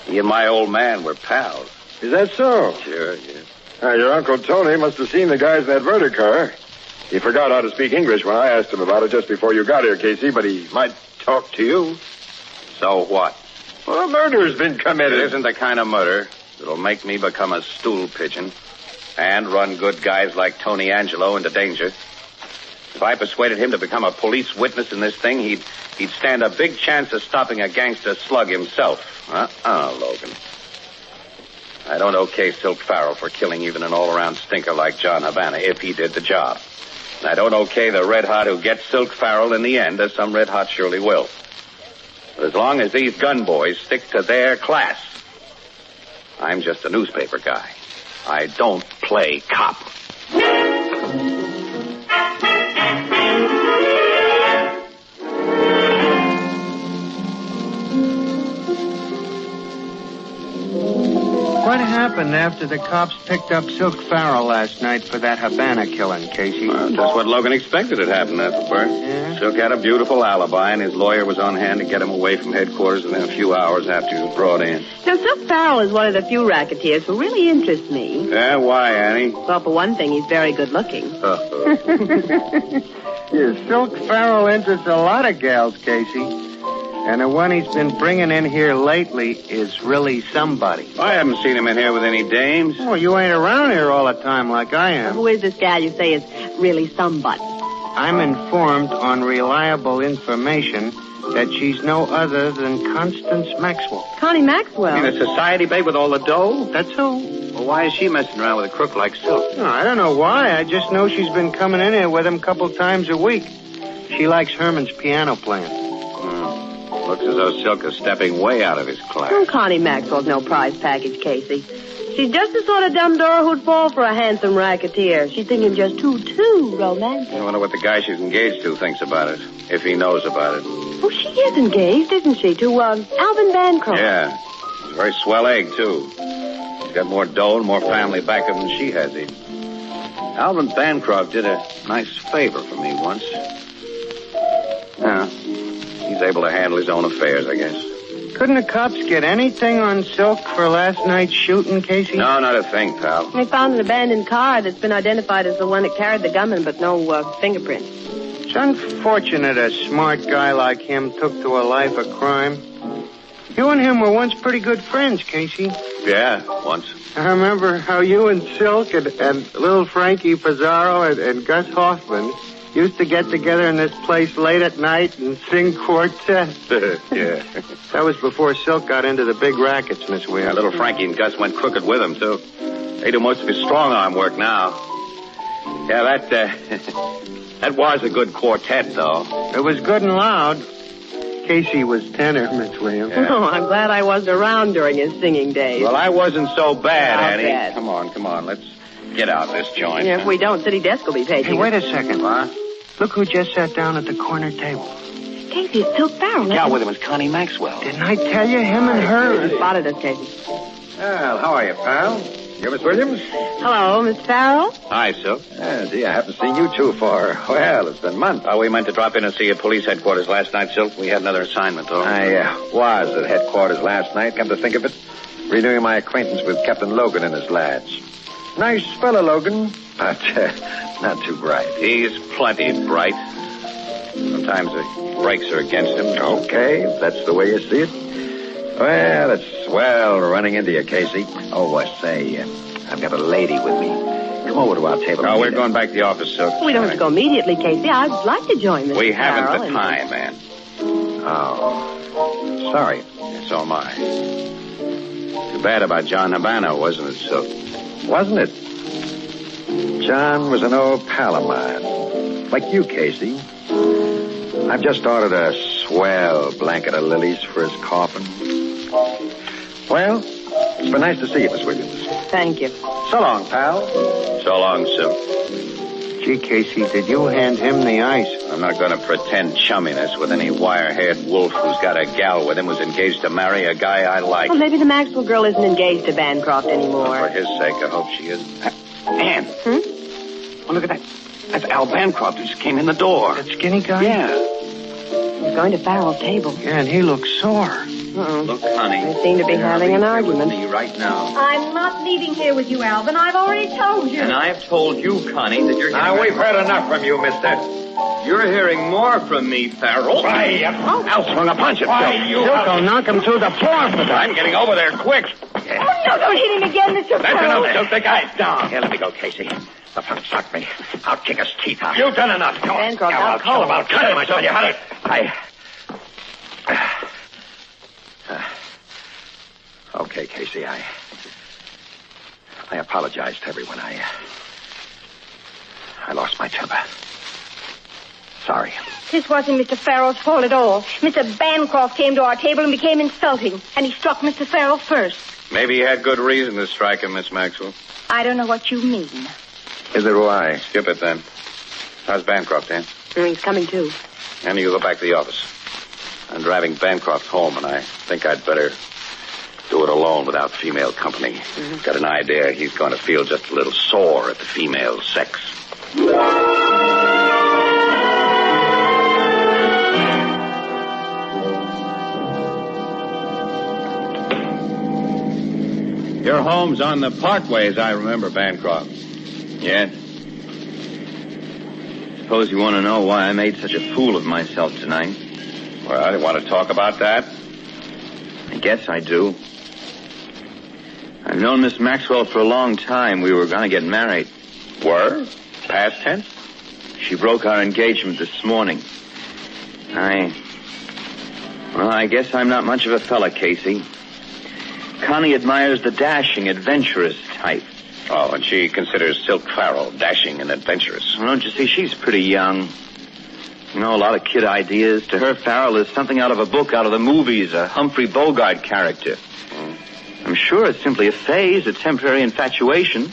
He and my old man were pals. Is that so? Sure, yeah. Your Uncle Tony must have seen the guys in that verter car. He forgot how to speak English when I asked him about it just before you got here, Casey, but he might talk to you. So what? Well, a murder's been committed. It isn't the kind of murder that'll make me become a stool pigeon and run good guys like Tony Angelo into danger. If I persuaded him to become a police witness in this thing, he'd stand a big chance of stopping a gangster slug himself. Logan. I don't okay Silk Farrell for killing even an all-around stinker like John Havana if he did the job. And I don't okay the red hot who gets Silk Farrell in the end, as some red hot surely will. But as long as these gun boys stick to their class, I'm just a newspaper guy. I don't play cop. What happened after the cops picked up Silk Farrell last night for that Havana killing, Casey? Well, just what Logan expected had happened, Ethelbert. Yeah? Silk had a beautiful alibi, and his lawyer was on hand to get him away from headquarters within a few hours after he was brought in. Now, Silk Farrell is one of the few racketeers who really interests me. Yeah, why, Annie? Well, for one thing, he's very good looking. Yeah, Silk Farrell interests a lot of gals, Casey. And the one he's been bringing in here lately is really somebody. I haven't seen him in here with any dames. Oh, you ain't around here all the time like I am. Who is this gal you say is really somebody? I'm informed on reliable information that she's no other than Constance Maxwell. Connie Maxwell? You mean the society babe with all the dough? That's who. Well, why is she messing around with a crook like Silk? No, I don't know why. I just know she's been coming in here with him a couple times a week. She likes Herman's piano playing. Looks as though Silk is stepping way out of his class. Oh, Connie Maxwell's no prize package, Casey. She's just the sort of dumb door who'd fall for a handsome racketeer. She's thinking just too romantic. I wonder what the guy she's engaged to thinks about it, if he knows about it. Oh, she is engaged, isn't she, to Alvin Bancroft? Yeah. He's a very swell egg, too. He's got more dough and more family backup than she has, even. Alvin Bancroft did a nice favor for me once. Yeah. He's able to handle his own affairs, I guess. Couldn't the cops get anything on Silk for last night's shooting, Casey? No, not a thing, pal. They found an abandoned car that's been identified as the one that carried the gunman, but no fingerprints. It's unfortunate a smart guy like him took to a life of crime. You and him were once pretty good friends, Casey. Yeah, once. I remember how you and Silk and little Frankie Pizarro and Gus Hoffman used to get together in this place late at night and sing quartet. Yeah. That was before Silk got into the big rackets, Miss Williams. Yeah, little Frankie and Gus went crooked with him, too. They do most of his strong-arm work now. Yeah, that was a good quartet, though. It was good and loud. Casey was tenor, Miss Williams. Yeah. Oh, I'm glad I wasn't around during his singing days. Well, I wasn't so bad, Not Annie. bad. Come on. Let's get out of this joint. Yeah, if we don't, City Desk will be paging. Hey, wait a second. What? Look who just sat down at the corner table. Casey, it's Silk Farrell. Yeah, with him was Connie Maxwell. Didn't I tell you, him and her? You spotted us, Casey. Well, how are you, pal? You, Miss Williams? Hello, Miss Farrell. Hi, Sil. Gee, I haven't seen you two for, well, it's been months. We meant to drop in and see you at police headquarters last night, Sil. We had another assignment, though. I was at headquarters last night, come to think of it. Renewing my acquaintance with Captain Logan and his lads. Nice fellow, Logan, but not too bright. He's plenty bright. Sometimes the brakes are against him. Okay, if that's the way you see it. Well, it's swell running into you, Casey. Oh, say, I've got a lady with me. Come over to our table. No, we're going back to the office, Sil. We don't have to go immediately, Casey. I'd like to join Mr. We haven't Farrell the time, man. Oh, sorry. So am I. Too bad about John Habana, wasn't it, Sil? Wasn't it? John was an old pal of mine. Like you, Casey. I've just ordered a swell blanket of lilies for his coffin. Well, it's been nice to see you, Miss Williams. Thank you. So long, pal. So long, Sil. Gee, Casey, did you hand him the ice? I'm not going to pretend chumminess with any wire-haired wolf who's got a gal with him who's engaged to marry a guy I like. Well, maybe the Maxwell girl isn't engaged to Bancroft anymore. Well, for his sake, I hope she is. Ann. Oh, look at that. That's Al Bancroft who just came in the door. That skinny guy? Yeah. He's going to Farrell's table. Yeah, and he looks sore. Look, honey. They seem to be having an argument. Me right now. I'm not leaving here with you, Alvin. I've already told you. And I've told you, Connie, that you're... Now, we've heard enough from you, mister. You're hearing more from me, Farrell. Why, Al swung a punch at Phil. Silko, knock him through the floor for that. I'm getting over there quick. Oh, no, don't hit him again, Mr. That's Farrell. enough, Silk. The guy's down. Here, let me go, Casey. The punk socked me. I'll kick his teeth out. You've done enough. Come on. Bancroft, I'll kill him. I'll cut him. I tell you. Okay, Casey, I apologize to everyone. I lost my temper. Sorry. This wasn't Mr. Farrell's fault at all. Mr. Bancroft came to our table and became insulting, and he struck Mr. Farrell first. Maybe he had good reason to strike him, Miss Maxwell. I don't know what you mean. Neither do I. Skip it, then. How's Bancroft, Ann? He's coming, too. Annie, you go back to the office. I'm driving Bancroft home, and I think I'd better do it alone without female company. Got an idea he's going to feel just a little sore at the female sex. Your home's on the Parkway, as I remember, Bancroft. Yeah? Suppose you want to know why I made such a fool of myself tonight. Well, I want to talk about that. I guess I do. I've known Miss Maxwell for a long time. We were going to get married. Were? Past tense? She broke our engagement this morning. I guess I'm not much of a fella, Casey. Connie admires the dashing, adventurous type. Oh, and she considers Silk Farrell dashing and adventurous. Well, don't you see, she's pretty young. You know, a lot of kid ideas. To her, Farrell is something out of a book, out of the movies, a Humphrey Bogart character. I'm sure it's simply a phase, a temporary infatuation.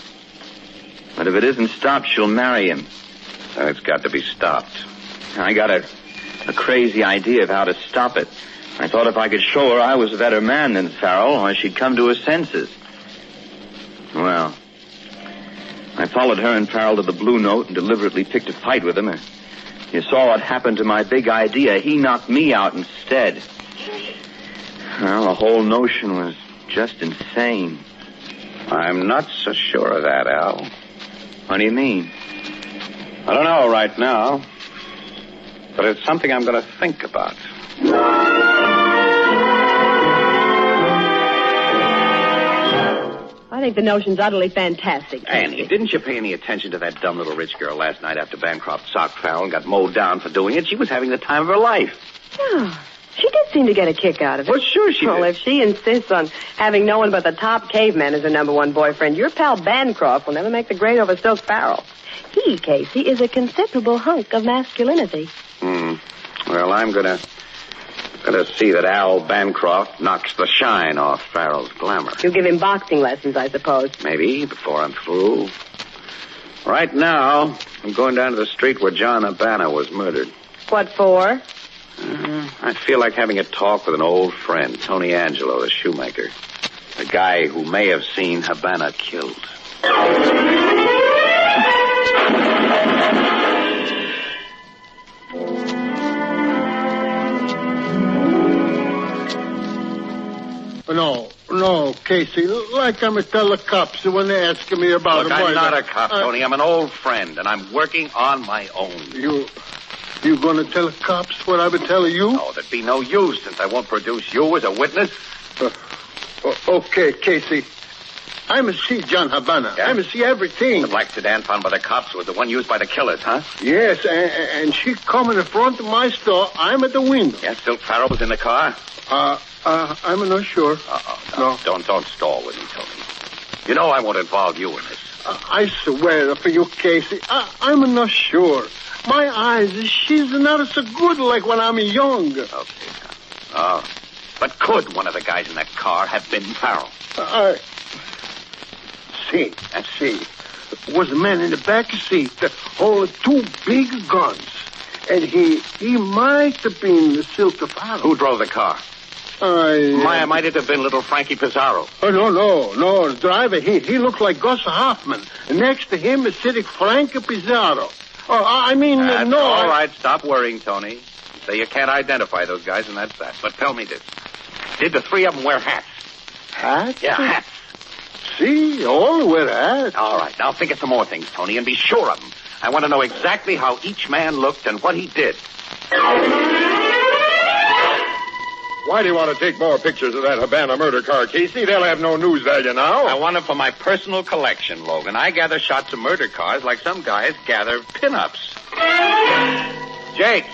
But if it isn't stopped, she'll marry him. So it's got to be stopped. I got a crazy idea of how to stop it. I thought if I could show her I was a better man than Farrell, she'd come to her senses. Well, I followed her and Farrell to the Blue Note and deliberately picked a fight with him. You saw what happened to my big idea. He knocked me out instead. Well, the whole notion was just insane. I'm not so sure of that, Al. What do you mean? I don't know right now. But it's something I'm going to think about. I think the notion's utterly fantastic. Annie, didn't you pay any attention to that dumb little rich girl last night after Bancroft socked Farrell and got mowed down for doing it? She was having the time of her life. Oh, she did seem to get a kick out of it. Well, sure she did. Well, if she insists on having no one but the top caveman as her number one boyfriend, your pal Bancroft will never make the grade over Silk Farrell. He, Casey, is a considerable hunk of masculinity. Well, I'm gonna see that Al Bancroft knocks the shine off Farrell's glamour. You'll give him boxing lessons, I suppose. Maybe, before I'm through. Right now, I'm going down to the street where John Habana was murdered. What for? I feel like having a talk with an old friend, Tony Angelo, the shoemaker. The guy who may have seen Havana killed. No, Casey. Like I'm going to tell the cops when they ask me about Look, him. I'm not a cop, Tony. I'm an old friend, and I'm working on my own. You going to tell the cops what I've been telling you? No, there'd be no use since I won't produce you as a witness. Okay, Casey. I'm going to see John Havana. Yeah? I'm going to see everything. The black sedan found by the cops was the one used by the killers, huh? Yes, and she come in the front of my store. I'm at the window. Yeah, Silk Farrell was in the car? I'm not sure. No. Don't stall with me, Tony. You know I won't involve you in this. I swear for you, Casey, I'm not sure. My eyes, she's not so good like when I'm young. Okay, but could one of the guys in that car have been Farrell? See. Was a man in the back seat holding 2 big guns. And he might have been the Silk Farrell. Who drove the car? Might it have been little Frankie Pizarro? Oh, no. The driver, he looked like Gus Hoffman. And next to him is sitting Frankie Pizarro. No. All right, stop worrying, Tony. You say you can't identify those guys, and that's that. But tell me this. Did the 3 of them wear hats? Hats? Yeah, hats. See, all wear hats. All right, now think of some more things, Tony, and be sure of them. I want to know exactly how each man looked and what he did. Why do you want to take more pictures of that Havana murder car, Casey? They'll have no news value now. I want them for my personal collection, Logan. I gather shots of murder cars like some guys gather pinups. Jake,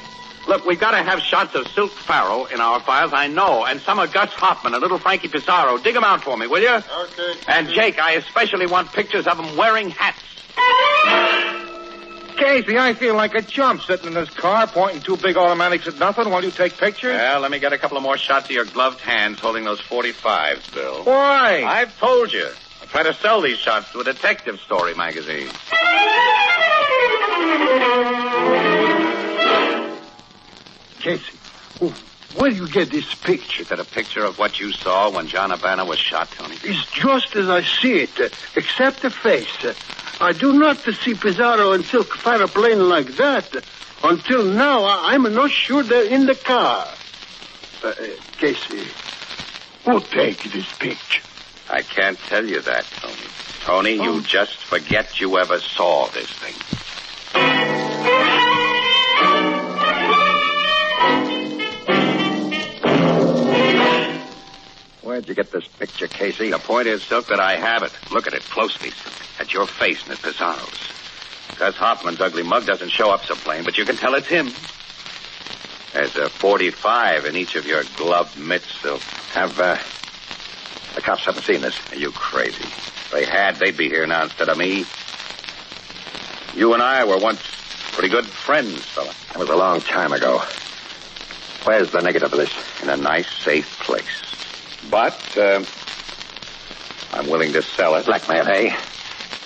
look, we've got to have shots of Silk Farrell in our files, I know, and some of Gus Hoffman and little Frankie Pizarro. Dig them out for me, will you? Okay. And, Jake, I especially want pictures of them wearing hats. Casey, I feel like a chump sitting in this car pointing 2 big automatics at nothing while you take pictures. Well, let me get a couple of more shots of your gloved hands holding those 45s, Bill. Why? I've told you. I try to sell these shots to a detective story magazine. Casey, where do you get this picture? Is that a picture of what you saw when John Havana was shot, Tony? It's just as I see it, except the face. I do not see Pizarro and Silk Farrell playing like that. Until now, I'm not sure they're in the car. Casey, who take this picture? I can't tell you that, Tony. Tony, you just forget you ever saw this thing. Where'd you get this picture, Casey? The point is, Silk, that I have it. Look at it closely, Silk. At your face and at Pizarro's. Gus Hoffman's ugly mug doesn't show up so plain, but you can tell it's him. There's a 45 in each of your gloved mitts, Silk. The cops haven't seen this. Are you crazy? If they had, they'd be here now instead of me. You and I were once pretty good friends, fella. That was a long time ago. Where's the negative of this? In a nice, safe place. But, I'm willing to sell it. Blackmail, eh?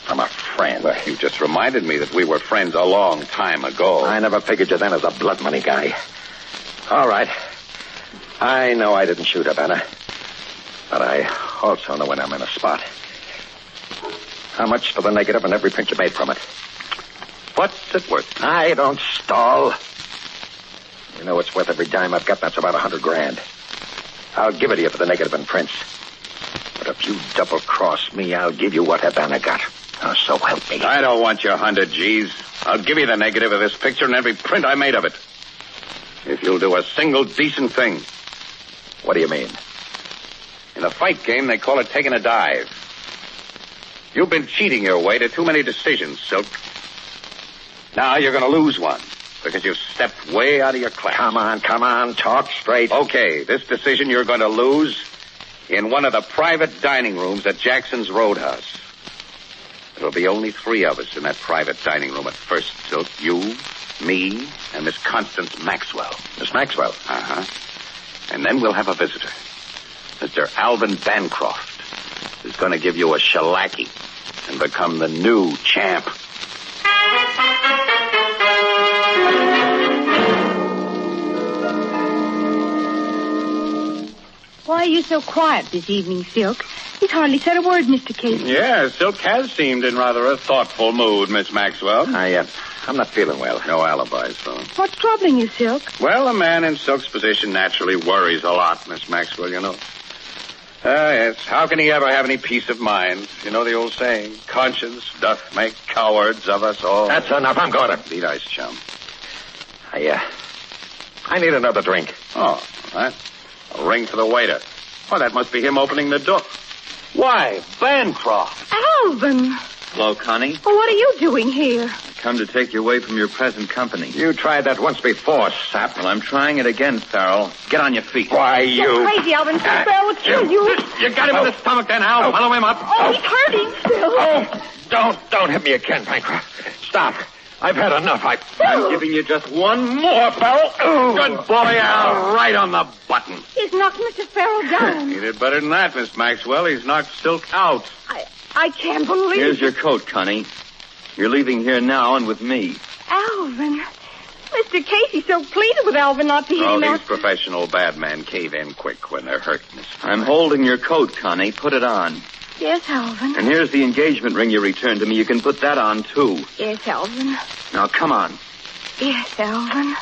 From a friend. Well, you just reminded me that we were friends a long time ago. I never figured you then as a blood money guy. All right. I know I didn't shoot Havana. But I also know when I'm in a spot. How much for the negative and every print you made from it? What's it worth? I don't stall. You know it's worth every dime I've got. That's about $100,000. I'll give it to you for the negative and prints. But if you double-cross me, I'll give you what Havana got. Oh, so help me. I don't want your 100 G's. I'll give you the negative of this picture and every print I made of it. If you'll do a single decent thing. What do you mean? In a fight game, they call it taking a dive. You've been cheating your way to too many decisions, Silk. Now you're going to lose one because you've stepped way out of your class. Come on. Talk straight. Okay, this decision you're going to lose in one of the private dining rooms at Jackson's Roadhouse. There'll be only 3 of us in that private dining room at first, Silk. You, me, and Miss Constance Maxwell. Miss Maxwell? Uh-huh. And then we'll have a visitor. Mr. Alvin Bancroft, who's going to give you a shellacking and become the new champ. Why are you so quiet this evening, Silk? He's hardly said a word, Mr. Casey. Yeah, Silk has seemed in rather a thoughtful mood, Miss Maxwell. I'm not feeling well. No alibis, though. What's troubling you, Silk? Well, a man in Silk's position naturally worries a lot, Miss Maxwell, you know. Yes. How can he ever have any peace of mind? You know the old saying, conscience doth make cowards of us all. That's enough. I'm going to. Be nice, chum. I need another drink. Oh, that? A ring for the waiter. Well, that must be him opening the door. Why, Bancroft. Alvin! Hello, Connie. Well, what are you doing here? Come to take you away from your present company. You tried that once before, sap. Well, I'm trying it again, Farrell. Get on your feet. Why, you... You're crazy, Alvin. Phil will kill you. You got him in the stomach, then, Al. Follow him up. Oh, he's hurting, Phil. Oh, don't hit me again, Bancroft. Stop. I've had enough. I'm giving you just one more, Farrell. Good boy, Al. Right on the button. He's knocked Mr. Farrell down. He did better than that, Miss Maxwell. He's knocked Silk out. I can't believe Here's your coat, Connie. You're leaving here now and with me. Alvin. Mr. Casey's so pleased with Alvin not to hit him These out. professional bad men cave in quick when they're hurt, Miss. I'm holding your coat, Connie. Put it on. Yes, Alvin. And here's the engagement ring you returned to me. You can put that on, too. Yes, Alvin. Now, come on. Yes, Alvin.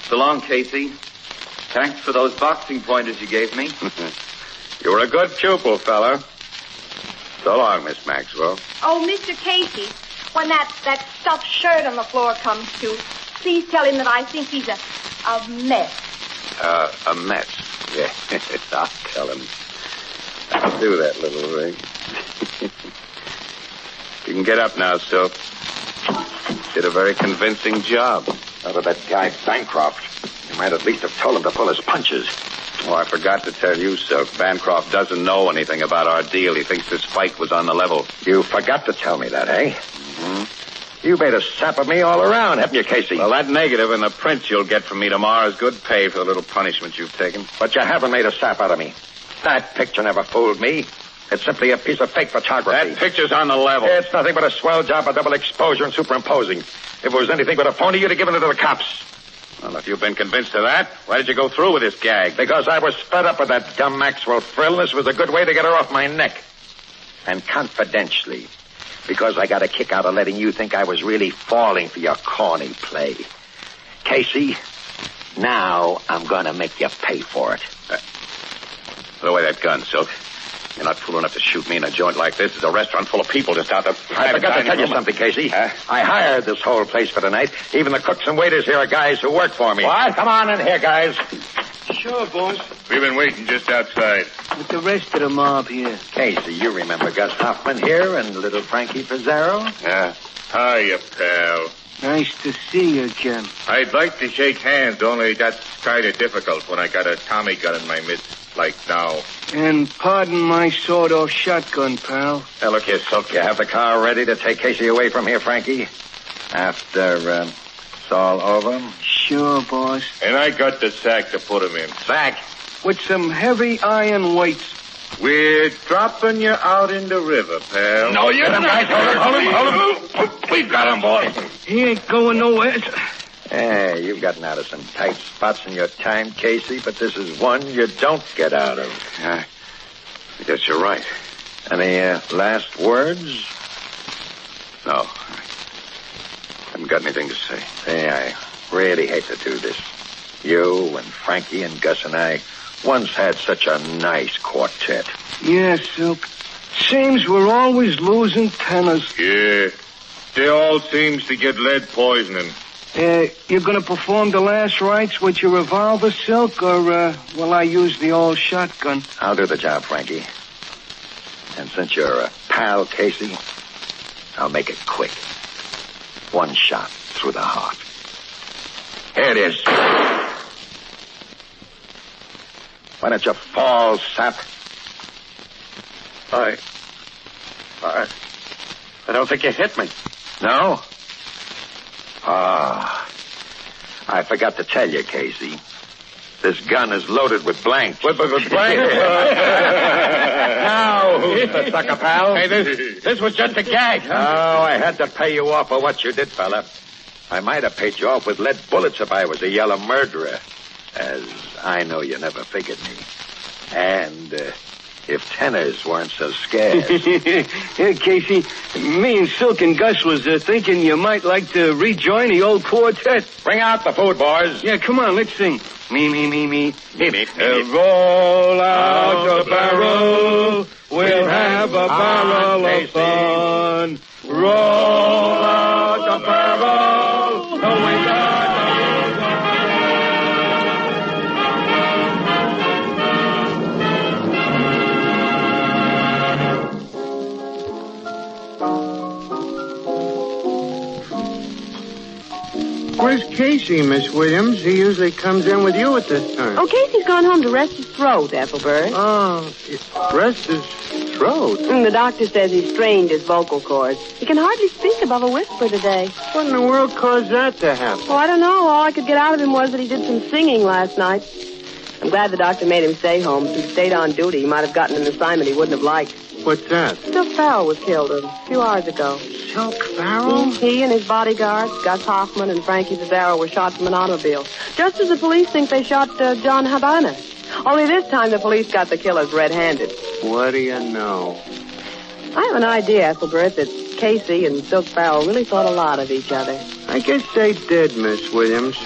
So long, Casey. Thanks for those boxing pointers you gave me. You were a good pupil, fella. So long, Miss Maxwell. Oh, Mr. Casey, when that stuffed shirt on the floor comes to, please tell him that I think he's a mess. A mess. Yeah, I'll tell him. I'll do that, little ring. You can get up now, Silk. Did a very convincing job. Out of that guy Bancroft. You might at least have told him to pull his punches. Oh, I forgot to tell you, Silk. Bancroft doesn't know anything about our deal. He thinks this fight was on the level. You forgot to tell me that, eh? Mm-hmm. You made a sap of me all around, haven't you, Casey? Well, that negative and the prints you'll get from me tomorrow is good pay for the little punishment you've taken. But you haven't made a sap out of me. That picture never fooled me. It's simply a piece of fake photography. That picture's on the level. It's nothing but a swell job of double exposure and superimposing. If it was anything but a phony, you'd have given it to the cops. Well, if you've been convinced of that, why did you go through with this gag? Because I was fed up with that dumb Maxwell frill. This was a good way to get her off my neck. And confidentially, because I got a kick out of letting you think I was really falling for your corny play. Casey, now I'm going to make you pay for it. Throw away that gun, Silk. You're not fool enough to shoot me in a joint like this. There's a restaurant full of people just out there. I forgot to tell you something, Casey. I hired this whole place for tonight. Even the cooks and waiters here are guys who work for me. What? Come on in here, guys. Sure, boss. We've been waiting just outside. With the rest of the mob here. Casey, you remember Gus Hoffman here and little Frankie Pizarro? Yeah. Hiya, pal. Nice to see you, Jim. I'd like to shake hands, only that's kind of difficult when I got a Tommy gun in my midst like now. And pardon my sawed-off shotgun, pal. Now, look here, Silk. You have the car ready to take Casey away from here, Frankie? After it's all over? Sure, boss. And I got the sack to put him in. Sack? With some heavy iron weights. We're dropping you out in the river, pal. No, you're not. Hold him. We've got him, boy. He ain't going nowhere. Hey, you've gotten out of some tight spots in your time, Casey, but this is one you don't get out of. I guess you're right. Any last words? No. Haven't got anything to say. Hey, I really hate to do this. You and Frankie and Gus and I once had such a nice quartet. Yes, Silk. Seems we're always losing tenors. Yeah. They all seems to get lead poisoning. You're going to perform the last rites with your revolver, Silk, or will I use the old shotgun? I'll do the job, Frankie. And since you're a pal, Casey, I'll make it quick. One shot through the heart. Here it is. Why don't you fall, sap? I don't think you hit me. No? I forgot to tell you, Casey. This gun is loaded with blanks. With blanks? Now, who's the sucker, pal? Hey, this was just a gag, huh? Oh, I had to pay you off for what you did, fella. I might have paid you off with lead bullets if I was a yellow murderer. As I know you never figured me. And if tenors weren't so scarce. Hey, Casey, me and Silk and Gus was thinking you might like to rejoin the old quartet. Bring out the food, boys. Yeah, come on, let's sing. Me. Roll out the barrel. We'll have a barrel of fun. Roll out the barrel. Oh, we got Where's Casey, Miss Williams? He usually comes in with you at this time. Oh, Casey's gone home to rest his throat, Ethelbert. Oh, rest his throat? The doctor says he's strained his vocal cords. He can hardly speak above a whisper today. What in the world caused that to happen? Oh, I don't know. All I could get out of him was that he did some singing last night. I'm glad the doctor made him stay home. If he stayed on duty, he might have gotten an assignment he wouldn't have liked. What's that? Silk Farrell was killed a few hours ago. Silk Farrell? He and his bodyguards, Gus Hoffman and Frankie Pizarro, were shot from an automobile. Just as the police think they shot John Habana. Only this time the police got the killers red-handed. What do you know? I have an idea, Ethelbert, that Casey and Silk Farrell really thought a lot of each other. I guess they did, Miss Williams.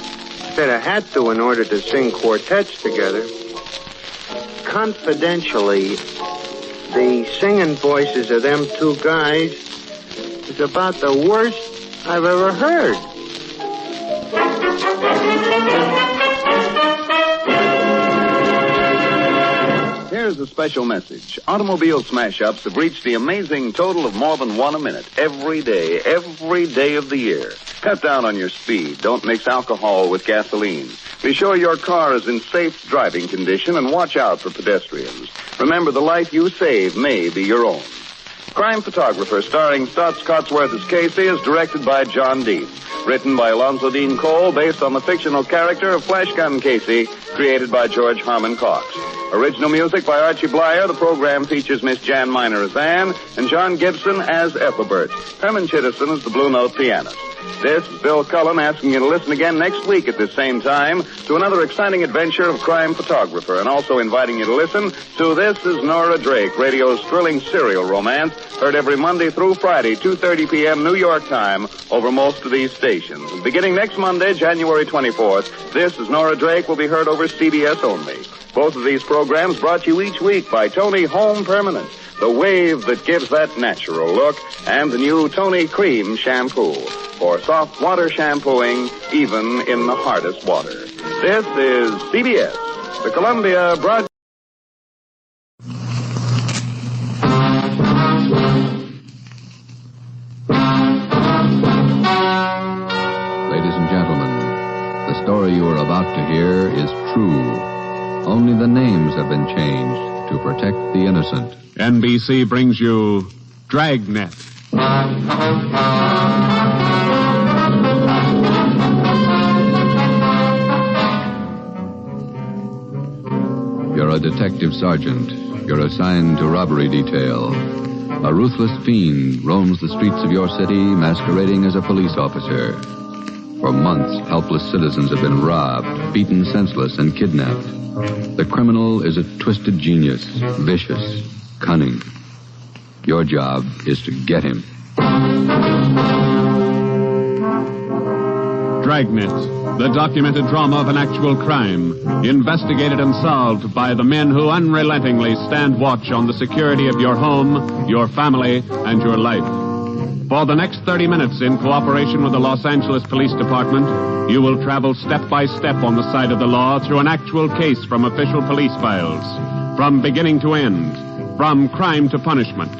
They'd have had to in order to sing quartets together. Confidentially, the singing voices of them two guys is about the worst I've ever heard. Here's a special message. Automobile smash-ups have reached the amazing total of more than 1 a minute every day of the year. Cut down on your speed. Don't mix alcohol with gasoline. Be sure your car is in safe driving condition and watch out for pedestrians. Remember, the life you save may be your own. Crime Photographer, starring Stotts Cotsworth as Casey, is directed by John Dean. Written by Alonzo Dean Cole, based on the fictional character of Flash Gun Casey, created by George Harmon Cox. Original music by Archie Blair. The program features Miss Jan Miner as Anne and John Gibson as Ethelbert. Herman Chittison is the Blue Note pianist. This is Bill Cullen asking you to listen again next week at this same time to another exciting adventure of Crime Photographer, and also inviting you to listen to This Is Nora Drake, radio's thrilling serial romance, heard every Monday through Friday, 2:30 p.m. New York time, over most of these stations. And beginning next Monday, January 24th, This Is Nora Drake will be heard over CBS only. Both of these programs brought to you each week by Tony Home Permanent, the wave that gives that natural look, and the new Tony Cream Shampoo for soft water shampooing, even in the hardest water. This is CBS, the Columbia Broadcasting. Ladies and gentlemen, the story you are about to hear is true. Only the names have been changed to protect the innocent. NBC brings you Dragnet. You're a detective sergeant. You're assigned to robbery detail. A ruthless fiend roams the streets of your city masquerading as a police officer. For months, helpless citizens have been robbed, beaten senseless, and kidnapped. The criminal is a twisted genius, vicious, cunning. Your job is to get him. Dragnet, the documented drama of an actual crime, investigated and solved by the men who unrelentingly stand watch on the security of your home, your family, and your life. For the next 30 minutes, in cooperation with the Los Angeles Police Department, you will travel step by step on the side of the law through an actual case from official police files. From beginning to end, from crime to punishment.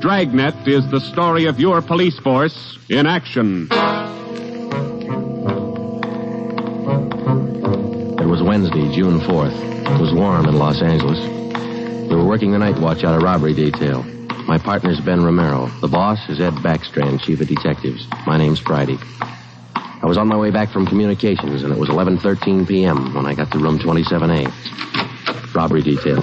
Dragnet is the story of your police force in action. It was Wednesday, June 4th. It was warm in Los Angeles. We were working the night watch out of robbery detail. My partner's Ben Romero. The boss is Ed Backstrand, chief of detectives. My name's Friday. I was on my way back from communications, and it was 11:13 p.m. when I got to room 27A. Robbery detail.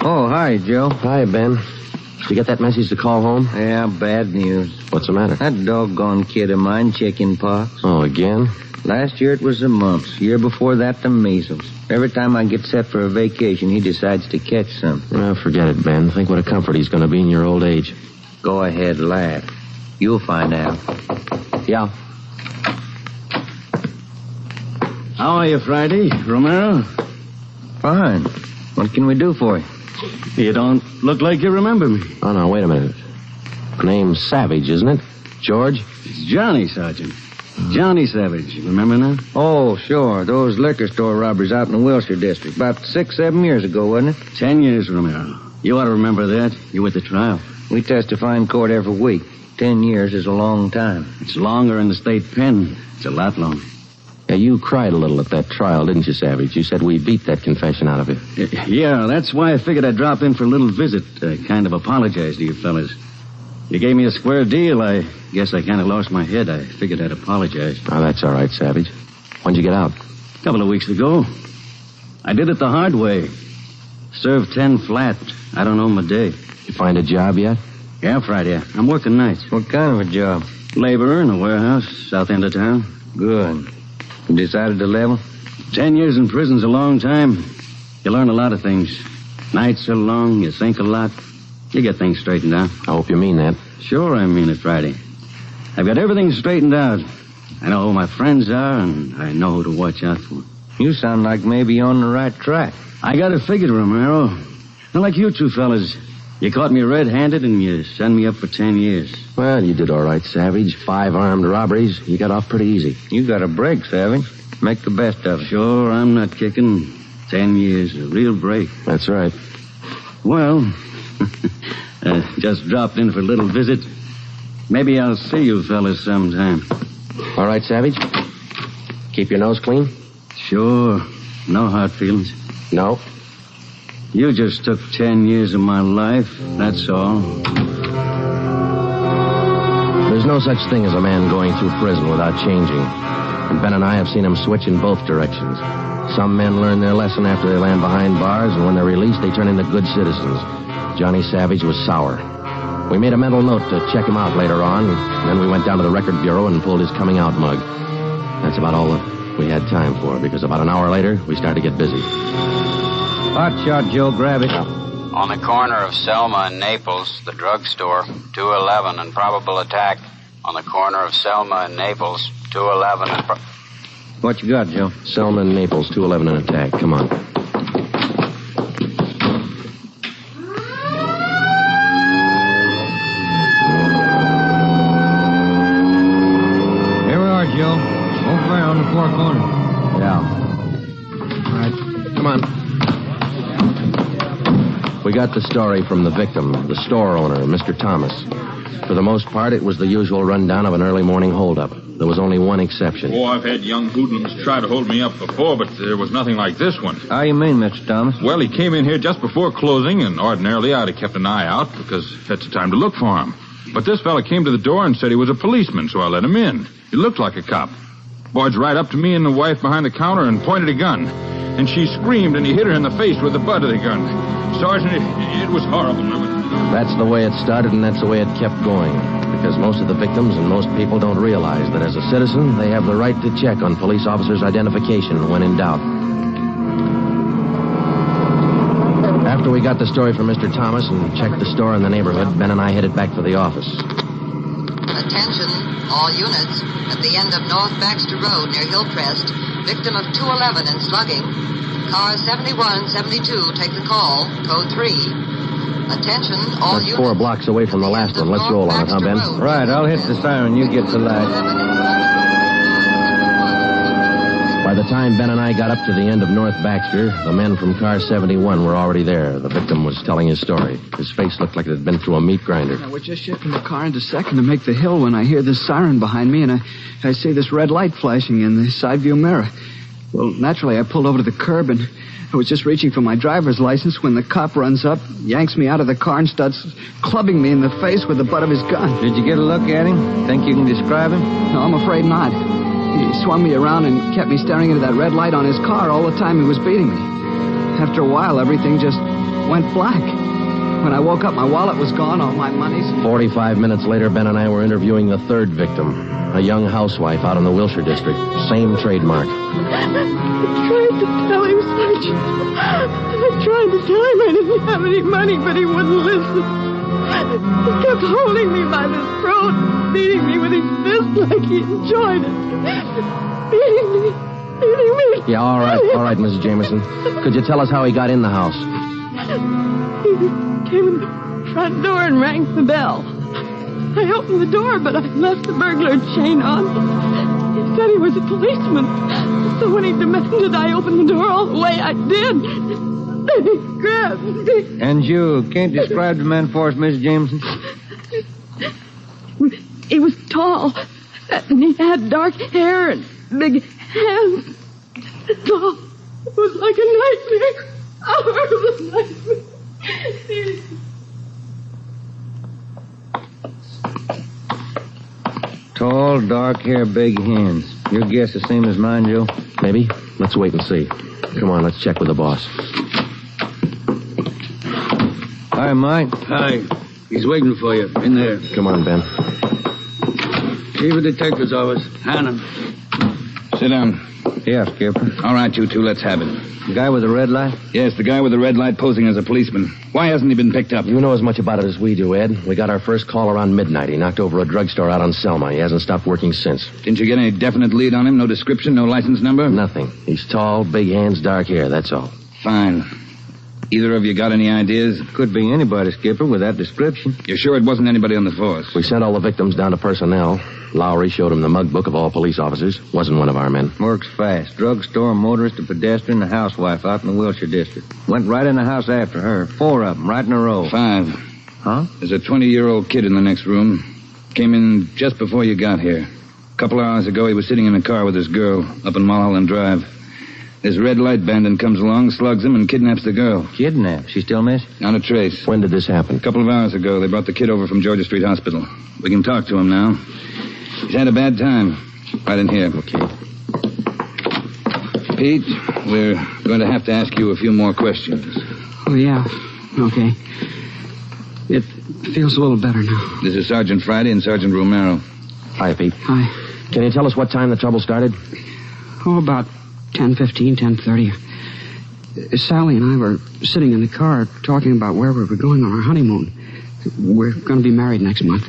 Oh, hi, Joe. Hi, Ben. Did you get that message to call home? Yeah, bad news. What's the matter? That doggone kid of mine, chicken pox. Oh, again? Last year it was the mumps. Year before that, the measles. Every time I get set for a vacation, he decides to catch something. Well, forget it, Ben. Think what a comfort he's going to be in your old age. Go ahead, laugh. You'll find out. Yeah. How are you, Friday? Romero? Fine. What can we do for you? You don't look like you remember me. Oh, no, wait a minute. Name's Savage, isn't it? George? It's Johnny, Sergeant. Johnny Savage. Remember now? Oh, sure. Those liquor store robberies out in the Wilshire district. About 6-7 years ago, wasn't it? 10 years, Romero. You ought to remember that. You were at the trial. We testify in court every week. 10 years is a long time. It's longer in the state pen. It's a lot longer. Yeah, you cried a little at that trial, didn't you, Savage? You said we beat that confession out of you. Yeah, that's why I figured I'd drop in for a little visit. Kind of apologize to you fellas. You gave me a square deal. I guess I kind of lost my head. I figured I'd apologize. Oh, that's all right, Savage. When'd you get out? A couple of weeks ago. I did it the hard way. Served 10 flat. I don't know my day. You find a job yet? Yeah, Friday. I'm working nights. What kind of a job? Laborer in a warehouse, south end of town. Good. You decided to level? 10 years in prison's a long time. You learn a lot of things. Nights are long, you think a lot. You get things straightened out. I hope you mean that. Sure I mean it, Friday. I've got everything straightened out. I know who my friends are, and I know who to watch out for. You sound like maybe you're on the right track. I got it figured, Romero. Not like you two fellas. You caught me red-handed, and you sent me up for 10 years. Well, you did all right, Savage. 5 armed robberies. You got off pretty easy. You got a break, Savage. Make the best of it. Sure, I'm not kicking. 10 years, a real break. That's right. Well, just dropped in for a little visit. Maybe I'll see you fellas sometime. All right, Savage? Keep your nose clean? Sure. No hard feelings. No. You just took 10 years of my life, that's all. There's no such thing as a man going through prison without changing. And Ben and I have seen him switch in both directions. Some men learn their lesson after they land behind bars, and when they're released, they turn into good citizens. Johnny Savage was sour. We made a mental note to check him out later on, and then we went down to the record bureau and pulled his coming out mug. That's about all that we had time for, because about an hour later, we started to get busy. Hot shot, Joe. Grab it. On the corner of Selma and Naples, the drugstore, 211 and probable attack. On the corner of Selma and Naples, 211 and... What you got, Joe? Selma and Naples, 211 and attack. Come on. Here we are, Joe. Over there on the far corner. Yeah. All right. Come on. We got the story from the victim, the store owner, Mr. Thomas. For the most part, it was the usual rundown of an early morning holdup. There was only one exception. Oh, I've had young hoodlums try to hold me up before, but there was nothing like this one. How you mean, Mr. Thomas? Well, he came in here just before closing, and ordinarily I'd have kept an eye out because that's the time to look for him. But this fella came to the door and said he was a policeman, so I let him in. He looked like a cop. Barged right up to me and the wife behind the counter and pointed a gun. And she screamed, and he hit her in the face with the butt of the gun. Sergeant, it was horrible. That's the way it started, and that's the way it kept going. Because most of the victims and most people don't realize that as a citizen, they have the right to check on police officers' identification when in doubt. After we got the story from Mr. Thomas and checked the store in the neighborhood, Ben and I headed back for the office. Attention, all units. At the end of North Baxter Road near Hillcrest, victim of 211 and slugging. Car 7172, take the call. Code 3. Attention, all That's units. 4 blocks away from the last one. Let's roll on it, huh, Ben? Right, I'll hit the siren. You get the light. By the time Ben and I got up to the end of North Baxter, the men from car 71 were already there. The victim was telling his story. His face looked like it had been through a meat grinder. We're just shifting the car into second to make the hill when I hear this siren behind me, and I see this red light flashing in the side view mirror. Well, naturally, I pulled over to the curb, and I was just reaching for my driver's license when the cop runs up, yanks me out of the car, and starts clubbing me in the face with the butt of his gun. Did you get a look at him? Think you can describe him? No, I'm afraid not. He swung me around and kept me staring into that red light on his car all the time he was beating me. After a while, everything just went black. When I woke up, my wallet was gone, all my money's... 45 minutes later, Ben and I were interviewing the third victim, a young housewife out in the Wilshire district. Same trademark. I tried to tell him, Sergeant. I tried to tell him I didn't have any money, but he wouldn't listen. He kept holding me by the throat, beating me with his fist like he enjoyed it. Beating me. Yeah, all right, Mrs. Jameson. Could you tell us how he got in the house? He came in the front door and rang the bell. I opened the door, but I left the burglar chain on. He said he was a policeman. So when he demanded I open the door all the way, I did. Then he grabbed me. And you can't describe the man for us, Mrs. Jameson? He was tall, and he had dark hair and big hands. Oh, it was like a nightmare. A horrible nightmare. Tall, dark hair, big hands. Your guess the same as mine, Joe? Maybe. Let's wait and see. Come on, let's check with the boss. Hi, Mike. Hi. He's waiting for you. In there. Come on, Ben. Chief of Detective's office. Hannon. Sit down. Yeah, Skipper. All right, you two, let's have it. The guy with the red light? Yes, the guy with the red light posing as a policeman. Why hasn't he been picked up? You know as much about it as we do, Ed. We got our first call around midnight. He knocked over a drugstore out on Selma. He hasn't stopped working since. Didn't you get any definite lead on him? No description, no license number? Nothing. He's tall, big hands, dark hair, that's all. Fine. Either of you got any ideas? Could be anybody, Skipper, with that description. You're sure it wasn't anybody on the force? We sent all the victims down to personnel. Lowry showed him the mug book of all police officers. Wasn't one of our men. Works fast. Drugstore, motorist, a pedestrian, a housewife out in the Wilshire district. Went right in the house after her. 4 of them, right in a row. 5. Huh? There's a 20-year-old kid in the next room. Came in just before you got here. A couple of hours ago, he was sitting in a car with his girl up in Mulholland Drive. This red light bandit comes along, slugs him, and kidnaps the girl. Kidnapped? She still missing? Not a trace. When did this happen? A couple of hours ago. They brought the kid over from Georgia Street Hospital. We can talk to him now. He's had a bad time. Right in here. Okay. Pete, we're going to have to ask you a few more questions. Oh, yeah. Okay. It feels a little better now. This is Sergeant Friday and Sergeant Romero. Hi, Pete. Hi. Can you tell us what time the trouble started? Oh, about 10:15, 10:30. Sally and I were sitting in the car talking about where we were going on our honeymoon. We're going to be married next month.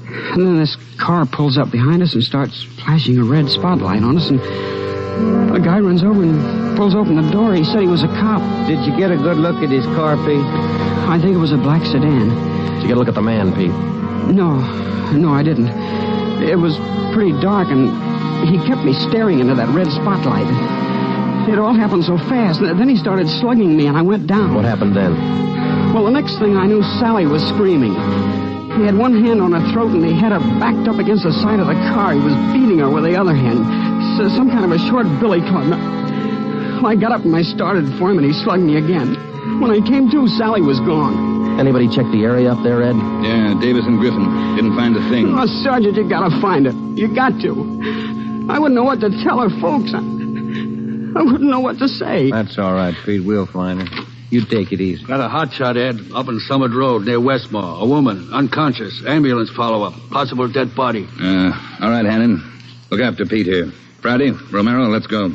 And then this car pulls up behind us and starts flashing a red spotlight on us, and a guy runs over and pulls open the door. He said he was a cop. Did you get a good look at his car, Pete? I think it was a black sedan. Did you get a look at the man, Pete? No, I didn't. It was pretty dark, and he kept me staring into that red spotlight. It all happened so fast. Then he started slugging me, and I went down. What happened then? Well, the next thing I knew, Sally was screaming. He had one hand on her throat, and he had her backed up against the side of the car. He was beating her with the other hand. Some kind of a short billy club. Well, I got up and I started for him, and he slugged me again. When I came to, Sally was gone. Anybody check the area up there, Ed? Yeah, Davis and Griffin. Didn't find a thing. Oh, Sergeant, you gotta find it. You got to. I wouldn't know what to tell her folks. I wouldn't know what to say. That's all right, Pete. We'll find her. You take it easy. Got a hotshot, Ed, up in Summit Road near Westmore. A woman, unconscious. Ambulance follow-up. Possible dead body. All right, Hannon. Look after Pete here. Friday, Romero, let's go.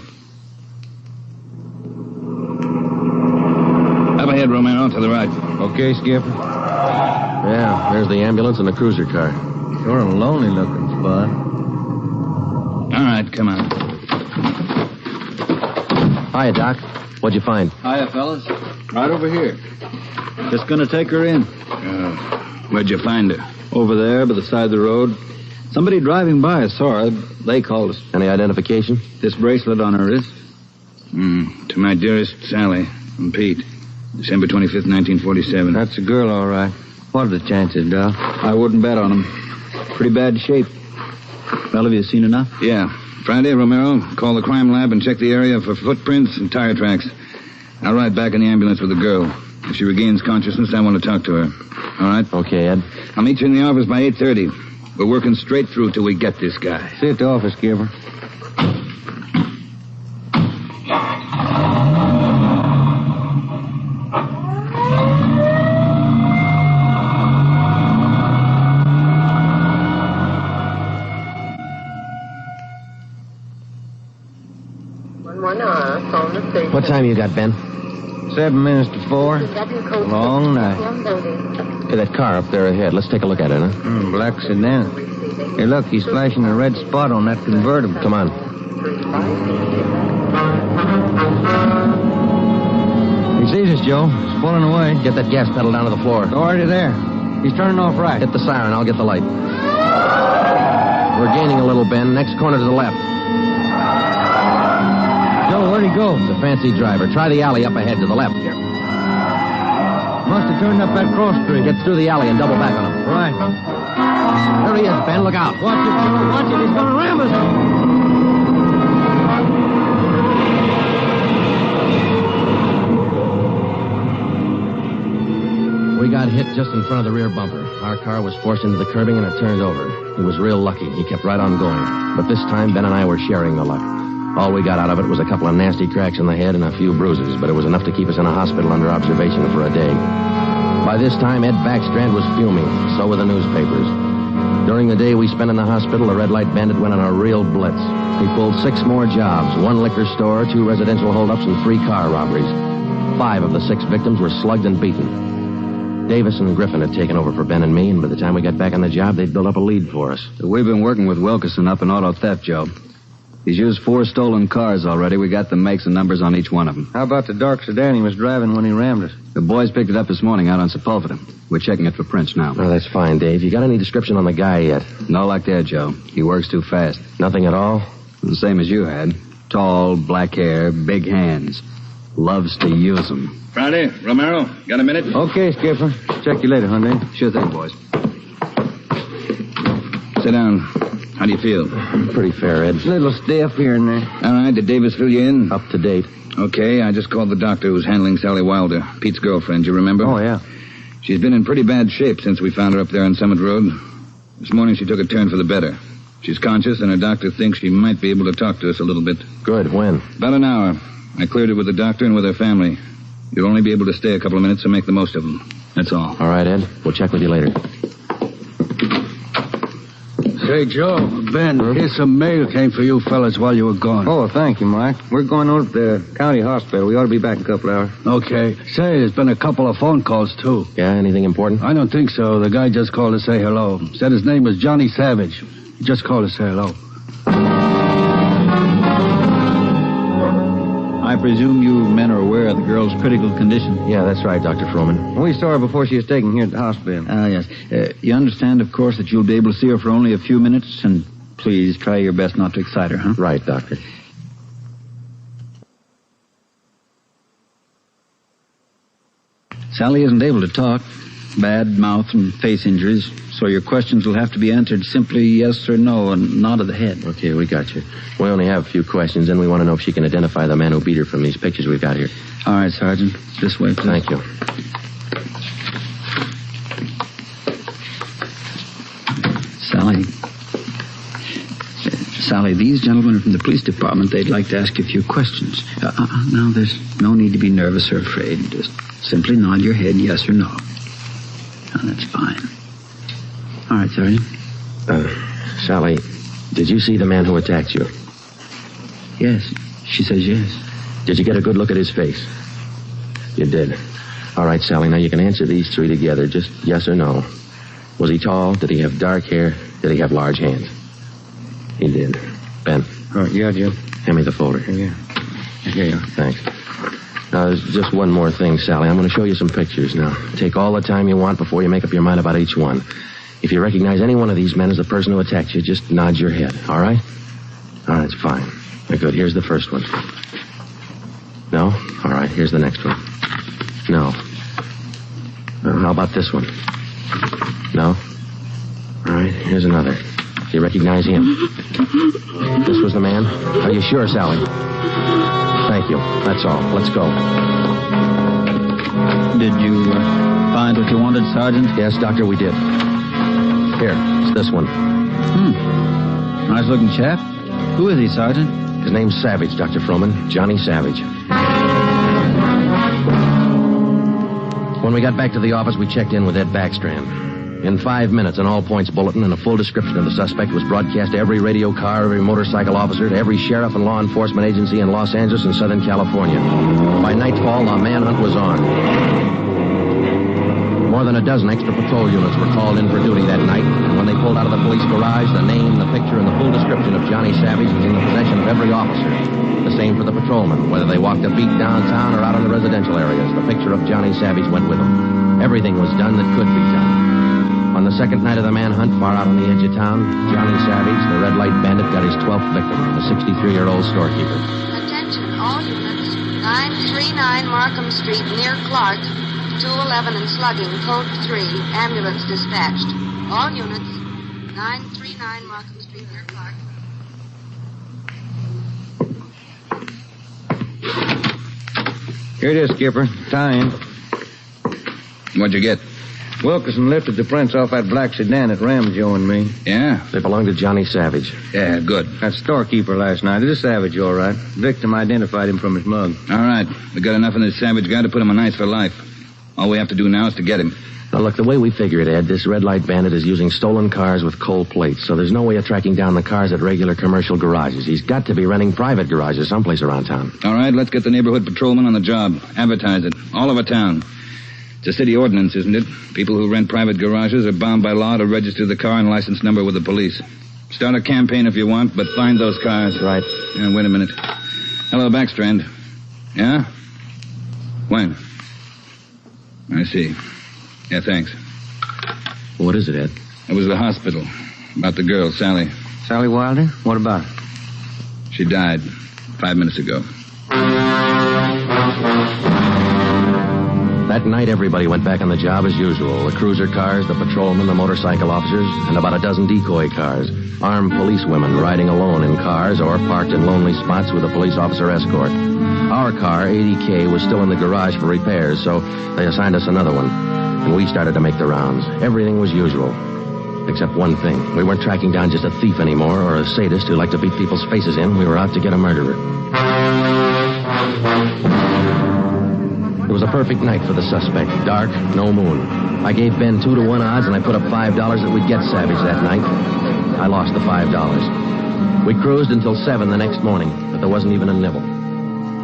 Up ahead, Romero, to the right. Okay, Skipper. Yeah, there's the ambulance and the cruiser car. Sure a lonely-looking spot. All right, come on. Hiya, Doc. What'd you find? Hiya, fellas. Right over here. Just gonna take her in. Where'd you find her? Over there, by the side of the road. Somebody driving by saw her. They called us. Any identification? This bracelet on her wrist. To my dearest Sally from Pete. December 25th, 1947. That's a girl, all right. What are the chances, Doc? I wouldn't bet on them. Pretty bad shape. Well, have you seen enough? Yeah. Friday, Romero, call the crime lab and check the area for footprints and tire tracks. I'll ride back in the ambulance with the girl. If she regains consciousness, I want to talk to her. All right? Okay, Ed. I'll meet you in the office by 8:30. We're working straight through till we get this guy. See you at the office, Skipper. time you got, Ben? 7 minutes to 4. Long night. Hey, that car up there ahead. Let's take a look at it, huh? Black sedan. Hey, look, he's flashing a red spot on that convertible. Come on. He sees us, Joe. He's pulling away. Get that gas pedal down to the floor. Already there. He's turning off right. Hit the siren. I'll get the light. We're gaining a little, Ben. Next corner to the left. Joe, where'd he go? It's a fancy driver. Try the alley up ahead to the left here. Must have turned up that cross street. Get through the alley and double back on him. Right. There he is, Ben. Look out. Watch it, Joe. Watch it. He's going to ram us. We got hit just in front of the rear bumper. Our car was forced into the curbing and it turned over. He was real lucky. He kept right on going. But this time, Ben and I were sharing the luck. All we got out of it was a couple of nasty cracks in the head and a few bruises, but it was enough to keep us in a hospital under observation for a day. By this time, Ed Backstrand was fuming. So were the newspapers. During the day we spent in the hospital, the Red Light Bandit went on a real blitz. He pulled 6 more jobs, 1 liquor store, 2 residential holdups, and 3 car robberies. 5 of the 6 victims were slugged and beaten. Davis and Griffin had taken over for Ben and me, and by the time we got back on the job, they'd built up a lead for us. We've been working with Wilkerson up in auto theft, Joe. He's used 4 stolen cars already. We got the makes and numbers on each one of them. How about the dark sedan he was driving when he rammed us? The boys picked it up this morning out on Sepulveda. We're checking it for prints now. Oh, that's fine, Dave. You got any description on the guy yet? No luck there, Joe. He works too fast. Nothing at all? The same as you had. Tall, black hair, big hands. Loves to use them. Friday, Romero, got a minute? Okay, Skipper. Check you later, Hyundai. Sure thing, boys. Sit down. How do you feel? Pretty fair, Ed. A little stiff here and there. All right, did Davis fill you in? Up to date. Okay, I just called the doctor who's handling Sally Wilder, Pete's girlfriend, you remember? Oh, yeah. She's been in pretty bad shape since we found her up there on Summit Road. This morning she took a turn for the better. She's conscious, and her doctor thinks she might be able to talk to us a little bit. Good. When? About an hour. I cleared it with the doctor and with her family. You'll only be able to stay a couple of minutes, so make the most of them. That's all. All right, Ed. We'll check with you later. Say, Joe, Ben, here's some mail came for you fellas while you were gone. Oh, thank you, Mike. We're going over to the county hospital. We ought to be back in a couple hours. Okay. Say, there's been a couple of phone calls, too. Yeah, anything important? I don't think so. The guy just called to say hello. Said his name was Johnny Savage. He just called to say hello. I presume you men are aware of the girl's critical condition? Yeah, that's right, Dr. Froman. We saw her before she was taken here at the hospital. Yes. You understand, of course, that you'll be able to see her for only a few minutes, and please try your best not to excite her, huh? Right, Doctor. Sally isn't able to talk. Bad mouth and face injuries, so your questions will have to be answered simply yes or no and nod of the head. Okay, we got you. We only have a few questions, and we want to know if she can identify the man who beat her from these pictures we've got here. All right, Sergeant. This way, please. Thank you. Sally, these gentlemen from the police department, they'd like to ask you a few questions. Now, there's no need to be nervous or afraid. Just simply nod your head yes or no. Oh, that's fine. All right, Sergeant. Sally, did you see the man who attacked you? Yes. She says yes. Did you get a good look at his face? You did. All right, Sally, now you can answer these 3 together, just yes or no. Was he tall? Did he have dark hair? Did he have large hands? He did. Ben. Oh, yeah, Jim. Hand me the folder. Yeah. Here you are. Thanks. Now, there's just one more thing, Sally. I'm going to show you some pictures now. Take all the time you want before you make up your mind about each one. If you recognize any one of these men as the person who attacked you, just nod your head, all right? All right, fine. Very good. Here's the first one. No? All right, here's the next one. No. How about this one? No? All right, here's another. Do you recognize him? This was the man? Are you sure, Sally? Thank you. That's all. Let's go. Did you find what you wanted, Sergeant? Yes, Doctor, we did. Here, it's this one. Nice-looking chap. Who is he, Sergeant? His name's Savage, Dr. Froman. Johnny Savage. When we got back to the office, we checked in with Ed Backstrand. In 5 minutes, an all-points bulletin and a full description of the suspect was broadcast to every radio car, every motorcycle officer, to every sheriff and law enforcement agency in Los Angeles and Southern California. By nightfall, the manhunt was on. More than a dozen extra patrol units were called in for duty that night, and when they pulled out of the police garage, the name, the picture, and the full description of Johnny Savage was in the possession of every officer. The same for the patrolmen, whether they walked a beat downtown or out in the residential areas. The picture of Johnny Savage went with them. Everything was done that could be done. On the second night of the manhunt, far out on the edge of town, Johnny Savage, the red light bandit, got his 12th victim, a 63-year-old storekeeper. Attention, all units. 939 Markham Street, near Clark. 211 and slugging, code 3. Ambulance dispatched. All units. 939 Markham Street, near Clark. Here it is, Skipper. Time. What'd you get? Wilkerson lifted the prints off that black sedan that rammed Joe and me. Yeah? They belong to Johnny Savage. Yeah, good. That storekeeper last night. It is Savage, all right. Victim identified him from his mug. All right. We got enough in this Savage guy to put him on ice for life. All we have to do now is to get him. Now, look, the way we figure it, Ed, this red light bandit is using stolen cars with cold plates, so there's no way of tracking down the cars at regular commercial garages. He's got to be renting private garages someplace around town. All right, let's get the neighborhood patrolman on the job. Advertise it. All over town. It's a city ordinance, isn't it? People who rent private garages are bound by law to register the car and license number with the police. Start a campaign if you want, but find those cars. Right. Wait a minute. Hello, Backstrand. Yeah? When? I see. Yeah, thanks. What is it, Ed? It was the hospital. About the girl, Sally. Sally Wilder? What about her? She died 5 minutes ago. That night, everybody went back on the job as usual. The cruiser cars, the patrolmen, the motorcycle officers, and about a dozen decoy cars. Armed policewomen riding alone in cars or parked in lonely spots with a police officer escort. Our car, 80K, was still in the garage for repairs, so they assigned us another one. And we started to make the rounds. Everything was usual. Except one thing. We weren't tracking down just a thief anymore or a sadist who liked to beat people's faces in. We were out to get a murderer. It was a perfect night for the suspect. Dark, no moon. I gave Ben 2-to-1 odds, and I put up $5 that we'd get Savage that night. I lost the $5. We cruised until 7 the next morning, but there wasn't even a nibble.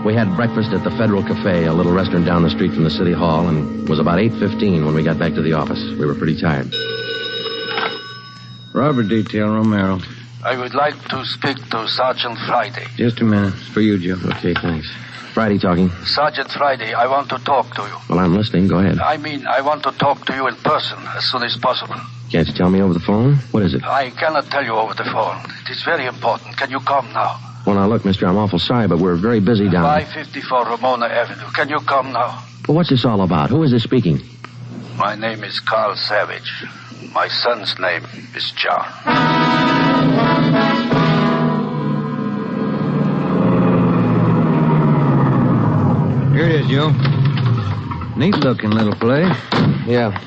We had breakfast at the Federal Cafe, a little restaurant down the street from the city hall, and it was about 8:15 when we got back to the office. We were pretty tired. Robbery detail, Romero. I would like to speak to Sergeant Friday. Just a minute. It's for you, Joe. Okay, thanks. Friday talking. Sergeant Friday, I want to talk to you. Well, I'm listening. Go ahead. I want to talk to you in person as soon as possible. Can't you tell me over the phone? What is it? I cannot tell you over the phone. It is very important. Can you come now? Well, now, look, mister, I'm awful sorry, but we're very busy down 554 Ramona Avenue. Can you come now? Well, what's this all about? Who is this speaking? My name is Carl Savage. My son's name is John. Here it is, Joe. Neat-looking little place. Yeah.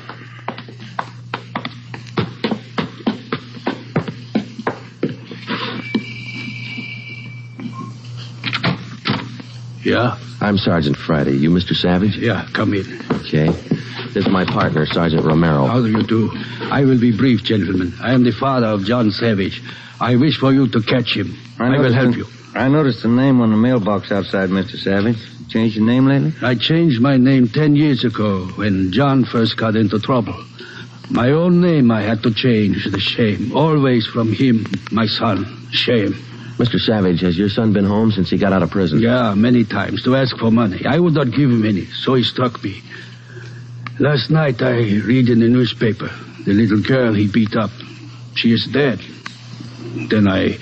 Yeah? I'm Sergeant Friday. You Mr. Savage? Yeah, come in. Okay. This is my partner, Sergeant Romero. How do you do? I will be brief, gentlemen. I am the father of John Savage. I wish for you to catch him. I will help you. I noticed the name on the mailbox outside, Mr. Savage. Changed your name lately? I changed my name 10 years ago when John first got into trouble. My own name I had to change. The shame. Always from him, my son. Shame. Mr. Savage, has your son been home since he got out of prison? Yeah, many times, to ask for money. I would not give him any, so he struck me. Last night I read in the newspaper the little girl he beat up. She is dead. Then I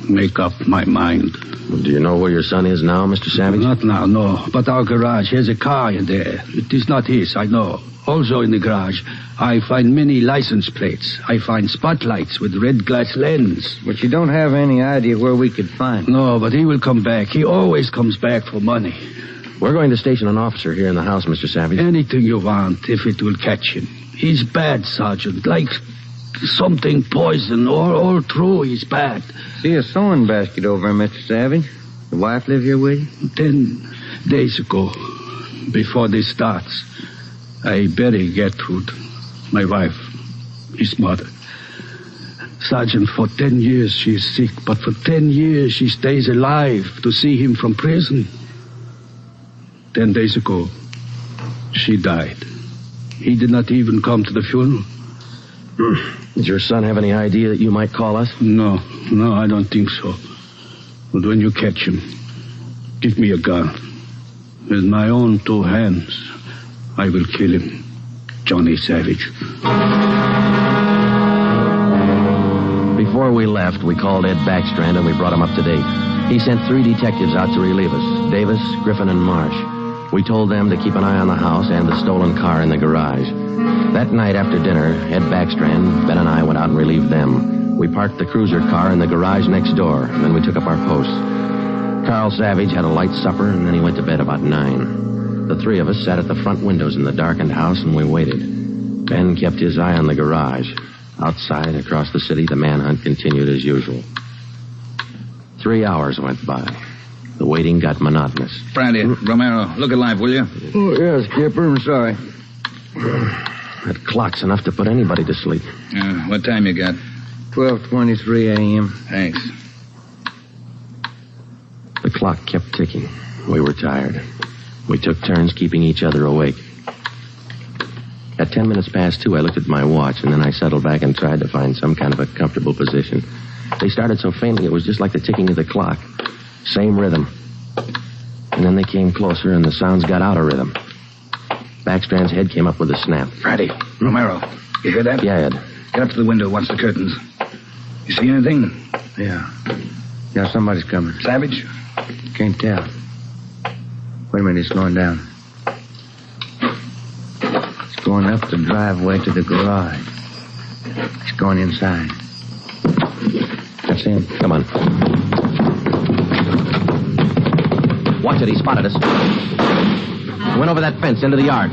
make up my mind. Well, do you know where your son is now, Mr. Savage? Not now, no. But our garage has a car in there. It is not his, I know. Also in the garage, I find many license plates. I find spotlights with red glass lens. But you don't have any idea where we could find him. No, but he will come back. He always comes back for money. We're going to station an officer here in the house, Mr. Savage. Anything you want, if it will catch him. He's bad, Sergeant. Like something poison. All through, he's bad. See a sewing basket over there, Mr. Savage. The wife live here with you? 10 days ago, before this starts, I buried Gertrude, my wife. his mother. Sergeant, for 10 years she is sick, but for 10 years she stays alive to see him from prison. 10 days ago, she died. He did not even come to the funeral. Does your son have any idea that you might call us? No, I don't think so. But when you catch him, give me a gun. With my own 2 hands, I will kill him. Johnny Savage. Before we left, we called Ed Backstrand and we brought him up to date. He sent 3 detectives out to relieve us, Davis, Griffin, and Marsh. We told them to keep an eye on the house and the stolen car in the garage. That night after dinner, Ed Backstrand, Ben, and I went out and relieved them. We parked the cruiser car in the garage next door, and then we took up our posts. Carl Savage had a light supper, and then he went to bed about 9. The 3 of us sat at the front windows in the darkened house, and we waited. Ben kept his eye on the garage. Outside, across the city, the manhunt continued as usual. 3 hours went by. The waiting got monotonous. Brandy, Romero, look alive, will you? Oh, yes, Skipper. I'm sorry. That clock's enough to put anybody to sleep. What time you got? 12:23 a.m. Thanks. The clock kept ticking. We were tired. We took turns keeping each other awake. At 10 minutes past 2, I looked at my watch, and then I settled back and tried to find some kind of a comfortable position. They started so faintly, it was just like the ticking of the clock. Same rhythm. And then they came closer, and the sounds got out of rhythm. Backstrand's head came up with a snap. Brandy, Romero, you hear that? Yeah, Ed. Get up to the window, watch the curtains. You see anything? Yeah, somebody's coming. Savage? Can't tell. Wait a minute, he's slowing down. He's going up the driveway to the garage. He's going inside. That's him. Come on. Watch it, he spotted us. He went over that fence into the yard.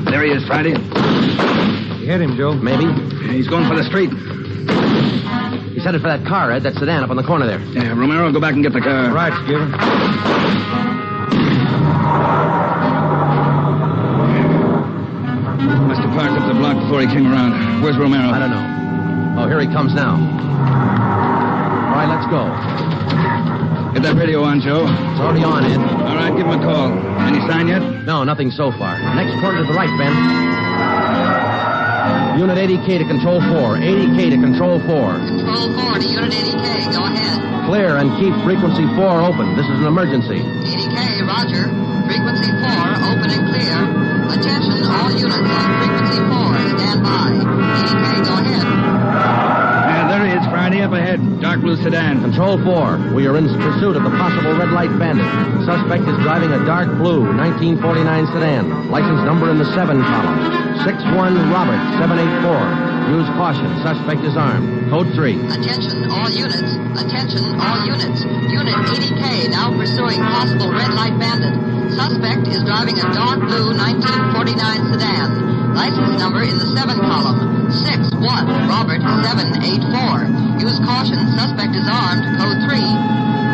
There he is, Friday. You hit him, Joe? Maybe. He's going for the street. He's headed for that car, Ed, that sedan up on the corner there. Yeah, Romero, go back and get the car. Right, Skipper. Must have parked up the block before he came around. Where's Romero? I don't know. Oh, here he comes now. All right, let's go. Get that radio on, Joe. It's already on, Ed. All right, give him a call. Any sign yet? No, nothing so far. Next corner to the right, Ben. Unit 80K to Control 4. 80K to Control 4. Control 4 to Unit 80K. Go ahead. Clear and keep frequency 4 open. This is an emergency. 80K, roger. Frequency 4, open and clear. Attention, all units on frequency 4. Stand by. 80K, go ahead. There he is, Friday, up ahead. Dark blue sedan. Control 4. We are in pursuit of the possible red light bandit. Suspect is driving a dark blue 1949 sedan. License number in the 7 column. 61 Robert 784. Use caution. Suspect is armed. Code 3. Attention, all units. Attention, all units. Unit 80K now pursuing possible red light bandit. Suspect is driving a dark blue 1949 sedan. License number in the 7 column. 61 Robert 784. Use caution. Suspect is armed. Code 3.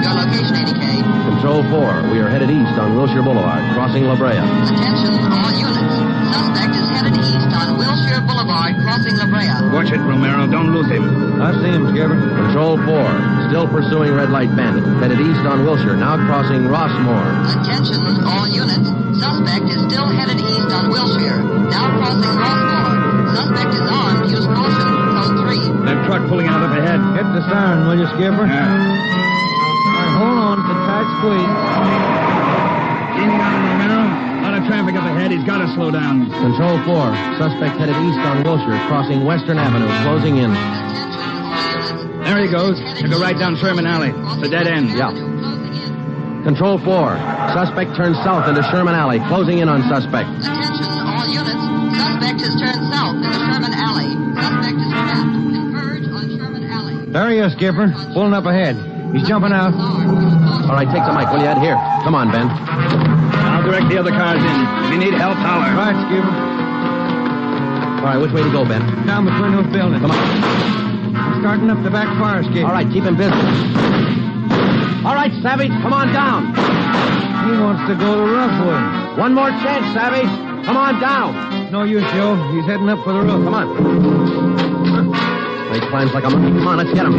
Your location, 80K. Control 4. We are headed east on Wilshire Boulevard, crossing La Brea. Attention, all units. Suspect is headed east on Wilshire Boulevard, crossing La Brea. Watch it, Romero. Don't lose him. I see him, Skipper. Control 4. Still pursuing red light bandit. Headed east on Wilshire, now crossing Rossmore. Attention, all units. Suspect is still headed east on Wilshire, now crossing Rossmore. Suspect is armed. Use caution. Code 3. That truck pulling out up ahead. Hit the siren, will you, Skipper? Yeah. Hold on, it's a tight squeeze. Easy on him, Romero. A lot of traffic up ahead. He's got to slow down. Control 4. Suspect headed east on Wilshire, crossing Western Avenue, closing in. There he goes. He'll go right down Sherman Alley. It's a dead end. Yeah. Control 4. Suspect turns south into Sherman Alley, closing in on suspect. Attention, all units. Suspect has turned south into Sherman Alley. Suspect is trapped. Converge on Sherman Alley. There he is, Skipper. Pulling up ahead. He's jumping out. All right, take the mic, will you, Ed? Here. Come on, Ben. I'll direct the other cars in. If you need help, holler. Right, Skipper. All right, which way to go, Ben? Down between those buildings. Come on. Starting up the back fire escape. All right, keep him busy. All right, Savage, come on down. He wants to go the rough way. One more chance, Savage. Come on down. no use, Joe. He's heading up for the roof. Come on. He climbs like a monkey. Come on, let's get him.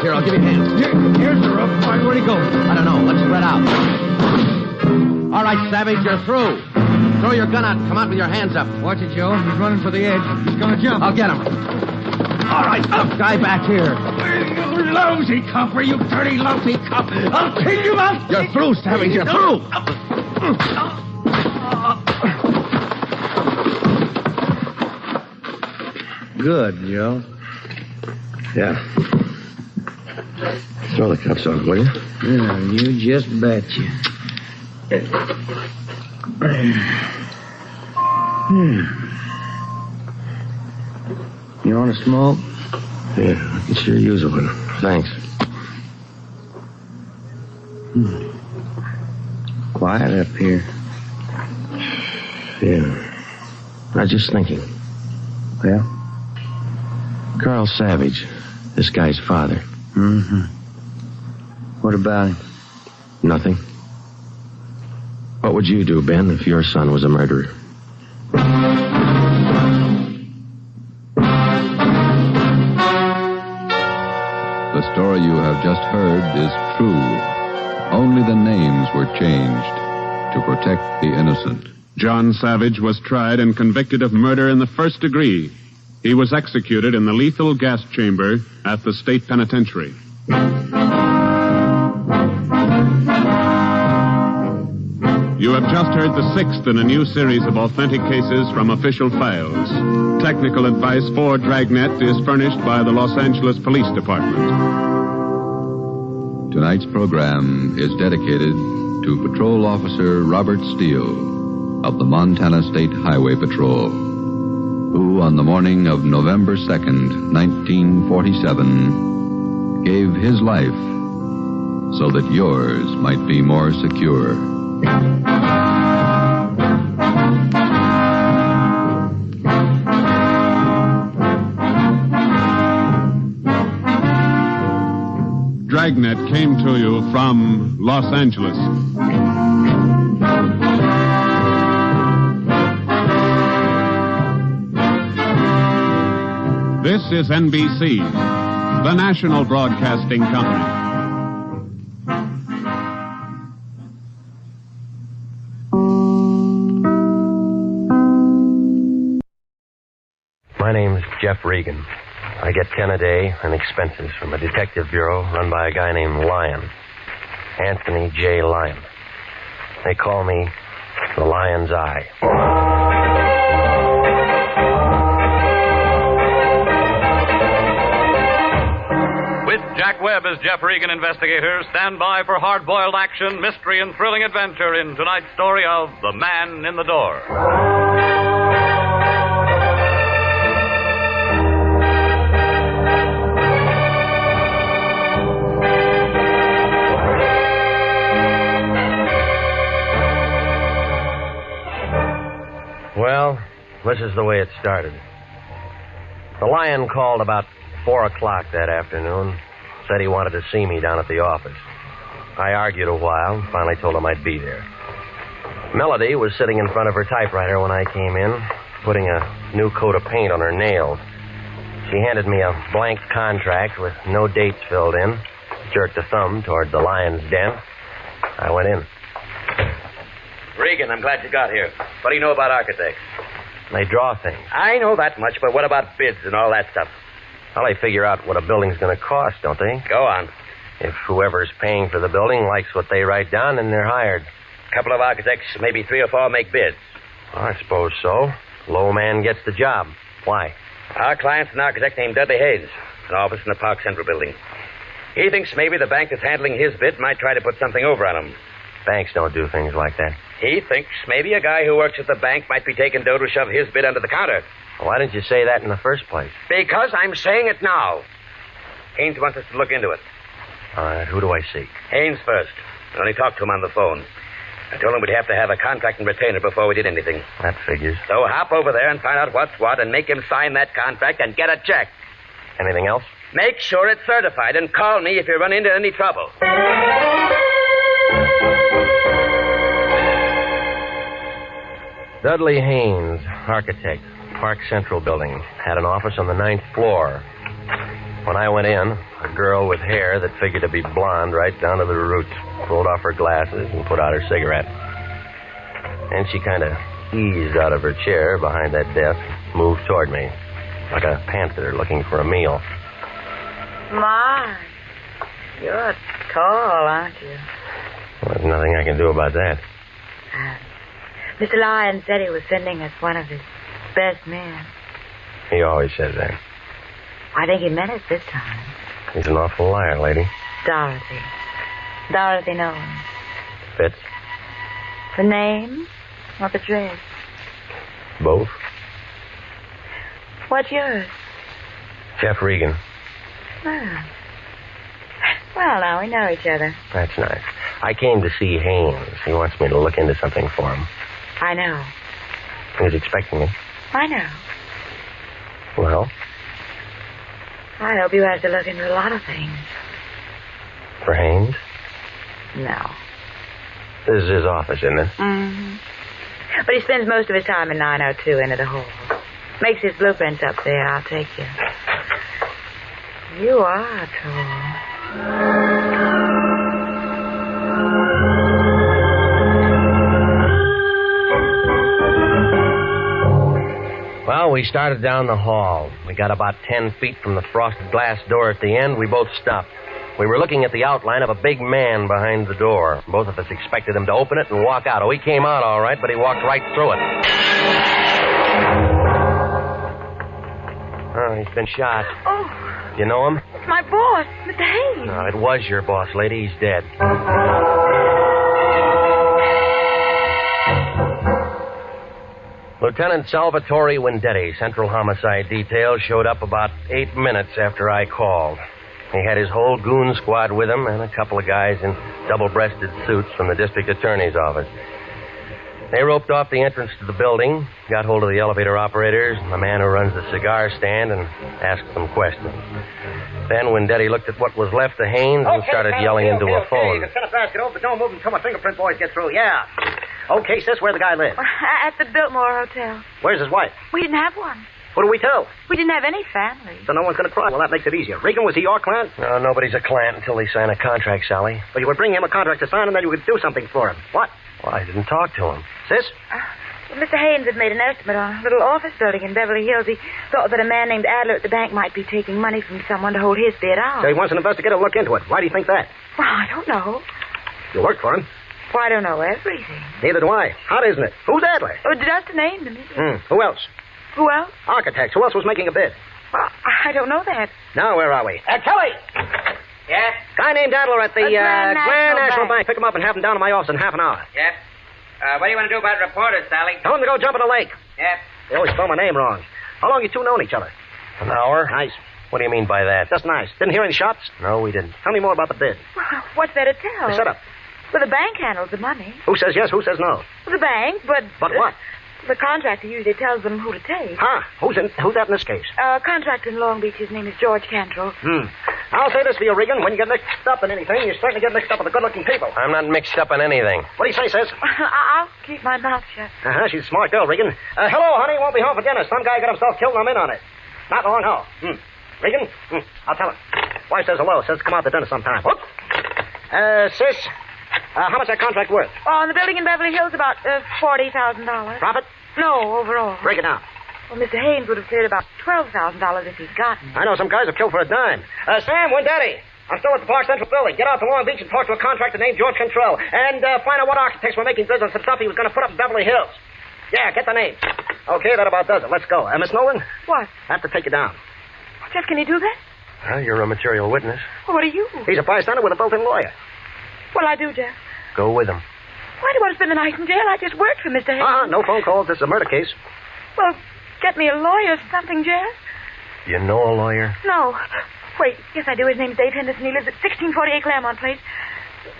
Here, I'll give you a hand. Here's the roof. Where'd he go? I don't know. Let's spread out. All right, Savage, you're through. Throw your gun out and come out with your hands up. Watch it, Joe. He's running for the edge. He's going to jump. I'll get him. All right, up. Guy back here. You lousy copper, you dirty, lousy cop. I'll kill you out. You're through, Savage. You're through. Good, Joe. Yeah. Throw the cuffs off, will you? Yeah, you just betcha. You want a smoke? Yeah, I can sure use one. Thanks. Quiet up here. Yeah. I was just thinking. Well? Carl Savage, this guy's father. Mm-hmm. What about him? Nothing. What would you do, Ben, if your son was a murderer? The story you have just heard is true. Only the names were changed to protect the innocent. John Savage was tried and convicted of murder in the first degree. He was executed in the lethal gas chamber at the state penitentiary. You have just heard the sixth in a new series of authentic cases from official files. Technical advice for Dragnet is furnished by the Los Angeles Police Department. Tonight's program is dedicated to Patrol Officer Robert Steele of the Montana State Highway Patrol, who on the morning of November 2nd, 1947, gave his life so that yours might be more secure. Dragnet came to you from Los Angeles. This is NBC, the national broadcasting company. My name's Jeff Regan. I get 10 a day and expenses from a detective bureau run by a guy named Lyon. Anthony J. Lyon. They call me the Lion's Eye. With Jack Webb as Jeff Regan investigator, stand by for hard-boiled action, mystery, and thrilling adventure in tonight's story of The Man in the Door. Well, this is the way it started. The Lion called about 4 o'clock that afternoon. Said he wanted to see me down at the office. I argued a while and finally told him I'd be there. Melody was sitting in front of her typewriter when I came in, putting a new coat of paint on her nails. She handed me a blank contract with no dates filled in, jerked a thumb toward the Lion's Den. I went in. Regan, I'm glad you got here. What do you know about architects? They draw things. I know that much, but what about bids and all that stuff? Well, they figure out what a building's going to cost, don't they? Go on. If whoever's paying for the building likes what they write down, then they're hired. A couple of architects, maybe 3 or 4 make bids. Well, I suppose so. Low man gets the job. Why? Our client's an architect named Dudley Hayes, an office in the Park Central building. He thinks maybe the bank that's handling his bid might try to put something over on him. Banks don't do things like that. He thinks maybe a guy who works at the bank might be taking dough to shove his bid under the counter. Why didn't you say that in the first place? Because I'm saying it now. Haynes wants us to look into it. All right, who do I see? Haynes first. I only talked to him on the phone. I told him we'd have to have a contract and retainer before we did anything. That figures. So hop over there and find out what's what and make him sign that contract and get a check. Anything else? Make sure it's certified and call me if you run into any trouble. Dudley Haynes, architect, Park Central Building. Had an office on the 9th floor. When I went in, a girl with hair that figured to be blonde right down to the roots pulled off her glasses and put out her cigarette. And she kind of eased out of her chair behind that desk, moved toward me, like a panther looking for a meal. My, you're tall, aren't you? Well, there's nothing I can do about that. Mr. Lyons said he was sending us one of his best men. He always says that. I think he meant it this time. He's an awful liar, lady. Dorothy. Dorothy Nolan. Fits. The name or the dress? Both. What's yours? Jeff Regan. Well, now we know each other. That's nice. I came to see Haynes. He wants me to look into something for him. I know. He's expecting me. I know. Well? I hope you have to look into a lot of things. For Haynes? No. This is his office, isn't it? Mm-hmm. But he spends most of his time in 902 into the hall. Makes his blueprints up there. I'll take you. You are tall. Well, we started down the hall. We got about 10 feet from the frosted glass door at the end. We both stopped. We were looking at the outline of a big man behind the door. Both of us expected him to open it and walk out. Oh, he came out all right, but he walked right through it. Oh, he's been shot. Oh. You know him? It's my boss, Mr. Hayes. No, it was your boss, lady. He's dead. Lieutenant Salvatore Vendetti, Central Homicide Detail, showed up about 8 minutes after I called. He had his whole goon squad with him and a couple of guys in double-breasted suits from the district attorney's office. They roped off the entrance to the building, got hold of the elevator operators and the man who runs the cigar stand, and asked them questions. Then Vendetti looked at what was left of Haynes and started yelling into a phone. You can send a basket over, but don't move until my fingerprint boys get through. Yeah. Okay, sis, where the guy live? At the Biltmore Hotel. Where's his wife? We didn't have one. What do we tell? We didn't have any family. So no one's going to cry. Well, that makes it easier. Regan, was he your client? No, nobody's a client until they sign a contract, Sally. Well, you would bring him a contract to sign, and then you would do something for him. What? Well, I didn't talk to him. Sis? Well, Mr. Haynes had made an estimate on a little office building in Beverly Hills. He thought that a man named Adler at the bank might be taking money from someone to hold his bid out. So he wants an investigator to look into it. Why do you think that? Well, I don't know. You work for him. Well, I don't know everything. Neither do I. Hot, isn't it? Who's Adler? Oh, just a name to me. Who else? Who else? Architects. Who else was making a bid? Well, I don't know that. Now, where are we? Kelly! Yeah? Guy named Adler at the Grand National Bank. Pick him up and have him down to my office in half an hour. Yep. What do you want to do about reporters, Sally? Tell him to go jump in the lake. Yep. They always spell my name wrong. How long you two known each other? An hour? Nice. What do you mean by that? Just nice. Didn't hear any shots? No, we didn't. Tell me more about the bid. Well, what's there to tell? The setup. Well, the bank handles the money. Who says yes, who says no? Well, the bank, but... But what? The contractor usually tells them who to take. Huh? Who's that in this case? Contractor in Long Beach. His name is George Cantrell. I'll say this for you, Regan. When you get mixed up in anything, you're starting to get mixed up with the good-looking people. I'm not mixed up in anything. What do you say, sis? I'll keep my mouth shut. She's a smart girl, Regan. Hello, honey. Won't be home for dinner. Some guy got himself killed and I'm in on it. Not long, how? Regan? I'll tell him. Wife says hello. Says come out to dinner sometime. Whoop. Sis, how much that contract worth? Oh, the building in Beverly Hills, about $40,000. Profit? No, overall. Break it down. Well, Mr. Haynes would have cleared about $12,000 if he'd gotten it. I know some guys have killed for a dime. Sam, Vendetti. I'm still at the Park Central Building. Get out to Long Beach and talk to a contractor named George Cantrell. And find out what architects were making bids on some stuff he was going to put up in Beverly Hills. Yeah, get the names. Okay, that about does it. Let's go. Miss Nolan? What? I have to take you down. Jeff, can you do that? Well, you're a material witness. Well, what are you? He's a bystander with a built-in lawyer. Well, I do, Jeff. Go with him. Why do you want to spend the night in jail? I just worked for Mr. Haynes. No phone calls. This is a murder case. Well, get me a lawyer or something, Jeff. You know a lawyer? No. Wait, yes, I do. His name's Dave Henderson. He lives at 1648 Claremont Place.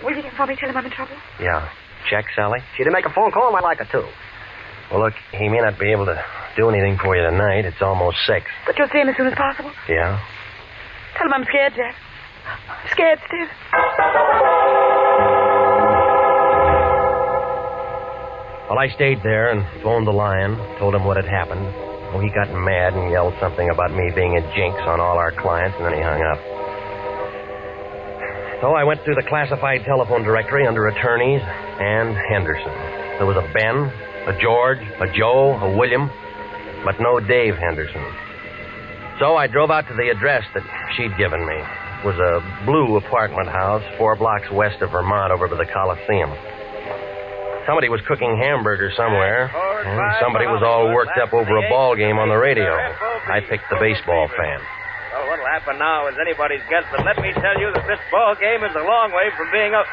Will you get for me? Tell him I'm in trouble. Yeah. Check, Sally? She didn't make a phone call. I like her, too. Well, look, he may not be able to do anything for you tonight. It's almost 6. But you'll see him as soon as possible. Yeah? Tell him I'm scared, Jeff. Scared stiff. Well, I stayed there and phoned the Lion, told him what had happened. Oh, he got mad and yelled something about me being a jinx on all our clients, and then he hung up. So I went through the classified telephone directory under attorneys and Henderson. There was a Ben, a George, a Joe, a William, but no Dave Henderson. So I drove out to the address that she'd given me. It was a blue apartment house 4 blocks west of Vermont over by the Coliseum. Somebody was cooking hamburgers somewhere, and somebody was all worked up over a ball game on the radio. I picked the baseball fan. Well, what'll happen now is anybody's guess, but let me tell you that this ball game is a long way from being up.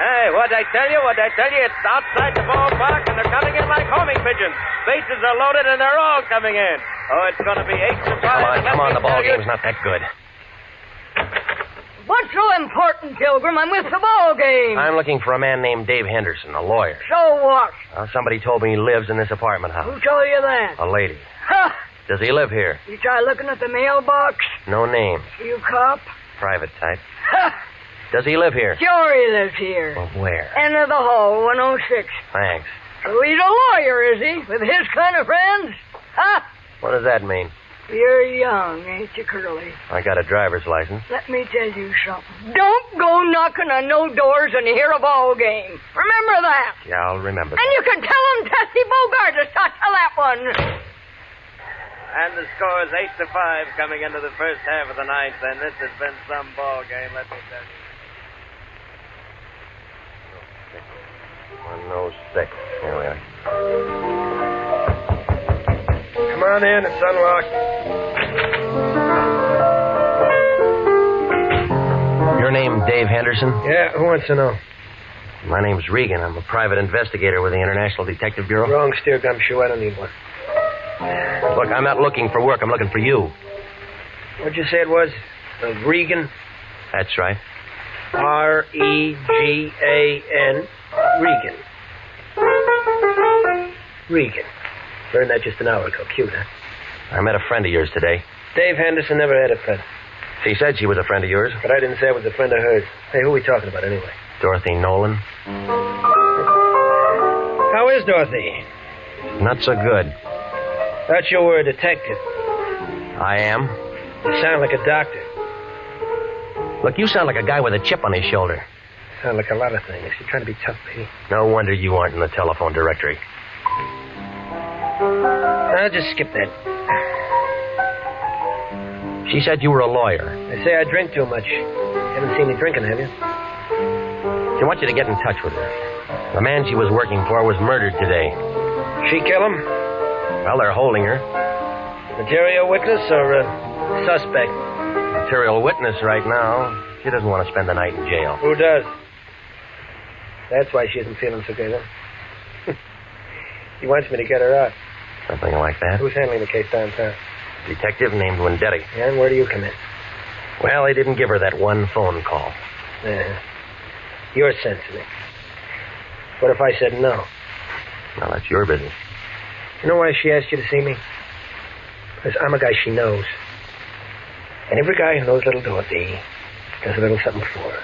Hey, what'd I tell you? It's outside the ballpark, and they're coming in like homing pigeons. Bases are loaded, and they're all coming in. Oh, it's going to be 8-5. Come on, the ball game's not that good. What's so important, Pilgrim? I'm with the ball game. I'm looking for a man named Dave Henderson, a lawyer. So what? Somebody told me he lives in this apartment house. Who told you that? A lady. Huh. Does he live here? You try looking at the mailbox? No name. You cop? Private type. Huh. Does he live here? Sure he lives here. Well, where? End of the hall, 106. Thanks. So he's a lawyer, is he? With his kind of friends? Huh? What does that mean? You're young, ain't you, Curly? I got a driver's license. Let me tell you something. Don't go knocking on no doors when you hear a ball game. Remember that. Yeah, I'll remember that. And you can tell them Tessie Bogart to start to that one. And the score is 8-5 coming into the first half of the ninth, and this has been some ball game, let me tell you. 106. Here we are. Come on in, it's unlocked. Your name Dave Henderson? Yeah, who wants to know? My name's Regan. I'm a private investigator with the International Detective Bureau. Wrong steer gumshoe, I don't need one. Look, I'm not looking for work. I'm looking for you. What'd you say it was? Regan? That's right. R-E-G-A-N. Regan. Regan. Learned that just an hour ago. Cute, huh? I met a friend of yours today. Dave Henderson never had a friend. She said she was a friend of yours. But I didn't say I was a friend of hers. Hey, who are we talking about anyway? Dorothy Nolan. How is Dorothy? Not so good. Thought you were a detective. I am. You sound like a doctor. Look, you sound like a guy with a chip on his shoulder. Sound like a lot of things. You're trying to be tough, baby. No wonder you aren't in the telephone directory. I'll just skip that. She said you were a lawyer. They say I drink too much. Haven't seen me drinking, have you? She wants you to get in touch with her. The man she was working for was murdered today. She kill him? Well, they're holding her. Material witness or suspect? Material witness right now. She doesn't want to spend the night in jail. Who does? That's why she isn't feeling so good, huh? He wants me to get her out. Something like that. Who's handling the case downtown? Detective named Wendetti. Yeah, and where do you come in? Well, they didn't give her that one phone call. Yeah. You're sensitive. What if I said no? Well, that's your business. You know why she asked you to see me? Because I'm a guy she knows. And every guy who knows little Dorothy does a little something for her.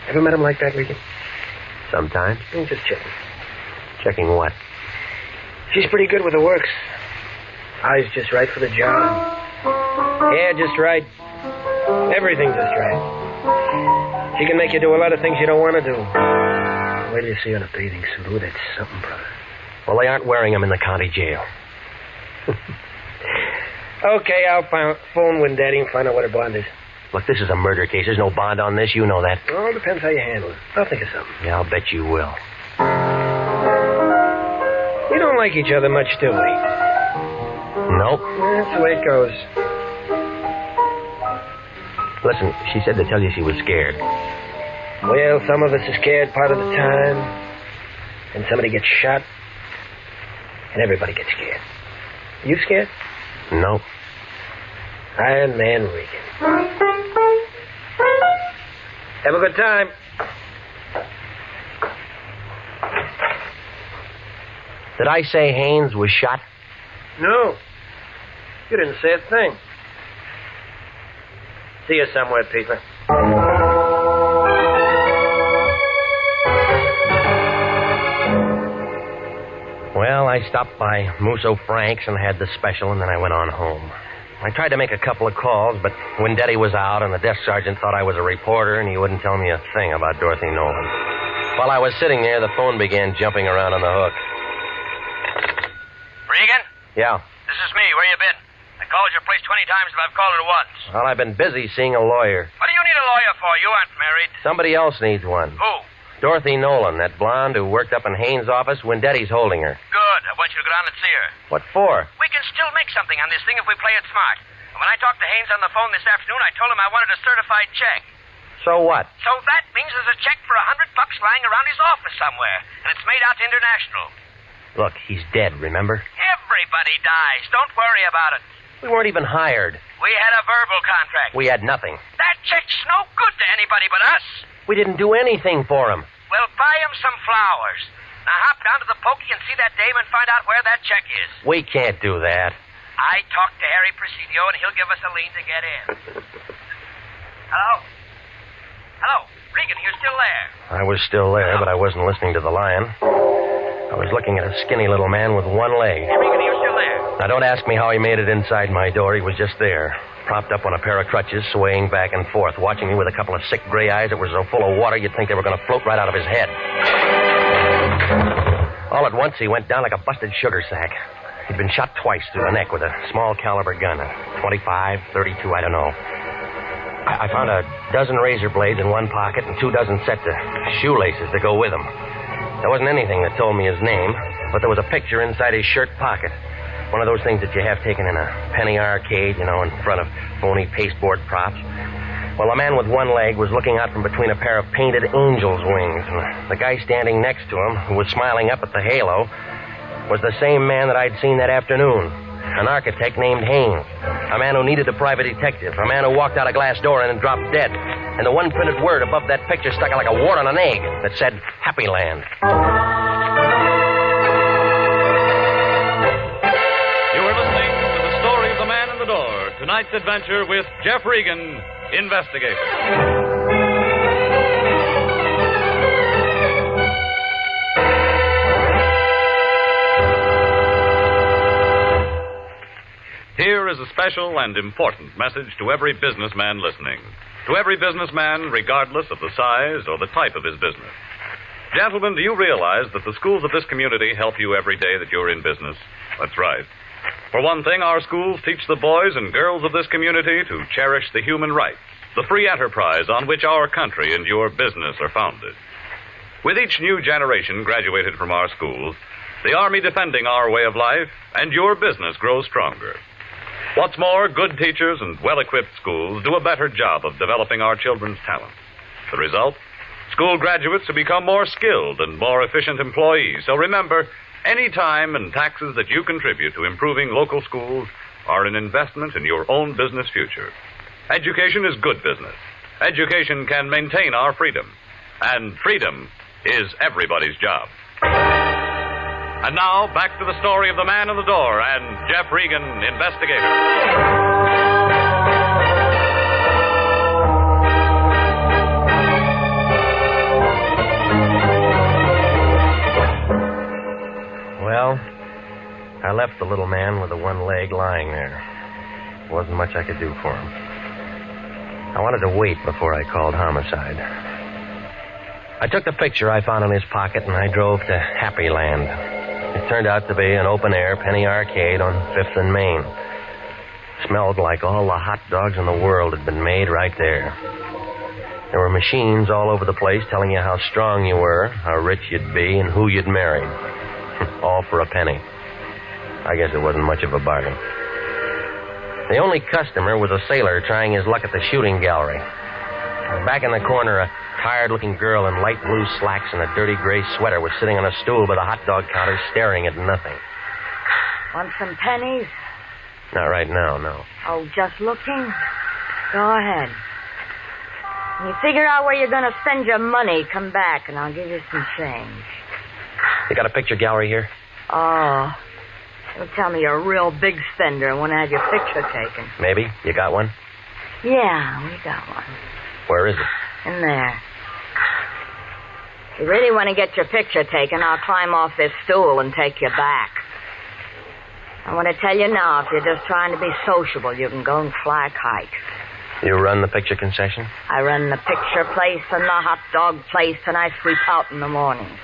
Ever met him like that, Regan? Sometimes. I'm just checking. Checking what? She's pretty good with the works. Eyes just right for the job. Hair just right. Everything just right. She can make you do a lot of things you don't want to do. Wait till you see her in a bathing suit. Ooh, that's something, brother. Well, they aren't wearing them in the county jail. Okay, I'll phone Wendetti and find out what her bond is. Look, this is a murder case. There's no bond on this. You know that. Well, it depends how you handle it. I'll think of something. Yeah, I'll bet you will. We don't like each other much, do we? Nope. That's the way it goes. Listen, she said to tell you she was scared. Well, some of us are scared part of the time. And somebody gets shot. And everybody gets scared. You scared? Nope. Iron Man Regan. Have a good time. Did I say Haynes was shot? No. You didn't say a thing. See you somewhere, Peter. I stopped by Musso Frank's and had the special, and then I went on home. I tried to make a couple of calls, but Wendetti was out, and the desk sergeant thought I was a reporter, and he wouldn't tell me a thing about Dorothy Nolan. While I was sitting there, the phone began jumping around on the hook. Regan? Yeah. This is me. Where you been? I called your place 20 times, but I've called it once. Well, I've been busy seeing a lawyer. What do you need a lawyer for? You aren't married. Somebody else needs one. Who? Dorothy Nolan, that blonde who worked up in Haynes' office. Wendetti's holding her. Good. I want you to go down and see her. What for? We can still make something on this thing if we play it smart. And when I talked to Haynes on the phone this afternoon, I told him I wanted a certified check. So what? So that means there's a check for $100 lying around his office somewhere, and it's made out to International. Look, he's dead, remember? Everybody dies. Don't worry about it. We weren't even hired. We had a verbal contract. We had nothing. That check's no good to anybody but us. We didn't do anything for him. Well, buy him some flowers. Now hop down to the pokey and see that dame and find out where that check is. We can't do that. I talked to Harry Presidio, and he'll give us a lien to get in. Hello? Hello? Regan, you're still there? I was still there, but I wasn't listening to the lion. I was looking at a skinny little man with one leg. Hey, Regan, you're still there? Now, don't ask me how he made it inside my door. He was just there, propped up on a pair of crutches, swaying back and forth, watching me with a couple of sick gray eyes that were so full of water you'd think they were going to float right out of his head. All at once, he went down like a busted sugar sack. He'd been shot twice through the neck with a small caliber gun, a 25, 32, I don't know. I found a dozen razor blades in one pocket and 2 dozen sets of shoelaces to go with them. There wasn't anything that told me his name, but there was a picture inside his shirt pocket. One of those things that you have taken in a penny arcade, you know, in front of phony pasteboard props. Well, the man with one leg was looking out from between a pair of painted angel's wings, and the guy standing next to him, who was smiling up at the halo, was the same man that I'd seen that afternoon. An architect named Haynes. A man who needed a private detective. A man who walked out a glass door and then dropped dead. And the one printed word above that picture stuck out like a wart on an egg that said, Happy Land. You are listening to the story of the man in the door. Tonight's adventure with Jeff Regan, Investigator. Here is a special and important message to every businessman listening. To every businessman, regardless of the size or the type of his business. Gentlemen, do you realize that the schools of this community help you every day that you're in business? That's right. For one thing, our schools teach the boys and girls of this community to cherish the human rights, the free enterprise on which our country and your business are founded. With each new generation graduated from our schools, the Army defending our way of life, and your business grows stronger. What's more, good teachers and well-equipped schools do a better job of developing our children's talents. The result? School graduates who become more skilled and more efficient employees. So remember, any time and taxes that you contribute to improving local schools are an investment in your own business future. Education is good business. Education can maintain our freedom. And freedom is everybody's job. And now, back to the story of the man in the door and Jeff Regan, Investigator. Well, I left the little man with the one leg lying there. There wasn't much I could do for him. I wanted to wait before I called homicide. I took the picture I found in his pocket and I drove to Happy Land. It turned out to be an open-air penny arcade on 5th and Main. Smelled like all the hot dogs in the world had been made right there. There were machines all over the place telling you how strong you were, how rich you'd be, and who you'd marry. All for a penny. I guess it wasn't much of a bargain. The only customer was a sailor trying his luck at the shooting gallery. Back in the corner, a tired-looking girl in light blue slacks and a dirty gray sweater was sitting on a stool by the hot dog counter staring at nothing. Want some pennies? Not right now, no. Oh, just looking? Go ahead. When you figure out where you're going to spend your money, come back and I'll give you some change. You got a picture gallery here? Oh. Don't tell me you're a real big spender and want to have your picture taken. Maybe. You got one? Yeah, we got one. Where is it? In there. If you really want to get your picture taken, I'll climb off this stool and take you back. I want to tell you now, if you're just trying to be sociable, you can go and fly a kite. You run the picture concession? I run the picture place and the hot dog place, and I sweep out in the mornings.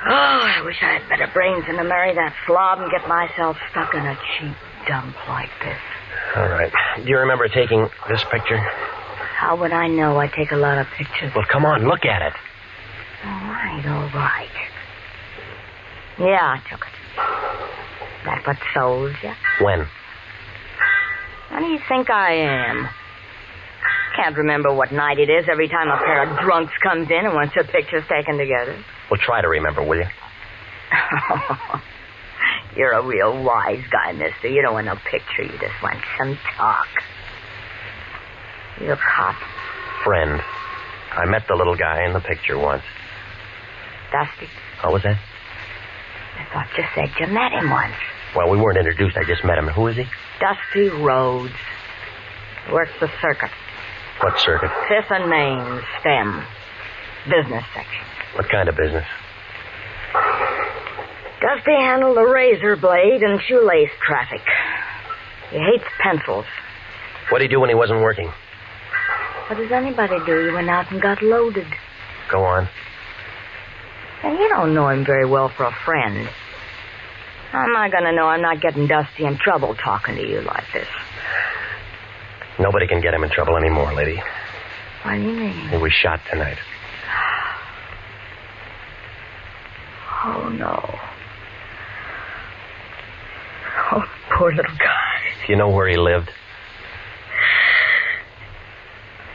Oh, I wish I had better brains than to marry that slob and get myself stuck in a cheap dump like this. All right. Do you remember taking this picture? How would I know? I take a lot of pictures. Well, come on, look at it. All right. Yeah, I took it. That what souls you? When? What do you think I am? Can't remember what night it is every time a pair of drunks comes in and wants their pictures taken together. Well, try to remember, will you? You're a real wise guy, mister. You don't want no picture. You just want some talk. You a cop? Friend. I met the little guy in the picture once. Dusty? What was that? I thought you said you met him once. Well, we weren't introduced. I just met him. Who is he? Dusty Rhodes. Works the circuit. What circuit? Fifth and Main, STEM. Business section. What kind of business? Dusty handled the razor blade and shoelace traffic. He hates pencils. What did he do when he wasn't working? What does anybody do? He went out and got loaded. Go on. And you don't know him very well for a friend. How am I going to know I'm not getting Dusty in trouble talking to you like this? Nobody can get him in trouble anymore, lady. What do you mean? He was shot tonight. Oh, no. Oh, poor little guy. Do you know where he lived?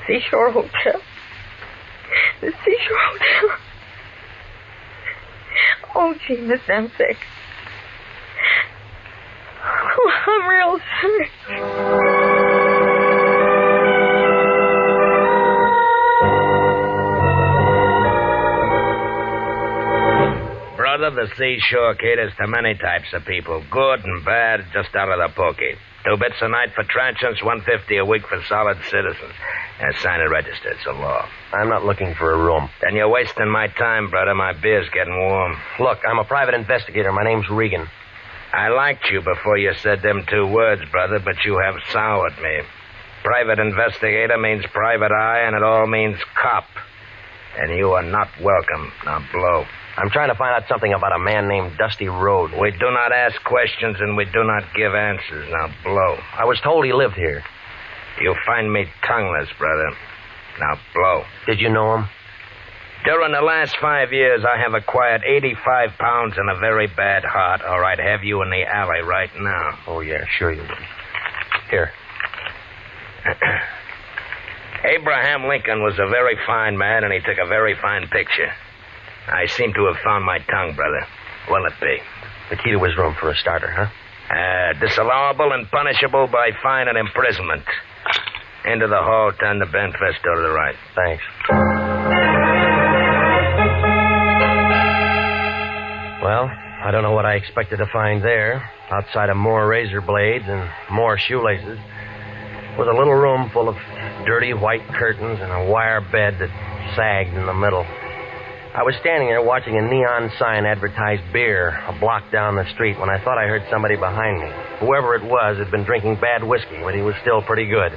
Seashore Hotel. The Seashore Hotel. Oh, gee, Miss, I'm sick. Oh, I'm real sick. Brother, the seashore caters to many types of people, good and bad, just out of the pokey. 2 bits a night for transients, $1.50 a week for solid citizens. And sign and register, it's a law. I'm not looking for a room. Then you're wasting my time, brother. My beer's getting warm. Look, I'm a private investigator. My name's Regan. I liked you before you said them 2 words, brother, but you have soured me. Private investigator means private eye, and it all means cop. And you are not welcome. Now blow. I'm trying to find out something about a man named Dusty Rhodes. We do not ask questions, and we do not give answers. Now blow. I was told he lived here. You find me tongueless, brother. Now blow. Did you know him? During the last 5 years, I have acquired 85 pounds and a very bad heart, or I'd have you in the alley right now. Oh, yeah, sure you would. Here. Abraham Lincoln was a very fine man, and he took a very fine picture. I seem to have found my tongue, brother. Will it be? The key to his room for a starter, huh? Disallowable and punishable by fine and imprisonment. Into the hall, turn the bent fist door to the right. Thanks. Well, I don't know what I expected to find there. Outside of more razor blades and more shoelaces was a little room full of dirty white curtains and a wire bed that sagged in the middle. I was standing there watching a neon sign advertise beer a block down the street when I thought I heard somebody behind me. Whoever it was had been drinking bad whiskey, but he was still pretty good.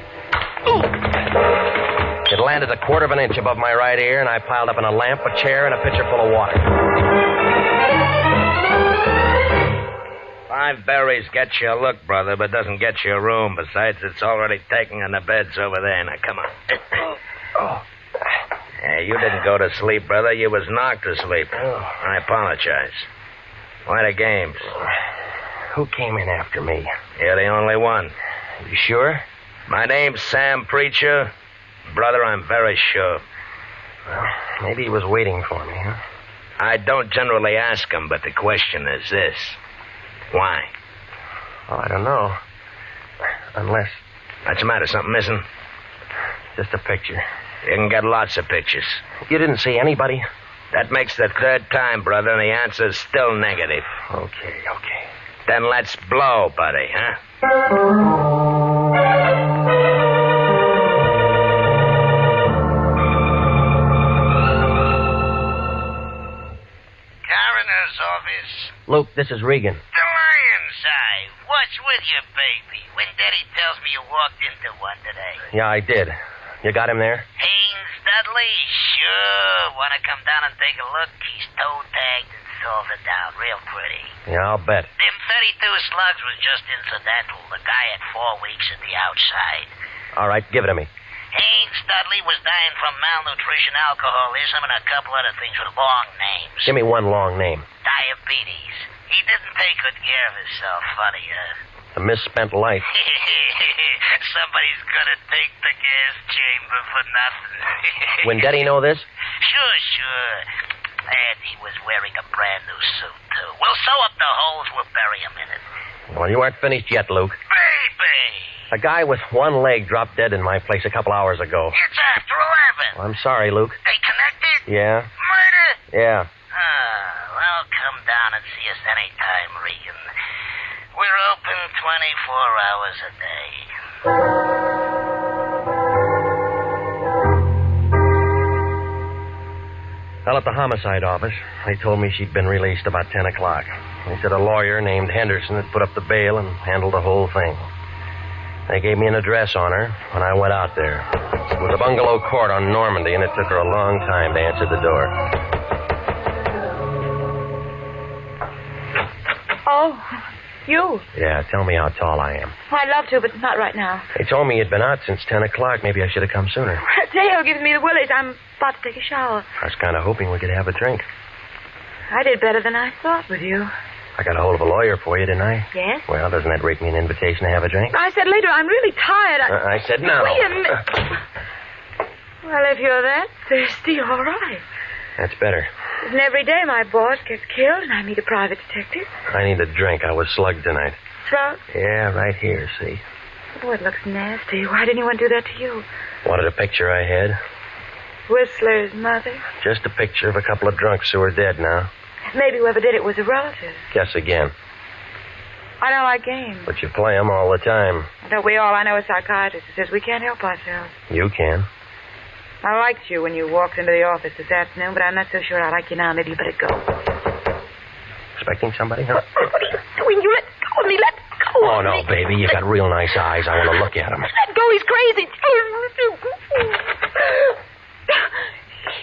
It landed a quarter of an inch above my right ear, and I piled up in a lamp, a chair, and a pitcher full of water. 5 berries gets you a look, brother, but doesn't get you a room. Besides, it's already taken and the bed's over there. Now, come on. You didn't go to sleep, brother. You was knocked to sleep. I apologize. Why the games? Who came in after me? You're the only one. You sure? My name's Sam Preacher. Brother, I'm very sure. Well, maybe he was waiting for me, huh? I don't generally ask him, but the question is this. Why? Well, I don't know. Unless... What's the matter? Something missing? Just a picture. You can get lots of pictures. You didn't see anybody? That makes the 3rd time, brother, and the answer's still negative. Okay. Then let's blow, buddy, huh? Coroners office. Luke, this is Regan. The lion's eye. What's with you, baby? When Daddy tells me you walked into one today. Yeah, I did. You got him there? Haynes Dudley? Sure. Want to come down and take a look? He's toe-tagged and salted down. Real pretty. Yeah, I'll bet. Them 32 slugs was just incidental. The guy had 4 weeks at the outside. All right, give it to me. Haynes Dudley was dying from malnutrition, alcoholism, and a couple other things with long names. Give me one long name. Diabetes. He didn't take good care of himself. Funny, A misspent life. Somebody's gonna take the gas chamber for nothing. When Daddy know this? Sure. And he was wearing a brand new suit, too. We'll sew up the holes. We'll bury him in it. Well, you aren't finished yet, Luke. Baby! A guy with one leg dropped dead in my place a couple hours ago. It's after 11. Well, I'm sorry, Luke. They connected? Yeah? Murder? Yeah. Well, come down and see us anytime, Regan. We're open 24 hours a day. Well, at the homicide office, they told me she'd been released about 10 o'clock. They said a lawyer named Henderson had put up the bail and handled the whole thing. They gave me an address on her when I went out there. It was a bungalow court on Normandy, and it took her a long time to answer the door. Oh, you. Yeah, tell me how tall I am. I'd love to, but not right now. They told me you'd been out since 10 o'clock. Maybe I should have come sooner. Dale gives me the willies. I'm about to take a shower. I was kind of hoping we could have a drink. I did better than I thought with you. I got a hold of a lawyer for you, didn't I? Yes? Well, doesn't that rate me an invitation to have a drink? I said later, I'm really tired. I said no. Wait a minute. Well, if you're that thirsty, all right. That's better. Isn't every day my boss gets killed and I meet a private detective? I need a drink. I was slugged tonight. Throat? Yeah, right here, see? Oh, it looks nasty. Why didn't anyone do that to you? Wanted a picture I had? Whistler's mother? Just a picture of a couple of drunks who are dead now. Maybe whoever did it was a relative. Guess again. I don't like games. But you play them all the time. Don't we all? I know a psychiatrist who says we can't help ourselves. You can. I liked you when you walked into the office this afternoon, but I'm not so sure I like you now. Maybe you better go. Expecting somebody, huh? What are you doing? You let go of me. Let go Oh, of no, me. baby. You got real nice eyes. I want to look at them. Let go. He's crazy.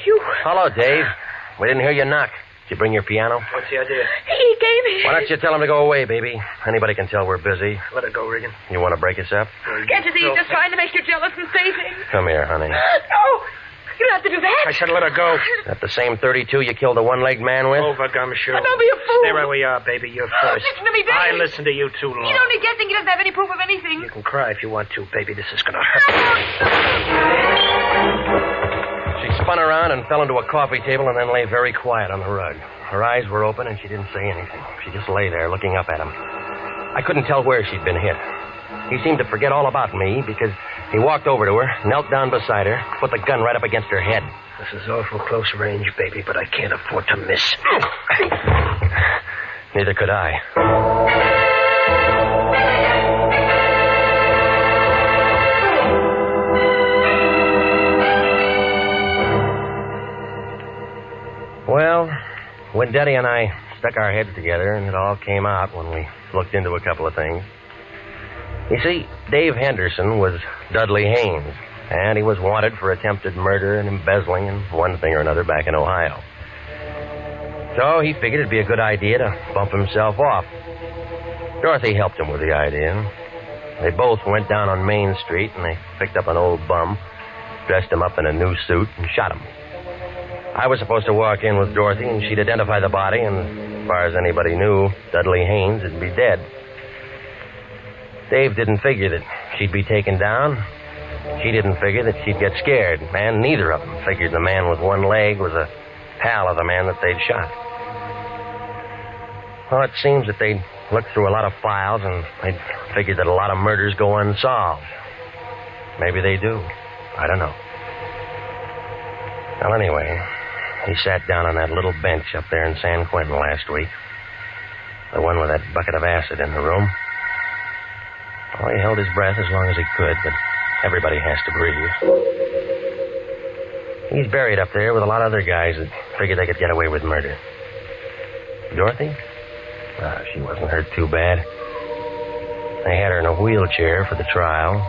You. Hello, Dave. We didn't hear you knock. Did you bring your piano? What's the idea? He gave me. Why don't you tell him to go away, baby? Anybody can tell we're busy. Let it go, Regan. You want to break us up? Can't you see he's just trying to make you jealous and say things? Come here, honey. No. You don't have to do that. I said let her go. Is that the same 32 you killed a one-legged man with? Over, Gumshoe. Don't be a fool. Stay right where you are, baby. You're first. Listen to me, Daddy. I listened to you too long. He's only guessing. He doesn't have any proof of anything. You can cry if you want to, baby. This is going to hurt. She spun around and fell into a coffee table and then lay very quiet on the rug. Her eyes were open and she didn't say anything. She just lay there looking up at him. I couldn't tell where she'd been hit. He seemed to forget all about me because he walked over to her, knelt down beside her, put the gun right up against her head. This is awful close range, baby, but I can't afford to miss. Neither could I. Well, when Daddy and I stuck our heads together, and it all came out when we looked into a couple of things. You see, Dave Henderson was Dudley Haynes, and he was wanted for attempted murder and embezzling and one thing or another back in Ohio. So he figured it'd be a good idea to bump himself off. Dorothy helped him with the idea. They both went down on Main Street, and they picked up an old bum, dressed him up in a new suit, and shot him. I was supposed to walk in with Dorothy, and she'd identify the body, and as far as anybody knew, Dudley Haynes would be dead. Dave didn't figure that she'd be taken down. She didn't figure that she'd get scared, and neither of them figured the man with one leg was a pal of the man that they'd shot. Well, it seems that they'd looked through a lot of files, and they'd figured that a lot of murders go unsolved. Maybe they do. I don't know. Well, anyway, he sat down on that little bench up there in San Quentin last week. The one with that bucket of acid in the room. Well, he held his breath as long as he could, but everybody has to breathe. He's buried up there with a lot of other guys that figured they could get away with murder. Dorothy? She wasn't hurt too bad. They had her in a wheelchair for the trial.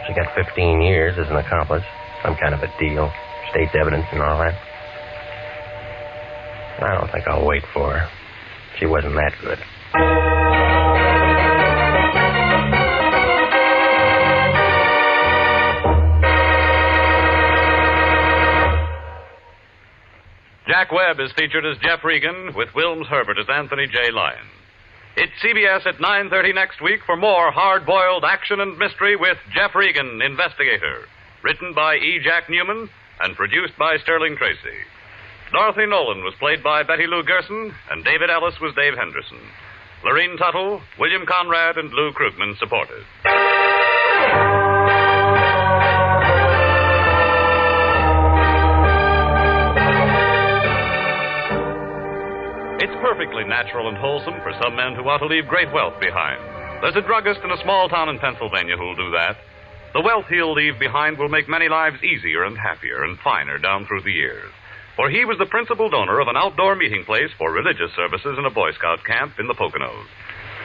She got 15 years as an accomplice. Some kind of a deal. State's evidence and all that. I don't think I'll wait for her. She wasn't that good. Jack Webb is featured as Jeff Regan, with Wilms Herbert as Anthony J. Lyon. It's CBS at 9:30 next week for more hard-boiled action and mystery with Jeff Regan, Investigator. Written by E. Jack Newman and produced by Sterling Tracy. Dorothy Nolan was played by Betty Lou Gerson, and David Ellis was Dave Henderson. Lorene Tuttle, William Conrad, and Lou Krugman supported. It's perfectly natural and wholesome for some men who want to leave great wealth behind. There's a druggist in a small town in Pennsylvania who'll do that. The wealth he'll leave behind will make many lives easier and happier and finer down through the years. For he was the principal donor of an outdoor meeting place for religious services in a Boy Scout camp in the Poconos.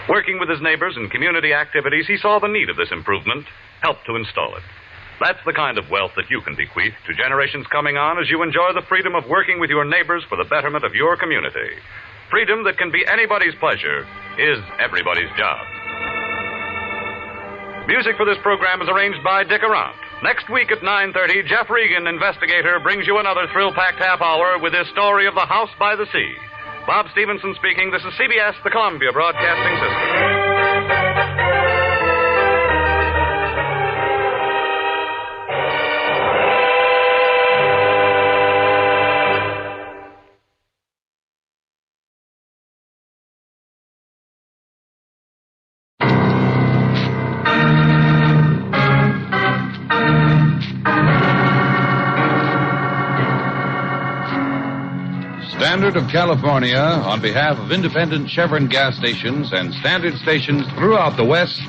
Working with his neighbors in community activities, he saw the need of this improvement, helped to install it. That's the kind of wealth that you can bequeath to generations coming on as you enjoy the freedom of working with your neighbors for the betterment of your community. Freedom that can be anybody's pleasure is everybody's job. Music for this program is arranged by Dick Arant. Next week at 9:30, Jeff Regan, Investigator, brings you another thrill-packed half hour with his story of the House by the Sea. Bob Stevenson speaking. This is CBS, the Columbia Broadcasting System. Standard of California, on behalf of independent Chevron gas stations and standard stations throughout the West,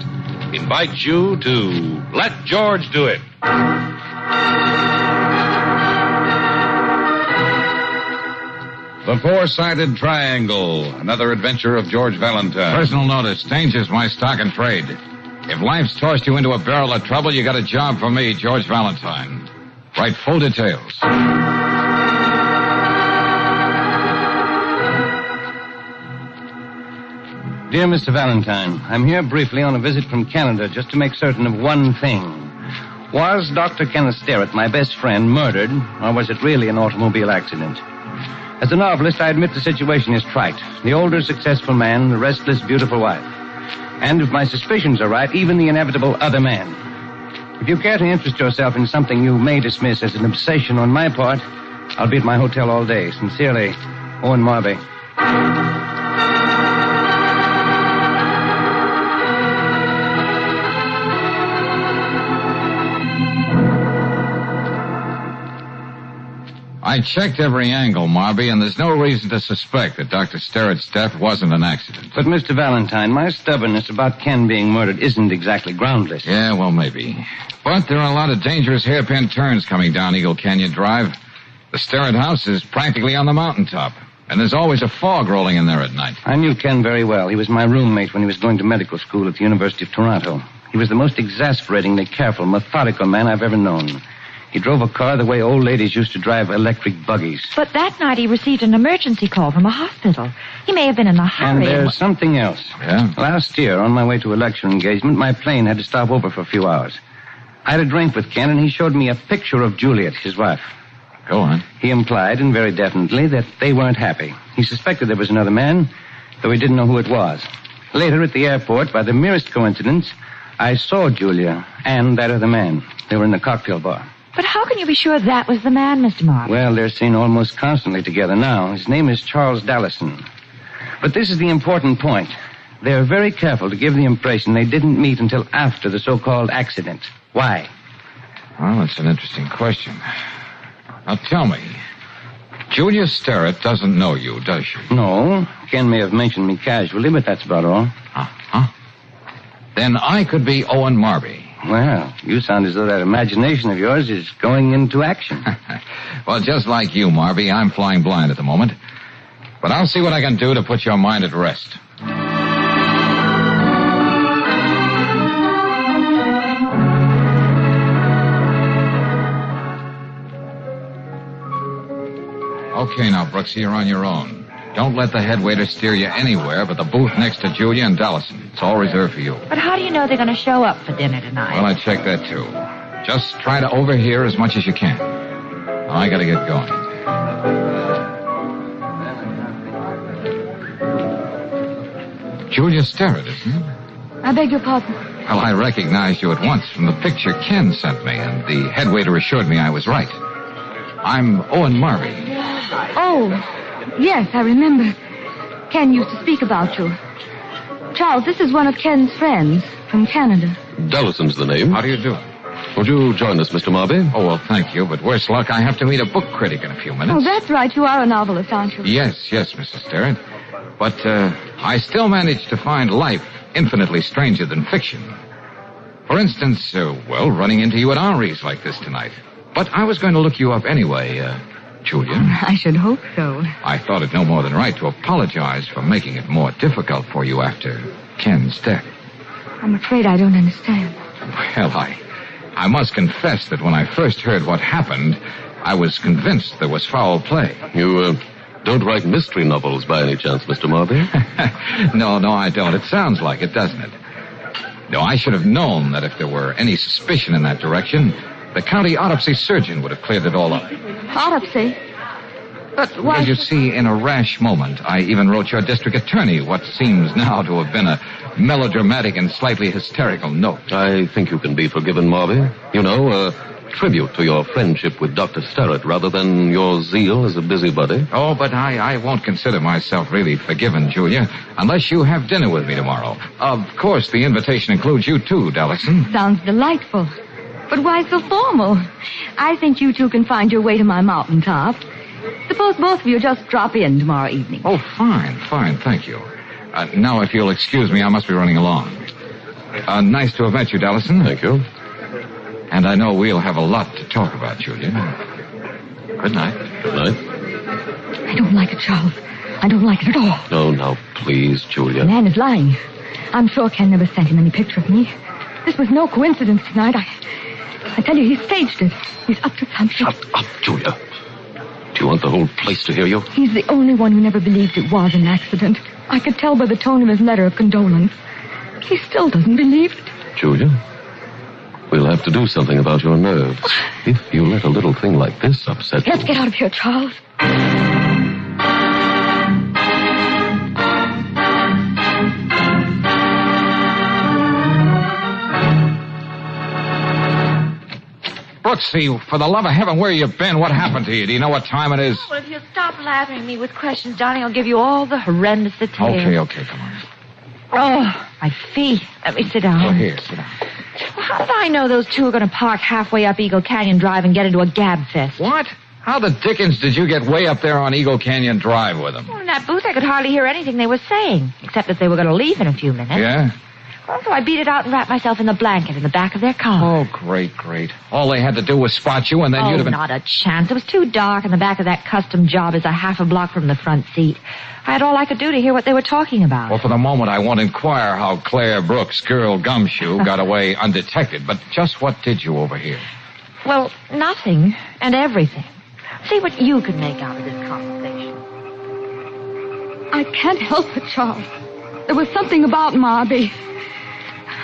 invites you to Let George Do It. The Four-Sided Triangle, another adventure of George Valentine. Personal notice, changes my stock and trade. If life's tossed you into a barrel of trouble, you got a job for me, George Valentine. Write full details. Dear Mr. Valentine, I'm here briefly on a visit from Canada just to make certain of one thing. Was Dr. Kenneth Sterrett, my best friend, murdered, or was it really an automobile accident? As a novelist, I admit the situation is trite. The older, successful man, the restless, beautiful wife. And if my suspicions are right, even the inevitable other man. If you care to interest yourself in something you may dismiss as an obsession on my part, I'll be at my hotel all day. Sincerely, Owen Marby. I checked every angle, Marby, and there's no reason to suspect that Dr. Sterrett's death wasn't an accident. But, Mr. Valentine, my stubbornness about Ken being murdered isn't exactly groundless. Yeah, well, maybe. But there are a lot of dangerous hairpin turns coming down Eagle Canyon Drive. The Sterrett house is practically on the mountaintop, and there's always a fog rolling in there at night. I knew Ken very well. He was my roommate when he was going to medical school at the University of Toronto. He was the most exasperatingly careful, methodical man I've ever known. He drove a car the way old ladies used to drive electric buggies. But that night he received an emergency call from a hospital. He may have been in a hurry. And there's something else. Yeah? Last year, on my way to a lecture engagement, my plane had to stop over for a few hours. I had a drink with Ken, and he showed me a picture of Juliet, his wife. Go on. He implied, and very definitely, that they weren't happy. He suspected there was another man, though he didn't know who it was. Later, at the airport, by the merest coincidence, I saw Julia and that other man. They were in the cocktail bar. But how can you be sure that was the man, Mr. Mark? Well, they're seen almost constantly together now. His name is Charles Dallison. But this is the important point. They're very careful to give the impression they didn't meet until after the so-called accident. Why? Well, that's an interesting question. Now, tell me, Julia Sterrett doesn't know you, does she? No. Ken may have mentioned me casually, but that's about all. Uh-huh. Then I could be Owen Marby. Well, you sound as though that imagination of yours is going into action. Well, just like you, Marby, I'm flying blind at the moment. But I'll see what I can do to put your mind at rest. Okay, now, Brooksy, you're on your own. Don't let the head waiter steer you anywhere but the booth next to Julia and Dallison. It's all reserved for you. But how do you know they're going to show up for dinner tonight? Well, I checked that, too. Just try to overhear as much as you can. Now, I gotta get going. Julia Sterrett, isn't it? I beg your pardon. Well, I recognized you at once from the picture Ken sent me, and the head waiter assured me I was right. I'm Owen Marvey. Oh, yes, I remember. Ken used to speak about you. Charles, this is one of Ken's friends from Canada. Dallison's the name. How do you do? Won't you join us, Mr. Marby? Oh, well, thank you, but worse luck, I have to meet a book critic in a few minutes. Oh, that's right. You are a novelist, aren't you? Yes, Mrs. Sterrett. But I still manage to find life infinitely stranger than fiction. For instance, running into you at Henri's like this tonight. But I was going to look you up anyway, Julia. I should hope so. I thought it no more than right to apologize for making it more difficult for you after Ken's death. I'm afraid I don't understand. Well, I must confess that when I first heard what happened, I was convinced there was foul play. You, don't write mystery novels by any chance, Mr. Marby? No, I don't. It sounds like it, doesn't it? No, I should have known that if there were any suspicion in that direction, the county autopsy surgeon would have cleared it all up. Autopsy? But why... As you see, in a rash moment, I even wrote your district attorney what seems now to have been a melodramatic and slightly hysterical note. I think you can be forgiven, Marby. You know, a tribute to your friendship with Dr. Sterrett rather than your zeal as a busybody. Oh, but I won't consider myself really forgiven, Julia, unless you have dinner with me tomorrow. Of course, the invitation includes you too, Dallison. Sounds delightful. But why so formal? I think you two can find your way to my mountaintop. Suppose both of you just drop in tomorrow evening. Oh, fine, thank you. Now, if you'll excuse me, I must be running along. Nice to have met you, Dallison. Thank you. And I know we'll have a lot to talk about, Julia. Good night. Good night. I don't like it, Charles. I don't like it at all. No, now, please, Julia. The man is lying. I'm sure Ken never sent him any picture of me. This was no coincidence tonight. I tell you, he staged it. He's up to something. Shut up, Julia. Do you want the whole place to hear you? He's the only one who never believed it was an accident. I could tell by the tone of his letter of condolence. He still doesn't believe it. Julia, we'll have to do something about your nerves. If you let a little thing like this upset you... Let's get out of here, Charles. Brooksy, for the love of heaven, where you been? What happened to you? Do you know what time it is? Well, if you'll stop lathering me with questions, darling, I'll give you all the horrendous details. Okay, come on. Oh, my feet. Let me sit down. Oh, here, sit down. Well, how did I know those two are going to park halfway up Eagle Canyon Drive and get into a gab fest? What? How the dickens did you get way up there on Eagle Canyon Drive with them? Well, in that booth, I could hardly hear anything they were saying, except that they were going to leave in a few minutes. Yeah? Well, so I beat it out and wrapped myself in the blanket in the back of their car. Oh, great. All they had to do was spot you, and then you'd have been... not a chance. It was too dark, and the back of that custom job is a half a block from the front seat. I had all I could do to hear what they were talking about. Well, for the moment, I won't inquire how Claire Brooks, girl Gumshoe, got away undetected, but just what did you overhear? Well, nothing and everything. See what you could make out of this conversation. I can't help it, Charles. There was something about Marby.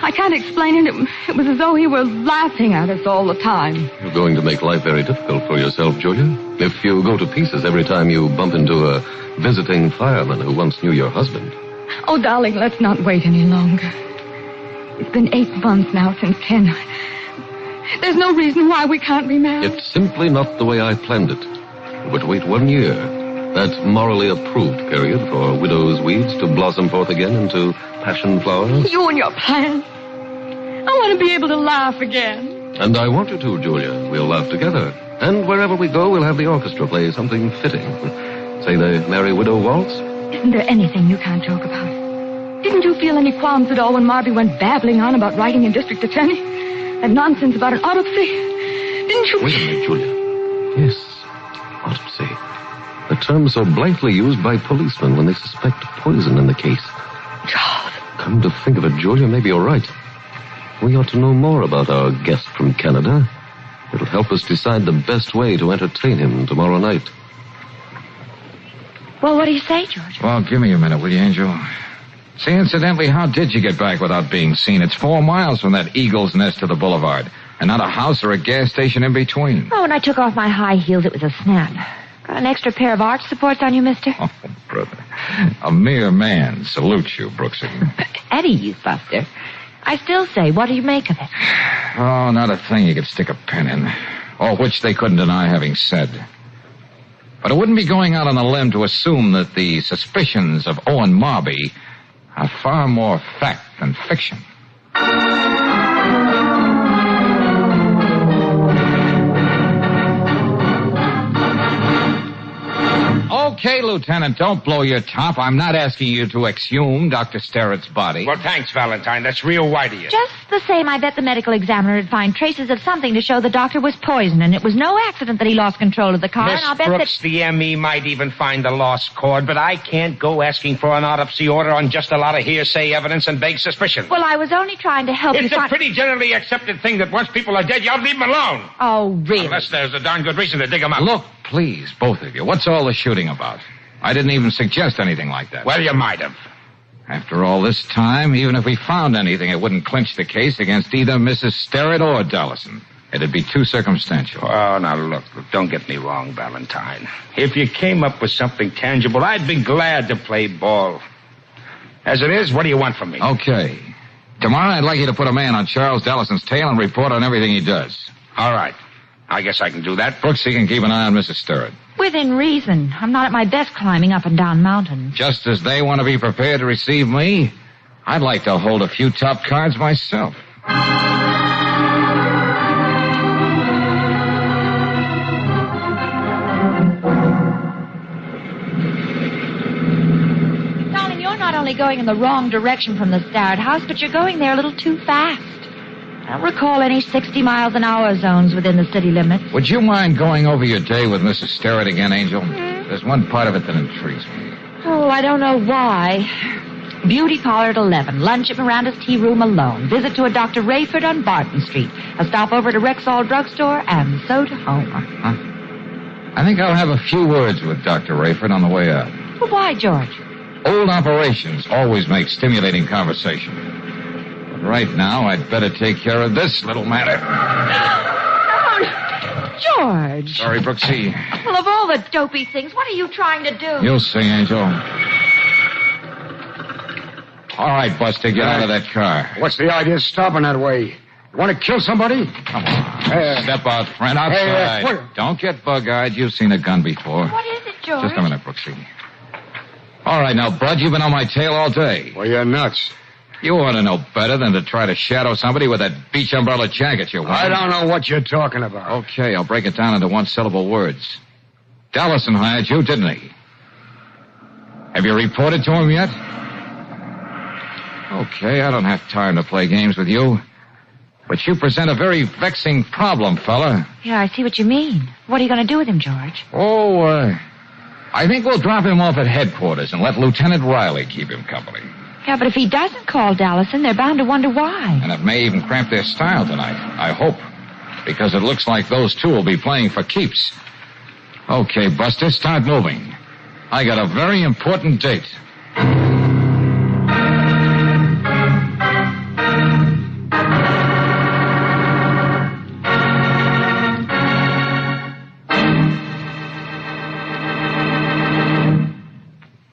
I can't explain it. It was as though he were laughing at us all the time. You're going to make life very difficult for yourself, Julia. If you go to pieces every time you bump into a visiting fireman who once knew your husband. Oh, darling, let's not wait any longer. It's been 8 months now since Ken. There's no reason why we can't be married. It's simply not the way I planned it. We're to wait 1 year. That morally approved period for widow's weeds to blossom forth again into passion flowers. You and your plan. I want to be able to laugh again. And I want you to, Julia. We'll laugh together. And wherever we go, we'll have the orchestra play something fitting. Say the Merry Widow Waltz. Isn't there anything you can't joke about? Didn't you feel any qualms at all when Marby went babbling on about writing in district attorney? That nonsense about an autopsy? Didn't you... Wait a minute, Julia. Yes, autopsy. A term so blatantly used by policemen when they suspect poison in the case. Charles. Come to think of it, Julia, maybe you're right. We ought to know more about our guest from Canada. It'll help us decide the best way to entertain him tomorrow night. Well, what do you say, George? Well, give me a minute, will you, Angel? See, incidentally, how did you get back without being seen? It's 4 miles from that eagle's nest to the boulevard, and not a house or a gas station in between. Oh, when I took off my high heels, it was a snap. Got an extra pair of arch supports on you, mister? Oh, brother. A mere man salutes you, Brooksy. At ease, Buster. I still say, what do you make of it? Oh, not a thing you could stick a pin in. Or which they couldn't deny having said. But it wouldn't be going out on a limb to assume that the suspicions of Owen Marby are far more fact than fiction. Okay, Lieutenant, don't blow your top. I'm not asking you to exhume Dr. Sterrett's body. Well, thanks, Valentine. That's real white of you. Just the same, I bet the medical examiner would find traces of something to show the doctor was poisoned, and it was no accident that he lost control of the car, Miss and I'll bet Brooks, that... the M.E. might even find the lost cord, but I can't go asking for an autopsy order on just a lot of hearsay evidence and vague suspicion. Well, I was only trying to help you It's a find... pretty generally accepted thing that once people are dead, you ought to leave them alone. Oh, really? Unless there's a darn good reason to dig them up. Look, please, both of you, what's all the shooting about? I didn't even suggest anything like that. Well, you might have. After all this time, even if we found anything, it wouldn't clinch the case against either Mrs. Sterrett or Dollison. It'd be too circumstantial. Oh, now look, don't get me wrong, Valentine. If you came up with something tangible, I'd be glad to play ball. As it is, what do you want from me? Okay. Tomorrow, I'd like you to put a man on Charles Dollison's tail and report on everything he does. All right. I guess I can do that. Brooksy can keep an eye on Mrs. Sterrett. Within reason. I'm not at my best climbing up and down mountains. Just as they want to be prepared to receive me, I'd like to hold a few top cards myself. Darling, you're not only going in the wrong direction from the Starrett house, but you're going there a little too fast. I don't recall any 60-mile-an-hour zones within the city limits. Would you mind going over your day with Mrs. Sterrett again, Angel? There's one part of it that intrigues me. Oh, I don't know why. Beauty parlor at 11. Lunch at Miranda's tea room alone. Visit to a Dr. Rayford on Barton Street. A stop over to Rexall Drugstore, and so to home. Huh? I think I'll have a few words with Dr. Rayford on the way out. Well, why, George? Old operations always make stimulating conversation. But right now, I'd better take care of this little matter. George. Sorry, Brooksy. Well, of all the dopey things, what are you trying to do? You'll see, Angel. All right, Buster, get out of that car. What's the idea of stopping that way? You want to kill somebody? Come on. Step out, friend, outside. Don't get bug-eyed. You've seen a gun before. What is it, George? Just a minute, Brooksy. All right, now, Bud, you've been on my tail all day. Well, you're nuts. You ought to know better than to try to shadow somebody with that beach umbrella jacket you're wearing. I don't know what you're talking about. Okay, I'll break it down into one-syllable words. Dallison hired you, didn't he? Have you reported to him yet? Okay, I don't have time to play games with you. But you present a very vexing problem, fella. Yeah, I see what you mean. What are you going to do with him, George? Oh, I think we'll drop him off at headquarters and let Lieutenant Riley keep him company. Yeah, but if he doesn't call Dallison, they're bound to wonder why. And it may even cramp their style tonight. I hope. Because it looks like those two will be playing for keeps. Okay, Buster, start moving. I got a very important date.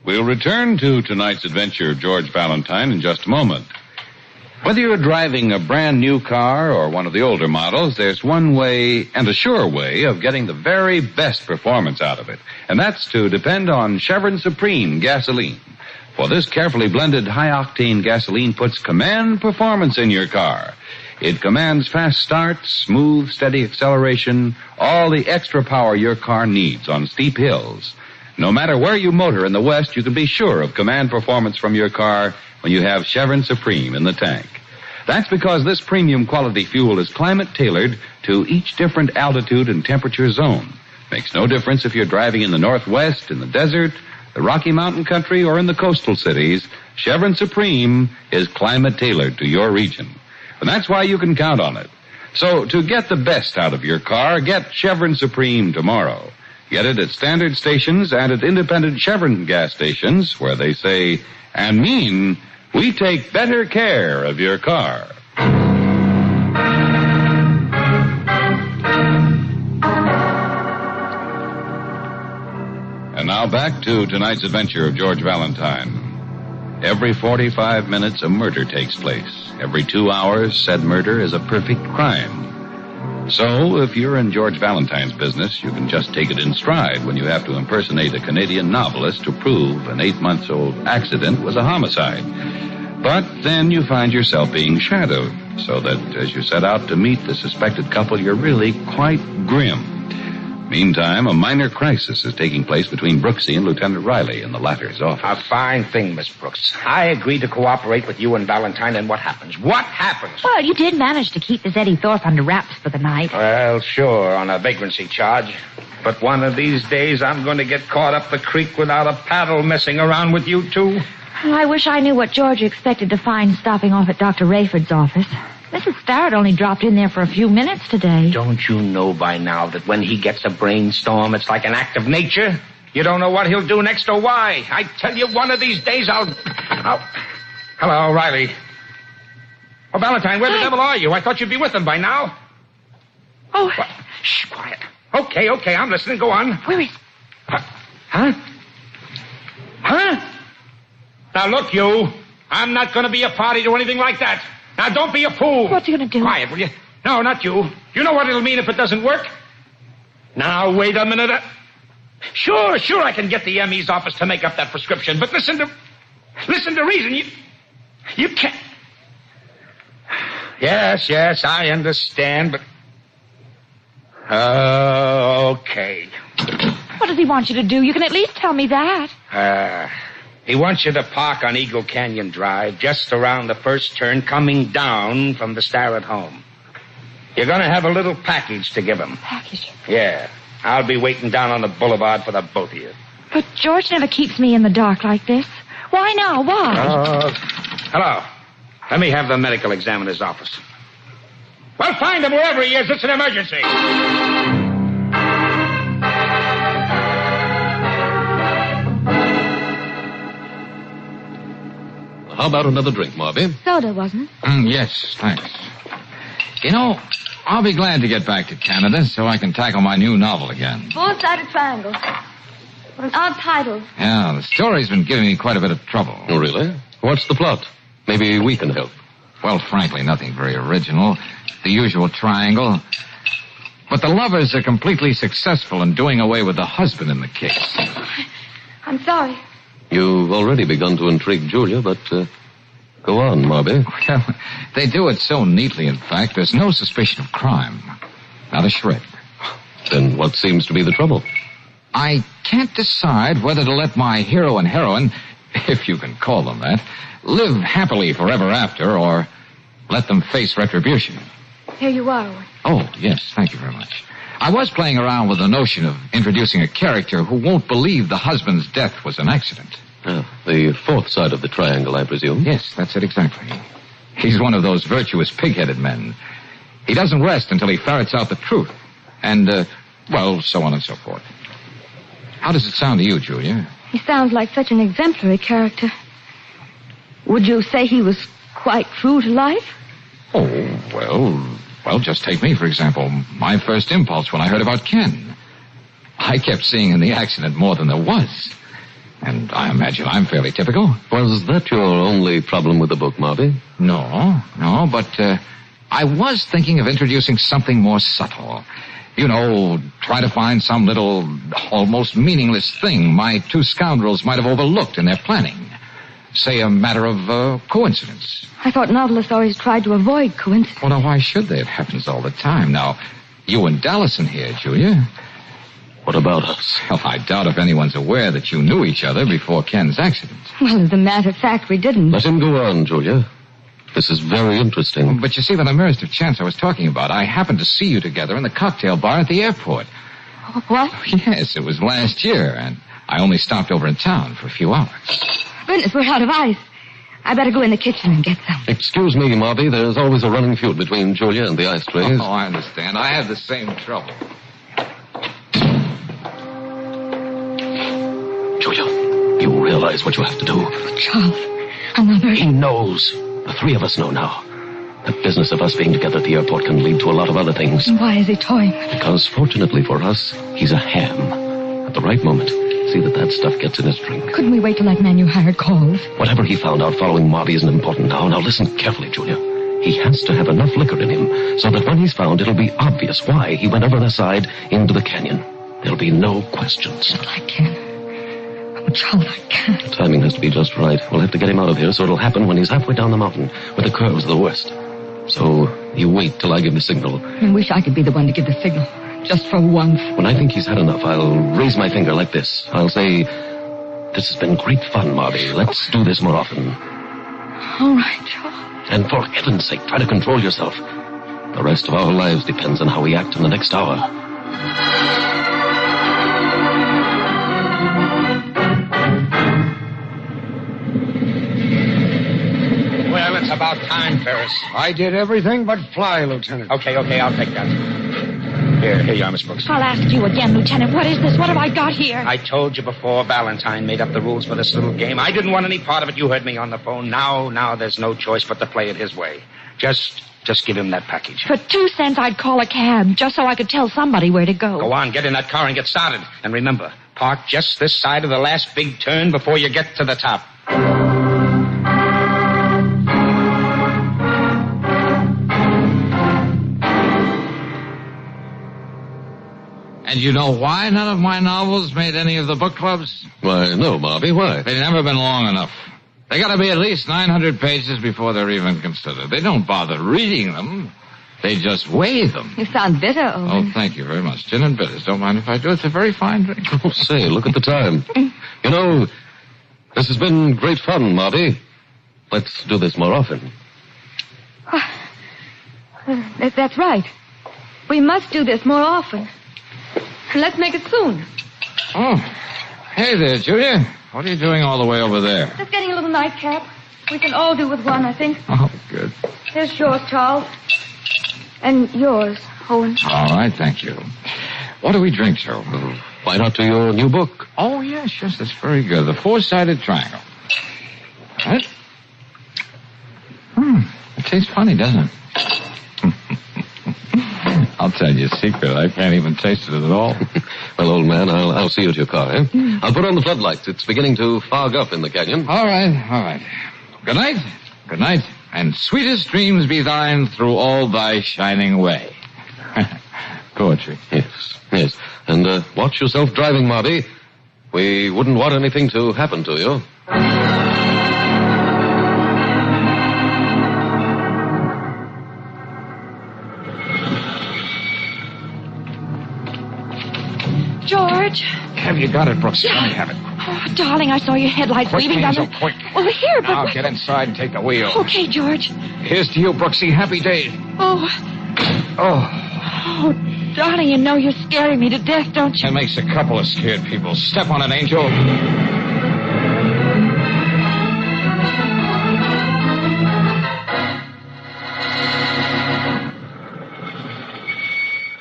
We'll return to tonight's adventure of George Valentine in just a moment. Whether you're driving a brand new car or one of the older models, there's one way, and a sure way, of getting the very best performance out of it. And that's to depend on Chevron Supreme gasoline. For this carefully blended high-octane gasoline puts command performance in your car. It commands fast starts, smooth, steady acceleration, all the extra power your car needs on steep hills. No matter where you motor in the West, you can be sure of command performance from your car when you have Chevron Supreme in the tank. That's because this premium quality fuel is climate-tailored to each different altitude and temperature zone. Makes no difference if you're driving in the Northwest, in the desert, the Rocky Mountain country, or in the coastal cities. Chevron Supreme is climate tailored to your region. And that's why you can count on it. So to get the best out of your car, get Chevron Supreme tomorrow. Get it at standard stations and at independent Chevron gas stations where they say and mean, we take better care of your car. And now back to tonight's adventure of George Valentine. Every 45 minutes, a murder takes place. Every 2 hours, said murder is a perfect crime. So, if you're in George Valentine's business, you can just take it in stride when you have to impersonate a Canadian novelist to prove an 8-month-old accident was a homicide. But then you find yourself being shadowed, so that as you set out to meet the suspected couple, you're really quite grim. Meantime, a minor crisis is taking place between Brooksy and Lieutenant Riley in the latter's office. A fine thing, Miss Brooks. I agreed to cooperate with you and Valentine, and what happens? What happens? Well, you did manage to keep this Eddie Thorpe under wraps for the night. Well, sure, on a vagrancy charge. But one of these days, I'm going to get caught up the creek without a paddle messing around with you two. Well, I wish I knew what George expected to find stopping off at Dr. Rayford's office. Mrs. Starrett only dropped in there for a few minutes today. Don't you know by now that when he gets a brainstorm, it's like an act of nature? You don't know what he'll do next or why. I tell you, one of these days I'll... Hello, Riley. Oh, Valentine, where the devil are you? I thought you'd be with them by now. Oh. What? Shh, quiet. Okay, I'm listening. Go on. Where is... Huh? Now, look, you. I'm not going to be a party to anything like that. Now, don't be a fool. What's he going to do? Quiet, will you? No, not you. You know what it'll mean if it doesn't work? Now, wait a minute. Sure, I can get the ME's office to make up that prescription, but listen to reason. You can't... Yes, I understand, but... Okay. What does he want you to do? You can at least tell me that. He wants you to park on Eagle Canyon Drive, just around the first turn, coming down from the Starrett home. You're going to have a little package to give him. Package? Yeah. I'll be waiting down on the boulevard for the both of you. But George never keeps me in the dark like this. Why now? Why? Hello. Let me have the medical examiner's office. Well, find him wherever he is. It's an emergency. How about another drink, Marby? Soda, wasn't it? Yes, thanks. You know, I'll be glad to get back to Canada so I can tackle my new novel again. Four-sided triangle. What an odd title. Yeah, the story's been giving me quite a bit of trouble. Oh, really? What's the plot? Maybe we can help. Well, frankly, nothing very original. The usual triangle. But the lovers are completely successful in doing away with the husband in the case. I'm sorry. You've already begun to intrigue Julia, but go on, Marby. Well, they do it so neatly, in fact, there's no suspicion of crime. Not a shred. Then what seems to be the trouble? I can't decide whether to let my hero and heroine, if you can call them that, live happily forever after, or let them face retribution. Here you are. Oh, yes, thank you very much. I was playing around with the notion of introducing a character who won't believe the husband's death was an accident. The fourth side of the triangle, I presume? Yes, that's it exactly. He's one of those virtuous, pig-headed men. He doesn't rest until he ferrets out the truth. And, so on and so forth. How does it sound to you, Julia? He sounds like such an exemplary character. Would you say he was quite true to life? Oh, well, just take me, for example. My first impulse when I heard about Ken. I kept seeing in the accident more than there was. And I imagine I'm fairly typical. Was that your only problem with the book, Marby? No, but I was thinking of introducing something more subtle. You know, try to find some little, almost meaningless thing my two scoundrels might have overlooked in their planning. Say a matter of coincidence. I thought novelists always tried to avoid coincidence. Well, now, why should they? It happens all the time. Now, you and Dallison here, Julia. What about us? Well, I doubt if anyone's aware that you knew each other before Ken's accident. Well, as a matter of fact, we didn't. Let him go on, Julia. This is very interesting. But you see, by the merest of chance I was talking about, I happened to see you together in the cocktail bar at the airport. Oh, What? Yes, it was last year, and I only stopped over in town for a few hours. Goodness, we're out of ice. I better go in the kitchen and get some. Excuse me, Marby. There's always a running feud between Julia and the ice trays. Oh, I understand. I had the same trouble. Julia, you realize what you have to do. Charles, another... He knows. The three of us know now. The business of us being together at the airport can lead to a lot of other things. And why is he toying? Because, fortunately for us, he's a ham. At the right moment, see that stuff gets in his drink. Couldn't we wait till that man you hired calls? Whatever he found out following Marby isn't important now. Now listen carefully, Julia. He has to have enough liquor in him so that when he's found, it'll be obvious why he went over the side into the canyon. There'll be no questions. But I can't. Oh, Charles, I can't. The timing has to be just right. We'll have to get him out of here so it'll happen when he's halfway down the mountain, where the curves are the worst. So you wait till I give the signal. I wish I could be the one to give the signal. Just for once. When I think he's had enough, I'll raise my finger like this. I'll say, this has been great fun, Marby. Let's do this more often. All right, Charles. And for heaven's sake, try to control yourself. The rest of our lives depends on how we act in the next hour. Well, it's about time, Ferris. I did everything but fly, Lieutenant. Okay, I'll take that. Here you are, Miss Brooks. I'll ask you again, Lieutenant. What is this? What have I got here? I told you before Valentine made up the rules for this little game. I didn't want any part of it. You heard me on the phone. Now there's no choice but to play it his way. Just give him that package. For 2 cents, I'd call a cab, just so I could tell somebody where to go. Go on, get in that car and get started. And remember, park just this side of the last big turn before you get to the top. And you know why none of my novels made any of the book clubs? Why, no, Marby, why? They've never been long enough. They gotta be at least 900 pages before they're even considered. They don't bother reading them. They just weigh them. You sound bitter, Owen. Oh, thank you very much. Gin and bitters. Don't mind if I do. It's a very fine drink. Oh, say, look at the time. You know, this has been great fun, Marby. Let's do this more often. That's right. We must do this more often. And let's make it soon. Oh, hey there, Julia. What are you doing all the way over there? Just getting a little nightcap. We can all do with one, I think. Oh, good. Here's yours, Charles. And yours, Owen. All right, thank you. What do we drink, Joe? Why not to your new book? Oh, yes, that's very good. The Four-Sided Triangle. Right? It tastes funny, doesn't it? I'll tell you a secret. I can't even taste it at all. Well, old man, I'll see you at your car, eh? I'll put on the floodlights. It's beginning to fog up in the canyon. All right. Good night, and sweetest dreams be thine through all thy shining way. Poetry. Yes. And watch yourself driving, Marby. We wouldn't want anything to happen to you. George. Have you got it, Brooks? Let me have it. Oh, darling, I saw your headlights waving down the... Quick. Over here, but... Now get inside and take the wheel. Okay, George. Here's to you, Brooksy. Happy days. Oh, darling, you know you're scaring me to death, don't you? That makes a couple of scared people. Step on it, Angel.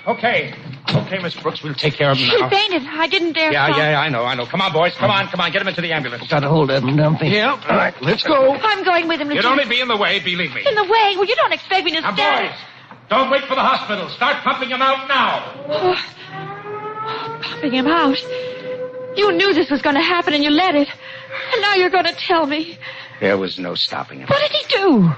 Okay, Miss Brooks, we'll take care of him now. He fainted. I didn't dare stop. Yeah, I know. Come on, boys. Come on. Get him into the ambulance. Got a hold of him, don't we? Yeah. All right, let's go. I'm going with him, You'd Lieutenant. only be in the way, believe me. In the way? Well, you don't expect me to Now, stand... boys, don't wait for the hospital. Start pumping him out now. Pumping him out? You knew this was going to happen and you let it. And now you're going to tell me. There was no stopping him. What did he do?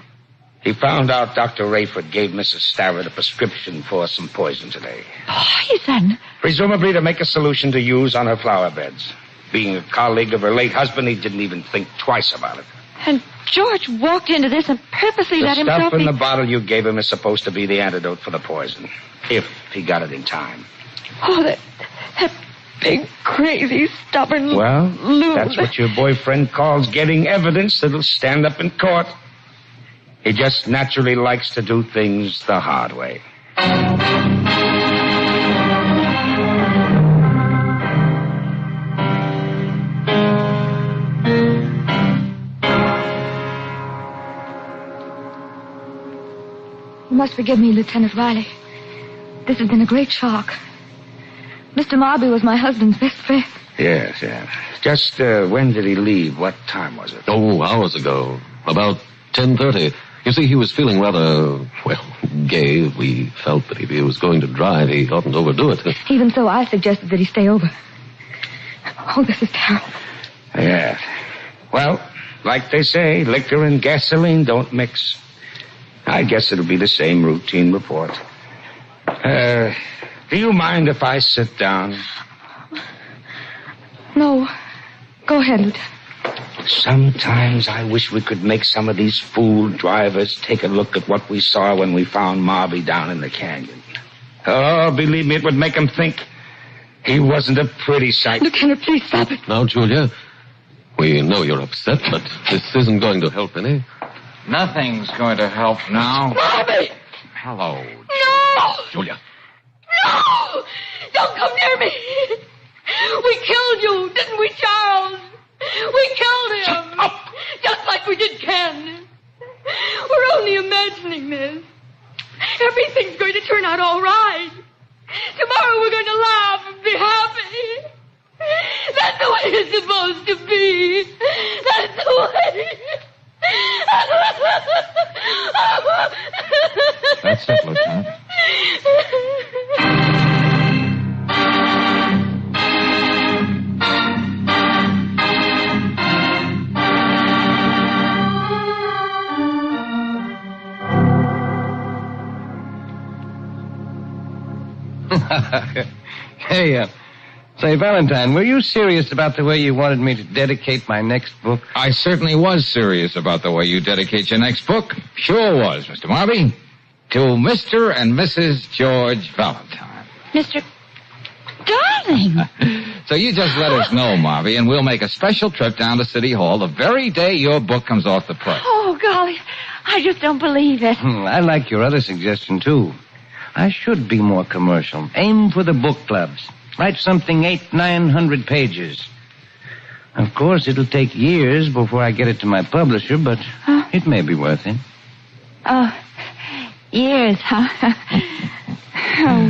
He found out Dr. Rayford gave Mrs. Starrett a prescription for some poison today. Poison? Presumably to make a solution to use on her flower beds. Being a colleague of her late husband, he didn't even think twice about it. And George walked into this and purposely let The himself stuff in be... the bottle you gave him is supposed to be the antidote for the poison. If he got it in time. Oh, that big, crazy, stubborn Well, loon. that's what your boyfriend calls getting evidence that'll stand up in court. He just naturally likes to do things the hard way. must forgive me, Lieutenant Riley. This has been a great shock. Mr. Marby was my husband's best friend. Yes. Just when did he leave? What time was it? Oh, hours ago. About 10:30. You see, he was feeling rather, gay. We felt that if he was going to drive, he oughtn't overdo it. Even so, I suggested that he stay over. Oh, this is terrible. Yeah. Well, like they say, liquor and gasoline don't mix. I guess it'll be the same routine report. Do you mind if I sit down? No. Go ahead, Lieutenant. Sometimes I wish we could make some of these fool drivers take a look at what we saw when we found Marby down in the canyon. Oh, believe me, it would make them think he wasn't a pretty sight. Lieutenant, please stop it. Now, Julia, we know you're upset, but this isn't going to help any. Nothing's going to help now. Marby! Hello. No! Julia. No! Don't come near me! We killed you, didn't we, Charles? We killed him! Shut up! Just like we did Ken. We're only imagining this. Everything's going to turn out all right. Tomorrow we're going to laugh and be happy. That's the way it's supposed to be. That's the way. That's it, Lieutenant. Hey, say, Valentine, were you serious about the way you wanted me to dedicate my next book? I certainly was serious about the way you dedicate your next book. Sure was, Mr. Marby. To Mr. and Mrs. George Valentine. Mr. Darling! So you just let us know, Marby, and we'll make a special trip down to City Hall the very day your book comes off the press. Oh, golly, I just don't believe it. I like your other suggestion, too. I should be more commercial. Aim for the book clubs. Write something 800-900 pages. Of course, it'll take years before I get it to my publisher, but it may be worth it. Years, huh?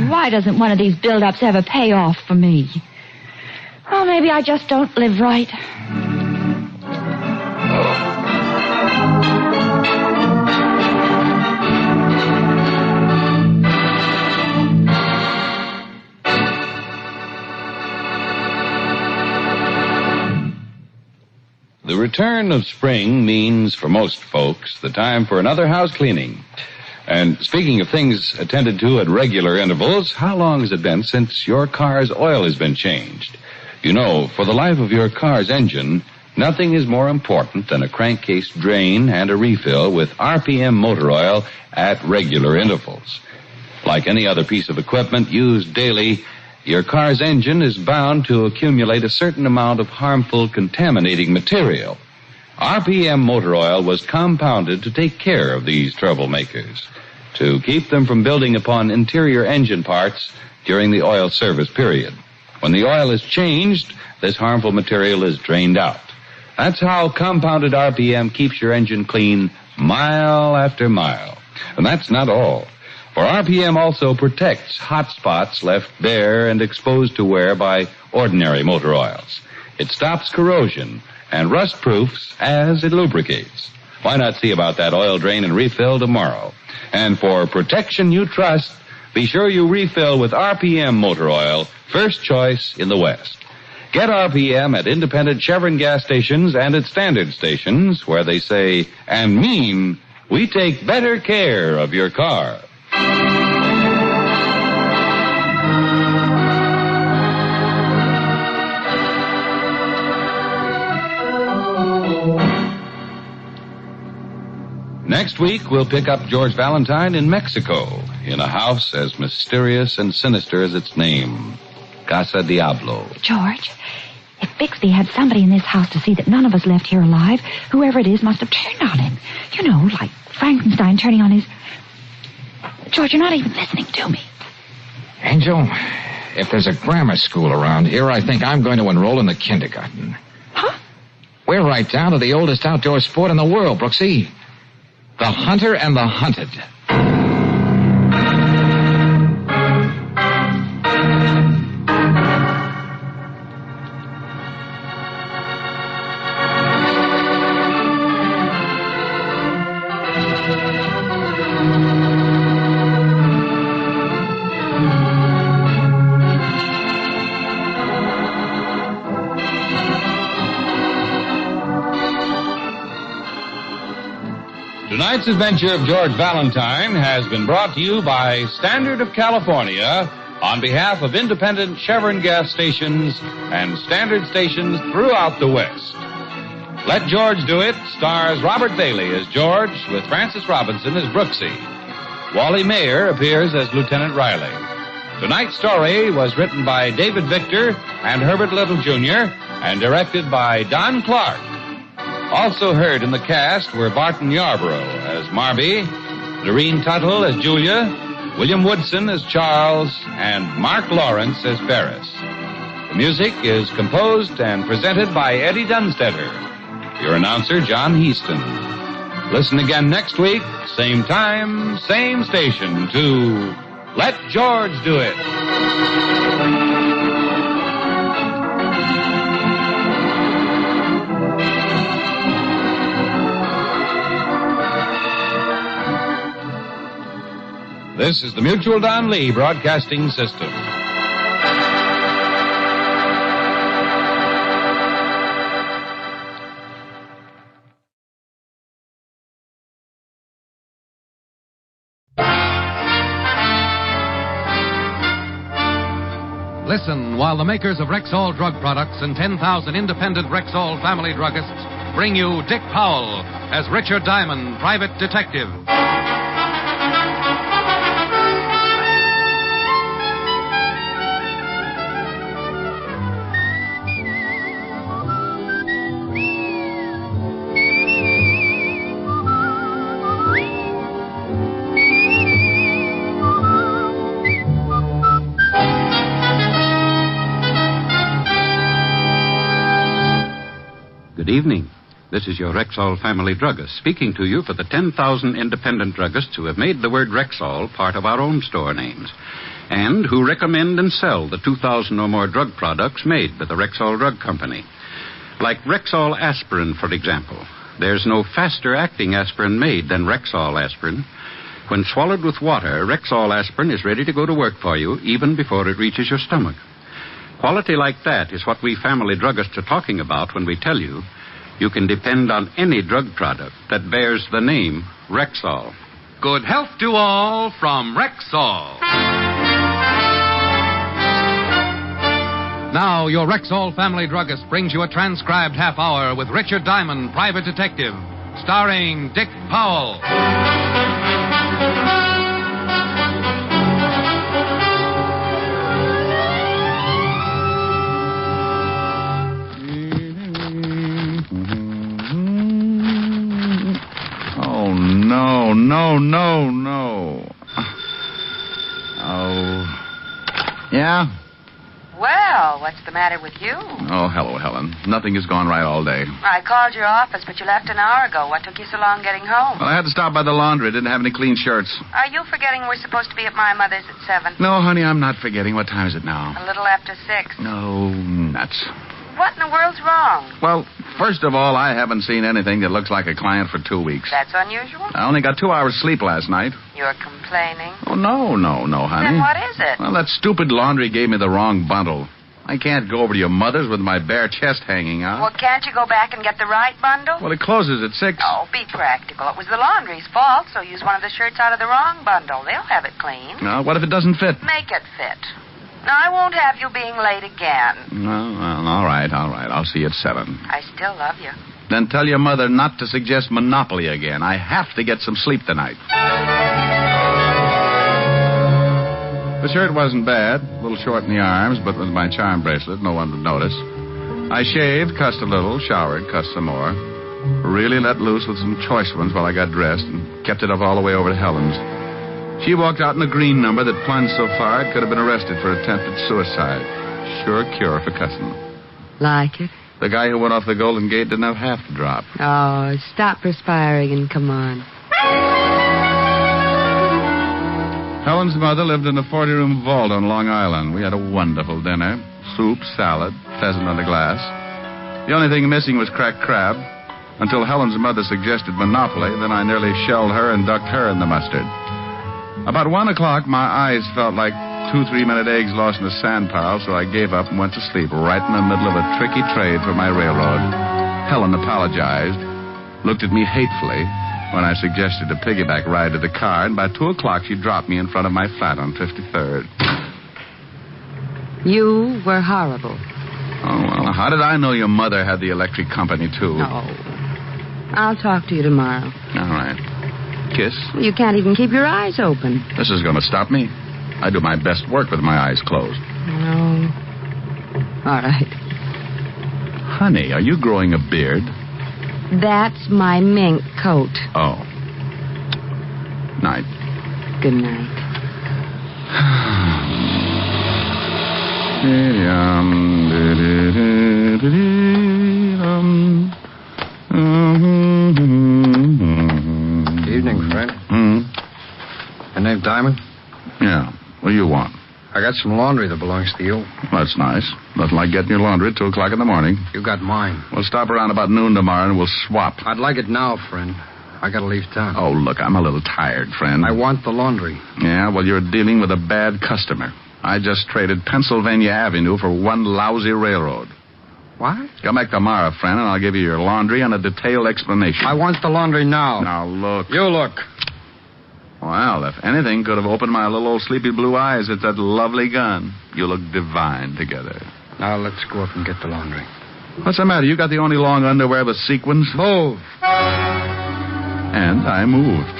Why doesn't one of these build-ups ever pay off for me? Oh, maybe I just don't live right. The return of spring means, for most folks, the time for another house cleaning. And speaking of things attended to at regular intervals, how long has it been since your car's oil has been changed? You know, for the life of your car's engine, nothing is more important than a crankcase drain and a refill with RPM motor oil at regular intervals. Like any other piece of equipment used daily, your car's engine is bound to accumulate a certain amount of harmful contaminating material. RPM motor oil was compounded to take care of these troublemakers, to keep them from building upon interior engine parts during the oil service period. When the oil is changed, this harmful material is drained out. That's how compounded RPM keeps your engine clean mile after mile. And that's not all. For RPM also protects hot spots left bare and exposed to wear by ordinary motor oils. It stops corrosion and rust-proofs as it lubricates. Why not see about that oil drain and refill tomorrow? And for protection you trust, be sure you refill with RPM motor oil, first choice in the West. Get RPM at independent Chevron gas stations and at standard stations where they say and mean, we take better care of your car. Next week, we'll pick up George Valentine in Mexico, in a house as mysterious and sinister as its name, Casa Diablo. George, if Bixby had somebody in this house to see that none of us left here alive, whoever it is must have turned on him. You know, like Frankenstein turning on his... George, you're not even listening to me. Angel, if there's a grammar school around here, I think I'm going to enroll in the kindergarten. Huh? We're right down to the oldest outdoor sport in the world, Brooksy. The hunter and the hunted. Tonight's adventure of George Valentine has been brought to you by Standard of California on behalf of independent Chevron gas stations and Standard stations throughout the West. Let George Do It stars Robert Bailey as George with Francis Robinson as Brooksy. Wally Mayer appears as Lieutenant Riley. Tonight's story was written by David Victor and Herbert Little Jr. and directed by Don Clark. Also heard in the cast were Barton Yarborough as Marby, Doreen Tuttle as Julia, William Woodson as Charles, and Mark Lawrence as Ferris. The music is composed and presented by Eddie Dunstetter. Your announcer, John Heaston. Listen again next week, same time, same station, to Let George Do It. This is the Mutual Don Lee Broadcasting System. Listen while the makers of Rexall drug products and 10,000 independent Rexall family druggists bring you Dick Powell as Richard Diamond, private detective. Good evening. This is your Rexall family druggist speaking to you for the 10,000 independent druggists who have made the word Rexall part of our own store names and who recommend and sell the 2,000 or more drug products made by the Rexall Drug Company. Like Rexall aspirin, for example. There's no faster-acting aspirin made than Rexall aspirin. When swallowed with water, Rexall aspirin is ready to go to work for you even before it reaches your stomach. Quality like that is what we family druggists are talking about when we tell you you can depend on any drug product that bears the name Rexall. Good health to all from Rexall. Now, your Rexall family druggist brings you a transcribed half hour with Richard Diamond, private detective, starring Dick Powell. No. Oh. Yeah? Well, what's the matter with you? Oh, hello, Helen. Nothing has gone right all day. I called your office, but you left an hour ago. What took you so long getting home? Well, I had to stop by the laundry. Didn't have any clean shirts. Are you forgetting we're supposed to be at my mother's at 7? No, honey, I'm not forgetting. What time is it now? A little after 6. No, nuts. What in the world's wrong? Well, first of all, I haven't seen anything that looks like a client for 2 weeks. That's unusual. I only got 2 hours sleep last night. You're complaining? Oh, no, honey. Then what is it? Well, that stupid laundry gave me the wrong bundle. I can't go over to your mother's with my bare chest hanging out. Well, can't you go back and get the right bundle? Well, it closes at 6. Oh, be practical. It was the laundry's fault, so use one of the shirts out of the wrong bundle. They'll have it clean. No, what if it doesn't fit? Make it fit. Now, I won't have you being late again. No, well, all right. I'll see you at 7. I still love you. Then tell your mother not to suggest Monopoly again. I have to get some sleep tonight. The shirt wasn't bad. A little short in the arms, but with my charm bracelet, no one would notice. I shaved, cussed a little, showered, cussed some more. Really let loose with some choice ones while I got dressed and kept it up all the way over to Helen's. She walked out in a green number that plunged so far it could have been arrested for attempted suicide. Sure cure for cussing. Like it? The guy who went off the Golden Gate didn't have half the drop. Oh, stop perspiring and come on. Helen's mother lived in a 40-room vault on Long Island. We had a wonderful dinner. Soup, salad, pheasant on the glass. The only thing missing was cracked crab. Until Helen's mother suggested Monopoly, then I nearly shelled her and ducked her in the mustard. About 1 o'clock, my eyes felt like 2 3-minute eggs lost in a sand pile, so I gave up and went to sleep right in the middle of a tricky trade for my railroad. Helen apologized, looked at me hatefully, when I suggested a piggyback ride to the car, and by 2 o'clock she dropped me in front of my flat on 53rd. You were horrible. Oh, well, how did I know your mother had the electric company, too? No. I'll talk to you tomorrow. All right. Kiss? You can't even keep your eyes open. This is going to stop me. I do my best work with my eyes closed. No. All right. Honey, are you growing a beard? That's my mink coat. Oh. Night. Good night. Evening, friend. Your name Diamond? Yeah. What do you want? I got some laundry that belongs to you. That's nice. Nothing like getting your laundry at 2 o'clock in the morning. You got mine. We'll stop around about noon tomorrow and we'll swap. I'd like it now, friend. I gotta leave town. Oh, look, I'm a little tired, friend. I want the laundry. Yeah, well, you're dealing with a bad customer. I just traded Pennsylvania Avenue for one lousy railroad. What? Come back tomorrow, friend, and I'll give you your laundry and a detailed explanation. I want the laundry now. Now, look. You look. Well, if anything could have opened my little old sleepy blue eyes, it's that lovely gun. You look divine together. Now, let's go up and get the laundry. What's the matter? You got the only long underwear with sequins? Move. And I moved.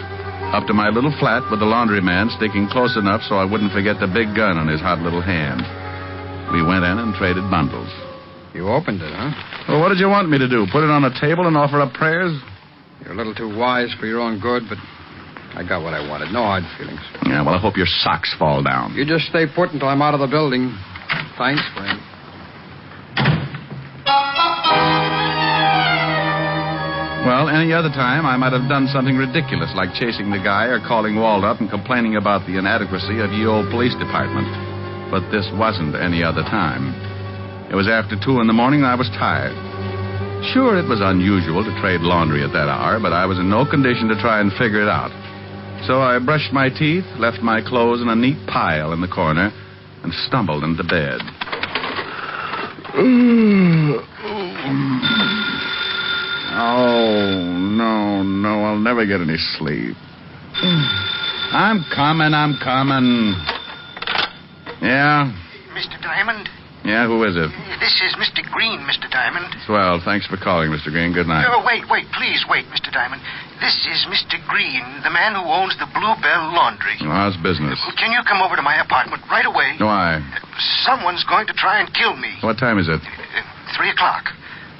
Up to my little flat with the laundryman sticking close enough so I wouldn't forget the big gun on his hot little hand. We went in and traded bundles. You opened it, huh? Well, what did you want me to do? Put it on a table and offer up prayers? You're a little too wise for your own good, but I got what I wanted. No hard feelings. Yeah, well, I hope your socks fall down. You just stay put until I'm out of the building. Thanks, friend. Well, any other time, I might have done something ridiculous, like chasing the guy or calling Walt up and complaining about the inadequacy of ye old police department. But this wasn't any other time. It was after 2 in the morning, and I was tired. Sure, it was unusual to trade laundry at that hour, but I was in no condition to try and figure it out. So I brushed my teeth, left my clothes in a neat pile in the corner, and stumbled into bed. Oh, no, I'll never get any sleep. I'm coming. Yeah? Mr. Diamond? Yeah, who is it? This is Mr. Green, Mr. Diamond. Swell, thanks for calling, Mr. Green. Good night. Oh, wait, please wait, Mr. Diamond. This is Mr. Green, the man who owns the Bluebell Laundry. Well, how's business? Can you come over to my apartment right away? Why? Someone's going to try and kill me. What time is it? 3 o'clock.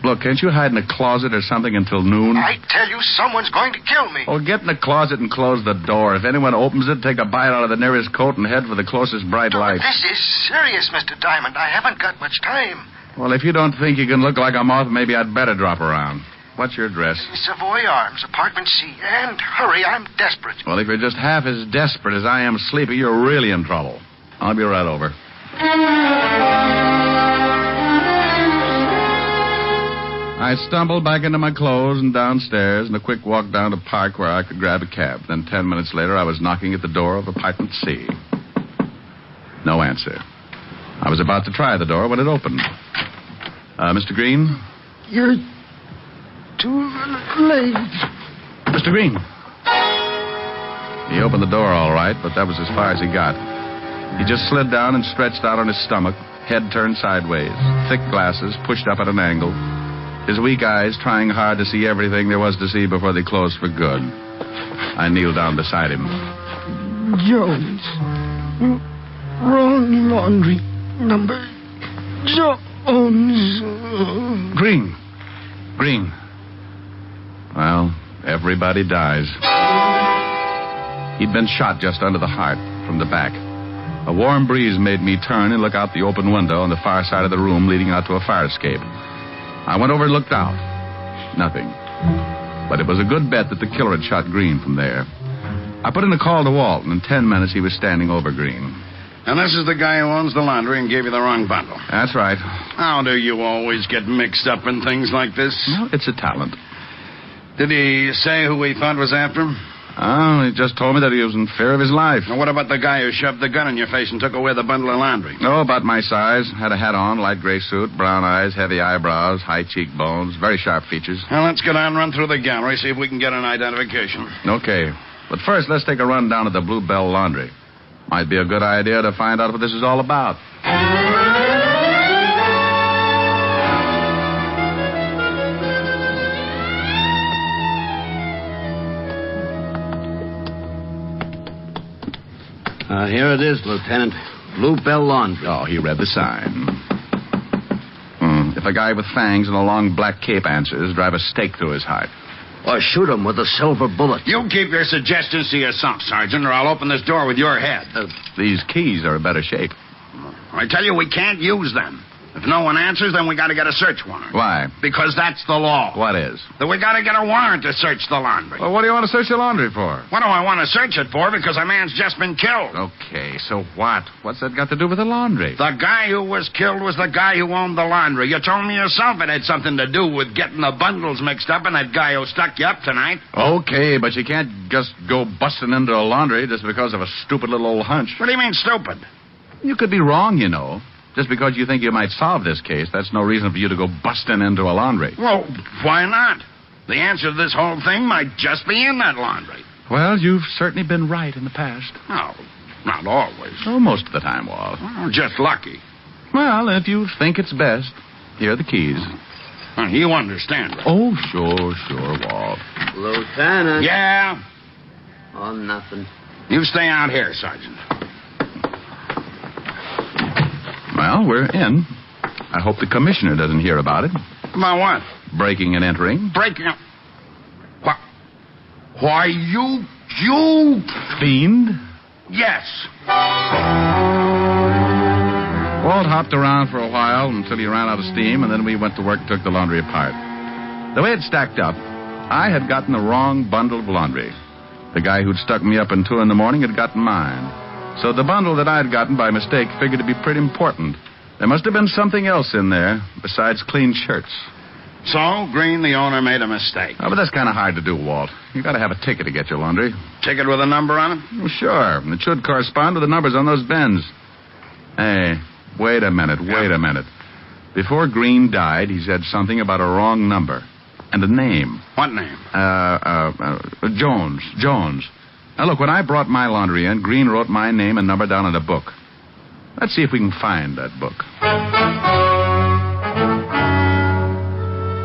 Look, can't you hide in a closet or something until noon? I tell you, someone's going to kill me. Oh, get in the closet and close the door. If anyone opens it, take a bite out of the nearest coat and head for the closest bright light. This is serious, Mr. Diamond. I haven't got much time. Well, if you don't think you can look like a moth, maybe I'd better drop around. What's your address? Savoy Arms, apartment C. And hurry, I'm desperate. Well, if you're just half as desperate as I am sleepy, you're really in trouble. I'll be right over. I stumbled back into my clothes and downstairs and a quick walk down to Park where I could grab a cab. Then 10 minutes later, I was knocking at the door of apartment C. No answer. I was about to try the door when it opened. Mr. Green? You're too late. Mr. Green. He opened the door all right, but that was as far as he got. He just slid down and stretched out on his stomach, head turned sideways, thick glasses pushed up at an angle, his weak eyes trying hard to see everything there was to see before they closed for good. I kneeled down beside him. Jones. Wrong laundry. Number Jones. Green. Well, everybody dies. He'd been shot just under the heart from the back. A warm breeze made me turn and look out the open window on the far side of the room leading out to a fire escape. I went over and looked out. Nothing. But it was a good bet that the killer had shot Green from there. I put in a call to Walt, and in 10 minutes he was standing over Green. And this is the guy who owns the laundry and gave you the wrong bundle. That's right. How do you always get mixed up in things like this? Well, it's a talent. Did he say who he thought was after him? Oh, he just told me that he was in fear of his life. Now, what about the guy who shoved the gun in your face and took away the bundle of laundry? Oh, about my size. Had a hat on, light gray suit, brown eyes, heavy eyebrows, high cheekbones, very sharp features. Well, let's go down and run through the gallery, see if we can get an identification. Okay. But first, let's take a run down to the Bluebell Laundry. Might be a good idea to find out what this is all about. Here it is, Lieutenant. Bluebell Laundry. Oh, he read the sign. If a guy with fangs and a long black cape answers, drive a stake through his heart. Or shoot him with a silver bullet. You keep your suggestions to yourself, Sergeant, or I'll open this door with your head. These keys are in better shape. I tell you, we can't use them. If no one answers, then we got to get a search warrant. Why? Because that's the law. What is? That we got to get a warrant to search the laundry. Well, what do you want to search the laundry for? What do I want to search it for? Because a man's just been killed. Okay, so what? What's that got to do with the laundry? The guy who was killed was the guy who owned the laundry. You told me yourself it had something to do with getting the bundles mixed up and that guy who stuck you up tonight. Okay, but you can't just go busting into a laundry just because of a stupid little old hunch. What do you mean, stupid? You could be wrong, you know. Just because you think you might solve this case, that's no reason for you to go busting into a laundry. Well, why not? The answer to this whole thing might just be in that laundry. Well, you've certainly been right in the past. No, not always. Oh, most of the time, Walt. Well, just lucky. Well, if you think it's best, here are the keys. You understand, right? Oh, sure, Walt. Lieutenant. Yeah? Oh, nothing. You stay out here, Sergeant. Well, we're in. I hope the commissioner doesn't hear about it. About what? Breaking and entering. Breaking up? Why, you... Fiend? Yes. Walt hopped around for a while until he ran out of steam, and then we went to work and took the laundry apart. The way it stacked up, I had gotten the wrong bundle of laundry. The guy who'd stuck me up in 2 a.m. had gotten mine. So the bundle that I'd gotten by mistake figured to be pretty important. There must have been something else in there besides clean shirts. So, Green, the owner, made a mistake. Oh, but that's kind of hard to do, Walt. You got to have a ticket to get your laundry. Ticket with a number on it? Well, sure. It should correspond to the numbers on those bins. Hey, wait a minute. Before Green died, he said something about a wrong number. And a name. What name? Jones. Now, look, when I brought my laundry in, Green wrote my name and number down in a book. Let's see if we can find that book.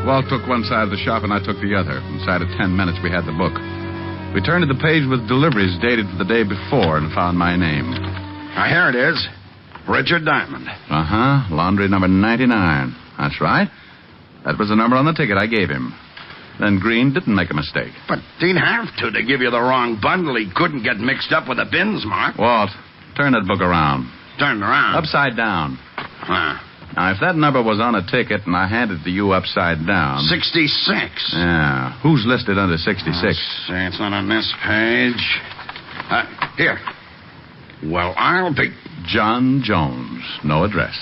Walt took one side of the shop and I took the other. Inside of 10 minutes, we had the book. We turned to the page with deliveries dated for the day before and found my name. Now, here it is. Richard Diamond. Uh-huh. Laundry number 99. That's right. That was the number on the ticket I gave him. Then Green didn't make a mistake. But he'd have to give you the wrong bundle. He couldn't get mixed up with the bins, Mark. Walt, turn that book around. Turn it around? Upside down. Now, if that number was on a ticket and I handed it to you upside down... 66. Yeah. Who's listed under 66? Let's see, it's not on this page. Here. Well, I'll be... John Jones. No address.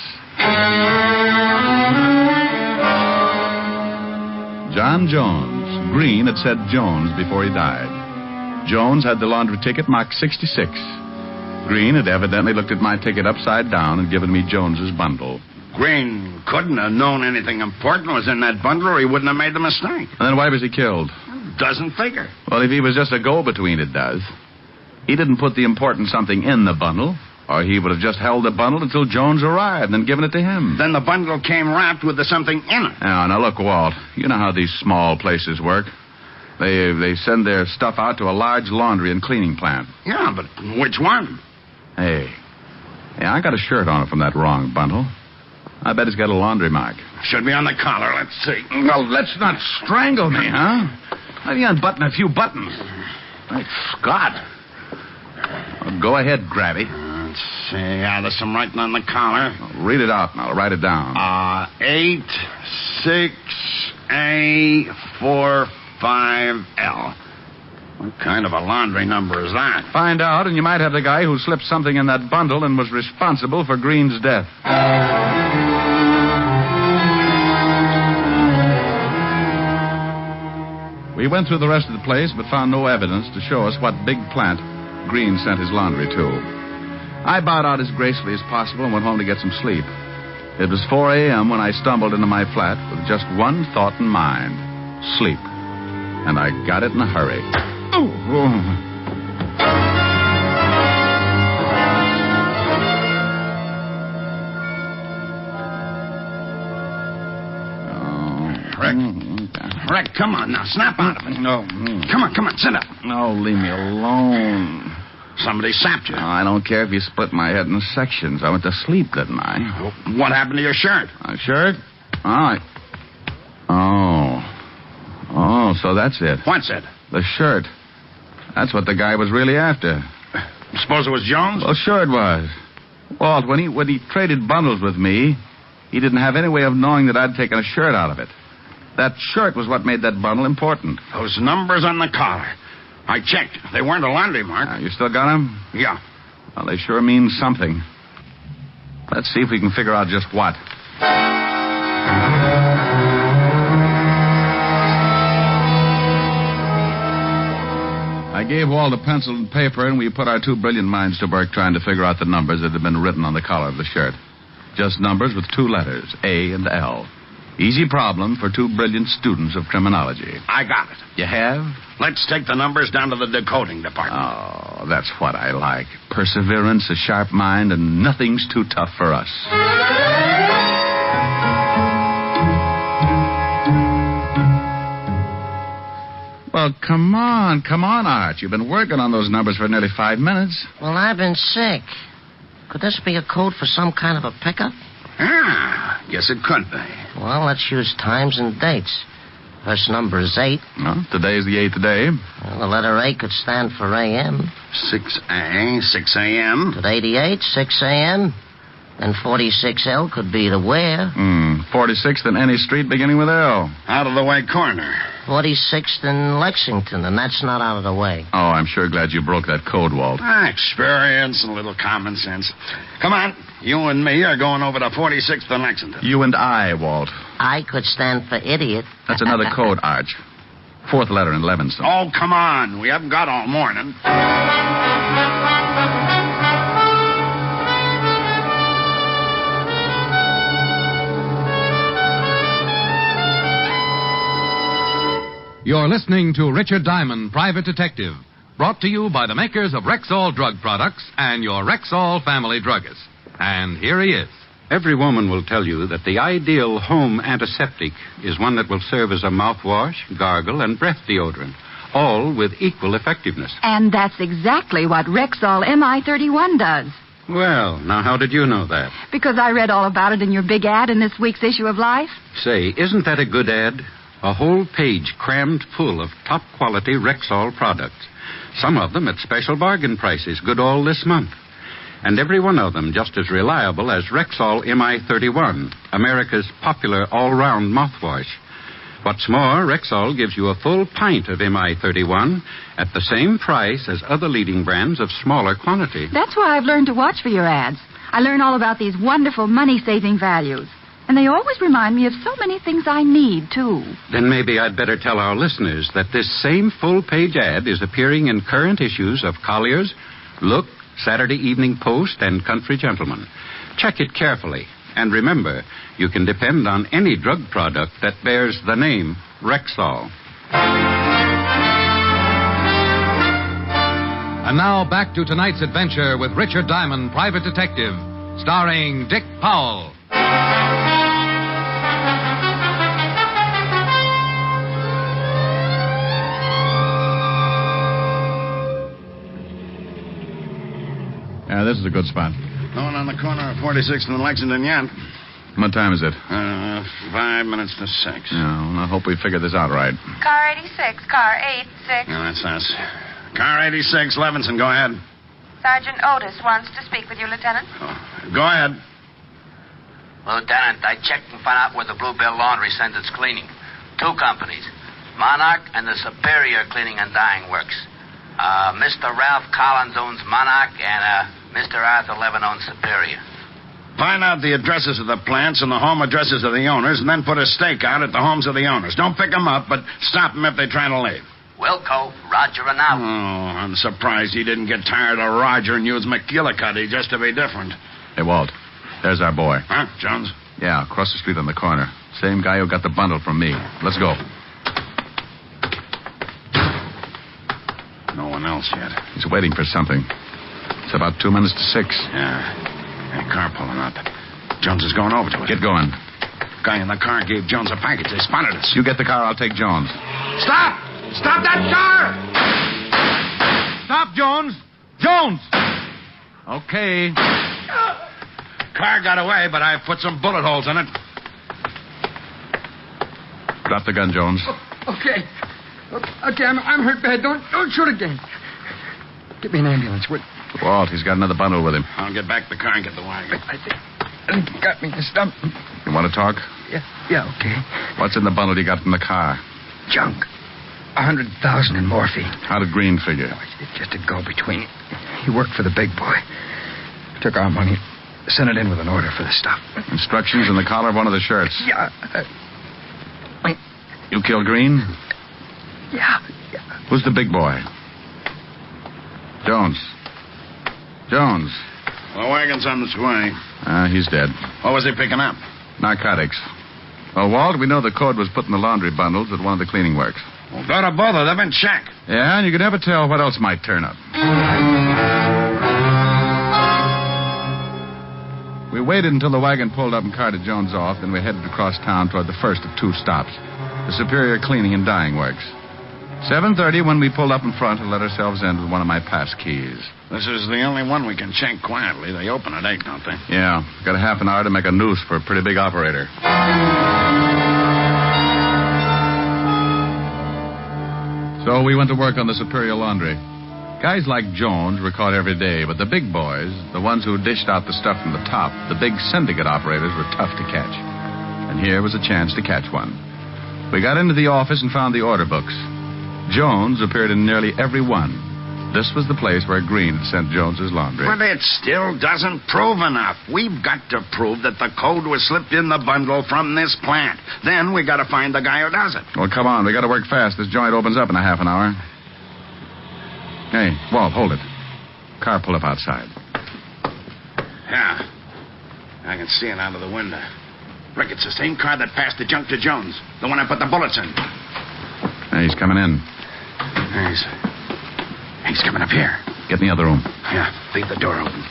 John Jones. Green had said Jones before he died. Jones had the laundry ticket marked 66. Green had evidently looked at my ticket upside down and given me Jones's bundle. Green couldn't have known anything important was in that bundle or he wouldn't have made the mistake. And then why was he killed? Doesn't figure. Well, if he was just a go-between, it does. He didn't put the important something in the bundle, or he would have just held the bundle until Jones arrived and then given it to him. Then the bundle came wrapped with the something in it. Now, look, Walt, you know how these small places work. They send their stuff out to a large laundry and cleaning plant. Yeah, but which one? Hey, I got a shirt on it from that wrong bundle. I bet it's got a laundry mark. Should be on the collar. Let's see. Well, let's not strangle me, huh? Maybe unbutton a few buttons. Great Scott. Well, go ahead, Grabby. Let's see. Yeah, there's some writing on the collar. Well, read it out and I'll write it down. 86A45L. What kind of a laundry number is that? Find out, and you might have the guy who slipped something in that bundle and was responsible for Green's death. We went through the rest of the place, but found no evidence to show us what big plant Green sent his laundry to. I bowed out as gracefully as possible and went home to get some sleep. It was 4 a.m. when I stumbled into my flat with just one thought in mind: sleep. And I got it in a hurry. Rick, come on now. Snap out of it. No. Come on, sit up. No, leave me alone. Somebody sapped you. I don't care if you split my head in sections. I went to sleep, didn't I? What happened to your shirt? My shirt? Oh, so that's it. What's it? The shirt. That's what the guy was really after. Suppose it was Jones? Well, sure it was. Walt, when he traded bundles with me, he didn't have any way of knowing that I'd taken a shirt out of it. That shirt was what made that bundle important. Those numbers on the collar. I checked. They weren't a laundry mark. You still got them? Yeah. Well, they sure mean something. Let's see if we can figure out just what. I gave Walt a pencil and paper, and we put our two brilliant minds to work trying to figure out the numbers that had been written on the collar of the shirt. Just numbers with two letters, A and L. Easy problem for two brilliant students of criminology. I got it. You have? Let's take the numbers down to the decoding department. Oh, that's what I like. Perseverance, a sharp mind, and nothing's too tough for us. Well, come on, Art. You've been working on those numbers for nearly 5 minutes. Well, I've been sick. Could this be a code for some kind of a pickup? Guess it could be. Well, let's use times and dates. First number is 8. Well, today's the 8th day. Well, the letter A could stand for A.M. 6A, 6 a.m. Could 88, 6 a.m. Then 46L could be the where. 46th in any street beginning with L. Out of the way corner. 46th in Lexington, and that's not out of the way. Oh, I'm sure glad you broke that code, Walt. Experience and a little common sense. Come on. You and me are going over to 46th in Lexington. You and I, Walt. I could stand for idiot. That's another code, Arch. Fourth letter in Levinson. Oh, come on. We haven't got all morning. You're listening to Richard Diamond, Private Detective, brought to you by the makers of Rexall Drug Products and your Rexall family druggist. And here he is. Every woman will tell you that the ideal home antiseptic is one that will serve as a mouthwash, gargle, and breath deodorant, all with equal effectiveness. And that's exactly what Rexall MI31 does. Well, now how did you know that? Because I read all about it in your big ad in this week's issue of Life. Say, isn't that a good ad? A whole page crammed full of top-quality Rexall products. Some of them at special bargain prices, good all this month. And every one of them just as reliable as Rexall MI31, America's popular all-round mouthwash. What's more, Rexall gives you a full pint of MI31 at the same price as other leading brands of smaller quantity. That's why I've learned to watch for your ads. I learn all about these wonderful money-saving values. And they always remind me of so many things I need, too. Then maybe I'd better tell our listeners that this same full-page ad is appearing in current issues of Collier's, Look, Saturday Evening Post, and Country Gentleman. Check it carefully. And remember, you can depend on any drug product that bears the name Rexall. And now back to tonight's adventure with Richard Diamond, Private Detective, starring Dick Powell. Yeah, this is a good spot. No one on the corner of 46th and Lexington yet. What time is it? 5 minutes to 6. Yeah, well, I hope we figure this out right. Car 86, car 86. Yeah, that's us. Car 86, Levinson, go ahead. Sergeant Otis wants to speak with you, Lieutenant. Go ahead. Lieutenant, I checked and found out where the Bluebell Laundry sends its cleaning. 2 companies, Monarch and the Superior Cleaning and Dyeing Works. Mr. Ralph Collins owns Monarch, and Mr. Arthur Levin owns Superior. Find out the addresses of the plants and the home addresses of the owners, and then put a stake out at the homes of the owners. Don't pick them up, but stop them if they try to leave. Wilco, Roger and out. Oh, I'm surprised he didn't get tired of Roger and use McGillicuddy just to be different. Hey, Walt, there's our boy. Huh, Jones? Yeah, across the street on the corner. Same guy who got the bundle from me. Let's go. No one else yet. He's waiting for something. It's about 2 minutes to 6. Yeah, car pulling up. Jones is going over to it. Get going. Guy in the car gave Jones a package. They spotted us. You get the car, I'll take Jones. Stop! Stop that car! Stop, Jones! Jones! Okay. Car got away, but I put some bullet holes in it. Drop the gun, Jones. Okay. Okay, I'm hurt bad. Don't shoot again. Get me an ambulance, would you? Walt, he's got another bundle with him. I'll get back the car and get the wagon. I think he got me in the stomach. You want to talk? Yeah, okay. What's in the bundle you got from the car? Junk. 100,000 in morphine. How did Green figure? It's just a go-between. He worked for the big boy. Took our money, sent it in with an order for the stuff. Instructions in the collar of one of the shirts. Yeah. You killed Green? Yeah. Who's the big boy? Jones. Jones. The wagon's on its way. He's dead. What was he picking up? Narcotics. Well, Walt, we know the code was put in the laundry bundles at one of the cleaning works. Well, go to both of them and check. Yeah, and you can never tell what else might turn up. We waited until the wagon pulled up and carted Jones off, then we headed across town toward the first of 2 stops, the Superior Cleaning and Dyeing Works. 7:30 when we pulled up in front and let ourselves in with one of my pass keys. This is the only one we can check quietly. They open at 8, don't they? Yeah, got a half an hour to make a noose for a pretty big operator. So we went to work on the Superior Laundry. Guys like Jones were caught every day, but the big boys, the ones who dished out the stuff from the top, the big syndicate operators, were tough to catch. And here was a chance to catch one. We got into the office and found the order books. Jones appeared in nearly every one. This was the place where Green had sent Jones's laundry. But it still doesn't prove enough. We've got to prove that the code was slipped in the bundle from this plant. Then we got to find the guy who does it. Well, come on. We got to work fast. This joint opens up in a half an hour. Hey, Walt, hold it. Car pull up outside. Yeah. I can see it out of the window. Rick, it's the same car that passed the junk to Jones. The one I put the bullets in. Hey, he's coming in. He's coming up here. Get in the other room. Yeah, leave the door open.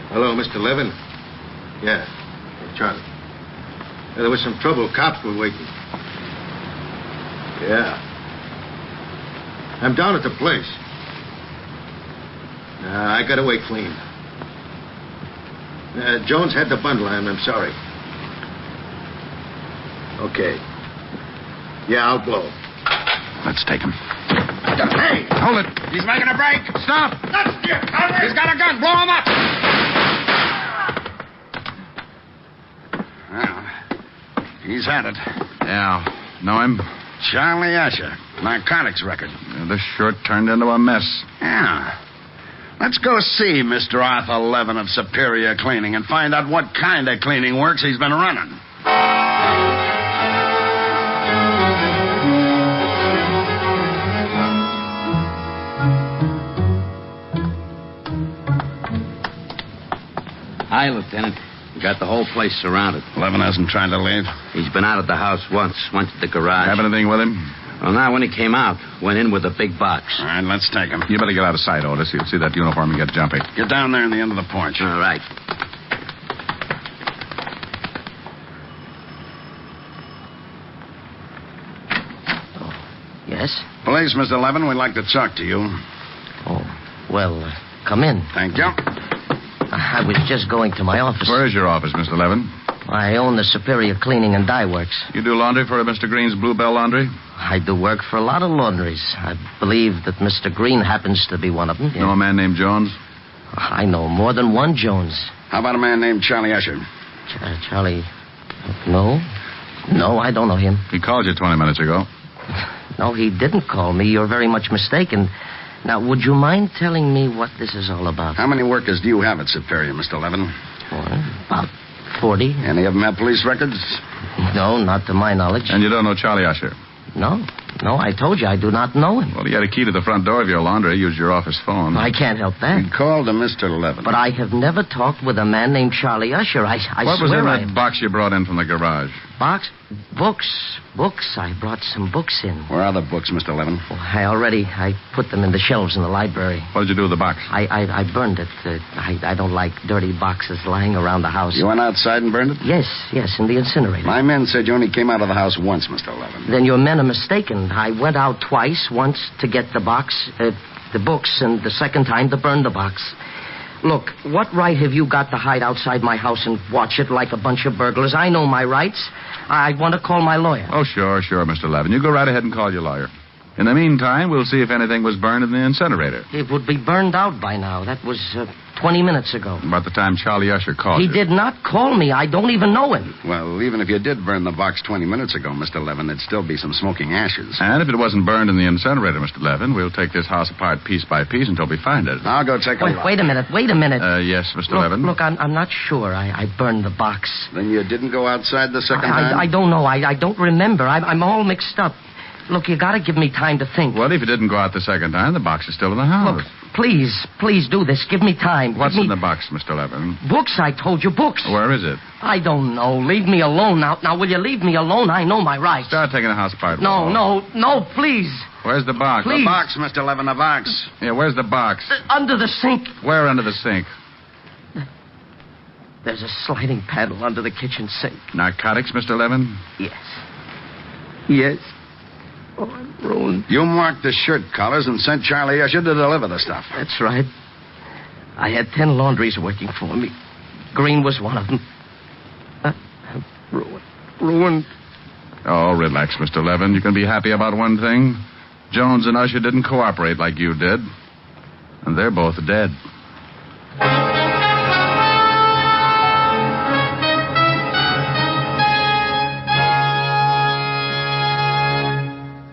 Hello, Mr. Levin? Yeah, Charlie. There was some trouble. Cops were waiting. Yeah. I'm down at the place. I got away clean. Jones had the bundle. I'm sorry. Okay. Yeah, I'll blow. Let's take him. Hey! Hold it. He's making a break. Stop. He's got a gun. Blow him up. Well, he's had it. Yeah. Know him? Charlie Asher. Narcotics record. This sure turned into a mess. Yeah. Let's go see Mr. Arthur Levin of Superior Cleaning and find out what kind of cleaning works he's been running. Hi, Lieutenant. We got the whole place surrounded. Levin hasn't tried to leave? He's been out of the house once. Went to the garage. Have anything with him? Well, now, when he came out, went in with a big box. All right, let's take him. You better get out of sight, Otis. You'll see that uniform and get jumpy. Get down there in the end of the porch. All right. Yes? Police, Mr. Levin, we'd like to talk to you. Oh, well, come in. Thank you. I was just going to my office. Where is your office, Mr. Levin? I own the Superior Cleaning and Dye Works. You do laundry for Mr. Green's Bluebell Laundry? I do work for a lot of laundries. I believe that Mr. Green happens to be one of them. Know a man named Jones? I know more than one Jones. How about a man named Charlie Asher? Charlie... No. No, I don't know him. He called you 20 minutes ago. No, he didn't call me. You're very much mistaken. Now, would you mind telling me what this is all about? How many workers do you have at Superior, Mr. Levin? Well, about 40. Any of them have police records? No, not to my knowledge. And you don't know Charlie Usher? No, I told you I do not know him. Well, he had a key to the front door of your laundry. He used your office phone. I can't help that. He called to Mr. Levin. But I have never talked with a man named Charlie Usher. I what was swear in that box you brought in from the garage? Box? Books. I brought some books in. Where are the books, Mr. Levin? Well, I put them in the shelves in the library. What did you do with the box? I burned it. I don't like dirty boxes lying around the house. You went outside and burned it? Yes, in the incinerator. My men said you only came out of the house once, Mr. Levin. Then your men are mistaken. I went out twice, once to get the books, and the second time to burn the box. Look, what right have you got to hide outside my house and watch it like a bunch of burglars? I know my rights. I want to call my lawyer. Oh, sure, Mr. Levin. You go right ahead and call your lawyer. In the meantime, we'll see if anything was burned in the incinerator. It would be burned out by now. That was 20 minutes ago. About the time Charlie Usher called you. He did not call me. I don't even know him. Well, even if you did burn the box 20 minutes ago, Mr. Levin, there'd still be some smoking ashes. And if it wasn't burned in the incinerator, Mr. Levin, we'll take this house apart piece by piece until we find it. I'll go take a look. Wait a minute. Yes, Mr. Levin? Look, I'm not sure. I burned the box. Then you didn't go outside the second time? I don't know. I don't remember. I'm all mixed up. Look, you got to give me time to think. Well, if you didn't go out the second time, the box is still in the house. Look, please do this. Give me time. What's in the box, Mr. Levin? Books, I told you, books. Where is it? I don't know. Leave me alone now. Now, will you leave me alone? I know my rights. Start taking the house apart. No, please. Where's the box? Please. The box, Mr. Levin, the box. Yeah, where's the box? Under the sink. Where under the sink? There's a sliding panel under the kitchen sink. Narcotics, Mr. Levin? Yes. Oh, I'm ruined. You marked the shirt collars and sent Charlie Usher to deliver the stuff. That's right. I had 10 laundries working for me. Green was one of them. I'm ruined. Oh, relax, Mr. Levin. You can be happy about one thing. Jones and Usher didn't cooperate like you did. And they're both dead.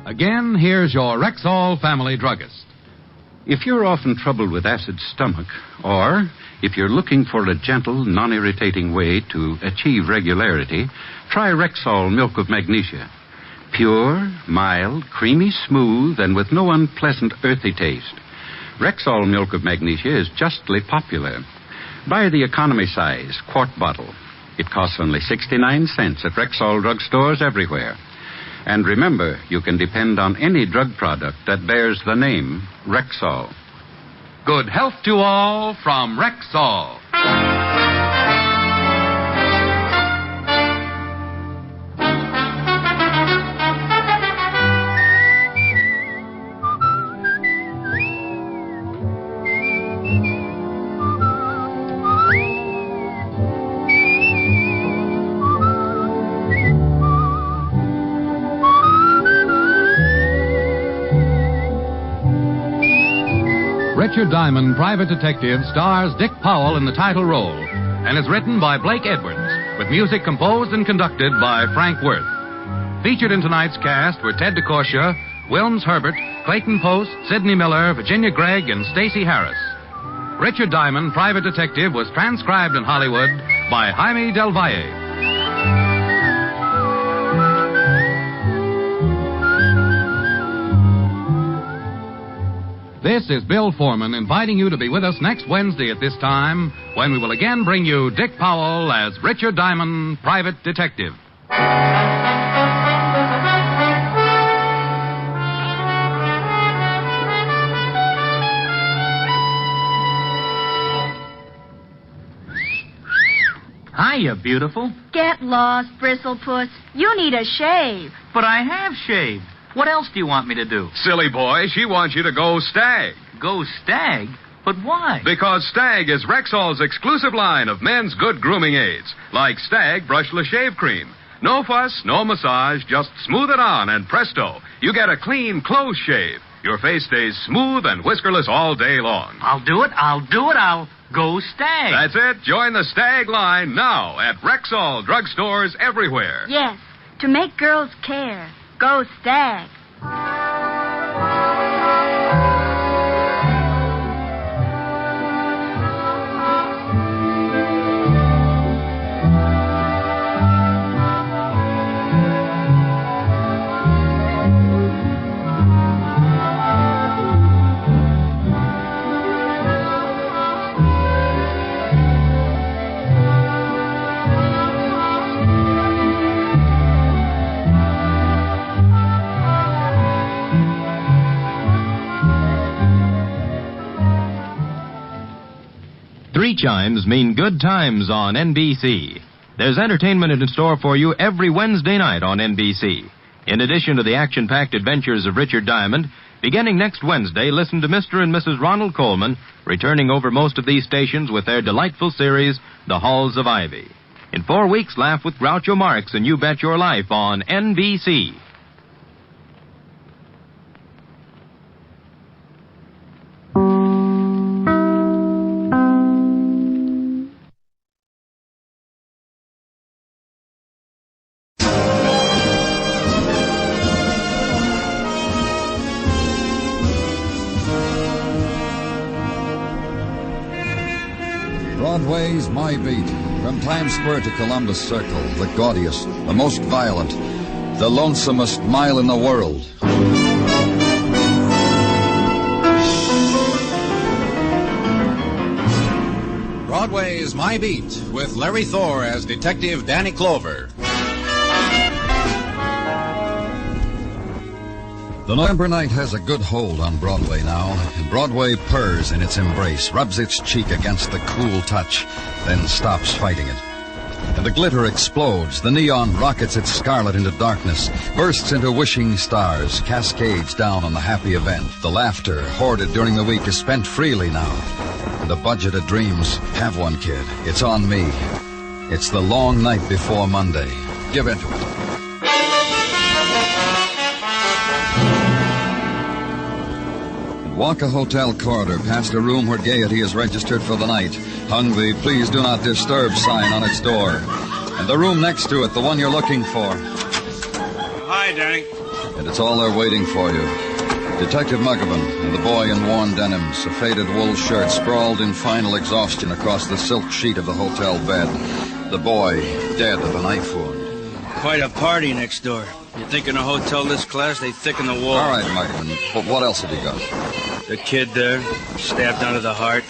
Again, here's your Rexall family druggist. If you're often troubled with acid stomach, or if you're looking for a gentle, non-irritating way to achieve regularity, try Rexall Milk of Magnesia. Pure, mild, creamy smooth, and with no unpleasant earthy taste. Rexall Milk of Magnesia is justly popular. Buy the economy size, quart bottle. It costs only 69 cents at Rexall drugstores everywhere. And remember, you can depend on any drug product that bears the name Rexall. Good health to all from Rexall. Richard Diamond, Private Detective, stars Dick Powell in the title role and is written by Blake Edwards, with music composed and conducted by Frank Worth. Featured in tonight's cast were Ted DeCorsia, Wilms Herbert, Clayton Post, Sidney Miller, Virginia Gregg, and Stacey Harris. Richard Diamond, Private Detective, was transcribed in Hollywood by Jaime Del Valle. This is Bill Foreman inviting you to be with us next Wednesday at this time when we will again bring you Dick Powell as Richard Diamond, Private Detective. Hiya, beautiful. Get lost, Bristlepuss. You need a shave. But I have shaved. What else do you want me to do? Silly boy, she wants you to go Stag. Go Stag? But why? Because Stag is Rexall's exclusive line of men's good grooming aids, like Stag Brushless Shave Cream. No fuss, no massage, just smooth it on and presto, you get a clean, close shave. Your face stays smooth and whiskerless all day long. I'll do it. I'll go Stag. That's it. Join the Stag line now at Rexall drugstores everywhere. Yes. To make girls care, go Stag. Three chimes mean good times on NBC. There's entertainment in store for you every Wednesday night on NBC. In addition to the action-packed adventures of Richard Diamond, beginning next Wednesday, listen to Mr. and Mrs. Ronald Coleman returning over most of these stations with their delightful series, The Halls of Ivy. In 4 weeks, laugh with Groucho Marx and You Bet Your Life on NBC. Broadway's My Beat. From Times Square to Columbus Circle, the gaudiest, the most violent, the lonesomest mile in the world. Broadway's My Beat, with Larry Thor as Detective Danny Clover. The November night has a good hold on Broadway now, and Broadway purrs in its embrace, rubs its cheek against the cool touch, then stops fighting it. And the glitter explodes, the neon rockets its scarlet into darkness, bursts into wishing stars, cascades down on the happy event. The laughter hoarded during the week is spent freely now. And the budget of dreams, have one, kid, it's on me. It's the long night before Monday. Give into it. Walk a hotel corridor past a room where gaiety is registered for the night, hung the Please Do Not Disturb sign on its door. And the room next to it, the one you're looking for. Hi, Danny. And it's all there waiting for you. Detective Muggavan and the boy in worn denims, a faded wool shirt, sprawled in final exhaustion across the silk sheet of the hotel bed. The boy, dead of a knife wound. Quite a party next door. You think in a hotel this class, they thicken the wall. All right, Muggavan, but what else have you got? The kid there, stabbed under the heart.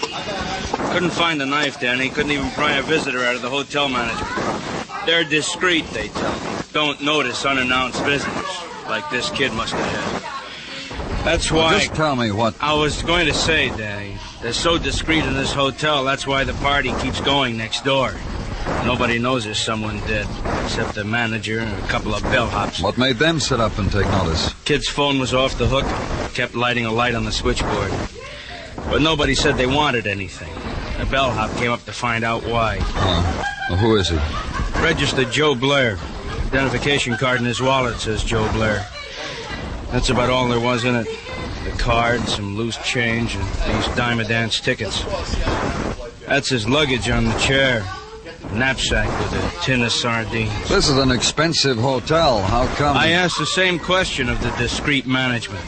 Couldn't find the knife, Danny. Couldn't even pry a visitor out of the hotel management. They're discreet, they tell me. Don't notice unannounced visitors, like this kid must have had. That's why... Well, just tell me what... I was going to say, Danny, they're so discreet in this hotel, that's why the party keeps going next door. Nobody knows there's someone dead, except the manager and a couple of bellhops. What made them sit up and take notice? Kid's phone was off the hook. Kept lighting a light on the switchboard. But nobody said they wanted anything. A bellhop came up to find out why. Well, who is he? Registered Joe Blair. Identification card in his wallet says Joe Blair. That's about all there was in it. The card, some loose change, and these dime a dance tickets. That's his luggage on the chair. Knapsack with a tin of sardines. This is an expensive hotel. How come? I asked the same question of the discreet management.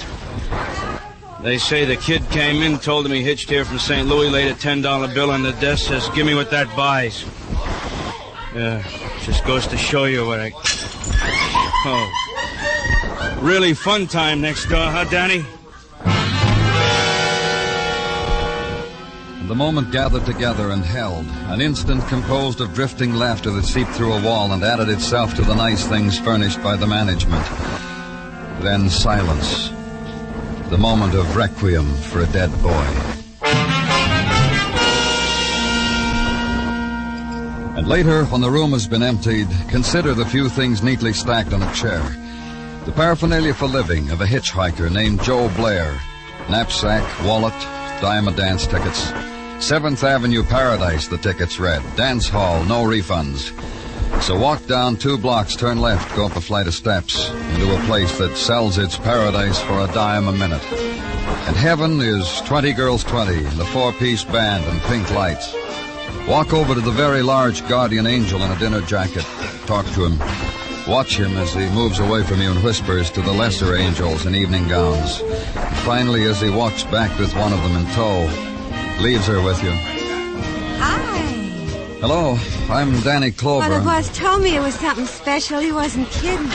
They say the kid came in, told him he hitched here from St. Louis, laid a $10 bill on the desk, says, "Give me what that buys." Just goes to show you what I... Oh. Really fun time next door, huh, Danny? The moment gathered together and held, an instant composed of drifting laughter that seeped through a wall and added itself to the nice things furnished by the management. Then silence. The moment of requiem for a dead boy. And later, when the room has been emptied, consider the few things neatly stacked on a chair. The paraphernalia for living of a hitchhiker named Joe Blair. Knapsack, wallet, dime a dance tickets. 7th Avenue Paradise, the tickets read. Dance hall, no refunds. So walk down 2 blocks, turn left, go up a flight of steps into a place that sells its paradise for a dime a minute. And heaven is 20 Girls 20, the 4-piece band and pink lights. Walk over to the very large guardian angel in a dinner jacket. Talk to him. Watch him as he moves away from you and whispers to the lesser angels in evening gowns. And finally, as he walks back with one of them in tow, leaves her with you. Hi. Hello, I'm Danny Clover. Well, the boss told me it was something special. He wasn't kidding.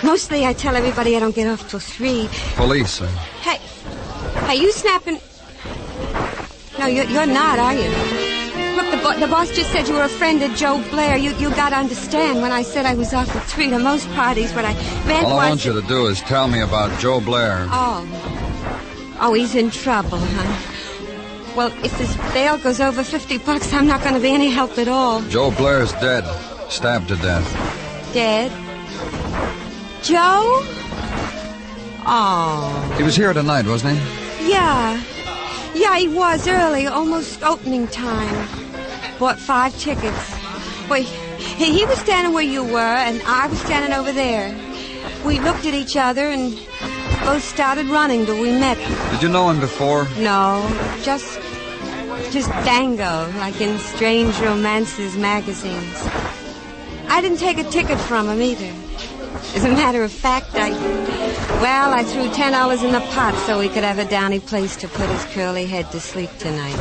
Mostly I tell everybody I don't get off till 3. Police, sir. Hey, you snapping... No, you're not, are you? Look, the boss just said you were a friend of Joe Blair. You gotta understand, when I said I was off at 3 to most parties, what I meant was... All I want you to do is tell me about Joe Blair. Oh, he's in trouble, huh? Well, if his bail goes over $50, I'm not gonna be any help at all. Joe Blair's dead. Stabbed to death. Dead? Joe? Oh. He was here tonight, wasn't he? Yeah, he was early, almost opening time. Bought 5 tickets. Well, he was standing where you were, and I was standing over there. We looked at each other and both started running till we met. Did you know him before? No, just Dango, like in Strange Romances magazines. I didn't take a ticket from him either. As a matter of fact, I threw $10 in the pot so he could have a downy place to put his curly head to sleep tonight.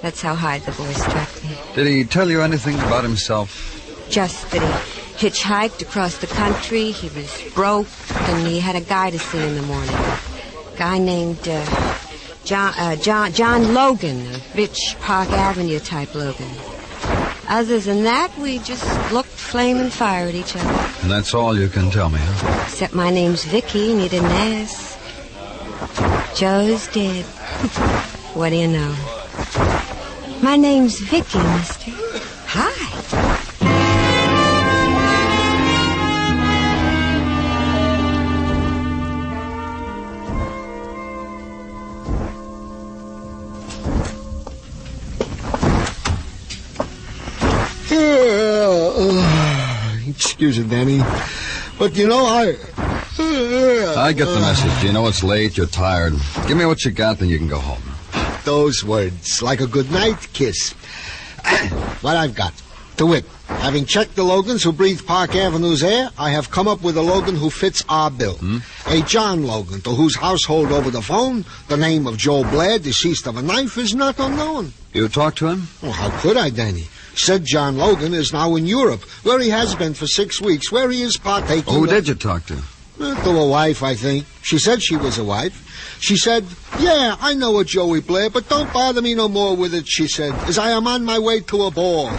That's how hard the boy struck me. Did he tell you anything about himself? Just that he hitchhiked across the country, he was broke, and he had a guy to see in the morning. A guy named John Logan, a rich Park Avenue type Logan. Other than that, we just looked flaming fire at each other. And that's all you can tell me, huh? Except my name's Vicky, and you didn't ask. Joe's dead. What do you know? My name's Vicky, mister. Hi. Excuse me, Danny. But, you know, I get the message. You know it's late, you're tired. Give me what you got, then you can go home. Those words, like a goodnight kiss. What I've got. To wit, having checked the Logans who breathe Park Avenue's air, I have come up with a Logan who fits our bill. A John Logan, to whose household over the phone, the name of Joe Blair, deceased of a knife, is not unknown. You talked to him? Well, how could I, Danny? Said John Logan is now in Europe, where he has been for 6 weeks, where he is partaking... Who did you talk to? To a wife, I think. She said she was a wife. She said, yeah, I know a Joey Blair, but don't bother me no more with it, she said, as I am on my way to a ball.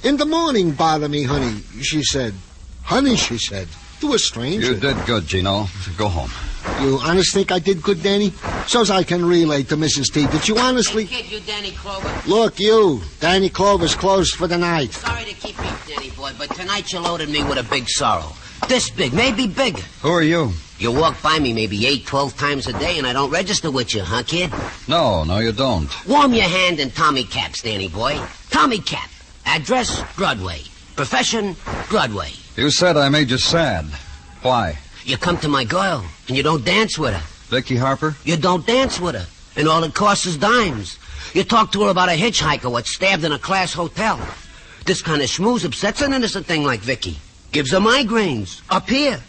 In the morning, bother me, honey, she said. Honey, she said, to a stranger. You did good, Gino. Go home. You honest think I did good, Danny? So's I can relay to Mrs. T. Did you honestly... Hey, kid, you Danny Clover. Look, you. Danny Clover's closed for the night. Sorry to keep you, Danny boy, but tonight you loaded me with a big sorrow. This big, maybe bigger. Who are you? You walk by me maybe 8, 12 times a day, and I don't register with you, huh, kid? No, you don't. Warm your hand in Tommy Cap's, Danny boy. Tommy Cap. Address, Broadway. Profession, Broadway. You said I made you sad. Why? You come to my girl, and you don't dance with her. Vicky Harper? You don't dance with her, and all it costs is dimes. You talk to her about a hitchhiker what stabbed in a class hotel. This kind of schmooze upsets an innocent thing like Vicky. Gives her migraines. Up here.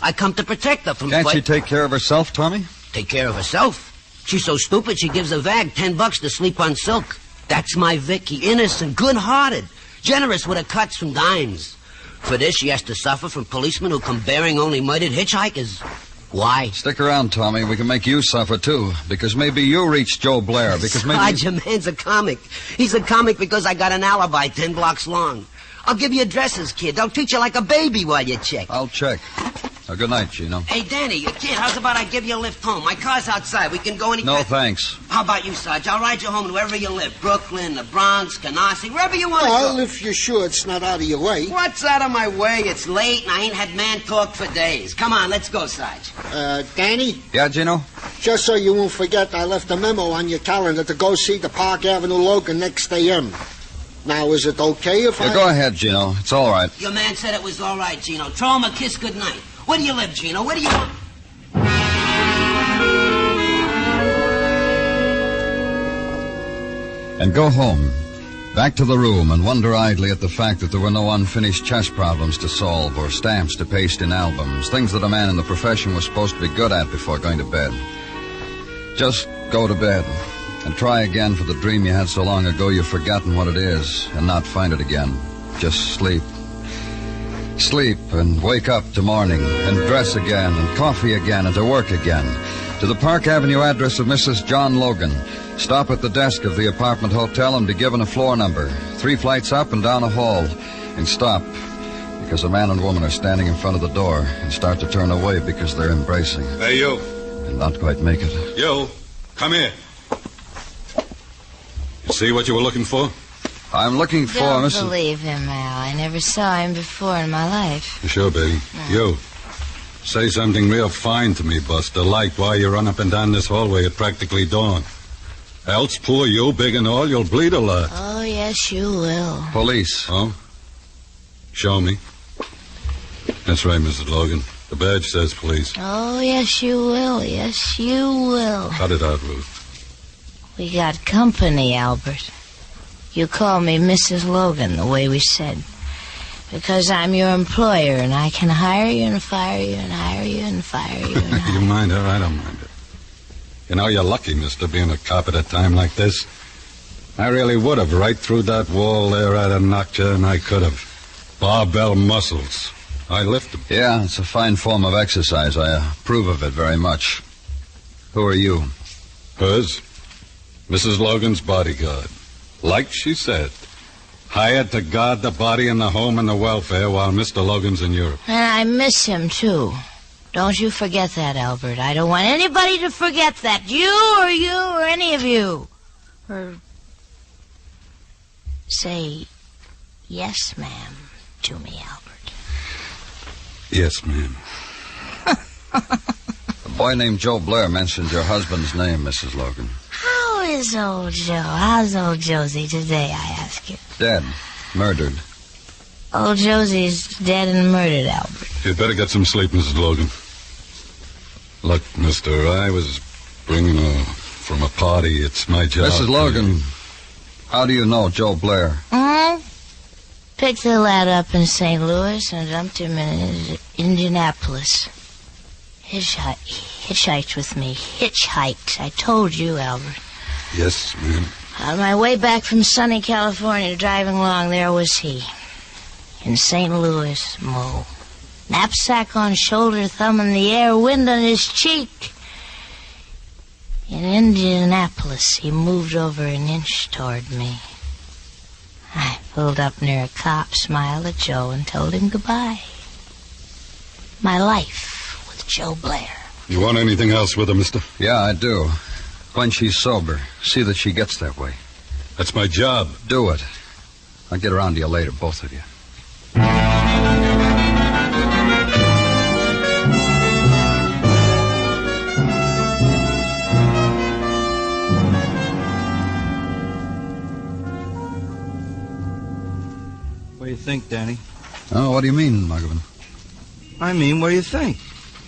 I come to protect her from... Can't she take care of herself, Tommy? Take care of herself? She's so stupid she gives a vag $10 to sleep on silk. That's my Vicky. Innocent, good-hearted, generous with her cuts from dimes. For this, she has to suffer from policemen who come bearing only murdered hitchhikers. Why? Stick around, Tommy. We can make you suffer, too. Because maybe you reached Joe Blair. Because maybe... Sarge, your man's a comic. He's a comic because I got an alibi 10 blocks long. I'll give you addresses, kid. They'll treat you like a baby while you check. I'll check. Good night, Gino. Hey, Danny, kid, how's about I give you a lift home? My car's outside. We can go any... No, thanks. How about you, Sarge? I'll ride you home to wherever you live. Brooklyn, the Bronx, Canarsie, wherever you want to go. Well, if you're sure it's not out of your way. What's out of my way? It's late, and I ain't had man talk for days. Come on, let's go, Sarge. Danny? Yeah, Gino? Just so you won't forget, I left a memo on your calendar to go see the Park Avenue Logan next AM. Now, is it okay if I... Go ahead, Gino. It's all right. Your man said it was all right, Gino. Throw him a kiss goodnight. Where do you live, Gino? Where do you want... And go home. Back to the room and wonder idly at the fact that there were no unfinished chess problems to solve or stamps to paste in albums, things that a man in the profession was supposed to be good at before going to bed. Just go to bed and try again for the dream you had so long ago you've forgotten what it is and not find it again. Just sleep. Sleep and wake up to morning and dress again and coffee again and to work again. To the Park Avenue address of Mrs. John Logan. Stop at the desk of the apartment hotel and be given a floor number. 3 flights up and down a hall. And stop because a man and woman are standing in front of the door and start to turn away because they're embracing. Hey, you. And not quite make it. You, come here. You see what you were looking for? I'm looking for Don't Mrs. believe him, Al. I never saw him before in my life. You sure, baby? You. Say something real fine to me, Buster, like why you run up and down this hallway at practically dawn. Else, poor you, big and all, you'll bleed a lot. Oh, yes, you will. Police. Oh? Show me. That's right, Mrs. Logan. The badge says police. Oh, yes, you will. Yes, you will. Cut it out, Ruth. We got company, Albert. You call me Mrs. Logan, the way we said. Because I'm your employer, and I can hire you and fire you and hire you and fire you and hire You mind her? I don't mind her. You know, you're lucky, mister, being a cop at a time like this. I really would have. Right through that wall there, I'd have knocked you, and I could have. Barbell muscles. I lift them. Yeah, it's a fine form of exercise. I approve of it very much. Who are you? Hers? Mrs. Logan's bodyguard. Like she said. Hired to guard the body and the home and the welfare while Mr. Logan's in Europe. And I miss him, too. Don't you forget that, Albert. I don't want anybody to forget that. You or any of you. Or say, yes, ma'am, to me, Albert. Yes, ma'am. A boy named Joe Blair mentioned your husband's name, Mrs. Logan. How is old Joe? How's old Josie today, I ask you? Dead. Murdered. Old Josie's dead and murdered, Albert. You'd better get some sleep, Mrs. Logan. Look, mister, I was bringing her from a party. It's my job. Mrs. Logan, how do you know Joe Blair? Picked the lad up in St. Louis and dumped him in Indianapolis. Hitchhiked with me. Hitchhiked. I told you, Albert. Yes, ma'am. On my way back from sunny California, driving along, there was he. In St. Louis, Mo. Knapsack on shoulder, thumb in the air, wind on his cheek. In Indianapolis, he moved over an inch toward me. I pulled up near a cop, smiled at Joe, and told him goodbye. My life with Joe Blair. You want anything else with her, mister? Yeah, I do. When she's sober, see that she gets that way. That's my job. Do it. I'll get around to you later, both of you. What do you think, Danny? Oh, what do you mean, Muggavan? I mean, what do you think?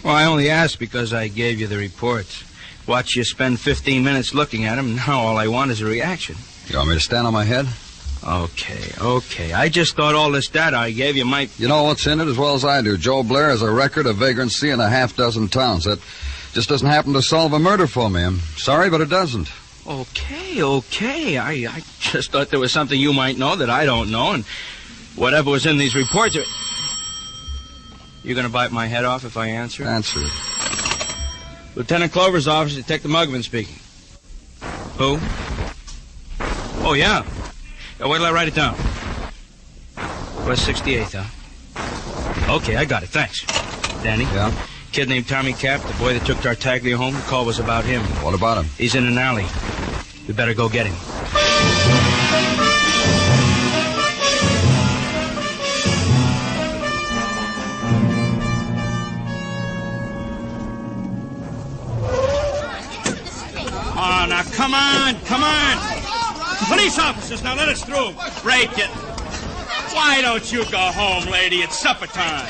Well, I only asked because I gave you the reports. Watch you spend 15 minutes looking at them, now all I want is a reaction. You want me to stand on my head? Okay. I just thought all this data I gave you might... You know what's in it as well as I do. Joe Blair has a record of vagrancy in a half-dozen towns. That just doesn't happen to solve a murder for me. I'm sorry, but it doesn't. Okay. I just thought there was something you might know that I don't know, and whatever was in these reports... You gonna bite my head off if I answer it? Answer it. Lieutenant Clover's office, Detective Muggavan speaking. Who? Oh, yeah. Wait till I write it down. West 68th, huh? Okay, I got it. Thanks. Danny? Yeah? Kid named Tommy Cap, the boy that took Tartaglia home. The call was about him. What about him? He's in an alley. We better go get him. Oh, now, come on. Police officers, now let us through. Break it. Why don't you go home, lady? It's supper time.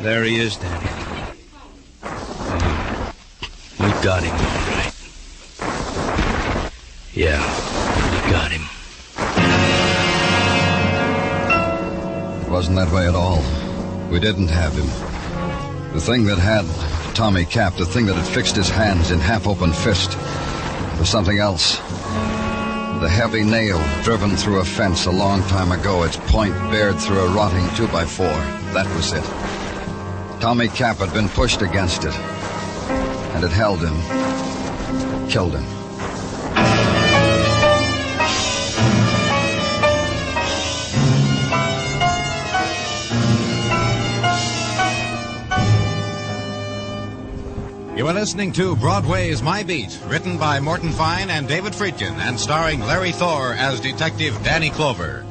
There he is, Danny. We got him, all right. Yeah, we got him. It wasn't that way at all. We didn't have him. The thing that had Tommy Cap, the thing that had fixed his hands in half-open fist, was something else. The heavy nail driven through a fence a long time ago, its point bared through a rotting 2x4. That was it. Tommy Cap had been pushed against it, and it held him, killed him. You are listening to Broadway's My Beat, written by Morton Fine and David Friedkin, and starring Larry Thor as Detective Danny Clover.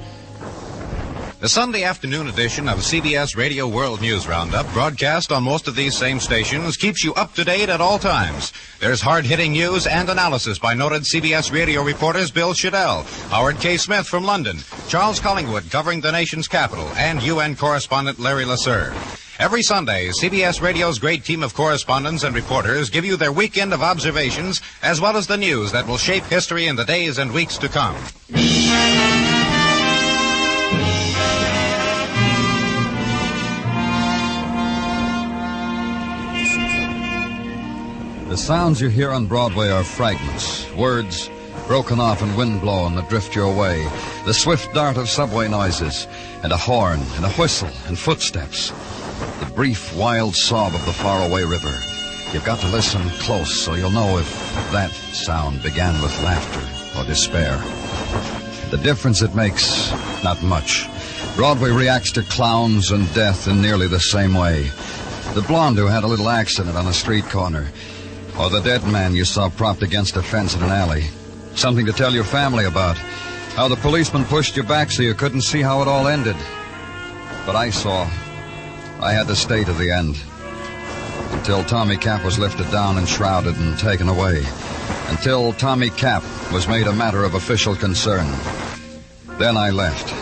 The Sunday afternoon edition of CBS Radio World News Roundup, broadcast on most of these same stations, keeps you up to date at all times. There's hard-hitting news and analysis by noted CBS radio reporters Bill Shadell, Howard K. Smith from London, Charles Collingwood covering the nation's capital, and UN correspondent Larry Lasser. Every Sunday, CBS Radio's great team of correspondents and reporters give you their weekend of observations, as well as the news that will shape history in the days and weeks to come. The sounds you hear on Broadway are fragments, words broken off and wind-blown that drift your way, the swift dart of subway noises, and a horn, and a whistle, and footsteps. The brief, wild sob of the faraway river. You've got to listen close so you'll know if that sound began with laughter or despair. The difference it makes, not much. Broadway reacts to clowns and death in nearly the same way. The blonde who had a little accident on a street corner, or the dead man you saw propped against a fence in an alley. Something to tell your family about. How the policeman pushed you back so you couldn't see how it all ended. But I saw. I had to stay to the end. Until Tommy Cap was lifted down and shrouded and taken away. Until Tommy Cap was made a matter of official concern. Then I left.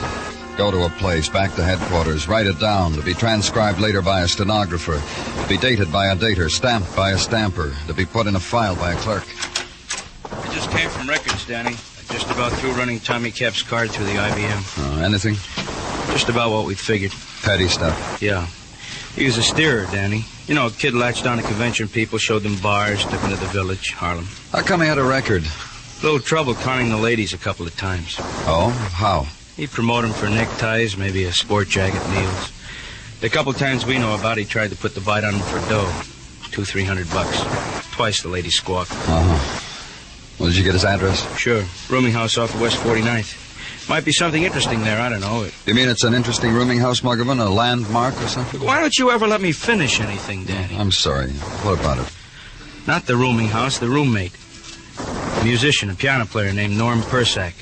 Go to a place, back to headquarters, write it down, to be transcribed later by a stenographer, to be dated by a dater, stamped by a stamper, to be put in a file by a clerk. I just came from records, Danny. I just about through running Tommy Cap's card through the IBM. Anything? Just about what we figured. Petty stuff. Yeah. He was a steerer, Danny. You know, a kid latched on to convention people, showed them bars, took them to the village, Harlem. How come he had a record? Little trouble conning the ladies a couple of times. Oh? How? He'd promote them for neckties, maybe a sport jacket, meals. The couple times we know about, he tried to put the bite on them for dough. $200-300. Twice the lady squawked. Uh-huh. Well, did you get his address? Sure. Rooming house off of West 49th. Might be something interesting there, I don't know. You mean it's an interesting rooming house, Muggavan? A landmark or something? Why don't you ever let me finish anything, Danny? I'm sorry. What about it? Not the rooming house, the roommate. A musician, a piano player named Norm Persack.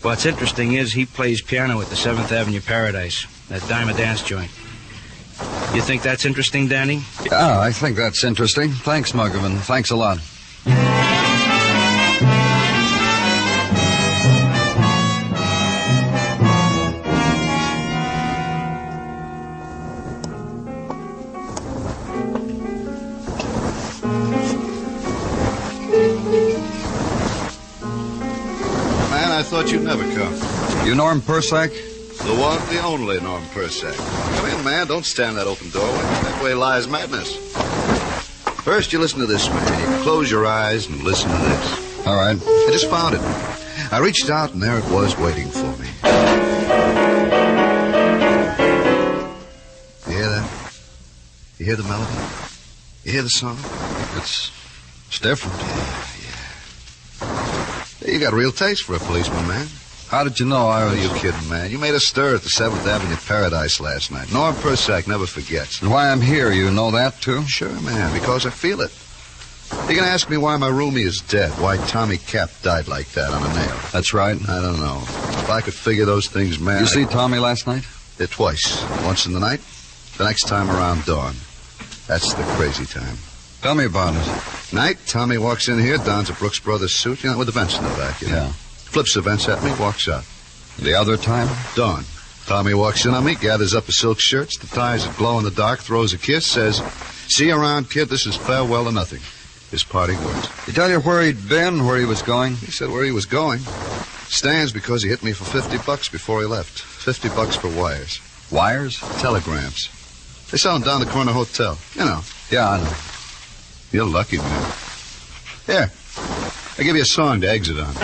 What's interesting is he plays piano at the 7th Avenue Paradise, that dime a dance joint. You think that's interesting, Danny? Yeah, I think that's interesting. Thanks, Muggavan. Thanks a lot. I thought you'd never come. You Norm Persack? The one, the only Norm Persack. Come in, man. Don't stand in that open doorway. That way lies madness. First, you listen to this, man. You close your eyes and listen to this. All right. I just found it. I reached out, and there it was waiting for me. You hear that? You hear the melody? You hear the song? It's different. Yeah. You got a real taste for a policeman, man. How did you know I was... Are you kidding, man? You made a stir at the 7th Avenue Paradise last night. Norm Persack never forgets. And why I'm here, you know that, too? Sure, man, because I feel it. You're going to ask me why my roomie is dead, why Tommy Cap died like that on a nail. That's right. I don't know. If I could figure those things, man... You see Tommy last night? Yeah, twice. Once in the night, the next time around dawn. That's the crazy time. Tell me about it. Night, Tommy walks in here, dons a Brooks Brothers suit, you know, with the vents in the back, you know. Yeah. Flips the vents at me, walks out. The other time? Dawn. Tommy walks in on me, gathers up his silk shirts, the ties that glow in the dark, throws a kiss, says, "See you around, kid. This is farewell to nothing." His parting words. He tell you where he'd been, where he was going? He said where he was going. Stands because he hit me for $50 before he left. $50 for wires. Wires? Telegrams. They sell them down the corner hotel. You know. Yeah, I know. You're lucky, man. Here. I give you a song to exit on.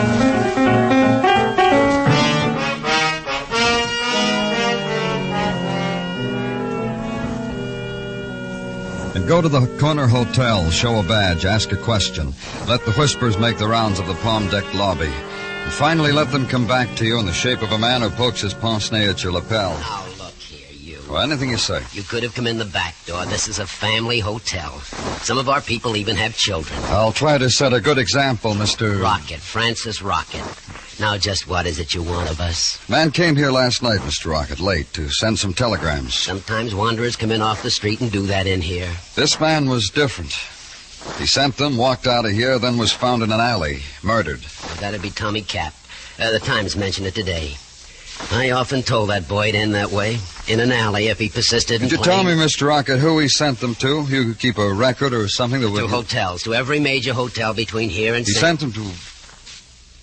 And go to the corner hotel, show a badge, ask a question. Let the whispers make the rounds of the palm-decked lobby. And finally let them come back to you in the shape of a man who pokes his pince-nez at your lapel. Now, look here, you. Well, anything you say. You could have come in the back door. This is a family hotel. Some of our people even have children. I'll try to set a good example, Mr. Rocket, Francis Rocket. Now, just what is it you want of us? Man came here last night, Mr. Rocket, late, to send some telegrams. Sometimes wanderers come in off the street and do that in here. This man was different. He sent them, walked out of here, then was found in an alley, murdered. Well, that'd be Tommy Cap. The Times mentioned it today. I often told that boy it'd end that way. In an alley if he persisted in Could you playing. tell me, Mr. Rocket, who he sent them to? You could keep a record or something that would... To hotels. To every major hotel between here and... He sent them to...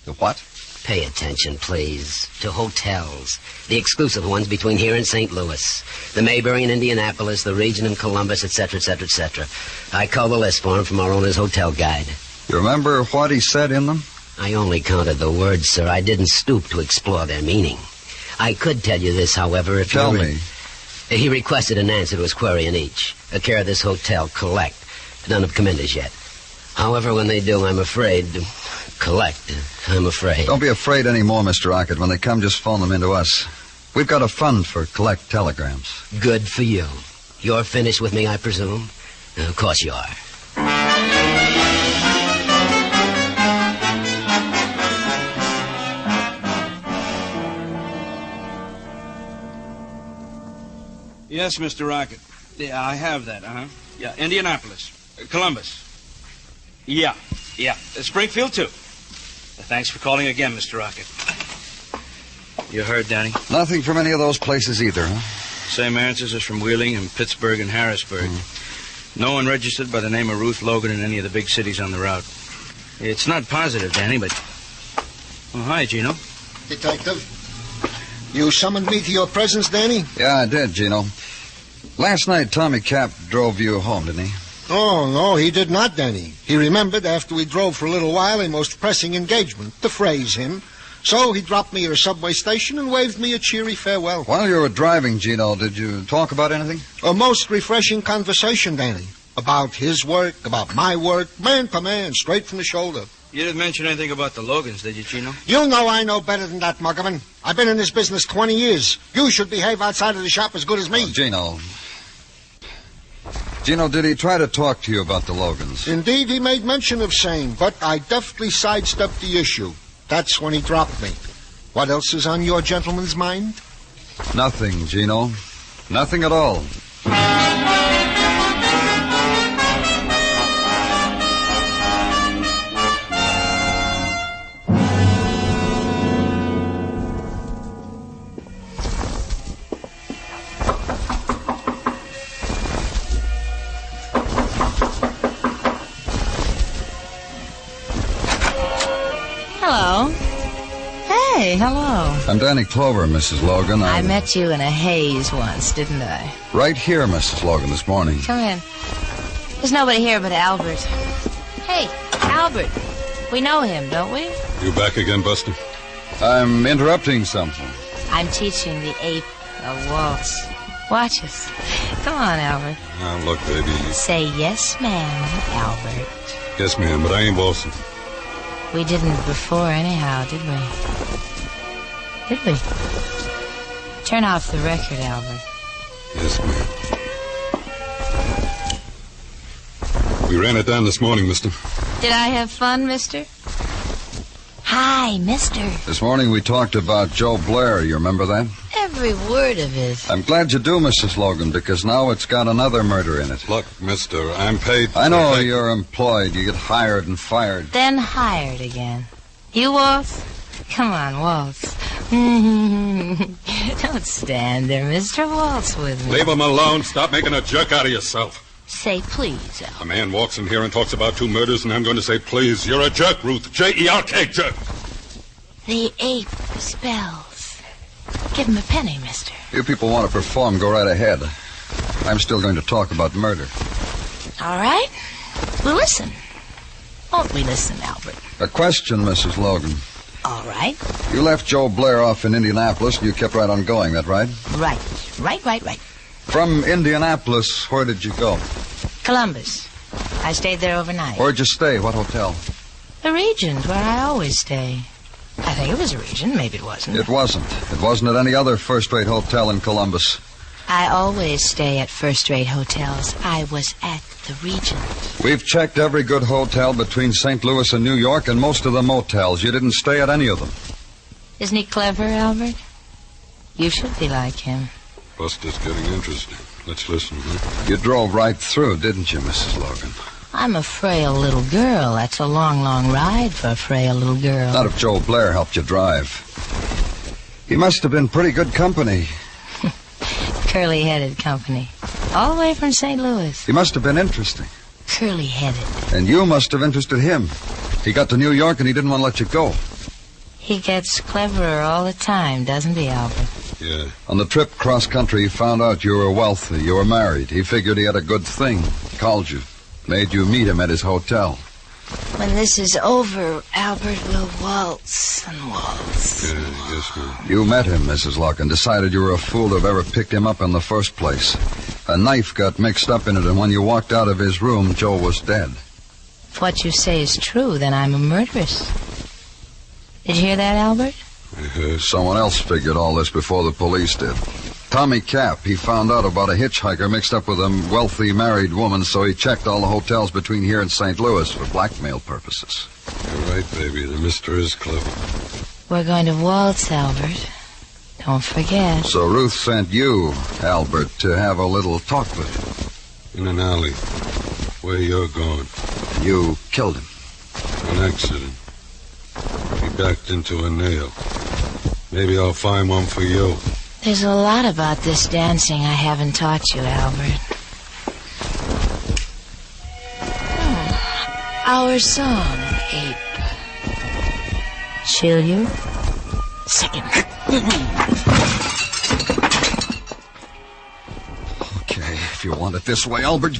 To what? Pay attention, please. To hotels. The exclusive ones between here and St. Louis. The Mayberry in Indianapolis, the Region in Columbus, etc., etc., etc. I call the list for him from our owner's hotel guide. You remember what he said in them? I only counted the words, sir. I didn't stoop to explore their meaning. I could tell you this, however, if Tell me. He requested an answer to his query in each. A care of this hotel, collect. None have come in as yet. However, when they do, I'm afraid... Collect. I'm afraid. Don't be afraid anymore, Mr. Rocket. When they come, just phone them into us. We've got a fund for collect telegrams. Good for you. You're finished with me, I presume? Of course you are. Yes, Mr. Rocket. Yeah, I have that, Yeah, Indianapolis. Columbus. Yeah. Springfield, too. Thanks for calling again, Mr. Rocket. You heard, Danny? Nothing from any of those places either, huh? Same answers as from Wheeling and Pittsburgh and Harrisburg. No one registered by the name of Ruth Logan in any of the big cities on the route. It's not positive, Danny, but... Oh, hi, Gino. Detective. You summoned me to your presence, Danny? Yeah, I did, Gino. Last night, Tommy Cap drove you home, didn't he? Oh, no, he did not, Danny. He remembered after we drove for a little while a most pressing engagement, to phrase him. So he dropped me at a subway station and waved me a cheery farewell. While you were driving, Gino, did you talk about anything? A most refreshing conversation, Danny. About his work, about my work, man to man, straight from the shoulder. You didn't mention anything about the Logans, did you, Gino? You know I know better than that, Muggerman. I've been in this business 20 years. You should behave outside of the shop as good as me. Gino, did he try to talk to you about the Logans? Indeed, he made mention of same, but I deftly sidestepped the issue. That's when he dropped me. What else is on your gentleman's mind? Nothing, Gino. Nothing at all. Hello. Hey, hello. I'm Danny Clover, Mrs. Logan. I met you in a haze once, didn't I? Right here, Mrs. Logan, this morning. Come in. There's nobody here but Albert. Hey, Albert. We know him, don't we? You back again, Buster? I'm interrupting something. I'm teaching the ape a waltz. Watch us. Come on, Albert. Now, look, baby. Say yes, ma'am, Albert. Yes, ma'am, but I ain't waltzing. We didn't before anyhow, did we? Did we? Turn off the record, Albert. Yes, ma'am. We ran it down this morning, mister. Did I have fun, mister? Hi, mister. This morning we talked about Joe Blair. You remember that? Every word of it. I'm glad you do, Mrs. Logan, because now it's got another murder in it. Look, mister, I'm paid... I know you're employed. You get hired and fired. Then hired again. You waltz? Come on, waltz. Don't stand there, mister. Waltz with me. Leave him alone. Stop making a jerk out of yourself. Say please, Albert. A man walks in here and talks about 2 murders, and I'm going to say, please. You're a jerk, Ruth. J-E-R-K, jerk. The ape spells. Give him a penny, mister. You people want to perform, go right ahead. I'm still going to talk about murder. All right. We'll listen. Won't we listen, Albert? A question, Mrs. Logan. All right. You left Joe Blair off in Indianapolis, and you kept right on going, that right? Right. From Indianapolis, where did you go? Columbus. I stayed there overnight. Where'd you stay? What hotel? The Regent, where I always stay. I think it was a Regent. Maybe it wasn't. It wasn't. It wasn't at any other first-rate hotel in Columbus. I always stay at first-rate hotels. I was at the Regent. We've checked every good hotel between St. Louis and New York and most of the motels. You didn't stay at any of them. Isn't he clever, Albert? You should be like him. Buster's getting interesting. Let's listen, huh? You drove right through, didn't you, Mrs. Logan? I'm a frail little girl. That's a long, long ride for a frail little girl. Not if Joe Blair helped you drive. He must have been pretty good company. Curly-headed company. All the way from St. Louis. He must have been interesting. Curly-headed. And you must have interested him. He got to New York and he didn't want to let you go. He gets cleverer all the time, doesn't he, Albert? Yeah. On the trip cross-country, he found out you were wealthy, you were married. He figured he had a good thing. Called you. Made you meet him at his hotel. When this is over, Albert will waltz and waltz. Yeah, yes, ma'am. You met him, Mrs. Locke, and decided you were a fool to have ever picked him up in the first place. A knife got mixed up in it, and when you walked out of his room, Joe was dead. If what you say is true, then I'm a murderess. Did you hear that, Albert? Someone else figured all this before the police did. Tommy Cap, he found out about a hitchhiker mixed up with a wealthy married woman, so he checked all the hotels between here and St. Louis for blackmail purposes. You're right, baby. The mister is clever. We're going to waltz, Albert. Don't forget. So Ruth sent you, Albert, to have a little talk with him. In an alley. Where you're going. You killed him. An accident. He backed into a nail. Maybe I'll find one for you. There's a lot about this dancing I haven't taught you, Albert. Our song, ape. Chill you? Second. Okay, if you want it this way, Albert.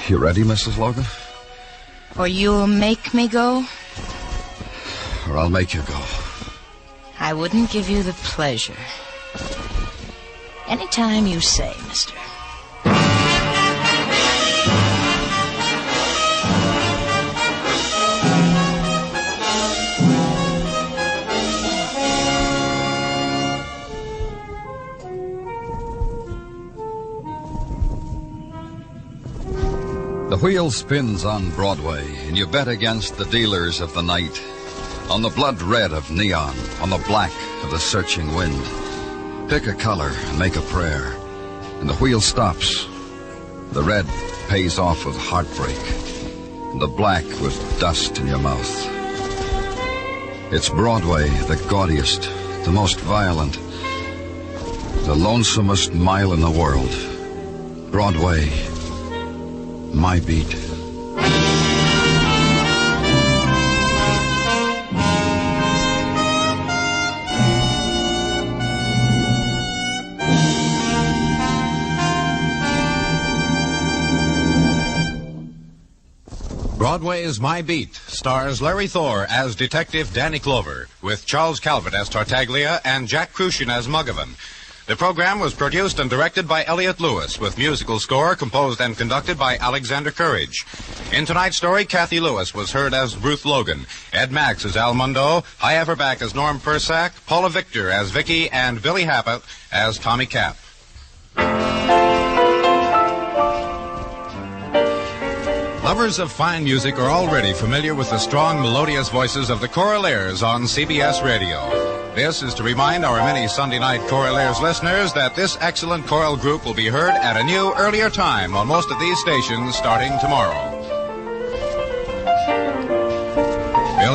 You ready, Mrs. Logan? Or you'll make me go? Or I'll make you go. I wouldn't give you the pleasure. Anytime you say, mister. The wheel spins on Broadway, and you bet against the dealers of the night. On the blood red of neon, on the black of the searching wind. Pick a color and make a prayer, and the wheel stops. The red pays off with heartbreak, and the black with dust in your mouth. It's Broadway, the gaudiest, the most violent, the lonesomest mile in the world. Broadway, my beat. Broadway's My Beat stars Larry Thor as Detective Danny Clover, with Charles Calvert as Tartaglia and Jack Crucian as Muggavan. The program was produced and directed by Elliott Lewis, with musical score composed and conducted by Alexander Courage. In tonight's story, Kathy Lewis was heard as Ruth Logan, Ed Max as Al Mundo, Hy Everback as Norm Persack, Paula Victor as Vicky, and Billy Happett as Tommy Cap. Lovers of fine music are already familiar with the strong, melodious voices of the Choraleers on CBS Radio. This is to remind our many Sunday night Choraleers listeners that this excellent choral group will be heard at a new, earlier time on most of these stations starting tomorrow.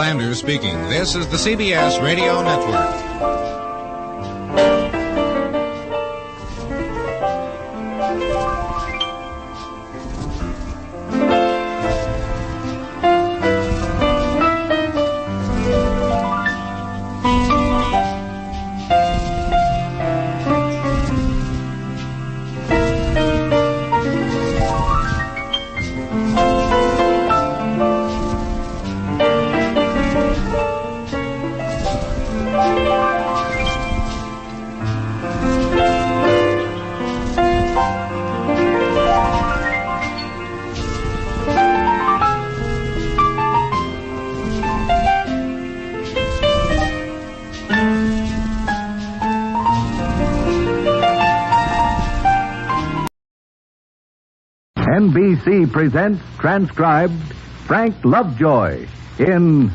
Landers speaking. This is the CBS Radio Network. NBC presents transcribed Frank Lovejoy in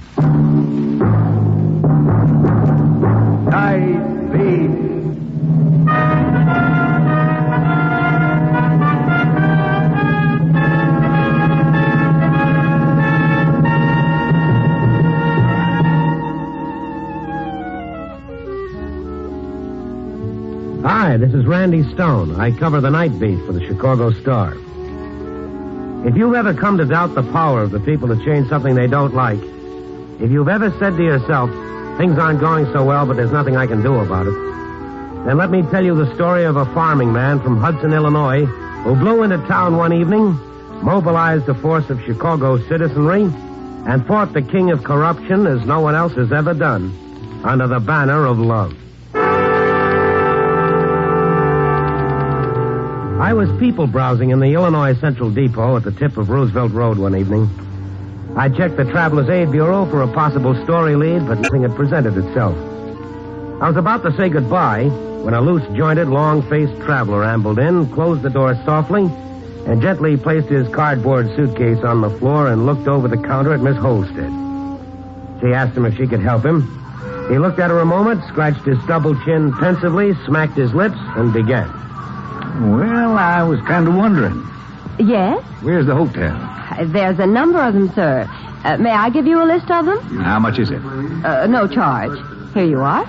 Nightbeat. Hi, this is Randy Stone. I cover the night beat for the Chicago Star. If you've ever come to doubt the power of the people to change something they don't like, if you've ever said to yourself, things aren't going so well, but there's nothing I can do about it, then let me tell you the story of a farming man from Hudson, Illinois, who blew into town one evening, mobilized a force of Chicago citizenry, and fought the king of corruption as no one else has ever done, under the banner of love. I was people browsing in the Illinois Central Depot at the tip of Roosevelt Road one evening. I checked the Traveler's Aid Bureau for a possible story lead, but nothing had presented itself. I was about to say goodbye when a loose-jointed, long-faced traveler ambled in, closed the door softly, and gently placed his cardboard suitcase on the floor and looked over the counter at Miss Holstead. She asked him if she could help him. He looked at her a moment, scratched his stubble chin pensively, smacked his lips, and began. Well, I was kind of wondering. Yes? Where's the hotel? There's a number of them, sir. May I give you a list of them? How much is it? No charge. Here you are.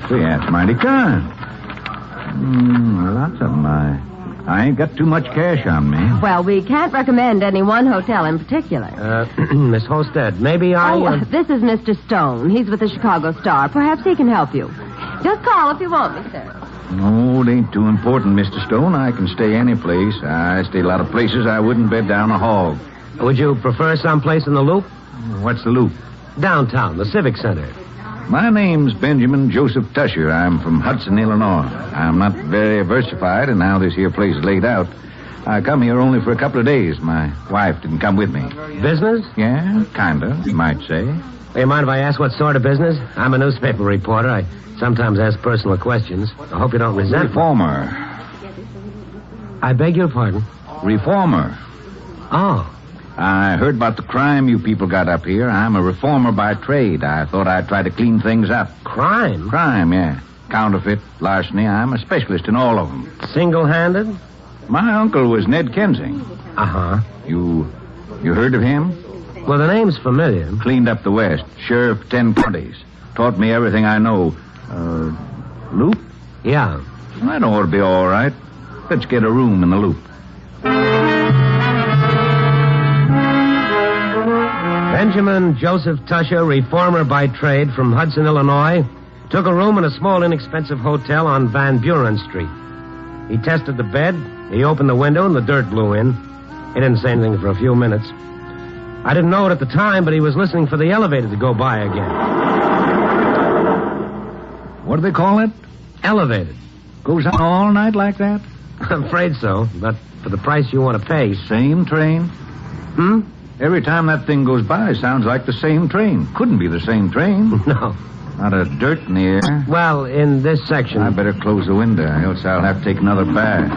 Say, that's mighty kind. Lots of them. I ain't got too much cash on me. Well, we can't recommend any one hotel in particular. Miss Holstead, maybe I... this is Mr. Stone. He's with the Chicago Star. Perhaps he can help you. Just call if you want me, sir. No, it ain't too important, Mr. Stone. I can stay any place. I stay a lot of places I wouldn't bed down a hog. Would you prefer someplace in the Loop? What's the Loop? Downtown, the Civic Center. My name's Benjamin Joseph Tusher. I'm from Hudson, Illinois. I'm not very versified in how this here place is laid out. I come here only for a couple of days. My wife didn't come with me. Business? Yeah, kinda, you might say. You mind if I ask what sort of business? I'm a newspaper reporter. I sometimes ask personal questions. I hope you don't resent Reformer. I beg your pardon? Reformer. Oh. I heard about the crime you people got up here. I'm a reformer by trade. I thought I'd try to clean things up. Crime? Crime, yeah. Counterfeit, larceny. I'm a specialist in all of them. Single-handed? My uncle was Ned Kensing. Uh-huh. You heard of him? Well, the name's familiar. Cleaned up the West. Sheriff 10 counties. Taught me everything I know. Loop? Yeah. That ought to be all right. Let's get a room in the Loop. Benjamin Joseph Tusher, reformer by trade from Hudson, Illinois, took a room in a small, inexpensive hotel on Van Buren Street. He tested the bed, he opened the window, and the dirt blew in. He didn't say anything for a few minutes. I didn't know it at the time, but he was listening for the elevator to go by again. What do they call it? Elevated. Goes on all night like that? I'm afraid so, but for the price you want to pay. Same train? Every time that thing goes by, sounds like the same train. Couldn't be the same train. No. Not a dirt in the air. Well, in this section... I better close the window, else I'll have to take another bath.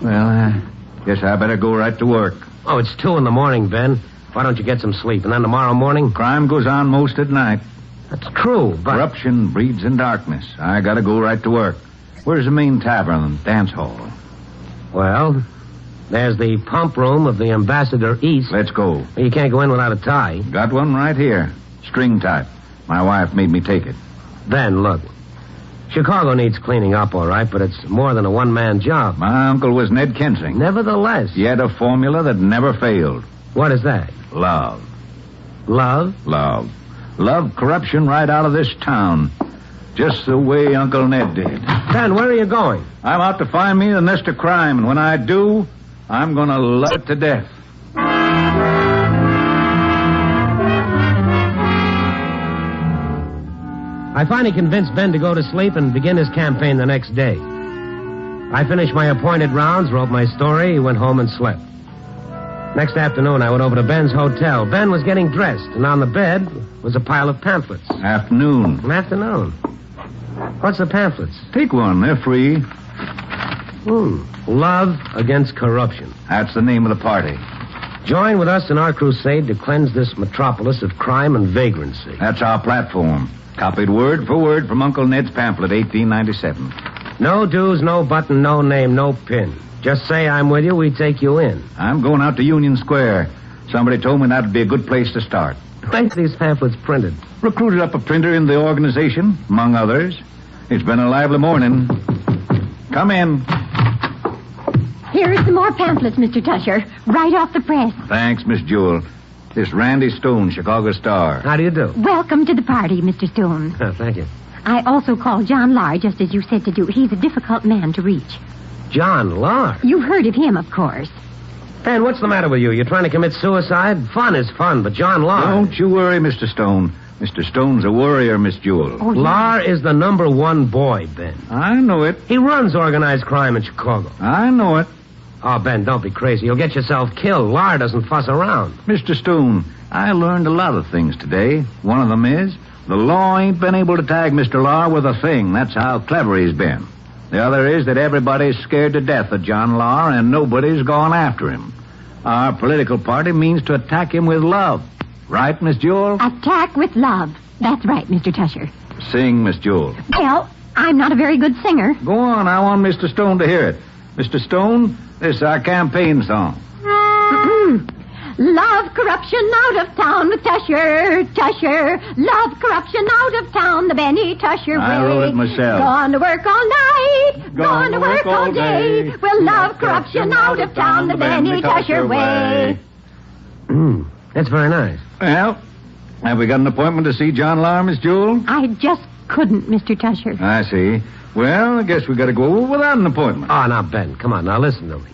Well, I guess I better go right to work. Oh, it's 2 a.m, Ben. Why don't you get some sleep? And then tomorrow morning... Crime goes on most at night. That's true, but... Corruption breeds in darkness. I gotta go right to work. Where's the main tavern and dance hall? Well, There's the pump room of the Ambassador East. Let's go. You can't go in without a tie. Got one right here. String type. My wife made me take it. Ben, look. Chicago needs cleaning up, all right, but it's more than a one-man job. My uncle was Ned Kensing. Nevertheless. He had a formula that never failed. What is that? Love. Love? Love. Love corruption right out of this town. Just the way Uncle Ned did. Ben, where are you going? I'm out to find me the nest of crime, and when I do, I'm going to love it to death. I finally convinced Ben to go to sleep and begin his campaign the next day. I finished my appointed rounds, wrote my story, went home and slept. Next afternoon, I went over to Ben's hotel. Ben was getting dressed, and on the bed was a pile of pamphlets. Afternoon. Afternoon. What's the pamphlets? Take one. They're free. Love Against Corruption. That's the name of the party. Join with us in our crusade to cleanse this metropolis of crime and vagrancy. That's our platform. Copied word for word from Uncle Ned's pamphlet, 1897. No dues, no button, no name, no pin. Just say I'm with you, we take you in. I'm going out to Union Square. Somebody told me that'd be a good place to start. When's these pamphlets printed? Recruited up a printer in the organization, among others. It's been a lively morning. Come in. Here are some more pamphlets, Mr. Tusher. Right off the press. Thanks, Miss Jewell. This Randy Stone, Chicago Star. How do you do? Welcome to the party, Mr. Stone. Thank you. I also called John Lahr, just as you said to do. He's a difficult man to reach. John Lahr? You've heard of him, of course. Ben, what's the matter with you? You're trying to commit suicide? Fun is fun, but John Lahr... Don't you worry, Mr. Stone. Mr. Stone's a warrior, Miss Jewell. Oh, Lahr is the #1 boy, Ben. I know it. He runs organized crime in Chicago. I know it. Oh, Ben, don't be crazy. You'll get yourself killed. Lahr doesn't fuss around. Mr. Stone, I learned a lot of things today. One of them is the law ain't been able to tag Mr. Lahr with a thing. That's how clever he's been. The other is that everybody's scared to death of John Lahr, and nobody's gone after him. Our political party means to attack him with love. Right, Miss Jewell? Attack with love. That's right, Mr. Tusher. Sing, Miss Jewell. Well, I'm not a very good singer. Go on. I want Mr. Stone to hear it. Mr. Stone, this is our campaign song. Love corruption out of town with Tusher, Tusher. Love corruption out of town, the Benny Tusher way. I wrote it myself. Gone to work all night, gone to work all day. We'll love corruption out of town, the Benny Tusher way. That's very nice. Well, have we got an appointment to see John Lahr, Miss Jewell? I just couldn't, Mr. Tusher. I see. Well, I guess we got to go without an appointment. Oh, now, Ben, come on. Now, listen to me.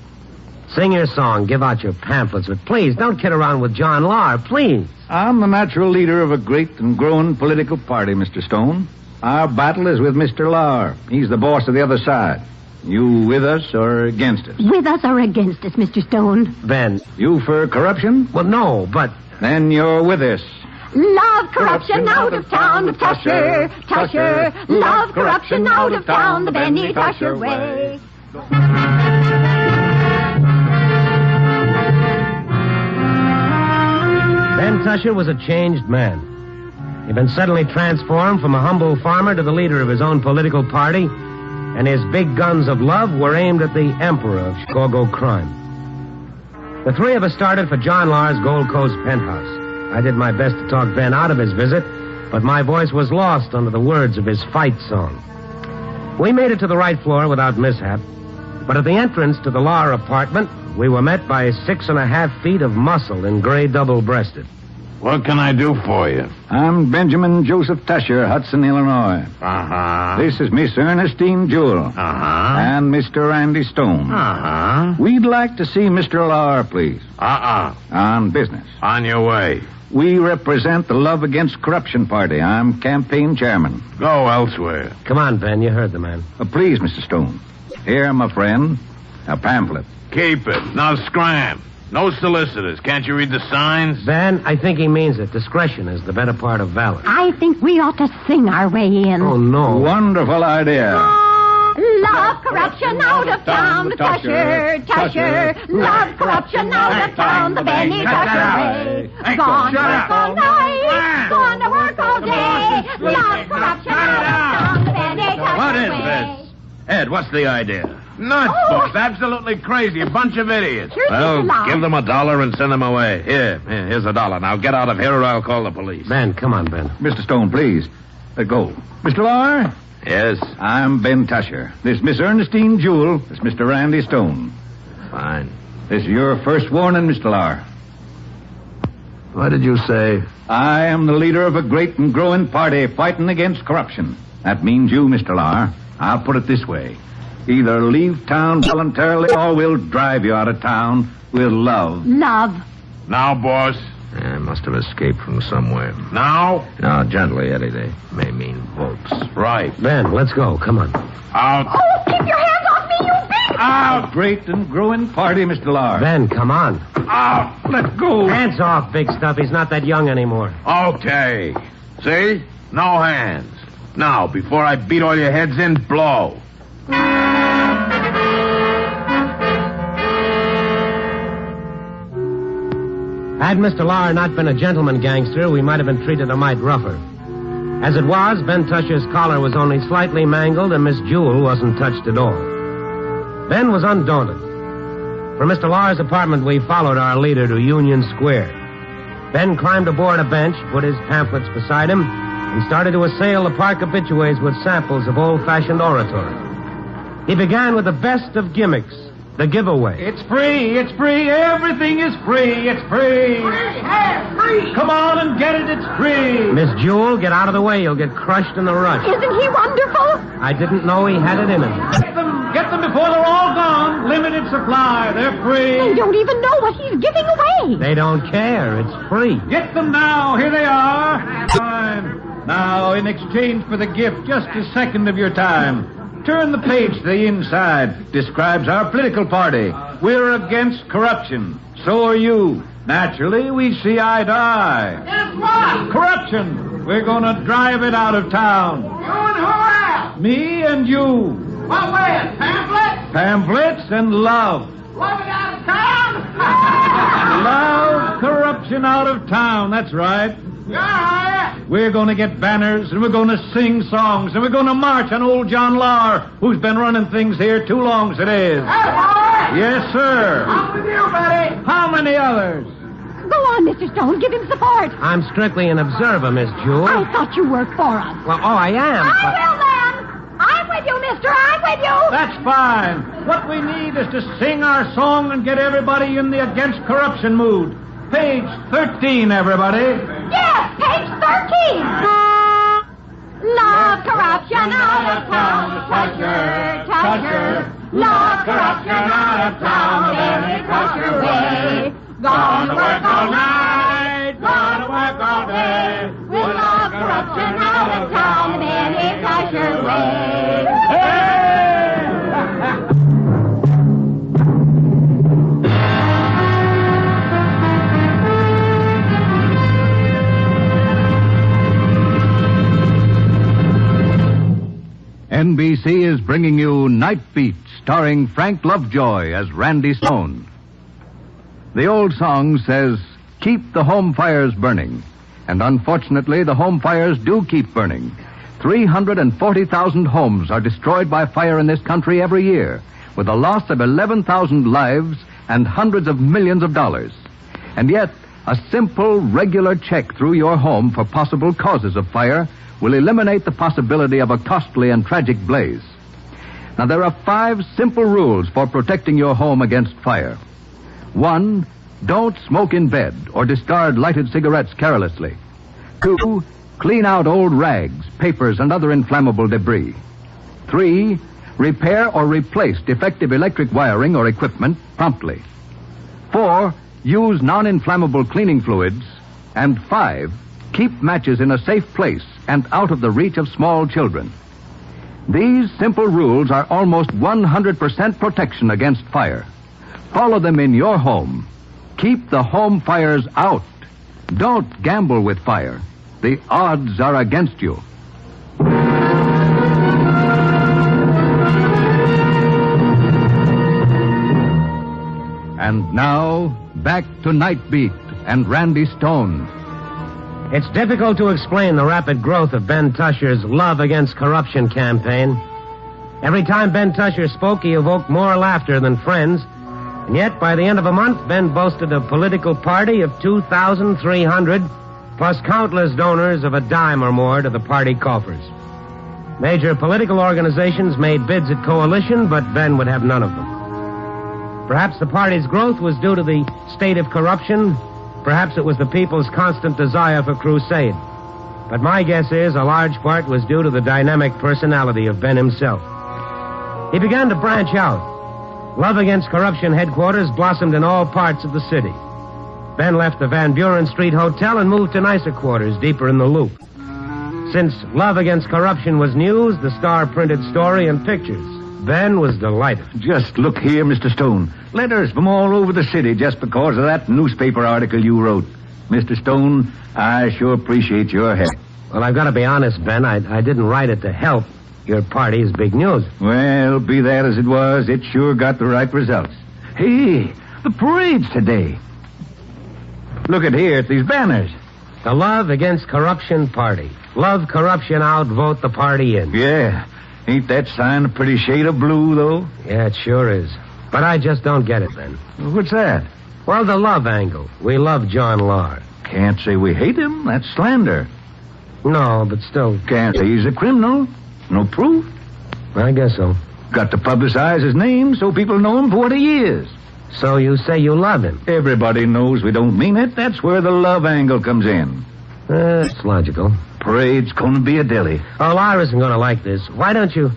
Sing your song, give out your pamphlets, but please, don't kid around with John Lahr, please. I'm the natural leader of a great and growing political party, Mr. Stone. Our battle is with Mr. Lahr. He's the boss of the other side. You with us or against us? With us or against us, Mr. Stone? Ben. You for corruption? Well, no, but... Then you're with us. Love corruption out of town, the Tusher, Tusher. Love corruption out of town, the Benny Tusher way. Ben Tusher was a changed man. He'd been suddenly transformed from a humble farmer to the leader of his own political party, and his big guns of love were aimed at the emperor of Chicago crime. The three of us started for John Lahr's Gold Coast penthouse. I did my best to talk Ben out of his visit, but my voice was lost under the words of his fight song. We made it to the right floor without mishap, but at the entrance to the Lahr apartment, we were met by 6.5 feet of muscle in gray double-breasted. What can I do for you? I'm Benjamin Joseph Tusher, Hudson, Illinois. Uh-huh. This is Miss Ernestine Jewell. Uh-huh. And Mr. Randy Stone. Uh-huh. We'd like to see Mr. Lahr, please. On business. On your way. We represent the Love Against Corruption Party. I'm campaign chairman. Go elsewhere. Come on, Ben, you heard the man. Please, Mr. Stone. Here, my friend, a pamphlet. Keep it. Now scram. No solicitors. Can't you read the signs? Ben, I think he means it. Discretion is the better part of valor. I think we ought to sing our way in. Oh, no. Wonderful idea. Love corruption out of town, the Tusher, Tusher. Love corruption out of town, the Benny Tusher way. Gone to work all night, gone to work all day. Love corruption out of town, the Benny Tusher way. What is this? Ed, what's the idea? Nuts, folks. Absolutely crazy. A bunch of idiots. Here's Well, Mr. Locke. give them $1 and send them away. Here's $1. Now get out of here or I'll call the police. Ben, come on, Ben. Mr. Stone, please. Go. Mr. Lahr? Yes? I'm Ben Tusher. This Miss Ernestine Jewell. This Mr. Randy Stone. Fine. This is your first warning, Mr. Lahr. What did you say? I am the leader of a great and growing party fighting against corruption. That means you, Mr. Lahr. I'll put it this way. Either leave town voluntarily or we'll drive you out of town with love. Love. Now, boss. I must have escaped from somewhere. Now? Now, gently, Eddie. They may mean votes. Right. Ben, let's go. Come on. Out. Oh, keep your hands off me, you big... Out! Great and growing party, Mr. Lahr. Ben, come on. Out. Let go. Hands off, big stuff. He's not that young anymore. Okay. See? No hands. Now, before I beat all your heads in, blow. Had Mr. Lahr not been a gentleman gangster, we might have been treated a mite rougher. As it was, Ben Tusher's collar was only slightly mangled and Miss Jewell wasn't touched at all. Ben was undaunted. From Mr. Lahr's apartment, we followed our leader to Union Square. Ben climbed aboard a bench, put his pamphlets beside him, and started to assail the park habitués with samples of old-fashioned oratory. He began with the best of gimmicks, the giveaway. It's free. It's free. Everything is free. It's free. Free. Come on and get it. It's free. Miss Jewell, get out of the way. You'll get crushed in the rush. Isn't he wonderful? I didn't know he had it in him. Get them before they're all gone. Limited supply. They're free. They don't even know what he's giving away. They don't care. It's free. Get them now. Here they are. Time. Now, in exchange for the gift, just a second of your time. Turn the page to the inside. Describes our political party. We're against corruption. So are you. Naturally, we see eye to eye. Guess what? Corruption. We're going to drive it out of town. You and who else? Me and you. What way? Pamphlets? Pamphlets and love. Love it out of town? Love corruption out of town. That's right. Yeah. We're going to get banners, and we're going to sing songs, and we're going to march on old John Lahr, who's been running things here too long as it is. Hey, boy! Yes, sir. I'm with you, buddy. How many others? Go on, Mr. Stone. Give him support. I'm strictly an observer, Miss Jewell. I thought you worked for us. Well, I am. I will then. I'm with you, mister. I'm with you. That's fine. What we need is to sing our song and get everybody in the against corruption mood. Page 13, everybody. Yes, page 13. Love corruption out of town, Tusher. Love corruption out of town, Benny Tusher way. Gonna work all night, gonna work all day. We'll love corruption out of town, Benny Tusher way. Hey! NBC is bringing you Nightbeat, starring Frank Lovejoy as Randy Stone. The old song says, "Keep the home fires burning." And unfortunately, the home fires do keep burning. 340,000 homes are destroyed by fire in this country every year, with a loss of 11,000 lives and hundreds of millions of dollars. And yet, a simple, regular check through your home for possible causes of fire will eliminate the possibility of a costly and tragic blaze. Now, there are 5 simple rules for protecting your home against fire. 1, don't smoke in bed or discard lighted cigarettes carelessly. 2, clean out old rags, papers, and other inflammable debris. 3, repair or replace defective electric wiring or equipment promptly. 4, use non-inflammable cleaning fluids. And 5, keep matches in a safe place and out of the reach of small children. These simple rules are almost 100% protection against fire. Follow them in your home. Keep the home fires out. Don't gamble with fire. The odds are against you. And now, back to Nightbeat and Randy Stone. It's difficult to explain the rapid growth of Ben Tusher's Love Against Corruption campaign. Every time Ben Tusher spoke, he evoked more laughter than friends. And yet, by the end of a month, Ben boasted a political party of 2,300, plus countless donors of a dime or more to the party coffers. Major political organizations made bids at coalition, but Ben would have none of them. Perhaps the party's growth was due to the state of corruption. Perhaps it was the people's constant desire for crusade. But my guess is a large part was due to the dynamic personality of Ben himself. He began to branch out. Love Against Corruption headquarters blossomed in all parts of the city. Ben left the Van Buren Street Hotel and moved to nicer quarters deeper in the Loop. Since Love Against Corruption was news, the Star printed story and pictures. Ben was delighted. Just look here, Mr. Stone. Letters from all over the city just because of that newspaper article you wrote. Mr. Stone, I sure appreciate your help. Well, I've got to be honest, Ben. I didn't write it to help. Your party's big news. Well, be that as it was, it sure got the right results. Hey, the parade's today. Look at here at these banners. The Love Against Corruption Party. Love corruption out, vote the party in. Yeah. Ain't that sign a pretty shade of blue, though? Yeah, it sure is. But I just don't get it, Ben. What's that? Well, the love angle. We love John Lahr. Can't say we hate him. That's slander. No, but still... Can't say he's a criminal. No proof. I guess so. Got to publicize his name so people know him for what he is. So you say you love him? Everybody knows we don't mean it. That's where the love angle comes in. That's logical. Parade's gonna be a dilly. Oh, Lahr isn't gonna like this. Why don't you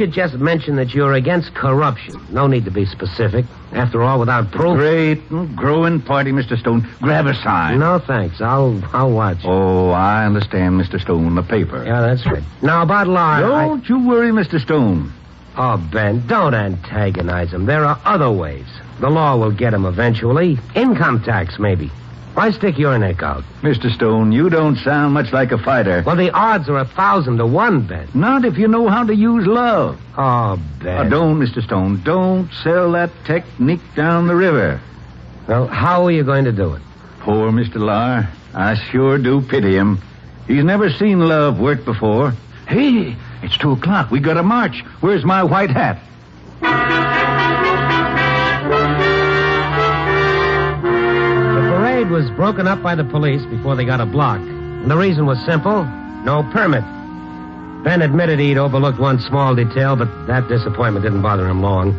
just mention that you're against corruption? No need to be specific. After all, without proof... Great and growing party, Mr. Stone. Grab a sign. No, thanks. I'll watch. Oh, I understand, Mr. Stone. The paper. Yeah, that's right. Now, about Lahr... Don't you worry, Mr. Stone. Oh, Ben, don't antagonize him. There are other ways. The law will get him eventually. Income tax, maybe. Why stick your neck out? Mr. Stone, you don't sound much like a fighter. Well, the odds are 1,000 to 1, Ben. Not if you know how to use love. Oh, Ben. Don't, Mr. Stone. Don't sell that technique down the river. Well, how are you going to do it? Poor Mr. Lahr. I sure do pity him. He's never seen love work before. Hey, it's 2 o'clock. We gotta march. Where's my white hat? Was broken up by the police before they got a block. And the reason was simple. No permit. Ben admitted he'd overlooked one small detail, but that disappointment didn't bother him long.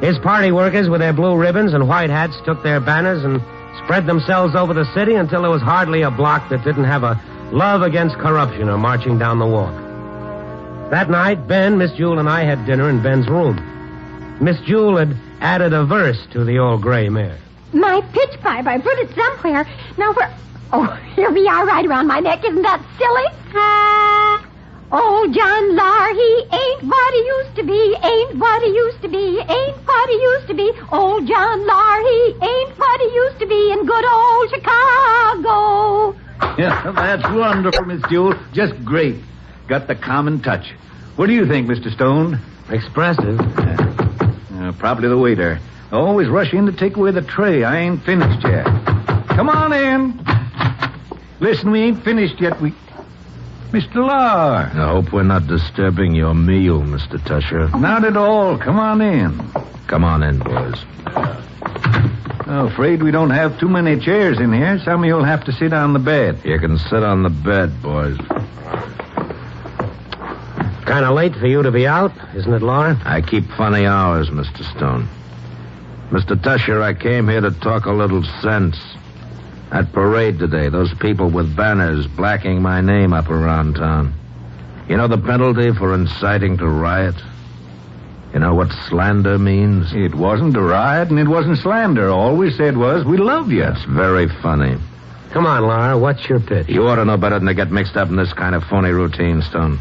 His party workers with their blue ribbons and white hats took their banners and spread themselves over the city until there was hardly a block that didn't have a Love Against Corruption or marching down the walk. That night, Ben, Miss Jewel, and I had dinner in Ben's room. Miss Jewel had added a verse to the old gray mare. My pitch pipe, I put it somewhere. Now where... Oh, here we are right around my neck. Isn't that silly? Oh, John Lahr, he ain't what he used to be. Ain't what he used to be. Ain't what he used to be. Old John Lahr, he ain't what he used to be in good old Chicago. Yeah, that's wonderful, Miss Jewel. Just great. Got the common touch. What do you think, Mr. Stone? Expressive. Probably the waiter. Always rush in to take away the tray. I ain't finished yet. Come on in. Listen, we ain't finished yet. Mr. Lahr. I hope we're not disturbing your meal, Mr. Tusher. Not at all. Come on in. Come on in, boys. I'm afraid we don't have too many chairs in here. Some of you'll have to sit on the bed. You can sit on the bed, boys. Kind of late for you to be out, isn't it, Lahr? I keep funny hours, Mr. Stone. Mr. Tusher, I came here to talk a little sense. That parade today, those people with banners blacking my name up around town. You know the penalty for inciting to riot? You know what slander means? It wasn't a riot and it wasn't slander. All we said was, we love you. That's very funny. Come on, Lahr, what's your pitch? You ought to know better than to get mixed up in this kind of phony routine, Stone.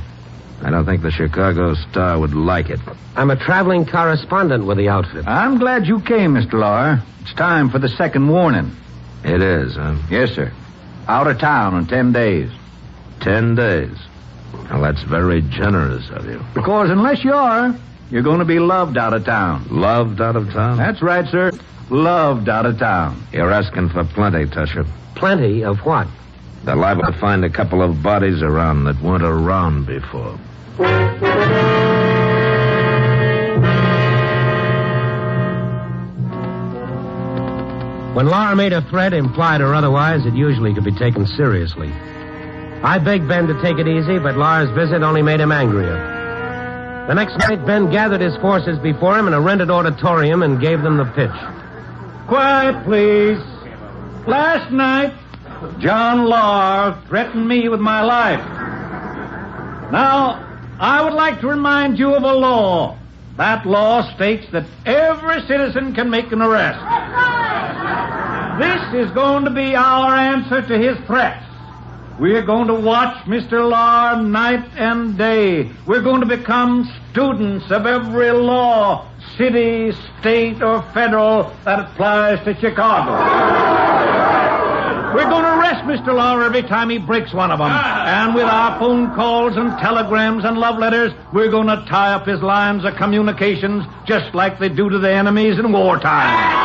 I don't think the Chicago Star would like it. I'm a traveling correspondent with the outfit. I'm glad you came, Mr. Lahr. It's time for the second warning. It is, huh? Yes, sir. Out of town in 10 days. 10 days? Well, that's very generous of you. Because unless you are, you're going to be loved out of town. Loved out of town? That's right, sir. Loved out of town. You're asking for plenty, Tusher. Plenty of what? They're liable to find a couple of bodies around that weren't around before. When Laura made a threat, implied or otherwise, it usually could be taken seriously. I begged Ben to take it easy, but Laura's visit only made him angrier. The next night, Ben gathered his forces before him in a rented auditorium and gave them the pitch. Quiet, please. Last night, John Lahr threatened me with my life. Now, I would like to remind you of a law. That law states that every citizen can make an arrest. This is going to be our answer to his threats. We're going to watch Mr. Lahr night and day. We're going to become students of every law, city, state, or federal that applies to Chicago. We're going to arrest Mr. Lahr every time he breaks one of them. And with our phone calls and telegrams and love letters, we're going to tie up his lines of communications just like they do to the enemies in wartime.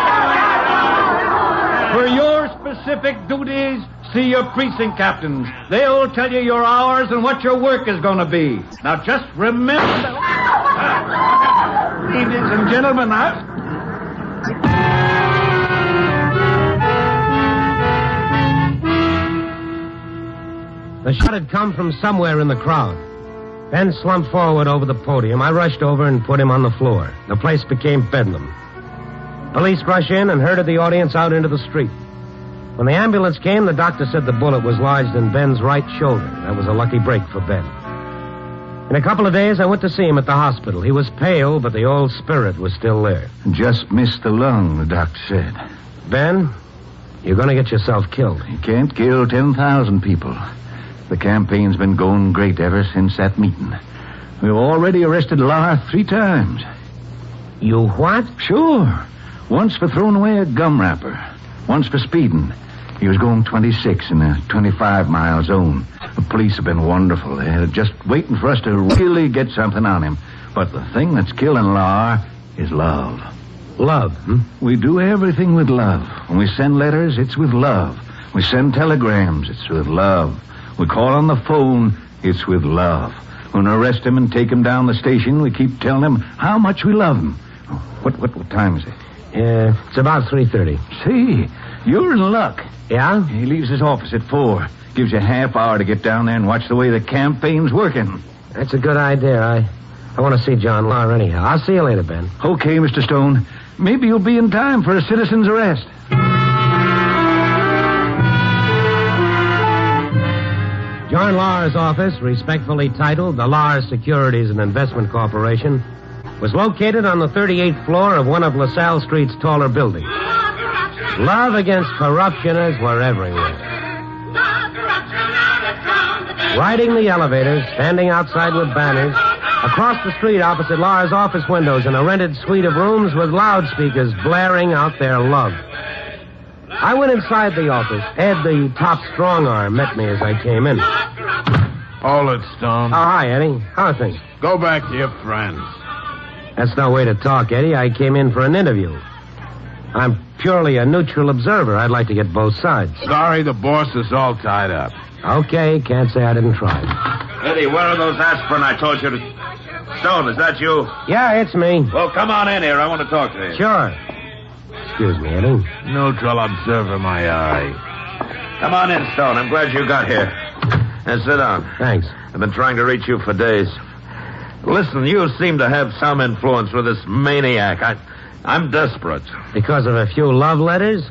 For your specific duties, see your precinct captains. They'll tell you your hours and what your work is going to be. Now, just remember... Ladies and gentlemen, The shot had come from somewhere in the crowd. Ben slumped forward over the podium. I rushed over and put him on the floor. The place became bedlam. Police rushed in and herded the audience out into the street. When the ambulance came, the doctor said the bullet was lodged in Ben's right shoulder. That was a lucky break for Ben. In a couple of days, I went to see him at the hospital. He was pale, but the old spirit was still there. Just missed the lung, the doctor said. Ben, you're going to get yourself killed. You can't kill 10,000 people. The campaign's been going great ever since that meeting. We've already arrested Lahr 3 times. You what? Sure. Once for throwing away a gum wrapper. Once for speeding. He was going 26 in a 25-mile zone. The police have been wonderful. They're just waiting for us to really get something on him. But the thing that's killing Lahr is love. Love, We do everything with love. When we send letters, it's with love. We send telegrams, it's with love. We call on the phone, it's with love. When we arrest him and take him down the station, we keep telling him how much we love him. What time is it? It's about 3:30. See, you're in luck. Yeah? He leaves his office at 4. Gives you a half hour to get down there and watch the way the campaign's working. That's a good idea. I want to see John Lahr anyhow. I'll see you later, Ben. Okay, Mr. Stone. Maybe you'll be in time for a citizen's arrest. John Lahr's office, respectfully titled the Lahr Securities and Investment Corporation, was located on the 38th floor of one of LaSalle Street's taller buildings. Love against corruptioners were everywhere. Riding the elevators, standing outside with banners, across the street opposite Lahr's office windows in a rented suite of rooms with loudspeakers blaring out their love. I went inside the office. Ed, the top strong arm, met me as I came in. Hold it, Stone. Oh, hi, Eddie. How are things? Go back to your friends. That's no way to talk, Eddie. I came in for an interview. I'm purely a neutral observer. I'd like to get both sides. Sorry, the boss is all tied up. Okay, can't say I didn't try. Eddie, where are those aspirin I told you to... Stone, is that you? Yeah, it's me. Well, come on in here. I want to talk to you. Sure. Excuse me, Eddie. Neutral observer, my eye. Come on in, Stone. I'm glad you got here. And sit down. Thanks. I've been trying to reach you for days. Listen, you seem to have some influence with this maniac. I'm desperate. Because of a few love letters?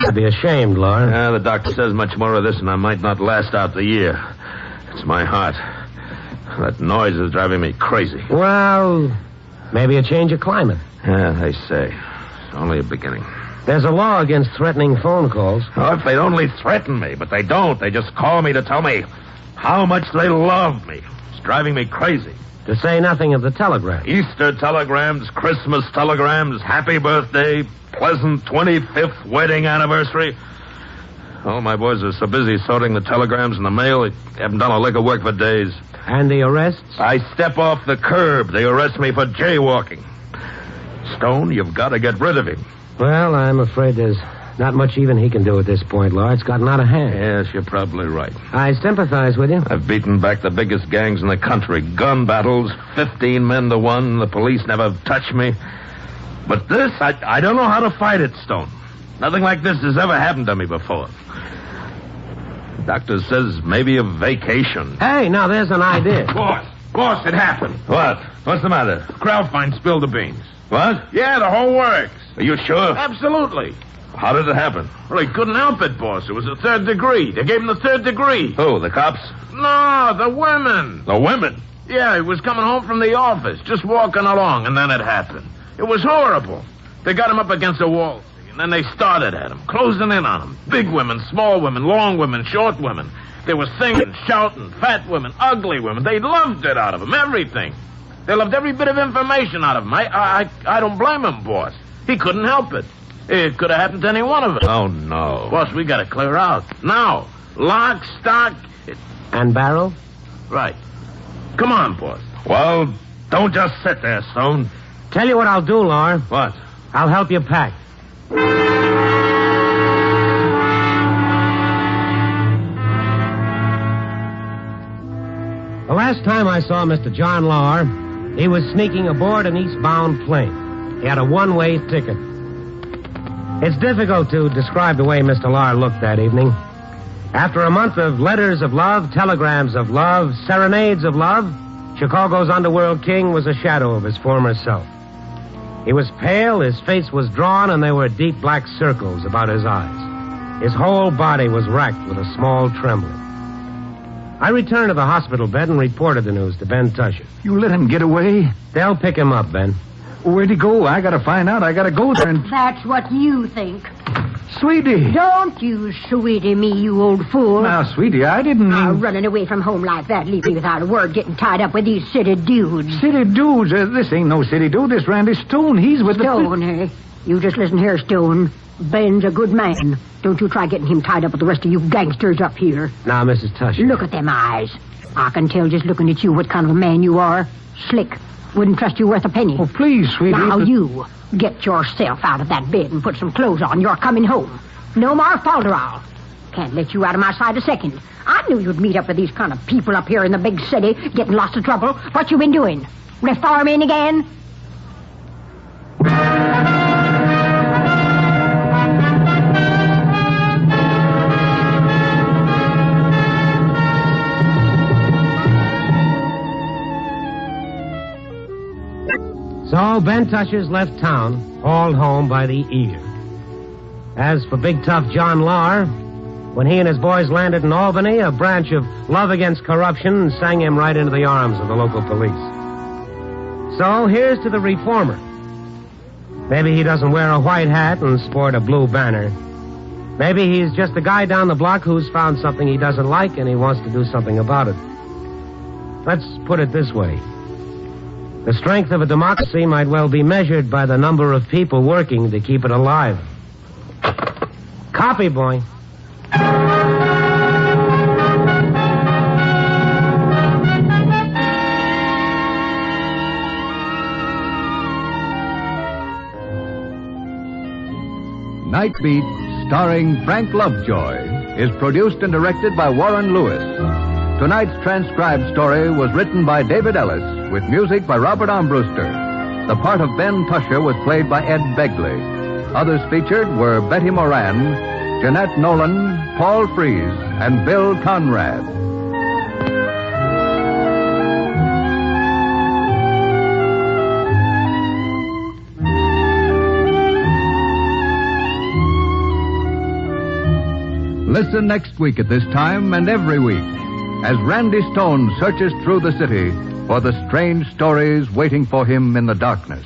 I'd be ashamed, Laura. Yeah, the doctor says much more of this, and I might not last out the year. It's my heart. That noise is driving me crazy. Well, maybe a change of climate. Yeah, they say. It's only a beginning. There's a law against threatening phone calls. Oh, if they'd only threaten me, but they don't. They just call me to tell me how much they love me. It's driving me crazy. To say nothing of the telegram. Easter telegrams, Christmas telegrams, happy birthday, pleasant 25th wedding anniversary. Oh, my boys are so busy sorting the telegrams in the mail, they haven't done a lick of work for days. And the arrests? I step off the curb. They arrest me for jaywalking. Stone, you've got to get rid of him. Well, I'm afraid there's not much even he can do at this point, Laura. It's gotten out of hand. Yes, you're probably right. I sympathize with you. I've beaten back the biggest gangs in the country. Gun battles, 15 men to 1. The police never touch me. But this, I don't know how to fight it, Stone. Nothing like this has ever happened to me before. Doctor says maybe a vacation. Hey, now there's an idea. Boss, it happened. What? What's the matter? Grafton spilled the beans. What? Yeah, the whole works. Are you sure? Absolutely. How did it happen? Well, he couldn't help it, boss. It was the 3rd degree. They gave him the 3rd degree. Who, the cops? No, the women. The women? Yeah, he was coming home from the office, just walking along, and then it happened. It was horrible. They got him up against a wall, and then they started at him, closing in on him. Big women, small women, long women, short women. They were singing, shouting, fat women, ugly women. They loved it out of him, everything. They loved every bit of information out of him. I don't blame him, boss. He couldn't help it. It could have happened to any one of us. Oh, no. Boss, we got to clear out. Now. Lock, stock... And barrel? Right. Come on, boss. Well, don't just sit there, Stone. Tell you what I'll do, Laura. What? I'll help you pack. The last time I saw Mr. John Lahr, he was sneaking aboard an eastbound plane. He had a one-way ticket. It's difficult to describe the way Mr. Lahr looked that evening. After a month of letters of love, telegrams of love, serenades of love, Chicago's underworld king was a shadow of his former self. He was pale, his face was drawn, and there were deep black circles about his eyes. His whole body was racked with a small trembling. I returned to the hospital bed and reported the news to Ben Tusher. You let him get away? They'll pick him up, Ben. Where'd he go? I gotta find out. I gotta go there and... That's what you think. Sweetie. Don't you sweetie me, you old fool. Now, Sweetie, I didn't mean... running away from home like that, leaving me without a word, getting tied up with these city dudes. City dudes? This ain't no city dude. This Randy Stone. He's with Stone, eh? You just listen here, Stone. Ben's a good man. Don't you try getting him tied up with the rest of you gangsters up here. Now, Mrs. Tusher. Look at them eyes. I can tell just looking at you what kind of a man you are. Slick. Wouldn't trust you worth a penny. Oh, please, sweetie. Now, you get yourself out of that bed and put some clothes on. You're coming home. No more falderall. Can't let you out of my sight a second. I knew you'd meet up with these kind of people up here in the big city, getting lots of trouble. What you been doing? Reforming again? So Ben Tusher's left town, hauled home by the ear. As for big tough John Lahr, when he and his boys landed in Albany, a branch of Love Against Corruption sang him right into the arms of the local police. So here's to the reformer. Maybe he doesn't wear a white hat and sport a blue banner. Maybe he's just the guy down the block who's found something he doesn't like and he wants to do something about it. Let's put it this way. The strength of a democracy might well be measured by the number of people working to keep it alive. Copy, boy. Nightbeat, starring Frank Lovejoy, is produced and directed by Warren Lewis. Tonight's transcribed story was written by David Ellis, with music by Robert Armbruster. The part of Ben Tusher was played by Ed Begley. Others featured were Betty Moran, Jeanette Nolan, Paul Freese, and Bill Conrad. Listen next week at this time and every week as Randy Stone searches through the city for the strange stories waiting for him in the darkness.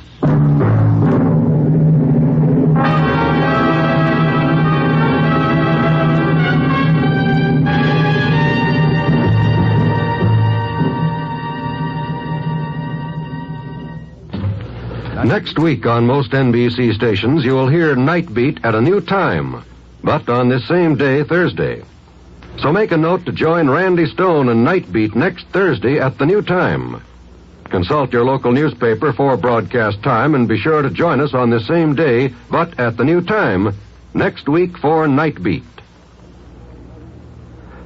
Next week on most NBC stations, you will hear Nightbeat at a new time, but on this same day, Thursday. So make a note to join Randy Stone and Nightbeat next Thursday at the new time. Consult your local newspaper for broadcast time and be sure to join us on the same day, but at the new time, next week for Nightbeat.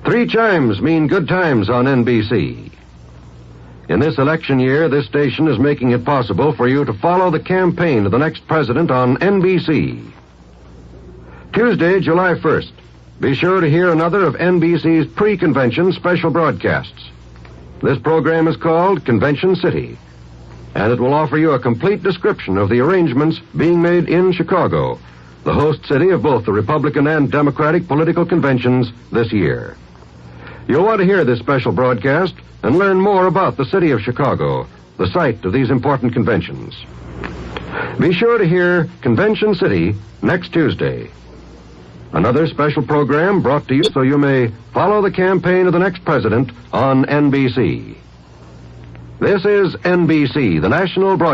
3 chimes mean good times on NBC. In this election year, this station is making it possible for you to follow the campaign of the next president on NBC. Tuesday, July 1st. Be sure to hear another of NBC's pre-convention special broadcasts. This program is called Convention City, and it will offer you a complete description of the arrangements being made in Chicago, the host city of both the Republican and Democratic political conventions this year. You'll want to hear this special broadcast and learn more about the city of Chicago, the site of these important conventions. Be sure to hear Convention City next Tuesday. Another special program brought to you so you may follow the campaign of the next president on NBC. This is NBC, the national broadcast.